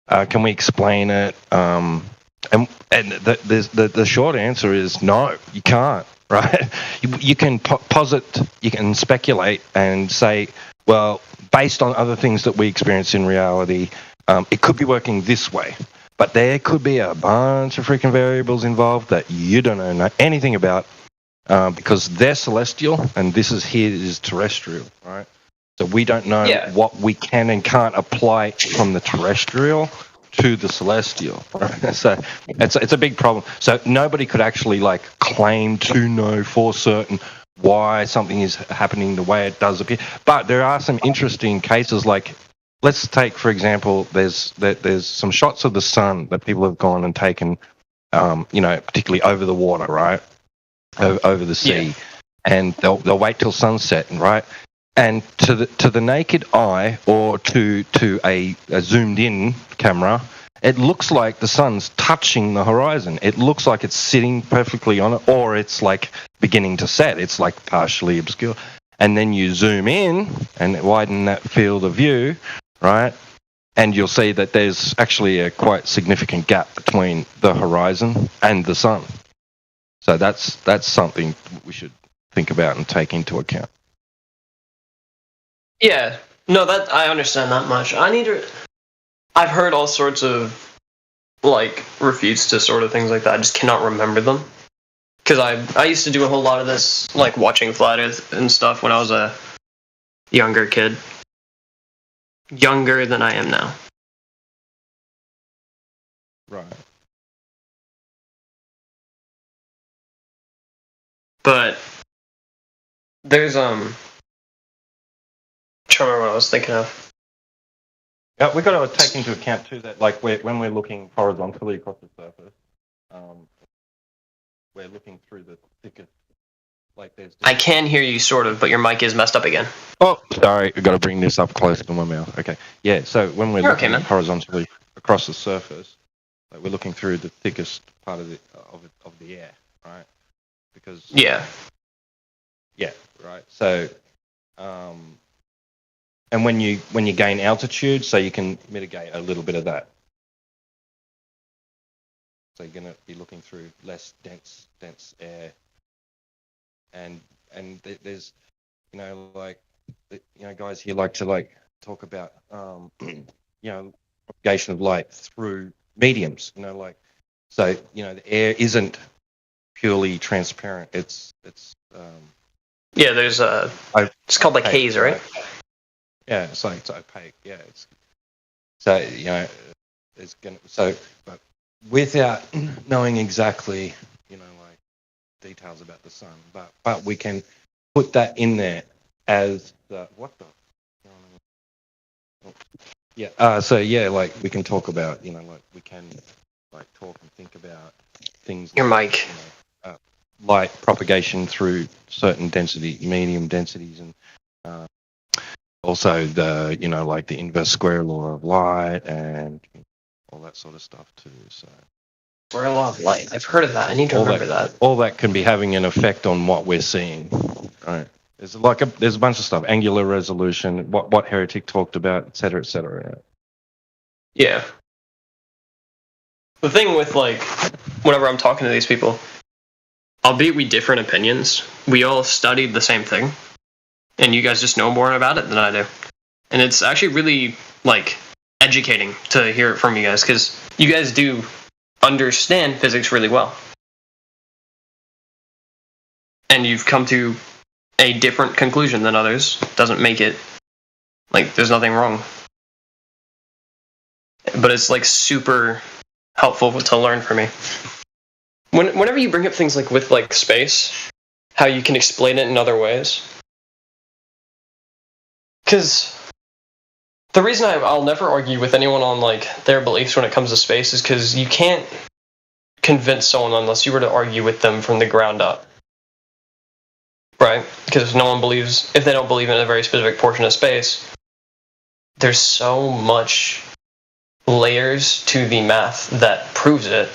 Speaker 23: Can we explain it? And the short answer is no, you can't. Right? You can posit, you can speculate and say, well, based on other things that we experience in reality, it could be working this way. But there could be a bunch of freaking variables involved that you don't know anything about because they're celestial and this is terrestrial, right? So we don't know what we can and can't apply from the terrestrial to the celestial. Right? So it's a big problem. So nobody could actually claim to know for certain why something is happening the way it does appear. But there are some interesting cases. Let's take, for example, there's some shots of the sun that people have gone and taken, particularly over the water, right, over the sea, and they'll wait till sunset, right. And to the naked eye or to a zoomed in camera, it looks like the sun's touching the horizon. It looks like it's sitting perfectly on it, or it's beginning to set. It's partially obscure. And then you zoom in and widen that field of view, right? And you'll see that there's actually a quite significant gap between the horizon and the sun. So that's something we should think about and take into account.
Speaker 12: Yeah, no, that I understand that much. I've heard all sorts of refutes to sort of things like that. I just cannot remember them because I used to do a whole lot of this, watching Flat Earth and stuff when I was a younger kid, younger than I am now.
Speaker 23: Right.
Speaker 12: But there's trying to remember what I was thinking of.
Speaker 23: Yeah, we've got to take into account too that like when we're looking horizontally across the surface, we're looking through the thickest. Like there's.
Speaker 12: I can hear you sort of, but your mic is messed up again.
Speaker 23: Oh, sorry, I've got to bring this up closer to my mouth. Okay, yeah. So when we're looking horizontally across the surface, like we're looking through the thickest part of the air, right? Because yeah, right. So, and when you gain altitude, so you can mitigate a little bit of that. So you're going to be looking through less dense air. And there's, like, guys here like to talk about, propagation of light through mediums, so, the air isn't purely transparent. It's
Speaker 12: yeah, there's it's called like haze, right?
Speaker 23: Yeah, it's opaque. Yeah, but without knowing exactly, details about the sun, but we can put that in there as we can talk about, we can talk and think about things.
Speaker 12: Your mic.
Speaker 23: Light propagation through certain medium densities, and also the the inverse square law of light and all that sort of stuff too. So.
Speaker 12: Square law of light. I've heard of that. I need to remember that.
Speaker 23: All that can be having an effect on what we're seeing. Right. There's a bunch of stuff. Angular resolution, what Heretic talked about, et cetera, et cetera.
Speaker 12: Yeah. The thing with whenever I'm talking to these people, albeit we different opinions, we all studied the same thing, and you guys just know more about it than I do. And it's actually really educating to hear it from you guys, because you guys do understand physics really well. And you've come to a different conclusion than others. Doesn't make it there's nothing wrong. But it's super helpful to learn for me. Whenever you bring up things with space, how you can explain it in other ways. Because the reason I'll never argue with anyone on their beliefs when it comes to space is because you can't convince someone unless you were to argue with them from the ground up. Right? Because if they don't believe in a very specific portion of space, there's so much layers to the math that proves it,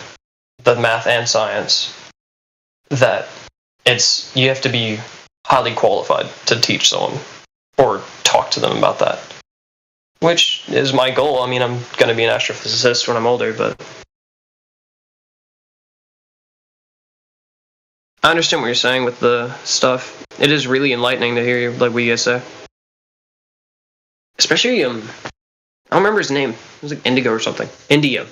Speaker 12: the math and science, that you have to be highly qualified to teach someone or talk to them about that. Which is my goal. I mean, I'm going to be an astrophysicist when I'm older, but I understand what you're saying with the stuff. It is really enlightening to hear what you guys say. Especially, I don't remember his name. It was Indigo or something. Indio.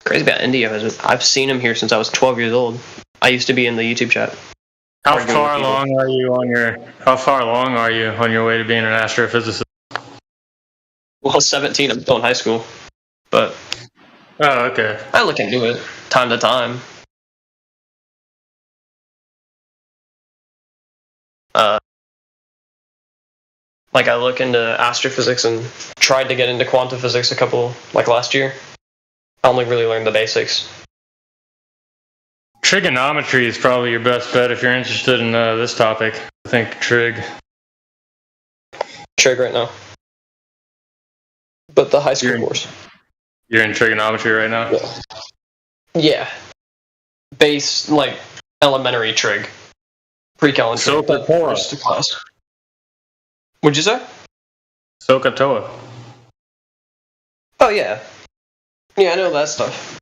Speaker 12: Crazy about Indio. I've seen him here since I was 12 years old. I used to be in the YouTube chat.
Speaker 5: How far along are you on your way to being an astrophysicist?
Speaker 12: Well, 17, I'm still in high school. But
Speaker 5: oh, okay.
Speaker 12: I look into it time to time. I look into astrophysics and tried to get into quantum physics last year. I only really learned the basics.
Speaker 5: Trigonometry is probably your best bet if you're interested in this topic. I think trig
Speaker 12: right now. But the high school course.
Speaker 5: You're in trigonometry right now?
Speaker 12: Yeah. Base, elementary trig. Pre-Cal trig.
Speaker 5: SOHCAHTOA.
Speaker 12: Class. What'd you say?
Speaker 5: SOHCAHTOA.
Speaker 12: Oh, yeah. Yeah, I know that stuff.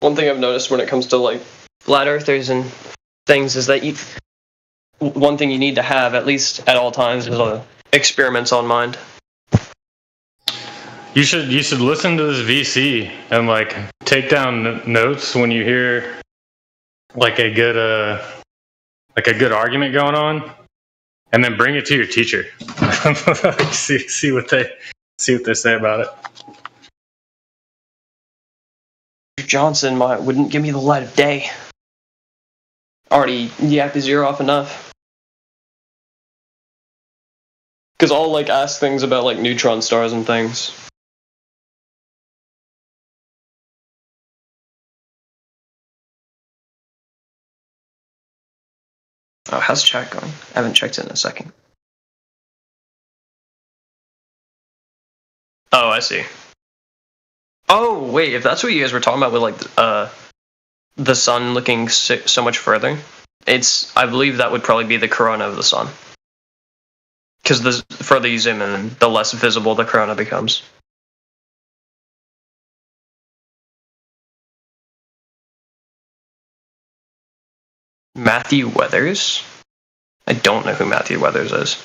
Speaker 12: One thing I've noticed when it comes to, flat earthers and things is that one thing you need to have, at least at all times, is experiments on mind.
Speaker 5: You should listen to this VC and take down notes when you hear a good argument going on, and then bring it to your teacher. see what they say about it.
Speaker 12: Johnson wouldn't give me the light of day. already you have to zero off enough. Because I'll like ask things about like neutron stars and things. Oh, how's chat going? I haven't checked it in a second. Oh, I see. Oh, wait, if that's what you guys were talking about with like the sun looking so much further, I believe that would probably be the corona of the sun. Because the further you zoom in, the less visible the corona becomes. Matthew Weathers? I don't know who Matthew Weathers is.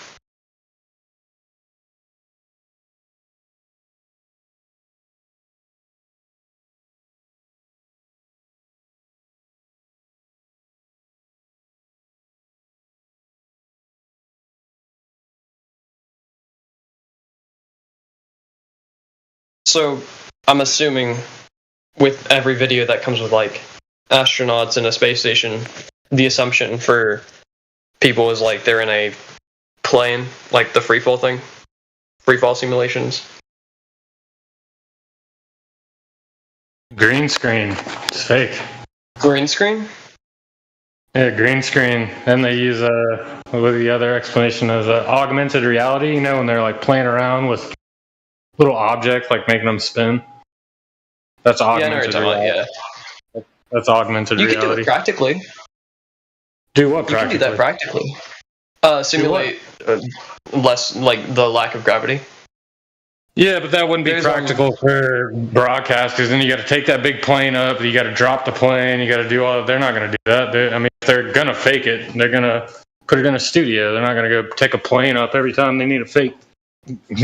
Speaker 12: So, I'm assuming with every video that comes with like astronauts in a space station, the assumption for people is like they're in a plane, like the freefall thing, freefall simulations.
Speaker 5: Green screen. It's fake.
Speaker 12: Green screen?
Speaker 5: Yeah, green screen. And they use with the other explanation is augmented reality. You know, when they're like playing around with little objects, like making them spin. That's augmented reality.
Speaker 12: Yeah.
Speaker 5: That's augmented reality.
Speaker 12: You can do it practically.
Speaker 5: Do what practically?
Speaker 12: You can do that practically. Simulate less, like the lack of gravity.
Speaker 5: Yeah, but that wouldn't be practical for broadcast, because then you got to take that big plane up, you got to drop the plane, you got to do all. They're not going to do that. If they're going to fake it, they're going to put it in a studio. They're not going to go take a plane up every time they need a fake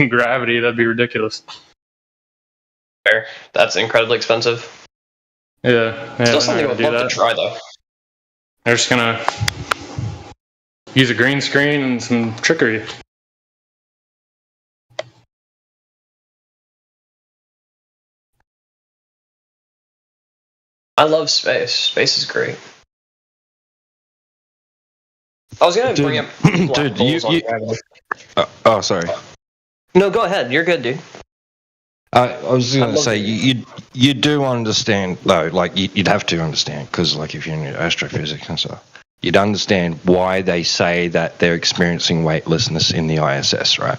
Speaker 5: gravity. That'd be ridiculous.
Speaker 12: Fair. That's incredibly expensive.
Speaker 5: Yeah.
Speaker 12: Still something I would love to try, though.
Speaker 5: They're just going to use a green screen and some trickery.
Speaker 12: I love space. Space is great. I was gonna bring up black holes on gravity.
Speaker 23: Oh, sorry.
Speaker 12: No, go ahead. You're good, dude.
Speaker 23: I was going to say you do understand though, like you'd have to understand, because like if you're in astrophysics and stuff, you'd understand why they say that they're experiencing weightlessness in the ISS, right?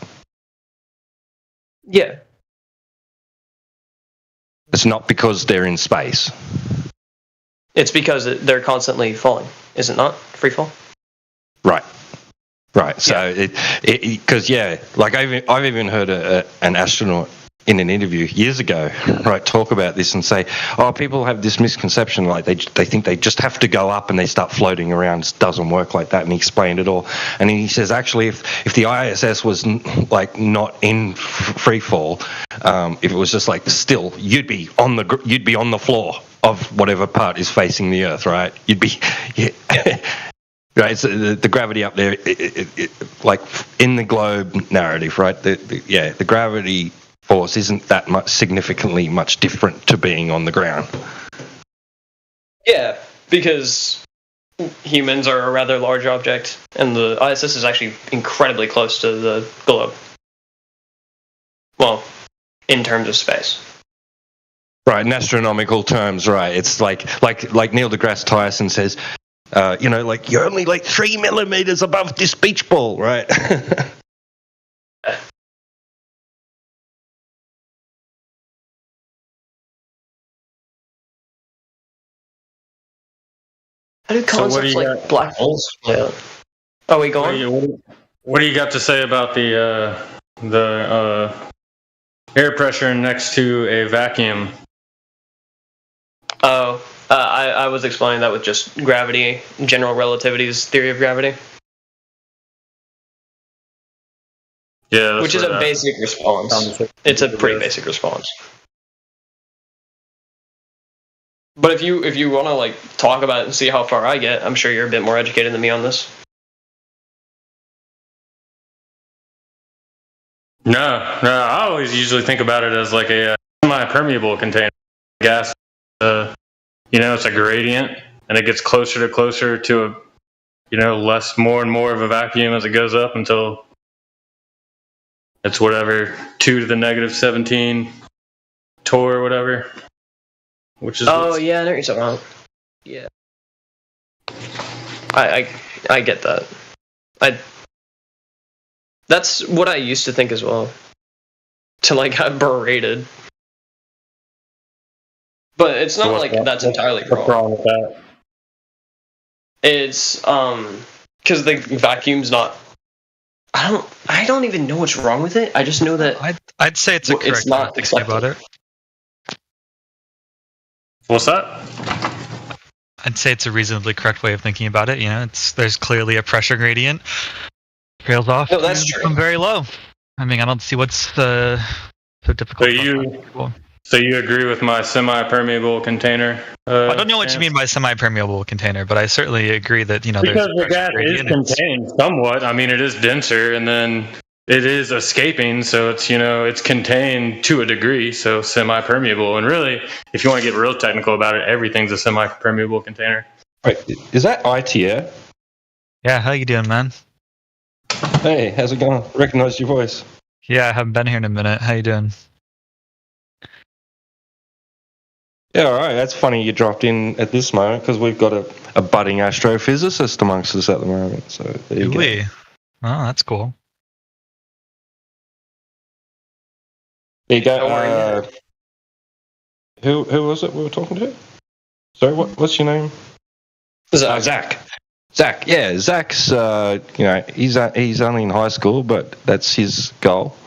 Speaker 12: Yeah.
Speaker 23: It's not because they're in space.
Speaker 12: It's because they're constantly falling, is it not? Free fall?
Speaker 23: Right. So because like I've even heard an astronaut in an interview years ago, right, talk about this and say, oh, people have this misconception, like they think they just have to go up and they start floating around. It doesn't work like that. And he explained it all. And he says, actually, if the ISS was like not in free fall, if it was just like still, you'd be on the floor of whatever part is facing the Earth, right? You'd be, right. So the gravity up there, like in the globe narrative, right? The gravity force isn't that much significantly much different to being on the ground.
Speaker 12: Yeah, because humans are a rather large object, and the ISS is actually incredibly close to the globe. Well, in terms of space.
Speaker 23: Right, in astronomical terms, right. It's like Neil deGrasse Tyson says, like you're only like 3 millimeters above this beach ball, right?
Speaker 12: How do concepts like black holes play out? Oh, wait, go on.
Speaker 5: What do you got to say about the air pressure next to a vacuum?
Speaker 12: Oh, I was explaining that with just gravity, general relativity's theory of gravity.
Speaker 5: Yeah,
Speaker 12: which is a basic response. It's a pretty basic response. But if you want to like talk about it and see how far I get, I'm sure you're a bit more educated than me on this.
Speaker 5: No, I always usually think about it as like a semi-permeable container gas. It's a gradient, and it gets closer to a, less, more and more of a vacuum as it goes up until it's whatever 2 to the negative 17 torr or whatever. Which is
Speaker 12: yeah, I know what you're talking about. Yeah, I get that. That's what I used to think as well. To like get berated. But it's not like that's entirely wrong.
Speaker 5: What's wrong with that?
Speaker 12: It's because the vacuum's not. I don't even know what's wrong with it. I just know that
Speaker 1: I'd say it's a correct.
Speaker 12: It's not
Speaker 1: acceptable about it.
Speaker 5: What's that?
Speaker 1: I'd say it's a reasonably correct way of thinking about it. There's clearly a pressure gradient. Trails off.
Speaker 12: No, that's true.
Speaker 1: From very low. I mean, I don't see what's so difficult.
Speaker 5: So you agree with my semi-permeable container?
Speaker 1: I don't know what you mean by semi-permeable container, but I certainly agree that
Speaker 5: because the gas is contained somewhat. I mean, it is denser, and then it is escaping, so it's contained to a degree, so semi-permeable. And really, if you want to get real technical about it, everything's a semi-permeable container.
Speaker 23: Wait, is that ITF?
Speaker 1: Yeah, how you doing, man?
Speaker 23: Hey, how's it going? Recognize your voice.
Speaker 1: Yeah, I haven't been here in a minute. How you doing?
Speaker 23: Yeah, all right. That's funny you dropped in at this moment because we've got a budding astrophysicist amongst us at the moment. So there you go.
Speaker 1: Oh, that's cool.
Speaker 23: There you go. Who was it we were talking to? Sorry, what's your name? Zach. Zach, yeah, Zach's he's only in high school, but that's his goal.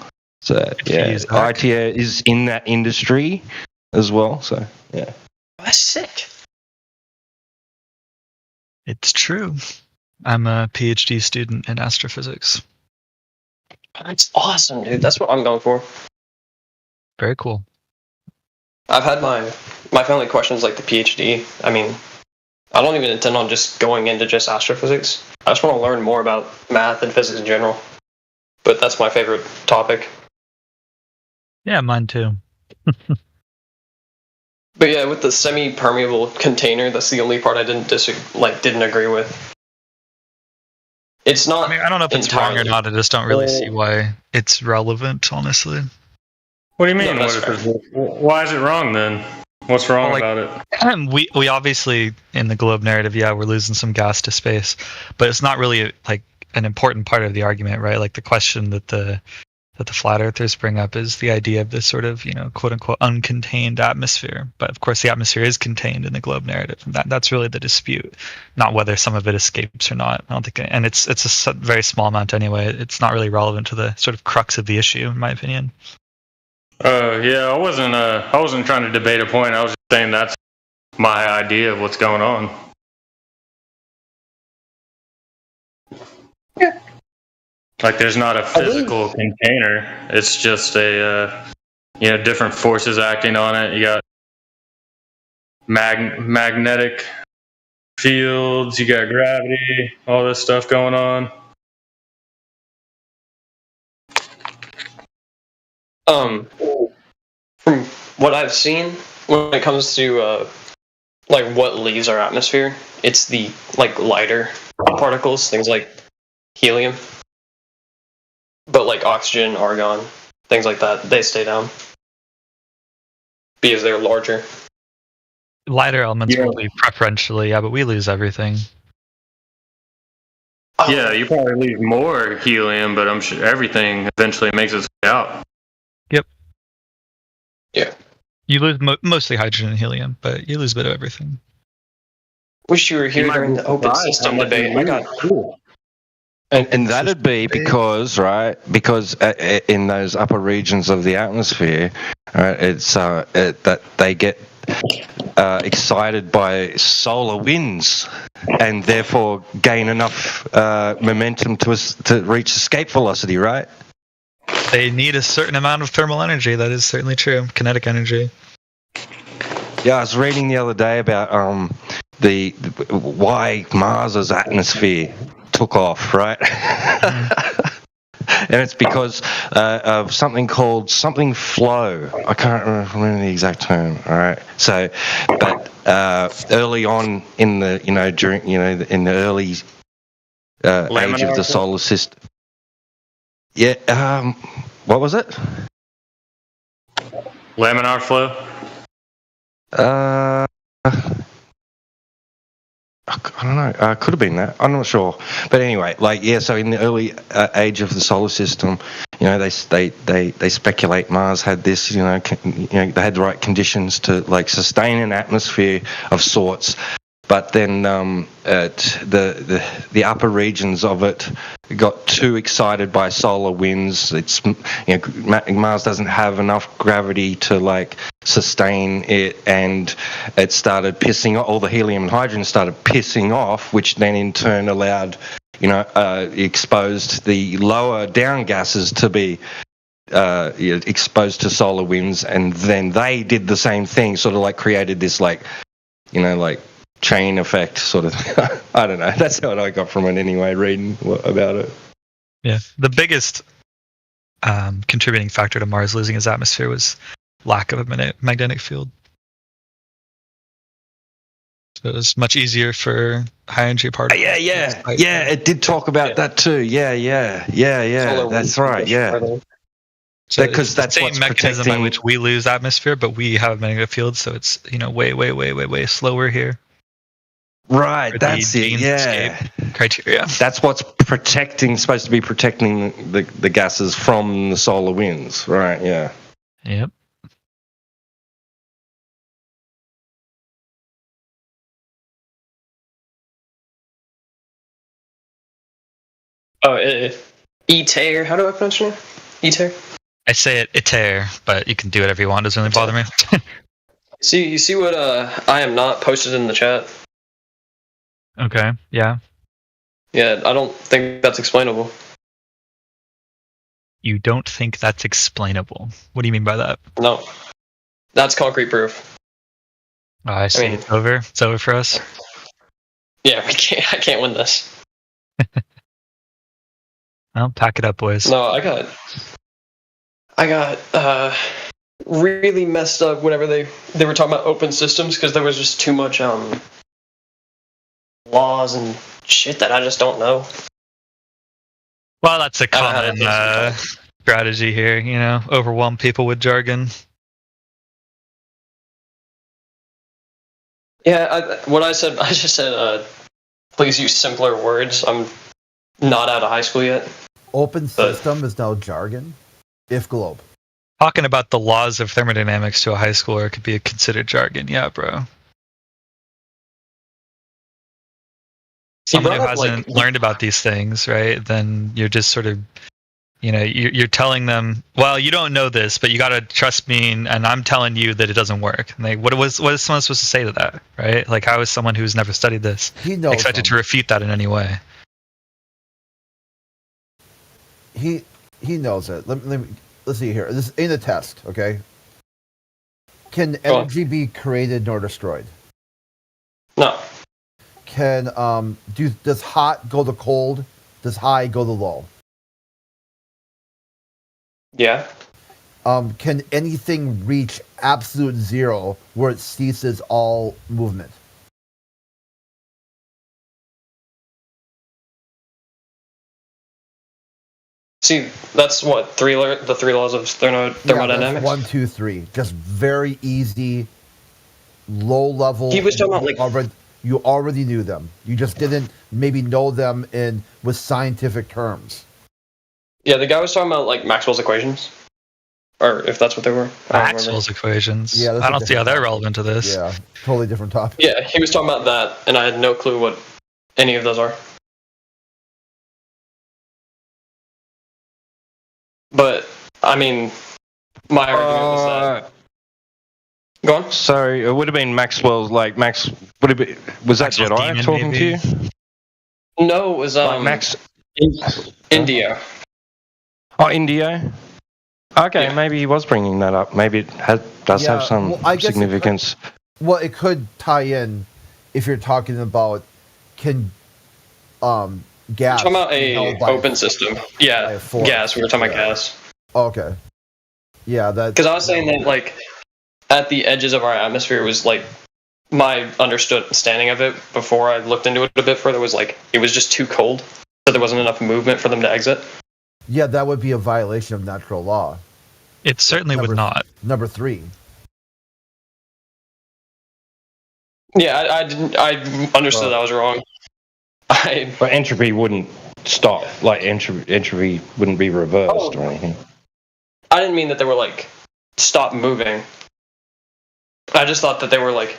Speaker 23: So yeah, ITA is in that industry as well. So yeah,
Speaker 12: that's sick.
Speaker 1: It's true. I'm a PhD student in astrophysics.
Speaker 12: That's awesome, dude. That's what I'm going for.
Speaker 1: Very cool.
Speaker 12: I've had my family questions like the PhD. I mean, I don't even intend on just going into just astrophysics. I just want to learn more about math and physics in general. But that's my favorite topic.
Speaker 1: Yeah, mine too.
Speaker 12: But yeah, with the semi-permeable container, that's the only part I didn't agree with. It's not.
Speaker 1: I don't know if it's wrong or not. I just don't really see why it's relevant, honestly.
Speaker 5: What do you mean? Why is it wrong then? What's wrong about it?
Speaker 1: We obviously in the globe narrative, we're losing some gas to space, but it's not really like an important part of the argument, right? Like the question that the flat earthers bring up is the idea of this sort of quote unquote uncontained atmosphere. But of course, the atmosphere is contained in the globe narrative, and that's really the dispute, not whether some of it escapes or not. I don't think, and it's a very small amount anyway. It's not really relevant to the sort of crux of the issue, in my opinion.
Speaker 5: Yeah, I wasn't trying to debate a point. I was just saying that's my idea of what's going on.
Speaker 12: Yeah.
Speaker 5: Like there's not a physical container. It's just a different forces acting on it. You got magnetic fields, you got gravity, all this stuff going on.
Speaker 12: From what I've seen, when it comes to what leaves our atmosphere, it's the lighter particles, things like helium. But like oxygen, argon, things like that, they stay down because they're larger.
Speaker 1: Lighter elements will leave preferentially, but we lose everything.
Speaker 5: Yeah, you probably leave more helium, but I'm sure everything eventually makes its way out.
Speaker 1: Yep.
Speaker 12: Yeah.
Speaker 1: You lose mostly hydrogen and helium, but you lose a bit of everything.
Speaker 12: Wish you were here during the open system debate. I got cool.
Speaker 23: And that'd be because in those upper regions of the atmosphere, right, it's that they get excited by solar winds and therefore gain enough momentum to reach escape velocity, right?
Speaker 1: They need a certain amount of thermal energy. That is certainly true. Kinetic energy.
Speaker 23: Yeah, I was reading the other day about why Mars's atmosphere took off, right? And it's because of something called something flow. I can't remember the exact term. All right. So, but early on in the during in the early age of the solar system. Yeah. What was it?
Speaker 5: Laminar flow.
Speaker 23: I don't know. Could have been that. I'm not sure. But anyway, so in the early age of the solar system, they speculate Mars had this, they had the right conditions to sustain an atmosphere of sorts. But then the upper regions of it got too excited by solar winds. It's Mars doesn't have enough gravity to sustain it, and it started pissing off. All the helium and hydrogen started pissing off, which then in turn allowed exposed the lower down gases to be exposed to solar winds, and then they did the same thing, sort of created this chain effect sort of. I don't know. That's what I got from it anyway, reading about it.
Speaker 1: Yeah. The biggest contributing factor to Mars losing its atmosphere was lack of a magnetic field. So it was much easier for high energy particles.
Speaker 23: Yeah. It did talk about that too. Yeah. That's right. Yeah.
Speaker 1: So
Speaker 23: because that's
Speaker 1: the same mechanism by which we lose atmosphere, but we have a magnetic field, so it's way slower here.
Speaker 23: Right, that's it. Yeah,
Speaker 1: criteria.
Speaker 23: That's what's supposed to be protecting the gases from the solar winds. Right. Yeah.
Speaker 1: Yep.
Speaker 12: Oh, Iter. How do I pronounce your name? Iter.
Speaker 1: I say it Iter, but you can do whatever you want. It doesn't really bother me.
Speaker 12: You see what I am not posted in the chat.
Speaker 1: Okay, yeah.
Speaker 12: Yeah, I don't think that's explainable.
Speaker 1: You don't think that's explainable? What do you mean by that?
Speaker 12: No. That's concrete proof.
Speaker 1: Oh, I see. It's over. It's over for us.
Speaker 12: Yeah, I can't win this.
Speaker 1: Well, pack it up, boys.
Speaker 12: No, I got really messed up whenever they were talking about open systems, because there was just too much laws and shit that I just don't know.
Speaker 1: Well, that's a common strategy here, overwhelm people with jargon.
Speaker 12: Yeah, I just said, please use simpler words. I'm not out of high school yet.
Speaker 11: Open system is now jargon, if globe.
Speaker 1: Talking about the laws of thermodynamics to a high schooler could be considered jargon, yeah, bro. Someone who hasn't learned about these things, right? Then you're just sort of, you're telling them, well, you don't know this, but you got to trust me, and I'm telling you that it doesn't work. And what is someone supposed to say to that, right? How is someone who's never studied this expected to refute that in any way?
Speaker 11: He knows it. Let's see here. This ain't a test, okay? Can energy be created nor destroyed?
Speaker 12: No.
Speaker 11: Can does hot go to cold? Does high go to low?
Speaker 12: Yeah.
Speaker 11: Can anything reach absolute zero where it ceases all movement?
Speaker 12: See, that's what the three laws of thermodynamics.
Speaker 11: Yeah, 1, 2, 3. Just very easy, low level.
Speaker 12: He was talking about
Speaker 11: you already knew them. You just didn't maybe know them with scientific terms.
Speaker 12: Yeah, the guy was talking about Maxwell's equations, or if that's what they were.
Speaker 1: Maxwell's equations. Yeah, I don't see how they're relevant to this.
Speaker 11: Yeah, totally different topic.
Speaker 12: Yeah, he was talking about that, and I had no clue what any of those are. But I mean, my argument was that. Go on.
Speaker 23: Sorry, it would have been Maxwell's. Was that Jedi
Speaker 1: Demon,
Speaker 23: talking
Speaker 1: maybe?
Speaker 23: to you?
Speaker 12: No, it was Indio.
Speaker 23: Oh, Indio. Okay, maybe he was bringing that up. Maybe it does have some significance.
Speaker 11: It could tie in if you're talking about can gas.
Speaker 12: We're talking about a
Speaker 11: held by-
Speaker 12: open system. Yeah,
Speaker 11: force.
Speaker 12: gas. We were talking about gas.
Speaker 11: Okay. Yeah, that.
Speaker 12: Because I was saying that, like, at the edges of our atmosphere was, like, my understanding of it before I looked into it a bit further was, like, it was just too cold, so there wasn't enough movement for them to exit.
Speaker 11: Yeah, that would be a violation of natural law.
Speaker 1: It certainly would not.
Speaker 11: Number 3.
Speaker 12: Yeah, I didn't. I understood I was wrong.
Speaker 23: But entropy wouldn't stop. Like entropy wouldn't be reversed or anything.
Speaker 12: I didn't mean that they were like stop moving. I just thought that they were like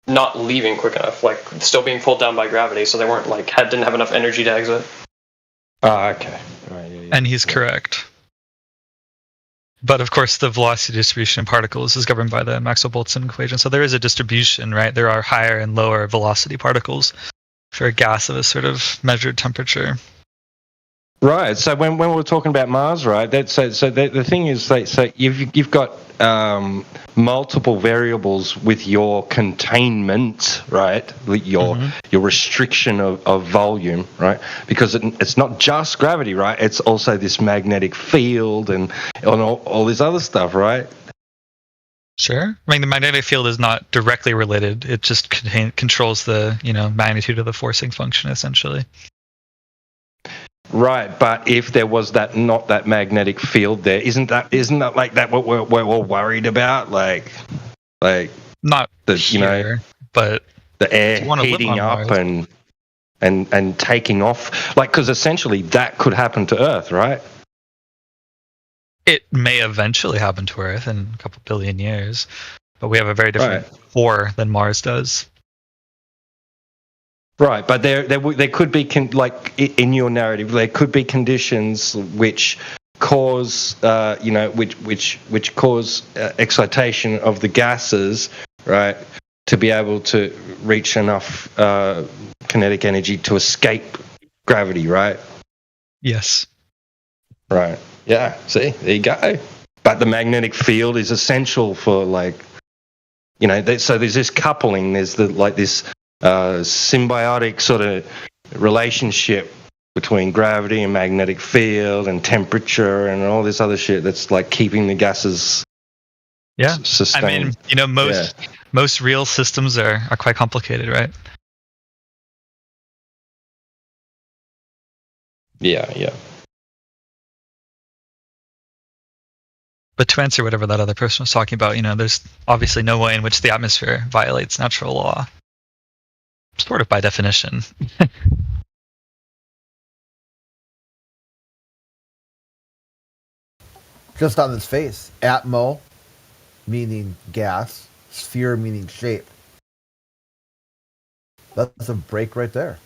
Speaker 12: not leaving quick enough, like still being pulled down by gravity, so they weren't like didn't have enough energy to exit.
Speaker 23: Ah, okay. Right, yeah.
Speaker 1: And he's correct. But of course, the velocity distribution in particles is governed by the Maxwell-Boltzmann equation. So there is a distribution, right? There are higher and lower velocity particles for a gas of a sort of measured temperature.
Speaker 23: Right. So when we're talking about Mars, right? The thing is, so you've got multiple variables with your containment, right? Your restriction of volume, right? Because it's not just gravity, right? It's also this magnetic field and all this other stuff, right?
Speaker 1: Sure. I mean, the magnetic field is not directly related. It just controls the magnitude of the forcing function, essentially.
Speaker 23: Right, but if there was not that magnetic field there, isn't that like that what we're all worried about? Like
Speaker 1: not
Speaker 23: the
Speaker 1: here, but
Speaker 23: the air heating up and taking off, like, because essentially that could happen to Earth, right?
Speaker 1: It may eventually happen to Earth in a couple billion years, but we have a very different core than Mars does.
Speaker 23: Right, but there could be like in your narrative, there could be conditions which cause which cause excitation of the gases, right, to be able to reach enough kinetic energy to escape gravity, right?
Speaker 1: Yes.
Speaker 23: Right. Yeah. See, there you go. But the magnetic field is essential for so there's this coupling. There's this symbiotic sort of relationship between gravity and magnetic field and temperature and all this other shit that's like keeping the gases sustained.
Speaker 1: I mean, most real systems are quite complicated, right?
Speaker 23: Yeah.
Speaker 1: But to answer whatever that other person was talking about, there's obviously no way in which the atmosphere violates natural law. Sort of by definition.
Speaker 11: Just on its face. Atmo, meaning gas. Sphere, meaning shape. That's a break right there.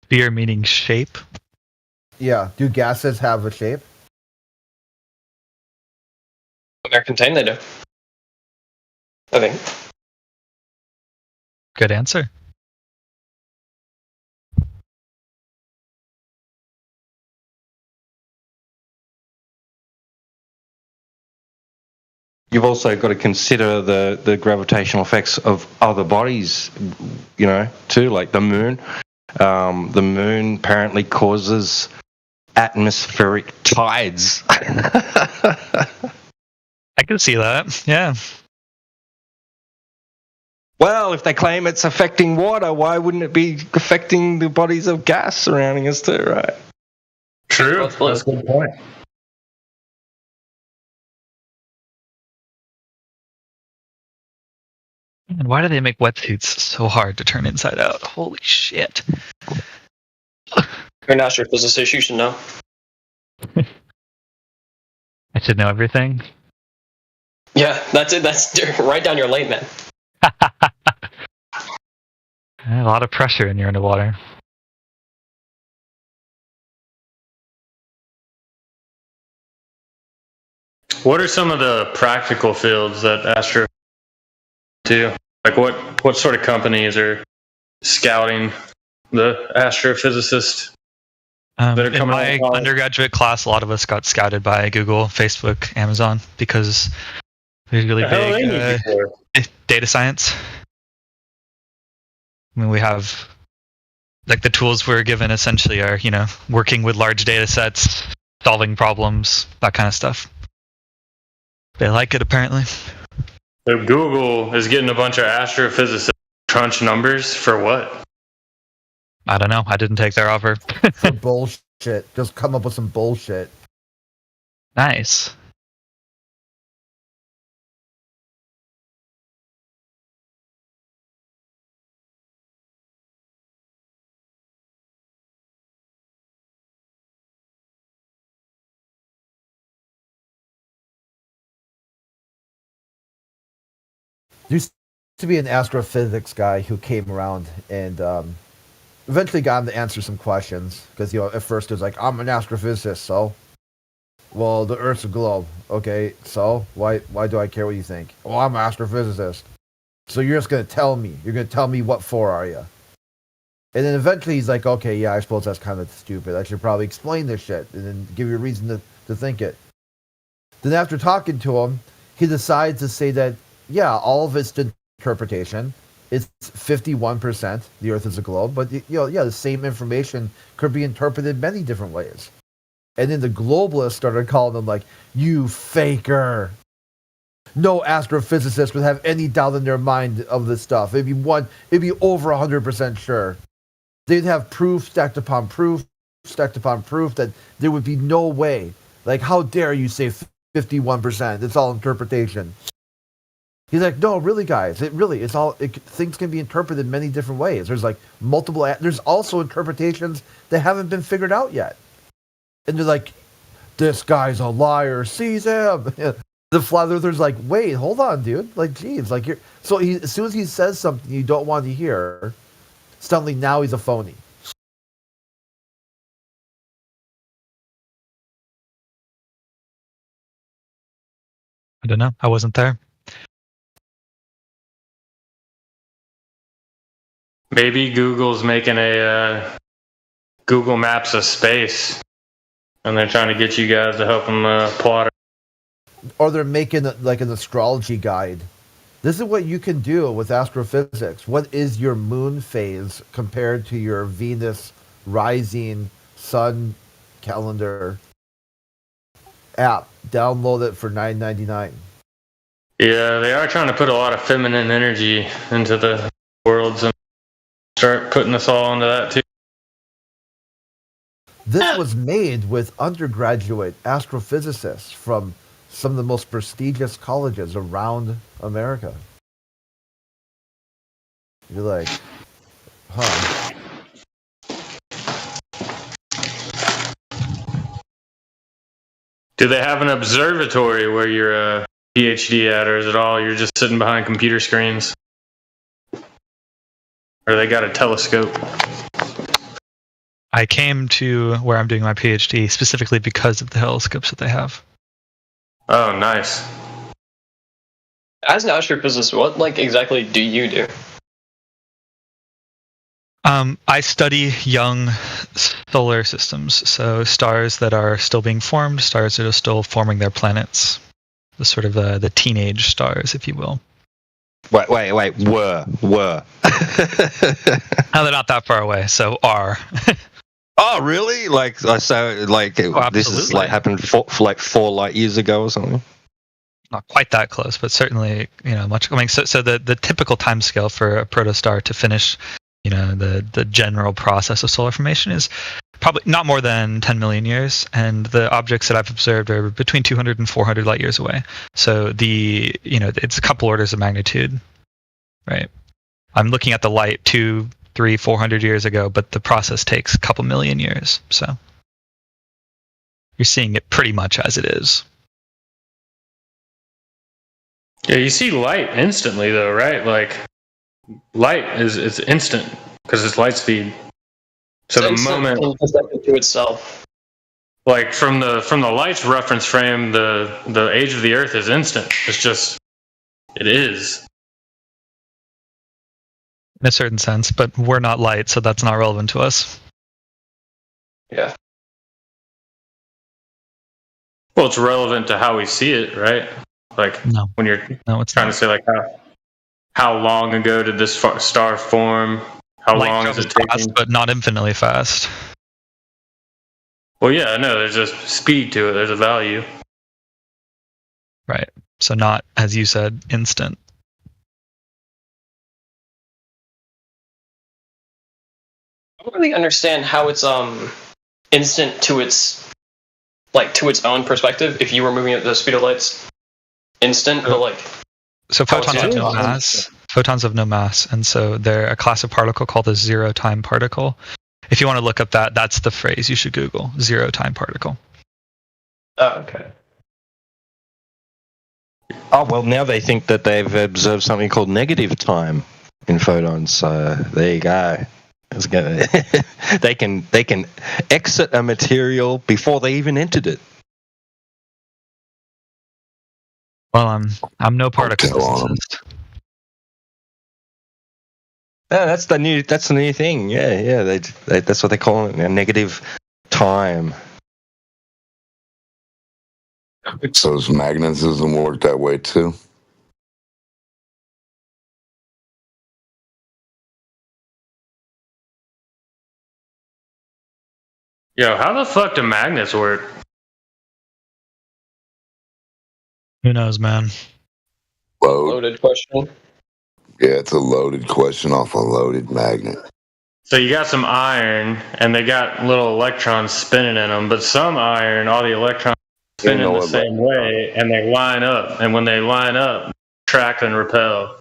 Speaker 1: Sphere, meaning shape?
Speaker 11: Yeah. Do gases have a shape?
Speaker 12: When they're contained, they do. I think.
Speaker 1: Good answer.
Speaker 23: You've also got to consider the gravitational effects of other bodies, too, like the moon. The moon apparently causes atmospheric tides.
Speaker 1: I can see that, yeah.
Speaker 23: Well, if they claim it's affecting water, why wouldn't it be affecting the bodies of gas surrounding us too, right?
Speaker 5: True.
Speaker 23: That's a good point.
Speaker 1: And why do they make wetsuits so hard to turn inside out? Holy shit.
Speaker 12: You're an astrophysicist, you should know.
Speaker 1: I should know everything.
Speaker 12: Yeah, that's it. That's right down your lane, man.
Speaker 1: A lot of pressure when you're underwater.
Speaker 5: What are some of the practical fields that Astro do? Like what sort of companies are scouting the astrophysicists that are
Speaker 1: in
Speaker 5: coming
Speaker 1: my
Speaker 5: out?
Speaker 1: undergraduate class, a lot of us got scouted by Google, Facebook, Amazon because there's really big data science. I mean, we have Like the tools we're given essentially are, working with large data sets, solving problems, that kind of stuff. They like it apparently.
Speaker 5: So Google is getting a bunch of astrophysicists to crunch numbers for what?
Speaker 1: I don't know. I didn't take their offer.
Speaker 11: For bullshit. Just come up with some bullshit.
Speaker 1: Nice.
Speaker 11: There used to be an astrophysics guy who came around and eventually got him to answer some questions. Because, at first it was like, I'm an astrophysicist, so? Well, the Earth's a globe. Okay, so? Why do I care what you think? Well, I'm an astrophysicist. So you're just going to tell me. You're going to tell me what for, are you? And then eventually he's like, okay, yeah, I suppose that's kind of stupid. I should probably explain this shit and then give you a reason to think it. Then after talking to him, he decides to say that, yeah, all of it's interpretation. It's 51%, the Earth is a globe, but the same information could be interpreted many different ways. And then the globalists started calling him like, you faker. No astrophysicist would have any doubt in their mind of this stuff. It'd be over 100% sure. They'd have proof stacked upon proof that there would be no way. Like, how dare you say 51%? It's all interpretation. He's like, no, really, guys. Things can be interpreted many different ways. There's like there's also interpretations that haven't been figured out yet. And they're like, this guy's a liar. Seize him. The flat earther's like, wait, hold on, dude. Like, geez, like as soon as he says something you don't want to hear, suddenly now he's a phony.
Speaker 1: I don't know. I wasn't there.
Speaker 5: Maybe Google's making a Google Maps of space, and they're trying to get you guys to help them plot it.
Speaker 11: Or they're making like an astrology guide. This is what you can do with astrophysics. What is your moon phase compared to your Venus rising sun calendar app? Download it for $9.99.
Speaker 5: Yeah, they are trying to put a lot of feminine energy into the worlds and start putting us all into that too.
Speaker 11: This was made with undergraduate astrophysicists from some of the most prestigious colleges around America. You're like, huh.
Speaker 5: Do they have an observatory where you're a PhD at, or is it all you're just sitting behind computer screens? Or they got a telescope?
Speaker 1: I came to where I'm doing my PhD specifically because of the telescopes that they have.
Speaker 5: Oh, nice.
Speaker 12: As an astrophysicist, what exactly do you do?
Speaker 1: I study young solar systems, so stars that are still being formed, stars that are still forming their planets, the sort of the teenage stars, if you will.
Speaker 23: Wait, were.
Speaker 1: Now they're not that far away, so are.
Speaker 23: Oh, really? This is happened four light years ago or something?
Speaker 1: Not quite that close, but certainly, much. I mean, so the typical timescale for a protostar to finish, the general process of solar formation is probably not more than 10 million years, and the objects that I've observed are between 200 and 400 light years away. So it's a couple orders of magnitude, right? I'm looking at the light 200, 300, 400 years ago, but the process takes a couple million years. So you're seeing it pretty much as it is.
Speaker 5: Yeah, you see light instantly, though, right? Like, light it's instant because it's light speed. So the moment
Speaker 12: to itself,
Speaker 5: like from the light's reference frame, the age of the Earth is instant. It is.
Speaker 1: In a certain sense, but we're not light, so that's not relevant to us.
Speaker 12: Yeah.
Speaker 5: Well, it's relevant to how we see it, right? Like when you're
Speaker 1: it's
Speaker 5: trying to say like how long ago did this star form? How
Speaker 1: Light
Speaker 5: long is it
Speaker 1: travels
Speaker 5: taking?
Speaker 1: fast, but not infinitely fast.
Speaker 5: Well, yeah, no, there's just speed to it. There's a value.
Speaker 1: Right. So not, as you said, instant.
Speaker 12: I don't really understand how it's instant to its own perspective. If you were moving at the speed of light's instant, but like
Speaker 1: so photons have no mass. Photons have no mass, and so they're a class of particle called a zero-time particle. If you want to look up that, that's the phrase you should Google: zero-time particle.
Speaker 12: Oh, okay.
Speaker 23: Oh, well, now they think that they've observed something called negative time in photons. So there you go. It's gonna they can exit a material before they even entered it.
Speaker 1: Well, I'm no particle physicist.
Speaker 23: Yeah, that's the new thing. Yeah. They that's what they call it, a negative time.
Speaker 7: So does magnetism work that way too?
Speaker 5: Yo, how the fuck do magnets work?
Speaker 1: Who knows, man?
Speaker 12: Loaded question.
Speaker 7: Yeah, it's a loaded question off a loaded magnet.
Speaker 5: So you got some iron, and they got little electrons spinning in them, but some iron, all the electrons spin in the same way, and they line up. And when they line up, attract and repel.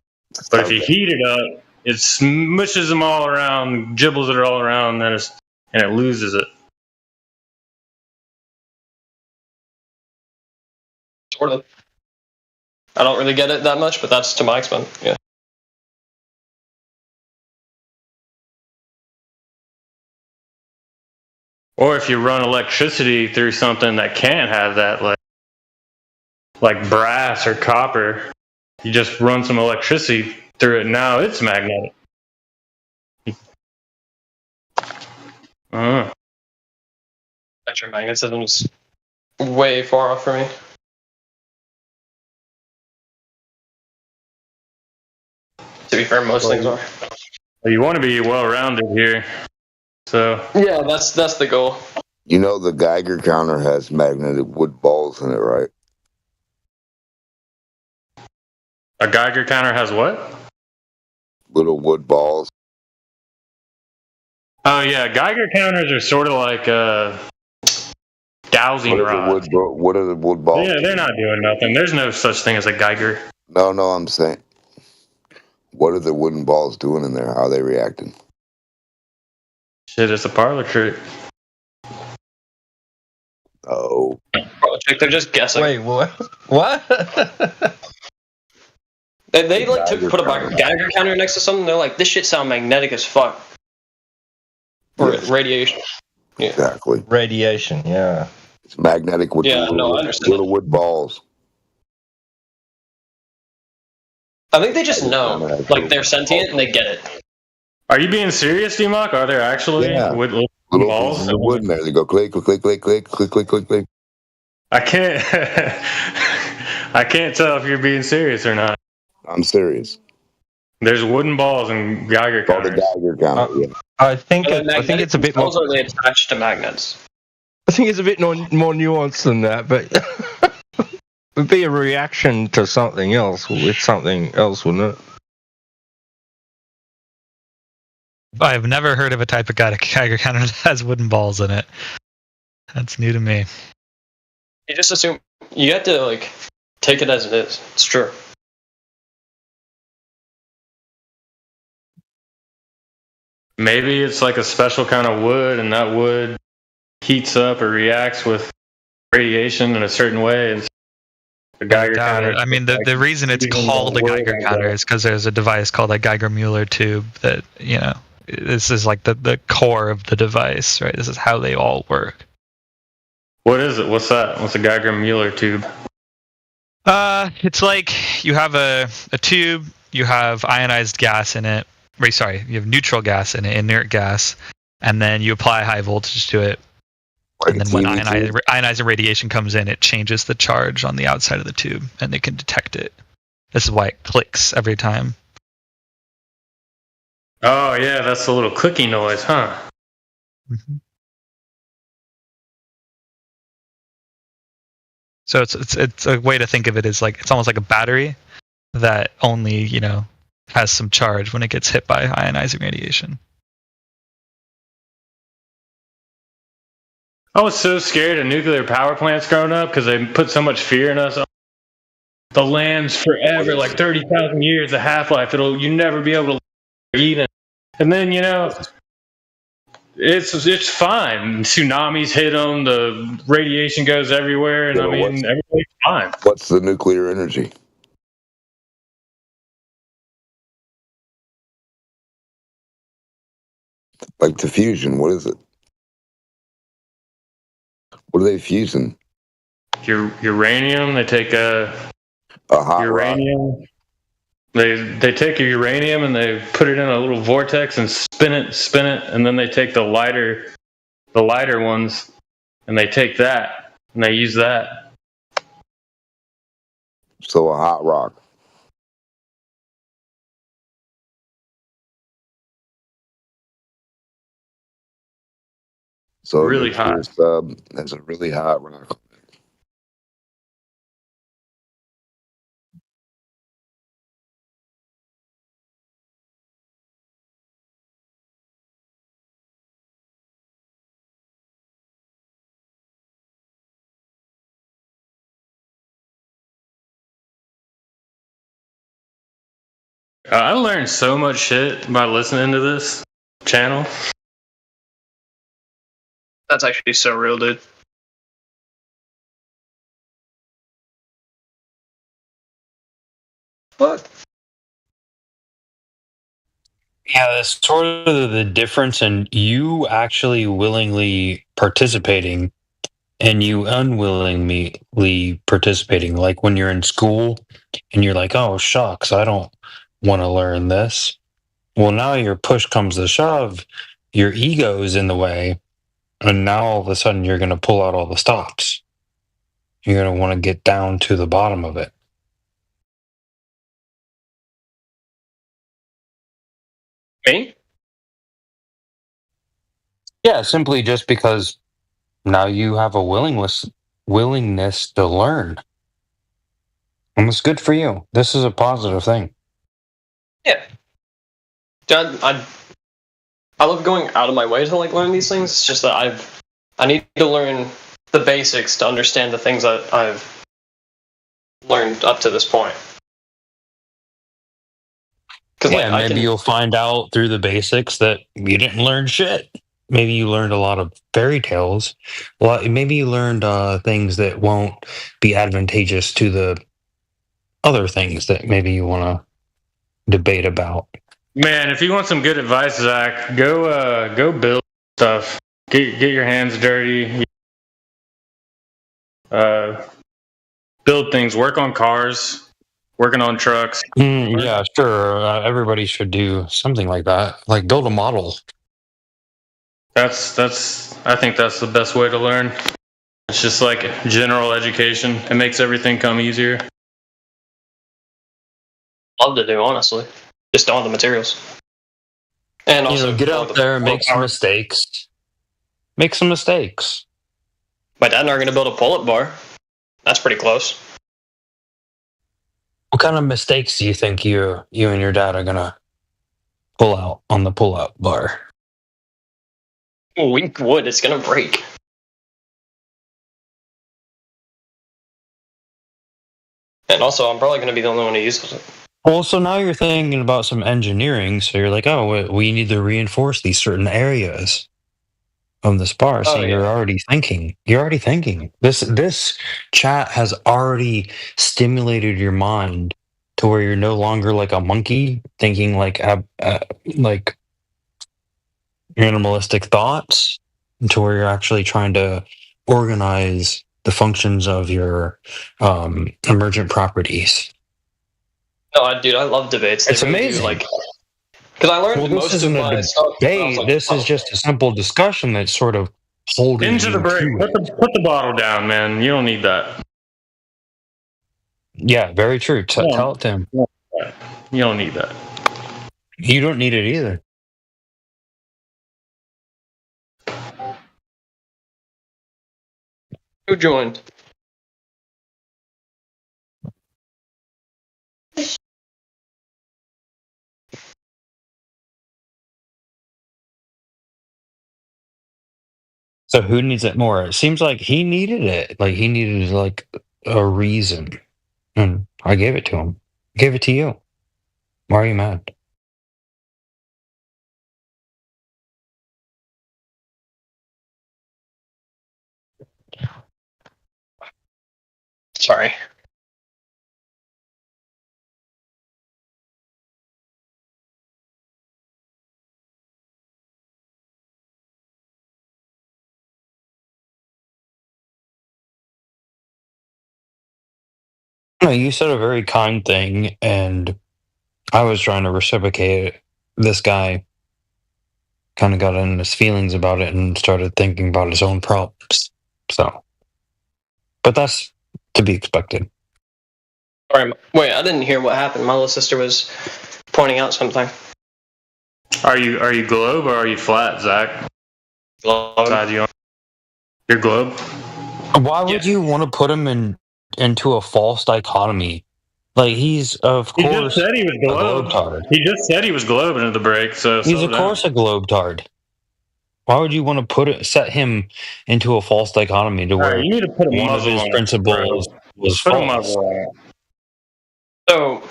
Speaker 5: But if you heat it up, it smushes them all around, gibbles it all around, and it loses it.
Speaker 12: Sort of. I don't really get it that much, but that's to my extent. Yeah.
Speaker 5: Or if you run electricity through something that can't have that, like brass or copper, you just run some electricity through it. Now it's magnetic.
Speaker 12: Electromagnetism's way far off for me. To be fair, most things are.
Speaker 5: Well, you want to be well-rounded here, so
Speaker 12: yeah, that's the goal.
Speaker 7: You know the Geiger counter has magnetic wood balls in it, right?
Speaker 5: A Geiger counter has what?
Speaker 7: Little wood balls.
Speaker 5: Oh yeah, Geiger counters are sort of like dowsing rods.
Speaker 7: What are the wood balls?
Speaker 5: Yeah, they're not doing nothing. There's no such thing as a Geiger.
Speaker 7: No, I'm saying, what are the wooden balls doing in there? How are they reacting?
Speaker 5: Shit, it's a parlor trick.
Speaker 7: Oh.
Speaker 12: Parlor trick, they're just guessing.
Speaker 23: Wait, what? What?
Speaker 12: They like put a Geiger counter next to something. They're like, this shit sound magnetic as fuck. Or radiation. Yeah.
Speaker 7: Exactly.
Speaker 23: Radiation, yeah.
Speaker 7: It's magnetic with
Speaker 12: I understand
Speaker 7: little wood balls.
Speaker 12: I think they just know. Like, they're sentient and they get it.
Speaker 5: Are you being serious, D-Mock? Are there actually little balls?
Speaker 7: Little wood in there. They go click, click, click, click, click, click, click, click, click.
Speaker 5: I can't I can't tell if you're being serious or not.
Speaker 7: I'm serious.
Speaker 5: There's wooden balls and Geiger counters.
Speaker 7: Geiger counter, yeah.
Speaker 23: I think it's a bit more.
Speaker 12: Are they attached to magnets?
Speaker 23: I think it's a bit more nuanced than that, but it would be a reaction to something else with something else, wouldn't it?
Speaker 1: I've never heard of a type of Geiger counter that has wooden balls in it. That's new to me.
Speaker 12: You just assume you have to like take it as it is. It's true.
Speaker 5: Maybe it's like a special kind of wood, and that wood heats up or reacts with radiation in a certain way. And the Geiger counter.
Speaker 1: I mean, the reason it's called a Geiger counter is because there's a device called a Geiger-Müller tube that, this is like the core of the device, right? This is how they all work.
Speaker 5: What is it? What's that? What's a Geiger-Müller tube?
Speaker 1: It's like you have a tube, you have ionized gas in it. You have neutral gas in it, inert gas, and then you apply high voltage to it. And then when ionizing radiation comes in, it changes the charge on the outside of the tube, and they can detect it. This is why it clicks every time.
Speaker 5: Oh yeah, that's the little clicky noise, huh?
Speaker 1: So it's a way to think of it as like it's almost like a battery that only has some charge when it gets hit by ionizing radiation.
Speaker 5: I was so scared of nuclear power plants growing up because they put so much fear in us. The land's forever, like 30,000 years, a half-life. You never be able to eat it. And then it's fine. Tsunamis hit them. The radiation goes everywhere, and
Speaker 7: Yeah,
Speaker 5: everything's fine.
Speaker 7: What's the nuclear energy? Like the fusion, what is it? What are they fusing?
Speaker 5: Uranium. They take
Speaker 7: a hot
Speaker 5: uranium.
Speaker 7: Rock.
Speaker 5: They take a uranium and they put it in a little vortex and spin it, and then they take the lighter ones, and they take that and they use that.
Speaker 7: So a hot rock. So
Speaker 5: really hot.
Speaker 7: Sub has a really hot rock.
Speaker 5: I learned so much shit by listening to this channel.
Speaker 12: That's actually so real, dude. What?
Speaker 19: Yeah, that's sort of the difference in you actually willingly participating and you unwillingly participating. Like when you're in school and you're like, oh, shucks, I don't want to learn this. Well, now your push comes to shove, your ego is in the way, and now all of a sudden you're going to pull out all the stops. You're going to want to get down to the bottom of it.
Speaker 12: Me?
Speaker 19: Yeah, simply just because now you have a willingness to learn. And it's good for you. This is a positive thing.
Speaker 12: Yeah. I love going out of my way to learn these things. It's just that I need to learn the basics to understand the things that I've learned up to this point.
Speaker 19: Yeah, maybe you'll find out through the basics that you didn't learn shit. Maybe you learned a lot of fairy tales. Well, maybe you learned things that won't be advantageous to the other things that maybe you want to debate about.
Speaker 5: Man, if you want some good advice, Zach, go build stuff. Get your hands dirty. Build things. Work on cars. Working on trucks.
Speaker 19: Yeah, sure. Everybody should do something like that. Like build a model.
Speaker 5: I think that's the best way to learn. It's just like general education. It makes everything come easier.
Speaker 12: Love to do, honestly. Just don't have the materials. And also
Speaker 19: get out there and make some mistakes. Make some mistakes.
Speaker 12: My dad and I are going to build a pull-up bar. That's pretty close.
Speaker 19: What kind of mistakes do you think you and your dad are going to pull out on the pull-up bar?
Speaker 12: Weak wood, it's going to break. And also, I'm probably going to be the only one who uses it.
Speaker 19: Well, so now you're thinking about some engineering. So you're like, oh, we need to reinforce these certain areas of this bar. So you're already thinking. You're already thinking. This chat has already stimulated your mind to where you're no longer like a monkey thinking like animalistic thoughts, to where you're actually trying to organize the functions of your emergent properties.
Speaker 12: No, dude, I love debates.
Speaker 19: It's amazing.
Speaker 12: Because I learned
Speaker 19: this
Speaker 12: most
Speaker 19: isn't
Speaker 12: of my
Speaker 19: a
Speaker 12: stuff.
Speaker 19: debate. This is just a simple discussion that's sort of holding
Speaker 5: Into the break. Put the bottle down, man. You don't need that.
Speaker 19: Yeah, very true. Tell it to him.
Speaker 5: You don't need that.
Speaker 19: You don't need it either.
Speaker 12: Who joined?
Speaker 19: So who needs it more? It seems like he needed it. Like he needed like a reason, and I gave it to him. I gave it to you. Why are you mad?
Speaker 12: Sorry.
Speaker 19: No, you said a very kind thing, and I was trying to reciprocate it. This guy kind of got in his feelings about it and started thinking about his own problems. So, but that's to be expected.
Speaker 12: Sorry, wait, I didn't hear what happened. My little sister was pointing out something.
Speaker 5: Are you globe or are you flat, Zach?
Speaker 12: Globe.
Speaker 5: You're globe?
Speaker 19: Why would you want to put him into a false dichotomy? Like he's of
Speaker 5: He
Speaker 19: course
Speaker 5: just said he was globe.
Speaker 19: a globe-tard.
Speaker 5: He just said he was globe into the break, so
Speaker 19: He's
Speaker 5: slow
Speaker 19: of
Speaker 5: down.
Speaker 19: course a globe-tard. Why would you want to set him into a false dichotomy to where
Speaker 5: you need to put a
Speaker 19: one of
Speaker 5: muzzle
Speaker 19: his
Speaker 5: on it,
Speaker 19: principles was
Speaker 5: Put a
Speaker 19: false?
Speaker 5: muzzle on it.
Speaker 12: So,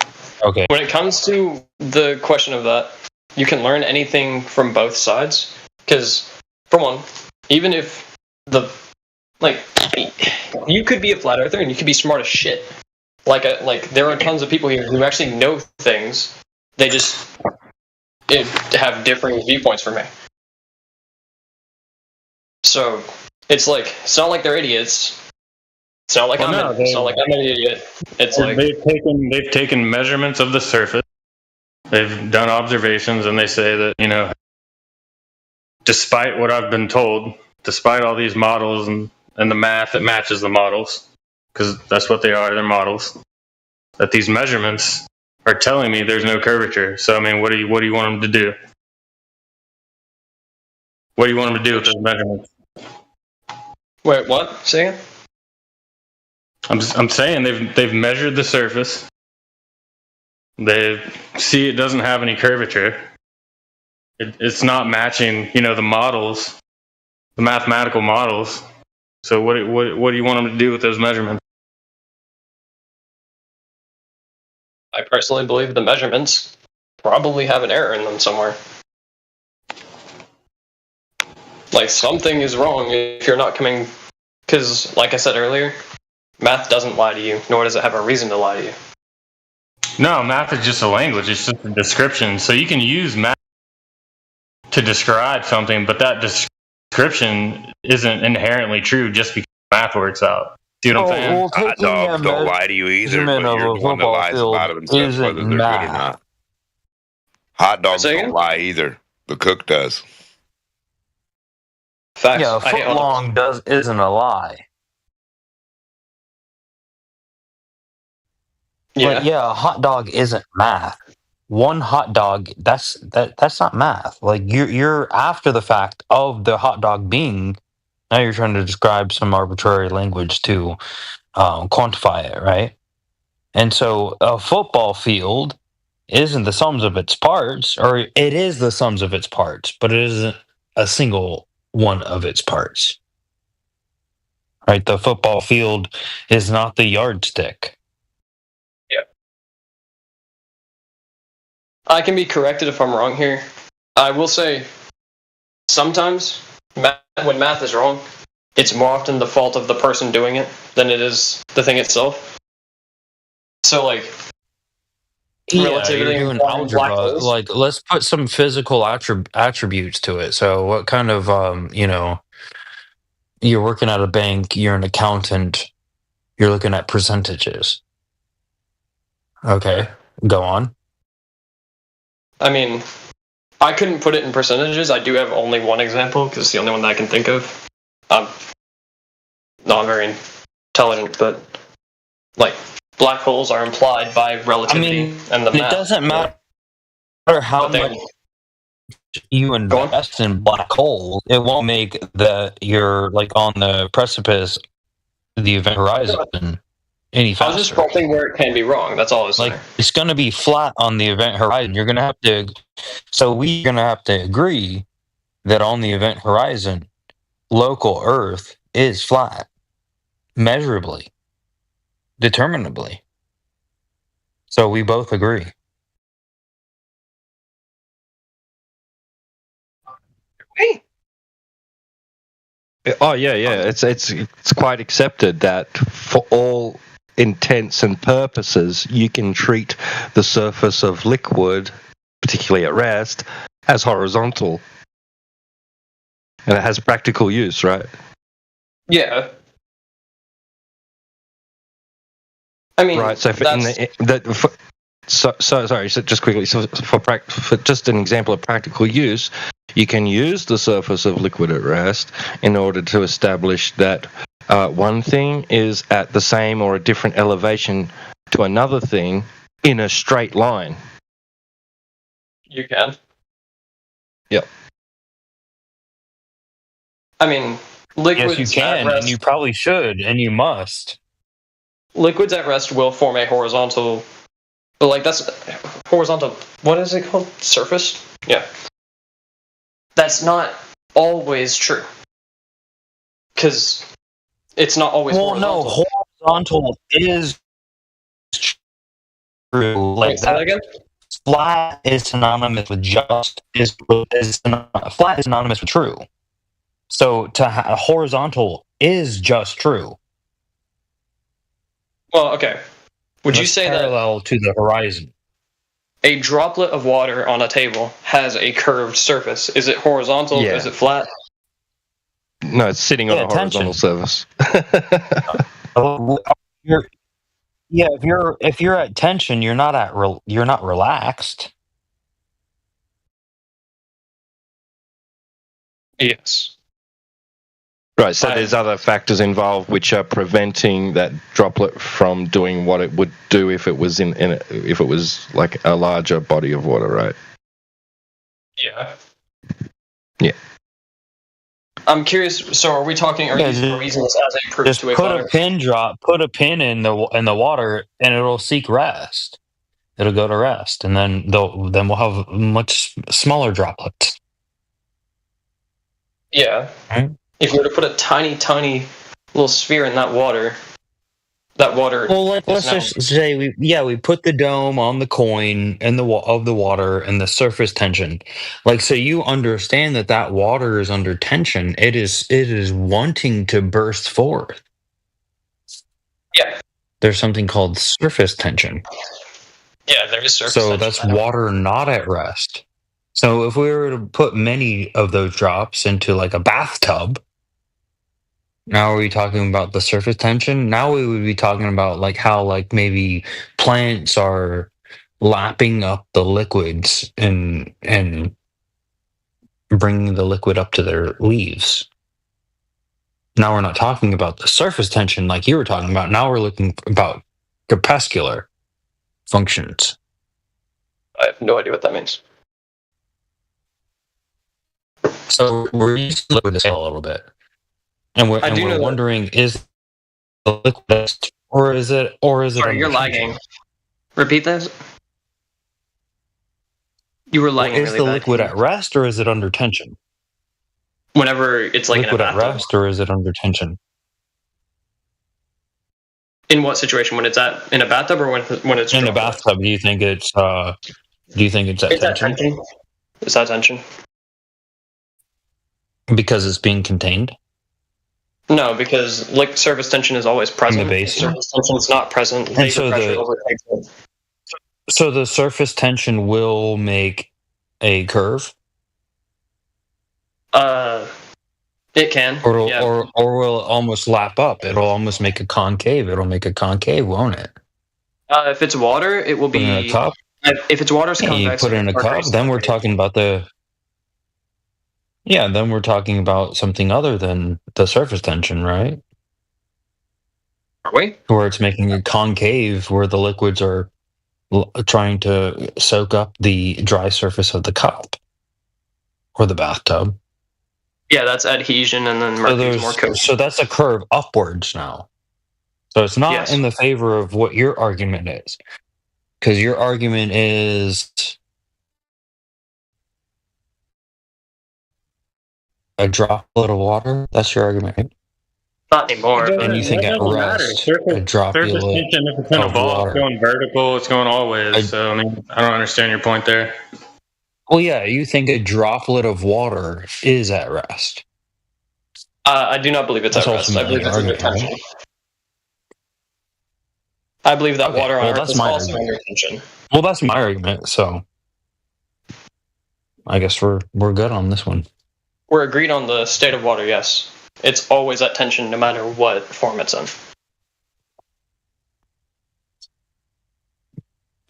Speaker 19: okay.
Speaker 12: When it comes to the question of that, you can learn anything from both sides. Because, for one, even if you could be a flat earther and you could be smart as shit. Like there are tons of people here who actually know things. They just have differing viewpoints from me. So it's not like they're idiots. It's not like it's not like I'm an idiot. It's like
Speaker 5: they've taken measurements of the surface. They've done observations, and they say that despite what I've been told, despite all these models and the math that matches the models, because that's what they are, they're models, that these measurements are telling me there's no curvature. So I mean, what do you want them to do? What do you want them to do with those measurements?
Speaker 12: Wait, what? Say again?
Speaker 5: I'm saying they've measured the surface. They see it doesn't have any curvature. It's not matching, the models, the mathematical models. So what do you want them to do with those measurements?
Speaker 12: I personally believe the measurements probably have an error in them somewhere. Like something is wrong if you're not coming, because like I said earlier, math doesn't lie to you, nor does it have a reason to lie to you.
Speaker 5: No, math is just a language. It's just a description. So you can use math to describe something, but that description isn't inherently true just because math works out. See what I'm saying?
Speaker 19: Well,
Speaker 18: Hot dogs don't lie to you either, but you're the one that lies about them and says whether they're good or not. Hot dogs don't lie either. The cook does.
Speaker 12: Facts.
Speaker 19: Yeah, a foot long isn't a lie.
Speaker 12: Yeah.
Speaker 19: But yeah, a hot dog isn't math. One hot dog, that's not math. Like you're after the fact of the hot dog being, now you're trying to describe some arbitrary language to quantify it, right? And so a football field isn't the sums of its parts, or it is the sums of its parts, but it isn't a single one of its parts. Right? The football field is not the yardstick.
Speaker 12: Yeah. I can be corrected if I'm wrong here. I will say, sometimes when math is wrong, it's more often the fault of the person doing it than it is the thing itself. So, relativity
Speaker 19: you're doing algebra. Like, let's put some physical attributes to it. So, what kind of, you're working at a bank, you're an accountant, you're looking at percentages. Okay, go on.
Speaker 12: I mean, I couldn't put it in percentages. I do have only one example because it's the only one that I can think of. I'm not very intelligent, but black holes are implied by relativity and the math.
Speaker 19: It doesn't matter how much you invest in black holes. It won't make you're on the precipice the event horizon any faster.
Speaker 12: I was just pointing where it can be wrong. That's all I was saying.
Speaker 19: Like, it's going to be flat on the event horizon. You're going to have to, so we're going to have to agree that on the event horizon, local Earth is flat, measurably, determinably. So we both agree.
Speaker 23: Oh yeah. It's quite accepted that for all intents and purposes, you can treat the surface of liquid, particularly at rest, as horizontal, and it has practical use, right?
Speaker 12: Yeah. I mean,
Speaker 23: right. So just quickly. So for just an example of practical use, you can use the surface of liquid at rest in order to establish that one thing is at the same or a different elevation to another thing in a straight line.
Speaker 12: You can.
Speaker 23: Yep.
Speaker 12: I mean, liquids.
Speaker 19: Yes, you can, and you probably should, and you must.
Speaker 12: Liquids at rest will form a horizontal, but like that's horizontal. What is it called? Surface? Yeah. That's not always true, because it's not always.
Speaker 19: Well,
Speaker 12: horizontal.
Speaker 19: no, horizontal is true. Like
Speaker 12: Wait, say that again?
Speaker 19: Flat is synonymous with just flat is synonymous with true. So horizontal is just true.
Speaker 12: Well, okay. Would you say that
Speaker 19: parallel to the horizon?
Speaker 12: A droplet of water on a table has a curved surface. Is it horizontal?
Speaker 23: Yeah.
Speaker 12: Is it flat?
Speaker 23: No, it's sitting on a horizontal surface.
Speaker 19: If you're at tension, you're not relaxed.
Speaker 12: Yes.
Speaker 23: Right, so there's other factors involved which are preventing that droplet from doing what it would do if it was if it was like a larger body of water, right?
Speaker 12: Yeah.
Speaker 23: Yeah.
Speaker 12: I'm curious. So, are we talking? Are you using this as a proof
Speaker 19: Just
Speaker 12: to a
Speaker 19: put a pin in the water, and it'll seek rest. It'll go to rest, and then we'll have much smaller droplets.
Speaker 12: Yeah.
Speaker 19: Right?
Speaker 12: If you were to put a tiny, tiny little sphere in that water.
Speaker 19: Well, let's just say we put the dome on the coin and of the water and the surface tension. Like, so you understand that water is under tension. It is wanting to burst forth.
Speaker 12: Yeah.
Speaker 19: There's something called surface tension.
Speaker 12: Yeah, there is surface
Speaker 19: So
Speaker 12: tension.
Speaker 19: that's water not at rest. So if we were to put many of those drops into like a bathtub, now are we talking about the surface tension? Now we would be talking about like how like maybe plants are lapping up the liquids and bringing the liquid up to their leaves. Now we're not talking about the surface tension like you were talking about. Now we're looking about crepuscular functions.
Speaker 12: I have no idea what that means.
Speaker 19: So we're using liquid to scale a little bit. And we're wondering, is the liquid or is it
Speaker 12: Sorry, you're lagging. Repeat this. You were lagging.
Speaker 19: Is the liquid at rest or is it under tension?
Speaker 12: Whenever it's like
Speaker 19: liquid
Speaker 12: in a
Speaker 19: at rest or is it under tension?
Speaker 12: In what situation? When it's in a bathtub or when it's
Speaker 19: in a bathtub? Do you think it's at tension?
Speaker 12: Is that tension?
Speaker 19: Because it's being contained?
Speaker 12: No, because surface tension is always present.
Speaker 19: In the basin?
Speaker 12: Surface tension is not present.
Speaker 19: And so the surface tension will make a curve?
Speaker 12: It can.
Speaker 19: Or will it almost lap up? It'll almost make a concave. It'll make a concave, won't it?
Speaker 12: If it's water, it will be...
Speaker 19: in a cup?
Speaker 12: If it's water, it's convex.
Speaker 19: You put it in a cup, then we're talking about then we're talking about something other than the surface tension, right?
Speaker 12: Are we?
Speaker 19: Where it's making a concave where the liquids are trying to soak up the dry surface of the cup or the bathtub.
Speaker 12: Yeah, that's adhesion, and then Mercury's more coated.
Speaker 19: So that's a curve upwards now. So it's not in the favor of what your argument is. Because your argument is a droplet of water. That's your argument, right?
Speaker 12: Not anymore.
Speaker 19: And you think at rest, a droplet
Speaker 5: Surface tension, if it's in a
Speaker 19: of
Speaker 5: ball,
Speaker 19: water.
Speaker 5: it's going vertical, it's going all ways. So, I mean, I don't understand your point there.
Speaker 19: Well, yeah, you think a droplet of water is at rest.
Speaker 12: I do not believe it's at rest. I believe it's under tension. I believe that water on Earth is also under tension.
Speaker 19: Well, that's my argument, so I guess we're good on this one.
Speaker 12: We're agreed on the state of water, yes. It's always at tension no matter what form it's in.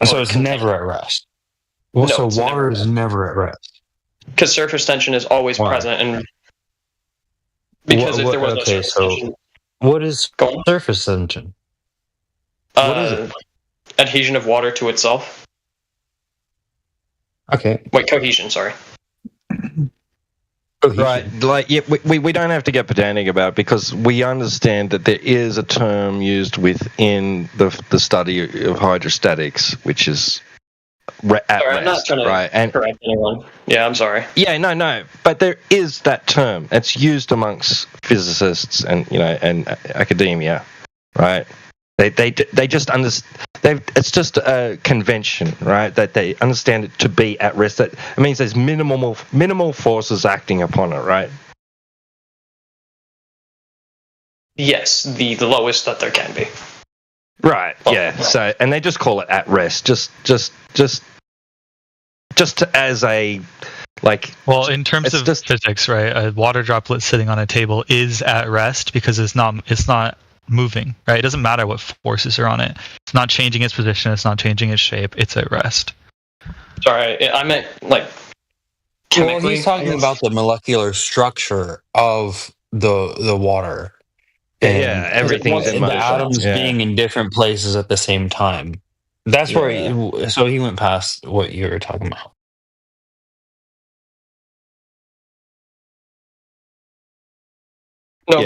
Speaker 19: So it's never at rest. Well,
Speaker 12: No,
Speaker 19: so water is never at rest.
Speaker 12: Because surface tension is always present, and because if there was no surface tension,
Speaker 19: what is surface tension? What is it?
Speaker 12: Adhesion of water to itself.
Speaker 19: Okay.
Speaker 12: Wait, cohesion. Sorry.
Speaker 23: Right, like we don't have to get pedantic about it because we understand that there is a term used within the study of hydrostatics, which is at
Speaker 12: Sorry,
Speaker 23: rest,
Speaker 12: I'm not trying to
Speaker 23: right? And
Speaker 12: correct anyone. Yeah, I'm sorry.
Speaker 23: yeah, no, but there is that term. It's used amongst physicists and and academia, right? They just understand. It's just a convention, right? That they understand it to be at rest. That it means there's minimal forces acting upon it, right?
Speaker 12: Yes, the lowest that there can be.
Speaker 23: Right. Yeah. So, and they just call it at rest. Just as a like.
Speaker 1: Well, in terms of physics, right? A water droplet sitting on a table is at rest because it's not moving, right? It doesn't matter what forces are on it. It's not changing its position. It's not changing its shape. It's at rest.
Speaker 12: Sorry, I meant like chemically.
Speaker 19: Well, he's talking about the molecular structure of the water.
Speaker 23: Yeah, everything's in motion.
Speaker 19: The atoms being in different places at the same time. That's where he went past what you were talking about.
Speaker 12: No,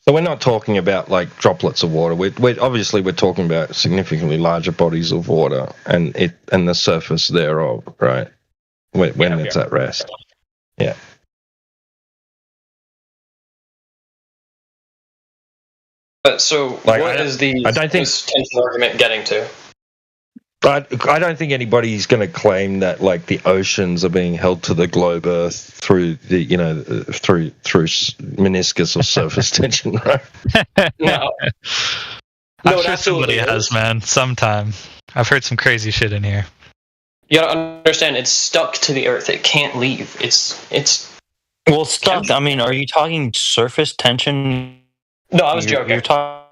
Speaker 23: So we're not talking about like droplets of water. We're obviously talking about significantly larger bodies of water and the surface thereof, right? When it's at rest. Yeah.
Speaker 12: But so, what is the tension argument getting to?
Speaker 23: But I don't think anybody's going to claim that like the oceans are being held to the globe Earth through the through meniscus or surface tension, right?
Speaker 12: No.
Speaker 1: I'm sure somebody has, man. Sometime. I've heard some crazy shit in here.
Speaker 12: You gotta understand, it's stuck to the Earth. It can't leave. It's.
Speaker 19: Well, stuck. I mean, are you talking surface tension?
Speaker 12: No, I was joking.
Speaker 19: You're talking.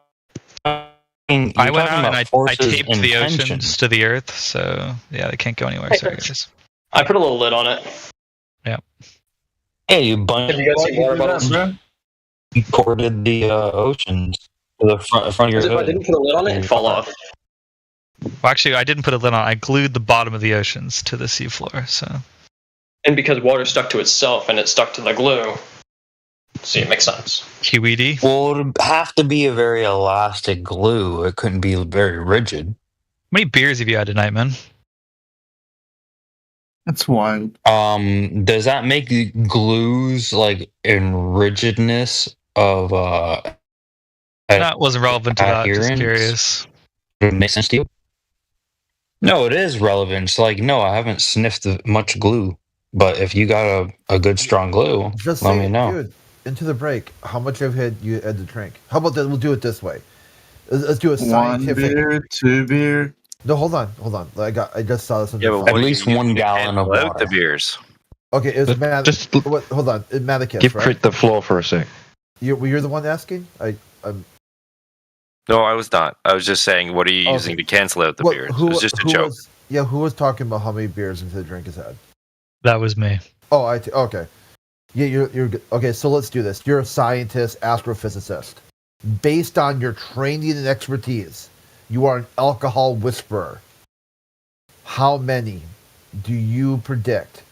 Speaker 1: I went out and I taped the oceans to the Earth, so yeah, they can't go anywhere. Sorry, guys.
Speaker 12: I put a little lid on it.
Speaker 1: Yeah.
Speaker 19: Hey, you bunch.
Speaker 12: Have you guys seen water bottles?
Speaker 19: You corded the oceans to the front of your hood.
Speaker 12: If I didn't put a lid on it, it'd fall off.
Speaker 1: Well, actually, I didn't put a lid on. I glued the bottom of the oceans to the seafloor. So.
Speaker 12: And because water stuck to itself and it stuck to the glue. See, it makes sense.
Speaker 1: QED?
Speaker 19: Well, it would have to be a very elastic glue. It couldn't be very rigid.
Speaker 1: How many beers have you had tonight, man?
Speaker 4: That's wild.
Speaker 19: Does that make the glues like in rigidness of
Speaker 1: That wasn't relevant to that. Just curious.
Speaker 19: Does it make sense to you? No, it is relevant. It's like, no, I haven't sniffed much glue. But if you got a good strong glue, let me know.
Speaker 11: Dude, into the break, how much have you had to drink? How about that? We'll do it this way. Let's do a scientific.
Speaker 4: 1 beer, 2 beer.
Speaker 11: No, hold on. I just saw this.
Speaker 8: At
Speaker 19: least 1 gallon of water.
Speaker 8: The beers.
Speaker 11: Okay, it was hold on, Maticus,
Speaker 23: give
Speaker 11: right?
Speaker 23: Crit the floor for a sec.
Speaker 11: You're the one asking.
Speaker 8: No, I was not. I was just saying, what are you using to cancel out the beers? It was just a joke.
Speaker 11: Who was talking about how many beers into the drink has had?
Speaker 1: That was me.
Speaker 11: Oh, okay. Yeah, you're good. Okay, so let's do this. You're a scientist, astrophysicist. Based on your training and expertise, you are an alcohol whisperer. How many do you predict,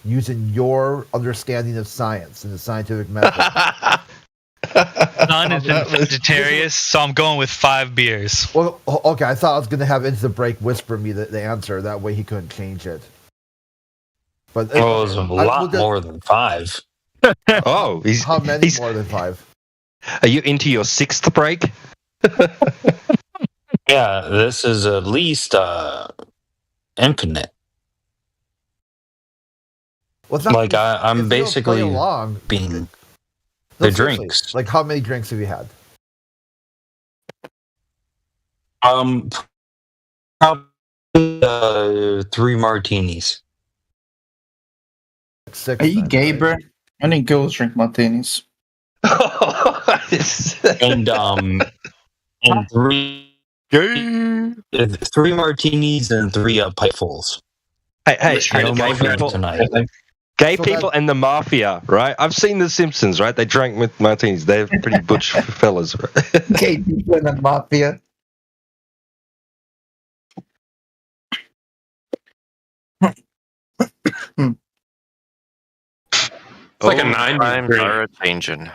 Speaker 11: using your understanding of science and the scientific method,
Speaker 1: Sun is in Sagittarius, so I'm going with 5 beers.
Speaker 11: Well, okay, I thought I was going to have Into the Break whisper me the answer. That way he couldn't change it. But
Speaker 19: it was a lot more than 5.
Speaker 23: Oh,
Speaker 11: how many more than 5?
Speaker 23: Are you into your 6th break?
Speaker 19: Yeah, this is at least infinite.
Speaker 11: Well,
Speaker 19: like I'm basically being the drinks.
Speaker 11: Like, how many drinks have you had?
Speaker 19: Probably 3 martinis.
Speaker 11: 6.
Speaker 4: Are you gay, bro? Only girls drink martinis.
Speaker 19: and 3 martinis and 3 pipefuls.
Speaker 23: Hey, gay people and the mafia, right? I've seen The Simpsons, right? They drank with martinis. They're pretty butch fellas, right?
Speaker 10: Gay people and the mafia.
Speaker 8: It's like a 9 times are changing.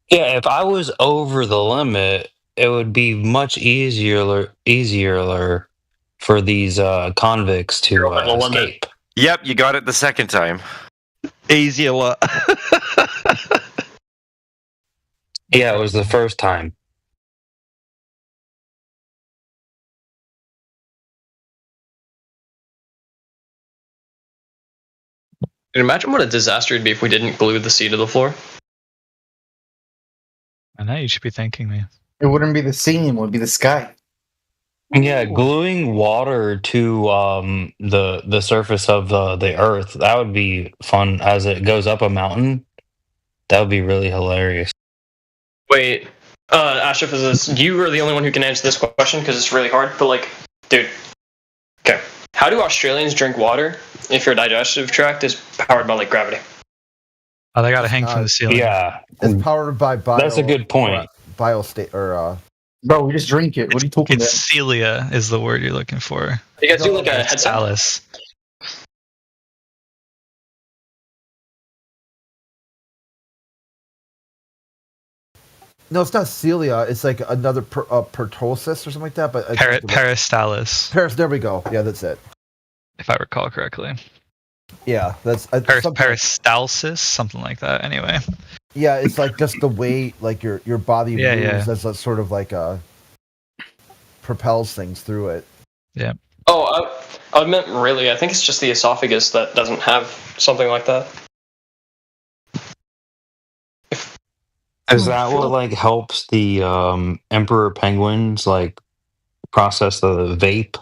Speaker 19: Yeah, if I was over the limit, it would be much easier for these convicts to escape.
Speaker 8: Yep, you got it the second time.
Speaker 23: Easier.
Speaker 19: Yeah, it was the first time.
Speaker 12: And imagine what a disaster it'd be if we didn't glue the sea to the floor.
Speaker 1: I know you should be thanking me.
Speaker 4: It wouldn't be the sea, it would be the sky.
Speaker 19: Yeah, gluing water to the surface of the earth, that would be fun as it goes up a mountain. That would be really hilarious.
Speaker 12: Wait, Astrophysicist, you are the only one who can answer this question because it's really hard, but like, dude, okay. How do Australians drink water if your digestive tract is powered by like gravity?
Speaker 1: Oh, they got to hang from the ceiling.
Speaker 19: Yeah,
Speaker 11: it's powered by bio.
Speaker 19: That's a good point.
Speaker 11: Biostate or
Speaker 4: bro, we just drink it. What are you talking about?
Speaker 1: Celia is the word you're looking for.
Speaker 12: You guys do like a headset?
Speaker 1: Alice.
Speaker 11: No, it's not Celia. It's like another pertussis or something like that. But
Speaker 1: Peristalsis.
Speaker 11: There we go. Yeah, that's it.
Speaker 1: If I recall correctly.
Speaker 11: Yeah, that's
Speaker 1: peristalsis, something like that. Anyway.
Speaker 11: Yeah, it's like just the way like your body moves as a sort of like propels things through it.
Speaker 1: Yeah.
Speaker 12: Oh, I meant really. I think it's just the esophagus that doesn't have something like that.
Speaker 19: Is that what like helps the emperor penguins like process the vape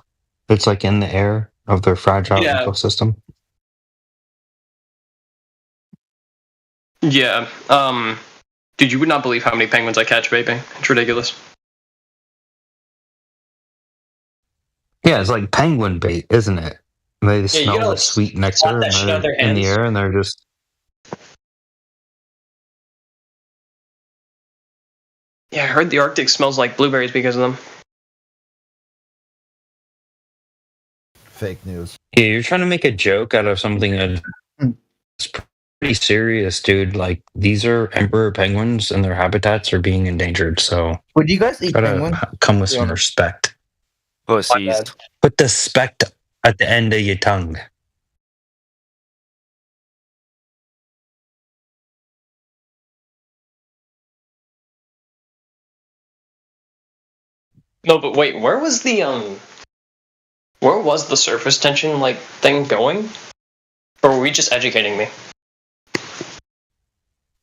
Speaker 19: that's like in the air of their fragile ecosystem?
Speaker 12: Yeah. Dude, you would not believe how many penguins I catch vaping. It's ridiculous.
Speaker 19: Yeah, it's like penguin bait, isn't it? They smell the sweet nectar in the air, and they're just.
Speaker 12: Yeah, I heard the Arctic smells like blueberries because of them.
Speaker 11: Fake news.
Speaker 19: Yeah, you're trying to make a joke out of something that's pretty serious, dude. Like, these are emperor penguins, and their habitats are being endangered. So,
Speaker 4: would you guys eat penguins?
Speaker 19: Come with some respect.
Speaker 8: Pussies.
Speaker 19: Put the spect at the end of your tongue.
Speaker 12: No, but wait, where was the surface tension like thing going? Or were we just educating me?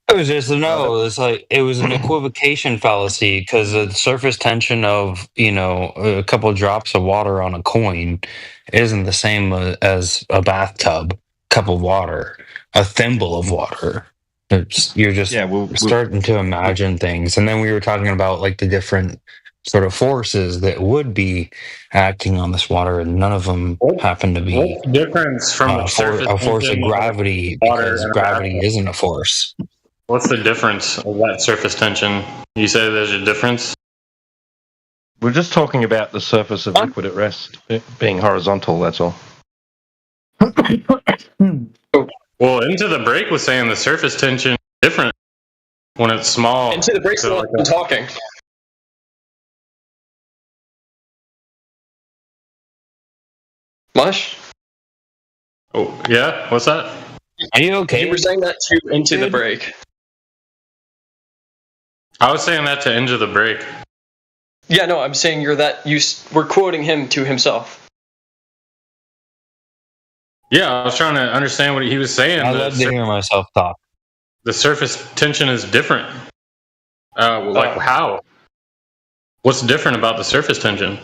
Speaker 19: It was just it's like it was an equivocation fallacy because the surface tension of a couple of drops of water on a coin isn't the same as a bathtub cup of water, a thimble of water. You're just starting to imagine things, and then we were talking about like the different sort of forces that would be acting on this water, and none of them happen to be
Speaker 5: What's the difference from
Speaker 19: a force of gravity, because gravity isn't a force.
Speaker 5: What's the difference of that surface tension? You say there's a difference?
Speaker 23: We're just talking about the surface of liquid at rest being horizontal, that's all.
Speaker 5: Well, Into the Break was saying the surface tension is different when it's small.
Speaker 12: Into the break's the one I'm talking. Mush?
Speaker 5: Oh, yeah? What's that?
Speaker 8: Are you okay?
Speaker 12: You were saying that to Into the Break.
Speaker 5: I was saying that to Into the Break.
Speaker 12: Yeah, no, I'm saying we're quoting him to himself.
Speaker 5: Yeah, I was trying to understand what he was saying.
Speaker 19: I love to hear myself talk.
Speaker 5: The surface tension is different. How? What's different about the surface tension?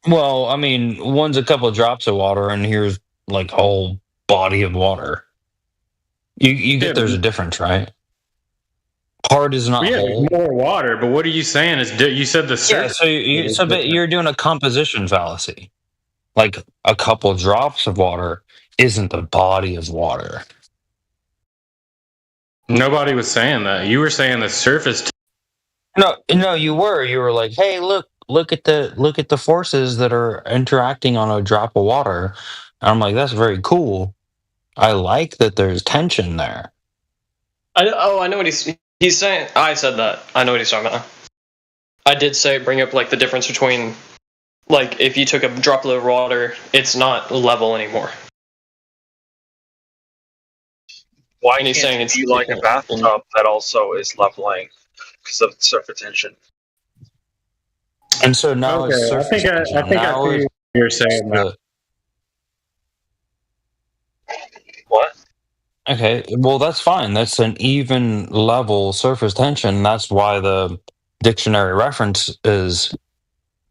Speaker 19: Well, I mean, one's a couple of drops of water, and here's like a whole body of water. You get there's a difference, right? Hard is not whole.
Speaker 5: More water, but what are you saying? You said the surface.
Speaker 19: Yeah, but you're doing a composition fallacy. Like a couple drops of water isn't the body of water.
Speaker 5: Nobody was saying that. You were saying the surface.
Speaker 19: No, you were. You were like, "Hey, look at the forces that are interacting on a drop of water." And I'm like, "That's very cool. I like that there's tension there."
Speaker 12: I know what he's saying. I said that. I know what he's talking about. I did bring up like the difference between, like, if you took a droplet of water, it's not level anymore.
Speaker 15: Why can't it be like a bathtub that also is leveling because of the surface tension?
Speaker 19: And so now it's surface tension.
Speaker 5: I think I see what you're saying now.
Speaker 15: What?
Speaker 19: Okay, well, that's fine. That's an even level surface tension. That's why the dictionary reference is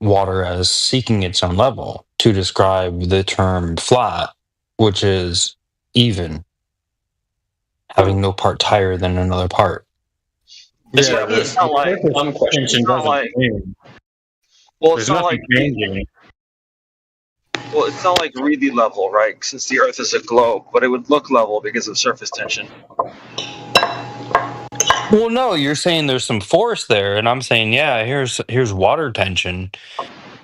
Speaker 19: water as seeking its own level to describe the term flat, which is even, having no part higher than another part.
Speaker 15: It's not like
Speaker 5: tension doesn't change.
Speaker 15: Well,
Speaker 5: There's
Speaker 15: it's not like
Speaker 5: changing.
Speaker 15: Well, it's not like really level, right? Since the Earth is a globe, but it would look level because of surface tension.
Speaker 19: Well, no, you're saying there's some force there, and I'm saying, yeah, here's water tension,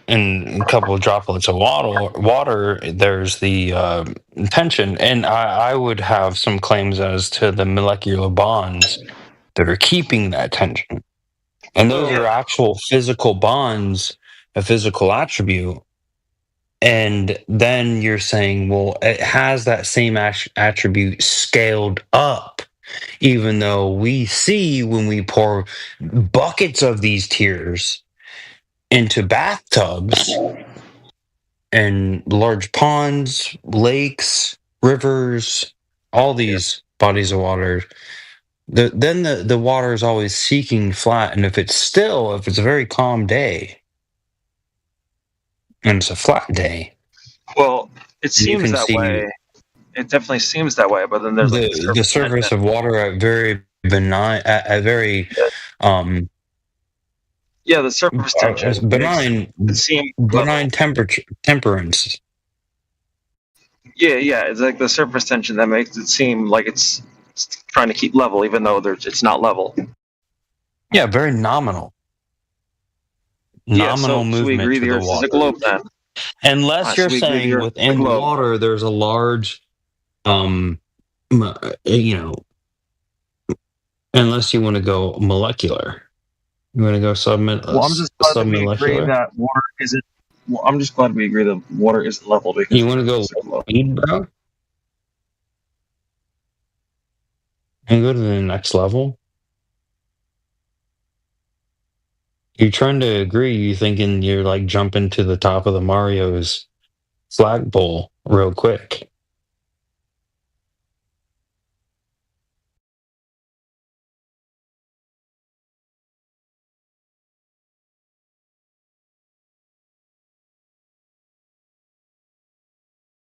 Speaker 19: and a couple of droplets of water. There's the tension, and I would have some claims as to the molecular bonds that are keeping that tension, and those are actual physical bonds, a physical attribute. And then you're saying, well, it has that same attribute scaled up, even though we see when we pour buckets of these tears into bathtubs and large ponds, lakes, rivers, all these bodies of water, then the water is always seeking flat. And if it's a very calm day, and it's a flat day.
Speaker 15: Well, it seems that way. It definitely seems that way, but then there's
Speaker 19: the surface of water at very benign, at very
Speaker 15: the surface tension
Speaker 19: benign temperance.
Speaker 15: Yeah, it's like the surface tension that makes it seem like it's trying to keep level, even though it's not level.
Speaker 19: Yeah, very nominal. Nominal movement.
Speaker 15: So we agree the Earth is a globe then.
Speaker 19: Unless you're saying within water there's a large, unless you want to go molecular, you want to go
Speaker 15: Well, I'm just glad we agree that water isn't. Well, I'm just glad we agree that water isn't level because
Speaker 19: you want to go speed, bro, and go to the next level. You're trying to agree. You thinking you're like jumping to the top of the Mario's flagpole real quick.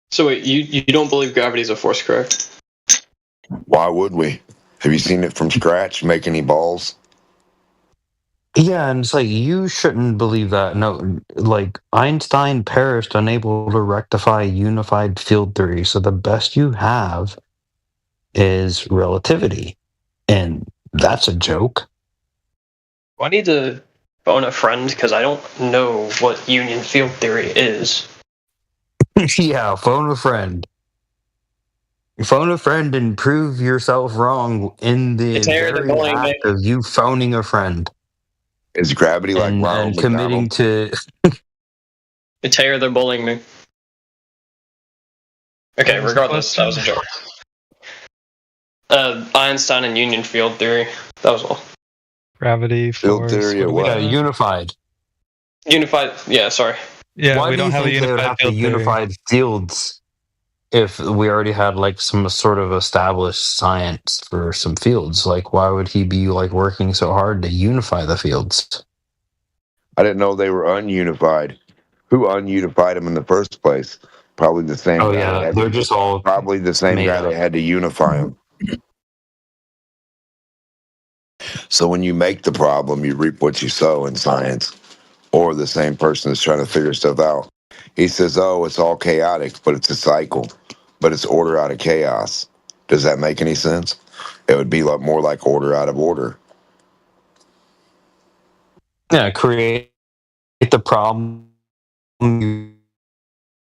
Speaker 12: So wait, you don't believe gravity is a force, correct?
Speaker 7: Why would we? Have you seen it from scratch make any balls?
Speaker 19: Yeah, and it's like, you shouldn't believe that. No, like, Einstein perished unable to rectify unified field theory. So the best you have is relativity. And that's a joke.
Speaker 12: Well, I need to phone a friend because I don't know what union field theory is.
Speaker 19: Yeah, phone a friend. Phone a friend and prove yourself wrong in the very act of you phoning a friend.
Speaker 7: Is gravity like Ronald
Speaker 19: and committing to?
Speaker 12: Taylor, they're bullying me. Okay, regardless, that was a joke. Einstein and union field theory. That was all.
Speaker 1: Gravity,
Speaker 7: field theory, or what?
Speaker 19: Yeah, unified.
Speaker 12: Unified. Yeah, sorry.
Speaker 1: Yeah,
Speaker 19: Why
Speaker 1: we
Speaker 19: do
Speaker 1: don't
Speaker 19: you
Speaker 1: have a
Speaker 19: think they would
Speaker 1: unified
Speaker 19: have
Speaker 1: field
Speaker 19: to
Speaker 1: theory.
Speaker 19: unified fields if we already had like some sort of established science for some fields? Like, why would he be like working so hard to unify the fields?
Speaker 7: I didn't know they were ununified. Who ununified them in the first place? Probably the same guy.
Speaker 19: Yeah, they're just all
Speaker 7: probably the same guy that had to unify them. So when you make the problem, you reap what you sow in science. Or the same person is trying to figure stuff out. He says, oh, it's all chaotic, but it's a cycle. But it's order out of chaos. Does that make any sense? It would be like more like order out of order.
Speaker 19: Yeah, create the problem you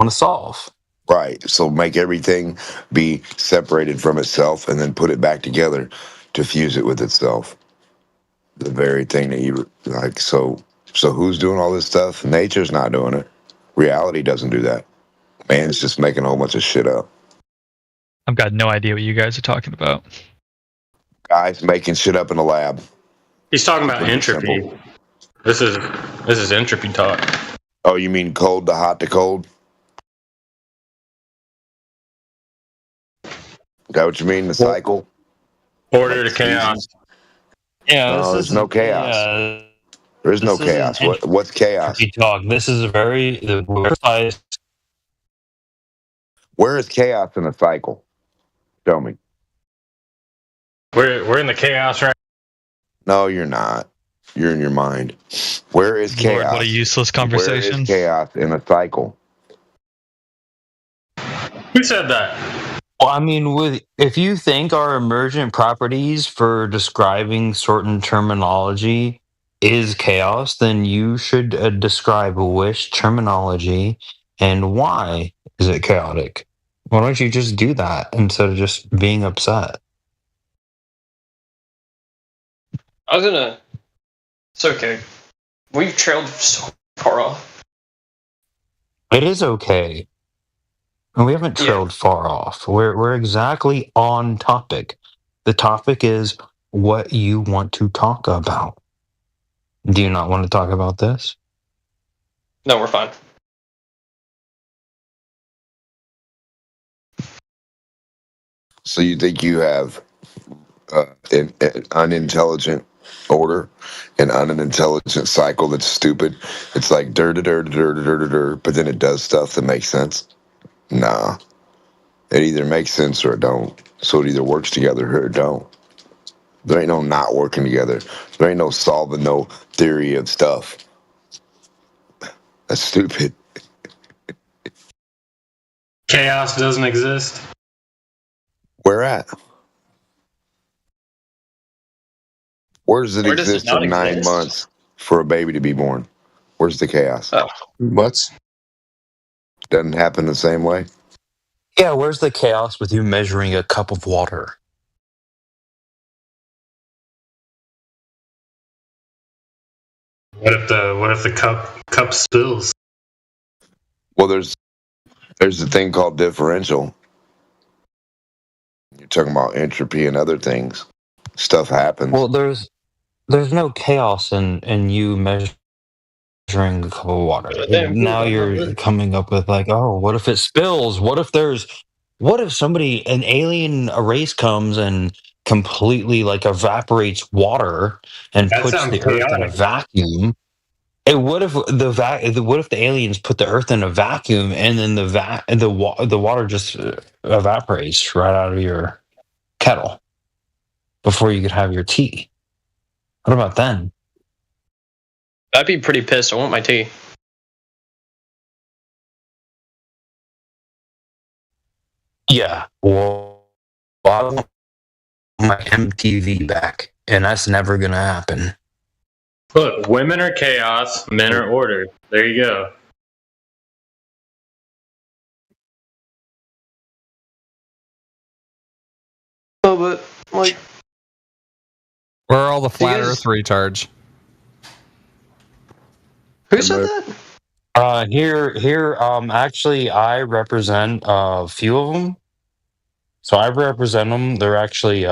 Speaker 19: want to solve.
Speaker 7: Right. So make everything be separated from itself and then put it back together to fuse it with itself. The very thing that you like. So who's doing all this stuff? Nature's not doing it. Reality doesn't do that. Man's just making a whole bunch of shit up.
Speaker 1: I've got no idea what you guys are talking about.
Speaker 7: Guys making shit up in the lab.
Speaker 5: He's talking about entropy.
Speaker 7: Simple.
Speaker 5: This is entropy talk.
Speaker 7: Oh, you mean cold to hot to cold? Is that what you mean? The cycle?
Speaker 5: Order to chaos.
Speaker 19: Yeah,
Speaker 7: no, there's no chaos. There is no chaos. What's chaos?
Speaker 19: Talk. This is a very precise.
Speaker 7: Where is chaos in a cycle? Tell me.
Speaker 5: We're in the chaos right.
Speaker 7: No, you're not. You're in your mind. Where is chaos?
Speaker 1: Lord, what a useless conversation.
Speaker 7: Where is chaos in a cycle?
Speaker 5: Who said that?
Speaker 19: Well, I mean, if you think our emergent properties for describing certain terminology is chaos, then you should describe which terminology and why is it chaotic. Why don't you just do that instead of just being upset?
Speaker 12: It's okay. We've trailed so far off.
Speaker 19: It is okay. We haven't trailed far off. We're exactly on topic. The topic is what you want to talk about. Do you not want to talk about this?
Speaker 12: No, we're fine.
Speaker 7: So you think you have an unintelligent order, an unintelligent cycle that's stupid? It's like but then it does stuff that makes sense? Nah. It either makes sense or it don't. So it either works together or it don't. There ain't no not working together. There ain't no solving no theory of stuff. That's stupid.
Speaker 5: Chaos doesn't exist.
Speaker 7: Where at? Where does it exist in 9 months for a baby to be born? Where's the chaos?
Speaker 9: What?
Speaker 7: Doesn't happen the same way?
Speaker 19: Yeah, where's the chaos with you measuring a cup of water?
Speaker 5: What if the cup spills?
Speaker 7: Well, there's a thing called differential. You're talking about entropy and other things. Stuff happens.
Speaker 19: Well, there's no chaos in you measuring a cup of water. Now you're coming up with like, oh, what if it spills? What if an alien race comes and completely like evaporates water and puts the earth in a vacuum? And what if the aliens put the earth in a vacuum and then the water just evaporates right out of your kettle before you could have your tea? What about then?
Speaker 12: I'd be pretty pissed. I want my tea.
Speaker 19: Yeah. Well, I want my MTV back, and that's never gonna happen.
Speaker 5: Look, women are chaos, men are order. There you go.
Speaker 12: No, but like,
Speaker 17: where are all the flat Earth retards?
Speaker 12: Who said that?
Speaker 19: Actually, I represent a few of them. So I represent them. They're actually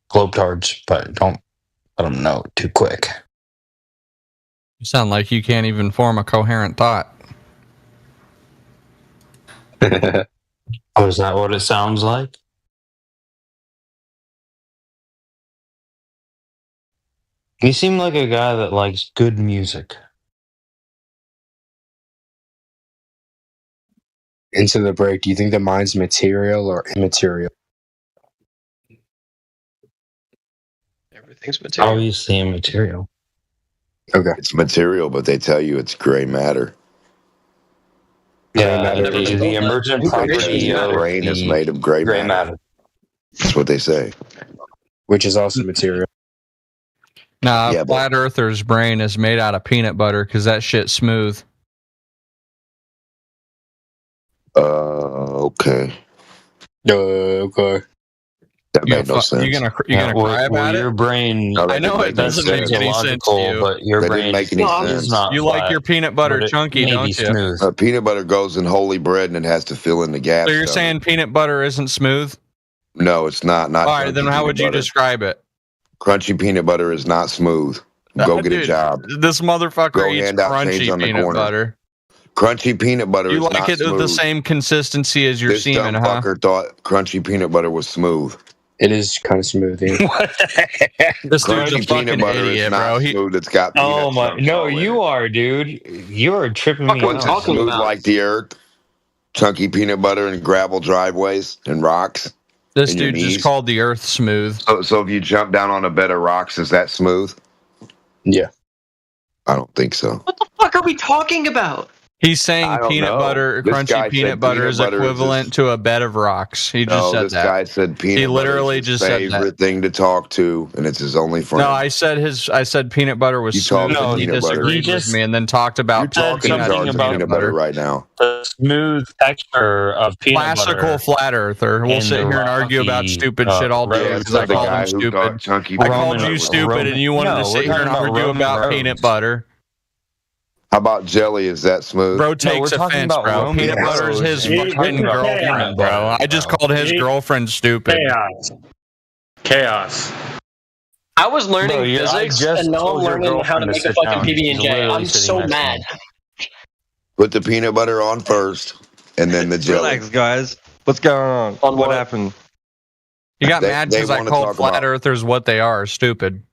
Speaker 19: globetards, but don't let them know too quick.
Speaker 17: You sound like you can't even form a coherent thought.
Speaker 19: Oh, is that what it sounds like? You seem like a guy that likes good music.
Speaker 20: Into the break, do you think the mind's material or immaterial?
Speaker 12: Everything's material.
Speaker 19: Obviously immaterial.
Speaker 20: Okay.
Speaker 7: It's material, but they tell you it's gray matter.
Speaker 19: Yeah, the emergent property
Speaker 7: of the brain is made of gray matter. That's what they say.
Speaker 20: Which is also material.
Speaker 17: Nah, a flat earther's brain is made out of peanut butter because that shit's smooth.
Speaker 7: Okay.
Speaker 20: Okay.
Speaker 7: That made no sense.
Speaker 17: You gonna cry about it?
Speaker 19: Your brain.
Speaker 17: I know it doesn't make any sense to you,
Speaker 19: but your brain
Speaker 7: didn't make any sense.
Speaker 17: You like your peanut butter chunky, don't you?
Speaker 7: Peanut butter goes in holy bread and it has to fill in the gaps.
Speaker 17: So you're saying peanut butter isn't smooth?
Speaker 7: No, it's not. Not
Speaker 17: all right. Then how would you describe it?
Speaker 7: Crunchy peanut butter is not smooth. Go get a job.
Speaker 17: This motherfucker eats crunchy peanut butter.
Speaker 7: Crunchy peanut butter.
Speaker 17: You
Speaker 7: is
Speaker 17: like
Speaker 7: not
Speaker 17: it
Speaker 7: smooth.
Speaker 17: the same consistency as your semen,
Speaker 7: dumb
Speaker 17: huh?
Speaker 7: fucker thought crunchy peanut butter was smooth.
Speaker 20: It is kind of smooth. Yeah.
Speaker 19: What the heck?
Speaker 17: This dude's a fucking idiot, bro.
Speaker 7: Smooth. It's got
Speaker 19: oh my! No, you are, dude. You are tripping me
Speaker 7: What's
Speaker 19: out.
Speaker 7: smooth like the earth? Chunky peanut butter and gravel driveways and rocks.
Speaker 17: This dude just called the earth smooth.
Speaker 7: So if you jump down on a bed of rocks, is that smooth?
Speaker 20: Yeah.
Speaker 7: I don't think so.
Speaker 12: What the fuck are we talking about?
Speaker 17: He's saying peanut butter, crunchy peanut butter is equivalent to a bed of rocks. He just said
Speaker 7: this
Speaker 17: that.
Speaker 7: Guy said peanut
Speaker 17: he literally
Speaker 7: butter is his
Speaker 17: just said that.
Speaker 7: favorite thing to talk to, and it's his only friend.
Speaker 17: No, I said peanut butter was smooth, and he disagreed with me, and then talked about
Speaker 7: talking about peanut butter right now.
Speaker 19: The smooth texture of peanut butter.
Speaker 17: Classical flat earther. We'll sit here and argue about stupid shit all day because I called him stupid. I called you stupid, and you wanted to sit here and argue about peanut butter.
Speaker 7: How about jelly? Is that smooth?
Speaker 17: Bro takes offense, bro. Peanut butter is his fucking girlfriend, bro. I just called his girlfriend stupid.
Speaker 12: Chaos. I was learning physics, and now I'm learning how to make a fucking PB&J. I'm so mad.
Speaker 7: Put the peanut butter on first, and then the jelly.
Speaker 23: Relax, guys. What's going on? What happened?
Speaker 17: You got mad because I called flat earthers what they are, stupid.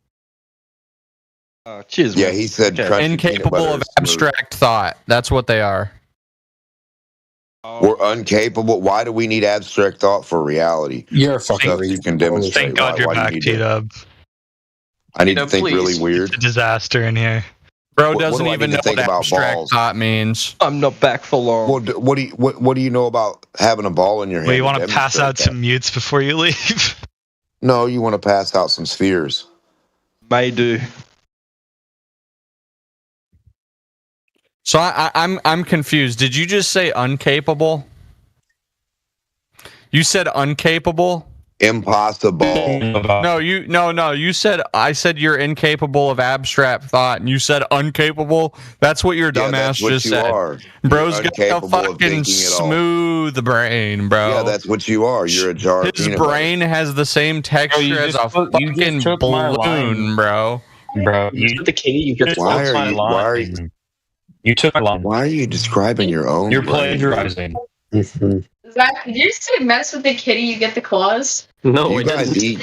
Speaker 23: Cheers,
Speaker 7: yeah, he said
Speaker 17: incapable of abstract thought. That's what they are.
Speaker 7: We're incapable. Why do we need abstract thought for reality?
Speaker 20: You're a fucking
Speaker 7: you can demonstrate.
Speaker 1: Thank God you're back, T-Dub.
Speaker 7: I need to think really weird.
Speaker 1: It's a disaster in here.
Speaker 17: Bro doesn't even know what abstract thought means.
Speaker 23: I'm not back for long.
Speaker 7: Well, what do you know about having a ball in your hand?
Speaker 1: Well, you want to pass out some mutes before you leave?
Speaker 7: No, you want to pass out some spheres.
Speaker 23: May do.
Speaker 17: So I'm confused. Did you just say incapable? You said incapable?
Speaker 7: Impossible.
Speaker 17: No, you said I said you're incapable of abstract thought, and you said incapable. That's what your dumbass just said. Bro's got a fucking smooth brain, bro.
Speaker 7: Yeah, that's what you are. You're a jar of
Speaker 17: His brain has the same texture as a fucking balloon, bro.
Speaker 19: Bro,
Speaker 12: you the kitty. You just
Speaker 7: why are you?
Speaker 19: You took a long.
Speaker 7: Why are you describing your own?
Speaker 19: You're plagiarizing.
Speaker 13: Zach, did you just say mess with the kitty, you get the claws?
Speaker 12: No,
Speaker 7: you guys eat.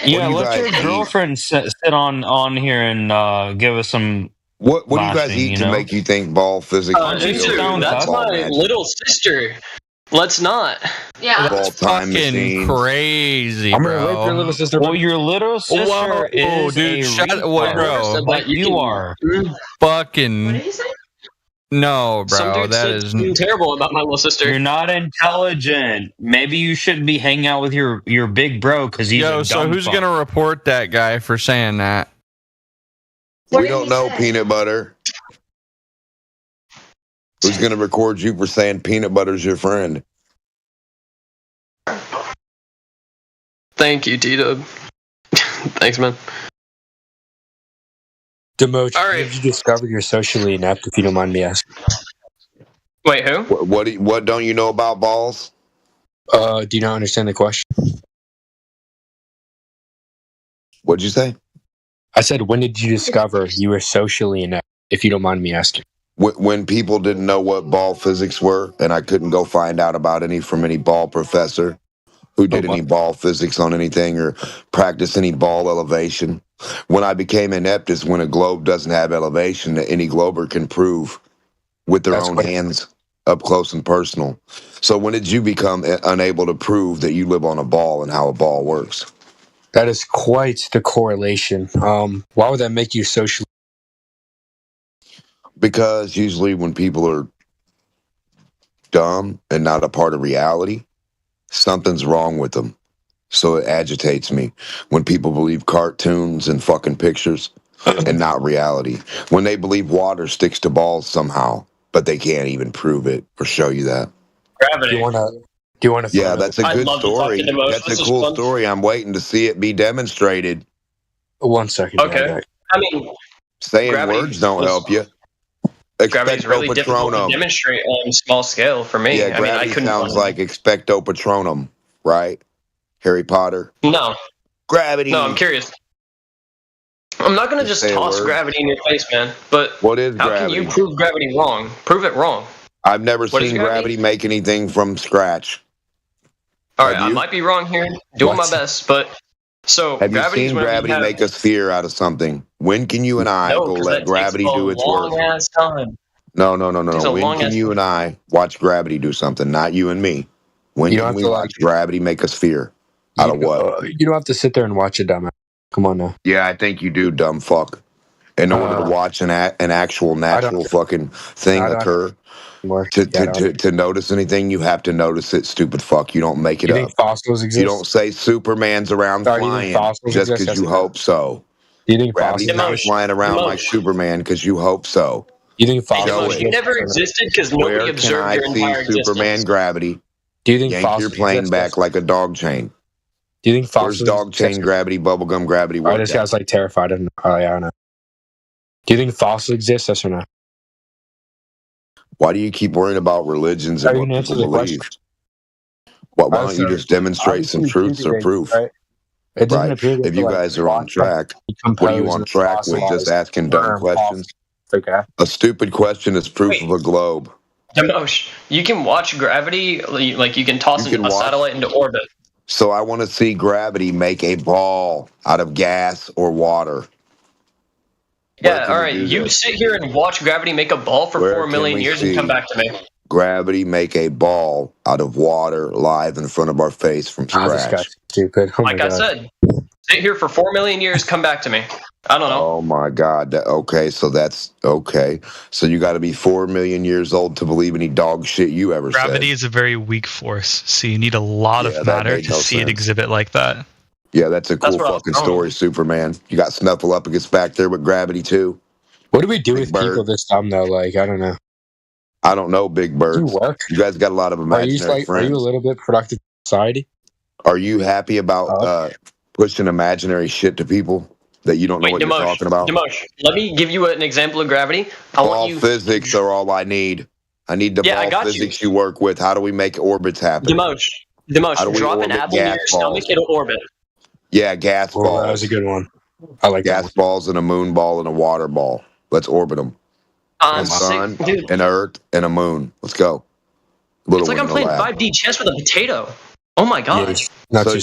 Speaker 19: Yeah, let your girlfriend sit on here and give us some.
Speaker 7: What do you guys eat to make you think ball physics?
Speaker 12: That's my little sister. Let's not.
Speaker 13: Yeah,
Speaker 17: that's fucking crazy, bro.
Speaker 20: I'm gonna rape your little sister.
Speaker 19: Well, your little sister is
Speaker 17: dude. Bro,
Speaker 19: like you are.
Speaker 17: Fucking.
Speaker 13: What did you say?
Speaker 17: No, bro,
Speaker 12: Some dude
Speaker 17: that
Speaker 12: said
Speaker 17: is
Speaker 12: something terrible about my little sister.
Speaker 19: You're not intelligent. Maybe you shouldn't be hanging out with your big bro because he's a
Speaker 17: so who's gonna report that guy for saying that?
Speaker 7: We don't know, peanut butter. Who's gonna record you for saying peanut butter's your friend?
Speaker 12: Thank you, T-Dub. Thanks, man.
Speaker 20: Democh,
Speaker 12: All right.
Speaker 20: did you discover you're socially inept, if you don't mind me asking?
Speaker 12: Wait, who?
Speaker 7: What don't you know about balls?
Speaker 20: Do you not understand the question?
Speaker 7: What'd you say?
Speaker 20: I said, when did you discover you were socially inept, if you don't mind me asking?
Speaker 7: When people didn't know what ball physics were, and I couldn't go find out about any from any ball professor who did any ball physics on anything or practice any ball elevation. When I became inept is when a globe doesn't have elevation that any glober can prove with their own hands up close and personal. So when did you become unable to prove that you live on a ball and how a ball works?
Speaker 20: That is quite the correlation. Why would that make you socially?
Speaker 7: Because usually when people are dumb and not a part of reality, something's wrong with them. So it agitates me when people believe cartoons and fucking pictures and not reality. When they believe water sticks to balls somehow, but they can't even prove it or show you that.
Speaker 12: Gravity.
Speaker 20: Do you want to?
Speaker 7: Yeah, that's a good story. That's a cool story. I'm waiting to see it be demonstrated.
Speaker 20: 1 second.
Speaker 12: Okay. I mean,
Speaker 7: saying words don't help you.
Speaker 12: Gravity is really difficult to demonstrate on a small scale for me.
Speaker 7: Yeah, gravity sounds like expecto patronum, right? Harry Potter.
Speaker 12: No.
Speaker 7: Gravity.
Speaker 12: No, I'm curious. I'm not going to just toss gravity in your face, man. But
Speaker 7: what is
Speaker 12: how
Speaker 7: gravity?
Speaker 12: can you prove gravity wrong? Prove it wrong.
Speaker 7: I've never seen gravity make anything from scratch.
Speaker 12: All right, I might be wrong here. Doing my best, but so
Speaker 7: have you seen gravity make a sphere out of something? When can you and I go let gravity do its work? No. When can you and I watch gravity do something? Not you and me. When can we watch gravity make a sphere out of what?
Speaker 20: You don't have to sit there and watch it, dumbass. Come on now.
Speaker 7: Yeah, I think you do, dumb fuck. In order to watch an actual natural fucking thing occur, to notice anything, you have to notice it, stupid fuck. You don't make it up.
Speaker 20: You think fossils exist?
Speaker 7: You don't say Superman's around flying just because you hope so.
Speaker 20: You think
Speaker 7: gravity's not flying around like Superman because you hope so?
Speaker 20: You think
Speaker 12: fossils never existed because nobody observed your entire existence?
Speaker 7: Superman gravity.
Speaker 20: Do you think
Speaker 7: yank your plane back like a dog chain?
Speaker 20: Do you think fossils?
Speaker 7: Where's dog chain gravity, bubblegum gravity?
Speaker 20: This guy's like terrified of. I don't know. Do you think fossils exist? Yes or no?
Speaker 7: Why do you keep worrying about religions and what people believe? Why don't you just demonstrate some truths or proof? Right. If you guys are on track, what are you on track with? Just asking dumb questions?
Speaker 20: Okay.
Speaker 7: A stupid question is proof of a globe.
Speaker 12: Demosh, you can watch gravity, like you can toss a satellite into orbit.
Speaker 7: So I want to see gravity make a ball out of gas or water.
Speaker 12: Yeah, all right. You sit here and watch gravity make a ball for 4 million years and come back to me.
Speaker 7: Gravity make a ball out of water live in front of our face from scratch.
Speaker 20: This guy's stupid.
Speaker 12: Like I said, sit here for 4 million years, come back to me. I don't know.
Speaker 7: Oh my God. Okay, so that's okay. So you got to be 4 million years old to believe any dog shit you ever said.
Speaker 1: Gravity is a very weak force, so you need a lot of matter to see it exhibit like that.
Speaker 7: Yeah, that's a cool fucking story, Superman. You got Snuffleupagus back there with gravity too.
Speaker 20: What do we do with people this time though? Like, I don't know.
Speaker 7: I don't know, Big Bird. You guys got a lot of imaginary friends.
Speaker 20: Are you a little bit productive in society?
Speaker 7: Are you happy about pushing imaginary shit to people that you don't know what you're talking about?
Speaker 12: Demosh, let me give you an example of gravity.
Speaker 7: Ball physics are all I need. I need the ball physics you work with. How do we make orbits happen?
Speaker 12: Demosh, drop an apple in your stomach, it'll orbit.
Speaker 7: Yeah, gas balls.
Speaker 20: That was a good one. I like
Speaker 7: gas balls and a moon ball and a water ball. Let's orbit them. A sun, an earth, and a moon. Let's go.
Speaker 12: It's like I'm playing 5D chess with a potato. Oh my God.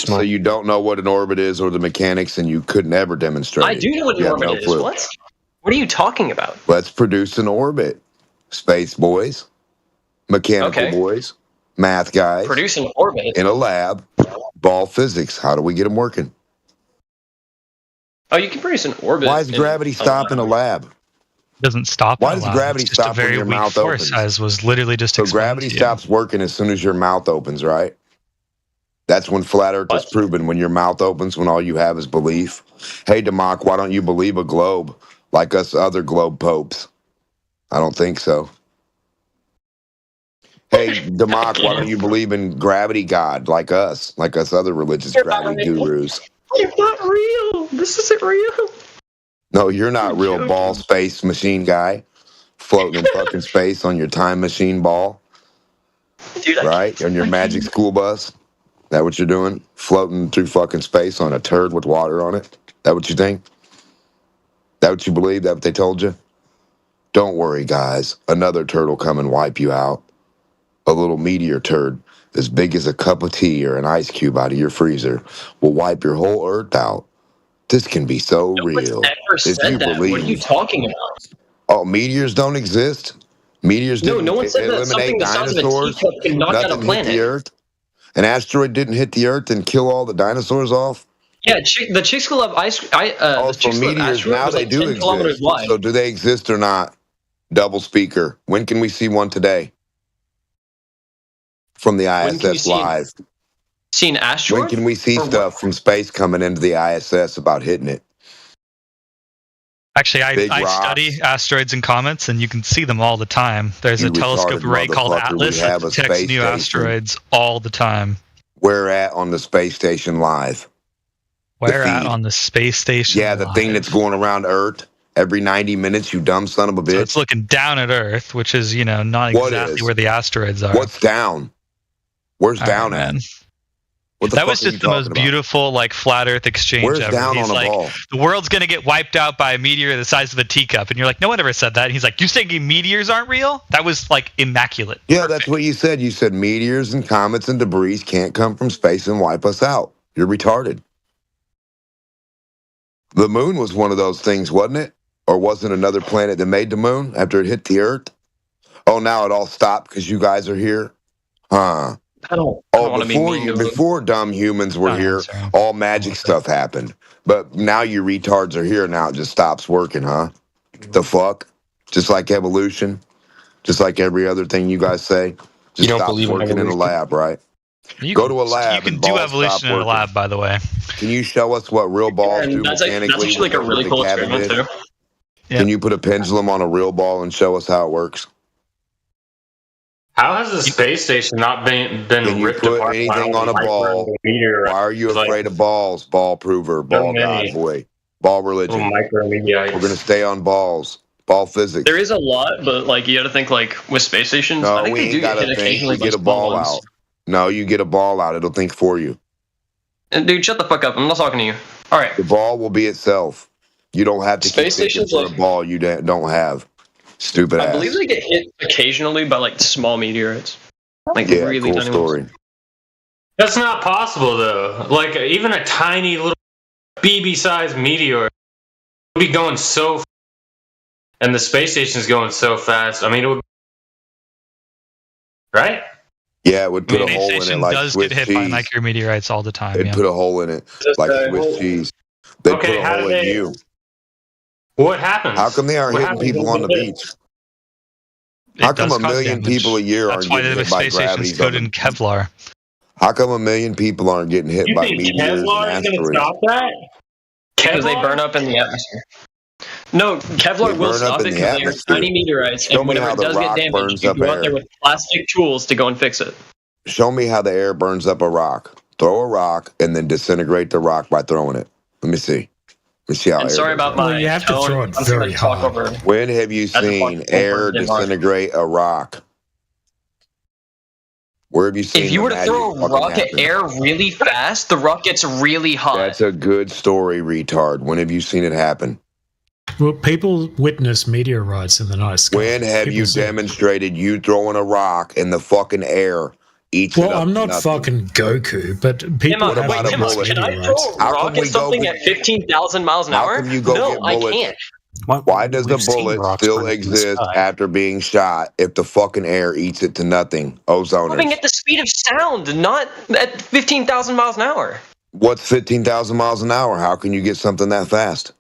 Speaker 7: So you don't know what an orbit is or the mechanics, and you could never demonstrate
Speaker 12: I do know what an orbit is. What? What are you talking about?
Speaker 7: Let's produce an orbit. Space boys, mechanical boys, math guys.
Speaker 12: Produce an orbit?
Speaker 7: In a lab. Ball physics. How do we get them working?
Speaker 12: Oh, you can produce an orbit.
Speaker 7: Why does gravity stop in a lab?
Speaker 1: It doesn't stop.
Speaker 7: Why does gravity stop when your mouth opens?
Speaker 1: As was literally just
Speaker 7: so gravity stops working as soon as your mouth opens, right? That's when flat Earth is proven. When your mouth opens, when all you have is belief. Hey, Democ, why don't you believe a globe like us other globe popes? I don't think so. Hey, Democ, why don't you believe in gravity God like us other religious gravity gurus?
Speaker 12: You're not real. This isn't real.
Speaker 7: No, you're not real ball space machine guy floating in fucking space on your time machine ball.
Speaker 12: Dude,
Speaker 7: right? On your magic school bus? That what you're doing? Floating through fucking space on a turd with water on it? That what you think? That what you believe? That what they told you? Don't worry, guys. Another turd will come and wipe you out. A little meteor turd as big as a cup of tea or an ice cube out of your freezer will wipe your whole Earth out. This can be so real.
Speaker 12: Ever said that? What are you talking about?
Speaker 7: Oh, meteors don't exist? Meteors didn't
Speaker 12: no one said that something the size of a teacup can knock out a planet.
Speaker 7: Hit the Earth? An asteroid didn't hit the Earth and kill all the dinosaurs off?
Speaker 12: Yeah, the Chicxulub
Speaker 7: also, meteors now they do exist.
Speaker 12: Wide.
Speaker 7: So do they exist or not? Double speaker. When can we see one today? From the ISS live.
Speaker 12: See an asteroid?
Speaker 7: When can we see stuff from space coming into the ISS about hitting it?
Speaker 1: Actually, I study asteroids and comets, and you can see them all the time. There's a telescope array called Atlas that detects new asteroids all the time.
Speaker 7: Where at on the space station live?
Speaker 1: Where at on the space station?
Speaker 7: Yeah, the thing that's going around Earth every 90 minutes, you dumb son of a bitch. So
Speaker 1: it's looking down at Earth, which is, not exactly where the asteroids are.
Speaker 7: What's down? Where's down at?
Speaker 1: That was just the most beautiful, flat Earth exchange
Speaker 7: Where's
Speaker 1: ever.
Speaker 7: Down
Speaker 1: He's
Speaker 7: on
Speaker 1: like,
Speaker 7: a ball?
Speaker 1: the world's going to get wiped out by a meteor the size of a teacup. And you're like, no one ever said that. And he's like, you thinking meteors aren't real? That was, immaculate.
Speaker 7: Yeah, Perfect. That's what you said. You said meteors and comets and debris can't come from space and wipe us out. You're retarded. The moon was one of those things, wasn't it? Or wasn't another planet that made the moon after it hit the Earth? Oh, now it all stopped because you guys are here? Huh.
Speaker 12: I don't want to be mean.
Speaker 7: Before dumb humans were here, all magic stuff happened. But now you retards are here. Now it just stops working, huh? The fuck? Just like evolution? Just like every other thing you guys say? Just
Speaker 20: you don't
Speaker 7: stops
Speaker 20: believe
Speaker 7: working in a lab, right? Go to a lab.
Speaker 1: You can do evolution in a lab, by the way.
Speaker 7: Can you show us what real balls do mechanically?
Speaker 12: That's actually a really cool experiment, too.
Speaker 7: Can you put a pendulum on a real ball and show us how it works?
Speaker 5: How has the space station not been ripped apart?
Speaker 7: Can you put anything on a ball? Why are you afraid of balls? Ball prover, ball god boy, ball religion. We're going to stay on balls. Ball physics.
Speaker 12: There is a lot, but you got to think with space stations.
Speaker 7: No,
Speaker 12: I think
Speaker 7: we
Speaker 12: they do
Speaker 7: ain't got to think. You get a ball out. No, you get a ball out. It'll think for you.
Speaker 12: And dude, shut the fuck up. I'm not talking to you. All right.
Speaker 7: The ball will be itself. You don't have to
Speaker 12: space
Speaker 7: keep thinking for a ball you don't have. Stupid ass.
Speaker 12: I believe they get hit occasionally by small meteorites. Really
Speaker 7: cool
Speaker 12: tiny
Speaker 7: story.
Speaker 12: ones.
Speaker 5: That's not possible though. Even a tiny little BB-sized meteor would be going so, and the space station is going so fast. I mean, it would, right?
Speaker 7: Yeah, it would put a hole in it
Speaker 1: station
Speaker 7: like
Speaker 1: does
Speaker 7: Swiss
Speaker 1: get hit
Speaker 7: cheese.
Speaker 1: by meteorites all the time.
Speaker 7: It'd put a hole in it like Swiss cheese. They put a hole in you.
Speaker 5: What happens?
Speaker 7: How come they aren't hitting people on the beach? How come 1 million people a year aren't getting hit by gravity?
Speaker 1: Coated in Kevlar.
Speaker 7: How come 1 million people aren't getting hit by meteors and asteroids?
Speaker 5: Stop that?
Speaker 12: Because they burn up in the atmosphere. No, Kevlar will stop it because they are tiny meteorites, and whenever it does get damaged, you go out there with plastic tools to go and fix it.
Speaker 7: Show me how the air burns up a rock. Throw a rock and then disintegrate the rock by throwing it. Let me see. How
Speaker 12: sorry about my
Speaker 2: you have
Speaker 12: tone.
Speaker 2: to throw it very hard.
Speaker 7: When have you seen air disintegrate a rock? Where have you seen?
Speaker 12: If you were to throw a rock at air really fast, the rock gets really hot.
Speaker 7: That's a good story, retard. When have you seen it happen?
Speaker 2: Well, people witness meteorites in the night sky.
Speaker 7: When have you demonstrated you throwing a rock in the fucking air?
Speaker 2: Well, I'm not fucking Goku, but people have witnessed
Speaker 12: can I throw a rock at something at 15,000 miles an hour?
Speaker 7: How come you go get bullets?
Speaker 12: I can't.
Speaker 7: Why does the bullet still exist after being shot if the fucking air eats it to nothing? Ozoners.
Speaker 12: Moving at the speed of sound, not at 15,000 miles an hour.
Speaker 7: What's 15,000 miles an hour? How can you get something that fast?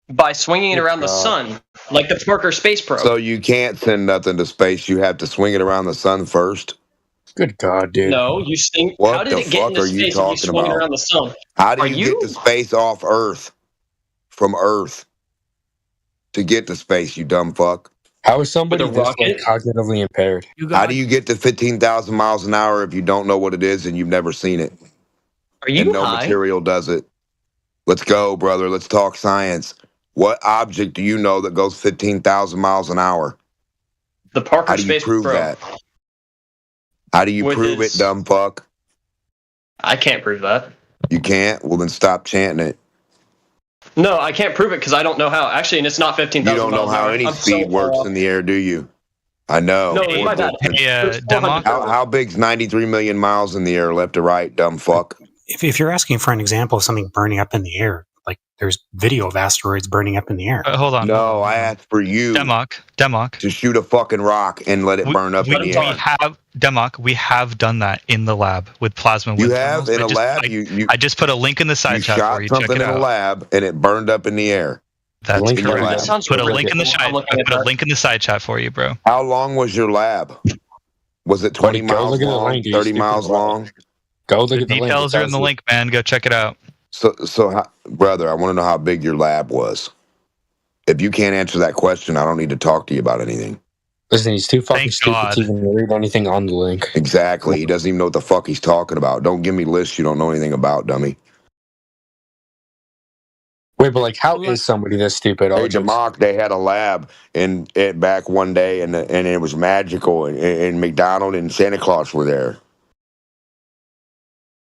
Speaker 12: By swinging it around the sun, like the Parker space probe.
Speaker 7: So you can't send nothing to space. You have to swing it around the sun first?
Speaker 2: Good God, dude.
Speaker 12: No, you think.
Speaker 7: What
Speaker 12: how did it get into space if you swung it around the sun?
Speaker 7: How do you get to space off Earth? From Earth? To get to space, you dumb fuck.
Speaker 20: How is somebody this cognitively impaired?
Speaker 7: How do you get to 15,000 miles an hour if you don't know what it is and you've never seen it?
Speaker 12: Are you
Speaker 7: and no
Speaker 12: high?
Speaker 7: material does it. Let's go, brother. Let's talk science. What object do you know that goes 15,000 miles an hour?
Speaker 12: The Parker
Speaker 7: How do you
Speaker 12: Space
Speaker 7: prove
Speaker 12: Probe.
Speaker 7: that? How do you
Speaker 12: With
Speaker 7: prove
Speaker 12: its-
Speaker 7: it, dumb fuck?
Speaker 12: I can't prove that.
Speaker 7: You can't? Well, then stop chanting it.
Speaker 12: No, I can't prove it because I don't know how. Actually, and it's not 15,000
Speaker 7: You don't know
Speaker 12: miles an
Speaker 7: how
Speaker 12: hour.
Speaker 7: any
Speaker 12: I'm
Speaker 7: speed
Speaker 12: so
Speaker 7: works
Speaker 12: far
Speaker 7: in the air, do you? I know.
Speaker 12: No, it's my bad.
Speaker 1: Hey, Demok?
Speaker 7: How big's 93 million miles in the air, left to right, dumb fuck?
Speaker 14: If you're asking for an example of something burning up in the air, like there's video of asteroids burning up in the air.
Speaker 1: Hold on.
Speaker 7: No, I asked for you,
Speaker 1: Demok,
Speaker 7: to shoot a fucking rock and let it burn up in the air.
Speaker 1: We have done that in the lab with plasma wind
Speaker 7: You have
Speaker 1: tunnels.
Speaker 7: in a lab.
Speaker 1: I just put a link in the side
Speaker 7: You
Speaker 1: chat
Speaker 7: shot
Speaker 1: for you. Check
Speaker 7: something
Speaker 1: it
Speaker 7: in a
Speaker 1: out.
Speaker 7: lab and it burned up in the air.
Speaker 1: That's
Speaker 7: In your
Speaker 1: correct.
Speaker 7: lab.
Speaker 1: Put a link in the side. Put a link in the side chat for you, bro.
Speaker 7: How long was your lab? Was it 20
Speaker 20: Buddy, go
Speaker 7: miles
Speaker 20: look at the
Speaker 7: long?
Speaker 20: link, you
Speaker 7: 30
Speaker 20: stupid
Speaker 7: miles
Speaker 20: fuck.
Speaker 7: long?
Speaker 20: Go look at the
Speaker 1: Details
Speaker 20: link.
Speaker 1: are in the link, man. Go check it out.
Speaker 7: So, brother, I want to know how big your lab was. If you can't answer that question, I don't need to talk to you about anything.
Speaker 20: Listen, he's too fucking
Speaker 1: Thank
Speaker 20: stupid
Speaker 1: God.
Speaker 20: to even read anything on the link.
Speaker 7: Exactly. He doesn't even know what the fuck he's talking about. Don't give me lists you don't know anything about, dummy.
Speaker 20: Wait, but like, how is somebody this stupid?
Speaker 7: Hey, Demok, they had a lab in it back one day, and it was magical, and McDonald and Santa Claus were there.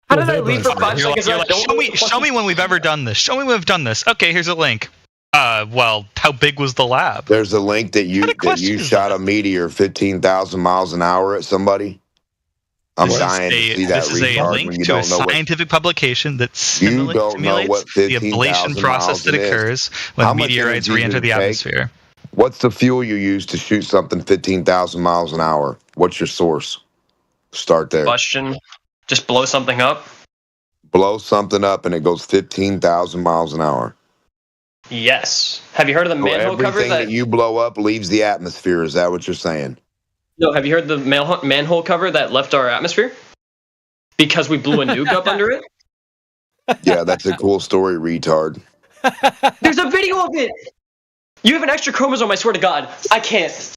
Speaker 12: How did I leave for 5
Speaker 1: You're
Speaker 12: seconds?
Speaker 1: like,
Speaker 12: and I don't know what the fuck
Speaker 1: show me when we've ever done this. Show me when we've done this. Okay, here's a link. Well, how big was the lab?
Speaker 7: There's a link that you shot a meteor 15,000 miles an hour at somebody. I'm dying to see that
Speaker 1: This is a
Speaker 7: retard when
Speaker 1: link
Speaker 7: you
Speaker 1: to a
Speaker 7: don't know what
Speaker 1: scientific publication that
Speaker 7: you don't know what
Speaker 1: simulates the
Speaker 7: 15,000
Speaker 1: ablation process
Speaker 7: miles
Speaker 1: that
Speaker 7: it is.
Speaker 1: occurs when
Speaker 7: How much
Speaker 1: meteorites
Speaker 7: energy
Speaker 1: re-enter
Speaker 7: does it
Speaker 1: the
Speaker 7: take?
Speaker 1: atmosphere.
Speaker 7: What's the fuel you use to shoot something 15,000 miles an hour? What's your source? Start there.
Speaker 12: Question. Just blow something up?
Speaker 7: Blow something up and it goes 15,000 miles an hour.
Speaker 12: Yes. Have you heard of the
Speaker 7: So
Speaker 12: manhole cover
Speaker 7: everything that you blow up leaves the atmosphere. Is that what you're saying?
Speaker 12: No, have you heard the manhole cover that left our atmosphere? Because we blew a nuke up under it?
Speaker 7: Yeah, that's a cool story, retard.
Speaker 12: There's a video of it! You have an extra chromosome, I swear to God. I can't.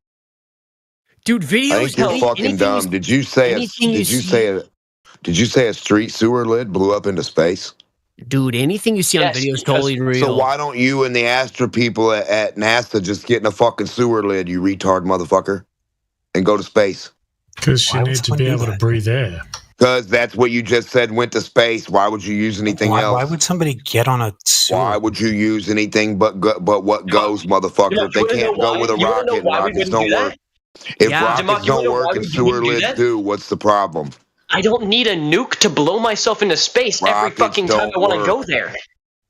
Speaker 21: Dude, videos.
Speaker 7: I think you're fucking dumb. Did you say a street sewer lid blew up into space?
Speaker 21: Dude, anything you see on video is totally real.
Speaker 7: So why don't you and the Astra people at NASA just get in a fucking sewer lid, you retard motherfucker, and go to space?
Speaker 2: Because you need to be able to breathe air.
Speaker 7: Because that's what you just said went to space. Why would you use anything else?
Speaker 14: Why would somebody get on a sewer?
Speaker 7: Why would you use anything but what goes, motherfucker? If they can't go with a rocket and rockets don't work. If rockets don't work and sewer lids do, what's the problem?
Speaker 12: I don't need a nuke to blow myself into space every fucking time I want to go there.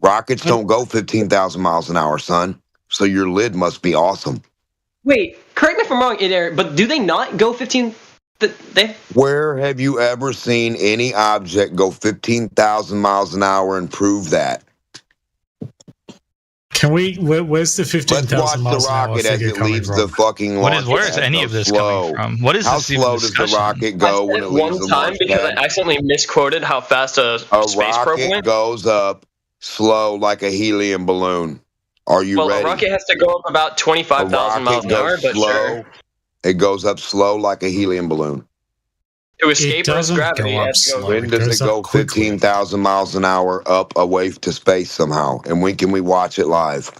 Speaker 7: Rockets don't go 15,000 miles an hour, son. So your lid must be awesome.
Speaker 12: Wait, correct me if I'm wrong, Adair, but do they not go 15?
Speaker 7: Where have you ever seen any object go 15,000 miles an hour and prove that?
Speaker 2: Can we? Where's the 15,000 miles an hour
Speaker 7: Let's watch the rocket as
Speaker 2: figure
Speaker 7: it
Speaker 2: coming
Speaker 7: leaves
Speaker 2: from?
Speaker 7: the fucking launch
Speaker 1: Where is
Speaker 7: pad.
Speaker 1: any
Speaker 7: Go
Speaker 1: of this
Speaker 7: slow.
Speaker 1: coming from? What is
Speaker 7: How
Speaker 1: this even
Speaker 7: slow does the
Speaker 1: discussion?
Speaker 7: rocket go when it leaves
Speaker 12: One
Speaker 7: the
Speaker 12: time
Speaker 7: launch
Speaker 12: because
Speaker 7: pad?
Speaker 12: I accidentally misquoted how fast a space probe
Speaker 7: rocket
Speaker 12: went.
Speaker 7: goes up slow like a helium balloon. Are you
Speaker 12: Well,
Speaker 7: ready?
Speaker 12: a rocket has to go up about 25,000 miles an hour, but sure.
Speaker 7: It goes up slow like a helium balloon.
Speaker 12: To escape Earth's gravity, it has to go.
Speaker 7: When does it go 15,000 miles an hour up away to space somehow? And when can we watch it live?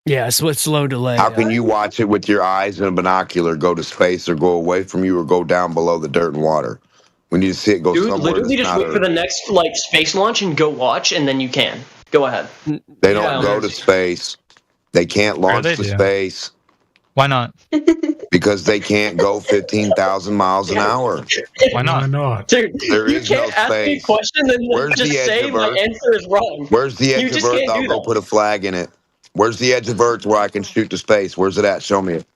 Speaker 21: Yeah, so it's slow delay.
Speaker 7: How can you watch it with your eyes and a binocular go to space or go away from you or go down below the dirt and water? We need to see it go
Speaker 12: Dude,
Speaker 7: somewhere.
Speaker 12: literally
Speaker 7: that's
Speaker 12: just
Speaker 7: not
Speaker 12: wait for the next space launch and go watch, and then you can. Go ahead.
Speaker 7: They don't go to space. They can't launch
Speaker 1: they
Speaker 7: to
Speaker 1: do.
Speaker 7: space
Speaker 1: Why not?
Speaker 7: because they can't go 15,000 miles an hour.
Speaker 1: Why not?
Speaker 2: Why not?
Speaker 12: Dude,
Speaker 7: There
Speaker 12: you
Speaker 7: is no
Speaker 12: can't ask me a
Speaker 7: space.
Speaker 12: question and then
Speaker 7: Where's
Speaker 12: just
Speaker 7: the edge
Speaker 12: say
Speaker 7: of
Speaker 12: my
Speaker 7: Earth?
Speaker 12: answer is wrong.
Speaker 7: Where's the
Speaker 12: You
Speaker 7: edge of
Speaker 12: just
Speaker 7: Earth?
Speaker 12: can't
Speaker 7: I'll
Speaker 12: do
Speaker 7: go
Speaker 12: that.
Speaker 7: put a flag in it. Where's the edge of Earth where I can shoot to space? Where's it at? Show me it.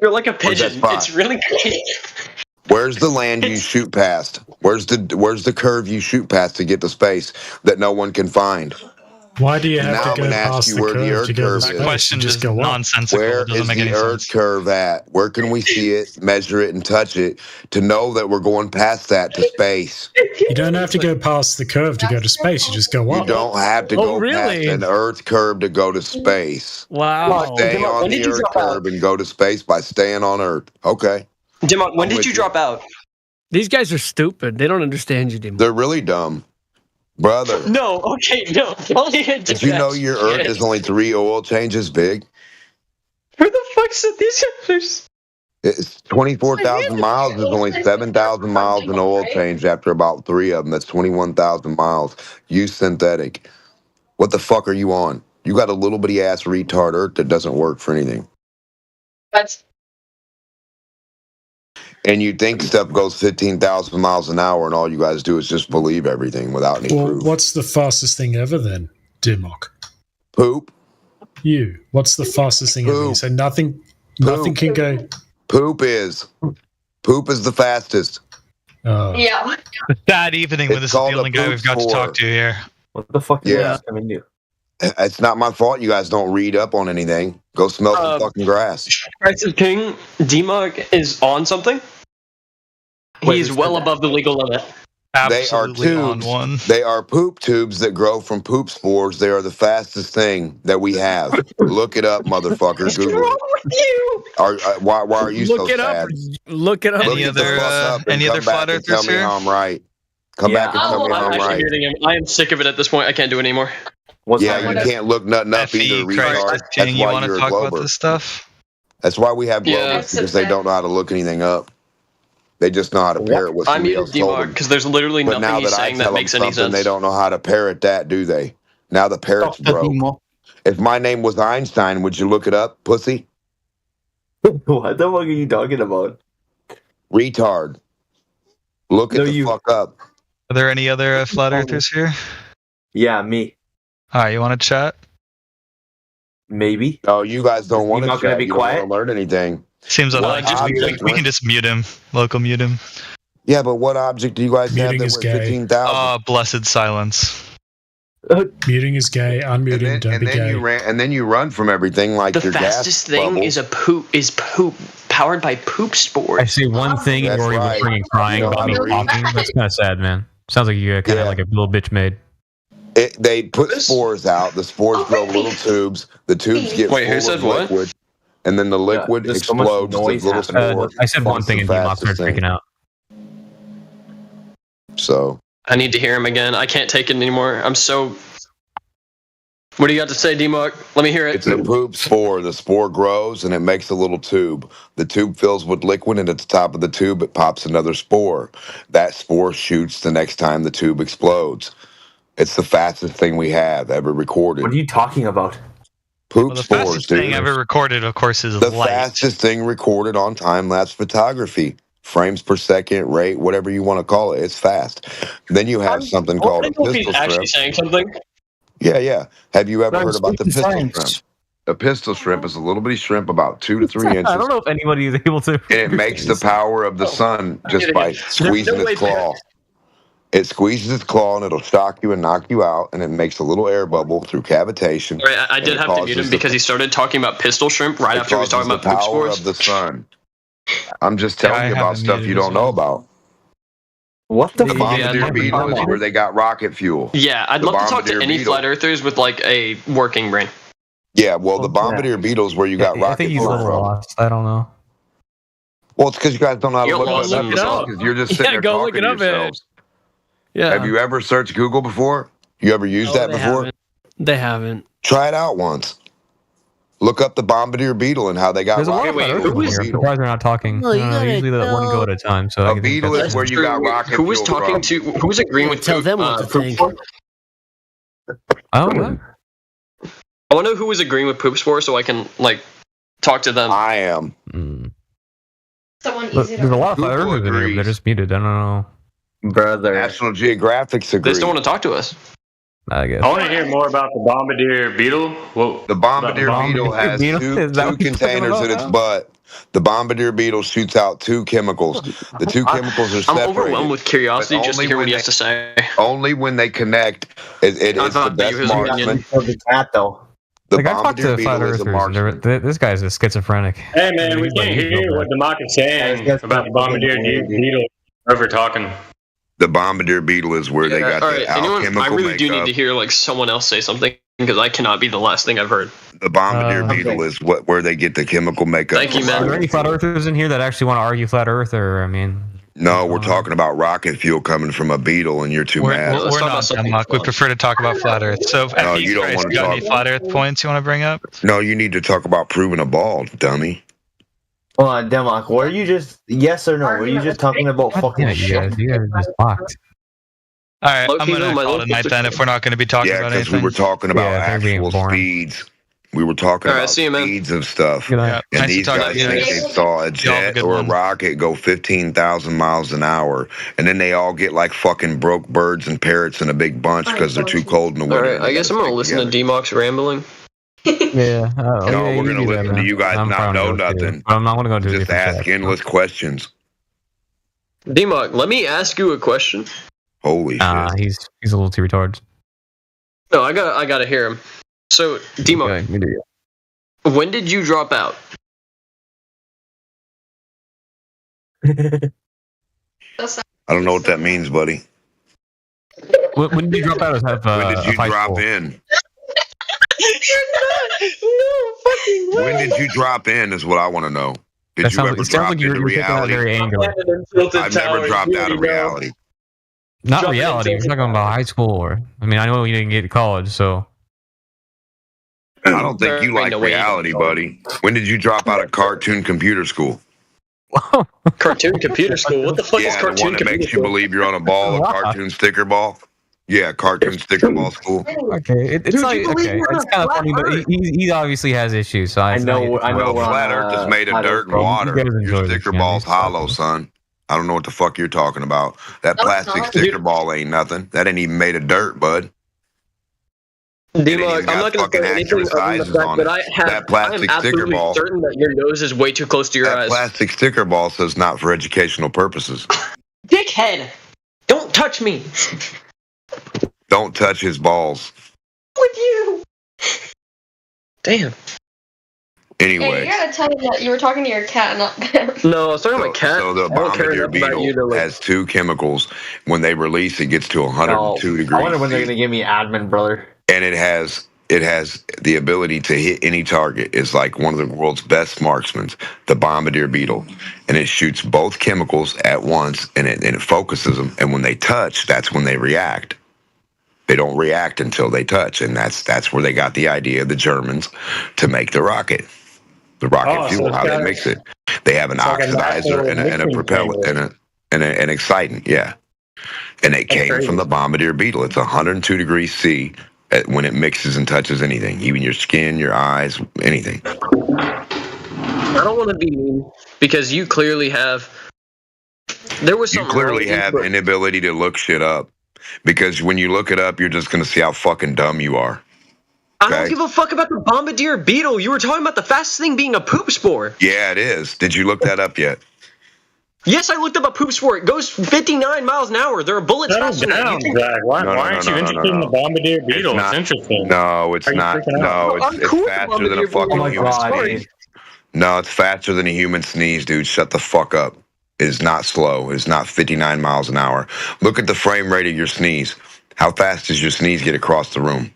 Speaker 12: You're like a
Speaker 7: Where's that
Speaker 12: pigeon.
Speaker 7: spot?
Speaker 12: It's really great.
Speaker 7: Where's the land you shoot past? Where's the curve you shoot past to get to space that no one can find?
Speaker 2: Why do you have
Speaker 7: now
Speaker 2: to go
Speaker 7: I'm gonna ask
Speaker 2: past
Speaker 7: you
Speaker 2: the
Speaker 7: where the
Speaker 2: curve
Speaker 7: Earth
Speaker 2: to go
Speaker 7: curve
Speaker 2: to
Speaker 7: is.
Speaker 2: space?
Speaker 1: Question
Speaker 2: You
Speaker 1: is
Speaker 2: just go up.
Speaker 1: nonsensical.
Speaker 7: Where
Speaker 1: It doesn't
Speaker 7: is
Speaker 1: make
Speaker 7: the
Speaker 1: any
Speaker 7: Earth
Speaker 1: sense.
Speaker 7: curve at? Where can we see it, measure it, and touch it to know that we're going past that to space?
Speaker 2: You don't have to go past the curve to go to space. You just go
Speaker 7: You
Speaker 2: up.
Speaker 7: don't have to go past an Earth curve to go to space.
Speaker 21: Wow.
Speaker 7: Stay on the Earth curve and go to space by staying on Earth. Okay.
Speaker 12: Dimok, when did you drop out?
Speaker 21: These guys are stupid. They don't understand you, Dimok.
Speaker 7: They're really dumb. Brother.
Speaker 12: No, okay, no. Don't even do
Speaker 7: Did you
Speaker 12: that
Speaker 7: know your Earth
Speaker 12: shit.
Speaker 7: is only 3 oil changes big?
Speaker 12: Who the fuck said these guys?
Speaker 7: It's 24,000 miles. There's only 7,000 miles in oil change after about 3 of them. That's 21,000 miles. Use synthetic. What the fuck are you on? You got a little bitty ass retard Earth that doesn't work for anything.
Speaker 13: That's
Speaker 7: And you think stuff goes 15,000 miles an hour, and all you guys do is just believe everything without any
Speaker 2: Well,
Speaker 7: proof.
Speaker 2: what's the fastest thing ever then, Dimok?
Speaker 7: Poop.
Speaker 2: You. What's the fastest thing ever? You say nothing. Nothing can go.
Speaker 7: Poop is the fastest.
Speaker 13: yeah.
Speaker 1: Bad evening with this is the only guy we've got to talk to here.
Speaker 3: What the fuck?
Speaker 7: Yeah. It's not my fault you guys don't read up on anything. Go smell some fucking grass.
Speaker 12: Christ is King, Dimok is on something. He's well above the legal limit.
Speaker 1: Absolutely
Speaker 7: they are
Speaker 1: on one.
Speaker 7: They are poop tubes that grow from poop spores. They are the fastest thing that we have. Look it up, motherfucker.
Speaker 12: What's
Speaker 7: Google
Speaker 12: wrong
Speaker 7: it.
Speaker 12: with you?
Speaker 7: Why are you
Speaker 21: Look
Speaker 7: so
Speaker 21: it up.
Speaker 7: sad?
Speaker 21: Look it up.
Speaker 1: Any other flat
Speaker 7: and tell
Speaker 1: earthers
Speaker 7: me
Speaker 1: here?
Speaker 7: how I'm right. Come back and tell me how I'm
Speaker 12: actually
Speaker 7: right.
Speaker 12: muting him. I am sick of it at this point. I can't do it anymore.
Speaker 7: Yeah, you can't look nothing up either, retard. That's
Speaker 1: You
Speaker 7: why
Speaker 1: want
Speaker 7: you're
Speaker 1: to
Speaker 7: a
Speaker 1: talk about
Speaker 7: Glober.
Speaker 1: this stuff?
Speaker 7: That's why we have Globers,
Speaker 12: Yeah.
Speaker 7: because they don't know how to look anything up. They just know how to parrot what
Speaker 12: I
Speaker 7: somebody
Speaker 12: muted
Speaker 7: else told
Speaker 12: Dimok
Speaker 7: them.
Speaker 12: because there's literally
Speaker 7: But now
Speaker 12: nothing he's
Speaker 7: that I
Speaker 12: saying
Speaker 7: tell
Speaker 12: that
Speaker 7: them
Speaker 12: makes any
Speaker 7: something,
Speaker 12: sense.
Speaker 7: they don't know how to parrot that, do they? Now the parrot's broke. If my name was Einstein, would you look it up, pussy?
Speaker 3: What the fuck are you talking about?
Speaker 7: Retard. Look it the fuck up.
Speaker 1: Are there any other flat earthers here?
Speaker 3: Yeah, me.
Speaker 1: All right, you want to chat?
Speaker 3: Maybe.
Speaker 7: Oh, you guys don't want to
Speaker 3: not gonna
Speaker 7: chat.
Speaker 3: be
Speaker 7: You
Speaker 3: quiet?
Speaker 7: don't want to learn anything.
Speaker 1: Seems
Speaker 7: What
Speaker 1: like
Speaker 7: object
Speaker 1: we can just mute him. Local mute him.
Speaker 7: Yeah, but what object do you guys have
Speaker 2: Muting
Speaker 7: that
Speaker 2: is
Speaker 7: went
Speaker 2: gay.
Speaker 7: 15,000?
Speaker 1: Blessed silence.
Speaker 2: Muting is gay. Unmuting, don't be gay.
Speaker 7: And then you run from everything like
Speaker 12: The
Speaker 7: your
Speaker 12: fastest
Speaker 7: gas
Speaker 12: thing
Speaker 7: bubbles.
Speaker 12: is poop powered by poop spores.
Speaker 14: I see one thing and
Speaker 7: That's
Speaker 14: Rory
Speaker 7: right.
Speaker 14: whispering and crying
Speaker 7: You know
Speaker 14: about me
Speaker 7: how to read.
Speaker 14: talking. That's kind of sad, man. Sounds like you kind of like a little bitch made.
Speaker 7: They put spores out. The spores grow little tubes. The tubes get
Speaker 12: Wait, who
Speaker 7: full
Speaker 12: said
Speaker 7: of
Speaker 12: what?
Speaker 7: liquid, and then the liquid
Speaker 3: there's so much
Speaker 7: explodes
Speaker 3: noise
Speaker 7: as little spore.
Speaker 14: I said one thing and Demok started freaking out.
Speaker 7: So
Speaker 12: I need to hear him again. I can't take it anymore. I'm so. What do you got to say, Dimok? Let me hear it.
Speaker 7: it's a poop spore. The spore grows and it makes a little tube. The tube fills with liquid, and at the top of the tube, it pops another spore. That spore shoots the next time the tube explodes. It's the fastest thing we have ever recorded.
Speaker 3: What are you talking about?
Speaker 7: Poop
Speaker 1: The
Speaker 7: spores,
Speaker 1: fastest
Speaker 7: dude.
Speaker 1: thing ever recorded, of course, is
Speaker 7: The
Speaker 1: light.
Speaker 7: fastest thing recorded on time-lapse photography. Frames per second, rate, whatever you want to call it. It's fast. Then you have something called a
Speaker 12: I don't know if
Speaker 7: pistol
Speaker 12: he's actually
Speaker 7: shrimp.
Speaker 12: saying something.
Speaker 7: Yeah. Have you ever
Speaker 3: No,
Speaker 7: heard about the
Speaker 3: speak
Speaker 7: pistol
Speaker 3: science.
Speaker 7: shrimp? A pistol shrimp is a little bitty shrimp about 2 to 3 inches.
Speaker 14: I don't know if anybody is able to.
Speaker 7: And it makes the power of the sun just by squeezing
Speaker 12: no way
Speaker 7: its claw. It squeezes its claw and it'll shock you and knock you out, and it makes a little air bubble through cavitation.
Speaker 12: All right, I
Speaker 7: and
Speaker 12: did
Speaker 7: it
Speaker 12: have to mute
Speaker 7: causes
Speaker 12: him because he started talking about pistol shrimp right
Speaker 7: it
Speaker 12: after he was talking
Speaker 7: causes
Speaker 12: about
Speaker 7: the
Speaker 12: poop
Speaker 7: power
Speaker 12: spores.
Speaker 7: of the sun. I'm just
Speaker 1: Yeah,
Speaker 7: telling
Speaker 1: I
Speaker 7: you
Speaker 1: have
Speaker 7: about
Speaker 1: him
Speaker 7: stuff
Speaker 1: muted
Speaker 7: you
Speaker 1: as
Speaker 7: don't know
Speaker 1: well.
Speaker 7: about.
Speaker 3: What the
Speaker 7: The
Speaker 3: fuck?
Speaker 7: Bombardier Beetle is where they got rocket fuel.
Speaker 12: Yeah, I'd
Speaker 7: The
Speaker 12: love to talk to
Speaker 7: Bombardier
Speaker 12: any
Speaker 7: Beetle.
Speaker 12: flat earthers with like a working brain.
Speaker 7: Yeah, well, the Bombardier Beetle is where you got
Speaker 14: I
Speaker 7: rocket
Speaker 14: think he's a
Speaker 7: fuel
Speaker 14: little
Speaker 7: from.
Speaker 14: lost. I don't know.
Speaker 7: Well, it's because you guys don't know how to
Speaker 12: You
Speaker 7: look
Speaker 12: got
Speaker 7: it
Speaker 12: lost
Speaker 7: up
Speaker 12: in the
Speaker 7: yourself,
Speaker 12: sauce.
Speaker 7: because you're just sitting there
Speaker 21: go
Speaker 7: talking
Speaker 21: look it
Speaker 7: to
Speaker 21: up,
Speaker 7: yourselves.
Speaker 21: Yeah.
Speaker 7: Have you ever searched Google before? You ever used that
Speaker 21: they
Speaker 7: before?
Speaker 21: haven't. They haven't.
Speaker 7: Try it out once. Look up the Bombardier Beetle and how they got
Speaker 14: There's a lot
Speaker 7: rocket
Speaker 14: of flat
Speaker 7: fuel
Speaker 14: earthers
Speaker 7: from
Speaker 14: in
Speaker 7: a
Speaker 14: here. I'm
Speaker 7: beetle.
Speaker 14: surprised they're not talking.
Speaker 21: Well, you gotta
Speaker 14: Usually let one go at a time. So I
Speaker 7: A
Speaker 14: can
Speaker 7: beetle is where you got rocket
Speaker 12: Who was
Speaker 7: fuel
Speaker 12: talking
Speaker 7: from.
Speaker 12: to? Who was agreeing with
Speaker 21: Tell
Speaker 12: poop,
Speaker 21: them what to
Speaker 12: poop
Speaker 21: think.
Speaker 12: spore?
Speaker 14: Oh, what?
Speaker 12: I want to know who was agreeing with poop spore so I can like talk to them.
Speaker 7: I am.
Speaker 13: Someone
Speaker 14: Look,
Speaker 13: easy
Speaker 14: there's a
Speaker 13: to
Speaker 14: lot of flat
Speaker 7: Google
Speaker 14: earthers in here, but they're just muted. I don't know.
Speaker 3: Brother.
Speaker 7: National Geographic's
Speaker 12: They
Speaker 7: agree.
Speaker 12: just don't want to talk to us.
Speaker 14: I guess.
Speaker 5: I want to hear more about the Bombardier Beetle. Well,
Speaker 7: The Bombardier
Speaker 14: Bombardier
Speaker 7: Beetle has
Speaker 14: Beetle?
Speaker 7: two
Speaker 14: Is that what you're talking
Speaker 7: containers
Speaker 14: about
Speaker 7: in its
Speaker 14: now?
Speaker 7: butt The bombardier beetle shoots out 2 chemicals. The 2 chemicals are separated.
Speaker 12: I'm overwhelmed with curiosity just to hear what he has to say.
Speaker 7: Only when they connect, it's the best marksman.
Speaker 3: The cat, though.
Speaker 7: The
Speaker 6: like, I talked to
Speaker 7: bombardier
Speaker 6: flat
Speaker 7: beetle is a
Speaker 6: earthers.
Speaker 7: marksman.
Speaker 6: This guy's a schizophrenic.
Speaker 5: Hey man, we can't hear what the mock is saying about the bombardier beetle. Over talking.
Speaker 7: The bombardier beetle is where they got the alchemical
Speaker 12: I really do need
Speaker 7: makeup.
Speaker 12: to hear like someone else say something because I cannot be the last thing I've heard.
Speaker 7: The bombardier beetle is where they get the chemical makeup.
Speaker 12: Thank you, man.
Speaker 6: Are there any flat earthers in here that actually want to argue flat earth? Or, I mean...
Speaker 7: No, we're talking about rocket fuel coming from a beetle, and you're too mad.
Speaker 1: We're not Denmark. We prefer to talk about flat Earth. So,
Speaker 7: No, you don't want to
Speaker 1: got
Speaker 7: talk.
Speaker 1: any flat Earth points you want to bring up?
Speaker 7: No, you need to talk about proving a ball, dummy.
Speaker 3: Hold on, Denmark. Were you just yes or no? Were you just talking about fucking
Speaker 6: Yeah,
Speaker 3: shit?
Speaker 6: you guys are just locked.
Speaker 1: All right,
Speaker 12: Low-key,
Speaker 1: I'm going
Speaker 12: no,
Speaker 1: to
Speaker 12: my
Speaker 1: call it
Speaker 12: little
Speaker 1: a night then if we're not going to be talking
Speaker 7: Yeah,
Speaker 1: about
Speaker 7: because
Speaker 1: anything.
Speaker 7: we were talking about
Speaker 6: Yeah, they're being
Speaker 7: actual
Speaker 6: boring.
Speaker 7: speeds. We were talking
Speaker 12: All right,
Speaker 7: about
Speaker 12: see you, man.
Speaker 7: speeds of stuff.
Speaker 6: Good night.
Speaker 1: Yeah,
Speaker 7: And
Speaker 1: nice to
Speaker 7: these
Speaker 1: talk
Speaker 7: guys
Speaker 1: to you.
Speaker 7: think they saw a
Speaker 1: Y'all have a
Speaker 7: jet
Speaker 1: good
Speaker 7: or a
Speaker 1: one.
Speaker 7: rocket go 15,000 miles an hour, and then they all get like fucking broke birds and parrots in a big bunch because they're too cold in the
Speaker 12: All
Speaker 7: winter.
Speaker 12: right, I guess I'm gonna listen to D-Mox rambling.
Speaker 6: Yeah.
Speaker 7: No, we're going to listen to you guys
Speaker 6: I'm
Speaker 7: not
Speaker 6: probably
Speaker 7: know
Speaker 6: gonna go too.
Speaker 7: nothing.
Speaker 6: I'm not going to go to a
Speaker 7: Just
Speaker 6: different
Speaker 7: ask
Speaker 6: chat.
Speaker 7: endless questions.
Speaker 12: D-Mox, let me ask you a question.
Speaker 7: Holy shit.
Speaker 6: He's a little too retarded.
Speaker 12: No, I gotta hear him. So, D-Mox,
Speaker 6: Okay, me do.
Speaker 12: when did you drop out?
Speaker 7: I don't know what that means, buddy.
Speaker 6: When did you drop out?
Speaker 7: When did you drop in? When did you drop in is what I want to know. Did you ever drop into reality? I've never dropped out of reality.
Speaker 6: Not reality. We're talking about high school. I mean, I know you didn't get to college, so.
Speaker 7: I don't think you like reality, buddy. When did you drop out of cartoon computer school?
Speaker 12: Cartoon computer school? What the fuck is
Speaker 7: Yeah, the
Speaker 12: cartoon
Speaker 7: one that
Speaker 12: computer
Speaker 7: makes you
Speaker 12: school?
Speaker 7: believe you're on a ball, a cartoon sticker ball. Yeah, cartoon sticker ball school.
Speaker 6: Okay, it's like okay. It's kind of funny, but he obviously has issues. So
Speaker 3: I know.
Speaker 7: Well, flat Earth is made of dirt and water. Your sticker ball's hollow, son. I don't know what the fuck you're talking about. That plastic sticker ball ain't nothing. That ain't even made of dirt, bud.
Speaker 12: D-Mox, I'm not going to say anything other than the fact that I am absolutely certain that your nose is way too close to your eyes.
Speaker 7: Plastic sticker ball says not for educational purposes.
Speaker 12: Dickhead! Don't touch me!
Speaker 7: Don't touch his balls.
Speaker 12: With you! Damn.
Speaker 7: Anyway.
Speaker 13: Hey, you gotta tell me that you were talking to your cat, not them.
Speaker 12: No, I was talking about cat.
Speaker 7: So the bombardier beetle has 2 chemicals. When they release, it gets to 102 degrees.
Speaker 3: I wonder when they're gonna give me admin, brother.
Speaker 7: And it has the ability to hit any target. It's like one of the world's best marksmen, the bombardier beetle, and it shoots both chemicals at once, and it focuses them. And when they touch, that's when they react. They don't react until they touch, and that's where they got the idea, the Germans, to make the rocket. The rocket fuel, how they mix it. They have an oxidizer and a propellant and an excitant, yeah. And it came from the bombardier beetle. It's 102 degrees C when it mixes and touches anything, even your skin, your eyes, anything.
Speaker 12: I don't want to be mean because you clearly have. There was some.
Speaker 7: You clearly have an ability to look shit up because when you look it up, you're just going to see how fucking dumb you are.
Speaker 12: I don't give a fuck about the bombardier beetle. You were talking about the fastest thing being a poop spore.
Speaker 7: Yeah, it is. Did you look that up yet?
Speaker 12: Yes, I looked up a poop spore. It goes 59 miles an hour. There are bullets faster than that.
Speaker 5: Why aren't you interested in the bombardier beetle? It's interesting.
Speaker 7: No, it's not. No, it's faster than a fucking human sneeze. No, it's faster than a human sneeze, dude. Shut the fuck up. It is not slow. It is not 59 miles an hour. Look at the frame rate of your sneeze. How fast does your sneeze get across the room?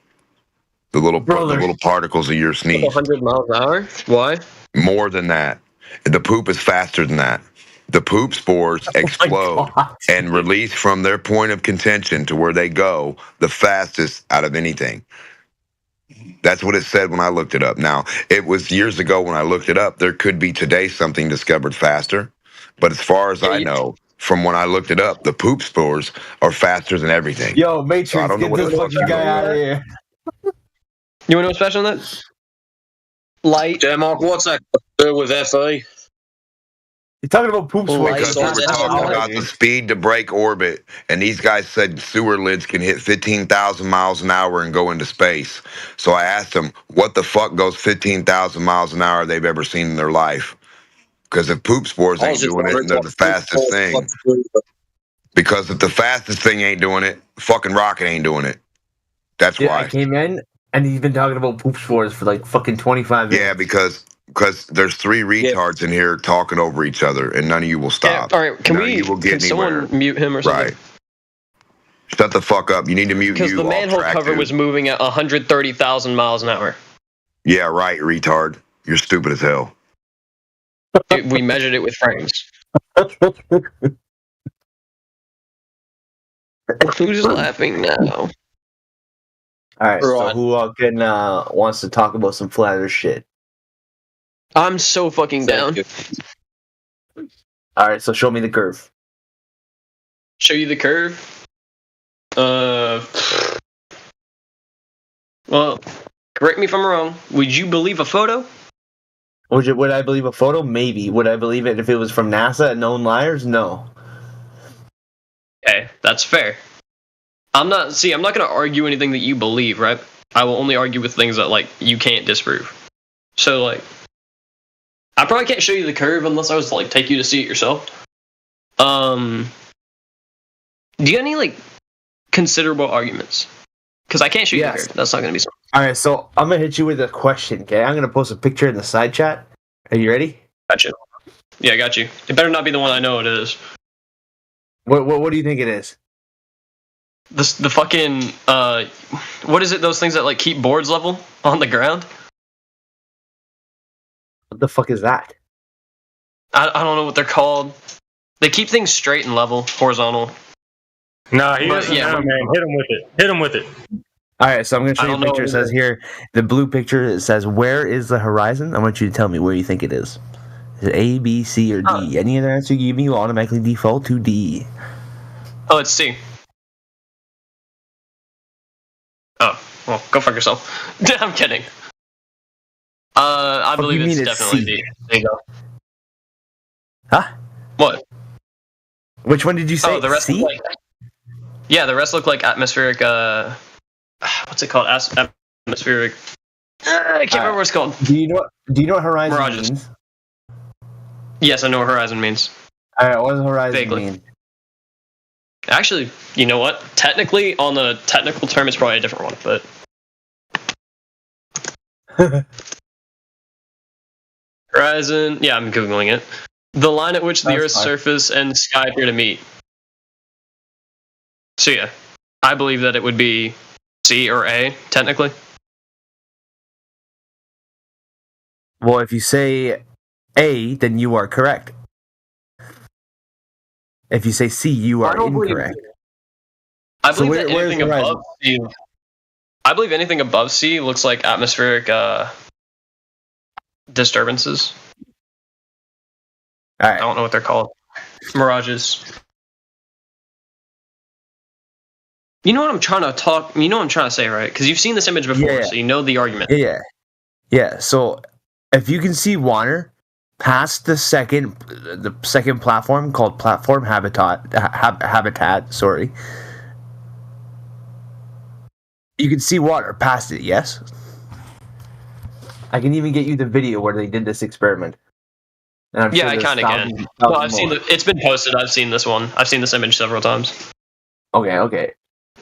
Speaker 7: The little particles of your sneeze.
Speaker 12: 100 miles an hour? Why?
Speaker 7: More than that. The poop is faster than that. The poop spores explode and release from their point of contention to where they go the fastest out of anything. That's what it said when I looked it up. Now, it was years ago when I looked it up. There could be today something discovered faster. But as far as I know, from when I looked it up, the poop spores are faster than everything.
Speaker 3: Yo, Matrix,
Speaker 7: so I don't know
Speaker 3: get
Speaker 7: what
Speaker 3: this fucking guy out of here.
Speaker 12: You want to know what's special on that? Light.
Speaker 15: Mark, what's that got to do with FE?
Speaker 3: You're talking about poop spores.
Speaker 7: Because we were talking about the speed to break orbit, and these guys said sewer lids can hit 15,000 miles an hour and go into space. So I asked them, what the fuck goes 15,000 miles an hour they've ever seen in their life? Because if poop spores
Speaker 15: I
Speaker 7: ain't
Speaker 15: was just
Speaker 7: doing it, and they're the fastest thing. Because if the fastest thing ain't doing it, fucking rocket ain't doing it. That's
Speaker 3: Yeah,
Speaker 7: why.
Speaker 3: I came in and he's been talking about poop spores for like fucking 25 minutes.
Speaker 7: Yeah, because there's 3 retards in here talking over each other, and none of you will stop.
Speaker 12: All right, can
Speaker 7: none of you will get
Speaker 12: can
Speaker 7: anywhere.
Speaker 12: someone mute him or something?
Speaker 7: Right. Shut the fuck up. You need to mute
Speaker 12: Because
Speaker 7: you.
Speaker 12: the manhole cover was moving at 130,000 miles an hour.
Speaker 7: Yeah, right, retard. You're stupid as hell.
Speaker 12: We measured it with frames. Who's laughing now?
Speaker 3: All right, so who wants to talk about some flat Earth shit?
Speaker 12: I'm so fucking down.
Speaker 3: All right, so show me the curve.
Speaker 12: Show you the curve? Well, correct me if I'm wrong. Would you believe a photo?
Speaker 3: Would I believe a photo? Maybe. Would I believe it if it was from NASA and known liars? No.
Speaker 12: Okay, that's fair. I'm not going to argue anything that you believe, right? I will only argue with things that, like, you can't disprove. So, like, I probably can't show you the curve unless I was to, like, take you to see it yourself. Do you have any, like, considerable arguments? Because I can't show you the curve. That's not going to be something.
Speaker 3: All right, so I'm going to hit you with a question, okay? I'm going to post a picture in the side chat. Are you ready?
Speaker 12: Gotcha. Yeah, I got you. It better not be the one I know it is.
Speaker 3: What do you think it is?
Speaker 12: The fucking, what is it, those things that, like, keep boards level on the ground?
Speaker 3: What the fuck is that?
Speaker 12: I don't know what they're called. They keep things straight and level, horizontal.
Speaker 5: No, he doesn't know, man. Hit him with it. Hit him with it.
Speaker 3: All right, so I'm going to show you a picture. It says here, the blue picture, it says, where is the horizon? I want you to tell me where you think it is. Is it A, B, C, or D? Any other answer you give me will automatically default to D.
Speaker 12: Oh, it's C. Oh, well, go fuck yourself. I'm kidding. I believe it's definitely D. There you go.
Speaker 3: Huh?
Speaker 12: What?
Speaker 3: Which one did you say?
Speaker 12: Oh, the rest
Speaker 3: C?
Speaker 12: look like, yeah, the rest look like atmospheric, what's it called? Atmospheric. I can't remember what it's called.
Speaker 3: Do you know what horizon
Speaker 12: Mirages.
Speaker 3: means?
Speaker 12: Yes, I know what horizon means.
Speaker 3: All right, what does horizon
Speaker 12: Vaguely.
Speaker 3: mean?
Speaker 12: Actually, you know what? Technically, on the technical term, it's probably a different one, but... Horizon... Yeah, I'm Googling it. The line at which the Earth's surface and sky appear to meet. So yeah, I believe that it would be C or A, technically.
Speaker 3: Well, if you say A, then you are correct. If you say C, you are incorrect.
Speaker 12: I believe that anything above C... I believe anything above C looks like atmospheric disturbances.
Speaker 3: All right.
Speaker 12: I don't know what they're called. Mirages. You know what I'm trying to say, right? Because you've seen this image before, so you know the argument.
Speaker 3: Yeah. So if you can see water past the second platform called platform habitat, sorry. You can see water past it, yes? I can even get you the video where they did this experiment. And I'm sure
Speaker 12: I kind of can. Well, I've seen it's been posted. I've seen this one. I've seen this image several times.
Speaker 3: Okay.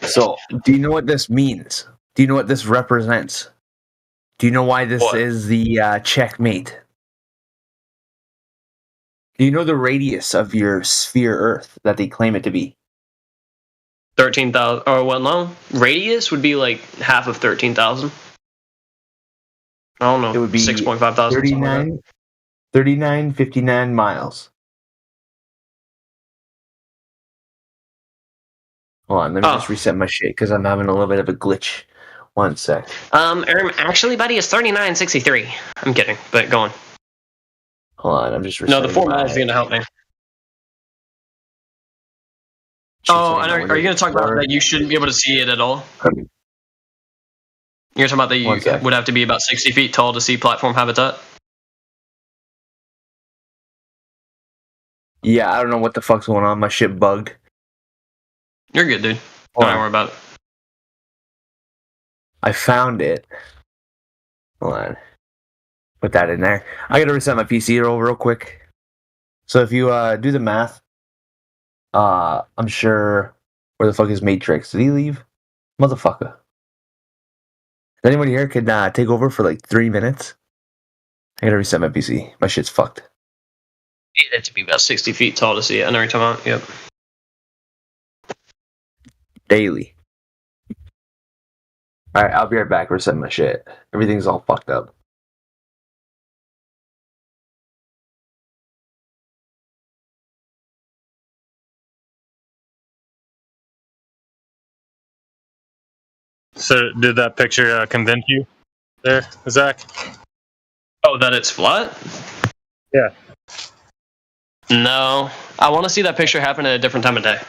Speaker 3: So, do you know what this means? Do you know what this represents? Do you know why this is the checkmate? Do you know the radius of your sphere Earth that they claim it to be?
Speaker 12: 13,000. Or well, no. Radius would be like half of 13,000. I don't know.
Speaker 3: It would be
Speaker 12: 6.5 thousand.
Speaker 3: 3959 miles. Hold on, let me just reset my shit because I'm having a little bit of a glitch. 1 sec.
Speaker 12: Actually, buddy, it's 3963. I'm kidding, but go on.
Speaker 3: Hold on, I'm just resetting.
Speaker 12: No, the 4 miles is going to help me. Oh, and are you going to talk about that you shouldn't be able to see it at all? You're talking about that you would have to be about 60 feet tall to see platform habitat?
Speaker 3: Yeah, I don't know what the fuck's going on. My shit bugged.
Speaker 12: You're good, dude. Don't worry about it.
Speaker 3: I found it. Hold on. Put that in there. I gotta reset my PC real quick. So if you do the math, I'm sure. Where the fuck is Matrix? Did he leave? Motherfucker. If anybody here could take over for like 3 minutes? I gotta reset my PC. My shit's fucked.
Speaker 12: You need it to be about 60 feet tall to see it. And every time out, yep.
Speaker 3: Daily. Alright, I'll be right back. Reset my shit. Everything's all fucked up.
Speaker 5: So, did that picture convince you there, Zach?
Speaker 12: Oh, that it's flat?
Speaker 5: Yeah.
Speaker 12: No. I want to see that picture happen at a different time of day.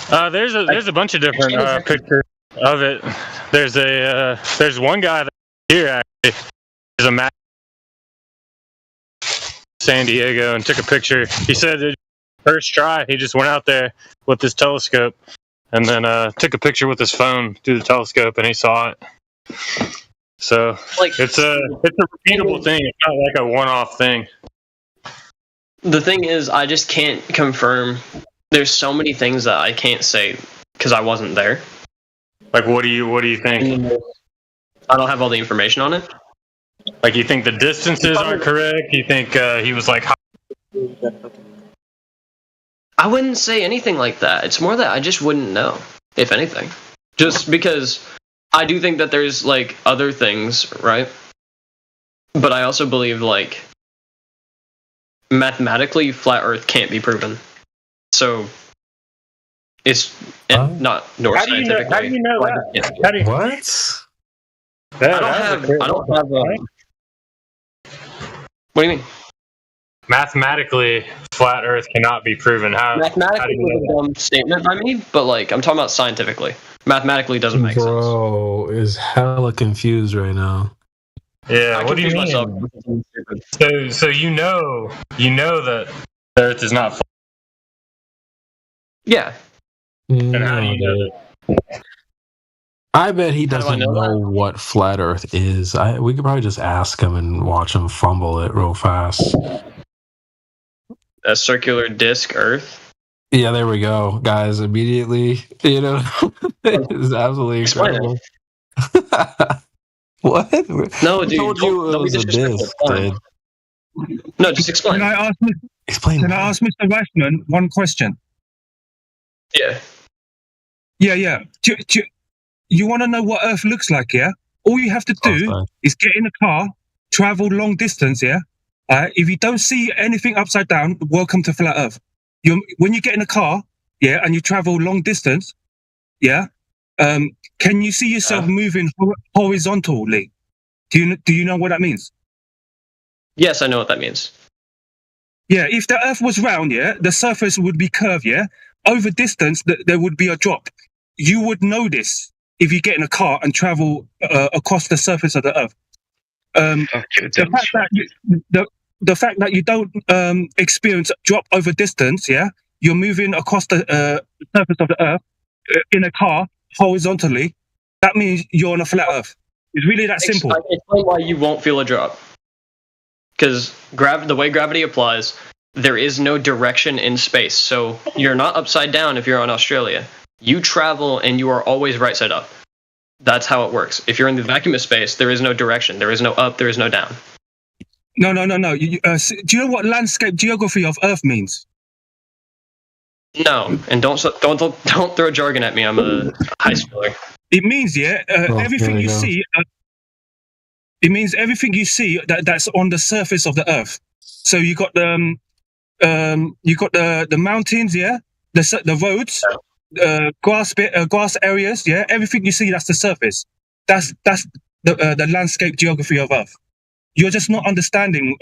Speaker 5: There's a bunch of different pictures of it. There's one guy that's here actually. There's a map San Diego and took a picture. He said that first try he just went out there with his telescope and then took a picture with his phone through the telescope and he saw it. So it's a repeatable thing. It's not like a one-off thing.
Speaker 12: The thing is, I just can't confirm. There's so many things that I can't say because I wasn't there.
Speaker 5: Like, what do you think?
Speaker 12: I don't have all the information on it.
Speaker 5: Like, you think the distances aren't correct? You think he was like...
Speaker 12: I wouldn't say anything like that. It's more that I just wouldn't know, if anything. Just because I do think that there's, like, other things, right? But I also believe, like, mathematically, flat Earth can't be proven. So, it's not nor scientifically.
Speaker 5: How do you know that?
Speaker 20: What?
Speaker 12: I don't have a... What do you mean?
Speaker 5: Mathematically, flat Earth cannot be proven.
Speaker 12: Mathematically is a dumb statement by me, but like I'm talking about scientifically. Mathematically doesn't make sense.
Speaker 16: Bro is hella confused right now.
Speaker 5: Yeah, what do you mean? So you know that the Earth is not flat.
Speaker 12: Yeah.
Speaker 5: And how do you know that?
Speaker 16: I bet he doesn't know what flat Earth is. We could probably just ask him and watch him fumble it real fast.
Speaker 12: A circular disc Earth?
Speaker 16: Yeah, there we go, guys. Immediately, it's absolutely incredible. What?
Speaker 12: No, dude.
Speaker 16: I told you it was a disc, dude.
Speaker 12: No, just explain.
Speaker 18: Can I ask Mr. Weissman one question?
Speaker 12: Yeah.
Speaker 18: Yeah. You want to know what Earth looks like, yeah? All you have to do is get in a car, travel long distance, yeah? If you don't see anything upside down, welcome to flat Earth. When you get in a car, yeah, and you travel long distance, yeah, can you see yourself moving horizontally? Do you know what that means?
Speaker 12: Yes, I know what that means.
Speaker 18: Yeah, if the Earth was round, yeah, the surface would be curved, yeah? Over distance, there would be a drop. You would know this if you get in a car and travel across the surface of the Earth. The fact that you don't experience a drop over distance, yeah, you're moving across the surface of the Earth in a car horizontally. That means you're on a flat Earth. It's really that simple.
Speaker 12: Explain why you won't feel a drop. Because the way gravity applies, there is no direction in space. So you're not upside down if you're on Australia. You travel and you are always right side up. That's how it works. If you're in the vacuum of space, there is no direction. There is no up. There is no down.
Speaker 18: No. Do you know what landscape geography of Earth means?
Speaker 12: No, and don't throw jargon at me. I'm a high schooler.
Speaker 18: It means everything you see. It means everything you see that's on the surface of the Earth. So you got the mountains, yeah, the roads, grass areas, yeah. Everything you see, that's the surface. That's the landscape geography of Earth. You're just not understanding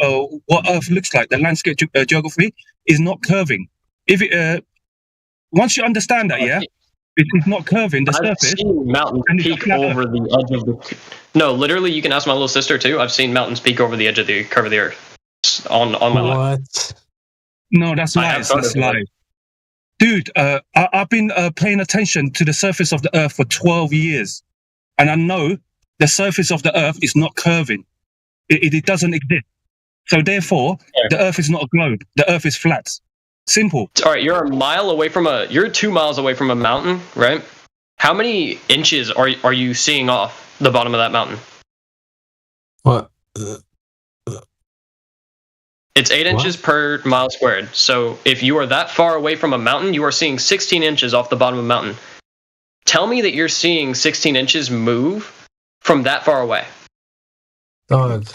Speaker 18: what Earth looks like. The landscape geography is not curving. Once you understand that, yeah, it's not curving the surface.
Speaker 12: I've seen mountains peak over the edge of the. No, literally, you can ask my little sister too. I've seen mountains peak over the edge of the curve of the Earth on my life.
Speaker 16: What?
Speaker 18: No, that's lies. That's lies. Dude, I've been paying attention to the surface of the Earth for 12 years, and I know the surface of the Earth is not curving. It doesn't exist. So therefore, the Earth is not a globe. The Earth is flat. Simple.
Speaker 12: All right, you're 2 miles away from a mountain, right? How many inches are you seeing off the bottom of that mountain?
Speaker 16: What?
Speaker 12: It's 8 inches per mile squared. So if you are that far away from a mountain, you are seeing 16 inches off the bottom of a mountain. Tell me that you're seeing 16 inches move from that far away.
Speaker 16: Dog,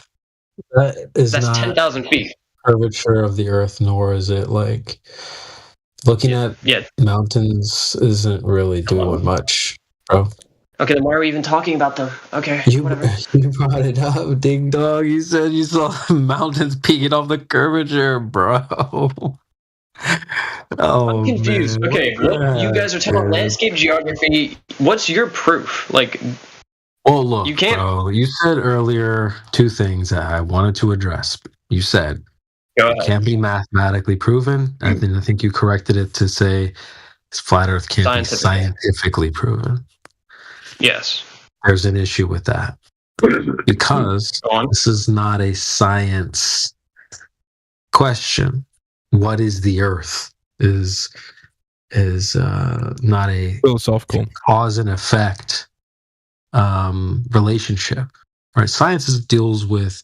Speaker 16: that's not
Speaker 12: 10,000 feet.
Speaker 16: Curvature of the Earth, nor is it like looking at mountains isn't really doing much, bro.
Speaker 12: Okay, then why are we even talking about them? Okay, whatever.
Speaker 16: You brought it up, Ding Dog. You said you saw mountains peeking off the curvature, bro.
Speaker 12: I'm confused.
Speaker 16: Man.
Speaker 12: Okay, you guys are talking about landscape geography. What's your proof? Like,
Speaker 16: well, look,
Speaker 12: you can't.
Speaker 16: Bro, you said earlier 2 things that I wanted to address. You said it can't be mathematically proven, and then I think you corrected it to say flat Earth can't be scientifically proven.
Speaker 12: Yes.
Speaker 16: There's an issue with that because this is not a science question. What is the Earth is not a
Speaker 23: philosophical
Speaker 16: cause and effect relationship, right? Science deals with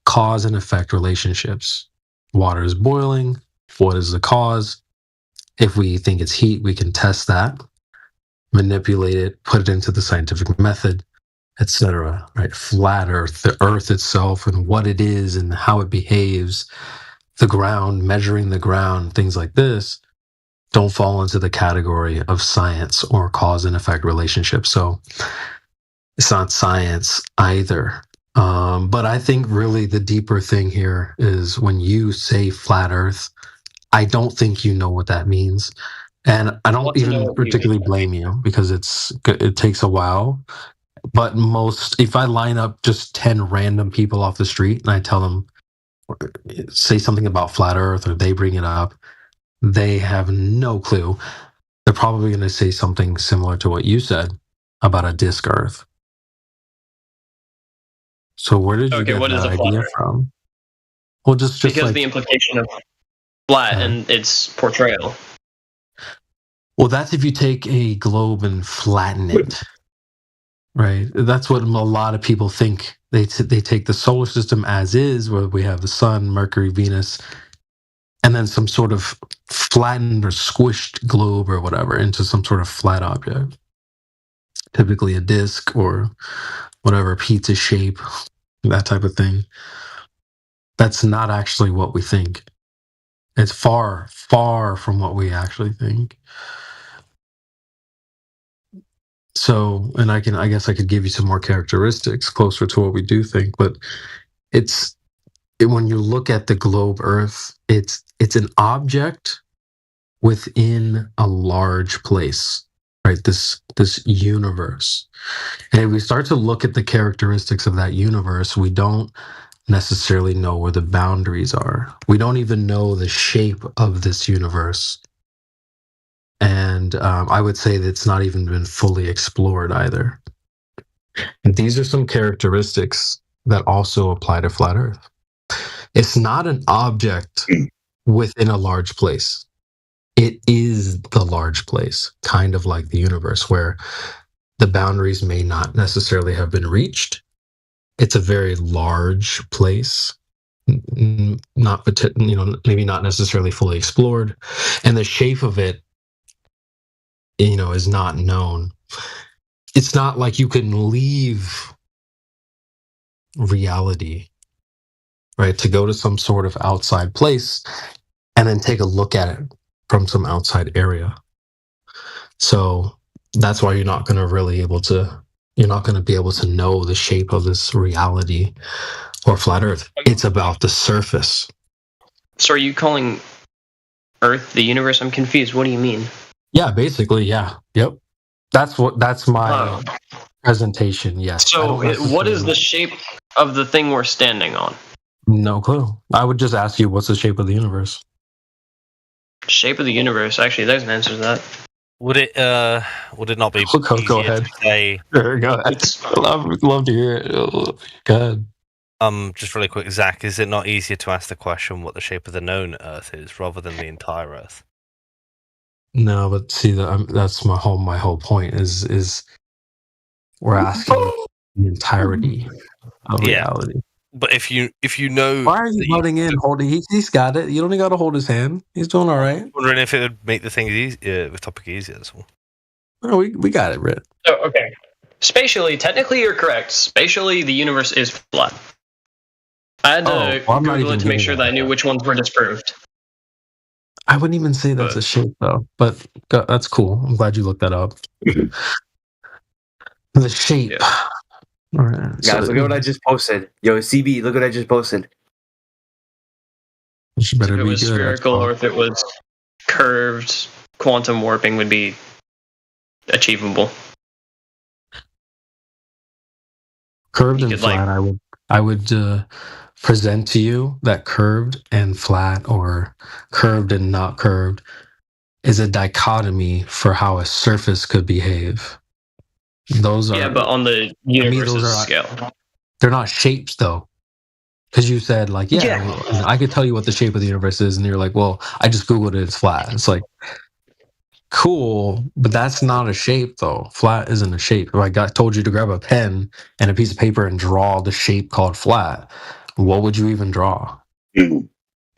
Speaker 16: cause and effect relationships. Water is boiling. What is the cause? If we think it's heat, we can test that, manipulate it, put it into the scientific method, etc. Right? Flat Earth, the Earth itself, and what it is and how it behaves, the ground, measuring the ground, things like this, don't fall into the category of science or cause and effect relationships. So it's not science either. But I think really the deeper thing here is when you say flat Earth, I don't think you know what that means. And I don't even particularly blame you because it takes a while. But if I line up just 10 random people off the street and I tell them, say something about flat Earth, or they bring it up, they have no clue. They're probably going to say something similar to what you said about a disc Earth. So where did you get that idea from? Well, just
Speaker 12: because
Speaker 16: like,
Speaker 12: the implication of flat and its portrayal.
Speaker 16: Well, that's if you take a globe and flatten it, right? That's what a lot of people think. They take the solar system as is, where we have the sun, Mercury, Venus, and then some sort of flattened or squished globe or whatever into some sort of flat object, typically a disc or whatever, pizza shape, that type of thing. That's not actually what we think. It's far, far from what we actually think. So, and I guess I could give you some more characteristics closer to what we do think, but when you look at the globe Earth, it's an object within a large place, right? This universe. And if we start to look at the characteristics of that universe, we don't necessarily know where the boundaries are. We don't even know the shape of this universe. And I would say that it's not even been fully explored either. And these are some characteristics that also apply to flat Earth. It's not an object within a large place. It is the large place, kind of like the universe, where the boundaries may not necessarily have been reached. It's a very large place, maybe not necessarily fully explored, and the shape of it, is not known. It's not like you can leave reality, right, to go to some sort of outside place and then take a look at it from some outside area. So that's why you're not going to be able to know the shape of this reality or flat Earth. It's about the surface.
Speaker 12: So are you calling Earth the universe? I'm confused. What do you mean?
Speaker 16: Yeah, basically, yeah. Yep. That's my presentation, yes.
Speaker 12: So what is the shape of the thing we're standing on?
Speaker 16: No clue. I would just ask you, what's the shape of the universe?
Speaker 12: Shape of the universe? Actually, there's an answer to that.
Speaker 10: Would it not be
Speaker 16: go ahead.
Speaker 10: to say...
Speaker 16: Sure, go ahead. Love to hear it. Go ahead.
Speaker 10: Just really quick, Zach, is it not easier to ask the question what the shape of the known Earth is rather than the entire Earth?
Speaker 16: No, but see, that's my whole point is we're asking the entirety of reality.
Speaker 10: But if you know,
Speaker 16: why are you butting in? Holding, he's got it. You don't got to hold his hand. He's doing all right.
Speaker 10: I'm wondering if it would make the thing the topic easier. That's all.
Speaker 16: No, we got it, Rit.
Speaker 12: So, okay. Spatially, technically, you're correct. Spatially, the universe is flat. I had to Google it to make sure that I knew which ones were disproved.
Speaker 16: I wouldn't even say that's a shape, though. But that's cool. I'm glad you looked that up. The shape.
Speaker 3: Yeah.
Speaker 16: All right.
Speaker 3: Guys, look at what I just posted. Yo, CB, look what I just posted.
Speaker 16: If
Speaker 12: it was spherical or if it was curved, quantum warping would be achievable.
Speaker 16: Curved and flat, I would present to you that curved and flat or curved and not curved is a dichotomy for how a surface could behave. Those are
Speaker 12: but on the universe's scale.
Speaker 16: They're not shapes though. Because you said like, well, I could tell you what the shape of the universe is, and you're like, well, I just Googled it, it's flat. It's like, cool, but that's not a shape though. Flat isn't a shape. If I told you to grab a pen and a piece of paper and draw the shape called flat, what would you even draw?
Speaker 12: You'd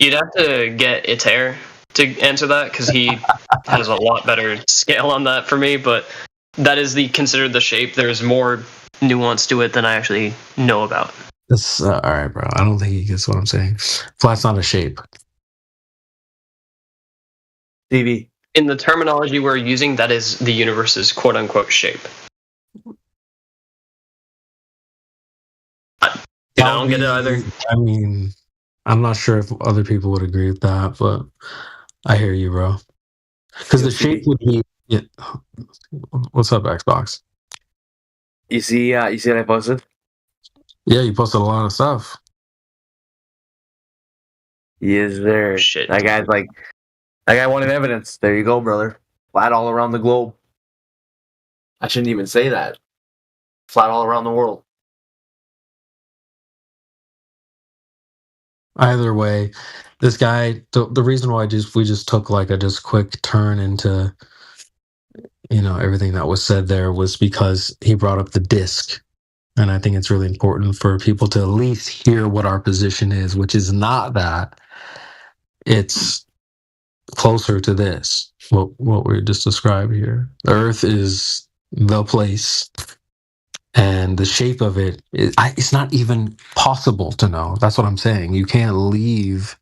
Speaker 12: have to get Itair to answer that because he has a lot better scale on that for me, but that is considered the shape. There's more nuance to it than I actually know about.
Speaker 16: That's all right, bro. I don't think he gets what I'm saying. Flat's not a shape.
Speaker 3: TV.
Speaker 12: In the terminology we're using, that is the universe's quote-unquote shape. I don't get it either.
Speaker 16: I mean, I'm not sure if other people would agree with that, but I hear you, bro. Because the shape would be... Yeah. What's up, Xbox?
Speaker 3: You see what I posted?
Speaker 16: Yeah, you posted a lot of stuff.
Speaker 3: Yes, there.
Speaker 12: Shit.
Speaker 3: That guy wanted evidence. There you go, brother. Flat all around the globe. I shouldn't even say that. Flat all around the world.
Speaker 16: Either way, this guy, the reason why we just took like a quick turn into everything that was said there was because he brought up the disc. And I think it's really important for people to at least hear what our position is, which is not that. It's closer to this, what we just described here. The Earth is the place, and the shape of it, it's not even possible to know. That's what I'm saying. You can't leave,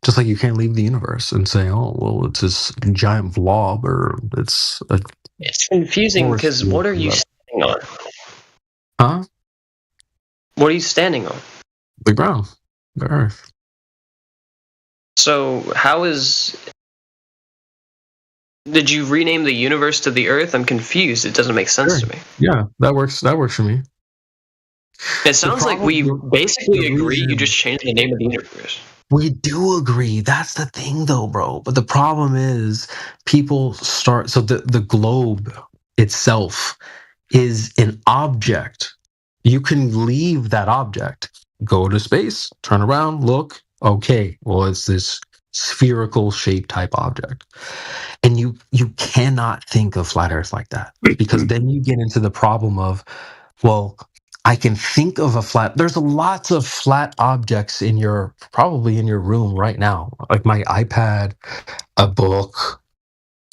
Speaker 16: just like you can't leave the universe and say, oh, well, it's this giant blob, or it's a...
Speaker 12: It's confusing because what are you standing on?
Speaker 16: Huh?
Speaker 12: What are you standing on?
Speaker 16: The ground. The Earth.
Speaker 12: So how is... Did you rename the universe to the Earth? I'm confused. It doesn't make sense to me.
Speaker 16: Yeah, that works for me.
Speaker 12: It sounds like we basically agree. You just changed the name of the universe.
Speaker 16: We do agree. That's the thing, though, bro. But the problem is people start... So the globe itself is an object. You can leave that object, go to space, turn around, look. Okay, well, it's this spherical shape type object. And you cannot think of flat Earth like that, because then you get into the problem of, well, I can think of a flat... There's lots of flat objects probably in your room right now, like my iPad, a book,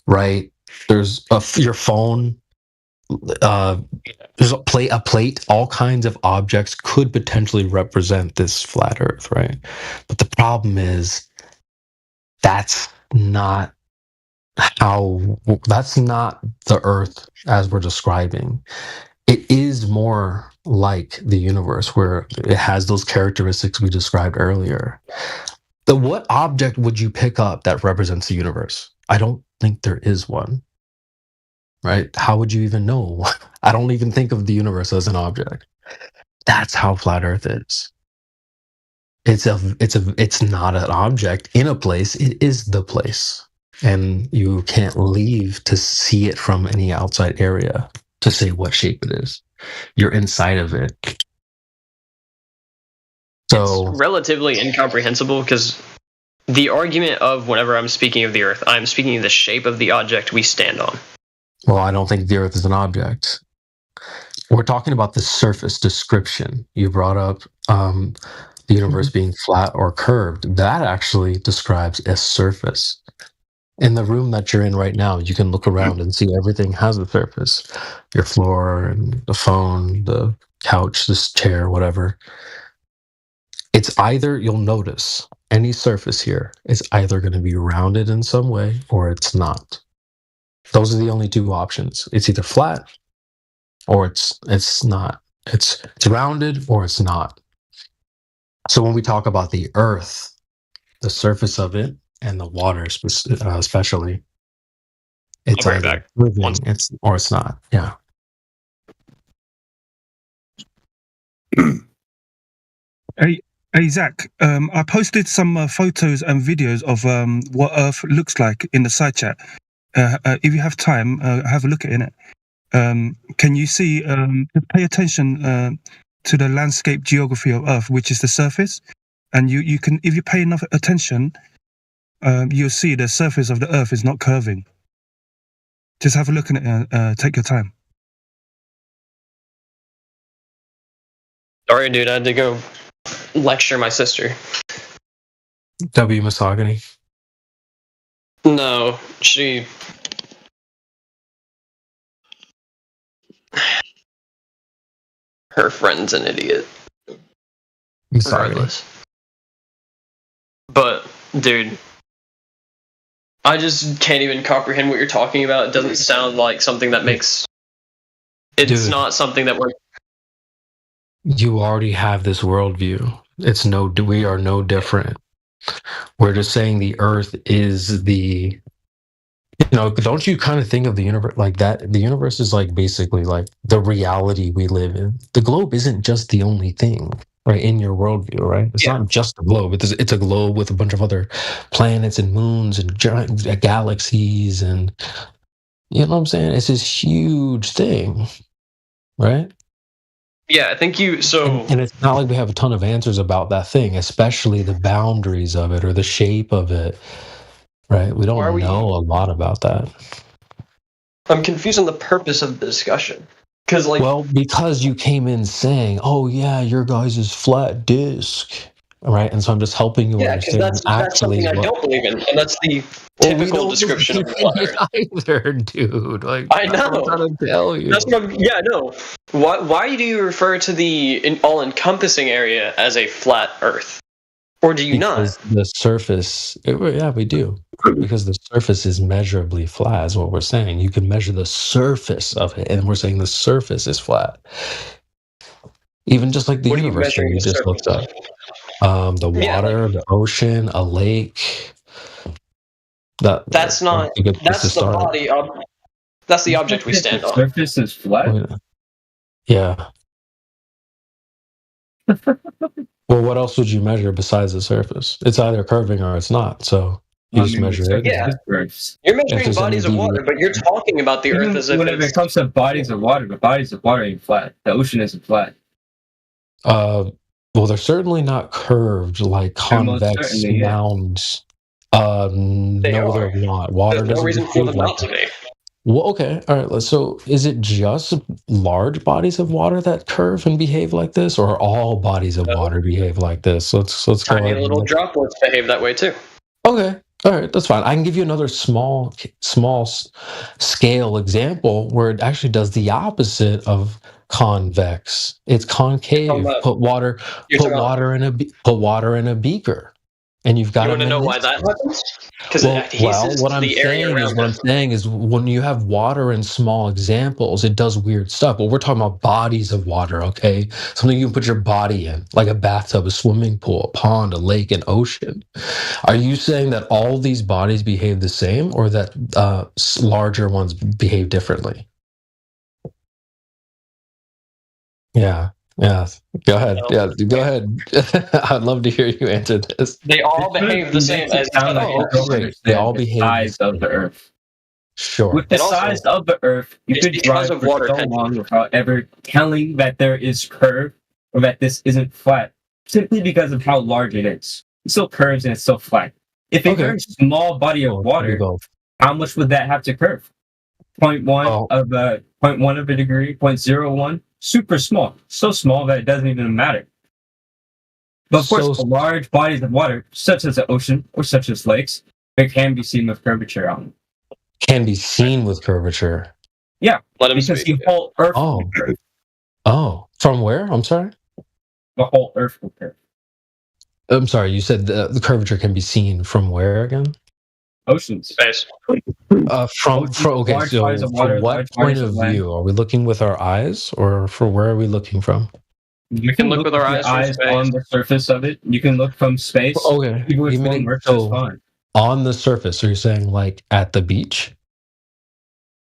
Speaker 16: right? There's your phone. There's a plate. All kinds of objects could potentially represent this flat Earth, right? But the problem is that's not the Earth as we're describing. It is more like the universe, where it has those characteristics we described earlier. What object would you pick up that represents the universe? I don't think there is one. Right? How would you even know? I don't even think of the universe as an object. That's how flat Earth is. It's not an object in a place. It is the place, and you can't leave to see it from any outside area to say what shape it is. You're inside of it.
Speaker 12: it's relatively incomprehensible because the argument of whenever I'm speaking of the Earth, I'm speaking of the shape of the object we stand on.
Speaker 16: Well, I don't think the Earth is an object. We're talking about the surface description. You brought up the universe being flat or curved. That actually describes a surface. In the room that you're in right now, you can look around and see everything has a surface. Your floor and the phone, the couch, this chair, whatever. It's either, you'll notice, any surface here is either going to be rounded in some way or it's not. Those are the only two options. It's either flat or it's not. It's rounded or it's not. So when we talk about the Earth, the surface of it, and the water especially, it's either moving, or it's not. Yeah.
Speaker 18: Hey Zach, I posted some photos and videos of what Earth looks like in the side chat. If you have time, have a look at it. Can you see? Pay attention to the landscape geography of Earth, which is the surface, and you can, if you pay enough attention, you'll see the surface of the Earth is not curving. Just have a look at it. Take your time.
Speaker 12: Sorry, dude, I had to go lecture my sister.
Speaker 16: W misogyny.
Speaker 12: No, she. Her friend's an idiot. Regardless. But, dude, I just can't even comprehend what you're talking about. It doesn't sound like something that makes. It's not something that we're.
Speaker 16: You already have this worldview. We are no different. We're just saying the Earth is the. Don't you kind of think of the universe like that? The universe is like basically like the reality we live in. The globe isn't just the only thing, right? In your worldview, right? It's not just a globe. It's a globe with a bunch of other planets and moons and giant galaxies, and you know what I'm saying? It's this huge thing, right?
Speaker 12: Yeah, I think you. So,
Speaker 16: and it's not like we have a ton of answers about that thing, especially the boundaries of it or the shape of it. Right, we don't know a lot about that.
Speaker 12: I'm confused on the purpose of the discussion.
Speaker 16: Because you came in saying, "Oh yeah, your guys is flat disc," right? And so I'm just helping you understand.
Speaker 12: Yeah, because that's something I don't believe in, and that's the typical description of flat
Speaker 16: either, dude. Like,
Speaker 12: I know.
Speaker 16: I'm trying to tell you.
Speaker 12: That's what no. Why do you refer to the all-encompassing area as a flat Earth? Or do you not?
Speaker 16: The surface, yeah, we do. Because the surface is measurably flat, is what we're saying. You can measure the surface of it, and we're saying the surface is flat. Even just like the universe that we just looked up. The water, the ocean, a lake.
Speaker 12: That's not. That's the body of. That's the object we stand on.
Speaker 4: Surface is flat.
Speaker 16: Yeah. Well, what else would you measure besides the surface? It's either curving or it's not. So you just measure it.
Speaker 12: Yeah, you're measuring bodies of water, but you're talking about the Earth as if
Speaker 4: when it comes to bodies of water, the bodies of water ain't flat. The ocean isn't flat.
Speaker 16: Well, they're certainly not curved like convex mounds. No, they're not. Water doesn't behave like that. Well, okay, all right. So, is it just large bodies of water that curve and behave like this, or all bodies of water behave like this? Let's go.
Speaker 12: Tiny little droplets behave that way too.
Speaker 16: Okay, all right, that's fine. I can give you another small scale example where it actually does the opposite of convex. It's concave. Put water in a beaker. And you've got.
Speaker 12: You want to know why that happens? Because
Speaker 16: what I'm saying is when you have water in small examples, it does weird stuff. But we're talking about bodies of water, okay? Something you can put your body in, like a bathtub, a swimming pool, a pond, a lake, an ocean. Are you saying that all these bodies behave the same, or that larger ones behave differently? Yeah. Yeah, go ahead. Yeah, go ahead. I'd love to hear you answer this.
Speaker 12: They all behave the same as
Speaker 16: they all behave
Speaker 4: the size of the Earth.
Speaker 16: Sure.
Speaker 4: With the size of the Earth, you could drive for so long without ever telling that there is curve or that this isn't flat. simply because of how large it is. It still curves and it's still flat. If a very small body of water, how much would that have to curve? 0.1 of a 0.1 of a degree, 0.01, super small, so small that it doesn't even matter. But of course, large bodies of water, such as the ocean or such as lakes, it can be seen with curvature on them.
Speaker 16: Can be seen with curvature.
Speaker 4: Yeah,
Speaker 12: let him
Speaker 4: because
Speaker 12: speak.
Speaker 4: the whole Earth will curve.
Speaker 16: Oh, from where? I'm sorry.
Speaker 4: The whole Earth will curve.
Speaker 16: I'm sorry. You said the curvature can be seen from where again?
Speaker 4: Ocean space.
Speaker 16: From okay. So from what point of view are we looking with our eyes, or for where are we looking from?
Speaker 4: You can look with our eyes on the surface of it. You can look from space.
Speaker 16: Okay. On the surface. So you're saying like at the beach?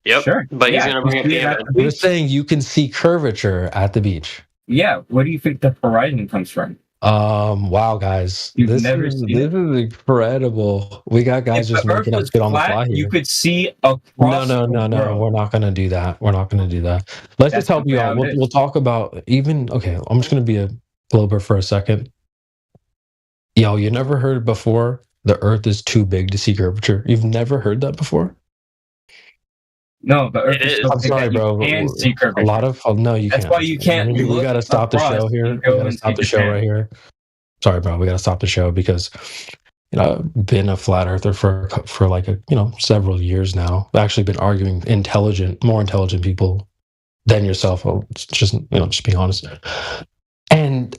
Speaker 12: Yep.
Speaker 4: Sure.
Speaker 12: But he's going to bring up the image.
Speaker 16: You're saying you can see curvature at the beach.
Speaker 4: Yeah. Where do you think the horizon comes from?
Speaker 16: Wow, guys. This is incredible. We got guys just making up shit on the fly here.
Speaker 4: You could see across
Speaker 16: No. We're not going to do that. Let's just help you out. We'll talk about okay, I'm just going to be a glober for a second. Yo, you never heard before the Earth is too big to see curvature? You've never heard that before?
Speaker 4: No, the Earth is so
Speaker 16: I'm
Speaker 4: big
Speaker 16: sorry,
Speaker 4: that
Speaker 16: bro.
Speaker 4: you can see curvature.
Speaker 16: A lot of no, you can't.
Speaker 4: That's why you can't.
Speaker 16: We got to stop the show here. We got to stop the show right here. Sorry, bro. We got to stop the show because I've been a flat earther for like several years now. I've actually been arguing more intelligent people than yourself. Just being honest. And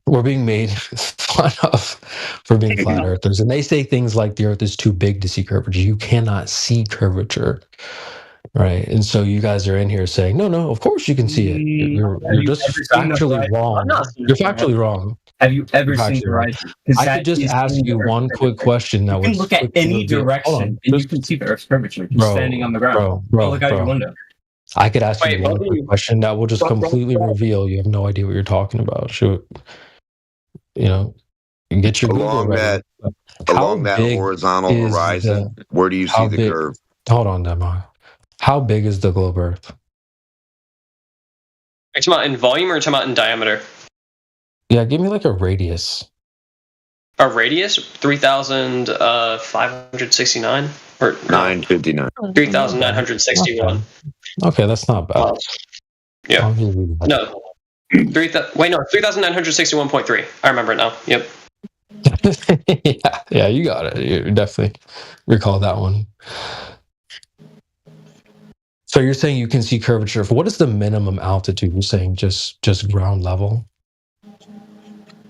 Speaker 16: we're being made fun of for being flat earthers, and they say things like the Earth is too big to see curvature. You cannot see curvature. Right, and so you guys are in here saying, "No, of course you can see it." You're just factually wrong. You're factually wrong.
Speaker 4: Have you ever seen the horizon?
Speaker 16: I could just ask you one quick question.
Speaker 4: You can look at any direction, and you can see the Earth's curvature just standing on the ground. Look out your window.
Speaker 16: I could ask you one quick question that will just completely reveal you have no idea what you're talking about. Should get your
Speaker 7: along that horizontal horizon? Where do you see the curve?
Speaker 16: Hold on, Demo. How big is the globe Earth?
Speaker 12: Are you talking about in volume or talking about in diameter?
Speaker 16: Yeah, give me like a radius.
Speaker 12: A radius? 3,569? Or
Speaker 7: 959.
Speaker 12: 3,961.
Speaker 16: Okay, that's not bad.
Speaker 12: Yeah. No. 3,961.3. I remember it now. Yep.
Speaker 16: Yeah, you got it. You definitely recall that one. So you're saying you can see curvature. What is the minimum altitude? You're saying just ground level?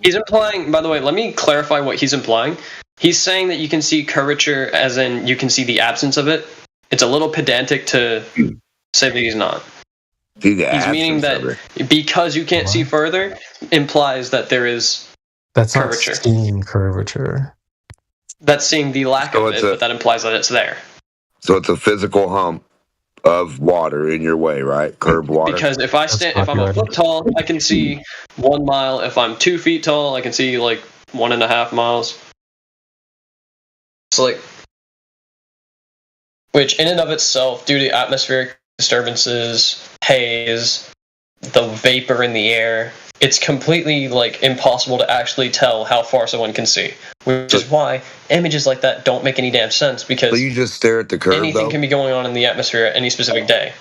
Speaker 12: He's implying, by the way, let me clarify what he's implying. He's saying that you can see curvature as in you can see the absence of it. It's a little pedantic to say that he's not. He's meaning that because you can't see further implies that there is curvature.
Speaker 16: Not seeing curvature.
Speaker 12: That's seeing the lack of it, but that implies that it's there.
Speaker 7: So it's a physical hump of water in your way, right? Curved water.
Speaker 12: Because if I'm a foot tall, I can see 1 mile. If I'm 2 feet tall, I can see like 1.5 miles. So which in and of itself, due to atmospheric disturbances, haze, the vapor in the air, it's completely impossible to actually tell how far someone can see. Which is why images like that don't make any damn sense, because
Speaker 7: so you just stare at the curve.
Speaker 12: Anything can be going on in the atmosphere at any specific day.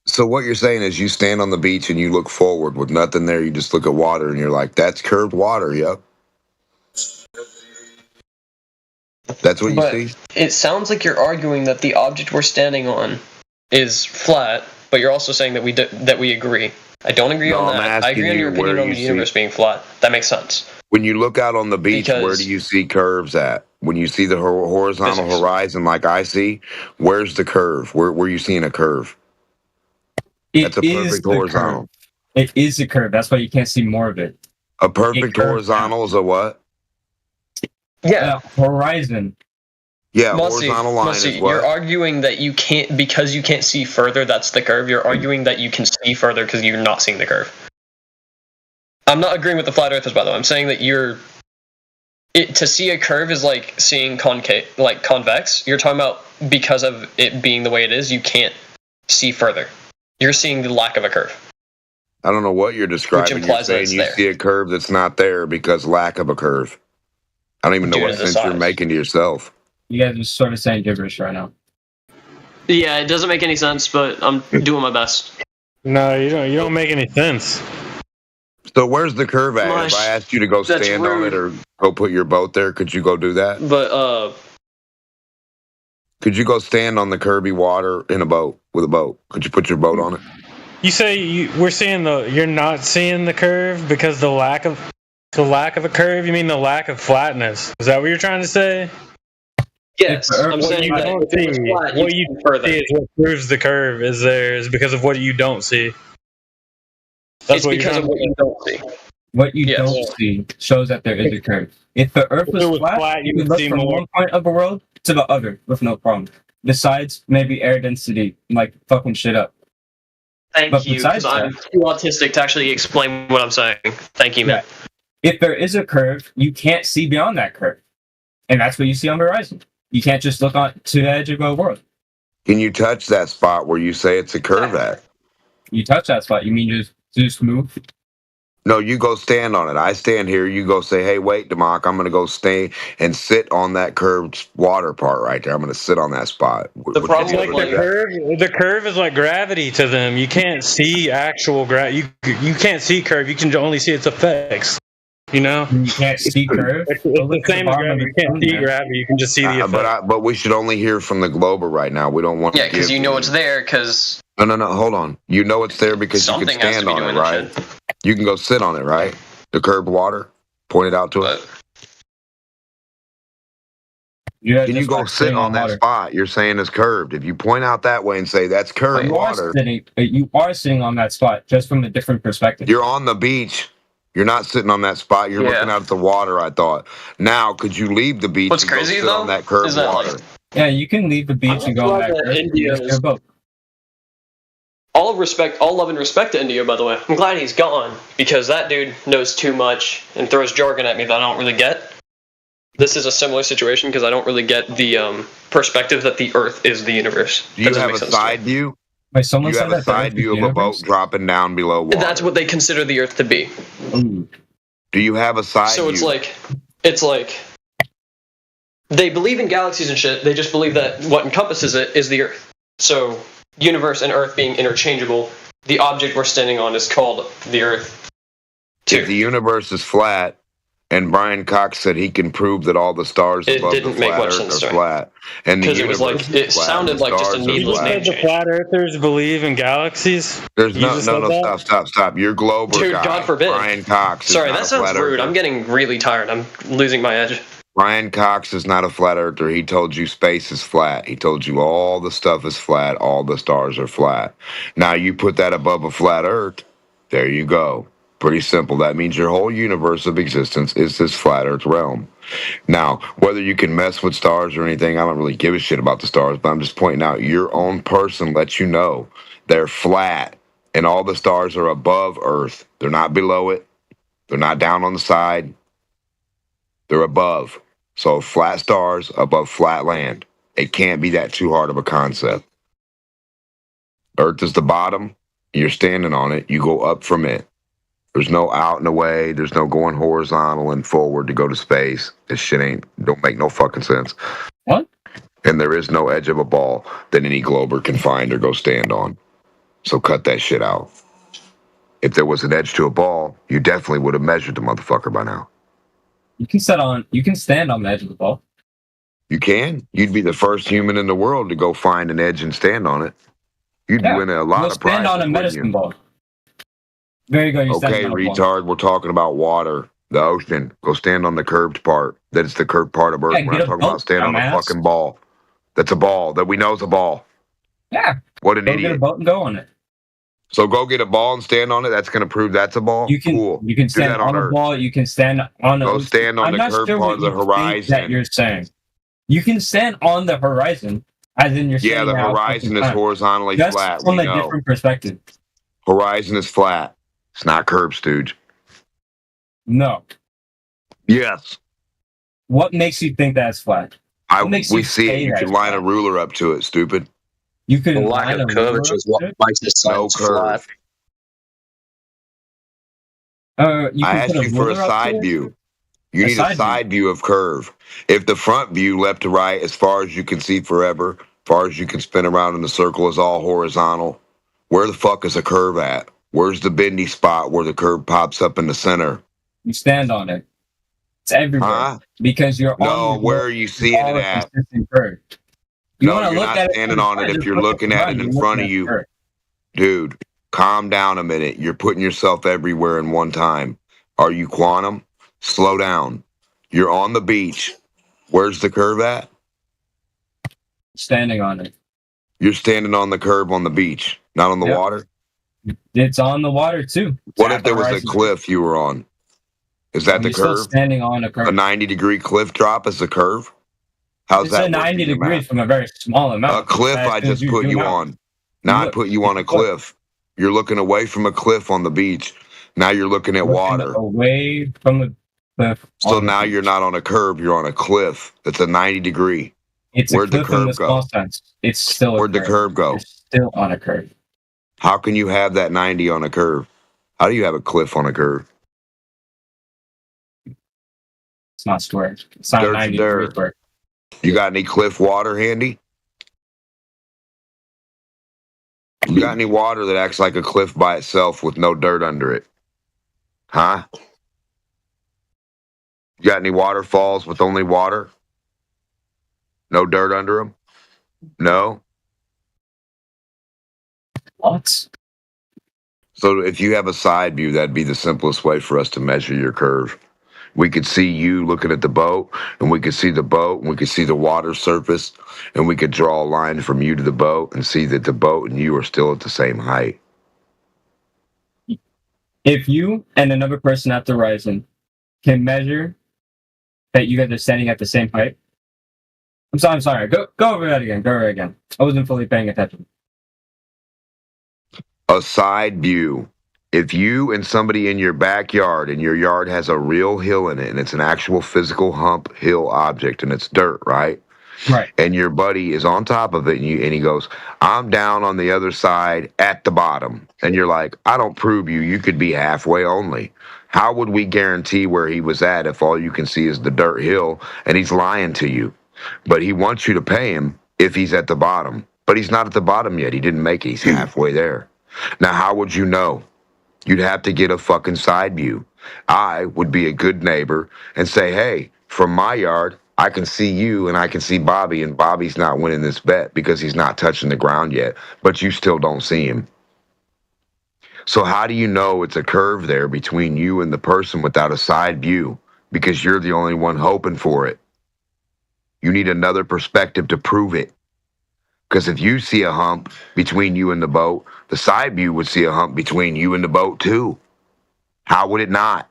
Speaker 7: So what you're saying is you stand on the beach and you look forward with nothing there. You just look at water and you're like, "That's curved water." Yep. That's what you see.
Speaker 12: It sounds like you're arguing that the object we're standing on is flat, but you're also saying that we agree. I don't agree on that. I agree on your opinion on the universe being flat. That makes sense.
Speaker 7: When you look out on the beach, where do you see curves at? When you see the horizontal horizon like I see, where's the curve? Where are you seeing a curve? That's a perfect horizontal.
Speaker 4: It is a curve. That's why you can't see more of it.
Speaker 7: A perfect horizontal is a what?
Speaker 12: Yeah.
Speaker 4: Horizon.
Speaker 7: Yeah, horizontal line is what?
Speaker 12: You're arguing that you can't, because you can't see further, that's the curve. You're arguing that you can see further because you're not seeing the curve. I'm not agreeing with the flat earthers, by the way. I'm saying that to see a curve is like seeing convex. You're talking about because of it being the way it is, you can't see further. You're seeing the lack of a curve.
Speaker 7: I don't know what you're describing. You're saying you see a curve that's not there because lack of a curve. I don't even know what sense you're making to yourself.
Speaker 4: You guys are sort of saying gibberish right now.
Speaker 12: Yeah, it doesn't make any sense, but I'm doing my best.
Speaker 5: No, you don't make any sense.
Speaker 7: So where's the curve at? If I asked you to go stand on it or go put your boat there, could you go do that?
Speaker 12: But
Speaker 7: could you go stand on the Kirby water in a boat with a boat? Could you put your boat on it?
Speaker 5: You say you're not seeing the curve because the lack of a curve. You mean the lack of flatness? Is that what you're trying to say?
Speaker 12: Yes, I'm saying that if it was flat,
Speaker 5: what you see is what proves the curve is because of what you don't see.
Speaker 12: It's because of what you don't see.
Speaker 4: What you don't see shows that there is a curve. If the Earth was flat, you would look from one point of the world to the other with no problem. Besides, maybe air density, like fucking shit up.
Speaker 12: Thank you, because I'm too autistic to actually explain what I'm saying. Thank you, man.
Speaker 4: If there is a curve, you can't see beyond that curve. And that's what you see on the horizon. You can't just look on to the edge of the world.
Speaker 7: Can you touch that spot where you say it's a curve at?
Speaker 4: You touch that spot, you mean just move?
Speaker 7: No, you go stand on it. I stand here. You go say, hey, wait, Democ, I'm going to go stay and sit on that curved water part right there. I'm going to sit on that spot.
Speaker 5: The problem the curve is like gravity to them. You can't see actual gravity. You can't see curve. You can only see its effects. You know?
Speaker 4: You can't see curve?
Speaker 5: It's the same as gravity. You can't see gravity. You can just see the effect.
Speaker 7: But we should only hear from the Glober right now. We don't want to.
Speaker 12: Yeah, because you know it's there, because...
Speaker 7: No, hold on. You know it's there because you can stand on it, right? You can go sit on it, right? The curved water. Point it out to it. Can you go sit on that spot you're saying is curved? If you point out that way and say that's curved water...
Speaker 4: You are sitting on that spot, just from a different perspective.
Speaker 7: You're on the beach. You're not sitting on that spot. You're looking out at the water, I thought. Now, could you leave the beach and go sit on that curved water?
Speaker 4: Yeah, you can leave the beach and go on that boat.
Speaker 12: All love and respect to Indio, by the way. I'm glad he's gone, because that dude knows too much and throws jargon at me that I don't really get. This is a similar situation because I don't really get the perspective that the Earth is the universe.
Speaker 7: Do you have a side view?
Speaker 4: Wait, someone
Speaker 7: you have a side view of a boat dropping down below water.
Speaker 12: That's what they consider the Earth to be.
Speaker 7: Do you have a side view?
Speaker 12: So it's like they believe in galaxies and shit. They just believe that what encompasses it is the Earth. So universe and Earth being interchangeable, the object we're standing on is called the Earth.
Speaker 7: If the universe is flat, and Brian Cox said he can prove that all the stars above the flat Earth are flat, and the universe
Speaker 12: it was it sounded like just a needless name change.
Speaker 5: The flat earthers believe in galaxies.
Speaker 7: There's no, stop. You're Glober
Speaker 12: Dude,
Speaker 7: guy.
Speaker 12: God forbid.
Speaker 7: Brian Cox.
Speaker 12: Sorry, that sounds rude. I'm getting really tired. I'm losing my edge.
Speaker 7: Brian Cox is not a flat earther. He told you space is flat. He told you all the stuff is flat. All the stars are flat. Now you put that above a flat Earth. There you go. Pretty simple. That means your whole universe of existence is this flat Earth realm. Now, whether you can mess with stars or anything, I don't really give a shit about the stars, but I'm just pointing out your own person lets you know they're flat and all the stars are above Earth. They're not below it. They're not down on the side. They're above. So flat stars above flat land. It can't be that too hard of a concept. Earth is the bottom. You're standing on it. You go up from it. There's no out and away. There's no going horizontal and forward to go to space. This shit don't make no fucking sense.
Speaker 4: What?
Speaker 7: And there is no edge of a ball that any Glober can find or go stand on. So cut that shit out. If there was an edge to a ball, you definitely would have measured the motherfucker by now.
Speaker 4: You can stand on the edge of the ball.
Speaker 7: You can. You'd be the first human in the world to go find an edge and stand on it. You'd win a lot of prizes.
Speaker 4: Stand on a medicine ball. There you go.
Speaker 7: Okay, retard. We're talking about water, the ocean. Go stand on the curved part. That is the curved part of Earth. We're not talking about stand on a fucking ball. That's a ball that we know is a ball.
Speaker 4: Yeah.
Speaker 7: What an idiot.
Speaker 4: Get a boat and go on it.
Speaker 7: So go get a ball and stand on it. That's going to prove that's a ball.
Speaker 4: Cool. You can stand on a ball. You can stand on.
Speaker 7: Go stand on the curved part of the horizon.
Speaker 4: That you're saying. You can stand on the horizon, as in you're.
Speaker 7: Yeah, the horizon is horizontally flat.
Speaker 4: From a different perspective.
Speaker 7: Horizon is flat. It's not curved, Stooge.
Speaker 4: No.
Speaker 7: Yes.
Speaker 4: What makes you think that's flat?
Speaker 7: We see it. You can line a ruler up to it, stupid.
Speaker 4: You can
Speaker 15: line a curvature is what makes the science flat.
Speaker 3: I asked you for a side view. You need a side view of curve. If the front view, left to right, as far as you can see forever, as far as you can spin around in the circle, is all horizontal, where the fuck is a curve at? Where's the bendy spot where the curve pops up in the center?
Speaker 4: You stand on it. It's everywhere because you're on.
Speaker 3: Where are you seeing it at?
Speaker 4: Curve.
Speaker 3: No, you're not standing on it if you're looking at it in front of you. Dude, calm down a minute. You're putting yourself everywhere in one time. Are you quantum? Slow down. You're on the beach. Where's the curve at?
Speaker 4: Standing on it.
Speaker 3: You're standing on the curve on the beach, not on the water?
Speaker 4: It's on the water too.
Speaker 3: What if there was a cliff you were on? Is that the curve?
Speaker 4: Standing on a curve.
Speaker 3: A 90-degree cliff drop is the curve? How's that?
Speaker 4: It's a 90 degrees from a very small amount.
Speaker 3: A cliff I just put you on. Now I put you on a cliff. You're looking away from a cliff on the beach. Now you're looking at water.
Speaker 4: Away from the cliff.
Speaker 3: So now you're not on a curve, you're on a cliff. It's a 90 degree. Where'd the curve go?
Speaker 4: It's still
Speaker 3: Where'd the curve go?
Speaker 4: It's still on a curve.
Speaker 3: How can you have that 90 on a curve? How do you have a cliff on a curve?
Speaker 4: It's not square. It's not 90 degrees square.
Speaker 3: You got any cliff water handy? You got any water that acts like a cliff by itself with no dirt under it? Huh? You got any waterfalls with only water? No dirt under them? No?
Speaker 4: What?
Speaker 3: So if you have a side view, that'd be the simplest way for us to measure your curve. We could see you looking at the boat, and we could see the boat, and we could see the water surface, and we could draw a line from you to the boat and see that the boat and you are still at the same height.
Speaker 4: If you and another person at the horizon can measure that you guys are standing at the same height, I'm sorry. Go over that again. Go over it again. I wasn't fully paying attention.
Speaker 3: A side view. If you and somebody in your backyard and your yard has a real hill in it and it's an actual physical hump hill object and it's dirt, right?
Speaker 4: Right.
Speaker 3: And your buddy is on top of it and he goes, I'm down on the other side at the bottom. And you're like, I don't prove you. You could be halfway only. How would we guarantee where he was at if all you can see is the dirt hill and he's lying to you? But he wants you to pay him if he's at the bottom. But he's not at the bottom yet. He didn't make it. He's halfway there. Now, how would you know? You'd have to get a fucking side view. I would be a good neighbor and say, hey, from my yard, I can see you and I can see Bobby, and Bobby's not winning this bet because he's not touching the ground yet, but you still don't see him. So how do you know it's a curve there between you and the person without a side view? Because you're the only one hoping for it. You need another perspective to prove it. Because if you see a hump between you and the boat, the side view would see a hump between you and the boat too. How would it not?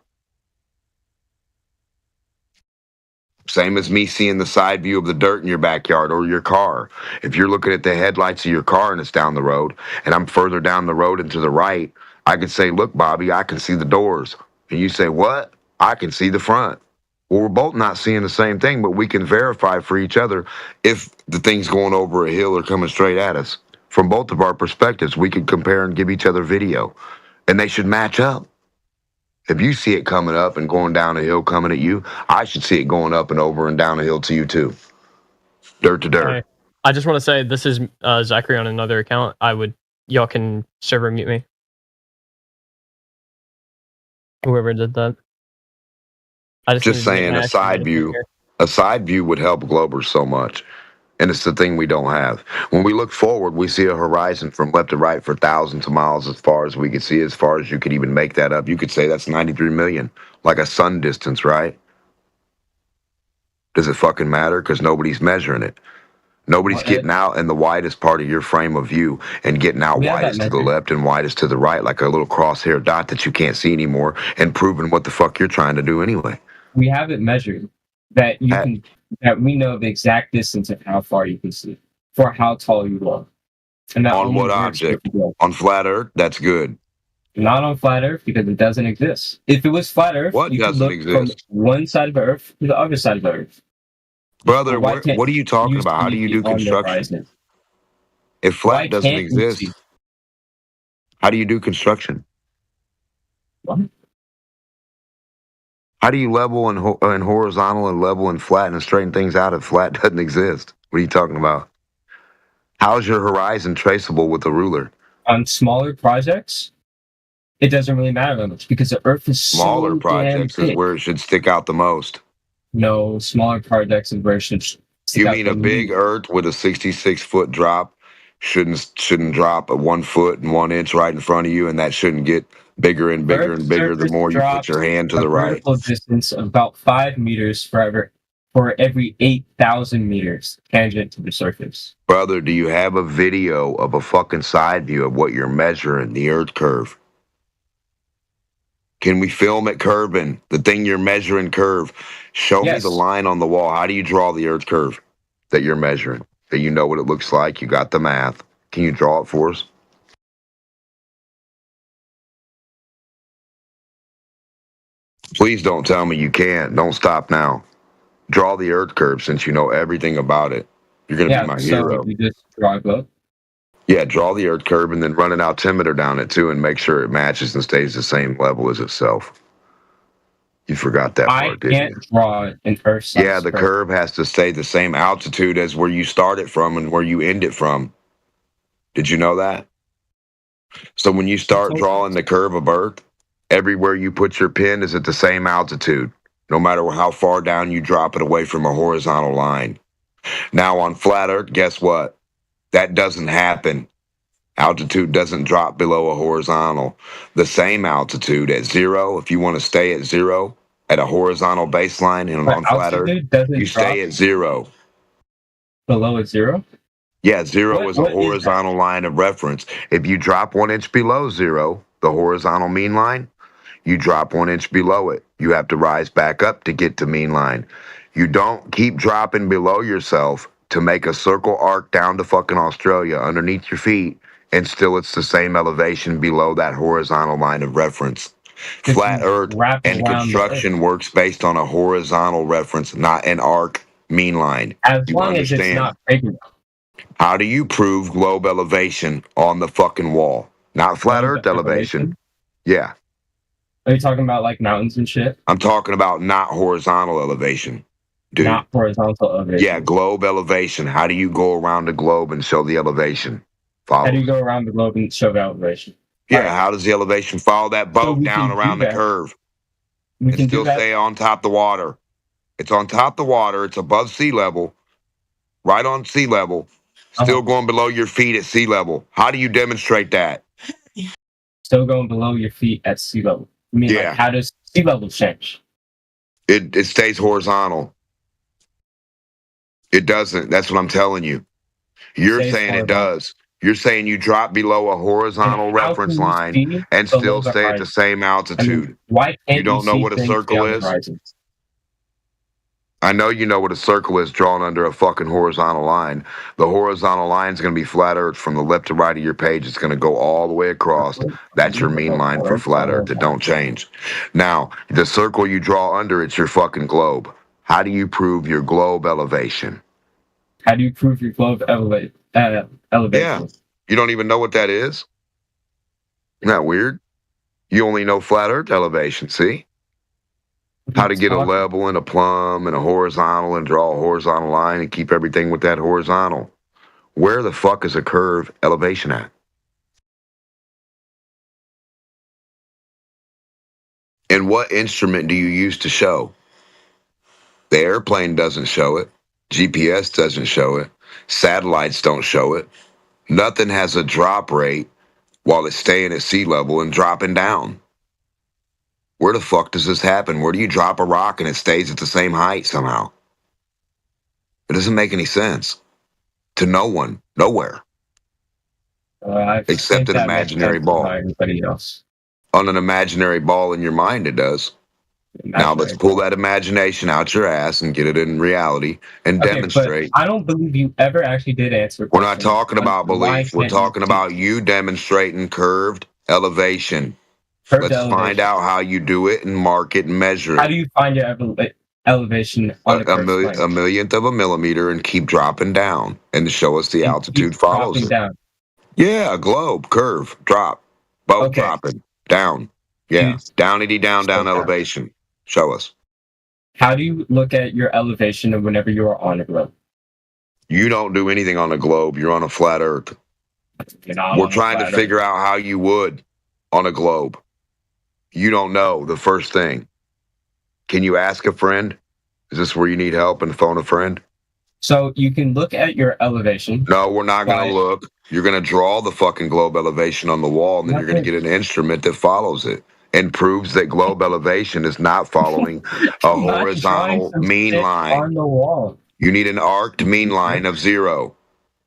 Speaker 3: Same as me seeing the side view of the dirt in your backyard or your car. If you're looking at the headlights of your car and it's down the road, and I'm further down the road and to the right, I could say, look, Bobby, I can see the doors. And you say, what? I can see the front. Well, we're both not seeing the same thing, but we can verify for each other if the thing's going over a hill or coming straight at us. From both of our perspectives, we can compare and give each other video, and they should match up. If you see it coming up and going down a hill coming at you, I should see it going up and over and down a hill to you too. Dirt to dirt.
Speaker 8: I just want to say this is Zachary on another account. Y'all can server mute me. Whoever did that.
Speaker 3: Just saying, a side view would help Glober so much. And it's the thing we don't have. When we look forward, we see a horizon from left to right for thousands of miles as far as we could see, as far as you could even make that up. You could say that's 93 million, like a sun distance, right? Does it fucking matter? Because nobody's measuring it. Nobody's getting out in the widest part of your frame of view and getting out widest to the left and widest to the right, like a little crosshair dot that you can't see anymore, and proving what the fuck you're trying to do anyway.
Speaker 4: We have it measured that you can, that we know the exact distance of how far you can see for how tall you are. And that
Speaker 3: on what object? On flat Earth? That's good.
Speaker 4: Not on flat Earth because it doesn't exist. If it was flat Earth,
Speaker 3: what
Speaker 4: you
Speaker 3: doesn't
Speaker 4: could look
Speaker 3: exist?
Speaker 4: From one side of Earth to the other side of Earth.
Speaker 3: Brother, what are you talking about? How do you do construction? If flat doesn't exist, how do you do construction?
Speaker 4: What?
Speaker 7: How do you level and horizontal and level and flatten and straighten things out if flat doesn't exist? What are you talking about? How is your horizon traceable with a ruler?
Speaker 4: On smaller projects, it doesn't really matter that much because the Earth is
Speaker 7: smaller
Speaker 4: so
Speaker 7: projects
Speaker 4: damn
Speaker 7: is where it should stick out the most.
Speaker 4: No, smaller projects is where it should.
Speaker 7: You mean a big Earth with a 66-foot drop shouldn't drop at 1 foot and 1 inch right in front of you, and that shouldn't get bigger and bigger and bigger the more you put your hand to the right.
Speaker 4: Vertical distance of about 5 meters for every 8,000 meters tangent to the surface.
Speaker 7: Brother, do you have a video of a fucking side view of what you're measuring, the Earth curve? Can we film it curving? The thing you're measuring curve. Show me the line on the wall. How do you draw the Earth curve that you're measuring? That you know what it looks like. You got the math. Can you draw it for us? Please don't tell me you can't. Don't stop now. Draw the Earth curve since you know everything about it. You're going to be my hero.
Speaker 4: You just draw it.
Speaker 7: Yeah, draw the Earth curve and then run an altimeter down it too and make sure it matches and stays the same level as itself. You forgot that part, didn't you?
Speaker 4: I can't draw an Earth.
Speaker 7: Yeah, the curve has to stay the same altitude as where you start it from and where you end it from. Did you know that? So when you start drawing the curve of Earth, everywhere you put your pen is at the same altitude, no matter how far down you drop it away from a horizontal line. Now on flat Earth, guess what? That doesn't happen. Altitude doesn't drop below a horizontal. The same altitude at 0, if you want to stay at 0 at a horizontal baseline and on flat Earth, you stay at 0.
Speaker 4: Below at 0?
Speaker 7: Yeah, 0 is a horizontal line of reference. If you drop 1 inch below 0, the horizontal mean line, you drop 1 inch below it. You have to rise back up to get to mean line. You don't keep dropping below yourself to make a circle arc down to fucking Australia underneath your feet, and still it's the same elevation below that horizontal line of reference. Flat Earth and construction works based on a horizontal reference, not an arc mean line.
Speaker 4: As long as it's not big enough.
Speaker 7: How do you prove globe elevation on the fucking wall? Not flat Earth elevation. Yeah.
Speaker 4: Are you talking about like mountains and shit?
Speaker 7: I'm talking about not horizontal elevation. Dude.
Speaker 4: Not horizontal elevation.
Speaker 7: Yeah, globe elevation. How do you go around the globe and show the elevation?
Speaker 4: How do you go around the globe and show the elevation?
Speaker 7: Yeah, how does the elevation follow that boat down around the curve?
Speaker 4: We can
Speaker 7: still stay on top of the water. It's on top of the water. It's above sea level. Right on sea level. Still going below your feet at sea level. How do you demonstrate that?
Speaker 4: Still going below your feet at sea level. I mean, like, how does sea level change?
Speaker 7: It stays horizontal. It doesn't. That's what I'm telling you. You're saying it does. You're saying you drop below a horizontal reference line and still stay at the same altitude.
Speaker 4: I mean, why can't
Speaker 7: you don't know what a circle is? I know you know what a circle is drawn under a fucking horizontal line. The horizontal line is going to be flat Earth from the left to right of your page. It's going to go all the way across. That's your mean line for flat Earth. It don't change. Now, the circle you draw under, it's your fucking globe. How do you prove your globe elevation?
Speaker 4: How do you prove your globe elevation?
Speaker 7: Yeah. You don't even know what that is? Isn't that weird? You only know flat Earth elevation, see? How to get a level and a plumb and a horizontal and draw a horizontal line and keep everything with that horizontal. Where the fuck is a curve elevation at? And what instrument do you use to show? The airplane doesn't show it. GPS doesn't show it. Satellites don't show it. Nothing has a drop rate while it's staying at sea level and dropping down. Where the fuck does this happen? Where do you drop a rock and it stays at the same height somehow? It doesn't make any sense. To no one, nowhere. Except an imaginary ball.
Speaker 4: Everybody else.
Speaker 7: On an imaginary ball in your mind, it does. Now let's pull that imagination out your ass and get it in reality and demonstrate.
Speaker 4: I don't believe you ever actually did answer.
Speaker 7: We're not talking about belief. We're talking about you demonstrating curved elevation. Let's find out how you do it and mark it and measure it.
Speaker 4: How do you find your elevation on
Speaker 7: a millionth of a millimeter and keep dropping down and to show us the altitude follows it.
Speaker 4: Down.
Speaker 7: Yeah, a globe, curve, drop, boat dropping, down. Yeah, downity down elevation. Show us.
Speaker 4: How do you look at your elevation of whenever you are on a globe?
Speaker 7: You don't do anything on a globe. You're on a flat Earth. We're trying to figure out how you would on a globe. You don't know the first thing. Can you ask a friend? Is this where you need help and phone a friend?
Speaker 4: So you can look at your elevation.
Speaker 7: No, we're not going to look. You're going to draw the fucking globe elevation on the wall, and then you're going to get an instrument that follows it and proves that globe elevation is not following a horizontal mean line.
Speaker 4: On the wall.
Speaker 7: You need an arced mean line of 0.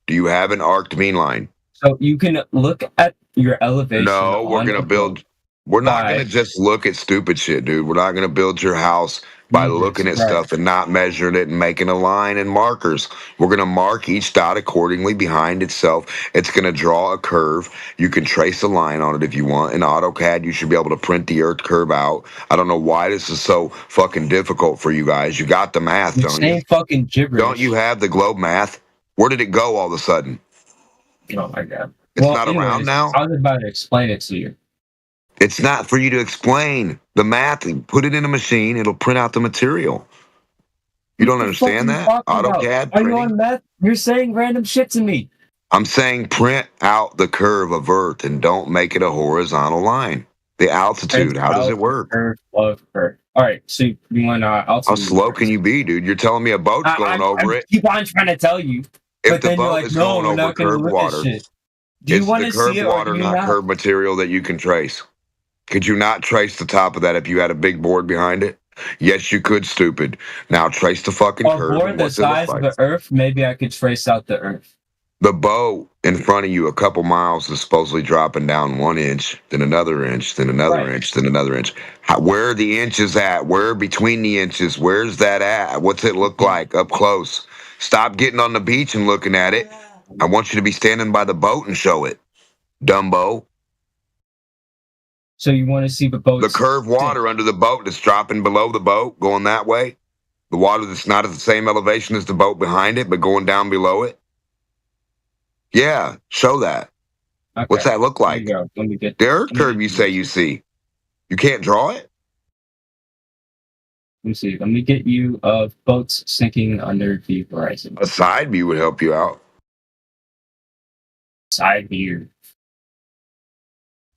Speaker 7: Do you have an arced mean line?
Speaker 4: So you can look at your elevation.
Speaker 7: No, we're going to build. We're not going to just look at stupid shit, dude. We're not going to build your house by looking at stuff and not measuring it and making a line and markers. We're going to mark each dot accordingly behind itself. It's going to draw a curve. You can trace a line on it if you want. In AutoCAD, you should be able to print the earth curve out. I don't know why this is so fucking difficult for you guys. You got the math, don't you?
Speaker 4: Fucking gibberish.
Speaker 7: Don't you have the globe math? Where did it go all of a sudden?
Speaker 4: Oh my god.
Speaker 7: It's not around now?
Speaker 4: I was about to explain it to you.
Speaker 7: It's not for you to explain. The math, put it in a machine, it'll print out the material. You don't understand that? AutoCAD?
Speaker 4: Are you on meth? You're saying random shit to me.
Speaker 7: I'm saying print out the curve of Earth and don't make it a horizontal line. The altitude, how does it work?
Speaker 4: All right, so you want altitude.
Speaker 7: How slow can you be, dude? You're telling me a boat's going over it.
Speaker 4: I keep on trying to tell you.
Speaker 7: If the boat is going over curved water,
Speaker 4: do you want to see it,
Speaker 7: curved water, not curved material that you can trace? Could you not trace the top of that if you had a big board behind it? Yes, you could, stupid. Now trace the fucking curve.
Speaker 4: A board the size of the Earth, maybe I could trace out the Earth.
Speaker 7: The boat in front of you a couple miles is supposedly dropping down 1 inch, then another inch, then another inch, then another inch. Where are the inches at? Where between the inches? Where's that at? What's it look like up close? Stop getting on the beach and looking at it. I want you to be standing by the boat and show it, Dumbo.
Speaker 4: So you want to see the boat?
Speaker 7: The curved water under the boat that's dropping below the boat, going that way. The water that's not at the same elevation as the boat behind it, but going down below it. Yeah, show that. Okay. What's that look like?
Speaker 4: Let me get
Speaker 7: the earth curve you say you see. You can't draw it?
Speaker 4: Let me see. Let me get you boats sinking under the horizon.
Speaker 7: A side view would help you out.
Speaker 4: Side view.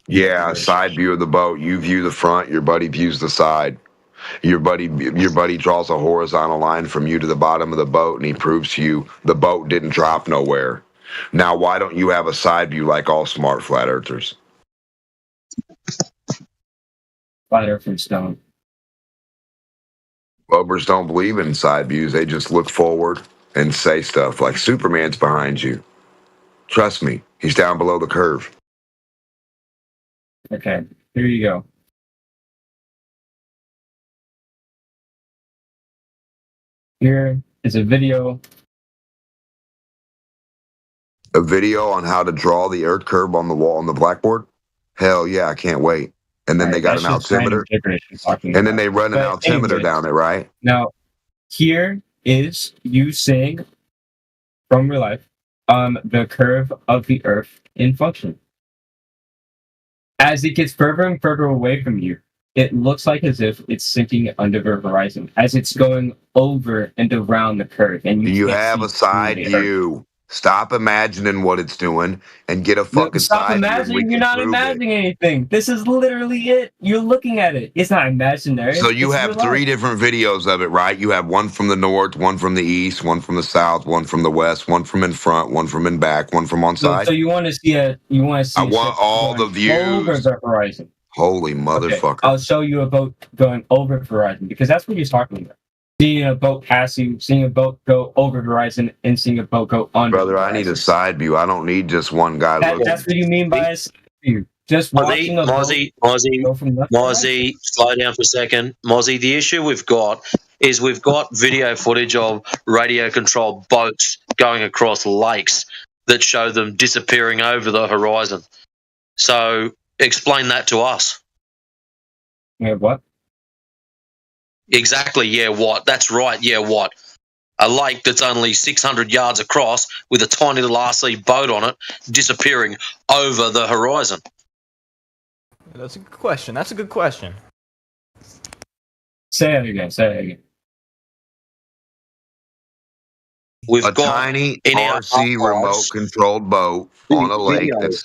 Speaker 7: Yeah, a side view of the boat. You view the front, your buddy views the side. Your buddy draws a horizontal line from you to the bottom of the boat, and he proves to you the boat didn't drop nowhere. Now, why don't you have a side view like all smart flat earthers?
Speaker 4: Flat earthers don't.
Speaker 7: Globers don't believe in side views. They just look forward and say stuff like Superman's behind you. Trust me, he's down below the curve.
Speaker 4: Okay, here you go. Here is a video.
Speaker 7: A video on how to draw the earth curve on the wall on the blackboard? Hell yeah, I can't wait. And then they got an altimeter. And then they run an altimeter down it, right?
Speaker 4: Now, here is you seeing from real life the curve of the earth in function. As it gets further and further away from you, it looks like as if it's sinking under the horizon, as it's going over and around the curve. And
Speaker 7: you have a side view. Stop imagining what it's doing and get a fucking
Speaker 4: Stop
Speaker 7: side
Speaker 4: imagining.
Speaker 7: view.
Speaker 4: You're not imagining anything. This is literally it. You're looking at it. It's not imaginary.
Speaker 7: So you have 3 different videos of it, right? You have one from the north, one from the east, one from the south, one from the west, one from in front, one from in back, one from on side.
Speaker 4: So you want to see a? You want to see?
Speaker 7: I want all the views.
Speaker 4: Over the horizon.
Speaker 7: Holy motherfucker!
Speaker 4: Okay. I'll show you a boat going over the horizon because that's what you're talking about. Seeing a boat pass you, seeing a boat go over the horizon, and seeing a boat go under.
Speaker 7: Brother, I need a side view. I don't need just one guy looking.
Speaker 4: That's what you mean by a side view. Just watching a
Speaker 9: Mozzie, slow down for a second. Mozzie, the issue we've got is we've got video footage of radio-controlled boats going across lakes that show them disappearing over the horizon. So explain that to us.
Speaker 4: Yeah, what?
Speaker 9: Exactly, yeah, what? That's right, yeah, what? A lake that's only 600 yards across with a tiny little RC boat on it disappearing over the horizon.
Speaker 11: That's a good question.
Speaker 4: Say it again.
Speaker 9: We've
Speaker 7: a
Speaker 9: got
Speaker 7: tiny
Speaker 9: in our
Speaker 7: RC remote controlled boat on a lake that's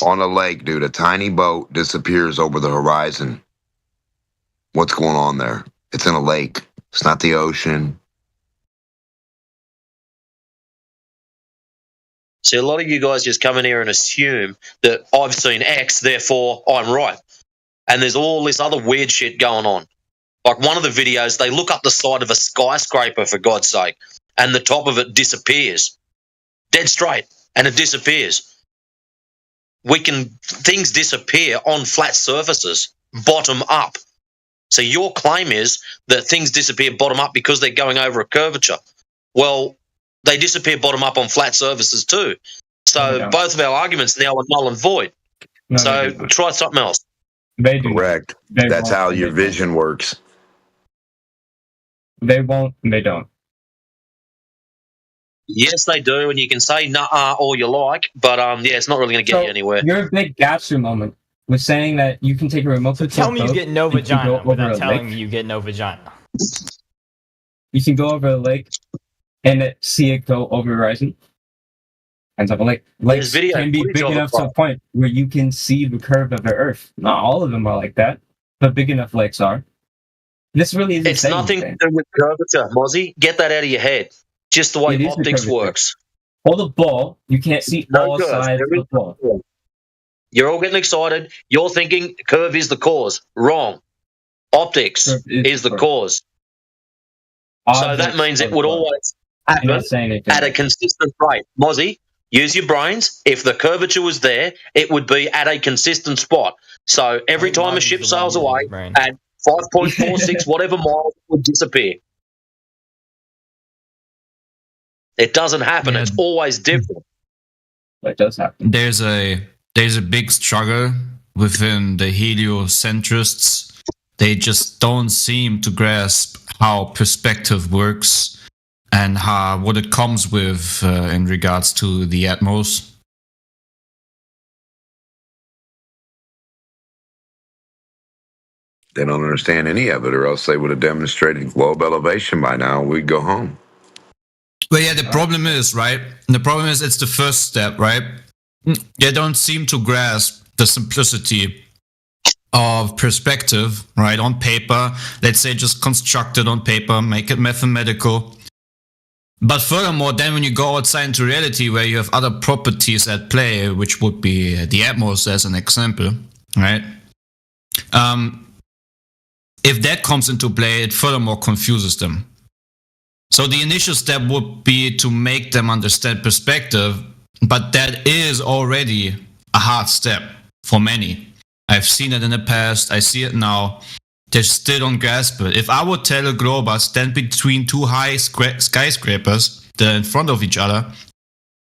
Speaker 7: on a lake, dude. A tiny boat disappears over the horizon. What's going on there? It's in a lake. It's not the ocean.
Speaker 9: See, a lot of you guys just come in here and assume that I've seen X, therefore I'm right. And there's all this other weird shit going on. Like one of the videos, they look up the side of a skyscraper, for God's sake, and the top of it disappears. Dead straight, and it disappears. Things disappear on flat surfaces, bottom up. So your claim is that things disappear bottom up because they're going over a curvature. Well, they disappear bottom up on flat surfaces too. So both of our arguments now are null and void. So try something else.
Speaker 4: They do.
Speaker 7: Correct. That's how your vision works.
Speaker 4: They won't, and they don't.
Speaker 9: Yes, they do, and you can say nah all you like, but yeah, it's not really going to get you anywhere.
Speaker 4: Your big Gatsu moment was saying that you can take a remote control.
Speaker 11: Tell me you get no vagina without telling me you get no vagina.
Speaker 4: You can go over a lake and see it go over the horizon. And so, lakes can be big enough to a point where you can see the curve of the Earth. Not all of them are like that, but big enough lakes are. This really isn't.
Speaker 9: It's nothing to do with curvature, Mozzie. Get that out of your head. Just the way optics works.
Speaker 4: Hold a ball, you can't see all sides of the ball.
Speaker 9: You're all getting excited. You're thinking curve is the cause. Wrong. Optics is the cause. So that means it would always happen at a consistent rate. Mozzie, use your brains. If the curvature was there, it would be at a consistent spot. So every time a ship sails away at 5.46 whatever miles, it would disappear. It doesn't happen. It's always different.
Speaker 4: It does happen.
Speaker 19: There's a big struggle within the heliocentrists. They just don't seem to grasp how perspective works and what it comes with in regards to the Atmos.
Speaker 7: They don't understand any of it, or else they would have demonstrated globe elevation by now. We'd go home.
Speaker 19: But yeah, the problem is, right? The problem is it's the first step, right? They don't seem to grasp the simplicity of perspective, right? On paper, let's say just construct it on paper, make it mathematical. But furthermore, then when you go outside into reality where you have other properties at play, which would be the Atmos as an example, right? If that comes into play, it furthermore confuses them. So the initial step would be to make them understand perspective, but that is already a hard step for many. I've seen it in the past, I see it now. They still don't grasp it. If I would tell a glober, stand between two high skyscrapers that are in front of each other,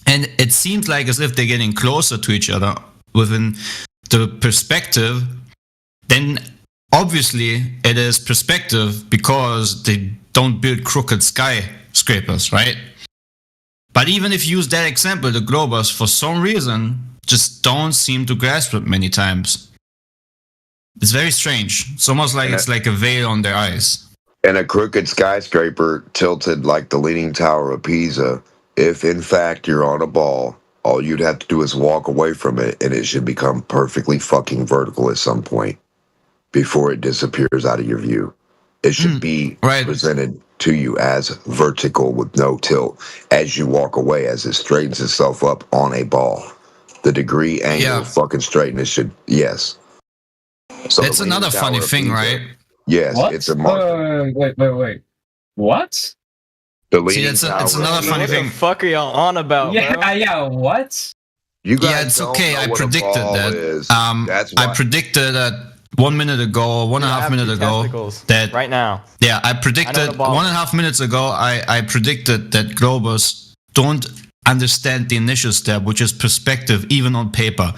Speaker 19: and it seems like as if they're getting closer to each other within the perspective, then obviously it is perspective because they don't build crooked skyscrapers, right? But even if you use that example, the globers, for some reason, just don't seem to grasp it many times. It's very strange. It's almost like it's like a veil on their eyes.
Speaker 7: And a crooked skyscraper tilted like the Leaning Tower of Pisa, if in fact you're on a ball, all you'd have to do is walk away from it and it should become perfectly fucking vertical at some point before it disappears out of your view. It should be presented to you as vertical with no tilt as you walk away, as it straightens itself up on a ball. The degree, angle, fucking straightness should, yes. So
Speaker 19: it's another funny thing, right?
Speaker 7: Yes, it's a mark.
Speaker 4: Wait. What?
Speaker 7: The
Speaker 19: See, it's another funny thing.
Speaker 11: What the fuck are y'all on about, bro?
Speaker 4: Yeah, what?
Speaker 7: You guys
Speaker 19: yeah, it's okay. I predicted that. I predicted that 1 minute ago, 1.5 minutes ago, that
Speaker 11: right now.
Speaker 19: Yeah, I predicted 1.5 minutes ago. I predicted that globers don't understand the initial step, which is perspective, even on paper.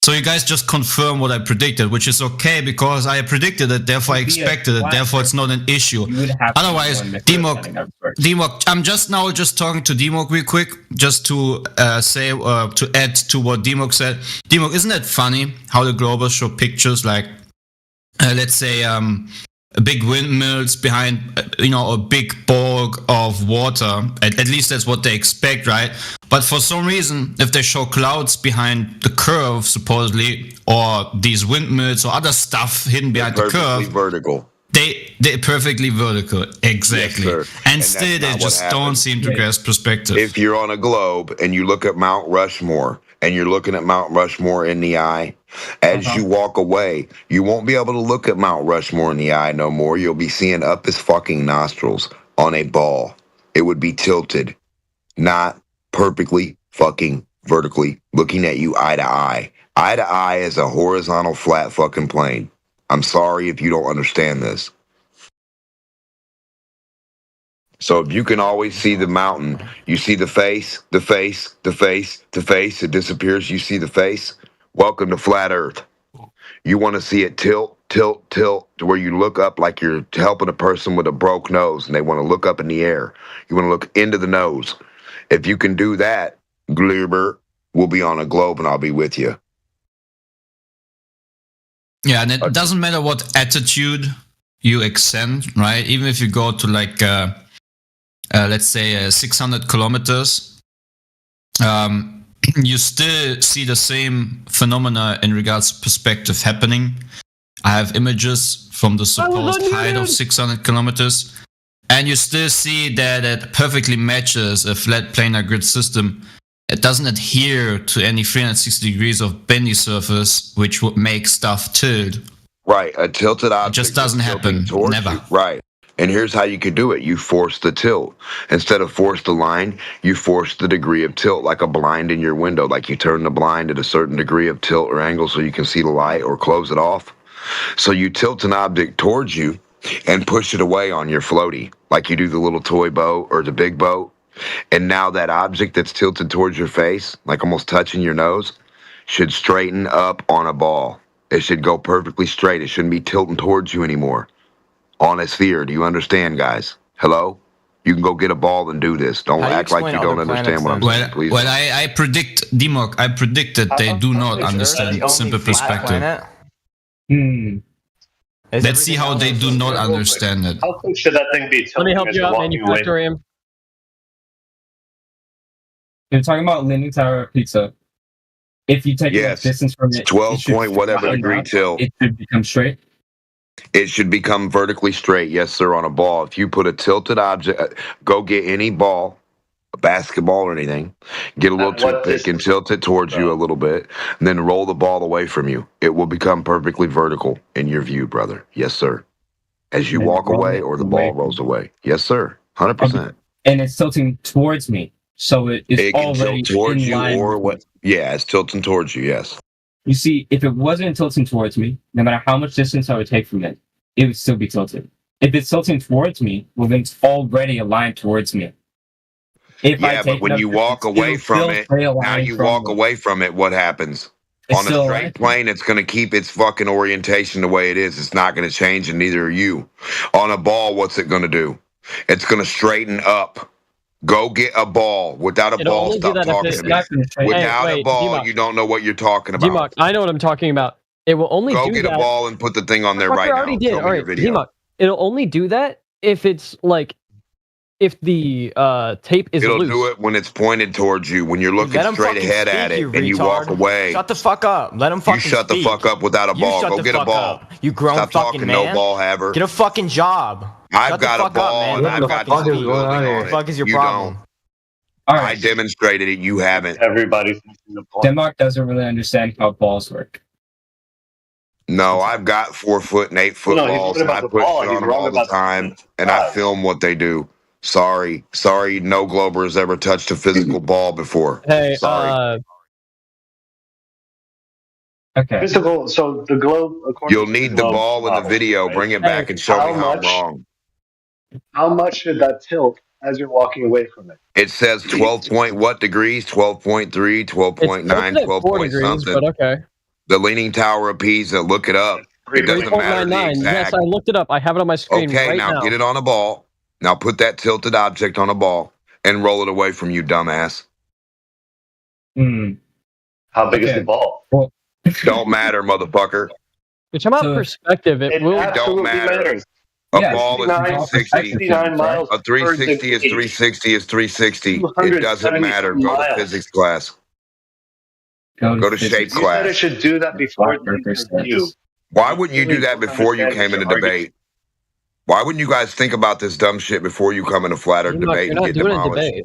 Speaker 19: So you guys just confirm what I predicted, which is okay because I predicted it, therefore I expected it, therefore it's not an issue. Otherwise, Demok, I'm just talking to Demok real quick, just to to add to what Demok said. Demok, isn't it funny how the globers show pictures like let's say, big windmills behind, a big bulk of water. At least that's what they expect, right? But for some reason, if they show clouds behind the curve, supposedly, or these windmills or other stuff hidden behind the curve,
Speaker 7: vertical.
Speaker 19: They're perfectly vertical, exactly.
Speaker 7: Yes,
Speaker 19: and still, they just don't seem to grasp perspective.
Speaker 7: If you're on a globe and you look at Mount Rushmore, and you're looking at Mount Rushmore in the eye, as you walk away, you won't be able to look at Mount Rushmore in the eye no more. You'll be seeing up his fucking nostrils on a ball. It would be tilted, not perfectly fucking vertically looking at you eye to eye. Eye to eye is a horizontal flat fucking plane. I'm sorry if you don't understand this. So if you can always see the mountain, you see the face, the face, the face, the face, it disappears, you see the face. Welcome to Flat Earth. You want to see it tilt, tilt, tilt, to where you look up like you're helping a person with a broke nose and they want to look up in the air. You want to look into the nose. If you can do that, Glieber will be on a globe and I'll be with you.
Speaker 19: Yeah, and it doesn't matter what attitude you extend, right? Even if you go to like, let's say 600 kilometers, you still see the same phenomena in regards to perspective happening. I have images from the supposed height of 600 kilometers, and you still see that it perfectly matches a flat planar grid system. It doesn't adhere to any 360 degrees of bendy surface, which would make stuff tilt.
Speaker 7: Right, a tilted object
Speaker 19: it just doesn't happen. Never.
Speaker 7: You. Right. And here's how you could do it. You force the tilt. Instead of force the line, you force the degree of tilt, like a blind in your window. Like you turn the blind at a certain degree of tilt or angle so you can see the light, or close it off. So you tilt an object towards you and push it away on your floaty, like you do the little toy boat or the big boat. And now that object that's tilted towards your face, like almost touching your nose, should straighten up on a ball. It should go perfectly straight. It shouldn't be tilting towards you anymore. On a sphere. Do you understand, guys? Hello? You can go get a ball and do this. Don't act like you don't understand what I'm saying, please.
Speaker 19: Well, I predict, Dimok, I predict that they do not understand simple perspective. Let's see how they do not understand it.
Speaker 2: How quick should that thing be?
Speaker 21: Let me help you out, Manufactorium.
Speaker 4: You're talking about Leaning Tower Pizza. If you take a distance from it,
Speaker 7: 12 point whatever degree tilt.
Speaker 4: It should become straight.
Speaker 7: It should become vertically straight, yes, sir, on a ball. If you put a tilted object, go get any ball, a basketball or anything, get a little toothpick and tilt it towards you a little bit, and then roll the ball away from you. It will become perfectly vertical in your view, brother. Yes, sir. As you walk away or the ball rolls away. Yes, sir. 100%.
Speaker 4: And it's tilting towards me. So it is already
Speaker 7: towards
Speaker 4: in
Speaker 7: you
Speaker 4: line.
Speaker 7: or what? Yeah, it's tilting towards you, yes.
Speaker 4: You see, if it wasn't tilting towards me, no matter how much distance I would take from it, it would still be tilted. If it's tilting towards me, well, then it's already aligned towards me.
Speaker 7: But when you walk away from it, now you walk away from it, what happens? On a straight plane, it's going to keep its fucking orientation the way it is. It's not going to change, and neither are you. On a ball, what's it going to do? It's going to straighten up. Go get a ball. Without a ball, stop talking to me. Without a ball, you don't know what you're talking about.
Speaker 21: D-Mock, I know what I'm talking about. It will only
Speaker 7: go get a ball and put the thing on there right now.
Speaker 21: Already did. All right, D-Mock, it'll only do that if it's like, if the tape is
Speaker 7: It'll
Speaker 21: loose.
Speaker 7: do it when it's pointed towards you, when you're looking straight ahead at it, and you walk away.
Speaker 11: Shut the fuck up. Let him fucking
Speaker 7: You shut the fuck up without a ball. Go get a ball.
Speaker 11: You grown
Speaker 7: Stop
Speaker 11: fucking
Speaker 7: talking,
Speaker 11: man.
Speaker 7: no ball haver.
Speaker 11: Get a fucking job.
Speaker 7: I've got a ball and I've got
Speaker 11: what the fuck is your problem?
Speaker 7: I demonstrated it. You haven't.
Speaker 2: Everybody's
Speaker 4: Denmark doesn't really understand how balls work.
Speaker 7: No, I've got 4 foot and 8 foot balls, and I push it on them all the time, and I film what they do. Sorry, no Glober has ever touched a physical ball before.
Speaker 21: Hey,
Speaker 7: sorry.
Speaker 4: Okay.
Speaker 2: Physical. So the globe.
Speaker 7: You'll need the ball in the video. Bring it back and show me how I'm wrong.
Speaker 2: How much should that tilt as you're walking away from it?
Speaker 7: It says 12 point what degrees? 12.3, 12.9, 12 point something.
Speaker 21: But okay.
Speaker 7: The Leaning Tower of Pisa. Look it up. It doesn't matter the exact.
Speaker 21: Yes, I looked it up. I have it on my screen right now.
Speaker 7: Okay, now get it on a ball. Now put that tilted object on a ball and roll it away from you, dumbass.
Speaker 2: How big is the ball?
Speaker 7: Don't matter, motherfucker.
Speaker 21: Which about perspective, it will.
Speaker 7: It don't matter. A ball is 360. A 360 is 360 is 360. It doesn't matter. Go to physics class. Go to shape
Speaker 2: You
Speaker 7: class.
Speaker 2: said I should do that before the interview.
Speaker 7: Why wouldn't you do that before you came in a debate? Why wouldn't you guys think about this dumb shit before you come in a flat earth debate and get demolished?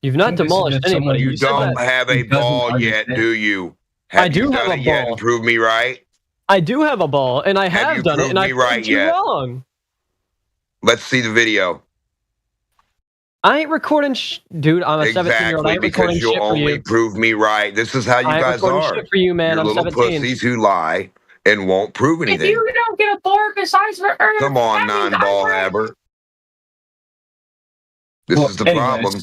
Speaker 21: You've not demolished anybody.
Speaker 7: You don't have a ball yet, do you?
Speaker 21: I do have a
Speaker 7: it yet
Speaker 21: ball.
Speaker 7: and prove me right?
Speaker 21: I do have a ball, and I
Speaker 7: Have
Speaker 21: have
Speaker 7: you
Speaker 21: done it,
Speaker 7: proved
Speaker 21: and I
Speaker 7: me right
Speaker 21: proved you
Speaker 7: yet?
Speaker 21: wrong.
Speaker 7: Let's see the video.
Speaker 21: I ain't recording dude, I'm a 17-year-old. I
Speaker 7: Exactly,
Speaker 21: ain't
Speaker 7: because
Speaker 21: recording
Speaker 7: you'll
Speaker 21: shit for
Speaker 7: only
Speaker 21: you.
Speaker 7: prove me right. This is how you
Speaker 21: I ain't
Speaker 7: guys
Speaker 21: recording
Speaker 7: are.
Speaker 21: shit for you, man.
Speaker 7: You're
Speaker 21: I'm
Speaker 7: little
Speaker 21: 17.
Speaker 7: pussies who lie and won't prove
Speaker 4: If
Speaker 7: anything.
Speaker 4: you don't get a board the size of Earth,
Speaker 7: Come on,
Speaker 4: that means
Speaker 7: non-ball
Speaker 4: I'm right.
Speaker 7: haver. This is the problem.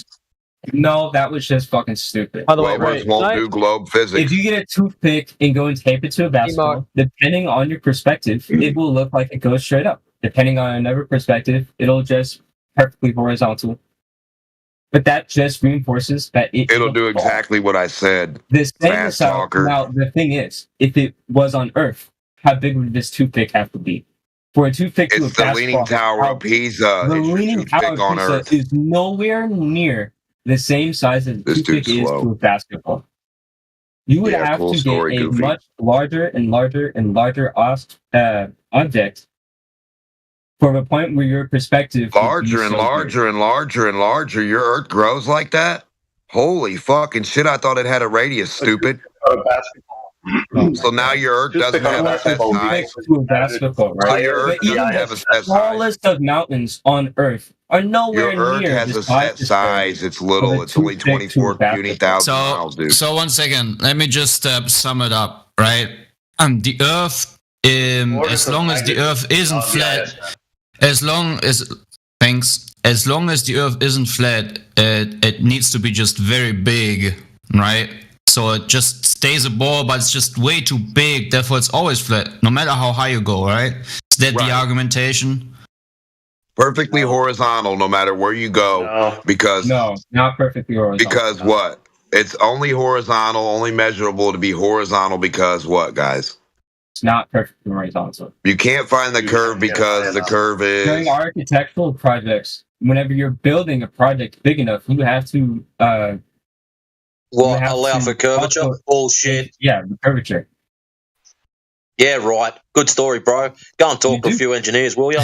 Speaker 4: No, that was just fucking stupid.
Speaker 21: By the way,
Speaker 7: Glovers
Speaker 21: wait,
Speaker 7: won't
Speaker 21: can I-
Speaker 7: do globe physics.
Speaker 4: If you get a toothpick and go and tape it to a basketball, depending on your perspective, it will look like it goes straight up. Depending on another perspective, it'll just perfectly horizontal. But that just reinforces that
Speaker 7: It'll do exactly what I said.
Speaker 4: This thing
Speaker 7: Fast
Speaker 4: is out.
Speaker 7: talker.
Speaker 4: Now, the thing is, if it was on Earth, how big would this toothpick have to be? For a toothpick to a
Speaker 7: It's the Leaning
Speaker 4: basketball,
Speaker 7: Tower of Pisa.
Speaker 4: the
Speaker 7: Is your
Speaker 4: Leaning Tower
Speaker 7: toothpick
Speaker 4: of
Speaker 7: on
Speaker 4: Pisa
Speaker 7: Earth.
Speaker 4: is nowhere near the same size as a
Speaker 7: This
Speaker 4: toothpick
Speaker 7: dude's
Speaker 4: is
Speaker 7: slow.
Speaker 4: to a basketball. You would
Speaker 7: Yeah,
Speaker 4: have
Speaker 7: cool
Speaker 4: to
Speaker 7: story,
Speaker 4: get a
Speaker 7: Goofy.
Speaker 4: much larger and larger and larger object from a point where your perspective would be
Speaker 7: Larger and
Speaker 4: so
Speaker 7: larger and larger and larger. Your Earth grows like that? Holy fucking shit, I thought it had a radius, stupid. So now your Earth doesn't have a set size.
Speaker 4: to a basketball,
Speaker 7: So
Speaker 4: right?
Speaker 7: your Earth
Speaker 4: But even
Speaker 7: doesn't have a
Speaker 4: the
Speaker 7: set size.
Speaker 4: tallest of mountains on Earth are nowhere
Speaker 7: Your Earth
Speaker 4: near
Speaker 7: has
Speaker 4: the
Speaker 7: a set size. It's little. It's only 24 puny thousand miles, dude.
Speaker 19: So 1 second, let me just sum it up, right? The Earth, as long as the Earth isn't flat, as long as the Earth isn't flat, it needs to be just very big, right? So it just stays a ball, but it's just way too big. Therefore, it's always flat, no matter how high you go, right? Is that the argumentation?
Speaker 7: Perfectly horizontal, no matter where you go, because
Speaker 4: no, not perfectly horizontal.
Speaker 7: Because what? It's only horizontal, only measurable to be horizontal. Because what, guys?
Speaker 4: It's not perfectly horizontal.
Speaker 7: You can't find the curve because the curve
Speaker 4: During
Speaker 7: is.
Speaker 4: architectural projects, whenever you're building a project big enough, you have to
Speaker 9: What, allow for curvature? Bullshit.
Speaker 4: Yeah, the curvature.
Speaker 9: Yeah, right. Good story, bro. Go and talk to a few engineers, will you?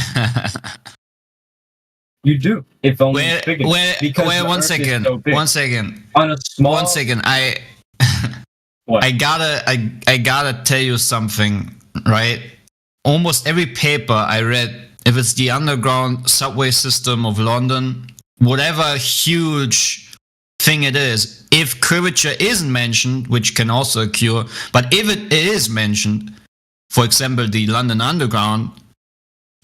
Speaker 4: You do. If only it's big enough. Because
Speaker 19: Wait,
Speaker 4: the
Speaker 19: 1
Speaker 4: Earth is
Speaker 19: second.
Speaker 4: so big.
Speaker 19: 1 second.
Speaker 4: On a small.
Speaker 19: 1 second. I gotta tell you something, right? Almost every paper I read, if it's the underground subway system of London, whatever huge thing it is, if curvature isn't mentioned, which can also occur, but if it is mentioned, for example, the London Underground,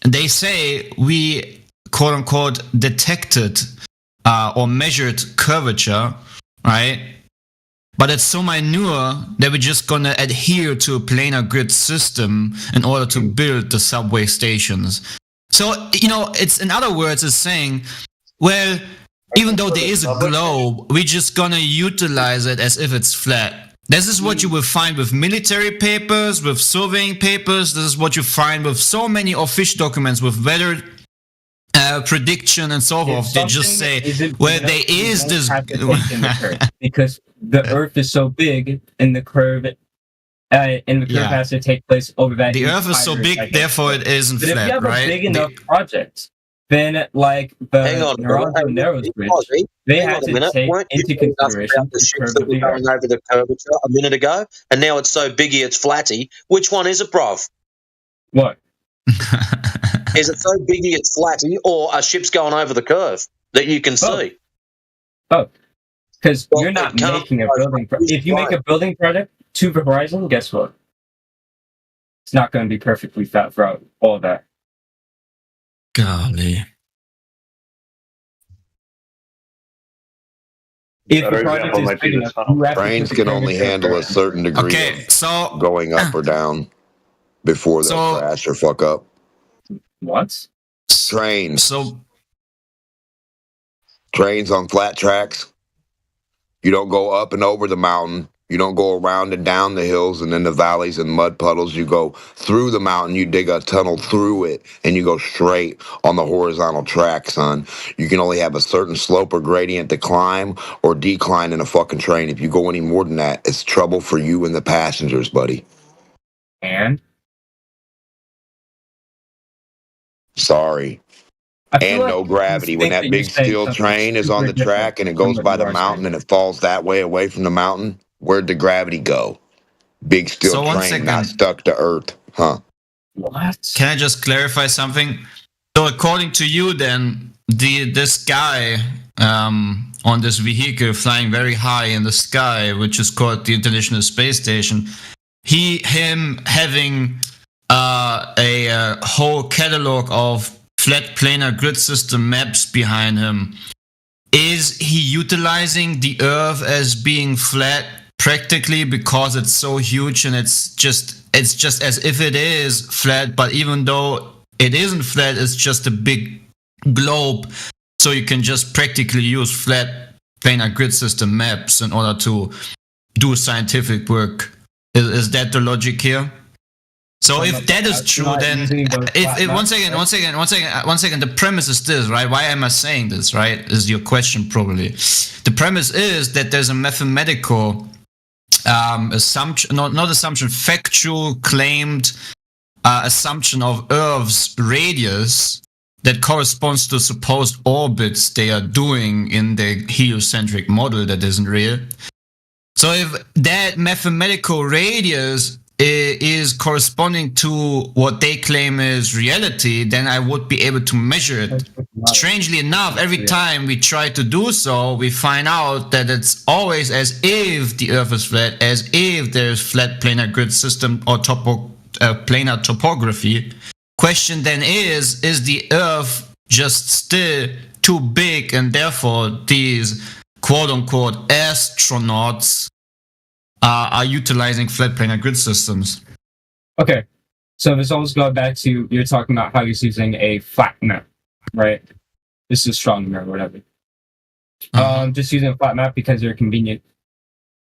Speaker 19: they say we quote unquote detected or measured curvature, right? But it's so minute that we're just gonna adhere to a planar grid system in order to build the subway stations. So, it's, in other words, it's saying, well, even though there is a globe, we're just gonna utilize it as if it's flat. This is what you will find with military papers, with surveying papers. This is what you find with so many official documents, with weather prediction and so forth. They just say, well, there is this.
Speaker 4: Because the Earth is so big and the curve. Has to take place over that.
Speaker 19: The Earth is so
Speaker 4: entire
Speaker 19: big,
Speaker 4: second.
Speaker 19: therefore it isn't
Speaker 4: But if
Speaker 19: flat,
Speaker 4: you have
Speaker 19: right?
Speaker 4: a big enough project, then like the Toronto Narrows Bridge, they had to take into consideration
Speaker 9: the ships that were going over the curvature a minute ago, and now it's so biggy it's flatty. Which one is it, bruv?
Speaker 4: What?
Speaker 9: Is it so biggy it's flatty, or are ships going over the curve that you can see?
Speaker 4: Both. Because you're not making a building. If you make a building project to the horizon, guess what? It's not going to be perfectly flat throughout all of that.
Speaker 19: Golly.
Speaker 4: If the project is big enough, you have to
Speaker 7: Brains
Speaker 4: put the
Speaker 7: can only
Speaker 4: curvature
Speaker 7: handle a
Speaker 4: first.
Speaker 7: certain degree of going up or down before they'll crash or fuck up.
Speaker 4: What?
Speaker 7: Trains. Trains on flat tracks. You don't go up and over the mountain. You don't go around and down the hills and then the valleys and mud puddles. You go through the mountain, you dig a tunnel through it, and you go straight on the horizontal track, son. You can only have a certain slope or gradient to climb or decline in a fucking train. If you go any more than that, it's trouble for you and the passengers, buddy.
Speaker 4: And?
Speaker 7: Sorry. And no gravity. When that big steel train is on the track and it goes by the mountain and it falls that way away from the mountain, where'd the gravity go? Big steel train not stuck to earth, huh?
Speaker 4: What?
Speaker 19: Can I just clarify something? So according to you, then this guy on this vehicle flying very high in the sky, which is called the International Space Station, him having a whole catalog of flat planar grid system maps behind him, is he utilizing the Earth as being flat practically because it's so huge and it's just as if it is flat, but even though it isn't flat, it's just a big globe, so you can just practically use flat planar grid system maps in order to do scientific work. Is that the logic here? So if that is true, then one second. The premise is this, right? Why am I saying this, right? Is your question probably. The premise is that there's a mathematical assumption, not assumption, factual claimed assumption of Earth's radius that corresponds to supposed orbits they are doing in the heliocentric model that isn't real. So if that mathematical radius is corresponding to what they claim is reality, then I would be able to measure it. Strangely enough, every time we try to do so, we find out that it's always as if the Earth is flat, as if there's flat planar grid system or planar topography. Question then is the Earth just still too big, and therefore these quote-unquote astronauts are utilizing flat planar grid systems?
Speaker 4: Okay, so this always goes back to, you're talking about how he's using a flat map, right? This is astronomer or whatever. Just using a flat map because they're convenient.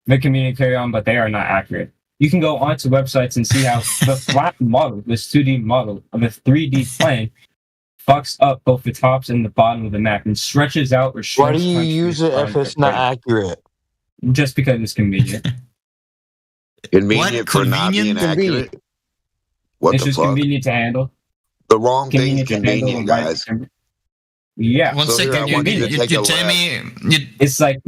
Speaker 4: They're convenient to carry on, but they are not accurate. You can go onto websites and see how the flat model, this 2D model of a 3D plane, fucks up both the tops and the bottom of the map and stretches out or shrinks.
Speaker 14: Why do you use it if it's not accurate?
Speaker 4: Just because it's convenient.
Speaker 7: Convenient for not being accurate? What
Speaker 4: it's
Speaker 7: the
Speaker 4: just
Speaker 7: fuck?
Speaker 4: convenient to handle.
Speaker 7: The wrong thing's convenient, guys.
Speaker 4: Yeah.
Speaker 19: One second, you tell me...
Speaker 4: It's like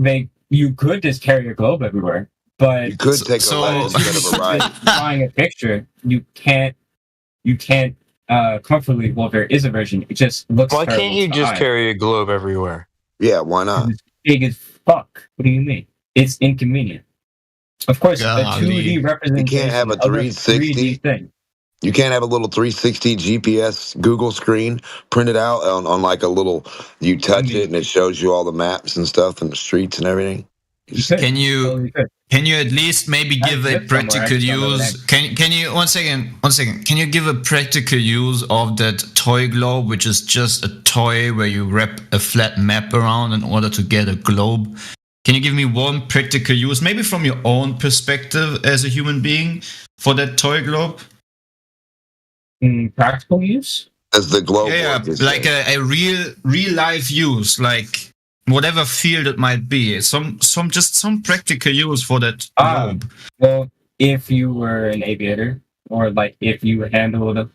Speaker 4: you could just carry a globe everywhere, but...
Speaker 7: You could take a left instead of a right.
Speaker 4: Drawing a picture, you can't comfortably... Well, there is a version. It just looks
Speaker 14: Why can't you just carry a globe everywhere?
Speaker 7: Yeah, why not?
Speaker 4: It's big as fuck. What do you mean? It's inconvenient. Of course, the 2D representation.
Speaker 7: You can't have a 360
Speaker 4: thing.
Speaker 7: You can't have a little 360 GPS Google screen printed out on like a little. You touch it and it shows you all the maps and stuff and the streets and everything.
Speaker 19: Can you at least maybe give a practical use? Can you one second? Can you give a practical use of that toy globe, which is just a toy where you wrap a flat map around in order to get a globe? Can you give me one practical use, maybe from your own perspective as a human being, for that toy globe?
Speaker 4: Practical use?
Speaker 7: As the globe?
Speaker 19: Yeah, like a real life use, like whatever field it might be. Some practical use for that globe.
Speaker 4: Well, if you were an aviator, or like if you handled,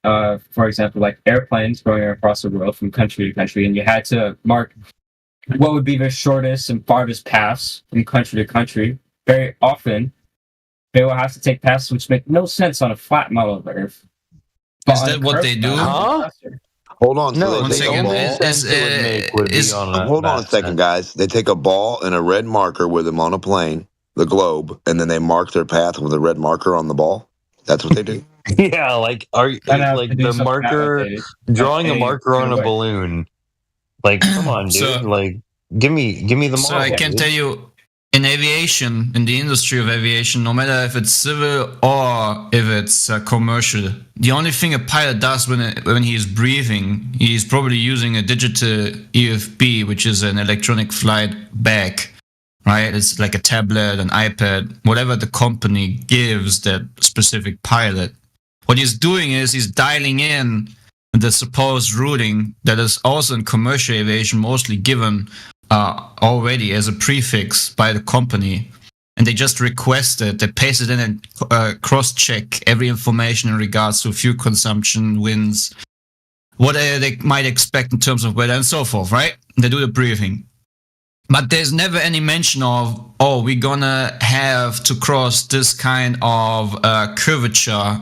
Speaker 4: for example, like airplanes going across the world from country to country, and you had to mark what would be the shortest and farthest paths from country to country, very often they will have to take paths which make no sense on a flat model of Earth.
Speaker 19: Is that what they do?
Speaker 7: Hold on.
Speaker 14: No,
Speaker 19: one second.
Speaker 7: Hold on a second, guys. They take a ball and a red marker with them on a plane, the globe, and then they mark their path with a red marker on the ball. That's what they do.
Speaker 14: Yeah, like the marker, drawing a marker on a balloon. Like, come on, dude. Like, give me the model.
Speaker 19: So I can tell you, in aviation, in the industry of aviation, no matter if it's civil or if it's commercial, the only thing a pilot does when he's breathing, he's probably using a digital EFB, which is an electronic flight bag. right? It's like a tablet, an iPad, whatever the company gives that specific pilot. What he's doing is he's dialing in the supposed routing that is also in commercial aviation mostly given already as a prefix by the company. And they just request it, they paste it in and cross-check every information in regards to fuel consumption, winds, what they might expect in terms of weather and so forth, right? They do the briefing. But there's never any mention of, oh, we're gonna have to cross this kind of curvature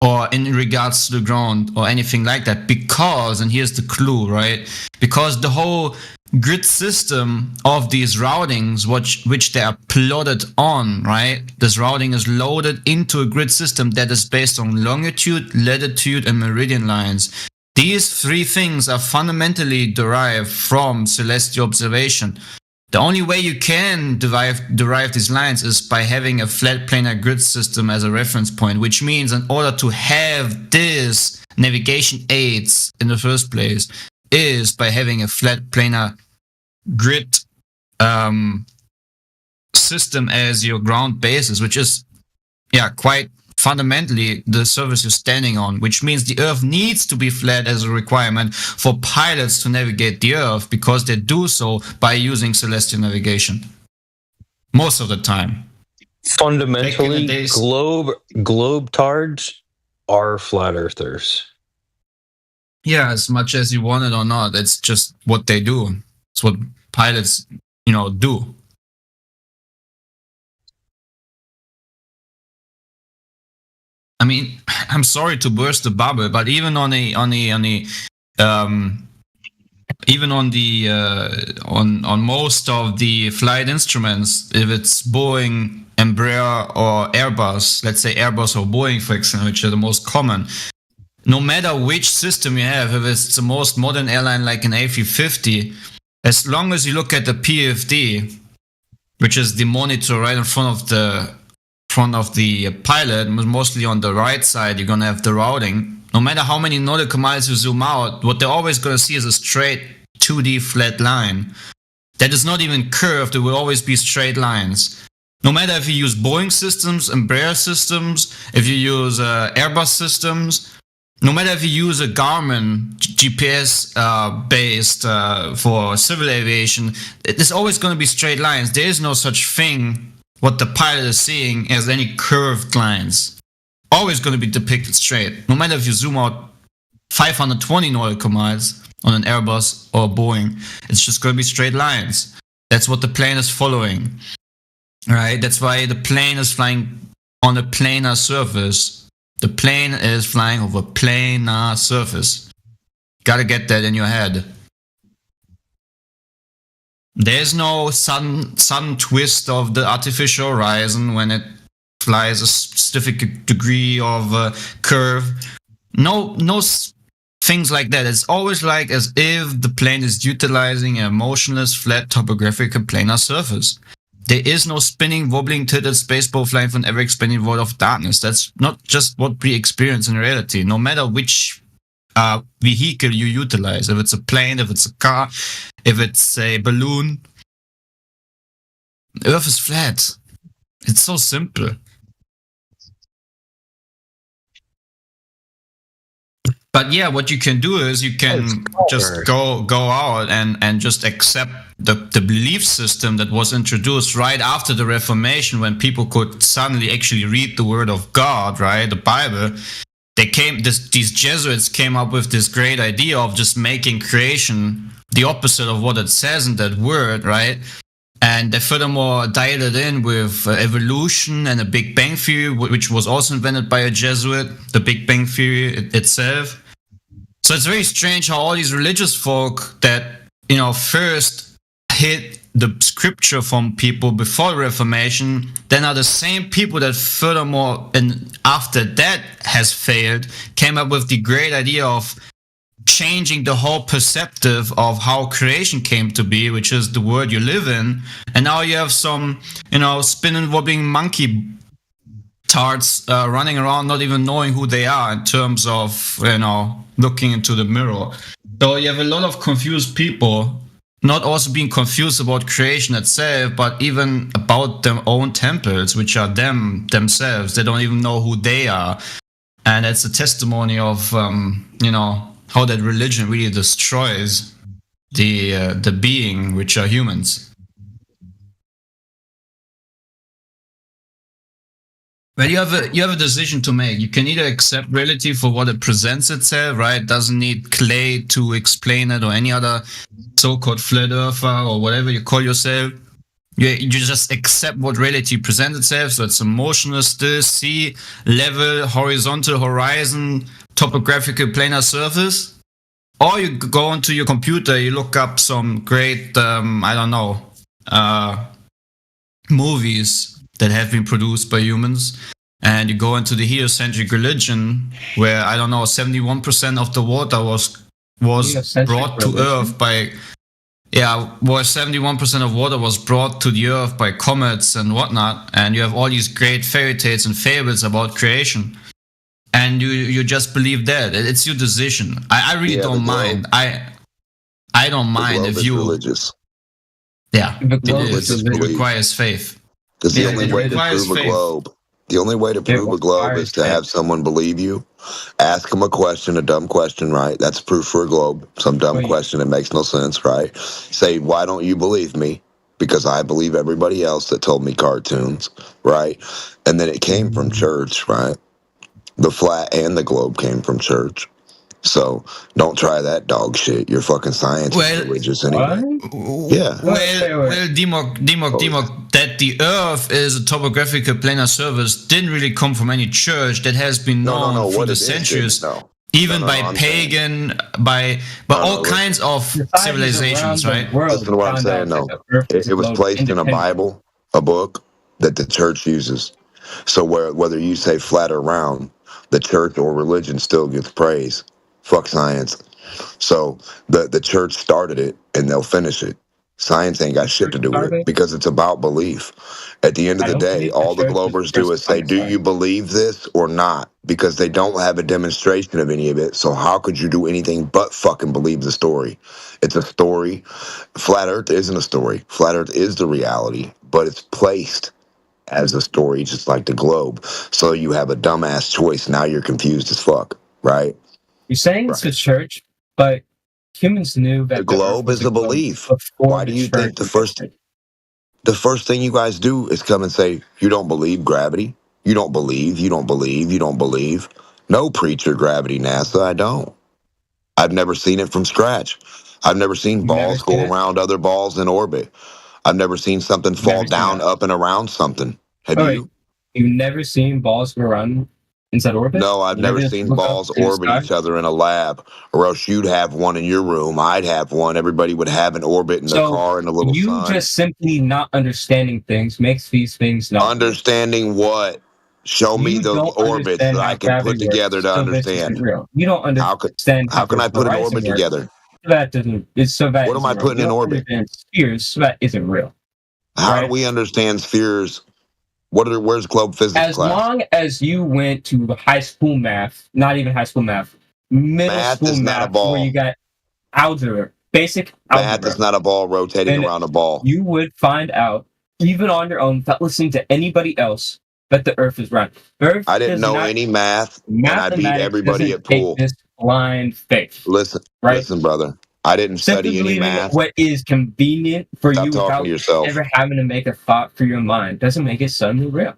Speaker 19: or in regards to the ground or anything like that, because, and here's the clue, right? Because the whole grid system of these routings, which they are plotted on, right? This routing is loaded into a grid system that is based on longitude, latitude, and meridian lines. These three things are fundamentally derived from celestial observation. The only way you can derive these lines is by having a flat planar grid system as a reference point, which means in order to have this navigation aids in the first place is by having a flat planar grid system as your ground basis, which is quite fundamentally the surface you're standing on, which means the Earth needs to be flat as a requirement for pilots to navigate the Earth, because they do so by using celestial navigation most of the time.
Speaker 14: Fundamentally, globetards are flat earthers.
Speaker 19: Yeah, as much as you want it or not, it's just what they do. It's what pilots, do. I mean, I'm sorry to burst the bubble, but even on most of the flight instruments, if it's Boeing, Embraer, or Airbus, let's say Airbus or Boeing, for example, which are the most common, no matter which system you have, if it's the most modern airline like an A350, as long as you look at the PFD, which is the monitor right in front of the pilot, mostly on the right side, you're going to have the routing. No matter how many nautical miles you zoom out, what they're always going to see is a straight 2D flat line. That is not even curved, it will always be straight lines. No matter if you use Boeing systems, Embraer systems, if you use Airbus systems, no matter if you use a Garmin GPS based for civil aviation, it's always going to be straight lines. There is no such thing what the pilot is seeing as any curved lines. Always going to be depicted straight. No matter if you zoom out 520 nautical miles on an Airbus or Boeing, it's just going to be straight lines. That's what the plane is following. Right? That's why the plane is flying on a planar surface. The plane is flying over planar surface. Gotta get that in your head. There's no sudden twist of the artificial horizon when it flies a specific degree of curve. No things like that. It's always like as if the plane is utilizing a motionless, flat, topographical planar surface. There is no spinning, wobbling, tilted spaceboat flying from ever expanding void of darkness. That's not just what we experience in reality. No matter which vehicle you utilize, if it's a plane, if it's a car, if it's a balloon, the Earth is flat. It's so simple. But yeah, what you can do is you can just go out and just accept the belief system that was introduced right after the Reformation, when people could suddenly actually read the Word of God, right, the Bible. These Jesuits came up with this great idea of just making creation the opposite of what it says in that word, right? And they furthermore dialed it in with evolution and a Big Bang Theory, which was also invented by a Jesuit, the Big Bang Theory itself. So it's very strange how all these religious folk that, first hit the scripture from people before the Reformation, then are the same people that furthermore, and after that has failed, came up with the great idea of changing the whole perceptive of how creation came to be, which is the world you live in. And now you have some, spinning, wobbling monkey tarts running around not even knowing who they are in terms of, looking into the mirror. So you have a lot of confused people not also being confused about creation itself, but even about their own temples, which are themselves. They don't even know who they are. And it's a testimony of, how that religion really destroys the being, which are humans. Well, you have a decision to make. You can either accept reality for what it presents itself, right? Doesn't need clay to explain it or any other so-called flat earther or whatever you call yourself. You just accept what reality presents itself. So it's emotional, still, sea, level, horizontal, horizon, topographical, planar surface. Or you go into your computer, you look up some great, movies that have been produced by humans, and you go into the heliocentric religion where 71% of the water was brought to Earth by 71% of water was brought to the Earth by comets and whatnot, and you have all these great fairy tales and fables about creation, and you just believe that. It's your decision. I really don't mind. I don't mind if you
Speaker 7: religious.
Speaker 19: Yeah, it requires faith.
Speaker 7: Because the only way to prove a globe is to have someone believe you. Ask them a dumb question, right? That's proof for a globe. Some dumb question that makes no sense, right? Say, why don't you believe me? Because I believe everybody else that told me cartoons, right? And then it came from church, right? The flat and the globe came from church. So don't try that dog shit. Your fucking science is religious anyway. Yeah.
Speaker 19: Well, Dimok, that the Earth is a topographical planar surface didn't really come from any church. That has been known through the centuries, even by pagan, by all kinds of civilizations, right?
Speaker 7: Listen to what I'm saying, though. It was placed in a Bible, a book that the church uses. So whether you say flat or round, the church or religion still gets praise. Fuck science. So the church started it, and they'll finish it. Science ain't got shit to do with it because it's about belief. At the end of the day, all the Globers do is say, do you believe this or not? Because they don't have a demonstration of any of it. So how could you do anything but fucking believe the story? It's a story. Flat Earth isn't a story. Flat Earth is the reality, but it's placed as a story, just like the globe. So you have a dumbass choice. Now you're confused as fuck, right?
Speaker 4: You're saying it's a church, but humans knew that
Speaker 7: the globe is a belief. Why do you think the first thing you guys do is come and say, you don't believe gravity? You don't believe, you don't believe, you don't believe. No, preacher, gravity, NASA, I don't. I've never seen it from scratch. I've never seen balls go around other balls in orbit. I've never seen something fall down up and around something. Have you?
Speaker 4: You've never seen balls go around inside orbit?
Speaker 7: No, I've never seen balls orbit each other in a lab, or else you'd have one in your room. I'd have one. Everybody would have an orbit in the car and a little sun.
Speaker 4: You just simply not understanding things makes these things not.
Speaker 7: Understanding what? Show me the orbits that I can put together to understand.
Speaker 4: You don't understand.
Speaker 7: How can I put an orbit together?
Speaker 4: That doesn't. It's so that.
Speaker 7: What am I putting in orbit?
Speaker 4: Spheres. So that isn't real.
Speaker 7: How do we understand spheres? Where's globe physics
Speaker 4: as
Speaker 7: class?
Speaker 4: Long as you went to high school math, not even high school math, middle school math, where you got algebra, basic algebra.
Speaker 7: Math is not a ball rotating around a ball.
Speaker 4: You would find out, even on your own, without listening to anybody else, that the Earth is round.
Speaker 7: I didn't know any math, and I beat everybody at pool.
Speaker 4: This blind faith.
Speaker 7: Listen, brother. I didn't study any math.
Speaker 4: What is convenient for you without ever having to make a thought for your mind doesn't make it suddenly real.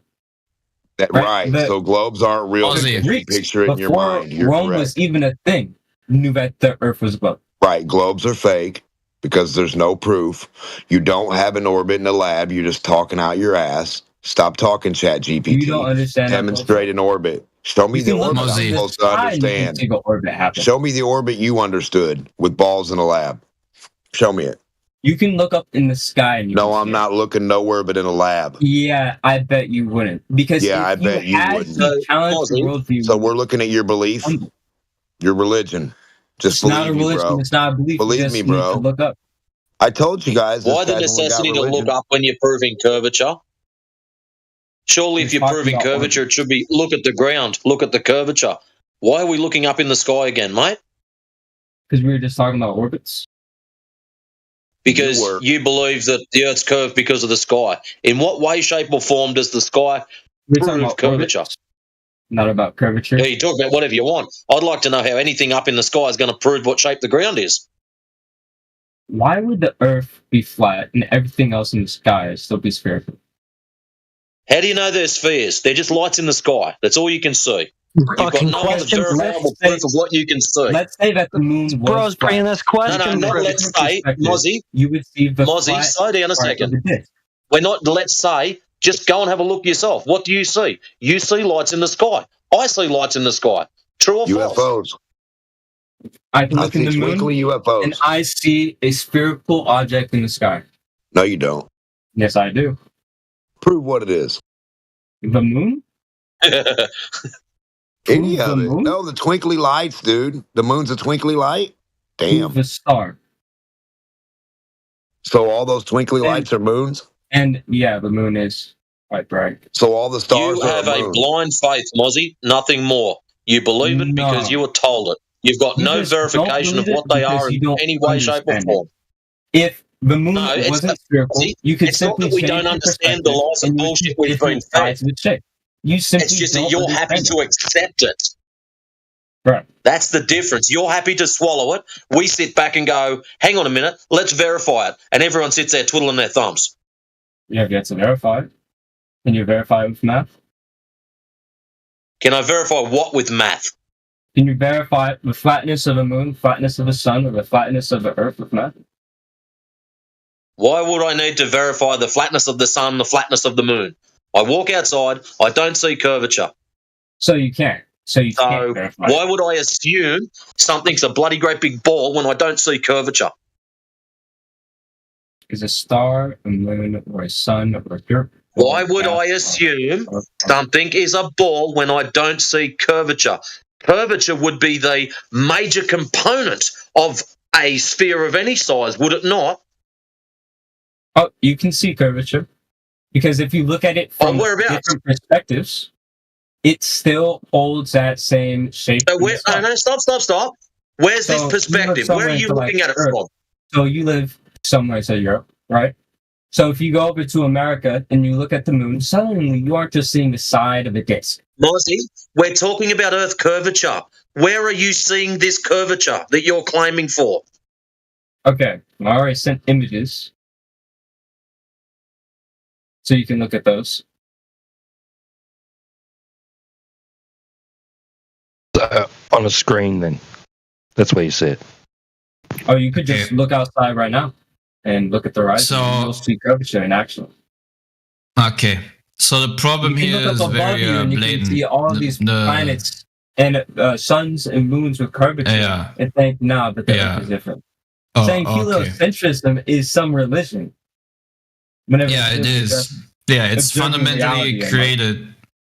Speaker 7: Right. So globes aren't real. You picture it in your mind.
Speaker 4: Rome was even a thing. Knew that the Earth was a globe.
Speaker 7: Right. Globes are fake because there's no proof. You don't have an orbit in the lab. You're just talking out your ass. Stop talking, Chat GPT.
Speaker 4: You don't understand.
Speaker 7: Demonstrate an orbit. Show me the orbit I'm supposed to understand. Show me the orbit you understood with balls in a lab. Show me it.
Speaker 4: You can look up in the sky. And
Speaker 7: no, I'm not looking nowhere but in a lab.
Speaker 4: Yeah, I bet you wouldn't. Because
Speaker 7: I bet you wouldn't. So we're looking at your belief, your religion. Just believe
Speaker 4: not a religion.
Speaker 7: Me, bro.
Speaker 4: It's not a belief.
Speaker 7: Believe me, bro.
Speaker 4: Look up.
Speaker 7: I told you guys.
Speaker 9: Why the necessity to look up when you're proving curvature? Surely, if you're proving curvature, it should be look at the ground, look at the curvature. Why are we looking up in the sky again, mate?
Speaker 4: Because we were just talking about orbits.
Speaker 9: Because you believe that the Earth's curved because of the sky. In what way, shape, or form does the sky prove curvature?
Speaker 4: Not about curvature.
Speaker 9: Yeah, you talk about whatever you want. I'd like to know how anything up in the sky is going to prove what shape the ground is.
Speaker 4: Why would the Earth be flat and everything else in the sky still be spherical?
Speaker 9: How do you know they're spheres? They're just lights in the sky. That's all you can see. You've got no other verifiable proof of what you can see.
Speaker 4: Let's say that the moon was
Speaker 11: Bro's bringing this question.
Speaker 9: No, let's say, Mozzie.
Speaker 4: You would see the
Speaker 9: Mozzie, slow down a second. We're not, let's say, just go and have a look yourself. What do you see? You see lights in the sky. I see lights in the sky. True or false?
Speaker 7: UFOs.
Speaker 4: I can look
Speaker 7: see
Speaker 4: in the moon
Speaker 7: twinkly UFOs.
Speaker 4: and I see a spherical object in the sky.
Speaker 7: No, you don't.
Speaker 4: Yes, I do.
Speaker 7: Prove what it is.
Speaker 4: The moon?
Speaker 7: Any of it. No, the twinkly lights, dude. The moon's a twinkly light? Damn.
Speaker 4: The star.
Speaker 7: So all those twinkly lights are moons?
Speaker 4: And yeah, the moon is quite bright.
Speaker 7: So all the stars
Speaker 9: You
Speaker 7: are
Speaker 9: have
Speaker 7: a
Speaker 9: a
Speaker 7: moon.
Speaker 9: blind faith, Mozzie, nothing more. You believe it because you were told it. You've got no
Speaker 4: just don't
Speaker 9: verification of
Speaker 4: believe
Speaker 9: what
Speaker 4: it
Speaker 9: they
Speaker 4: because
Speaker 9: are
Speaker 4: you
Speaker 9: in
Speaker 4: don't
Speaker 9: any way, shape, or
Speaker 4: understand
Speaker 9: form.
Speaker 4: If the moon
Speaker 9: No, it's
Speaker 4: wasn't
Speaker 9: not-
Speaker 4: spherical,
Speaker 9: see,
Speaker 4: you could
Speaker 9: it's not
Speaker 4: simply
Speaker 9: that we
Speaker 4: change
Speaker 9: don't
Speaker 4: your
Speaker 9: understand the
Speaker 4: perspective
Speaker 9: laws of
Speaker 4: and you would
Speaker 9: bullshit
Speaker 4: see
Speaker 9: we've been
Speaker 4: different sides of the shape. You simply
Speaker 9: It's just that
Speaker 4: don't
Speaker 9: you're happy
Speaker 4: understand
Speaker 9: to accept it.
Speaker 4: Right.
Speaker 9: That's the difference. You're happy to swallow it. We sit back and go, hang on a minute, let's verify it. And everyone sits there twiddling their thumbs.
Speaker 4: You have yet to verify it. Can you verify it with math?
Speaker 9: Can I verify what with math?
Speaker 4: Can you verify the flatness of a moon, flatness of a sun, or the flatness of the earth with math?
Speaker 9: Why would I need to verify the flatness of the sun, the flatness of the moon? I walk outside, I don't see curvature.
Speaker 4: So you can't. So you can't verify
Speaker 9: why would I assume something's a bloody great big ball when I don't see curvature?
Speaker 4: Is a star, a moon, or a sun, or a dirt?
Speaker 9: Why would I assume something is a ball when I don't see curvature? Curvature would be the major component of a sphere of any size, would it not?
Speaker 4: Oh, you can see curvature. Because if you look at it from different perspectives, it still holds that same shape.
Speaker 9: So no, stop. Where's this perspective? Where are you looking at it from?
Speaker 4: So you live somewhere in Europe, right? So if you go over to America and you look at the moon, suddenly you aren't just seeing the side of a disk.
Speaker 9: Mozzie, we're talking about Earth curvature. Where are you seeing this curvature that you're claiming for?
Speaker 4: Okay, I already sent images. So you can look at those.
Speaker 23: On a screen, then. That's where you see it.
Speaker 4: Oh, you could just look outside right now and look at the horizon. And you'll see curvature in action.
Speaker 19: Okay. So the problem
Speaker 4: You can
Speaker 19: here
Speaker 4: look
Speaker 19: is
Speaker 4: up above
Speaker 19: very
Speaker 4: you and you can
Speaker 19: blatant.
Speaker 4: see all these planets and suns and moons with curvature.
Speaker 19: Yeah.
Speaker 4: And think, nah, but the Earth is different.
Speaker 19: Oh,
Speaker 4: Saying
Speaker 19: okay.
Speaker 4: heliocentrism is some religion. Whenever
Speaker 19: Yeah, it is. Yeah, it's
Speaker 4: observing
Speaker 19: fundamentally
Speaker 4: reality and,
Speaker 19: created.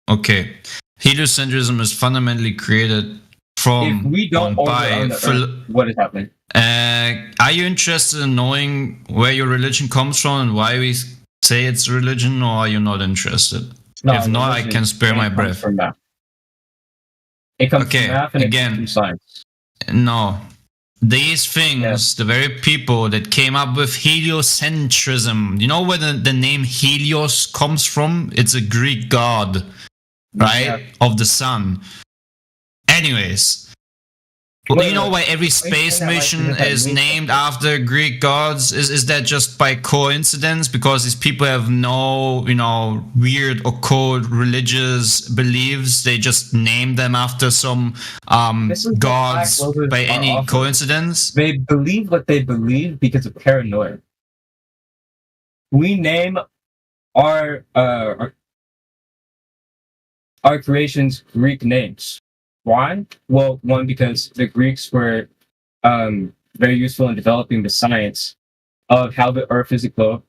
Speaker 19: Okay. Heliocentrism is fundamentally created from
Speaker 4: if we don't
Speaker 19: by
Speaker 4: the Earth, what is happening?
Speaker 19: Are you interested in knowing where your religion comes from and why we say it's religion, or are you not interested?
Speaker 4: No,
Speaker 19: if not, I
Speaker 4: religion
Speaker 19: can spare my
Speaker 4: comes
Speaker 19: breath.
Speaker 4: from math. It comes
Speaker 19: Okay,
Speaker 4: from math and
Speaker 19: again.
Speaker 4: it comes from science.
Speaker 19: No. These things, the very people that came up with heliocentrism, you know where the name Helios comes from? It's a Greek god, right? Of the sun. Anyways, do you know why every space mission is named after Greek gods? Is that just by coincidence? Because these people have no, weird occult religious beliefs. They just name them after some gods by any coincidence.
Speaker 4: They believe what they believe because of paranoia. We name our creations Greek names. Why? Well, one, because the Greeks were very useful in developing the science of how the Earth is a globe.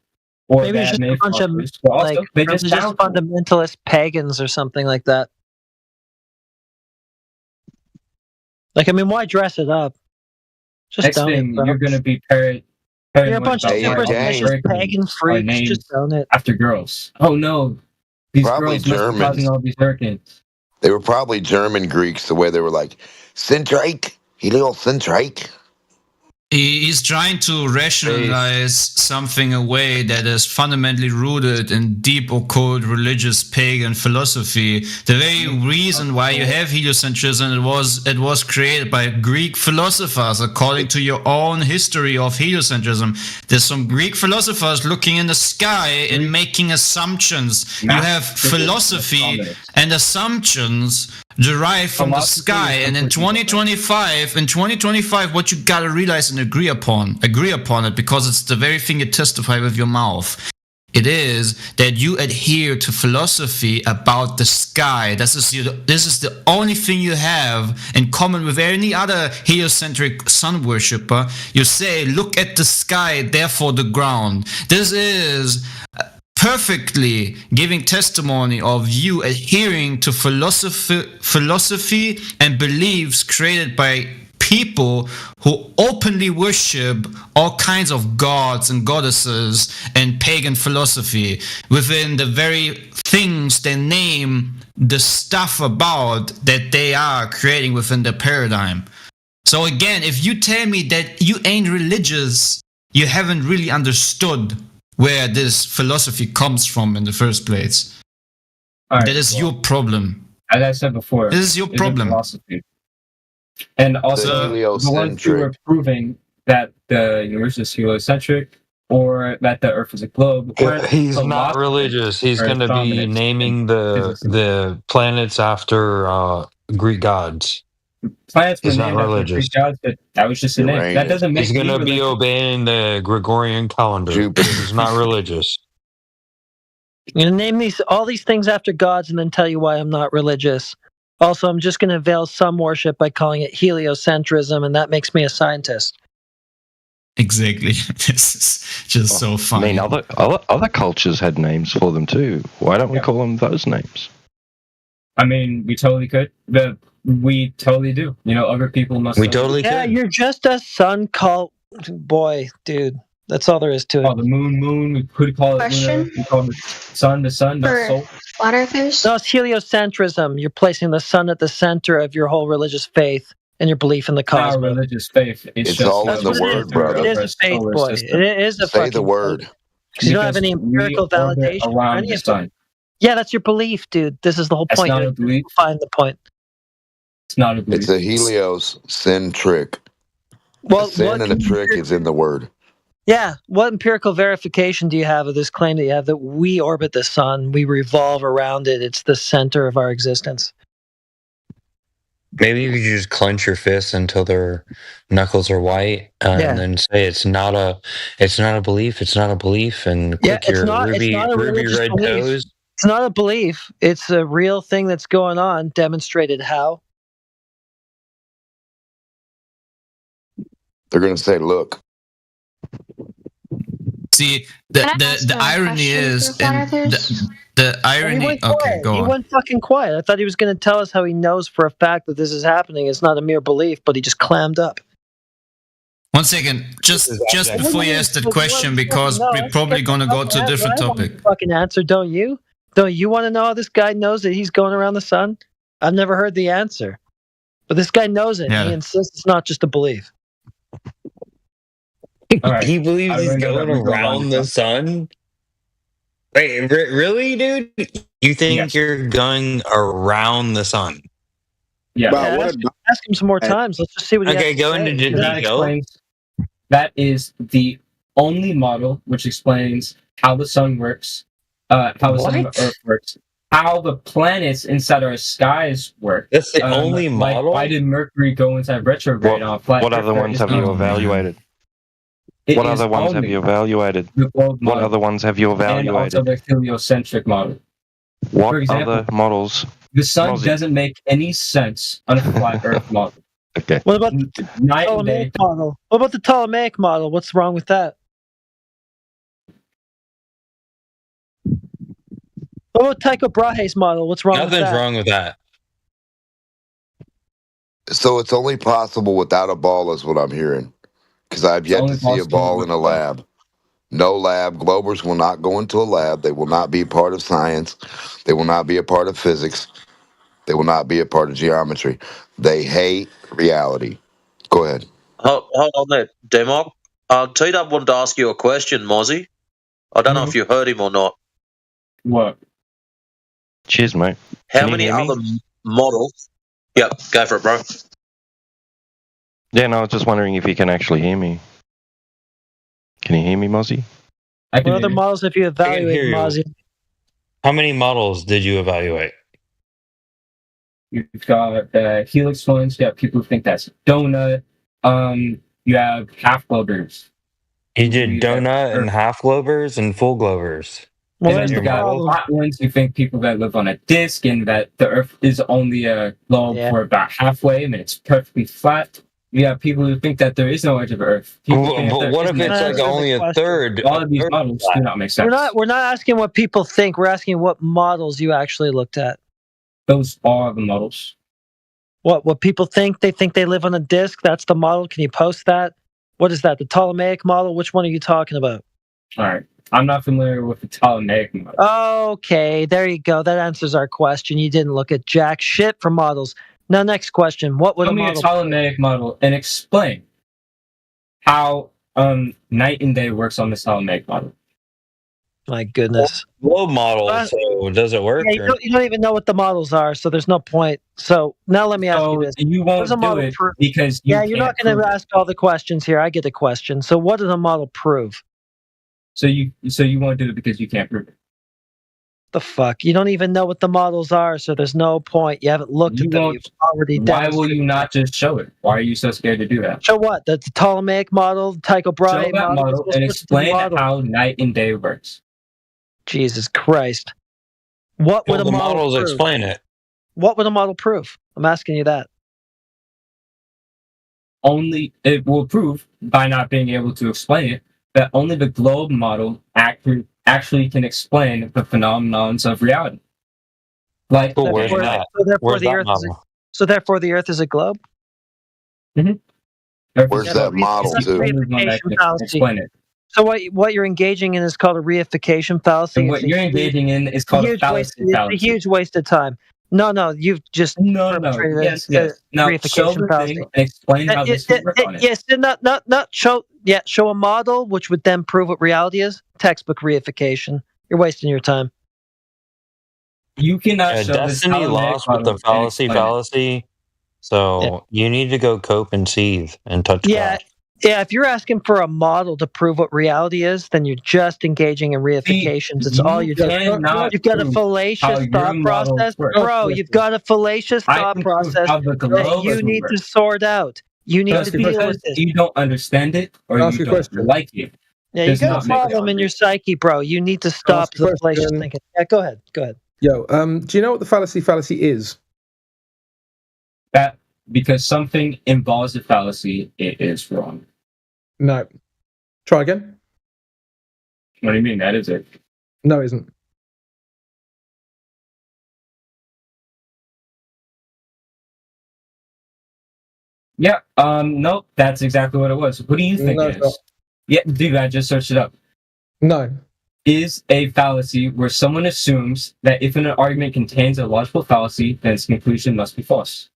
Speaker 4: Or
Speaker 1: Maybe it's just a bunch of just fundamentalist pagans or something like that. Like, I mean, why dress it up? Just
Speaker 4: Next
Speaker 1: own
Speaker 4: thing,
Speaker 1: it, bro.
Speaker 4: you're going to be paranoid.
Speaker 1: You're a bunch of superstitious pagan freaks. Just own it.
Speaker 4: After girls. Oh no, these
Speaker 7: Probably
Speaker 4: girls must be causing
Speaker 7: Germans.
Speaker 4: all these hurricanes.
Speaker 7: They were probably German Greeks, the way they were like, Centrike, heliocentric.
Speaker 19: He's trying to rationalize something away that is fundamentally rooted in deep occult religious pagan philosophy. The very reason why you have heliocentrism, it was created by Greek philosophers according to your own history of heliocentrism. There's some Greek philosophers looking in the sky and making assumptions. You have philosophy and assumptions derived from the sky, and in 2025 what you gotta realize and agree upon it, because it's the very thing you testify with your mouth. It is that you adhere to philosophy about the sky. This is the only thing you have in common with any other heliocentric sun worshipper. You say, look at the sky, therefore the ground. This is perfectly giving testimony of you adhering to philosophy and beliefs created by people who openly worship all kinds of gods and goddesses and pagan philosophy within the very things they name the stuff about that they are creating within the paradigm. So again, if you tell me that you ain't religious, you haven't really understood where this philosophy comes from in the first place. That is your problem.
Speaker 4: As I said before,
Speaker 19: this is your problem.
Speaker 4: Philosophy. And also, the ones who are proving that the universe is heliocentric or that the Earth is a globe.
Speaker 14: He's not religious. He's going to be naming the planets after Greek gods.
Speaker 4: Planets
Speaker 14: He's
Speaker 4: were
Speaker 14: not
Speaker 4: named after
Speaker 14: religious.
Speaker 4: Greek gods, but that was just a name. That doesn't make
Speaker 14: He's going to be
Speaker 4: religious.
Speaker 14: obeying the Gregorian calendar. He's not religious.
Speaker 1: I'm going to name all these things after gods and then tell you why I'm not religious. Also, I'm just going to veil some worship by calling it heliocentrism, and that makes me a scientist.
Speaker 19: Exactly. This is just so funny.
Speaker 23: I mean, other cultures had names for them too. Why don't we call them those names?
Speaker 4: I mean, we totally could. We totally do. You know, other people must.
Speaker 1: Yeah, you're just a sun cult. Boy, dude. That's all there is to it.
Speaker 4: Oh, the moon. We could call it lunar. We call it the sun, not soul.
Speaker 13: Flat earthers?
Speaker 1: No, it's heliocentrism. You're placing the sun at the center of your whole religious faith and your belief in the cosmos.
Speaker 4: Not religious faith.
Speaker 7: It's all in the word, brother.
Speaker 1: It is a faith, boy. It is a
Speaker 7: Say the word.
Speaker 1: Because you don't have any empirical validation for any of it. Yeah, that's your belief, dude. This is the whole point.
Speaker 4: Not a belief.
Speaker 1: Find the point.
Speaker 4: It's not a belief.
Speaker 7: It's a heliocentric.
Speaker 1: Well,
Speaker 7: the sin and the trick is in the word.
Speaker 1: Yeah. What empirical verification do you have of this claim that you have that we orbit the sun, we revolve around it, it's the center of our existence?
Speaker 14: Maybe you could just clench your fists until their knuckles are white, and then say it's not a belief, and click your ruby red toes.
Speaker 1: It's not a belief. It's a real thing that's going on. Demonstrated how?
Speaker 7: They're going to say, "Look."
Speaker 19: See, the irony is, and the irony. Okay, go on.
Speaker 1: He went fucking quiet. I thought he was going to tell us how he knows for a fact that this is happening. It's not a mere belief, but he just clammed up.
Speaker 19: 1 second, just before you ask that question, because we're probably going to go to a different topic.
Speaker 1: Fucking answer, don't you? Don't you want to know how this guy knows that he's going around the sun? I've never heard the answer, but this guy knows it. Yeah. He insists it's not just a belief.
Speaker 14: Right. He believes he's going around the sun? Wait, really, dude? You think you're going around the sun?
Speaker 4: Yeah.
Speaker 1: Ask him some more times. Let's just see what he has to
Speaker 14: go
Speaker 1: say.
Speaker 14: into
Speaker 4: That is the only model which explains how the sun works, how the sun and the Earth works, how the planets inside our skies work.
Speaker 14: That's the only model?
Speaker 4: Why did Mercury go inside retrograde on flat?
Speaker 23: What other ones have you evaluated? What other ones have you evaluated? What other ones have you evaluated?
Speaker 4: And also the heliocentric model.
Speaker 23: What other models?
Speaker 4: The sun doesn't make any sense on a flat Earth model.
Speaker 23: Okay.
Speaker 1: What about the Ptolemaic model? What about the Ptolemaic model? What's wrong with that? What about Tycho Brahe's model? What's wrong with that?
Speaker 14: Nothing's wrong with that.
Speaker 7: So it's only possible without a ball, is what I'm hearing. Because I've yet to see a ball in a lab. No lab. Globers will not go into a lab. They will not be a part of science. They will not be a part of physics. They will not be a part of geometry. They hate reality. Go ahead.
Speaker 9: Hold on there, Demok. T-Dub wanted to ask you a question, Mozzie. I don't know if you heard him or not.
Speaker 4: What?
Speaker 23: Cheers, mate.
Speaker 9: How
Speaker 23: Can you
Speaker 9: many
Speaker 23: hear me?
Speaker 9: other models? Yep, go for it, bro.
Speaker 23: Yeah, no, I was just wondering if you can actually hear me. Can you hear me, Mozzie?
Speaker 1: What other models have you
Speaker 14: I can hear
Speaker 1: evaluated,
Speaker 14: you.
Speaker 1: Mozzie?
Speaker 14: How many models did you evaluate?
Speaker 4: You've got helix ones. You have people who think that's donut. You have half globers.
Speaker 14: You did donut and half globers and full globers.
Speaker 1: Well,
Speaker 4: And
Speaker 1: there's
Speaker 4: then
Speaker 1: the
Speaker 4: you got
Speaker 1: problem.
Speaker 4: hot ones who think people that live on a disc and that the Earth is only a globe for about halfway and it's perfectly flat. You have people who think that there is no edge of Earth. People
Speaker 14: But
Speaker 4: think there
Speaker 14: what
Speaker 4: is
Speaker 14: if
Speaker 4: no
Speaker 14: it's
Speaker 4: edge
Speaker 14: like
Speaker 4: of Earth.
Speaker 14: only a third?
Speaker 4: All of these models do not make sense.
Speaker 1: We're not asking what people think. We're asking what models you actually looked at.
Speaker 4: Those are the models.
Speaker 1: What people think? They think they live on a disc. That's the model. Can you post that? What is that? The Ptolemaic model? Which one are you talking about?
Speaker 4: All right. I'm not familiar with the Ptolemaic model.
Speaker 1: Okay, there you go. That answers our question. You didn't look at jack shit for models. Now, next question. What would
Speaker 4: Show
Speaker 1: a
Speaker 4: me a
Speaker 1: model?
Speaker 4: Ptolemaic model and explain how night and day works on the Ptolemaic model.
Speaker 1: My goodness.
Speaker 14: Globe model. So does it work?
Speaker 1: Yeah, you don't even know what the models are, so there's no point. So now let me ask you this.
Speaker 4: You
Speaker 1: What does
Speaker 4: won't
Speaker 1: a
Speaker 4: do
Speaker 1: model
Speaker 4: it
Speaker 1: prove?
Speaker 4: because
Speaker 1: Yeah, you're not going to ask all the questions here. I get a question. So what does a model prove?
Speaker 4: So you won't do it because you can't prove it.
Speaker 1: The fuck? You don't even know what the models are, so there's no point. You haven't looked at them. You've already
Speaker 4: Why will
Speaker 1: demonstrated.
Speaker 4: you not just show it? Why are you so scared to do that?
Speaker 1: Show what? The Ptolemaic model, Tycho
Speaker 4: Show
Speaker 1: Brahe
Speaker 4: that model
Speaker 1: What's
Speaker 4: and
Speaker 1: the
Speaker 4: explain
Speaker 1: model?
Speaker 4: how night and day works.
Speaker 1: Jesus Christ. What would
Speaker 14: Well,
Speaker 1: a
Speaker 14: the
Speaker 1: model
Speaker 14: models
Speaker 1: prove?
Speaker 14: explain it.
Speaker 1: What would a model prove? I'm asking you that.
Speaker 4: Only it will prove by not being able to explain it that only the globe model actually can explain the phenomenons of reality. Like
Speaker 14: Cool, where's that?
Speaker 1: So therefore,
Speaker 14: Where's
Speaker 1: the
Speaker 14: that
Speaker 1: Earth is
Speaker 14: model?
Speaker 1: so therefore the Earth is a globe.
Speaker 7: Where's that model,
Speaker 1: It's a
Speaker 7: too?
Speaker 1: reification fallacy.
Speaker 4: Explain it.
Speaker 1: So what you're engaging in is called a reification fallacy.
Speaker 4: And what you're engaging in is called a fallacy.
Speaker 1: It's a huge waste of time. No, you've just perpetrated
Speaker 4: Yes. Now show
Speaker 1: reification
Speaker 4: the
Speaker 1: fallacy.
Speaker 4: thing and explain how this would work on it.
Speaker 1: Yes, not show. Yeah, show a model which would then prove what reality is. Textbook reification. You're wasting your time.
Speaker 4: You cannot show this
Speaker 14: Destiny
Speaker 4: Ptolemaic
Speaker 14: lost with
Speaker 4: model
Speaker 14: the fallacy
Speaker 4: and explain it.
Speaker 14: fallacy. So you need to go cope and seethe and touch
Speaker 1: Yeah.
Speaker 14: grass.
Speaker 1: Yeah, if you're asking for a model to prove what reality is, then you're just engaging in reifications. It's all you're doing. You've got a fallacious thought process. Bro, you've got a fallacious thought process that you need to sort out. You need to deal with this.
Speaker 4: You don't understand it or you don't like it.
Speaker 1: Yeah, you got a problem in your psyche, bro. You need to stop the fallacious thinking. Yeah, go ahead.
Speaker 6: Yo, do you know what the fallacy is?
Speaker 4: That because something involves a fallacy, it is wrong.
Speaker 6: No. Try again.
Speaker 4: What do you mean? That is it.
Speaker 6: No, it isn't.
Speaker 4: Yeah. Nope. That's exactly what it was. What do you think
Speaker 6: No,
Speaker 4: it
Speaker 6: it's
Speaker 4: is?
Speaker 6: not.
Speaker 4: Yeah, dude. I just searched it up.
Speaker 6: No.
Speaker 4: Is a fallacy where someone assumes that if an argument contains a logical fallacy, then its conclusion must be false.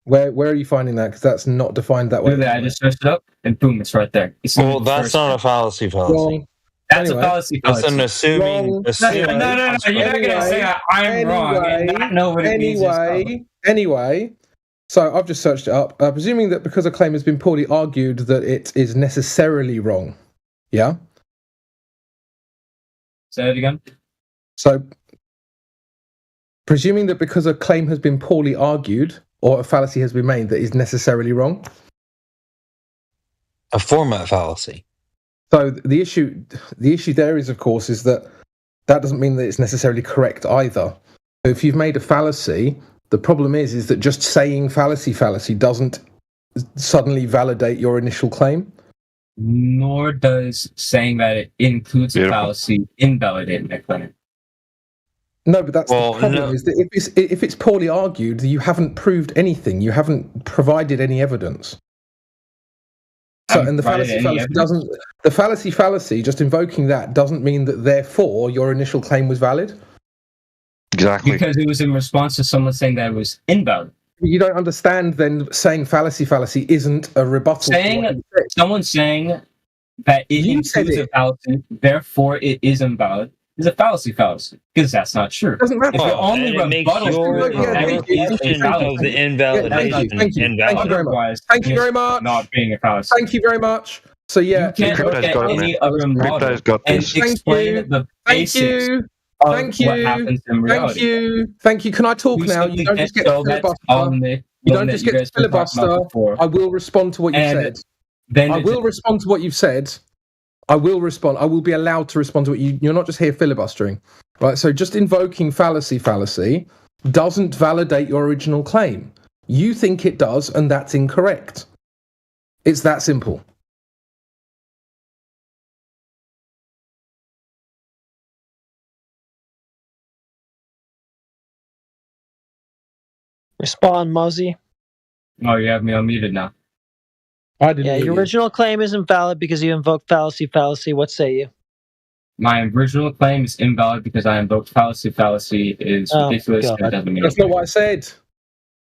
Speaker 6: Where are you finding that? Because that's not defined that way.
Speaker 4: Look at that. I just searched it up, and boom, it's right there. It's
Speaker 14: Well, that's not a fallacy fallacy.
Speaker 6: Wrong.
Speaker 4: That's
Speaker 6: Anyway.
Speaker 4: a fallacy.
Speaker 14: That's an assuming.
Speaker 6: Wrong.
Speaker 14: assuming
Speaker 4: No. You're not gonna say I'm wrong and not know what it means.
Speaker 6: Anyway, so I've just searched it up. Presuming that because a claim has been poorly argued, that it is necessarily wrong. Yeah.
Speaker 4: Say it again.
Speaker 6: So, presuming that because a claim has been poorly argued or a fallacy has been made, that is necessarily wrong.
Speaker 14: A format fallacy.
Speaker 6: So the issue there is, of course, is that doesn't mean that it's necessarily correct either. So if you've made a fallacy, the problem is that just saying fallacy doesn't suddenly validate your initial claim.
Speaker 4: Nor does saying that it includes a fallacy invalidate that claim.
Speaker 6: No, but that's the problem. Is that if it's poorly argued, you haven't proved anything. You haven't provided any evidence. So, and the fallacy fallacy, just invoking that doesn't mean that therefore your initial claim was valid.
Speaker 23: Exactly.
Speaker 4: Because it was in response to someone saying that it was invalid.
Speaker 6: You don't understand then saying fallacy isn't a rebuttal.
Speaker 4: Someone saying that it includes a fallacy, therefore it is invalid, is a fallacy, because that's not true.
Speaker 6: It doesn't matter.
Speaker 4: If you're only rebuttal
Speaker 14: of the invalidation invalid.
Speaker 6: Thank you very much.
Speaker 4: Not being a fallacy.
Speaker 6: Thank you very much. So yeah,
Speaker 4: you can't look at any other model and explain the basics of what happens in reality.
Speaker 6: Thank you. Can I talk now? You don't just get filibuster. You don't just get filibuster. I will respond to what you said. I will respond to what you've said. I will respond. I will be allowed to respond to what you're not just here filibustering, right? So just invoking fallacy doesn't validate your original claim. You think it does, and that's incorrect. It's that simple.
Speaker 1: Respond, Muzzy.
Speaker 4: Oh, you have me unmuted now.
Speaker 6: I didn't.
Speaker 1: Yeah, your original claim isn't valid because you invoked fallacy. What say you?
Speaker 4: My original claim is invalid because I invoked fallacy. Fallacy is ridiculous. And doesn't mean
Speaker 6: That's not what I said.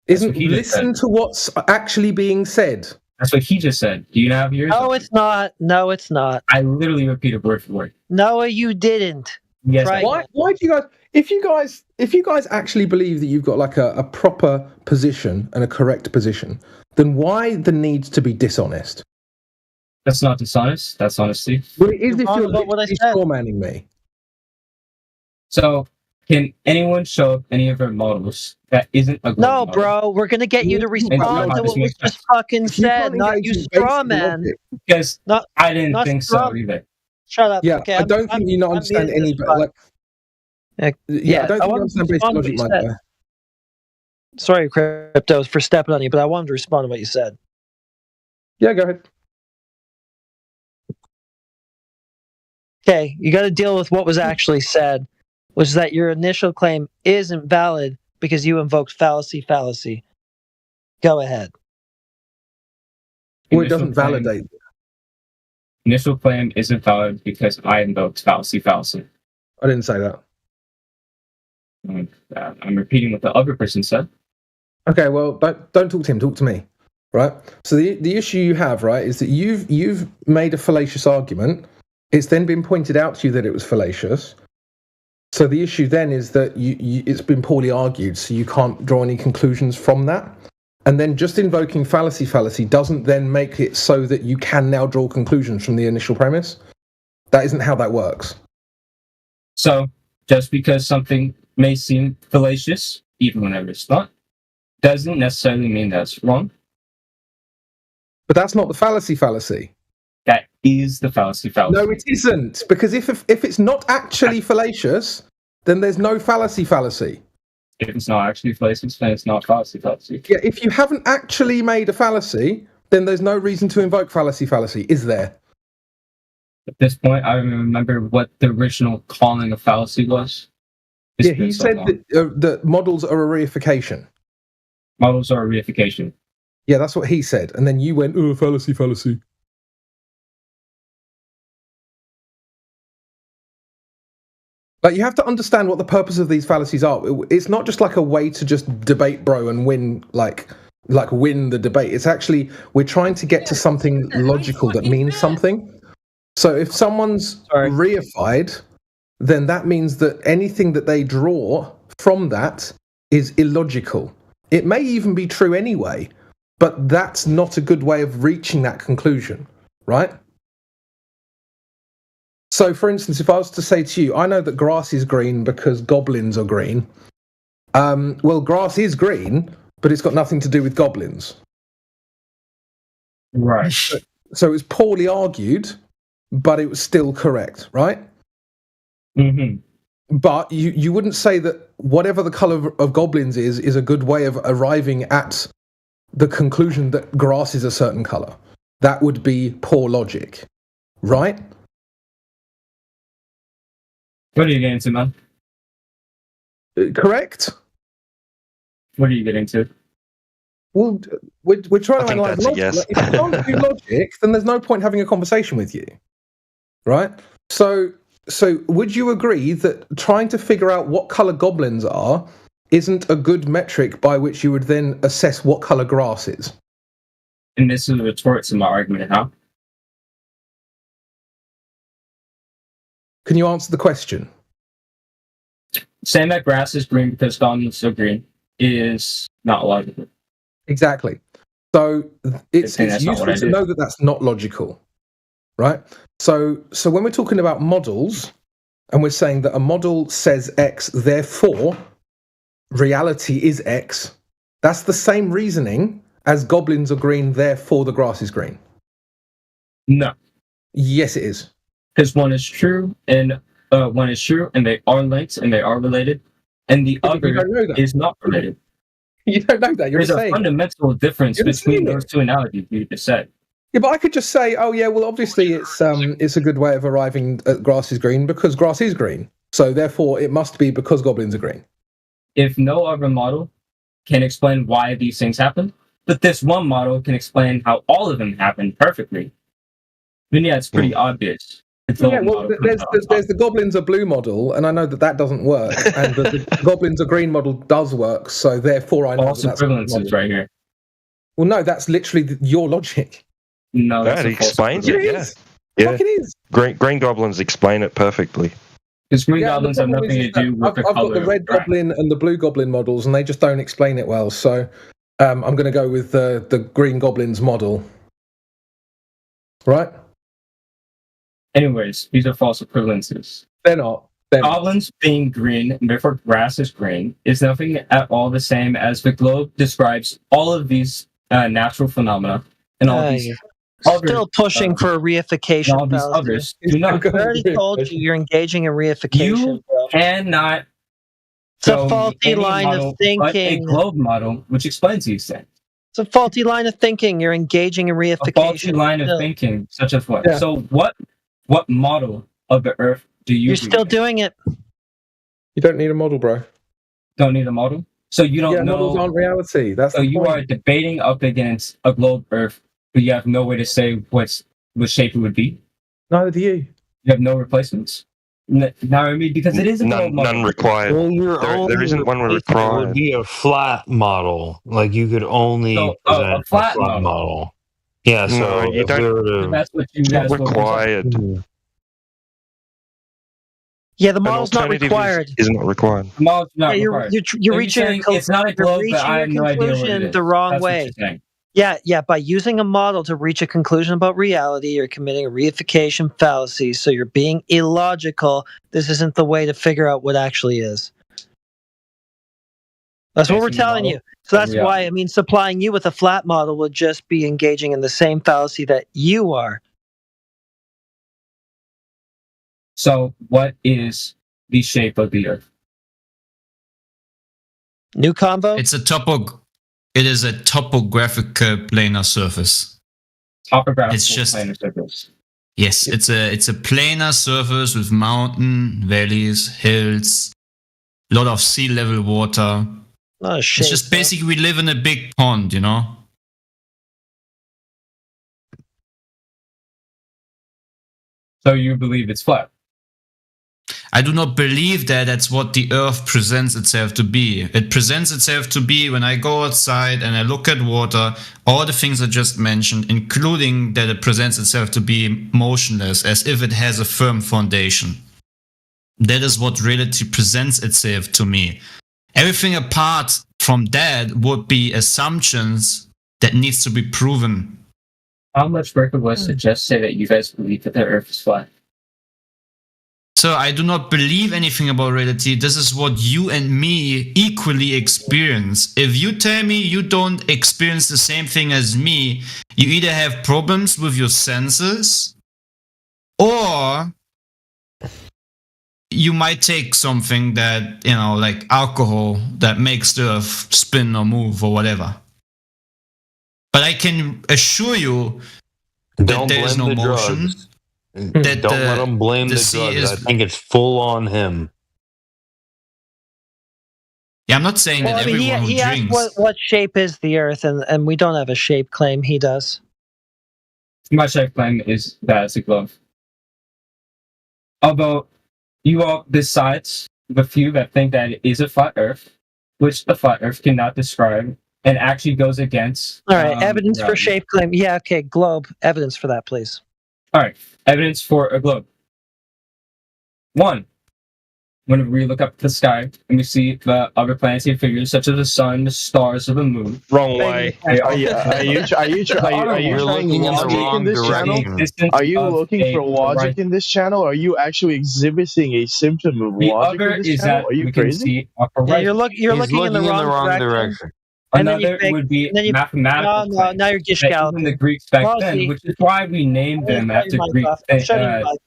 Speaker 6: Listen to what's actually being said.
Speaker 4: That's what he just said. Do you have yours?
Speaker 1: No, it's not. No, it's not.
Speaker 4: I literally repeated word for word.
Speaker 1: No, you didn't.
Speaker 4: Yes.
Speaker 6: Why do you guys? If you guys actually believe that you've got like a proper position and a correct position, then why the need to be dishonest?
Speaker 4: That's not dishonest. That's honesty.
Speaker 6: Well, it is if you're literally strawmanning me.
Speaker 4: So, can anyone show up any of our models that isn't a
Speaker 1: No, bro. We're gonna get you to respond to what we just fucking said, not you strawman.
Speaker 4: Because I didn't think so either.
Speaker 1: Shut up.
Speaker 6: Yeah,
Speaker 1: okay,
Speaker 6: I don't think you understand any. I don't think you understand basic logic, my guy.
Speaker 1: Sorry, Crypto, for stepping on you, but I wanted to respond to what you said.
Speaker 6: Yeah, go ahead.
Speaker 1: Okay, you got to deal with what was actually said, which is that your initial claim isn't valid because you invoked fallacy. Go ahead.
Speaker 6: Well, it doesn't validate.
Speaker 4: Initial claim isn't valid because I invoked fallacy.
Speaker 6: I didn't say that.
Speaker 4: I'm repeating what the other person said.
Speaker 6: Okay, well, don't talk to him. Talk to me, right? So the issue you have, right, is that you've made a fallacious argument. It's then been pointed out to you that it was fallacious. So the issue then is that it's been poorly argued, so you can't draw any conclusions from that. And then just invoking fallacy doesn't then make it so that you can now draw conclusions from the initial premise. That isn't how that works.
Speaker 4: So just because something may seem fallacious, even whenever it's not, doesn't necessarily mean that's wrong.
Speaker 6: But that's not the fallacy.
Speaker 4: That is the fallacy.
Speaker 6: No, it isn't. Because if it's not actually fallacious, then there's no fallacy.
Speaker 4: If it's not actually fallacious, then it's not fallacy.
Speaker 6: Yeah, if you haven't actually made a fallacy, then there's no reason to invoke fallacy, is there?
Speaker 4: At this point, I remember what the original calling of fallacy was.
Speaker 6: Yeah, he said that models are a reification.
Speaker 4: Models are a reification.
Speaker 6: Yeah, that's what he said. And then you went, oh, fallacy. Like, you have to understand what the purpose of these fallacies are. It's not just like a way to just debate, bro, and win, like win the debate. It's actually, we're trying to get to something logical that means something. So if someone's reified, then that means that anything that they draw from that is illogical. It may even be true anyway, but that's not a good way of reaching that conclusion, right? So, for instance, if I was to say to you, I know that grass is green because goblins are green. Well, grass is green, but it's got nothing to do with goblins.
Speaker 4: Right.
Speaker 6: So it's poorly argued, but it was still correct, right?
Speaker 4: Mm-hmm.
Speaker 6: But you wouldn't say that whatever the colour of goblins is a good way of arriving at the conclusion that grass is a certain colour. That would be poor logic, right?
Speaker 4: What are you getting to, man?
Speaker 6: Correct.
Speaker 4: What are you getting to?
Speaker 6: Well, we're trying to analyse logic.
Speaker 23: Yes.
Speaker 6: Like, if you can't do logic, then there's no point having a conversation with you, right? So would you agree that trying to figure out what colour goblins are isn't a good metric by which you would then assess what color grass is.
Speaker 4: And this is a retort to my argument, how?
Speaker 6: Can you answer the question?
Speaker 4: Saying that grass is green because Goblins are so green is not logical.
Speaker 6: Exactly. So it's useful to know that that's not logical, right? So when we're talking about models, and we're saying that a model says X, therefore reality is X, that's the same reasoning as goblins are green, therefore the grass is green.
Speaker 4: No.
Speaker 6: Yes, it is.
Speaker 4: Because one is true and they are linked and they are related, and the other is not related.
Speaker 6: You don't know that.
Speaker 4: There's a fundamental difference between those two analogies you just said.
Speaker 6: Yeah, but I could just say, oh yeah, well obviously it's a good way of arriving at grass is green because grass is green. So therefore it must be because goblins are green.
Speaker 4: If no other model can explain why these things happen, but this one model can explain how all of them happen perfectly, then yeah, it's pretty obvious.
Speaker 6: Yeah, well, there's the goblins are blue model, and I know that doesn't work, and the goblins are green model does work. So therefore, I know
Speaker 4: false equivalences right here.
Speaker 6: Well, no, that's literally your logic.
Speaker 4: No,
Speaker 23: that explains it.
Speaker 6: Yeah,
Speaker 23: yeah.
Speaker 6: It is.
Speaker 23: Green goblins explain it perfectly.
Speaker 4: Because green goblins have nothing to do with the color.
Speaker 6: I've got the red goblin and the blue goblin models, and they just don't explain it well. So I'm going to go with the green goblins model. Right.
Speaker 4: Anyways, these are false equivalences.
Speaker 6: They're not.
Speaker 4: Goblins being green, and therefore grass is green, is nothing at all the same as the globe describes all of these natural phenomena and all these.
Speaker 1: Still pushing for a reification.
Speaker 4: All these others do not.
Speaker 1: I already told you you're engaging in reification.
Speaker 4: You cannot.
Speaker 1: It's a faulty line of thinking.
Speaker 4: A globe model which explains these things.
Speaker 1: It's a faulty line of thinking. You're engaging in reification.
Speaker 4: A faulty line of thinking, such as what? Yeah. So what model of the Earth do you?
Speaker 1: You're still doing it.
Speaker 6: You don't need a model, bro.
Speaker 4: Don't need a model. So you don't know.
Speaker 6: Models aren't reality. That's
Speaker 4: so you are debating up against a globe Earth, but you have no way to say what shape it would be.
Speaker 6: Neither do you.
Speaker 4: You have no replacements. No, I mean because it is a globe model.
Speaker 23: None required.
Speaker 14: Well,
Speaker 23: there isn't one required.
Speaker 14: It would be a flat model. Like you could only present a flat model. Yeah, so
Speaker 23: no, you don't.
Speaker 4: That's what you guys
Speaker 23: required.
Speaker 1: Yeah, the model's not required.
Speaker 23: Is not required.
Speaker 4: The model's not required.
Speaker 1: You're reaching
Speaker 4: it's not a globe, but I have no idea what it is.
Speaker 1: The wrong way. Yeah. By using a model to reach a conclusion about reality, you're committing a reification fallacy. So you're being illogical. This isn't the way to figure out what actually is. That's what we're telling you. So that's why, supplying you with a flat model would just be engaging in the same fallacy that you are.
Speaker 4: So what is the shape of the Earth?
Speaker 1: New convo?
Speaker 19: It is a topographical planar surface.
Speaker 4: Topographical
Speaker 19: planar surface. Yes, it's a planar surface with mountain, valleys, hills, a lot of sea level water.
Speaker 1: It's
Speaker 19: just basically we live in a big pond, you know?
Speaker 4: So you believe it's flat?
Speaker 19: I do not believe that that's what the Earth presents itself to be. It presents itself to be when I go outside and I look at water, all the things I just mentioned, including that it presents itself to be motionless, as if it has a firm foundation. That is what reality presents itself to me. Everything apart from that would be assumptions that needs to be proven.
Speaker 4: How much Breaker was to just say that you guys believe that the Earth is flat?
Speaker 19: So I do not believe anything about reality. This is what you and me equally experience. If you tell me you don't experience the same thing as me, you either have problems with your senses, or you might take something that, like alcohol, that makes the Earth spin or move or whatever. But I can assure you that there is no motion.
Speaker 14: Don't let him blame the drugs. I think it's full on him.
Speaker 19: Yeah, I'm not saying that everyone who
Speaker 1: he
Speaker 19: drinks.
Speaker 1: asked what shape is the Earth, and we don't have a shape claim. He does.
Speaker 4: My shape claim is that it's a globe. Although you all, besides the few that think that it is a flat Earth, which the flat Earth cannot describe and actually goes against.
Speaker 1: All right, evidence for shape claim. Yeah, okay, globe. Evidence for that, please.
Speaker 4: All right, evidence for a globe. 1. Whenever we look up at the sky and we see the other planetary figures such as the sun, the stars, or the moon.
Speaker 17: Wrong way. Are you looking in the wrong direction? Are you looking for logic in this channel? Are you actually exhibiting a symptom of logic in this channel? Are you crazy?
Speaker 1: Yeah, you're looking in the wrong direction.
Speaker 4: Another would be mathematical.
Speaker 1: No, now you're gish galloping.
Speaker 4: The Greeks back then, which is why we named them after Greek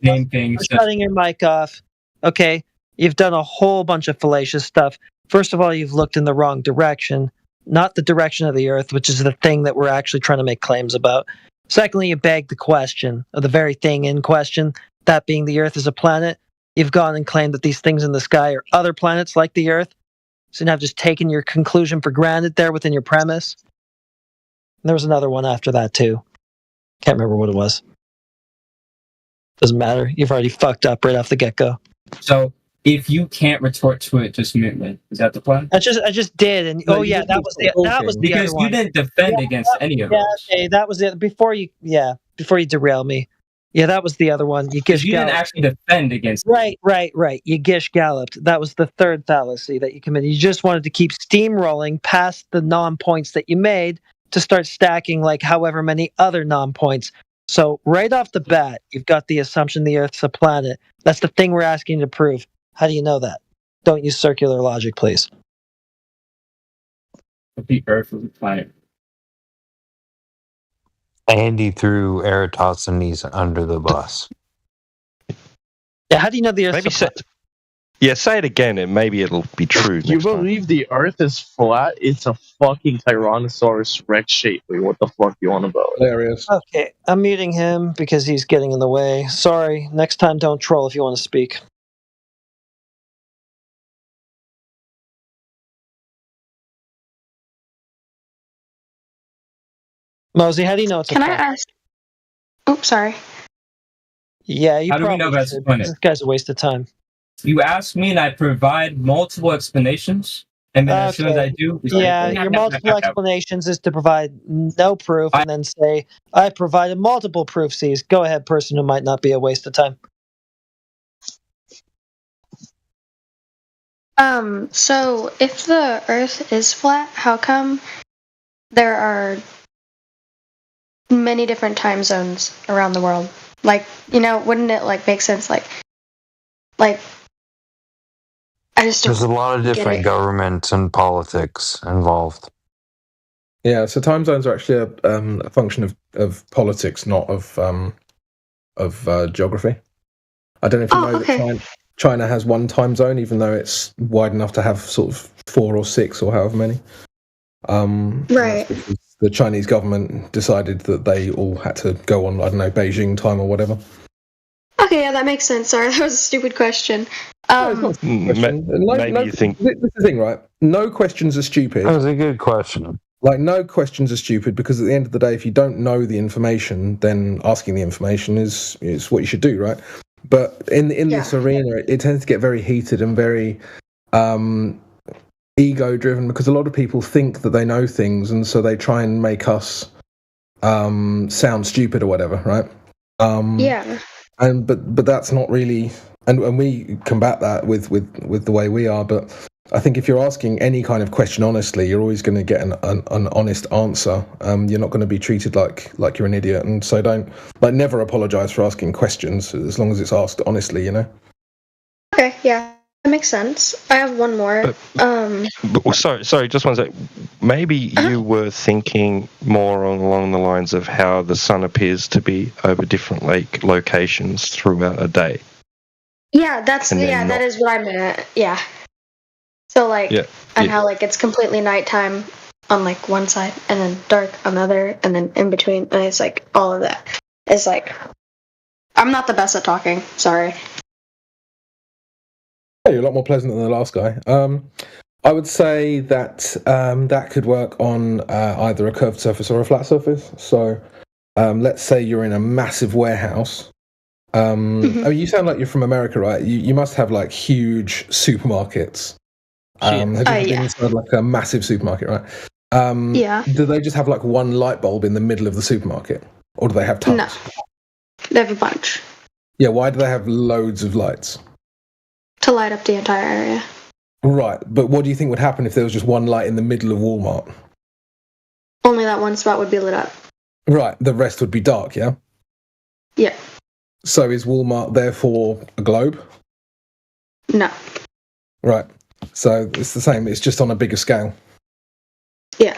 Speaker 4: name things.
Speaker 1: I'm shutting your mic off. Okay, you've done a whole bunch of fallacious stuff. First of all, you've looked in the wrong direction, not the direction of the Earth, which is the thing that we're actually trying to make claims about. Secondly, you begged the question of the very thing in question, that being the Earth is a planet. You've gone and claimed that these things in the sky are other planets like the Earth. So now I've just taken your conclusion for granted there within your premise. And there was another one after that too. Can't remember what it was. Doesn't matter. You've already fucked up right off the get-go.
Speaker 4: So if you can't retort to it, just mute me. Is that the plan?
Speaker 1: I just did, and that was the
Speaker 4: because
Speaker 1: other one.
Speaker 4: You didn't defend against any of those.
Speaker 1: Okay, that was it. Before you derail me. Yeah, that was the other one. You
Speaker 4: didn't actually defend against.
Speaker 1: Right. You gish galloped. That was the third fallacy that you committed. You just wanted to keep steamrolling past the non-points that you made to start stacking like however many other non-points. So right off the bat, you've got the assumption the Earth's a planet. That's the thing we're asking you to prove. How do you know that? Don't use circular logic, please.
Speaker 4: The Earth is a planet.
Speaker 14: Andy threw Eratosthenes under the bus.
Speaker 1: Yeah, how do you know the Earth's a planet?
Speaker 23: Say it again, and maybe it'll be true.
Speaker 17: You believe the Earth is flat? It's a fucking Tyrannosaurus Rex shape. Wait, what the fuck you on about?
Speaker 6: Hilarious.
Speaker 1: Okay, I'm muting him because he's getting in the way. Sorry. Next time, don't troll if you want to speak. Mosey, how do you know it's a planet?
Speaker 13: Can I ask? Oops, sorry.
Speaker 1: Yeah, you
Speaker 4: How do we
Speaker 1: probably
Speaker 4: know that's a
Speaker 1: should.
Speaker 4: planet?
Speaker 1: This guy's a waste of time.
Speaker 4: You ask me, and I provide multiple explanations, and then as soon as I do,
Speaker 1: your multiple explanations is to provide no proof, and then say, "I provided multiple proofs." Go ahead, person who might not be a waste of time.
Speaker 13: So if the Earth is flat, how come there are many different time zones around the world? Like, wouldn't it make sense? Like I just
Speaker 14: There's a lot of different governments and politics involved.
Speaker 6: Yeah, so time zones are actually a function of politics, not of geography. I don't know if you know that China has one time zone, even though it's wide enough to have sort of 4 or 6 or however many.
Speaker 13: Right.
Speaker 6: The Chinese government decided that they all had to go on, I don't know, Beijing time or whatever.
Speaker 13: Okay, yeah, that makes sense. Sorry, that was a stupid question.
Speaker 23: Maybe you think...
Speaker 6: This is the thing, right? No questions are stupid.
Speaker 14: That was a good question.
Speaker 6: No questions are stupid, because at the end of the day, if you don't know the information, then asking the information is what you should do, right? But in this arena, it tends to get very heated and very ego-driven, because a lot of people think that they know things, and so they try and make us sound stupid or whatever, right? But that's not really, and we combat that with the way we are. But I think if you're asking any kind of question honestly, you're always going to get an honest answer. You're not going to be treated like you're an idiot, and so never apologize for asking questions as long as it's asked honestly.
Speaker 13: Okay, yeah, that makes sense. I have one more.
Speaker 23: Sorry, just one sec. Maybe you were thinking more along the lines of how the sun appears to be over different locations throughout a day.
Speaker 13: Yeah, that is what I meant. Yeah. So and how it's completely nighttime on one side, and then dark on the other, and then in between, and it's all of that. It's I'm not the best at talking. Sorry.
Speaker 6: You're a lot more pleasant than the last guy. I would say that that could work on either a curved surface or a flat surface. So let's say you're in a massive warehouse. You sound like you're from America, right? You must have huge supermarkets. Have you ever been inside like a massive supermarket, right?
Speaker 13: Yeah.
Speaker 6: Do they just have like one light bulb in the middle of the supermarket, or do they have tons?
Speaker 13: No, they have a bunch.
Speaker 6: Yeah, why do they have loads of lights?
Speaker 13: To light up the entire area.
Speaker 6: Right, but what do you think would happen if there was just one light in the middle of Walmart?
Speaker 13: Only that one spot would be lit up.
Speaker 6: Right, the rest would be dark, yeah?
Speaker 13: Yeah.
Speaker 6: So is Walmart therefore a globe?
Speaker 13: No.
Speaker 6: Right, so it's the same, it's just on a bigger scale.
Speaker 13: Yeah.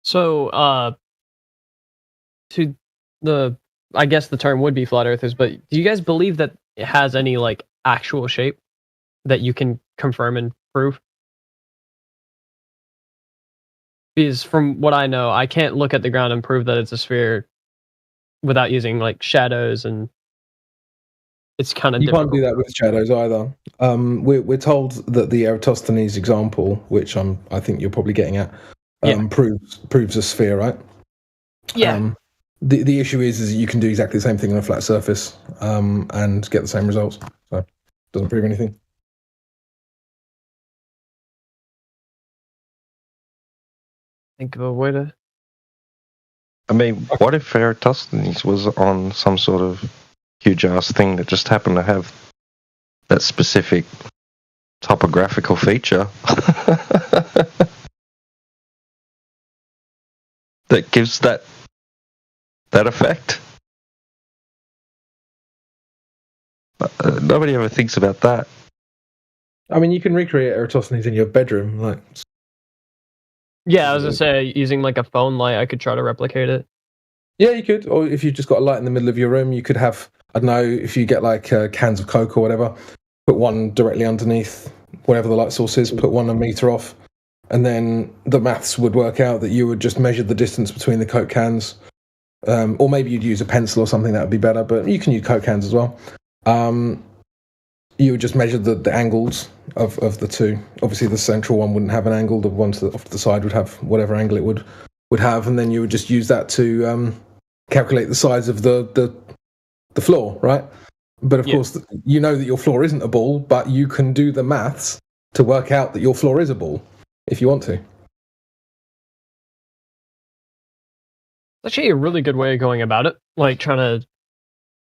Speaker 21: So, to the, I guess the term would be flat earthers, but do you guys believe that it has any like actual shape that you can confirm and prove? Because from what I know, I can't look at the ground and prove that it's a sphere without using like shadows, and it's kind of difficult.
Speaker 6: You can't do that with shadows either. We're told that the Eratosthenes example, which I think you're probably getting at, proves a sphere, right?
Speaker 21: Yeah.
Speaker 6: The issue is you can do exactly the same thing on a flat surface and get the same results. So it doesn't prove anything.
Speaker 21: Think of a way to.
Speaker 23: I mean, what if Eratosthenes was on some sort of huge ass thing that just happened to have that specific topographical feature that gives that effect? Nobody ever thinks about that.
Speaker 6: I mean, you can recreate Eratosthenes in your bedroom, like.
Speaker 21: Yeah, I was gonna say, using like a phone light, I could try to replicate it.
Speaker 6: Yeah, you could. Or if you've just got a light in the middle of your room, you could have, I don't know, if you get like cans of Coke or whatever, put one directly underneath whatever the light source is, put 1 meter off, and then the maths would work out that you would just measure the distance between the Coke cans. Or maybe you'd use a pencil or something, that would be better, but you can use Coke cans as well. You would just measure the angles of the two. Obviously, the central one wouldn't have an angle. The ones off to the side would have whatever angle it would have, and then you would just use that to calculate the size of the floor, right? But of course, you know that your floor isn't a ball, but you can do the maths to work out that your floor is a ball if you want to.
Speaker 21: Actually, a really good way of going about it, like trying to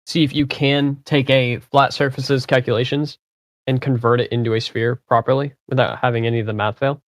Speaker 21: see if you can take a flat surface's calculations and convert it into a sphere properly without having any of the math fail.